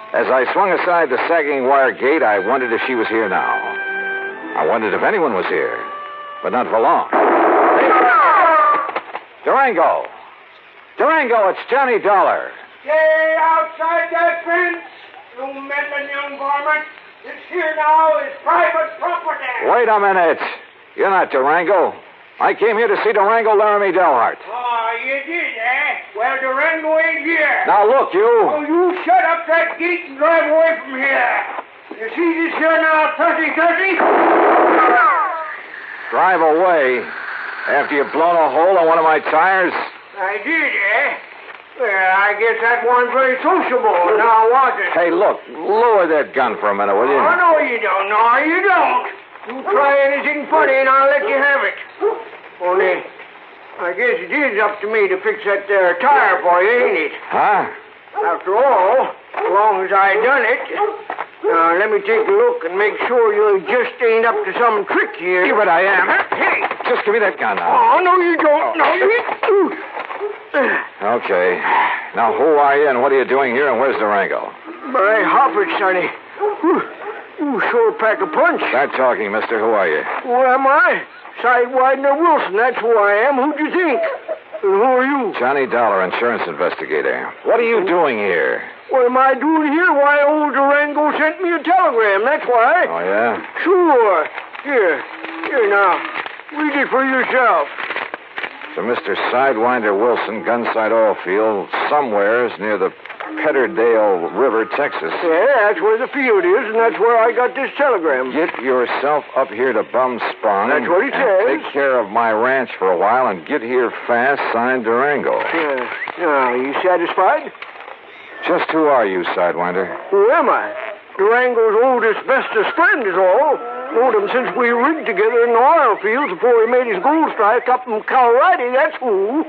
As I swung aside the sagging wire gate, I wondered if she was here now. I wondered if anyone was here, but not for long. Durango! Durango, it's Johnny Dollar. Stay outside that fence, you meddling young varmint. This here now is private property. Wait a minute. You're not Durango. I came here to see Durango, Laramie, Delhart. Oh, you did, eh? Well, Durango ain't here. Now, look, you. Oh, you shut up that gate and drive away from here. You see this here now, 30-30? Drive away? After you've blown a hole in one of my tires? I did, eh? Well, I guess that wasn't very sociable, now was it? Hey, look, lower that gun for a minute, will you? Oh, no, you don't. No, you don't. You try anything funny and I'll let you have it. Only, I guess it is up to me to fix that there tire for you, ain't it? Huh? After all, as long as I done it. Now, let me take a look and make sure you just ain't up to some trick here. Yeah, but I am. Hey! Just give me that gun now. Oh, no, you don't. No, you... Okay. Now, who are you and what are you doing here and where's Durango? My hoppers, sonny. You sure pack a punch. Start talking, mister. Who are you? Who am I? Sidewinder Wilson, that's who I am. Who'd you think? And who are you? Johnny Dollar, insurance investigator. What are you doing here? What am I doing here? Why, old Durango sent me a telegram, that's why. Oh, yeah? Sure. Here now. Read it for yourself. To Mr. Sidewinder Wilson, Gunside Oil Field, somewheres near the Petterdale River, Texas. Yeah, that's where the field is, and that's where I got this telegram. Get yourself up here to Bum Spung. That's what he says. Take care of my ranch for a while and get here fast, signed Durango. Yeah. Now, you satisfied? Just who are you, Sidewinder? Who am I? Durango's oldest, bestest friend is all. Known him since we rigged together in the oil fields before he made his gold strike up in Colorado, that's who.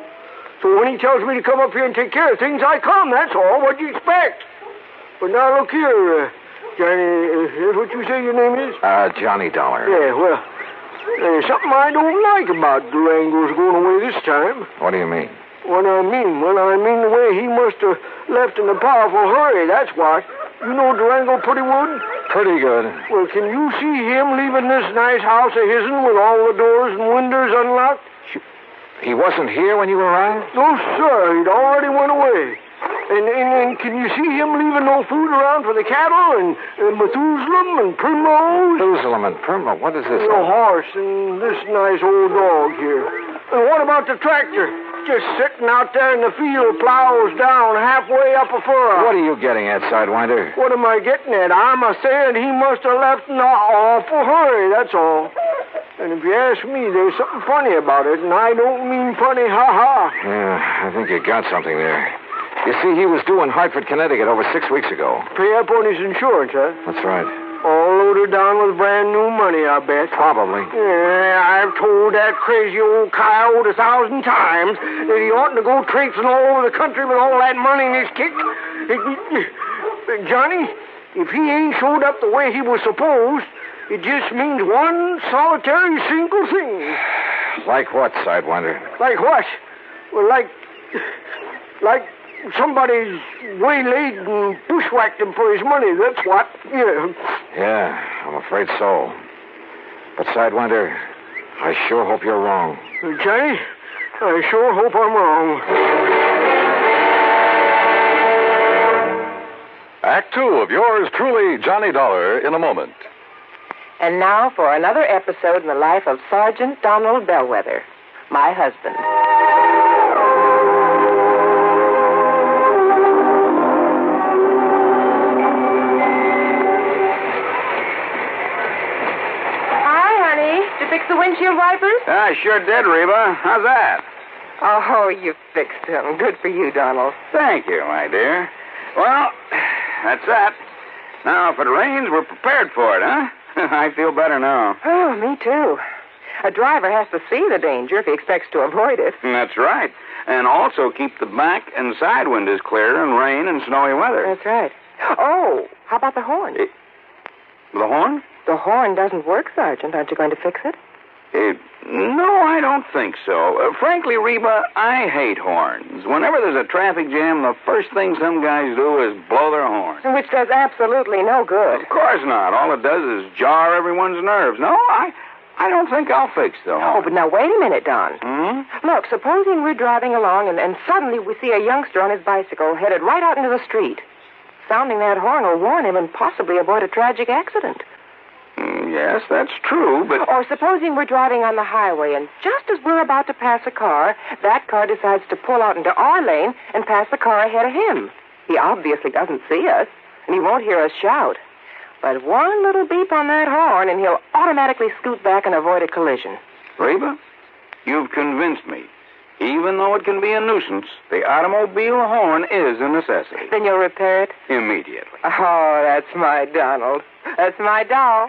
So when he tells me to come up here and take care of things, I come, that's all. What'd you expect? But now look here, Johnny, is what you say your name is? Johnny Dollar. Yeah, well, there's something I don't like about Durango's going away this time. What do you mean? What I mean? Well, I mean the way he must have left in a powerful hurry, that's what. You know Durango pretty good? Pretty good. Well, can you see him leaving this nice house of his'n with all the doors and windows unlocked? He wasn't here when you arrived? No, sir. He'd already went away. And can you see him leaving no food around for the cattle and Methuselah and Primrose? Methuselah and Primrose? What is this? The horse and this nice old dog here. And what about the tractor? Just sitting out there in the field, plows down halfway up a furrow. What are you getting at, Sidewinder? What am I getting at? I'm saying he must have left in an awful hurry, that's all. And if you ask me, there's something funny about it, and I don't mean funny, ha-ha. Yeah, I think you got something there. You see, he was due in Hartford, Connecticut over 6 weeks ago. Pay up on his insurance, huh? That's right. All loaded down with brand new money, I bet. Probably. Yeah, I've told that crazy old coyote 1,000 times that he oughtn't to go traipsing all over the country with all that money in his kick. Johnny, if he ain't showed up the way he was supposed, it just means one solitary single thing. Like what, Sidewinder? Like what? Well, like Like somebody's waylaid and bushwhacked him for his money, that's what. Yeah. Yeah, I'm afraid so. But, Sidewinder, I sure hope you're wrong. Johnny, I sure hope I'm wrong. Act 2 of yours truly, Johnny Dollar, in a moment. And now for another episode in the life of Sergeant Donald Bellwether, my husband. Fix the windshield wipers? I sure did, Reba. How's that? Oh, you fixed them. Good for you, Donald. Thank you, my dear. Well, that's that. Now, if it rains, we're prepared for it, huh? I feel better now. Oh, me too. A driver has to see the danger if he expects to avoid it. That's right. And also keep the back and side windows clear in rain and snowy weather. That's right. Oh, how about the horn? The horn? The horn doesn't work, Sergeant. Aren't you going to fix it? No, I don't think so. Frankly, Reba, I hate horns. Whenever there's a traffic jam, the first thing some guys do is blow their horn. Which does absolutely no good. Of course not. All it does is jar everyone's nerves. No, I don't think I'll fix the horn. Oh, but now wait a minute, Don. Hmm? Look, supposing we're driving along and suddenly we see a youngster on his bicycle headed right out into the street. Sounding that horn will warn him and possibly avoid a tragic accident. Yes, that's true, but... Or supposing we're driving on the highway, and just as we're about to pass a car, that car decides to pull out into our lane and pass the car ahead of him. He obviously doesn't see us, and he won't hear us shout. But one little beep on that horn, and he'll automatically scoot back and avoid a collision. Reba, you've convinced me. Even though it can be a nuisance, the automobile horn is a necessity. Then you'll repair it? Immediately. Oh, that's my Donald. That's my doll.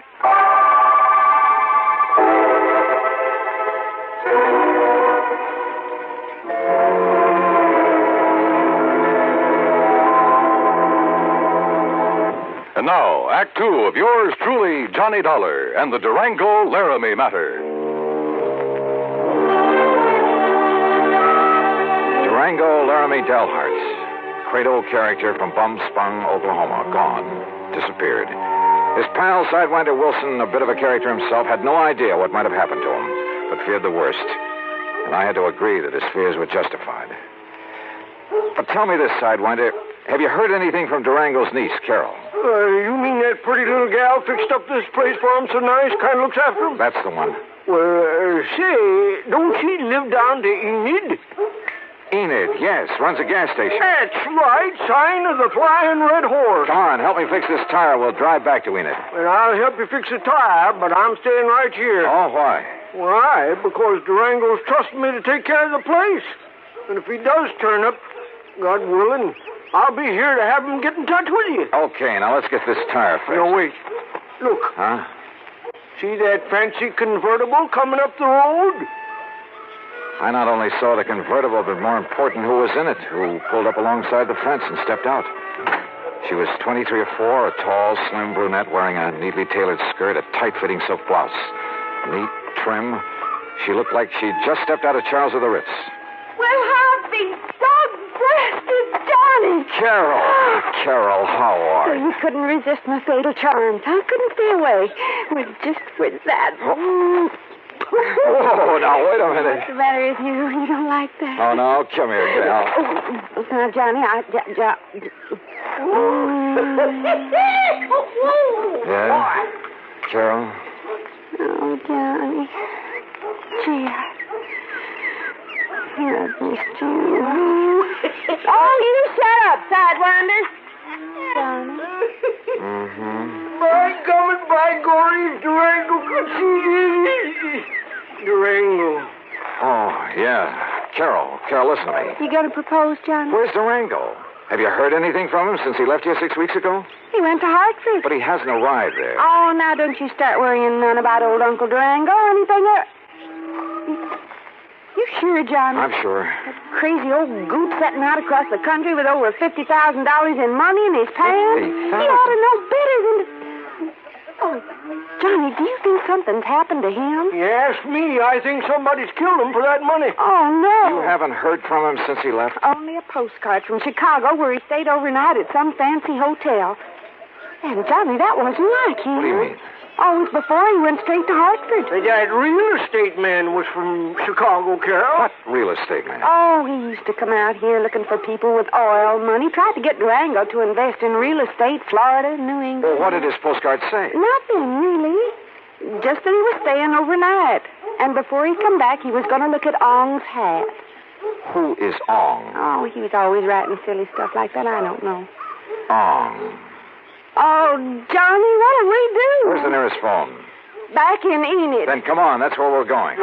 And now, Act 2 of yours truly, Johnny Dollar, and the Durango Laramie matter. Durango Laramie Delharts, cradle character from Bumspung, Oklahoma, gone, disappeared. His pal, Sidewinder Wilson, a bit of a character himself, had no idea what might have happened to him, but feared the worst. And I had to agree that his fears were justified. But tell me this, Sidewinder, have you heard anything from Durango's niece, Carol? You mean that pretty little gal fixed up this place for him so nice, kind of looks after him? That's the one. Well, say, don't she live down to Enid? Enid, yes, runs a gas station. That's right, sign of the Flying Red Horse. Come on, help me fix this tire. We'll drive back to Enid. Well, I'll help you fix the tire, but I'm staying right here. Oh, why? Why? Because Durango's trusting me to take care of the place. And if he does turn up, God willing, I'll be here to have him get in touch with you. Okay, now let's get this tire fixed. No, wait. Look. Huh? See that fancy convertible coming up the road? I not only saw the convertible, but more important, who was in it, who pulled up alongside the fence and stepped out. She was 23 or 4, a tall, slim brunette wearing a neatly tailored skirt, a tight-fitting silk blouse. Neat, trim. She looked like she'd just stepped out of Charles of the Ritz. Well, I'll be dog-blasted, Johnny. Carol, how are you? You couldn't resist my fatal charms. I couldn't stay away. Well, just with that. Oh, now, wait a minute. What's the matter with you? You don't like that? Oh, no, come here, gal. Now, Johnny, Yeah? Carol? Oh, Johnny. Gee, I've missed you. Oh, you shut up, Sidewinder. Johnny. Mm-hmm. By coming by Gory, Durango could see Durango. Oh, yeah. Carol, listen to me. You gonna propose, Johnny? Where's Durango? Have you heard anything from him since he left here 6 weeks ago? He went to Hartford. But he hasn't arrived there. Oh, now don't you start worrying none about old Uncle Durango or anything. You sure, Johnny? I'm sure. That crazy old goot setting out across the country with over $50,000 in money in his pants. He ought to know better than to... Oh, Oh, Johnny, do you think something's happened to him? Yes, me. I think somebody's killed him for that money. Oh, no. You haven't heard from him since he left? Only a postcard from Chicago where he stayed overnight at some fancy hotel. And, Johnny, that wasn't like him. What do you mean? Oh, it was before he went straight to Hartford. That real estate man was from Chicago, Carol. What real estate man? Oh, he used to come out here looking for people with oil money. Tried to get Durango to invest in real estate, Florida, New England. Well, what did his postcard say? Nothing, really. Just that he was staying overnight. And before he'd come back, he was going to look at Ong's hat. Who is Ong? Oh, he was always writing silly stuff like that. I don't know. Ong. Oh, Johnny, what'll we do? Where's the nearest phone? Back in Enid. Then come on, that's where we're going.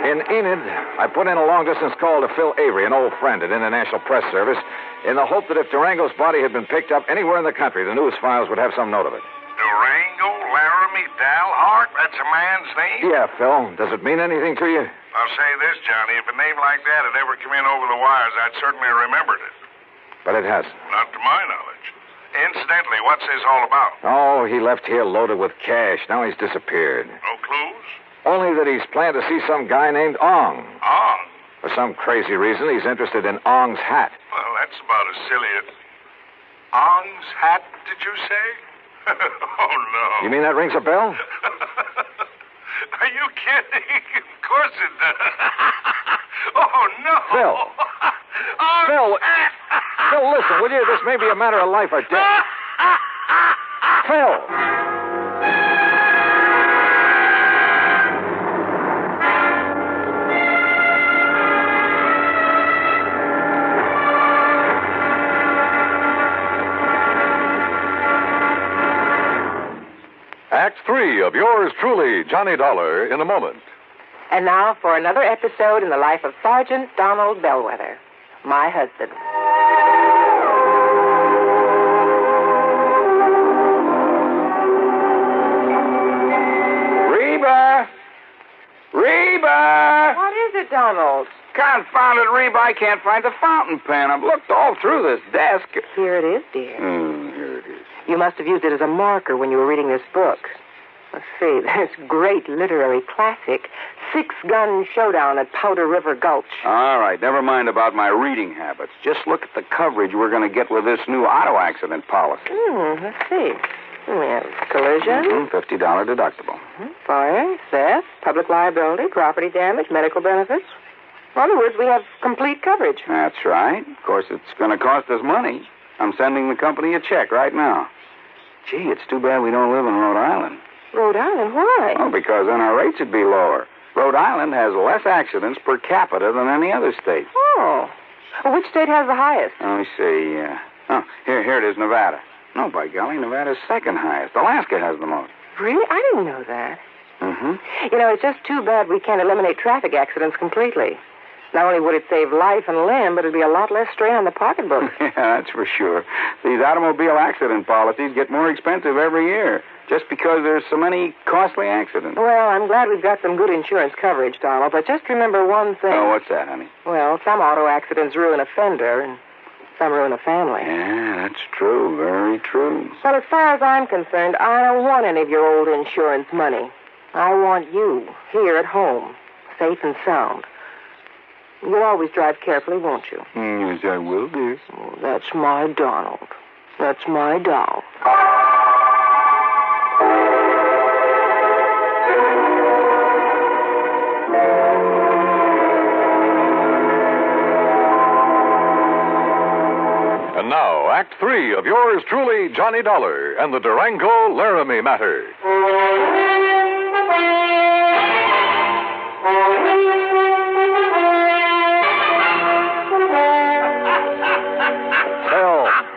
In Enid, I put in a long-distance call to Phil Avery, an old friend at International Press Service, in the hope that if Durango's body had been picked up anywhere in the country, the news files would have some note of it. Durango, Laramie, Dalhart, that's a man's name? Yeah, Phil. Does it mean anything to you? I'll say this, Johnny. If a name like that had ever come in over the wires, I'd certainly remembered it. But it hasn't. Not to my knowledge. Incidentally, what's this all about? Oh, he left here loaded with cash. Now he's disappeared. No clues? Only that he's planned to see some guy named Ong. Ong? For some crazy reason, he's interested in Ong's hat. Well, that's about as silly as... Ong's hat, did you say? Oh, no. You mean that rings a bell? Are you kidding? Of course it does. Oh, no. Phil. Phil. Phil, listen, will you? This may be a matter of life or death. Phil. Act 3 of yours truly, Johnny Dollar, in a moment. And now for another episode in the life of Sergeant Donald Bellwether, my husband. Reba! Reba! What is it, Donald? Confound it, Reba, I can't find the fountain pen. I've looked all through this desk. Here it is, dear. Here it is. You must have used it as a marker when you were reading this book. Let's see, this great literary classic, Six-Gun Showdown at Powder River Gulch. All right, never mind about my reading habits. Just look at the coverage we're going to get with this new auto accident policy. Let's see. We have collision. $50 deductible. Fire, theft, public liability, property damage, medical benefits. In other words, we have complete coverage. That's right. Of course, it's going to cost us money. I'm sending the company a check right now. Gee, it's too bad we don't live in Rhode Island. Rhode Island? Why? Oh, because then our rates would be lower. Rhode Island has less accidents per capita than any other state. Oh. Well, which state has the highest? Let me see. Here it is, Nevada. No, by golly, Nevada's second highest. Alaska has the most. Really? I didn't know that. Mm-hmm. You know, it's just too bad we can't eliminate traffic accidents completely. Not only would it save life and limb, but it'd be a lot less strain on the pocketbook. Yeah, that's for sure. These automobile accident policies get more expensive every year, just because there's so many costly accidents. Well, I'm glad we've got some good insurance coverage, Donald, but just remember one thing. Oh, what's that, honey? Well, some auto accidents ruin a fender, and some ruin a family. Yeah, that's true. Very true. Well, as far as I'm concerned, I don't want any of your old insurance money. I want you here at home, safe and sound. You'll always drive carefully, won't you? Yes, I will, dear. Oh, that's my Donald. That's my doll. And now, Act 3 of yours truly, Johnny Dollar, and the Durango Laramie matter.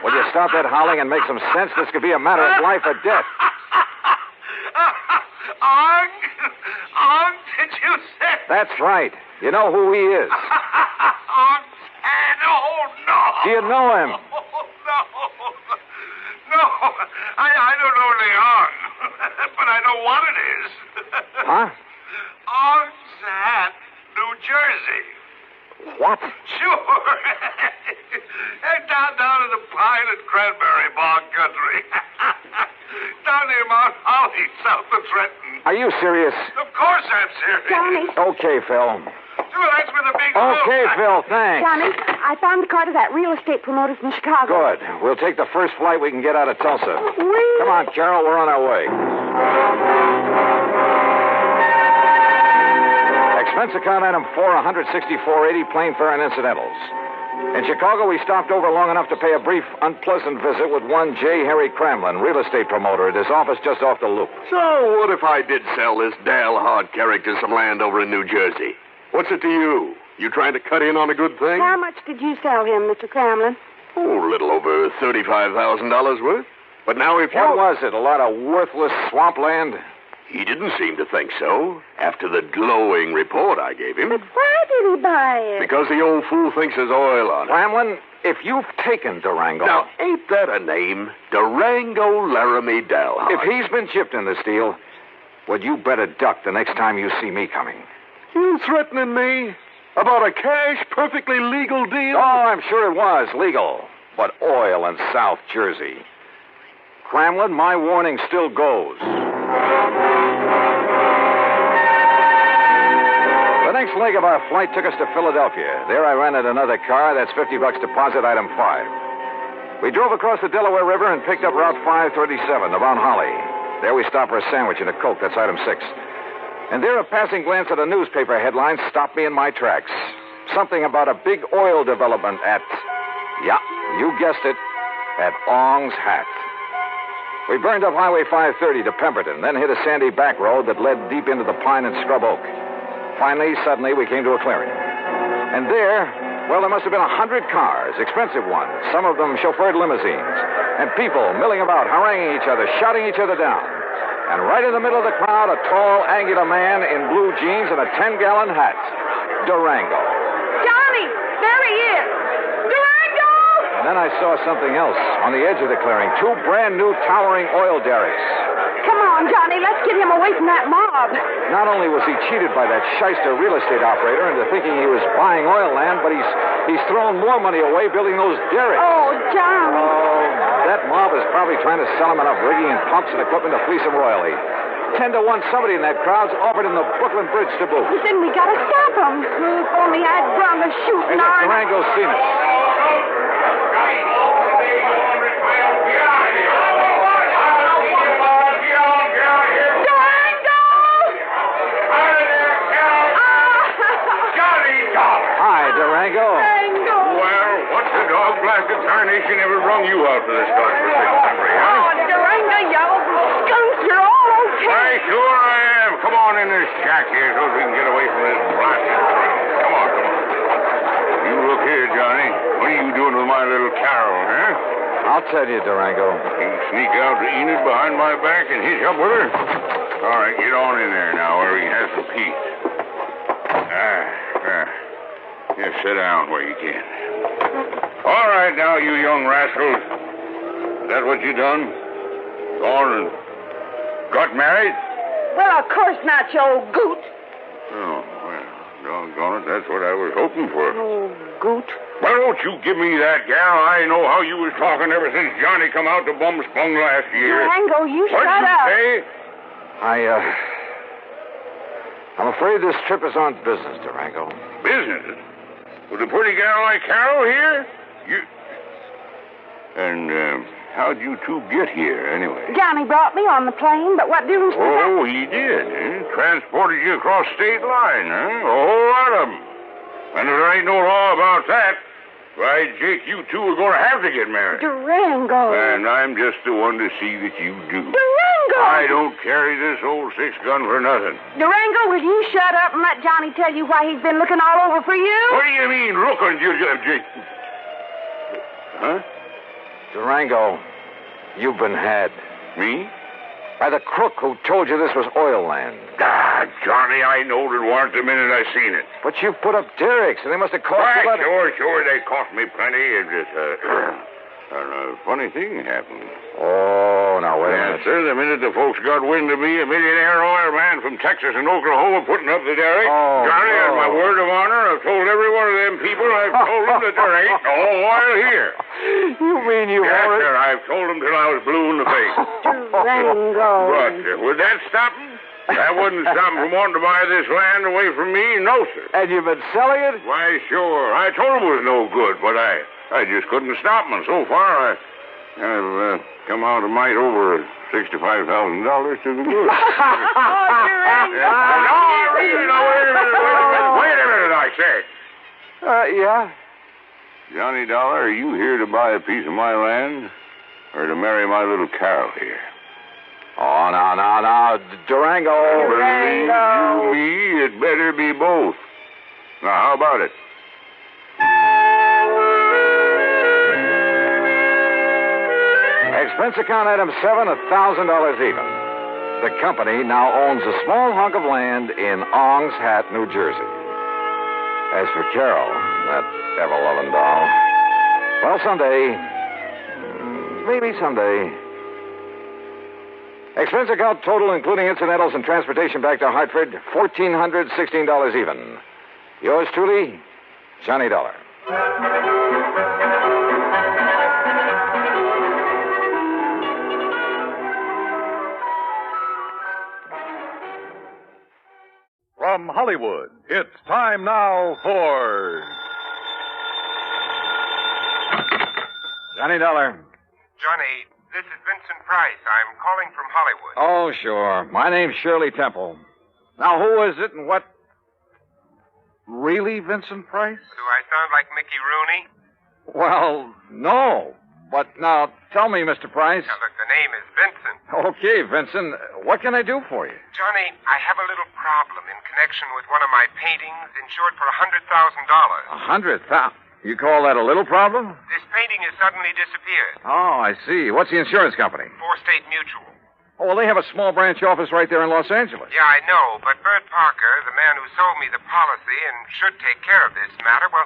Will you stop that howling and make some sense? This could be a matter of life or death. Ong, did you say? That's right. You know who he is. Ong, and oh, no. Do you know him? No, I don't know the Ong, but I know what it is. Huh? Ong's hat, New Jersey. What? Sure. And down in the pine and cranberry bog country. Down near Mount Holly, south of Trenton. Are you serious? Of course I'm serious. Johnny. Okay, Phil. Sure, that's where the big... Okay, Phil, thanks. Johnny, I found the car to that real estate promoter from Chicago. Good. We'll take the first flight we can get out of Tulsa. Come on, Carol, we're on our way. Expense account item 464.80, plane fare and incidentals. In Chicago, we stopped over long enough to pay a brief, unpleasant visit with one J. Harry Cramlin, real estate promoter, at his office just off the loop. So, what if I did sell this Dale Hard character some land over in New Jersey? What's it to you? You trying to cut in on a good thing? How much did you sell him, Mr. Cramlin? Oh, a little over $35,000 worth. But now if you... What was it, a lot of worthless swampland? He didn't seem to think so, after the glowing report I gave him. But why did he buy it? Because the old fool thinks there's oil on it. Cramlin, if you've taken Durango... Now, ain't that a name? Durango Laramie Dalhart. If he's been chipped in this deal, well, you better duck the next time you see me coming. You threatening me? About a cash, perfectly legal deal? Oh, I'm sure it was legal. But oil in South Jersey. Cramlin, my warning still goes. The next leg of our flight took us to Philadelphia. There I rented another car. That's $50 deposit, item 5. We drove across the Delaware River and picked up Route 537 around Holly. There we stopped for a sandwich and a Coke. That's item 6. And there a passing glance at a newspaper headline stopped me in my tracks. Something about a big oil development at... Yeah, you guessed it. At Ong's Hat. We burned up Highway 530 to Pemberton, then hit a sandy back road that led deep into the pine and scrub oak. Finally, suddenly, we came to a clearing. And there, well, there must have been 100 cars, expensive ones, some of them chauffeured limousines, and people milling about, haranguing each other, shouting each other down. And right in the middle of the crowd, a tall, angular man in blue jeans and a 10-gallon hat. Durango. Johnny, there he is. Durango! And then I saw something else on the edge of the clearing. 2 brand-new towering oil derricks. Come on, Johnny, let's get him away from that mob. Not only was he cheated by that shyster real estate operator into thinking he was buying oil land, but he's thrown more money away building those derricks. Oh, Johnny. Oh, that mob is probably trying to sell him enough rigging and pumps and equipment to fleece him royally. 10 to 1, somebody in that crowd's offered him the Brooklyn Bridge to boot. But then we gotta stop him. If only I'd run the shooting Hey, on. Durango's seen us. Durango. Well, what's the dog-blasted tarnation ever rung you out for this godforsaken country, huh? Oh, Durango, you old skunk, you're all okay. Why, sure I am. Come on in this shack here so we can get away from this blasted crowd. Come on. You look here, Johnny. What are you doing with my little Carol, huh? I'll tell you, Durango. You sneak out to Enid behind my back and hitch up with her? All right, get on in there now where we can have some peace. Just sit down where you can. All right, now, you young rascals. Is that what you done? Gone and got married? Well, of course not, you old goot. Oh, well, doggone it, that's what I was hoping for. Oh, goot. Well, don't you give me that, gal. I know how you was talking ever since Johnny come out to Bumspung last year. Durango, you What'd shut you up. say? I'm afraid this trip is on business, Durango. Business? With a pretty gal like Carol here? And how'd you two get here, anyway? Johnny brought me on the plane, but what difference does that... Oh, he did, eh? Transported you across state line, huh? A whole lot of them. And if there ain't no law about that, why, Jake, you two are going to have to get married. Durango. And I'm just the one to see that you do. Durango! I don't carry this old 6-gun for nothing. Durango, will you shut up and let Johnny tell you why he's been looking all over for you? What do you mean, looking, Jake? Huh? Durango, you've been had. Me? By the crook who told you this was oil land. Ah, Johnny, I knowed it weren't the minute I seen it. But you've put up derricks, and they must have cost you... Sure, they cost me plenty. It's just, And a funny thing happened. Oh, now, wait a minute. Sir, the minute the folks got wind of me, a millionaire oil man from Texas and Oklahoma putting up the derrick, Johnny, on my word of honor, I've told every one of them people, I've told them that there ain't no oil here. You mean you Yes, already... sir, I've told them till I was blue in the face. Durango. But would that stop them? That wouldn't stop them from wanting to buy this land away from me, no, sir. And you've been selling it? Why, sure. I told them it was no good, but I just couldn't stop them. And so far, I've come out a mite over $65,000 to the good. No, I really know. Wait a minute, I say. Yeah? Johnny Dollar, are you here to buy a piece of my land or to marry my little Carol here? Oh, no. Durango. Believe you me, it better be both. Now, how about it? Expense account item 7, $1,000 even. The company now owns a small hunk of land in Ong's Hat, New Jersey. As for Carol, that ever-loving doll, well, someday, maybe someday. Expense account total, including incidentals and transportation back to Hartford, $1,416 even. Yours truly, Johnny Dollar. From Hollywood, it's time now for... Johnny Dollar. Johnny, this is Vincent Price. I'm calling from Hollywood. Oh, sure. My name's Shirley Temple. Now, who is it and what? Really, Vincent Price? Do I sound like Mickey Rooney? Well, no. But now, tell me, Mr. Price. Now, look, the name is Vincent. Okay, Vincent. What can I do for you? Johnny, I have a little problem in connection with one of my paintings insured for $100,000. $100,000? You call that a little problem? This painting has suddenly disappeared. Oh, I see. What's the insurance company? State Mutual. Oh, well, they have a small branch office right there in Los Angeles. Yeah, I know, but Bert Parker, the man who sold me the policy and should take care of this matter, well,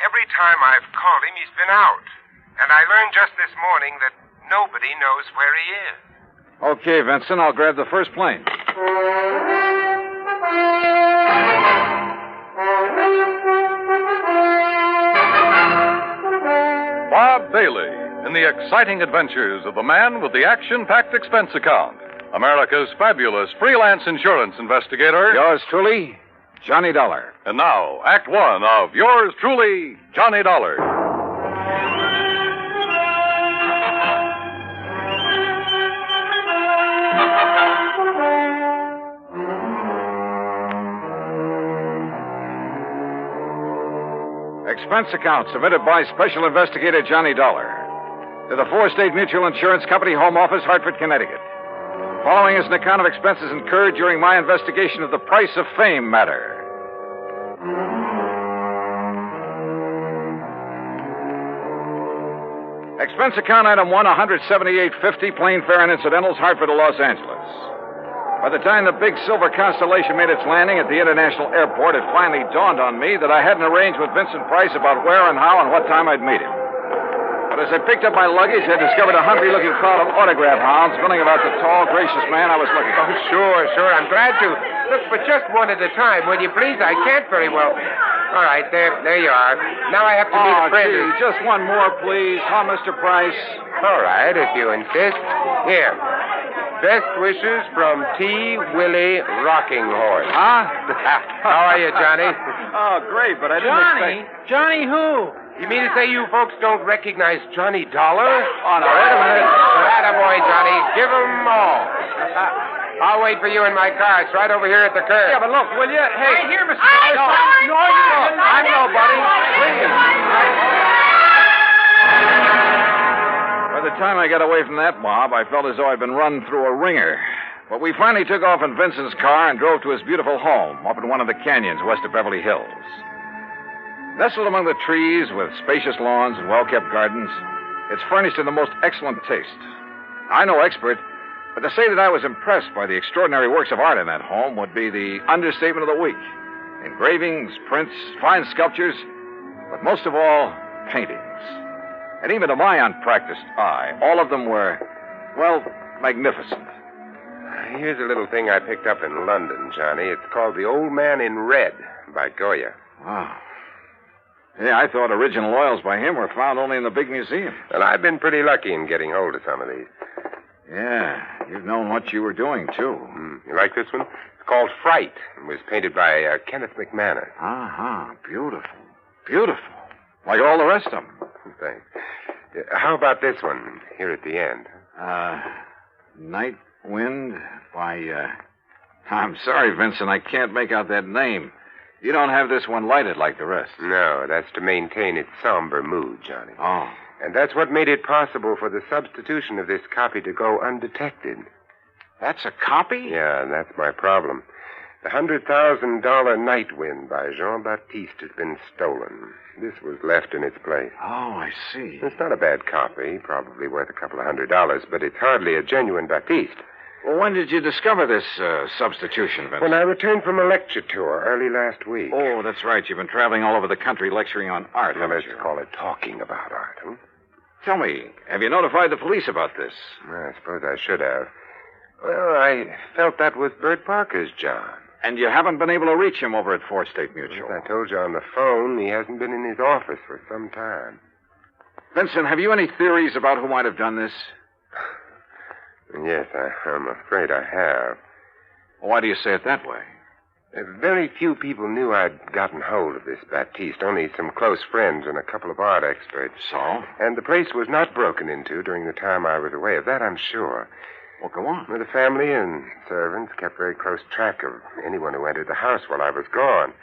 every time I've called him, he's been out. And I learned just this morning that nobody knows where he is. Okay, Vincent, I'll grab the first plane. Bob Bailey in the exciting adventures of the man with the action-packed expense account. America's fabulous freelance insurance investigator. Yours truly, Johnny Dollar. And now, Act One of yours truly, Johnny Dollar. Expense account submitted by Special Investigator Johnny Dollar to the State Mutual Insurance Company, Home Office, Hartford, Connecticut. Following is an account of expenses incurred during my investigation of the Price of Fame matter. Expense account item 1, $178.50, plane fare and incidentals, Hartford to Los Angeles. By the time the big silver Constellation made its landing at the international airport, it finally dawned on me that I hadn't arranged with Vincent Price about where and how and what time I'd meet him. But as I picked up my luggage, I discovered a hungry-looking crowd of autograph hounds milling about the tall, gracious man I was looking for. Oh, sure. I'm glad to. Look, but just one at a time, will you please? I can't very well. All right, there you are. Now I have to meet a friend. Gee, just one more, please. Huh, Mr. Price? All right, if you insist. Here. Best wishes from T. Willie Rocking Horse. Huh? How are you, Johnny? Oh, great, but I didn't expect... Johnny who? You mean to say you folks don't recognize Johnny Dollar? Oh, no, wait a minute. Attaboy, Johnny. Give 'em all. I'll wait for you in my car. It's right over here at the curb. Yeah, but look, will you? Hey. Right here, Mr. No, Price. no, you don't. I'm nobody. Please. By the time I got away from that mob, I felt as though I'd been run through a ringer. But we finally took off in Vincent's car and drove to his beautiful home up in one of the canyons west of Beverly Hills. Nestled among the trees with spacious lawns and well-kept gardens, it's furnished in the most excellent taste. I'm no expert, but to say that I was impressed by the extraordinary works of art in that home would be the understatement of the week. Engravings, prints, fine sculptures, but most of all, paintings. And even to my unpracticed eye, all of them were, well, magnificent. Here's a little thing I picked up in London, Johnny. It's called The Old Man in Red by Goya. Wow. Yeah, I thought original oils by him were found only in the big museum. Well, I've been pretty lucky in getting hold of some of these. Yeah, you've known what you were doing, too. You like this one? It's called Fright. It was painted by Kenneth McManus. Uh-huh. Beautiful. Beautiful. Like all the rest of them. Thanks. How about this one here at the end? Night Wind by, I'm sorry, Vincent, I can't make out that name. You don't have this one lighted like the rest. No, that's to maintain its somber mood, Johnny. Oh. And that's what made it possible for the substitution of this copy to go undetected. That's a copy? Yeah, that's my problem. The $100,000 Night Wind by Jean-Baptiste has been stolen. This was left in its place. Oh, I see. It's not a bad copy, probably worth a couple of $100, but it's hardly a genuine Baptiste. Well, when did you discover this substitution, Vincent? When I returned from a lecture tour early last week. Oh, that's right. You've been traveling all over the country lecturing on art, Now, haven't let's you? call it talking about art, huh? Tell me, have you notified the police about this? I suppose I should have. Well, I felt that was Bert Parker's job. And you haven't been able to reach him over at Four State Mutual? As I told you on the phone, he hasn't been in his office for some time. Vincent, have you any theories about who might have done this? Yes, I'm afraid I have. Why do you say it that way? Very few people knew I'd gotten hold of this Baptiste, only some close friends and a couple of art experts. So? And the place was not broken into during the time I was away. Of that I'm sure. Well, go on. The family and servants kept very close track of anyone who entered the house while I was gone.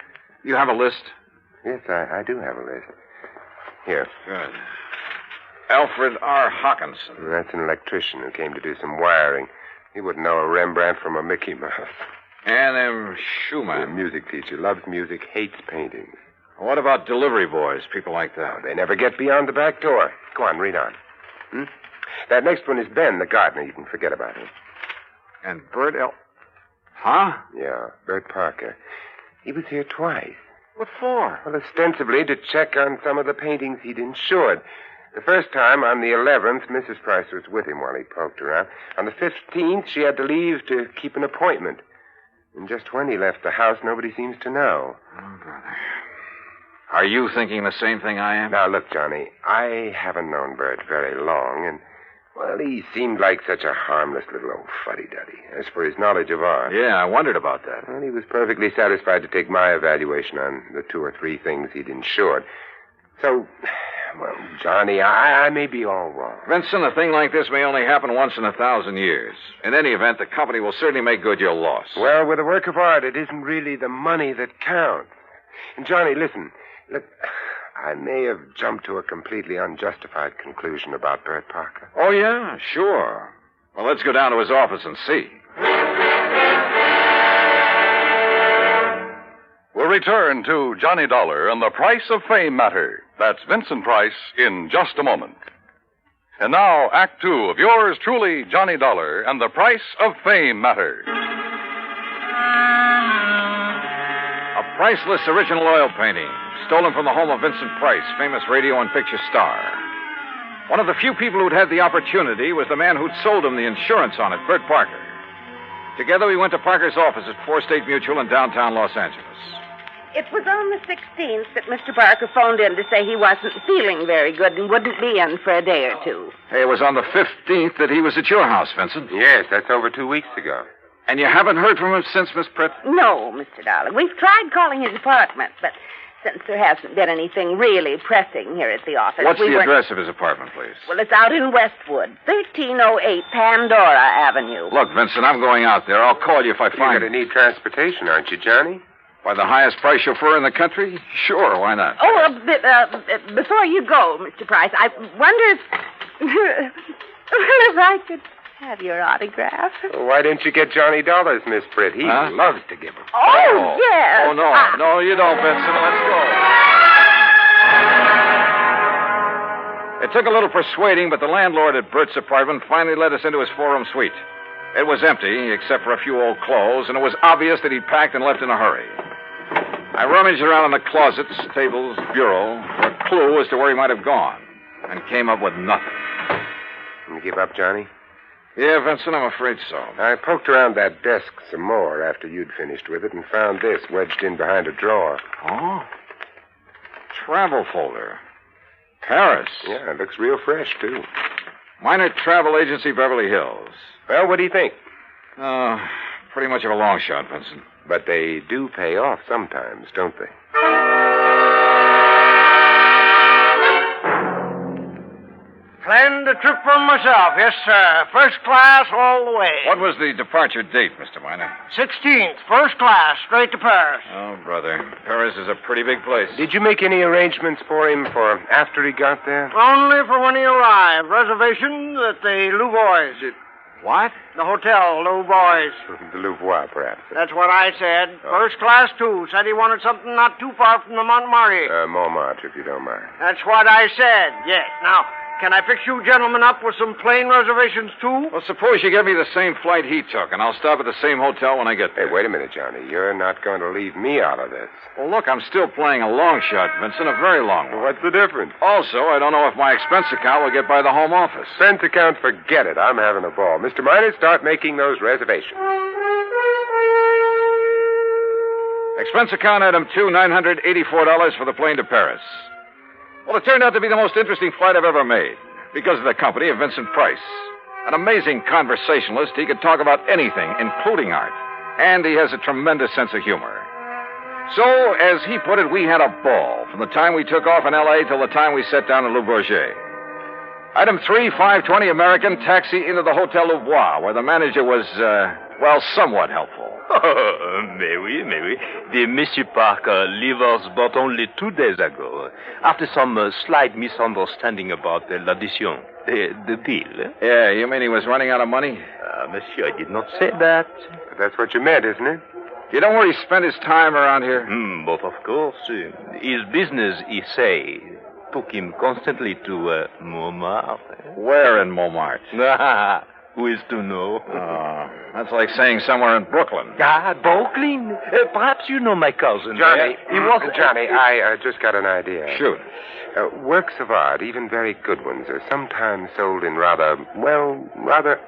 You have a list? Yes, I do have a list. Here. Good. Alfred R. Hawkinson. That's an electrician who came to do some wiring. He wouldn't know a Rembrandt from a Mickey Mouse. Ann M. Schumann. A music teacher. Loves music, hates paintings. What about delivery boys, people like that? They never get beyond the back door. Go on, read on. That next one is Ben, the gardener. You can forget about him. And Bert L. Huh? Yeah, Bert Parker. He was here twice. What for? Well, ostensibly to check on some of the paintings he'd insured. The first time, on the 11th, Mrs. Price was with him while he poked around. On the 15th, she had to leave to keep an appointment. And just when he left the house, nobody seems to know. Oh, brother. Are you thinking the same thing I am? Now, look, Johnny, I haven't known Bert very long, and, well, he seemed like such a harmless little old fuddy-duddy. As for his knowledge of art... Yeah, I wondered about that. Well, he was perfectly satisfied to take my evaluation on the 2 or 3 things he'd insured. So, well, Johnny, I may be all wrong. Vincent, a thing like this may only happen once in 1,000 years. In any event, the company will certainly make good your loss. Well, with a work of art, it isn't really the money that counts. And, Johnny, listen. Look, I may have jumped to a completely unjustified conclusion about Bert Parker. Oh, yeah? Sure. Well, let's go down to his office and see. We'll return to Johnny Dollar and the Price of Fame matter. That's Vincent Price in just a moment. And now, Act 2 of yours truly, Johnny Dollar and the Price of Fame matter. A priceless original oil painting, stolen from the home of Vincent Price, famous radio and picture star. One of the few people who'd had the opportunity was the man who'd sold him the insurance on it, Bert Parker. Together, we went to Parker's office at Four State Mutual in downtown Los Angeles. It was on the 16th that Mr. Parker phoned in to say he wasn't feeling very good and wouldn't be in for a day or two. Hey, it was on the 15th that he was at your house, Vincent. Yes, that's over 2 weeks ago. And you haven't heard from him since, Miss Pritt? No, Mr. Dollar. We've tried calling his apartment, but since there hasn't been anything really pressing here at the office... What's the address of his apartment, please? Well, it's out in Westwood, 1308 Pandora Avenue. Look, Vincent, I'm going out there. I'll call you if I find... You're going to need transportation, aren't you, Johnny? By the highest price chauffeur in the country? Sure, why not? Oh, before you go, Mr. Price, I wonder if I could have your autograph. Well, why didn't you get Johnny Dollars, Miss Britt? He loves to give them. Oh, yes. Oh, no. No, you don't, Vincent. Let's go. It took a little persuading, but the landlord at Bert's apartment finally let us into his 4-room suite. It was empty, except for a few old clothes, and it was obvious that he'd packed and left in a hurry. I rummaged around in the closets, tables, bureau, for a clue as to where he might have gone. and came up with nothing. You give up, Johnny? Yeah, Vincent, I'm afraid so. I poked around that desk some more after you'd finished with it and found this wedged in behind a drawer. Oh? Travel folder. Paris. Yeah, it looks real fresh, too. Minor Travel Agency, Beverly Hills. Well, what do you think? Pretty much of a long shot, Vincent. But they do pay off sometimes, don't they? Planned the trip for myself, yes, sir. First class all the way. What was the departure date, Mr. Miner? 16th, first class, straight to Paris. Oh, brother. Paris is a pretty big place. Did you make any arrangements for him for after he got there? Only for when he arrived. Reservations at the Louvois. What? The hotel, Louvois. The Louvois, perhaps. That's what I said. First class, too. Said he wanted something not too far from the Montmartre. Montmartre, if you don't mind. That's what I said, yes. Now, can I fix you gentlemen up with some plane reservations, too? Well, suppose you give me the same flight he took, and I'll stop at the same hotel when I get there. Hey, wait a minute, Johnny. You're not going to leave me out of this. Well, look, I'm still playing a long shot, Vincent, a very long one. What's the difference? Also, I don't know if my expense account will get by the home office. Expense account, forget it. I'm having a ball. Mr. Minor, start making those reservations. Expense account item 2, $984 for the plane to Paris. Well, it turned out to be the most interesting flight I've ever made because of the company of Vincent Price. An amazing conversationalist. He could talk about anything, including art. And he has a tremendous sense of humor. So, as he put it, we had a ball from the time we took off in L.A. till the time we sat down in Le Bourget. Item 3, 5:20 American, taxi into the Hotel Louvois, where the manager was, somewhat helpful. Oh, mais oui. The Monsieur Parker leave us but only 2 days ago, after some slight misunderstanding about l'addition, the bill. Yeah, you mean he was running out of money? Monsieur, I did not say that. But that's what you meant, isn't it? You know where he spent his time around here? But of course, his business, he say, took him constantly to Montmartre. Where in Montmartre? Who is to know? That's like saying somewhere in Brooklyn. Brooklyn? Perhaps you know my cousin. Johnny, he was... Johnny, I just got an idea. Shoot. Works of art, even very good ones, are sometimes sold in rather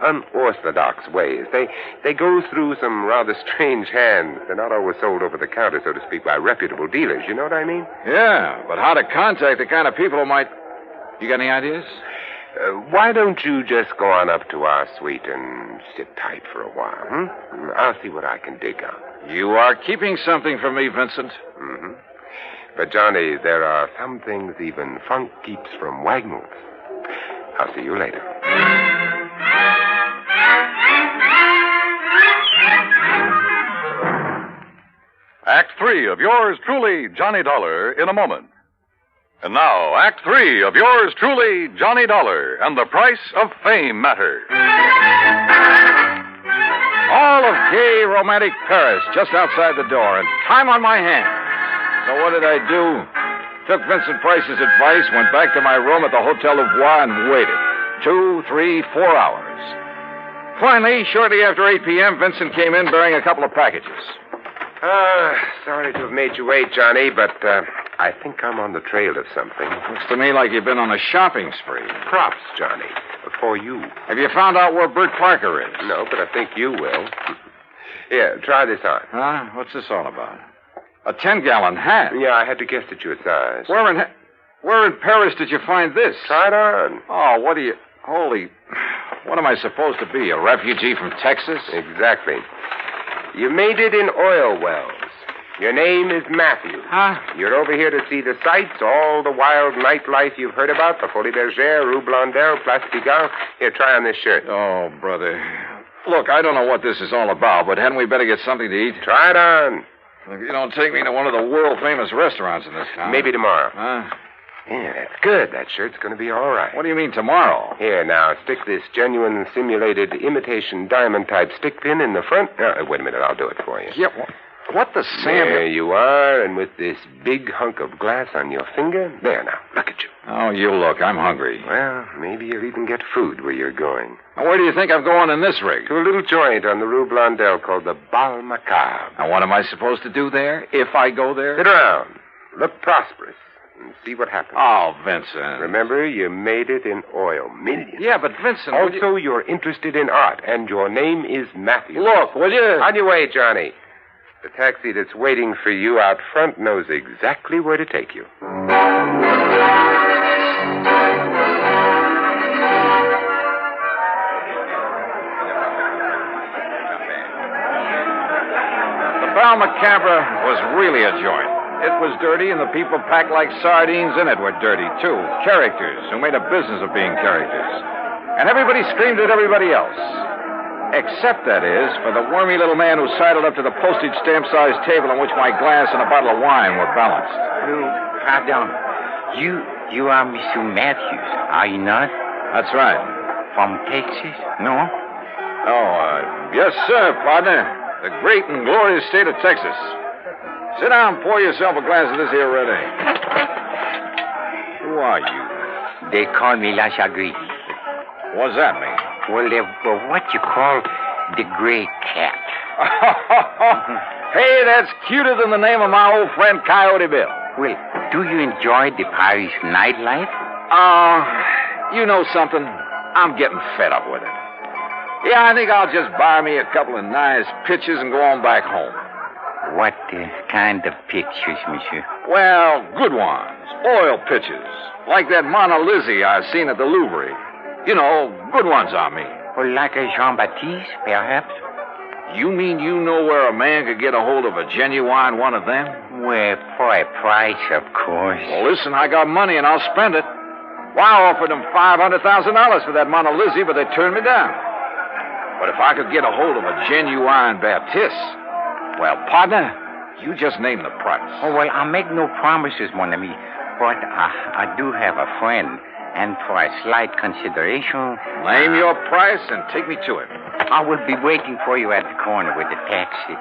unorthodox ways. They go through some rather strange hands. They're not always sold over the counter, so to speak, by reputable dealers. You know what I mean? Yeah, but how to contact the kind of people who might... You got any ideas? Why don't you just go on up to our suite and sit tight for a while, I'll see what I can dig up. You are keeping something from me, Vincent. Mm-hmm. But, Johnny, there are some things even funk keeps from Wagnalls. I'll see you later. Act 3 of yours truly, Johnny Dollar, in a moment. And now, Act 3 of yours truly, Johnny Dollar, and the Price of Fame Matter. All of gay, romantic Paris just outside the door, and time on my hands. So what did I do? Took Vincent Price's advice, went back to my room at the Hotel Louvois, and waited. 2, 3, 4 hours. Finally, shortly after 8 p.m., Vincent came in bearing a couple of packages. Sorry to have made you wait, Johnny, but I think I'm on the trail of something. Looks to me like you've been on a shopping spree. Props, Johnny, for you. Have you found out where Bert Parker is? No, but I think you will. Here, try this on. Huh? What's this all about? A 10-gallon hat? Yeah, I had to guess at your size. Where in Paris did you find this? Try it on. Oh, what am I supposed to be, a refugee from Texas? Exactly. You made it in oil wells. Your name is Matthew. Huh? You're over here to see the sights, all the wild nightlife you've heard about, the Folie Bergère, Rue Blondel, Place Pigalle. Here, try on this shirt. Oh, brother. Look, I don't know what this is all about, but hadn't we better get something to eat? Try it on. If you don't take me to one of the world-famous restaurants in this town. Maybe tomorrow. Huh? Yeah, that's good. That shirt's going to be all right. What do you mean tomorrow? Here, now, stick this genuine simulated imitation diamond-type stick pin in the front. Wait a minute, I'll do it for you. Yeah, what the Sam... There you are, and with this big hunk of glass on your finger. There, now, look at you. Oh, you look. I'm hungry. Well, maybe you'll even get food where you're going. Now, where do you think I'm going in this rig? To a little joint on the Rue Blondel called the Bal Macabre. Now, what am I supposed to do there, if I go there? Sit around. Look prosperous. and see what happens. Oh, Vincent. Remember, you made it in oil. Millions. Yeah, but Vincent... Also, you're interested in art, and your name is Matthew. Look, will you? On your way, Johnny. The taxi that's waiting for you out front knows exactly where to take you. Macabre was really a joint. It was dirty, and the people packed like sardines in it were dirty, too. Characters who made a business of being characters. And everybody screamed at everybody else. Except, that is, for the wormy little man who sidled up to the postage stamp-sized table on which my glass and a bottle of wine were balanced. Pardon. You are Mr. Matthews, are you not? That's right. From Texas, no? Oh, yes, sir, partner. The great and glorious state of Texas. Sit down and pour yourself a glass of this here red ale. Who are you? They call me La Chagrin. What's that mean? Well, they're what you call the gray cat. Hey, that's cuter than the name of my old friend Coyote Bill. Well, do you enjoy the Paris nightlife? You know something? I'm getting fed up with it. Yeah, I think I'll just buy me a couple of nice pictures and go on back home. What kind of pictures, monsieur? Well, good ones. Oil pictures. Like that Mona Lisa I seen at the Louvre. You know, good ones, I mean. Well, like a Jean-Baptiste, perhaps? You mean you know where a man could get a hold of a genuine one of them? Well, for a price, of course. Well, listen, I got money and I'll spend it. Well, I offered them $500,000 for that Mona Lisa, but they turned me down. But if I could get a hold of a genuine Baptiste, well, partner, you just name the price. Oh, well, I'll make no promises, mon ami. But I do have a friend, and for a slight consideration... Name your price and take me to him. I will be waiting for you at the corner with the taxi.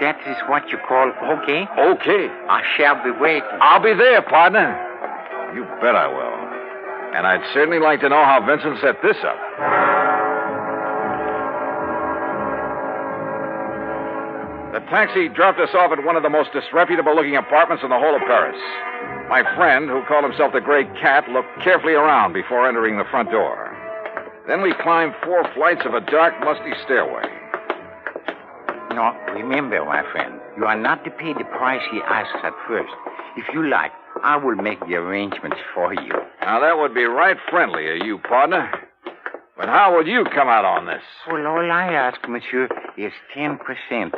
That is what you call okay? Okay. I shall be waiting. I'll be there, partner. You bet I will. And I'd certainly like to know how Vincent set this up. The taxi dropped us off at one of the most disreputable-looking apartments in the whole of Paris. My friend, who called himself the Gray Cat, looked carefully around before entering the front door. Then we climbed 4 flights of a dark, musty stairway. No, remember, my friend, you are not to pay the price he asks at first. If you like, I will make the arrangements for you. Now, that would be right friendly of you, partner. But how would you come out on this? Well, all I ask, monsieur, is 10%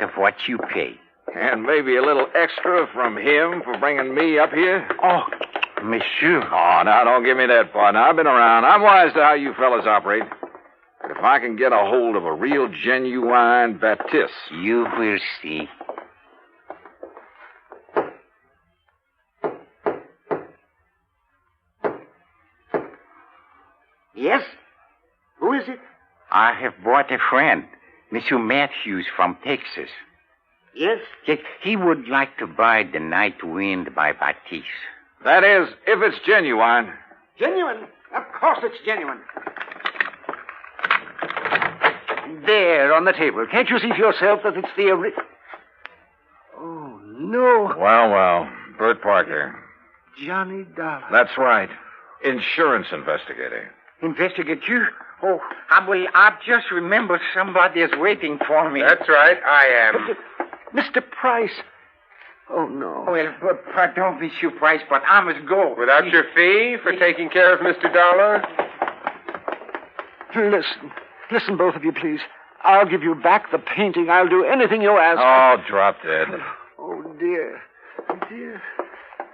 of what you pay. And maybe a little extra from him for bringing me up here? Oh, monsieur. Oh, now, don't give me that, partner. I've been around. I'm wise to how you fellas operate. But if I can get a hold of a real, genuine Baptiste... You will see. Yes? Who is it? I have brought a friend, Monsieur Matthews from Texas. Yes? Yes, he would like to buy The Night Wind by Baptiste. That is, if it's genuine. Genuine? Of course it's genuine. There, on the table. Can't you see for yourself that it's the Oh, no. Well, Bert Parker. Johnny Dollar. That's right. Insurance investigator. Investigate you? Oh, I've just remembered somebody is waiting for me. That's right, I am. Mr. Price. Oh, no. Well, pardon, Monsieur Price, but I must go. Without your fee for taking care of Mr. Dollar? Listen, both of you, please. I'll give you back the painting. I'll do anything you ask. Oh, drop dead. Oh, dear. Dear.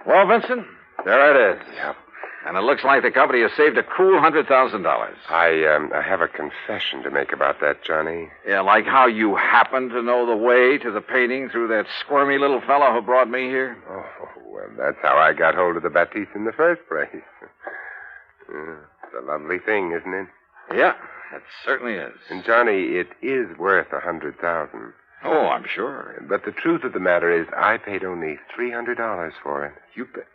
Well, Vincent, there it is. Yep. And it looks like the company has saved a cool $100,000. I have a confession to make about that, Johnny. Yeah, like how you happen to know the way to the painting through that squirmy little fellow who brought me here? Oh, well, that's how I got hold of the Baptiste in the first place. It's a lovely thing, isn't it? Yeah, it certainly is. And, Johnny, it is worth $100,000. Oh, I'm sure. But the truth of the matter is I paid only $300 for it. You paid?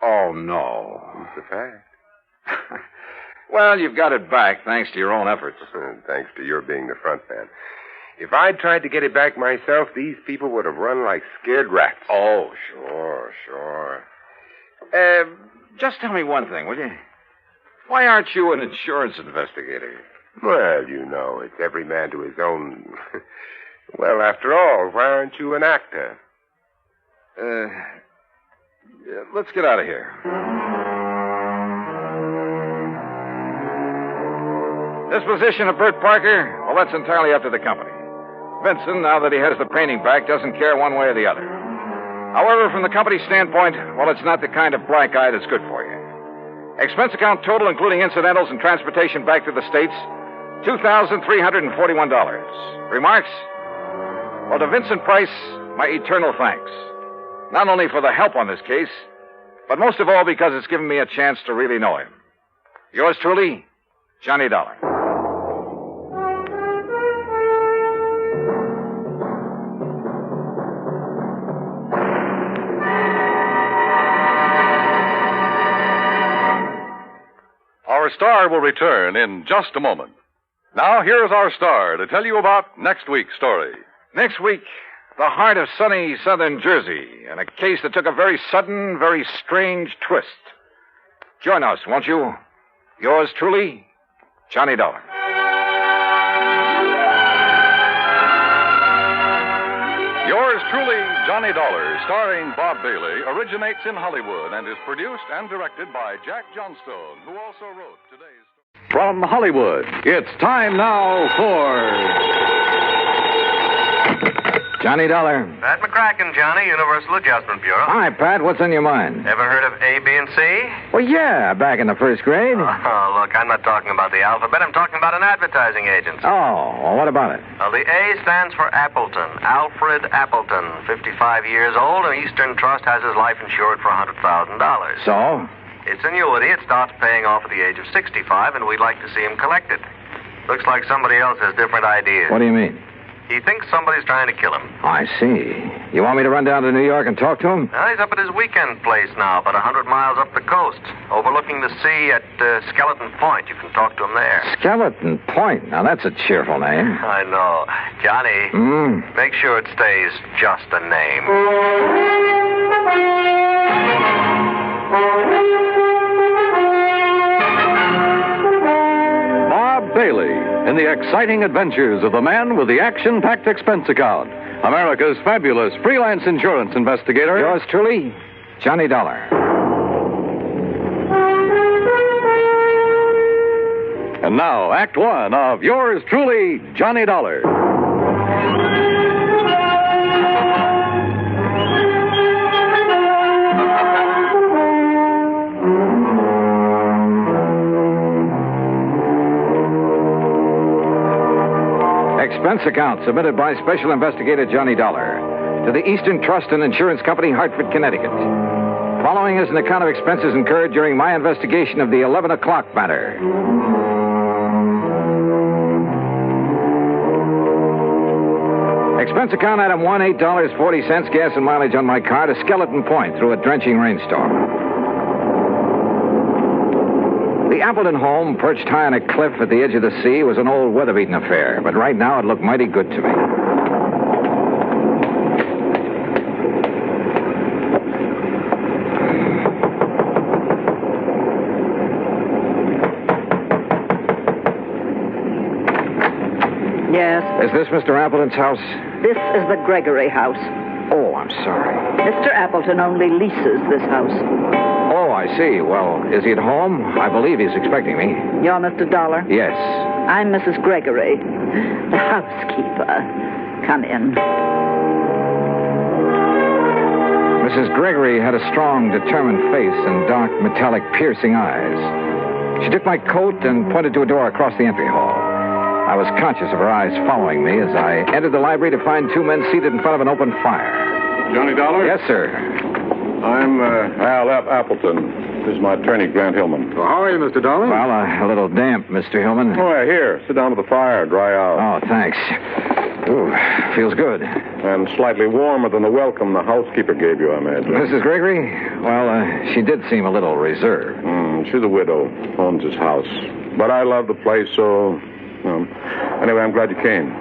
Oh, no. It's a fact. Well, you've got it back, thanks to your own efforts. Thanks to your being the front man. If I'd tried to get it back myself, these people would have run like scared rats. Oh, sure. Just tell me one thing, will you? Why aren't you an insurance investigator? Well, you know, it's every man to his own. Well, after all, why aren't you an actor? Let's get out of here. Disposition of Bert Parker? Well, that's entirely up to the company. Vincent, now that he has the painting back, doesn't care one way or the other. However, from the company's standpoint, well, it's not the kind of black eye that's good for you. Expense account total, including incidentals and transportation back to the States, $2,341. Remarks? Well, to Vincent Price, my eternal thanks. Not only for the help on this case, but most of all because it's given me a chance to really know him. Yours truly, Johnny Dollar. Our star will return in just a moment. Now, here's our star to tell you about next week's story. Next week, the heart of sunny southern Jersey, and a case that took a very sudden, very strange twist. Join us, won't you? Yours truly, Johnny Dollar. Yours truly, Johnny Dollar, starring Bob Bailey, originates in Hollywood and is produced and directed by Jack Johnstone, who also wrote today's... From Hollywood, it's time now for... Johnny Dollar. Pat McCracken, Johnny, Universal Adjustment Bureau. Hi, Pat. What's on your mind? Ever heard of A, B, and C? Well, yeah, back in the first grade. Oh, look, I'm not talking about the alphabet. I'm talking about an advertising agency. Oh, well, what about it? Well, the A stands for Appleton. Alfred Appleton, 55 years old, and Eastern Trust has his life insured for $100,000. So? It's annuity. It starts paying off at the age of 65, and we'd like to see him collect it. Looks like somebody else has different ideas. What do you mean? He thinks somebody's trying to kill him. I see. You want me to run down to New York and talk to him? Well, he's up at his weekend place now, about 100 miles up the coast, overlooking the sea at Skeleton Point. You can talk to him there. Skeleton Point? Now, that's a cheerful name. I know. Johnny, make sure it stays just a name. Bob Bailey in the exciting adventures of the man with the action-packed expense account. America's fabulous freelance insurance investigator. Yours truly, Johnny Dollar. And now, Act One of yours truly, Johnny Dollar. Expense account submitted by Special Investigator Johnny Dollar to the Eastern Trust and Insurance Company, Hartford, Connecticut. Following is an account of expenses incurred during my investigation of the 11 o'clock matter. Expense account item 1, $8.40, gas and mileage on my car to Skeleton Point through a drenching rainstorm. The Appleton home, perched high on a cliff at the edge of the sea, was an old weather-beaten affair, but right now it looked mighty good to me. Yes? Is this Mr. Appleton's house? This is the Gregory house. Oh, I'm sorry. Mr. Appleton only leases this house. Oh, I see. Well, is he at home? I believe he's expecting me. You're Mr. Dollar? Yes. I'm Mrs. Gregory, the housekeeper. Come in. Mrs. Gregory had a strong, determined face and dark, metallic, piercing eyes. She took my coat and pointed to a door across the entry hall. I was conscious of her eyes following me as I entered the library to find two men seated in front of an open fire. Johnny Dollar? Yes, sir. I'm Al Appleton. This is my attorney, Grant Hillman. Well, how are you, Mr. Dollar? Well, a little damp, Mr. Hillman. Oh, yeah, here. Sit down to the fire, dry out. Oh, thanks. Ooh, feels good. And slightly warmer than the welcome the housekeeper gave you, I imagine. Mrs. Gregory? Well, she did seem a little reserved. She's a widow, owns his house. But I love the place, so... anyway, I'm glad you came.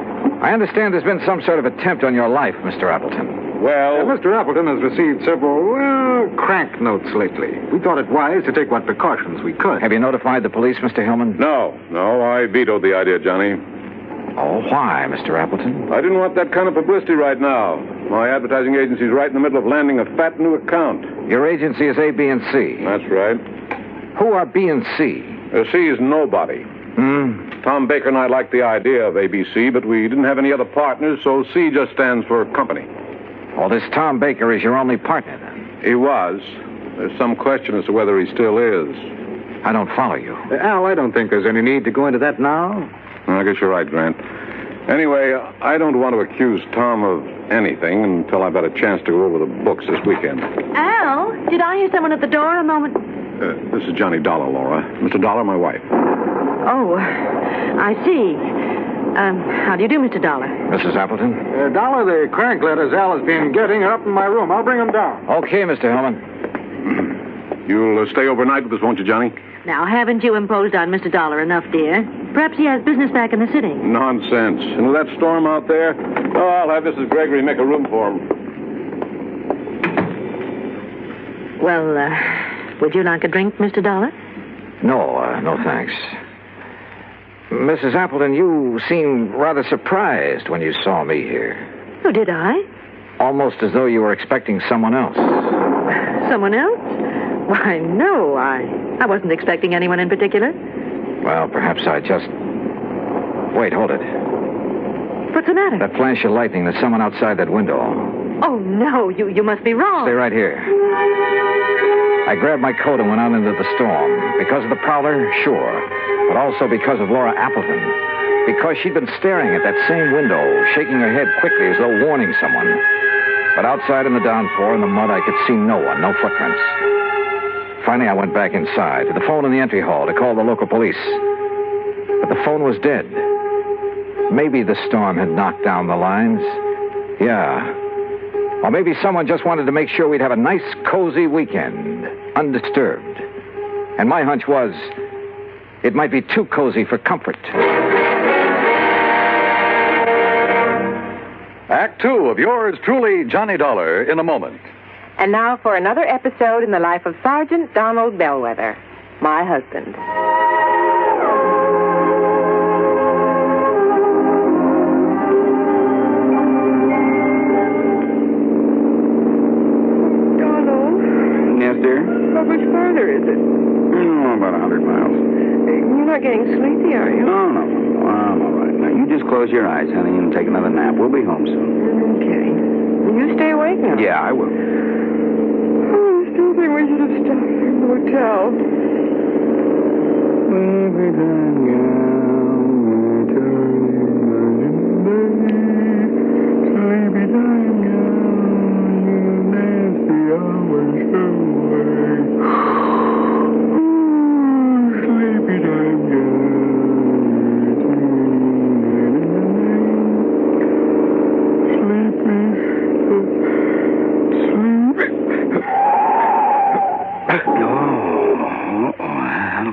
I understand there's been some sort of attempt on your life, Mr. Appleton. Well... Mr. Appleton has received several, crank notes lately. We thought it wise to take what precautions we could. Have you notified the police, Mr. Hillman? No, I vetoed the idea, Johnny. Oh, why, Mr. Appleton? I didn't want that kind of publicity right now. My advertising agency's right in the middle of landing a fat new account. Your agency is A, B, and C. That's right. Who are B and C? C is nobody. Tom Baker and I liked the idea of ABC, but we didn't have any other partners, so C just stands for company. Well, this Tom Baker is your only partner, then? He was. There's some question as to whether he still is. I don't follow you. Al, I don't think there's any need to go into that now. I guess you're right, Grant. Anyway, I don't want to accuse Tom of anything until I've had a chance to go over the books this weekend. Al, did I hear someone at the door a moment? This is Johnny Dollar, Laura. Mr. Dollar, my wife. Oh, I see. How do you do, Mr. Dollar? Mrs. Appleton? Dollar, the crank letters Al has been getting are up in my room. I'll bring them down. Okay, Mr. Hillman. You'll stay overnight with us, won't you, Johnny? Now, haven't you imposed on Mr. Dollar enough, dear? Perhaps he has business back in the city. Nonsense. And with that storm out there, I'll have Mrs. Gregory make a room for him. Well, would you like a drink, Mr. Dollar? No, thanks. Mrs. Appleton, you seemed rather surprised when you saw me here. Oh, did I? Almost as though you were expecting someone else. Someone else? Why, no, I wasn't expecting anyone in particular. Well, perhaps I just... Wait, hold it. What's the matter? That flash of lightning, there's someone outside that window. Oh, no, you must be wrong. Stay right here. I grabbed my coat and went out into the storm. Because of the prowler, sure. But also because of Laura Appleton. Because she'd been staring at that same window, shaking her head quickly as though warning someone. But outside in the downpour, in the mud, I could see no one, no footprints. Finally, I went back inside, to the phone in the entry hall to call the local police. But the phone was dead. Maybe the storm had knocked down the lines. Yeah. Or maybe someone just wanted to make sure we'd have a nice, cozy weekend, undisturbed. And my hunch was, it might be too cozy for comfort. Act 2 of yours truly, Johnny Dollar, in a moment. And now for another episode in the life of Sergeant Donald Bellwether, my husband. Donald? Yes, dear? How much farther is it? About 100 miles. You're not getting sleepy, are you? Oh, no. I'm all right. Now, you just close your eyes, honey, and take another nap. We'll be home soon. Okay. You stay awake now? Yeah, I will. Oh, I still think we should have stopped in the hotel.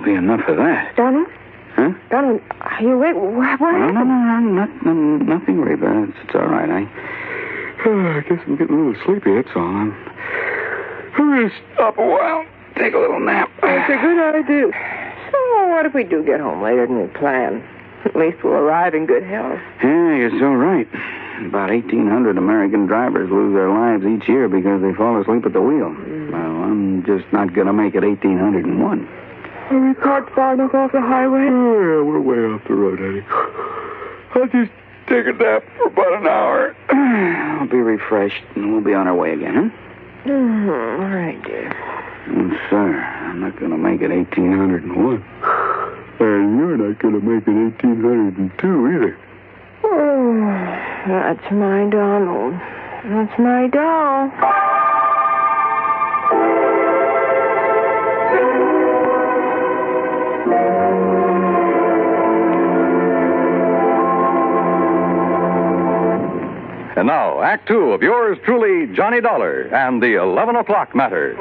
Enough of that. Donald? Huh? Donald, are you awake? What happened? No, nothing, Reba. It's all right. I guess I'm getting a little sleepy, that's all. I'm going to stop a while, take a little nap. That's a good idea. So, what if we do get home later than we planned? At least we'll arrive in good health. Yeah, you're so right. About 1,800 American drivers lose their lives each year because they fall asleep at the wheel. Well, I'm just not going to make it 1,801. Are we parked far enough off the highway? Oh, yeah, we're way off the road, honey. I'll just take a nap for about an hour. I'll be refreshed, and we'll be on our way again, huh? All right, dear. Sir, I'm not going to make it 1,801. And you're not going to make it 1,802 either. Oh, that's my Donald. That's my doll. And now, Act 2 of yours truly, Johnny Dollar, and the 11 o'clock matter.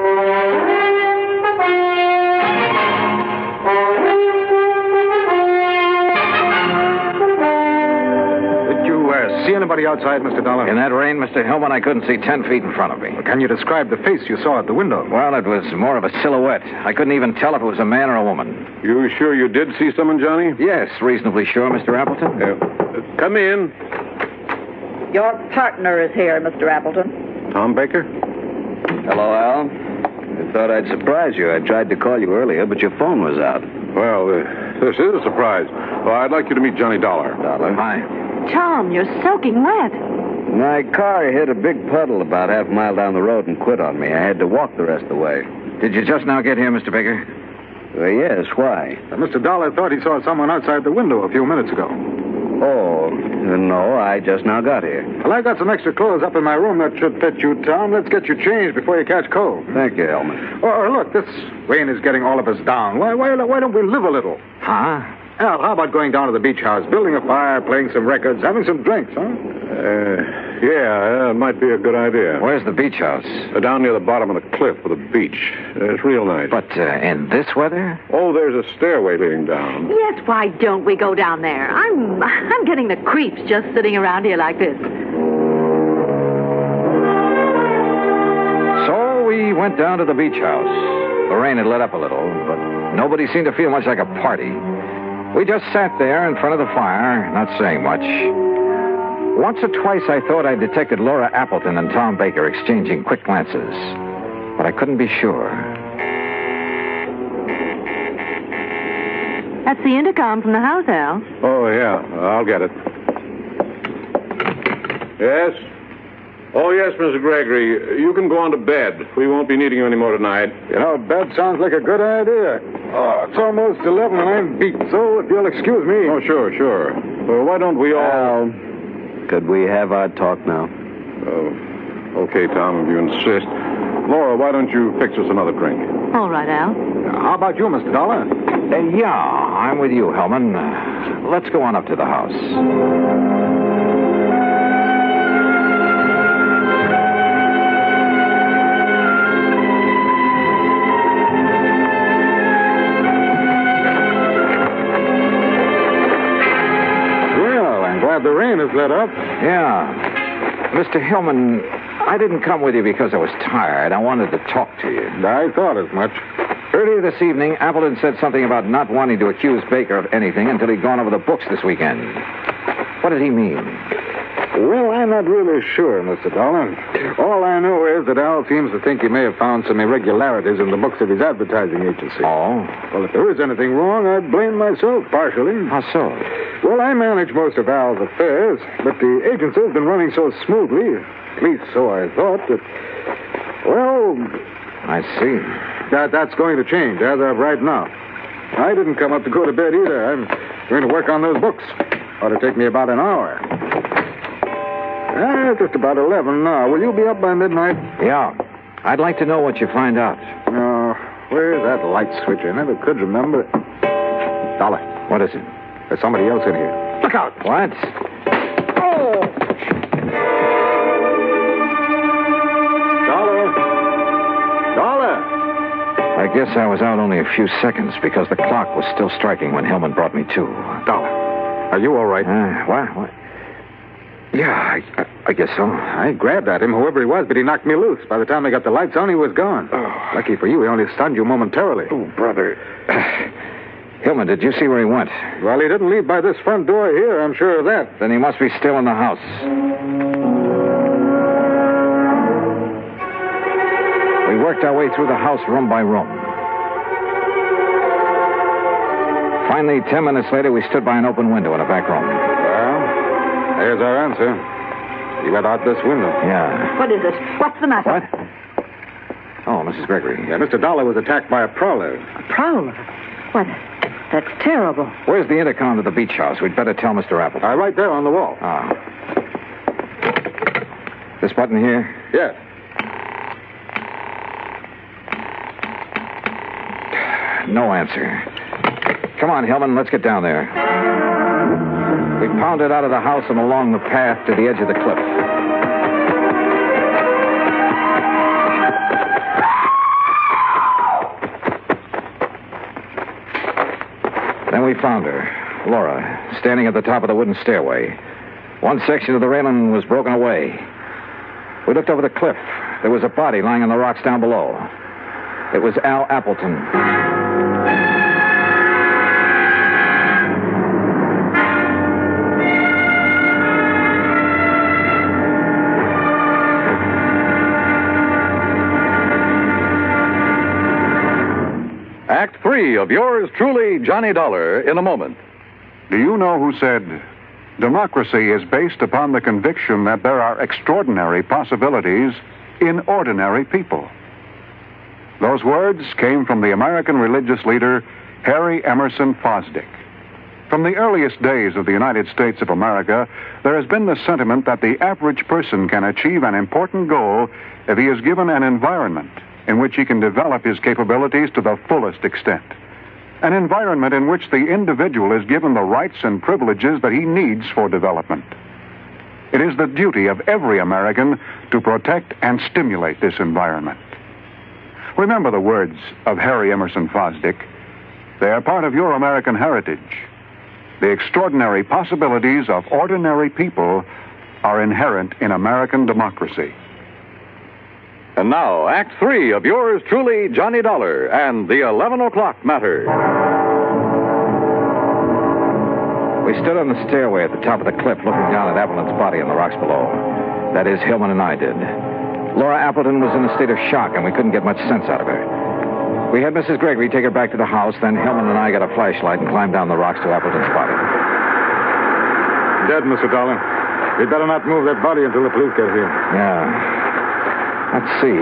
Did you See anybody outside, Mr. Dollar? In that rain, Mr. Hillman, I couldn't see 10 feet in front of me. Well, can you describe the face you saw at the window? Well, it was more of a silhouette. I couldn't even tell if it was a man or a woman. You sure you did see someone, Johnny? Yes, reasonably sure, Mr. Appleton. Come in. Your partner is here, Mr. Appleton. Tom Baker? Hello, Al. I thought I'd surprise you. I tried to call you earlier, but your phone was out. Well, this is a surprise. Well, I'd like you to meet Johnny Dollar. Hi. Tom, you're soaking wet. My car hit a big puddle about half a mile down the road and quit on me. I had to walk the rest of the way. Did you just now get here, Mr. Baker? Yes, why? Mr. Dollar thought he saw someone outside the window a few minutes ago. Oh, no, I just now got here. Well, I got some extra clothes up in my room that should fit you, Tom. Let's get you changed before you catch cold. Thank you, Hellman. Oh, look, this rain is getting all of us down. Why don't we live a little? Huh? Al, how about going down to the beach house, building a fire, playing some records, having some drinks, huh? Yeah, it might be a good idea. Where's the beach house? Down near the bottom of the cliff with a beach. It's real nice. But in this weather? Oh, there's a stairway leading down. Yes, why don't we go down there? I'm getting the creeps just sitting around here like this. So we went down to the beach house. The rain had let up a little, but nobody seemed to feel much like a party. We just sat there in front of the fire, not saying much. Once or twice I thought I detected Laura Appleton and Tom Baker exchanging quick glances, but I couldn't be sure. That's the intercom from the house, Al. Oh, yeah. I'll get it. Yes? Oh, yes, Mr. Gregory. You can go on to bed. We won't be needing you anymore tonight. You know, bed sounds like a good idea. Oh, it's almost 11 and I'm beat, so if you'll excuse me. Oh, sure. Well, why don't we all... Could we have our talk now? Okay, Tom, if you insist. Laura, why don't you fix us another drink? All right, Al. How about you, Mr. Dollar? Yeah, I'm with you, Hellman. Let's go on up to the house. The rain has let up. Yeah. Mr. Hillman, I didn't come with you because I was tired. I wanted to talk to you. I thought as much. Earlier this evening, Appleton said something about not wanting to accuse Baker of anything until he'd gone over the books this weekend. What did he mean? Well, I'm not really sure, Mr. Dollar. All I know is that Al seems to think he may have found some irregularities in the books of his advertising agency. Oh? Well, if there is anything wrong, I'd blame myself partially. How so? Well, I manage most of Al's affairs, but the agency has been running so smoothly, at least so I thought, that, well... I see. That's going to change as of right now. I didn't come up to go to bed either. I'm going to work on those books. Ought to take me about an hour. Just about 11 now. Will you be up by midnight? Yeah. I'd like to know what you find out. Where's that light switch? I never could remember. Dollar. What is it? There's somebody else in here. Look out. What? Oh! Dollar! I guess I was out only a few seconds because the clock was still striking when Hillman brought me to. Dollar, are you all right? What? Yeah, I guess so. I grabbed at him, whoever he was, but he knocked me loose. By the time they got the lights on, he was gone. Oh. Lucky for you, he only stunned you momentarily. Oh, brother. Hillman, did you see where he went? Well, he didn't leave by this front door here, I'm sure of that. Then he must be still in the house. We worked our way through the house room by room. Finally, 10 minutes later, we stood by an open window in a back room. Well, there's our answer. He went out this window. Yeah. What is it? What's the matter? What? Oh, Mrs. Gregory. Yeah, Mr. Dollar was attacked by a prowler. A prowler? What? That's terrible. Where's the intercom to the beach house? We'd better tell Mr. Appleton. Right there on the wall. This button here? Yes. No answer. Come on, Hillman, let's get down there. We pounded out of the house and along the path to the edge of the cliff. Then we found her, Laura, standing at the top of the wooden stairway. One section of the railing was broken away. We looked over the cliff. There was a body lying on the rocks down below. It was Al Appleton. Act 3 of yours truly, Johnny Dollar, in a moment. Do you know who said, democracy is based upon the conviction that there are extraordinary possibilities in ordinary people? Those words came from the American religious leader, Harry Emerson Fosdick. From the earliest days of the United States of America, there has been the sentiment that the average person can achieve an important goal if he is given an environment in which he can develop his capabilities to the fullest extent. An environment in which the individual is given the rights and privileges that he needs for development. It is the duty of every American to protect and stimulate this environment. Remember the words of Harry Emerson Fosdick. They are part of your American heritage. The extraordinary possibilities of ordinary people are inherent in American democracy. And now, Act 3 of yours truly, Johnny Dollar, and the 11 o'clock matter. We stood on the stairway at the top of the cliff looking down at Appleton's body on the rocks below. That is, Hillman and I did. Laura Appleton was in a state of shock, and we couldn't get much sense out of her. We had Mrs. Gregory take her back to the house, then Hillman and I got a flashlight and climbed down the rocks to Appleton's body. Dead, Mr. Dollar. We'd better not move that body until the police get here. Yeah. Let's see.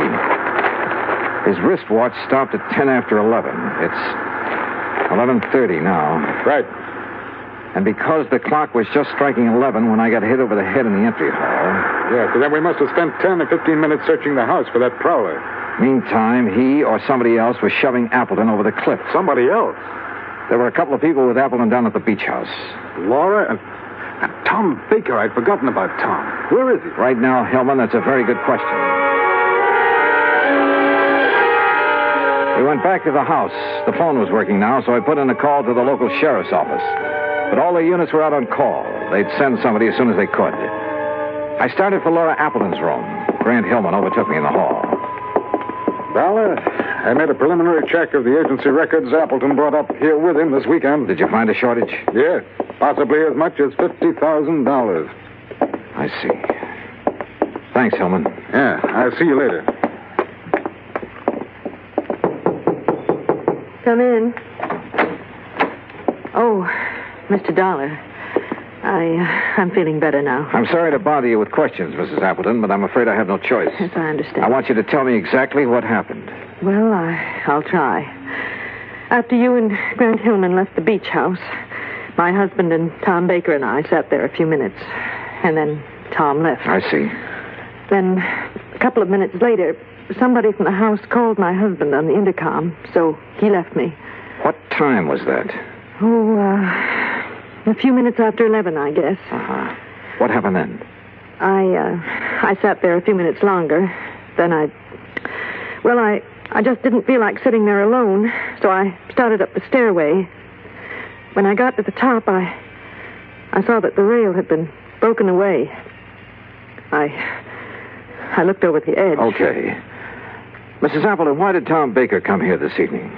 His wristwatch stopped at 10 after 11. It's 11:30 now. Right. And because the clock was just striking 11 when I got hit over the head in the entry hall... Yeah, so then we must have spent 10 or 15 minutes searching the house for that prowler. Meantime, he or somebody else was shoving Appleton over the cliff. Somebody else? There were a couple of people with Appleton down at the beach house. Laura and Tom Baker. I'd forgotten about Tom. Where is he? Right now, Hillman, that's a very good question. We went back to the house. The phone was working now, so I put in a call to the local sheriff's office. But all the units were out on call. They'd send somebody as soon as they could. I started for Laura Appleton's room. Grant Hillman overtook me in the hall. Dollar, I made a preliminary check of the agency records Appleton brought up here with him this weekend. Did you find a shortage? Yes, possibly as much as $50,000. I see. Thanks, Hillman. Yeah, I'll see you later. Come in. Oh, Mr. Dollar. I'm feeling better now. I'm sorry to bother you with questions, Mrs. Appleton, but I'm afraid I have no choice. Yes, I understand. I want you to tell me exactly what happened. Well, I'll try. After you and Grant Hillman left the beach house, my husband and Tom Baker and I sat there a few minutes, and then Tom left. I see. Then, a couple of minutes later, somebody from the house called my husband on the intercom, so he left me. What time was that? A few minutes after 11, I guess. Uh-huh. What happened then? I sat there a few minutes longer. Then I just didn't feel like sitting there alone, so I started up the stairway. When I got to the top, I saw that the rail had been broken away. I looked over the edge. Okay. Mrs. Appleton, why did Tom Baker come here this evening?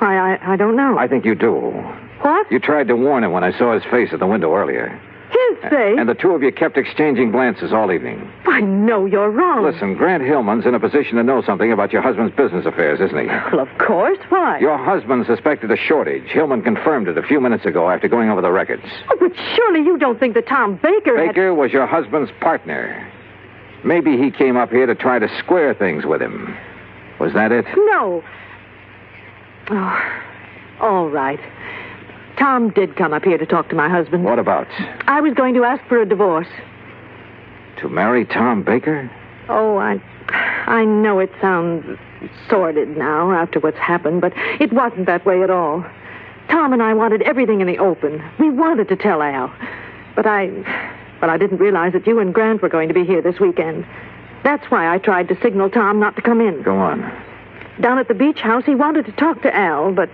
I don't know. I think you do. What? You tried to warn him when I saw his face at the window earlier. His face? And the two of you kept exchanging glances all evening. I know you're wrong. Listen, Grant Hillman's in a position to know something about your husband's business affairs, isn't he? Well, of course. Why? Your husband suspected a shortage. Hillman confirmed it a few minutes ago after going over the records. Oh, but surely you don't think that Tom Baker Baker was your husband's partner. Maybe he came up here to try to square things with him. Was that it? No. Oh, all right. Tom did come up here to talk to my husband. What about? I was going to ask for a divorce. To marry Tom Baker? Oh, I know it sounds sordid now after what's happened, but it wasn't that way at all. Tom and I wanted everything in the open. We wanted to tell Al. But I didn't realize that you and Grant were going to be here this weekend. That's why I tried to signal Tom not to come in. Go on. Down at the beach house, he wanted to talk to Al, but...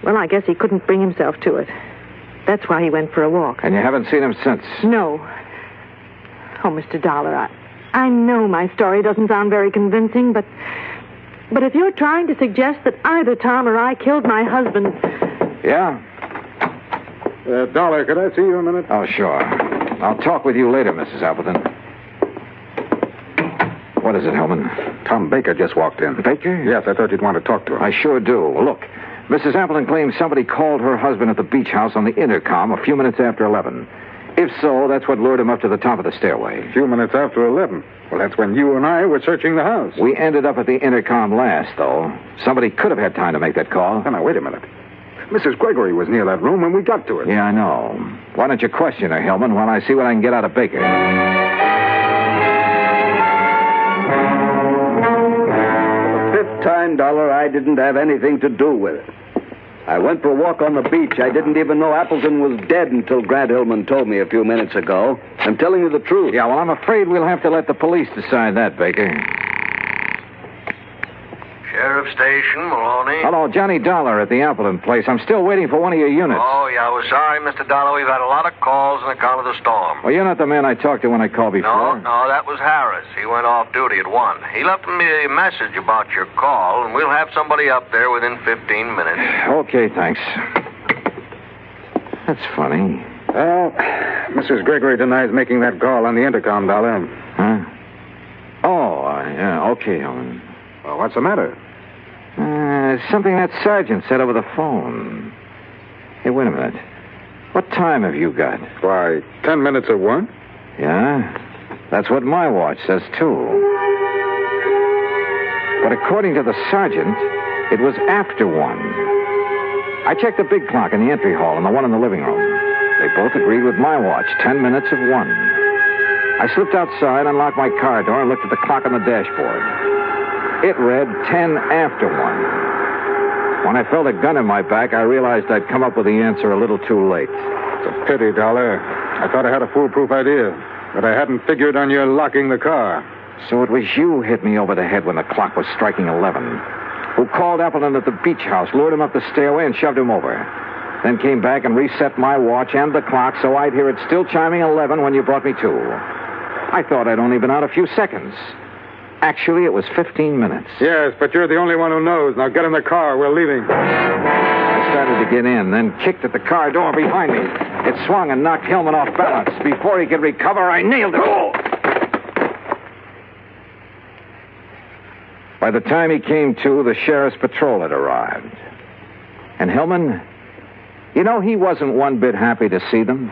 well, I guess he couldn't bring himself to it. That's why he went for a walk. And you haven't seen him since? No. Oh, Mr. Dollar, I know my story doesn't sound very convincing, but if you're trying to suggest that either Tom or I killed my husband... Yeah? Dollar, could I see you a minute? Oh, sure. I'll talk with you later, Mrs. Appleton. What is it, Hellman? Tom Baker just walked in. Baker? Yes, I thought you'd want to talk to him. I sure do. Well, look, Mrs. Appleton claims somebody called her husband at the beach house on the intercom a few minutes after 11. If so, that's what lured him up to the top of the stairway. A few minutes after 11. Well, that's when you and I were searching the house. We ended up at the intercom last, though. Somebody could have had time to make that call. Now, wait a minute. Mrs. Gregory was near that room when we got to it. Yeah, I know. Why don't you question her, Hellman, while I see what I can get out of Baker? For the fifth time, Dollar, I didn't have anything to do with it. I went for a walk on the beach. I didn't even know Appleton was dead until Grant Hillman told me a few minutes ago. I'm telling you the truth. Yeah, well, I'm afraid we'll have to let the police decide that, Baker. Sheriff Station, Maloney. Hello, Johnny Dollar at the Appleton place. I'm still waiting for one of your units. Oh, yeah, we're sorry, Mr. Dollar. We've had a lot of calls on account of the storm. Well, you're not the man I talked to when I called before. No, that was Harris. He went off duty at 1. He left me a message about your call, and we'll have somebody up there within 15 minutes. Okay, thanks. That's funny. Well, Mrs. Gregory denies making that call on the intercom, Dollar. Huh? Oh, yeah, okay, Helen. Well, what's the matter? Something that sergeant said over the phone. Hey, wait a minute. What time have you got? Why, 10 minutes of 1. Yeah? That's what my watch says, too. But according to the sergeant, it was after 1. I checked the big clock in the entry hall and the one in the living room. They both agreed with my watch, 10 minutes of 1. I slipped outside, unlocked my car door, and looked at the clock on the dashboard. It read 10 after 1. When I felt a gun in my back, I realized I'd come up with the answer a little too late. It's a pity, Dollar. I thought I had a foolproof idea, but I hadn't figured on your locking the car. So it was you hit me over the head when the clock was striking 11. Who called Appleton at the beach house, lured him up the stairway, and shoved him over. Then came back and reset my watch and the clock so I'd hear it still chiming 11 when you brought me to. I thought I'd only been out a few seconds. Actually, it was 15 minutes. Yes, but you're the only one who knows. Now get in the car. We're leaving. I started to get in, then kicked at the car door behind me. It swung and knocked Hillman off balance. Before he could recover, I nailed it. Oh! By the time he came to, the sheriff's patrol had arrived. And Hillman, you know, he wasn't one bit happy to see them.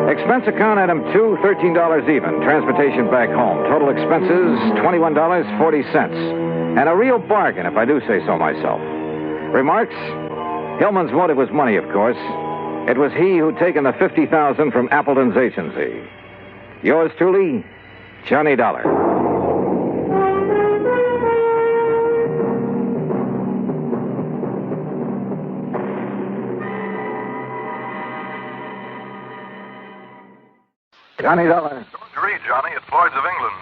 Expense account item 2, $13 even. Transportation back home. Total expenses, $21.40. And a real bargain, if I do say so myself. Remarks? Hillman's motive was money, of course. It was he who'd taken the $50,000 from Appleton's agency. Yours truly, Johnny Dollar. Johnny Dollar. George Reed, Johnny, at Floyd's of England.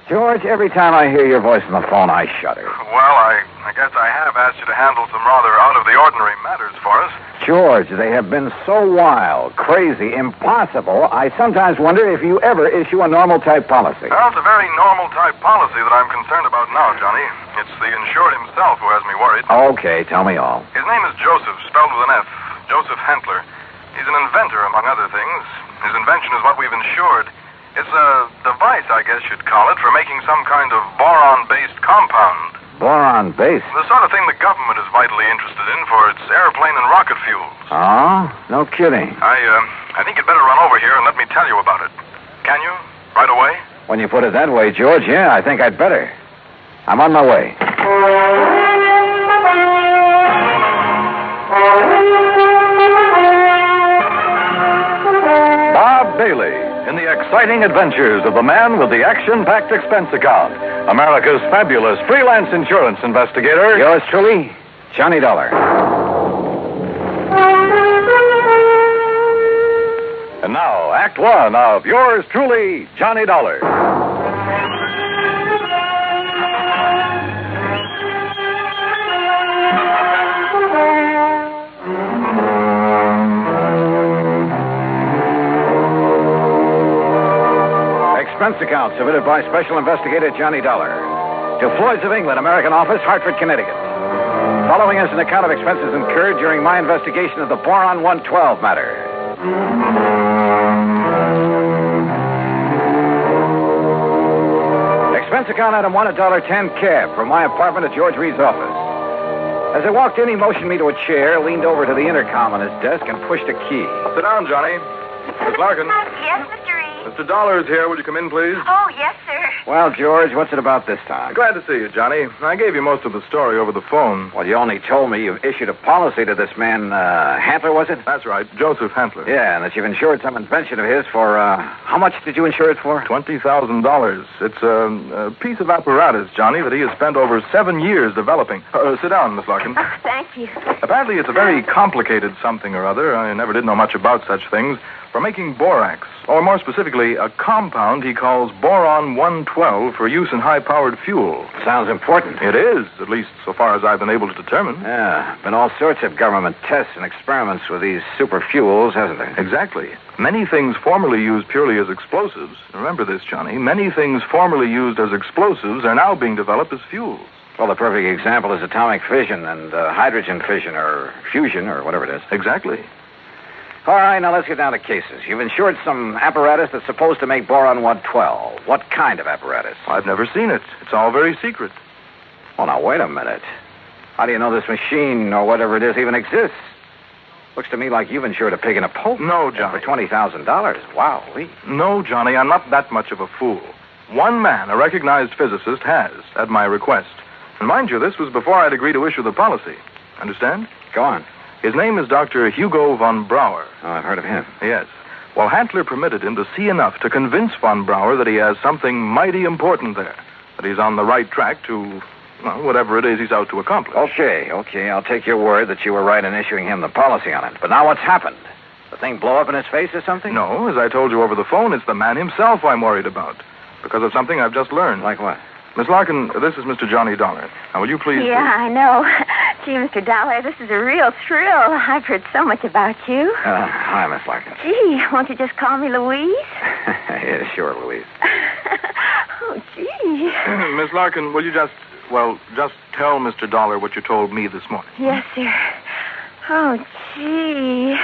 George, every time I hear your voice on the phone, I shudder. Well, I guess I have asked you to handle some rather out-of-the-ordinary matters for us. George, they have been so wild, crazy, impossible, I sometimes wonder if you ever issue a normal-type policy. Well, it's a very normal-type policy that I'm concerned about now, Johnny. It's the insured himself who has me worried. Okay, tell me all. His name is Joseph, spelled with an F. Joseph Hentler. He's an inventor, among other things. His invention is what we've insured. It's a device, I guess you'd call it, for making some kind of boron-based compound. Boron-based? The sort of thing the government is vitally interested in for its airplane and rocket fuels. Oh? No kidding. I think you'd better run over here and let me tell you about it. Can you? Right away? When you put it that way, George, yeah, I think I'd better. I'm on my way. Bob Bailey in the exciting adventures of the man with the action-packed expense account, America's fabulous freelance insurance investigator. Yours truly, Johnny Dollar. And now, Act One of yours truly, Johnny Dollar. expense account submitted by Special Investigator Johnny Dollar to Floyd's of England, American Office, Hartford, Connecticut. Following is an account of expenses incurred during my investigation of the Boron 112 matter. Expense account item 1, $1.10 cab from my apartment to George Reed's office. As I walked in, he motioned me to a chair, leaned over to the intercom on his desk, and pushed a key. Sit down, Johnny. Miss Larkin. Yes, Mr. Reed. Mr. Dollar is here. Will you come in, please? Oh, yes, sir. Well, George, what's it about this time? Glad to see you, Johnny. I gave you most of the story over the phone. Well, you only told me you've issued a policy to this man, Hantler, was it? That's right, Joseph Hantler. Yeah, and that you've insured some invention of his for, how much did you insure it for? $20,000. It's a piece of apparatus, Johnny, that he has spent over 7 years developing. Sit down, Miss Larkin. Oh, thank you. Apparently, it's a very complicated something or other. I never did know much about such things. For making borax, or more specifically, a compound he calls Boron 112 for use in high-powered fuel. Sounds important. It is, at least so far as I've been able to determine. Yeah, been all sorts of government tests and experiments with these super fuels, hasn't there? Exactly. Many things formerly used purely as explosives, remember this, Johnny, many things formerly used as explosives are now being developed as fuels. Well, the perfect example is atomic fission and hydrogen fission or fusion or whatever it is. Exactly. All right, now let's get down to cases. You've insured some apparatus that's supposed to make Boron 112. What kind of apparatus? I've never seen it. It's all very secret. Well, now, wait a minute. How do you know this machine or whatever it is even exists? Looks to me like you've insured a pig in a poke. No, Johnny. For $20,000. Wow. No, Johnny, I'm not that much of a fool. One man, a recognized physicist, has, at my request. And mind you, this was before I'd agreed to issue the policy. Understand? Go on. His name is Dr. Hugo von Brauer. Oh, I've heard of him. Yes. Well, Hantler permitted him to see enough to convince von Brauer that he has something mighty important there. That he's on the right track to, well, whatever it is he's out to accomplish. Okay. I'll take your word that you were right in issuing him the policy on it. But now what's happened? The thing blow up in his face or something? No, as I told you over the phone, it's the man himself I'm worried about. Because of something I've just learned. Like what? Miss Larkin, this is Mr. Johnny Dollar. Now, will you please... Yeah, I know. Gee, Mr. Dollar, this is a real thrill. I've heard so much about you. Hi, Miss Larkin. Gee, won't you just call me Louise? Yeah, sure, Louise. Oh, gee. Miss Larkin, will you just tell Mr. Dollar what you told me this morning? Yes, sir. Oh, gee.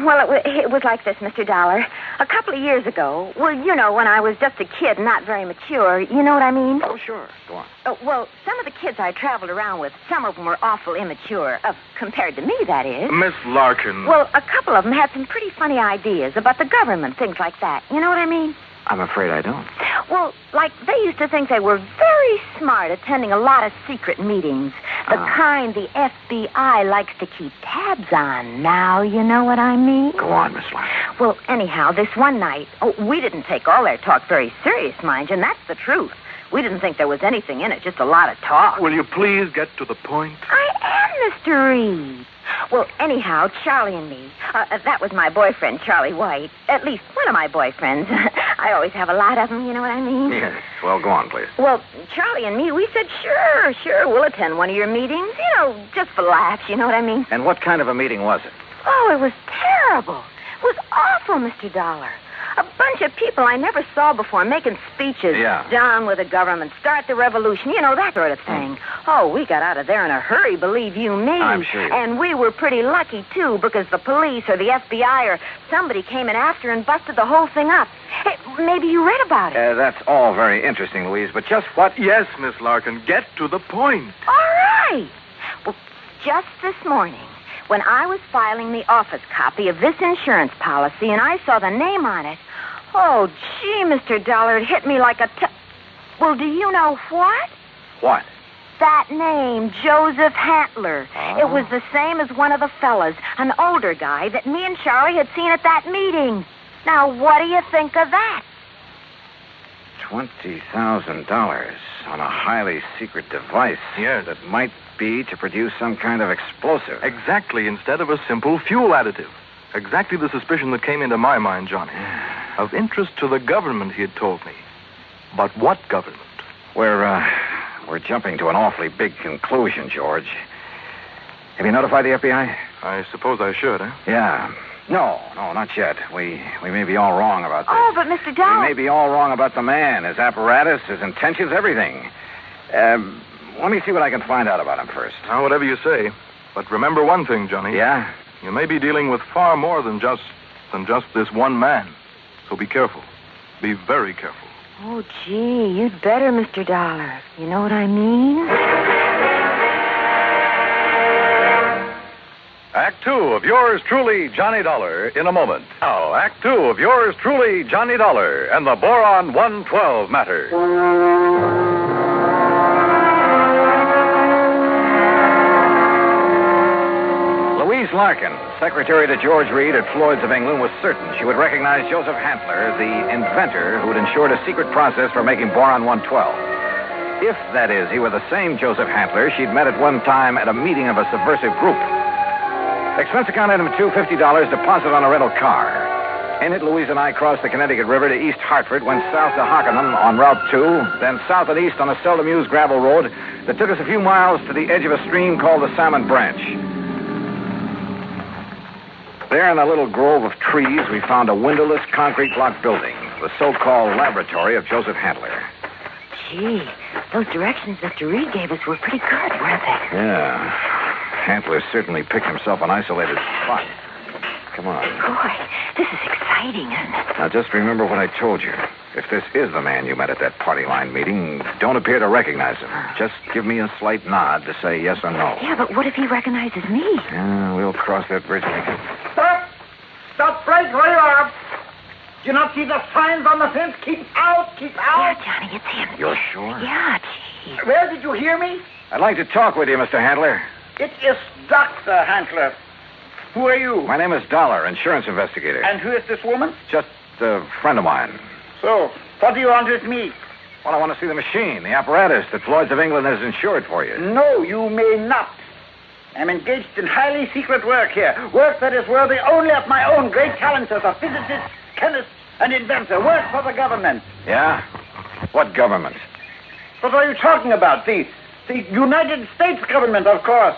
Well, it was like this, Mr. Dollar. A couple of years ago, well, you know, when I was just a kid, not very mature, you know what I mean? Oh, sure. Go on. Well, some of the kids I traveled around with, some of them were awful immature, compared to me, that is. Miss Larkin. Well, a couple of them had some pretty funny ideas about the government, things like that. You know what I mean? I'm afraid I don't. Well, like, they used to think they were very smart attending a lot of secret meetings. The kind the FBI likes to keep tabs on. Now, you know what I mean? Go on, Miss Larkin. Well, anyhow, this one night, we didn't take all their talk very serious, mind you, and that's the truth. We didn't think there was anything in it, just a lot of talk. Will you please get to the point? I am, Mr. Reed. Well, anyhow, Charlie and me, that was my boyfriend, Charlie White. At least one of my boyfriends. I always have a lot of them, you know what I mean? Yes. Well, go on, please. Well, Charlie and me, we said, sure, we'll attend one of your meetings. You know, just for laughs, you know what I mean? And what kind of a meeting was it? Oh, it was terrible. It was awful, Mr. Dollar. A bunch of people I never saw before making speeches. Yeah. Down with the government, start the revolution, you know, that sort of thing. Oh, we got out of there in a hurry, believe you me. I'm sure. And we were pretty lucky, too, because the police or the FBI or somebody came in after and busted the whole thing up. Hey, maybe you read about it. That's all very interesting, Louise, but just what... Yes, Miss Larkin, get to the point. All right. Well, just this morning, when I was filing the office copy of this insurance policy and I saw the name on it, oh, gee, Mr. Dollar, it hit me like a... Well, do you know what? What? That name, Joseph Hantler. Oh. It was the same as one of the fellas, an older guy that me and Charlie had seen at that meeting. Now, what do you think of that? $20,000 on a highly secret device. Yes. That might be to produce some kind of explosive. Exactly, instead of a simple fuel additive. Exactly the suspicion that came into my mind, Johnny. Of interest to the government, he had told me. But what government? We're jumping to an awfully big conclusion, George. Have you notified the FBI? I suppose I should, eh? Yeah. No, not yet. We may be all wrong about this. Oh, but Mr. Dollar... We may be all wrong about the man, his apparatus, his intentions, everything. Let me see what I can find out about him first. Now, whatever you say. But remember one thing, Johnny. Yeah? You may be dealing with far more than just this one man. So be careful. Be very careful. Oh, gee, you'd better, Mr. Dollar. You know what I mean? Act 2 of yours truly, Johnny Dollar, in a moment. Now, Act 2 of yours truly, Johnny Dollar, and the Boron 112 matter. Louise Larkin, secretary to George Reed at Floyd's of England, was certain she would recognize Joseph Hantler, the inventor who had ensured a secret process for making Boron 112. If, that is, he were the same Joseph Hantler she'd met at one time at a meeting of a subversive group. Expense account item 2, $50, deposit on a rental car. In it, Louise and I crossed the Connecticut River to East Hartford, went south to Hockenham on Route 2, then south and east on a seldom used gravel road that took us a few miles to the edge of a stream called the Salmon Branch. There in a little grove of trees, we found a windowless concrete block building, the so-called laboratory of Joseph Hantler. Gee, those directions Mr. Reed gave us were pretty good, weren't they? Yeah. Hantler certainly picked himself an isolated spot. Come on. Boy, this is exciting, isn't it? Now, just remember what I told you. If this is the man you met at that party line meeting, don't appear to recognize him. Just give me a slight nod to say yes or no. Yeah, but what if he recognizes me? Yeah, we'll cross that bridge when we get... Stop! Stop right where you are! Do you not see the signs on the fence? Keep out! Keep out! Yeah, Johnny, it's him. You're sure? Yeah, gee. Where did you hear me? I'd like to talk with you, Mr. Hantler. It is Dr. Hantler. Who are you? My name is Dollar, insurance investigator. And who is this woman? Just a friend of mine. So, what do you want with me? Well, I want to see the machine, the apparatus that Floyd's of England has insured for you. No, you may not. I'm engaged in highly secret work here. Work that is worthy only of my own great talents as a physicist, chemist, and inventor. Work for the government. Yeah? What government? What are you talking about? The United States government, of course.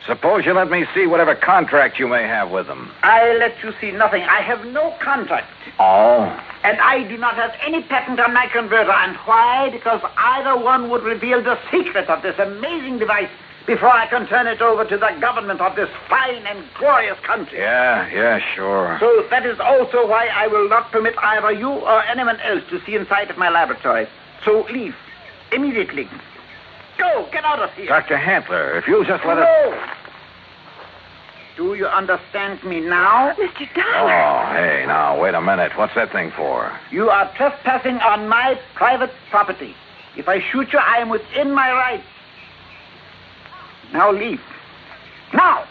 Suppose you let me see whatever contract you may have with them. I let you see nothing. I have no contract. Oh? And I do not have any patent on my converter. And why? Because either one would reveal the secret of this amazing device before I can turn it over to the government of this fine and glorious country. Yeah, sure. So that is also why I will not permit either you or anyone else to see inside of my laboratory. So leave. Immediately. Go, get out of here. Dr. Hantler, if you'll just let us... No. Do you understand me now? Mr. Dollar. Oh, hey, now, wait a minute. What's that thing for? You are trespassing on my private property. If I shoot you, I am within my rights. Now leave. Now!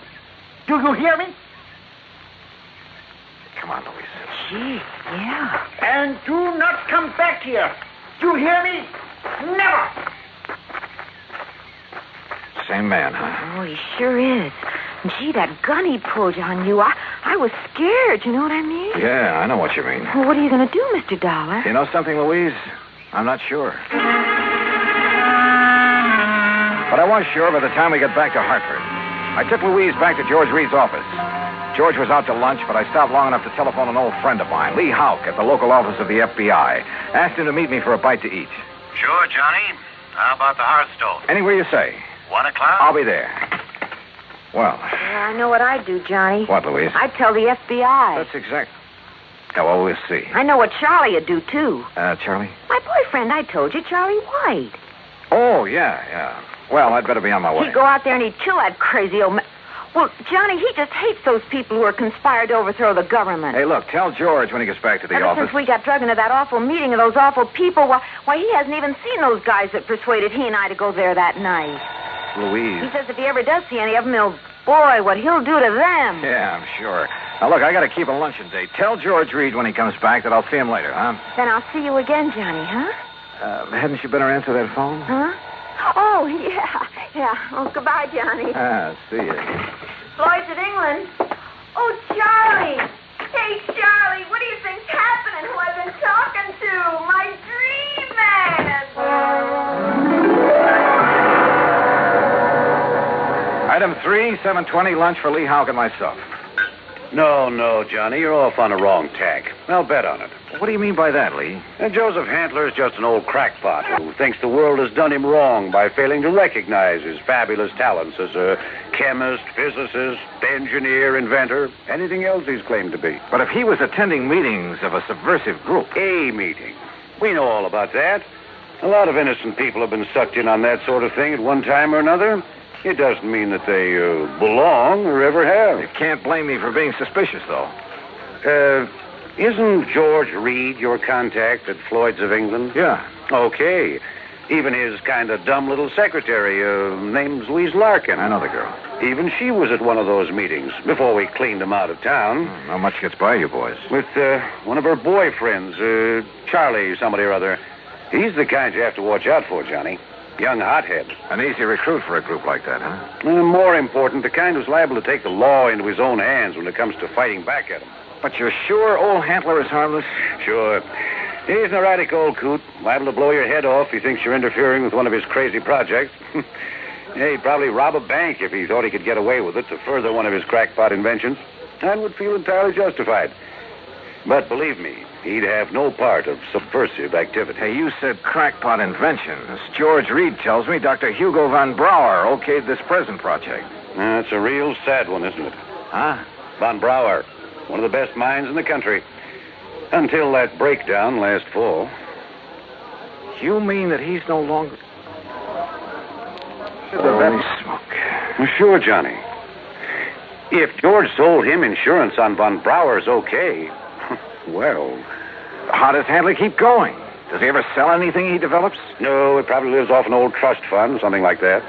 Do you hear me? Come on, Louise. Gee, yeah. And do not come back here. Do you hear me? Never! Same man, huh? Oh, he sure is. And gee, that gun he pulled on you, I was scared, you know what I mean? Yeah, I know what you mean. Well, what are you going to do, Mr. Dollar? You know something, Louise? I'm not sure. But I was sure by the time we got back to Hartford. I took Louise back to George Reed's office. George was out to lunch, but I stopped long enough to telephone an old friend of mine, Lee Houck, at the local office of the FBI. Asked him to meet me for a bite to eat. Sure, Johnny. How about the Hearthstone? Anywhere you say. 1 o'clock? I'll be there. Well. Yeah, I know what I'd do, Johnny. What, Louise? I'd tell the FBI. That's exact. Yeah, well, we'll see. I know what Charlie would do, too. Charlie? My boyfriend, I told you, Charlie White. Oh, yeah. Well, I'd better be on my way. He'd go out there and he'd kill that crazy old man. Well, Johnny, he just hates those people who are conspired to overthrow the government. Hey, look, tell George when he gets back to the Ever office. since we got drugged into that awful meeting of those awful people, why, he hasn't even seen those guys that persuaded he and I to go there that night. Louise. He says if he ever does see any of them, boy, what he'll do to them. Yeah, I'm sure. Now, look, I got to keep a luncheon date. Tell George Reed when he comes back that I'll see him later, huh? Then I'll see you again, Johnny, huh? Hadn't you better answer that phone? Huh? Oh, yeah. Oh, goodbye, Johnny. See you. Floyd's of England. Oh, Charlie. Hey, Charlie, what do you think's happening? Who I've been talking to? My dream man. Item 3, 7:20, lunch for Lee Houck and myself. No, Johnny, you're off on a wrong tack. I'll bet on it. What do you mean by that, Lee? And Joseph Handler is just an old crackpot who thinks the world has done him wrong by failing to recognize his fabulous talents as a chemist, physicist, engineer, inventor, anything else he's claimed to be. But if he was attending meetings of a subversive group... A meeting. We know all about that. A lot of innocent people have been sucked in on that sort of thing at one time or another. It doesn't mean that they belong or ever have. You can't blame me for being suspicious, though. Isn't George Reed your contact at Floyd's of England? Yeah. Okay. Even his kind of dumb little secretary, name's Louise Larkin. I know the girl. Even she was at one of those meetings before we cleaned him out of town. Not much gets by you boys. With one of her boyfriends, Charlie somebody or other. He's the kind you have to watch out for, Johnny. Young hothead. An easy recruit for a group like that, huh? More important, the kind who's liable to take the law into his own hands when it comes to fighting back at him. But you're sure old Handler is harmless? Sure. He's an erratic old coot, liable to blow your head off if he thinks you're interfering with one of his crazy projects. Yeah, he'd probably rob a bank if he thought he could get away with it to further one of his crackpot inventions, and would feel entirely justified. But believe me, he'd have no part of subversive activity. Hey, you said crackpot inventions. George Reed tells me Dr. Hugo von Brauer okayed this present project. It's a real sad one, isn't it? Huh? Von Brauer, one of the best minds in the country. Until that breakdown last fall. You mean that he's no longer... Holy smoke. Well, sure, Johnny. If George sold him insurance on Von Brauer's okay... Well, how does Handler keep going? Does he ever sell anything he develops? No, it probably lives off an old trust fund, something like that.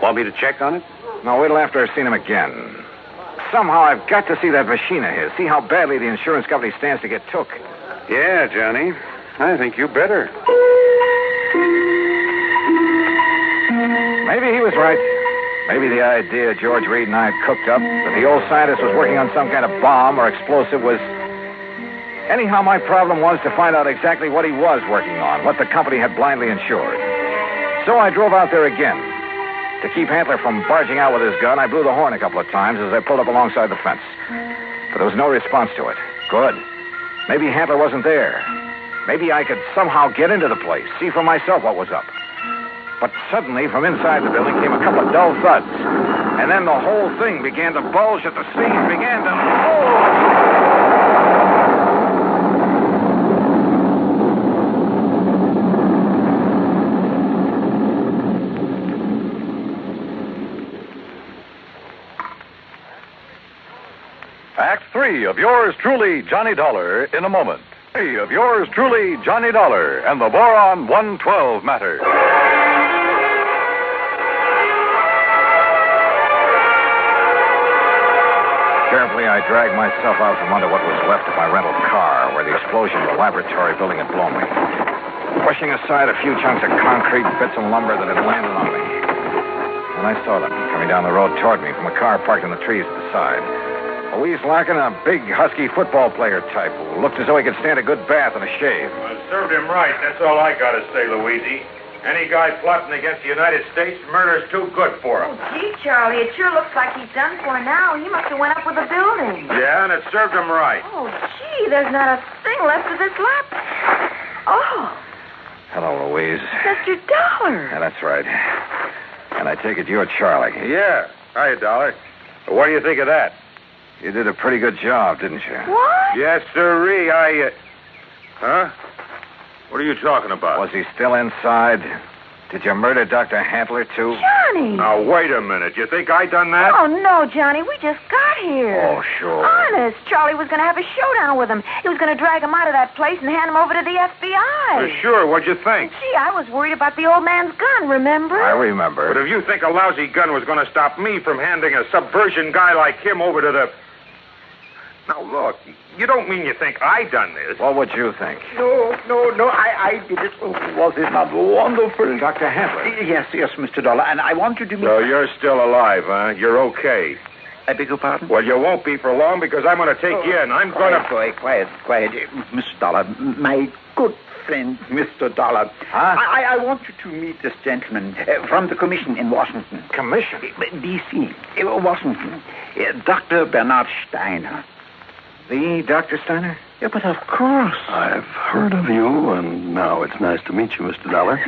Want me to check on it? No, wait till after I've seen him again. Somehow I've got to see that machine of his, see how badly the insurance company stands to get took. Yeah, Johnny. I think you better. Maybe he was right. Maybe the idea George Reed and I had cooked up, that the old scientist was working on some kind of bomb or explosive was... Anyhow, my problem was to find out exactly what he was working on, what the company had blindly insured. So I drove out there again. To keep Handler from barging out with his gun, I blew the horn a couple of times as I pulled up alongside the fence. But there was no response to it. Good. Maybe Handler wasn't there. Maybe I could somehow get into the place, see for myself what was up. But suddenly, from inside the building came a couple of dull thuds. And then the whole thing began to bulge at the seams, began to... Act 3 of yours truly, Johnny Dollar, in a moment. 3 of yours truly, Johnny Dollar, and the Boron 112 matter. Carefully, I dragged myself out from under what was left of my rental car, where the explosion of the laboratory building had blown me, pushing aside a few chunks of concrete, bits of lumber that had landed on me. And I saw them coming down the road toward me from a car parked in the trees at the side. Louise Larkin, a big, husky football player type who looked as though he could stand a good bath and a shave. Well, served him right. That's all I got to say, Louise. Any guy plotting against the United States, murder's too good for him. Oh, gee, Charlie, it sure looks like he's done for now. He must have went up with the building. Yeah, and it served him right. Oh, gee, there's not a thing left of this lap. Oh. Hello, Louise. Mr. Dollar. Yeah, that's right. And I take it you're Charlie. Yeah. Hiya, Dollar. What do you think of that? You did a pretty good job, didn't you? What? Yes, sirree. Huh? What are you talking about? Was he still inside? Did you murder Dr. Handler, too? Johnny! Now, wait a minute. You think I done that? Oh, no, Johnny. We just got here. Oh, sure. Honest. Charlie was going to have a showdown with him. He was going to drag him out of that place and hand him over to the FBI. Sure. What'd you think? Gee, I was worried about the old man's gun, remember? I remember. But if you think a lousy gun was going to stop me from handing a subversion guy like him over to the... Now, look, you don't mean you think I done this. What would you think? No, I did it. Oh, was it not wonderful? Dr. Handler. Yes, Mr. Dollar, and I want you to meet... So you're still alive, huh? You're okay. I beg your pardon? Well, you won't be for long because I'm going to take you in. I'm going to... Quiet. Mr. Dollar, my good friend, Mr. Dollar. Huh? I want you to meet this gentleman from the commission in Washington. Commission? D.C., Washington. Dr. Bernard Steiner. The Dr. Steiner? Yeah, but of course. I've heard of you, and now it's nice to meet you, Mr. Dollar.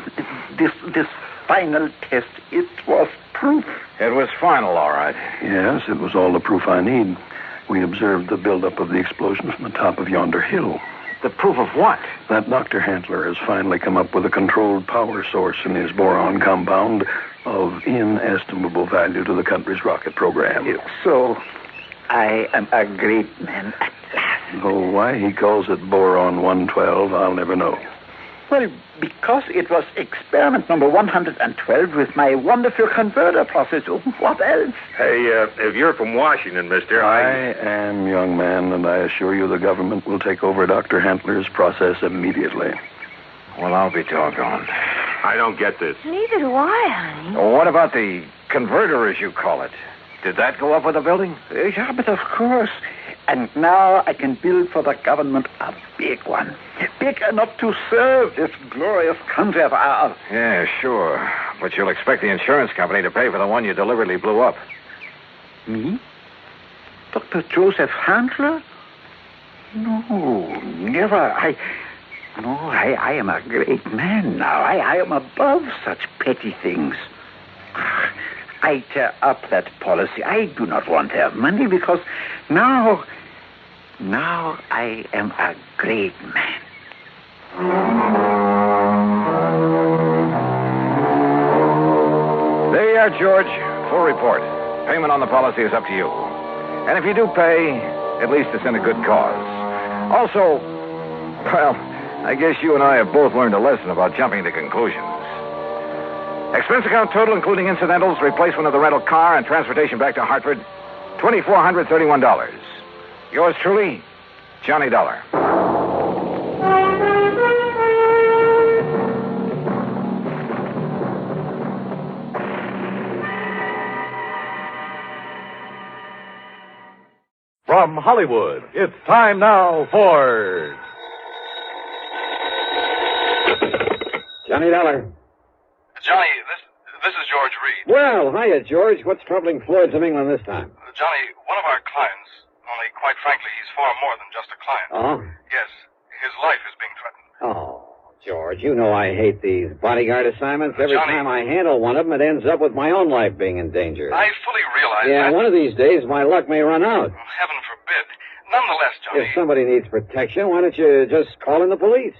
This final test, it was proof. It was final, all right. Yes, it was all the proof I need. We observed the buildup of the explosion from the top of yonder hill. The proof of what? That Dr. Handler has finally come up with a controlled power source in his boron compound of inestimable value to the country's rocket program. So, I am a great man at last. Oh, why he calls it Boron 112, I'll never know. Well, because it was experiment number 112 with my wonderful converter process. What else? Hey, if you're from Washington, mister, I am, young man, and I assure you the government will take over Dr. Handler's process immediately. Well, I'll be doggone. I don't get this. Neither do I, honey. Well, what about the converter, as you call it? Did that go up with the building? Yeah, but of course. And now I can build for the government a big one. Big enough to serve this glorious country of ours. Yeah, sure. But you'll expect the insurance company to pay for the one you deliberately blew up. Me? Dr. Joseph Handler? No, never. I am a great man now. I am above such petty things. I tear up that policy. I do not want their money because now I am a great man. There you are, George. Full report. Payment on the policy is up to you. And if you do pay, at least it's in a good cause. Also, well, I guess you and I have both learned a lesson about jumping to conclusions. Expense account total, including incidentals, replacement of the rental car, and transportation back to Hartford, $2,431. Yours truly, Johnny Dollar. From Hollywood, it's time now for Johnny Dollar. Johnny, this is George Reed. Well, hiya, George. What's troubling Floyd's of England this time? Johnny, one of our clients, only quite frankly, he's far more than just a client. Oh? Yes, his life is being threatened. Oh, George, you know I hate these bodyguard assignments. Every Johnny, time I handle one of them, it ends up with my own life being in danger. I fully realize Yeah, that. one of these days my luck may run out. Heaven forbid. Nonetheless, Johnny. If somebody needs protection, why don't you just call in the police?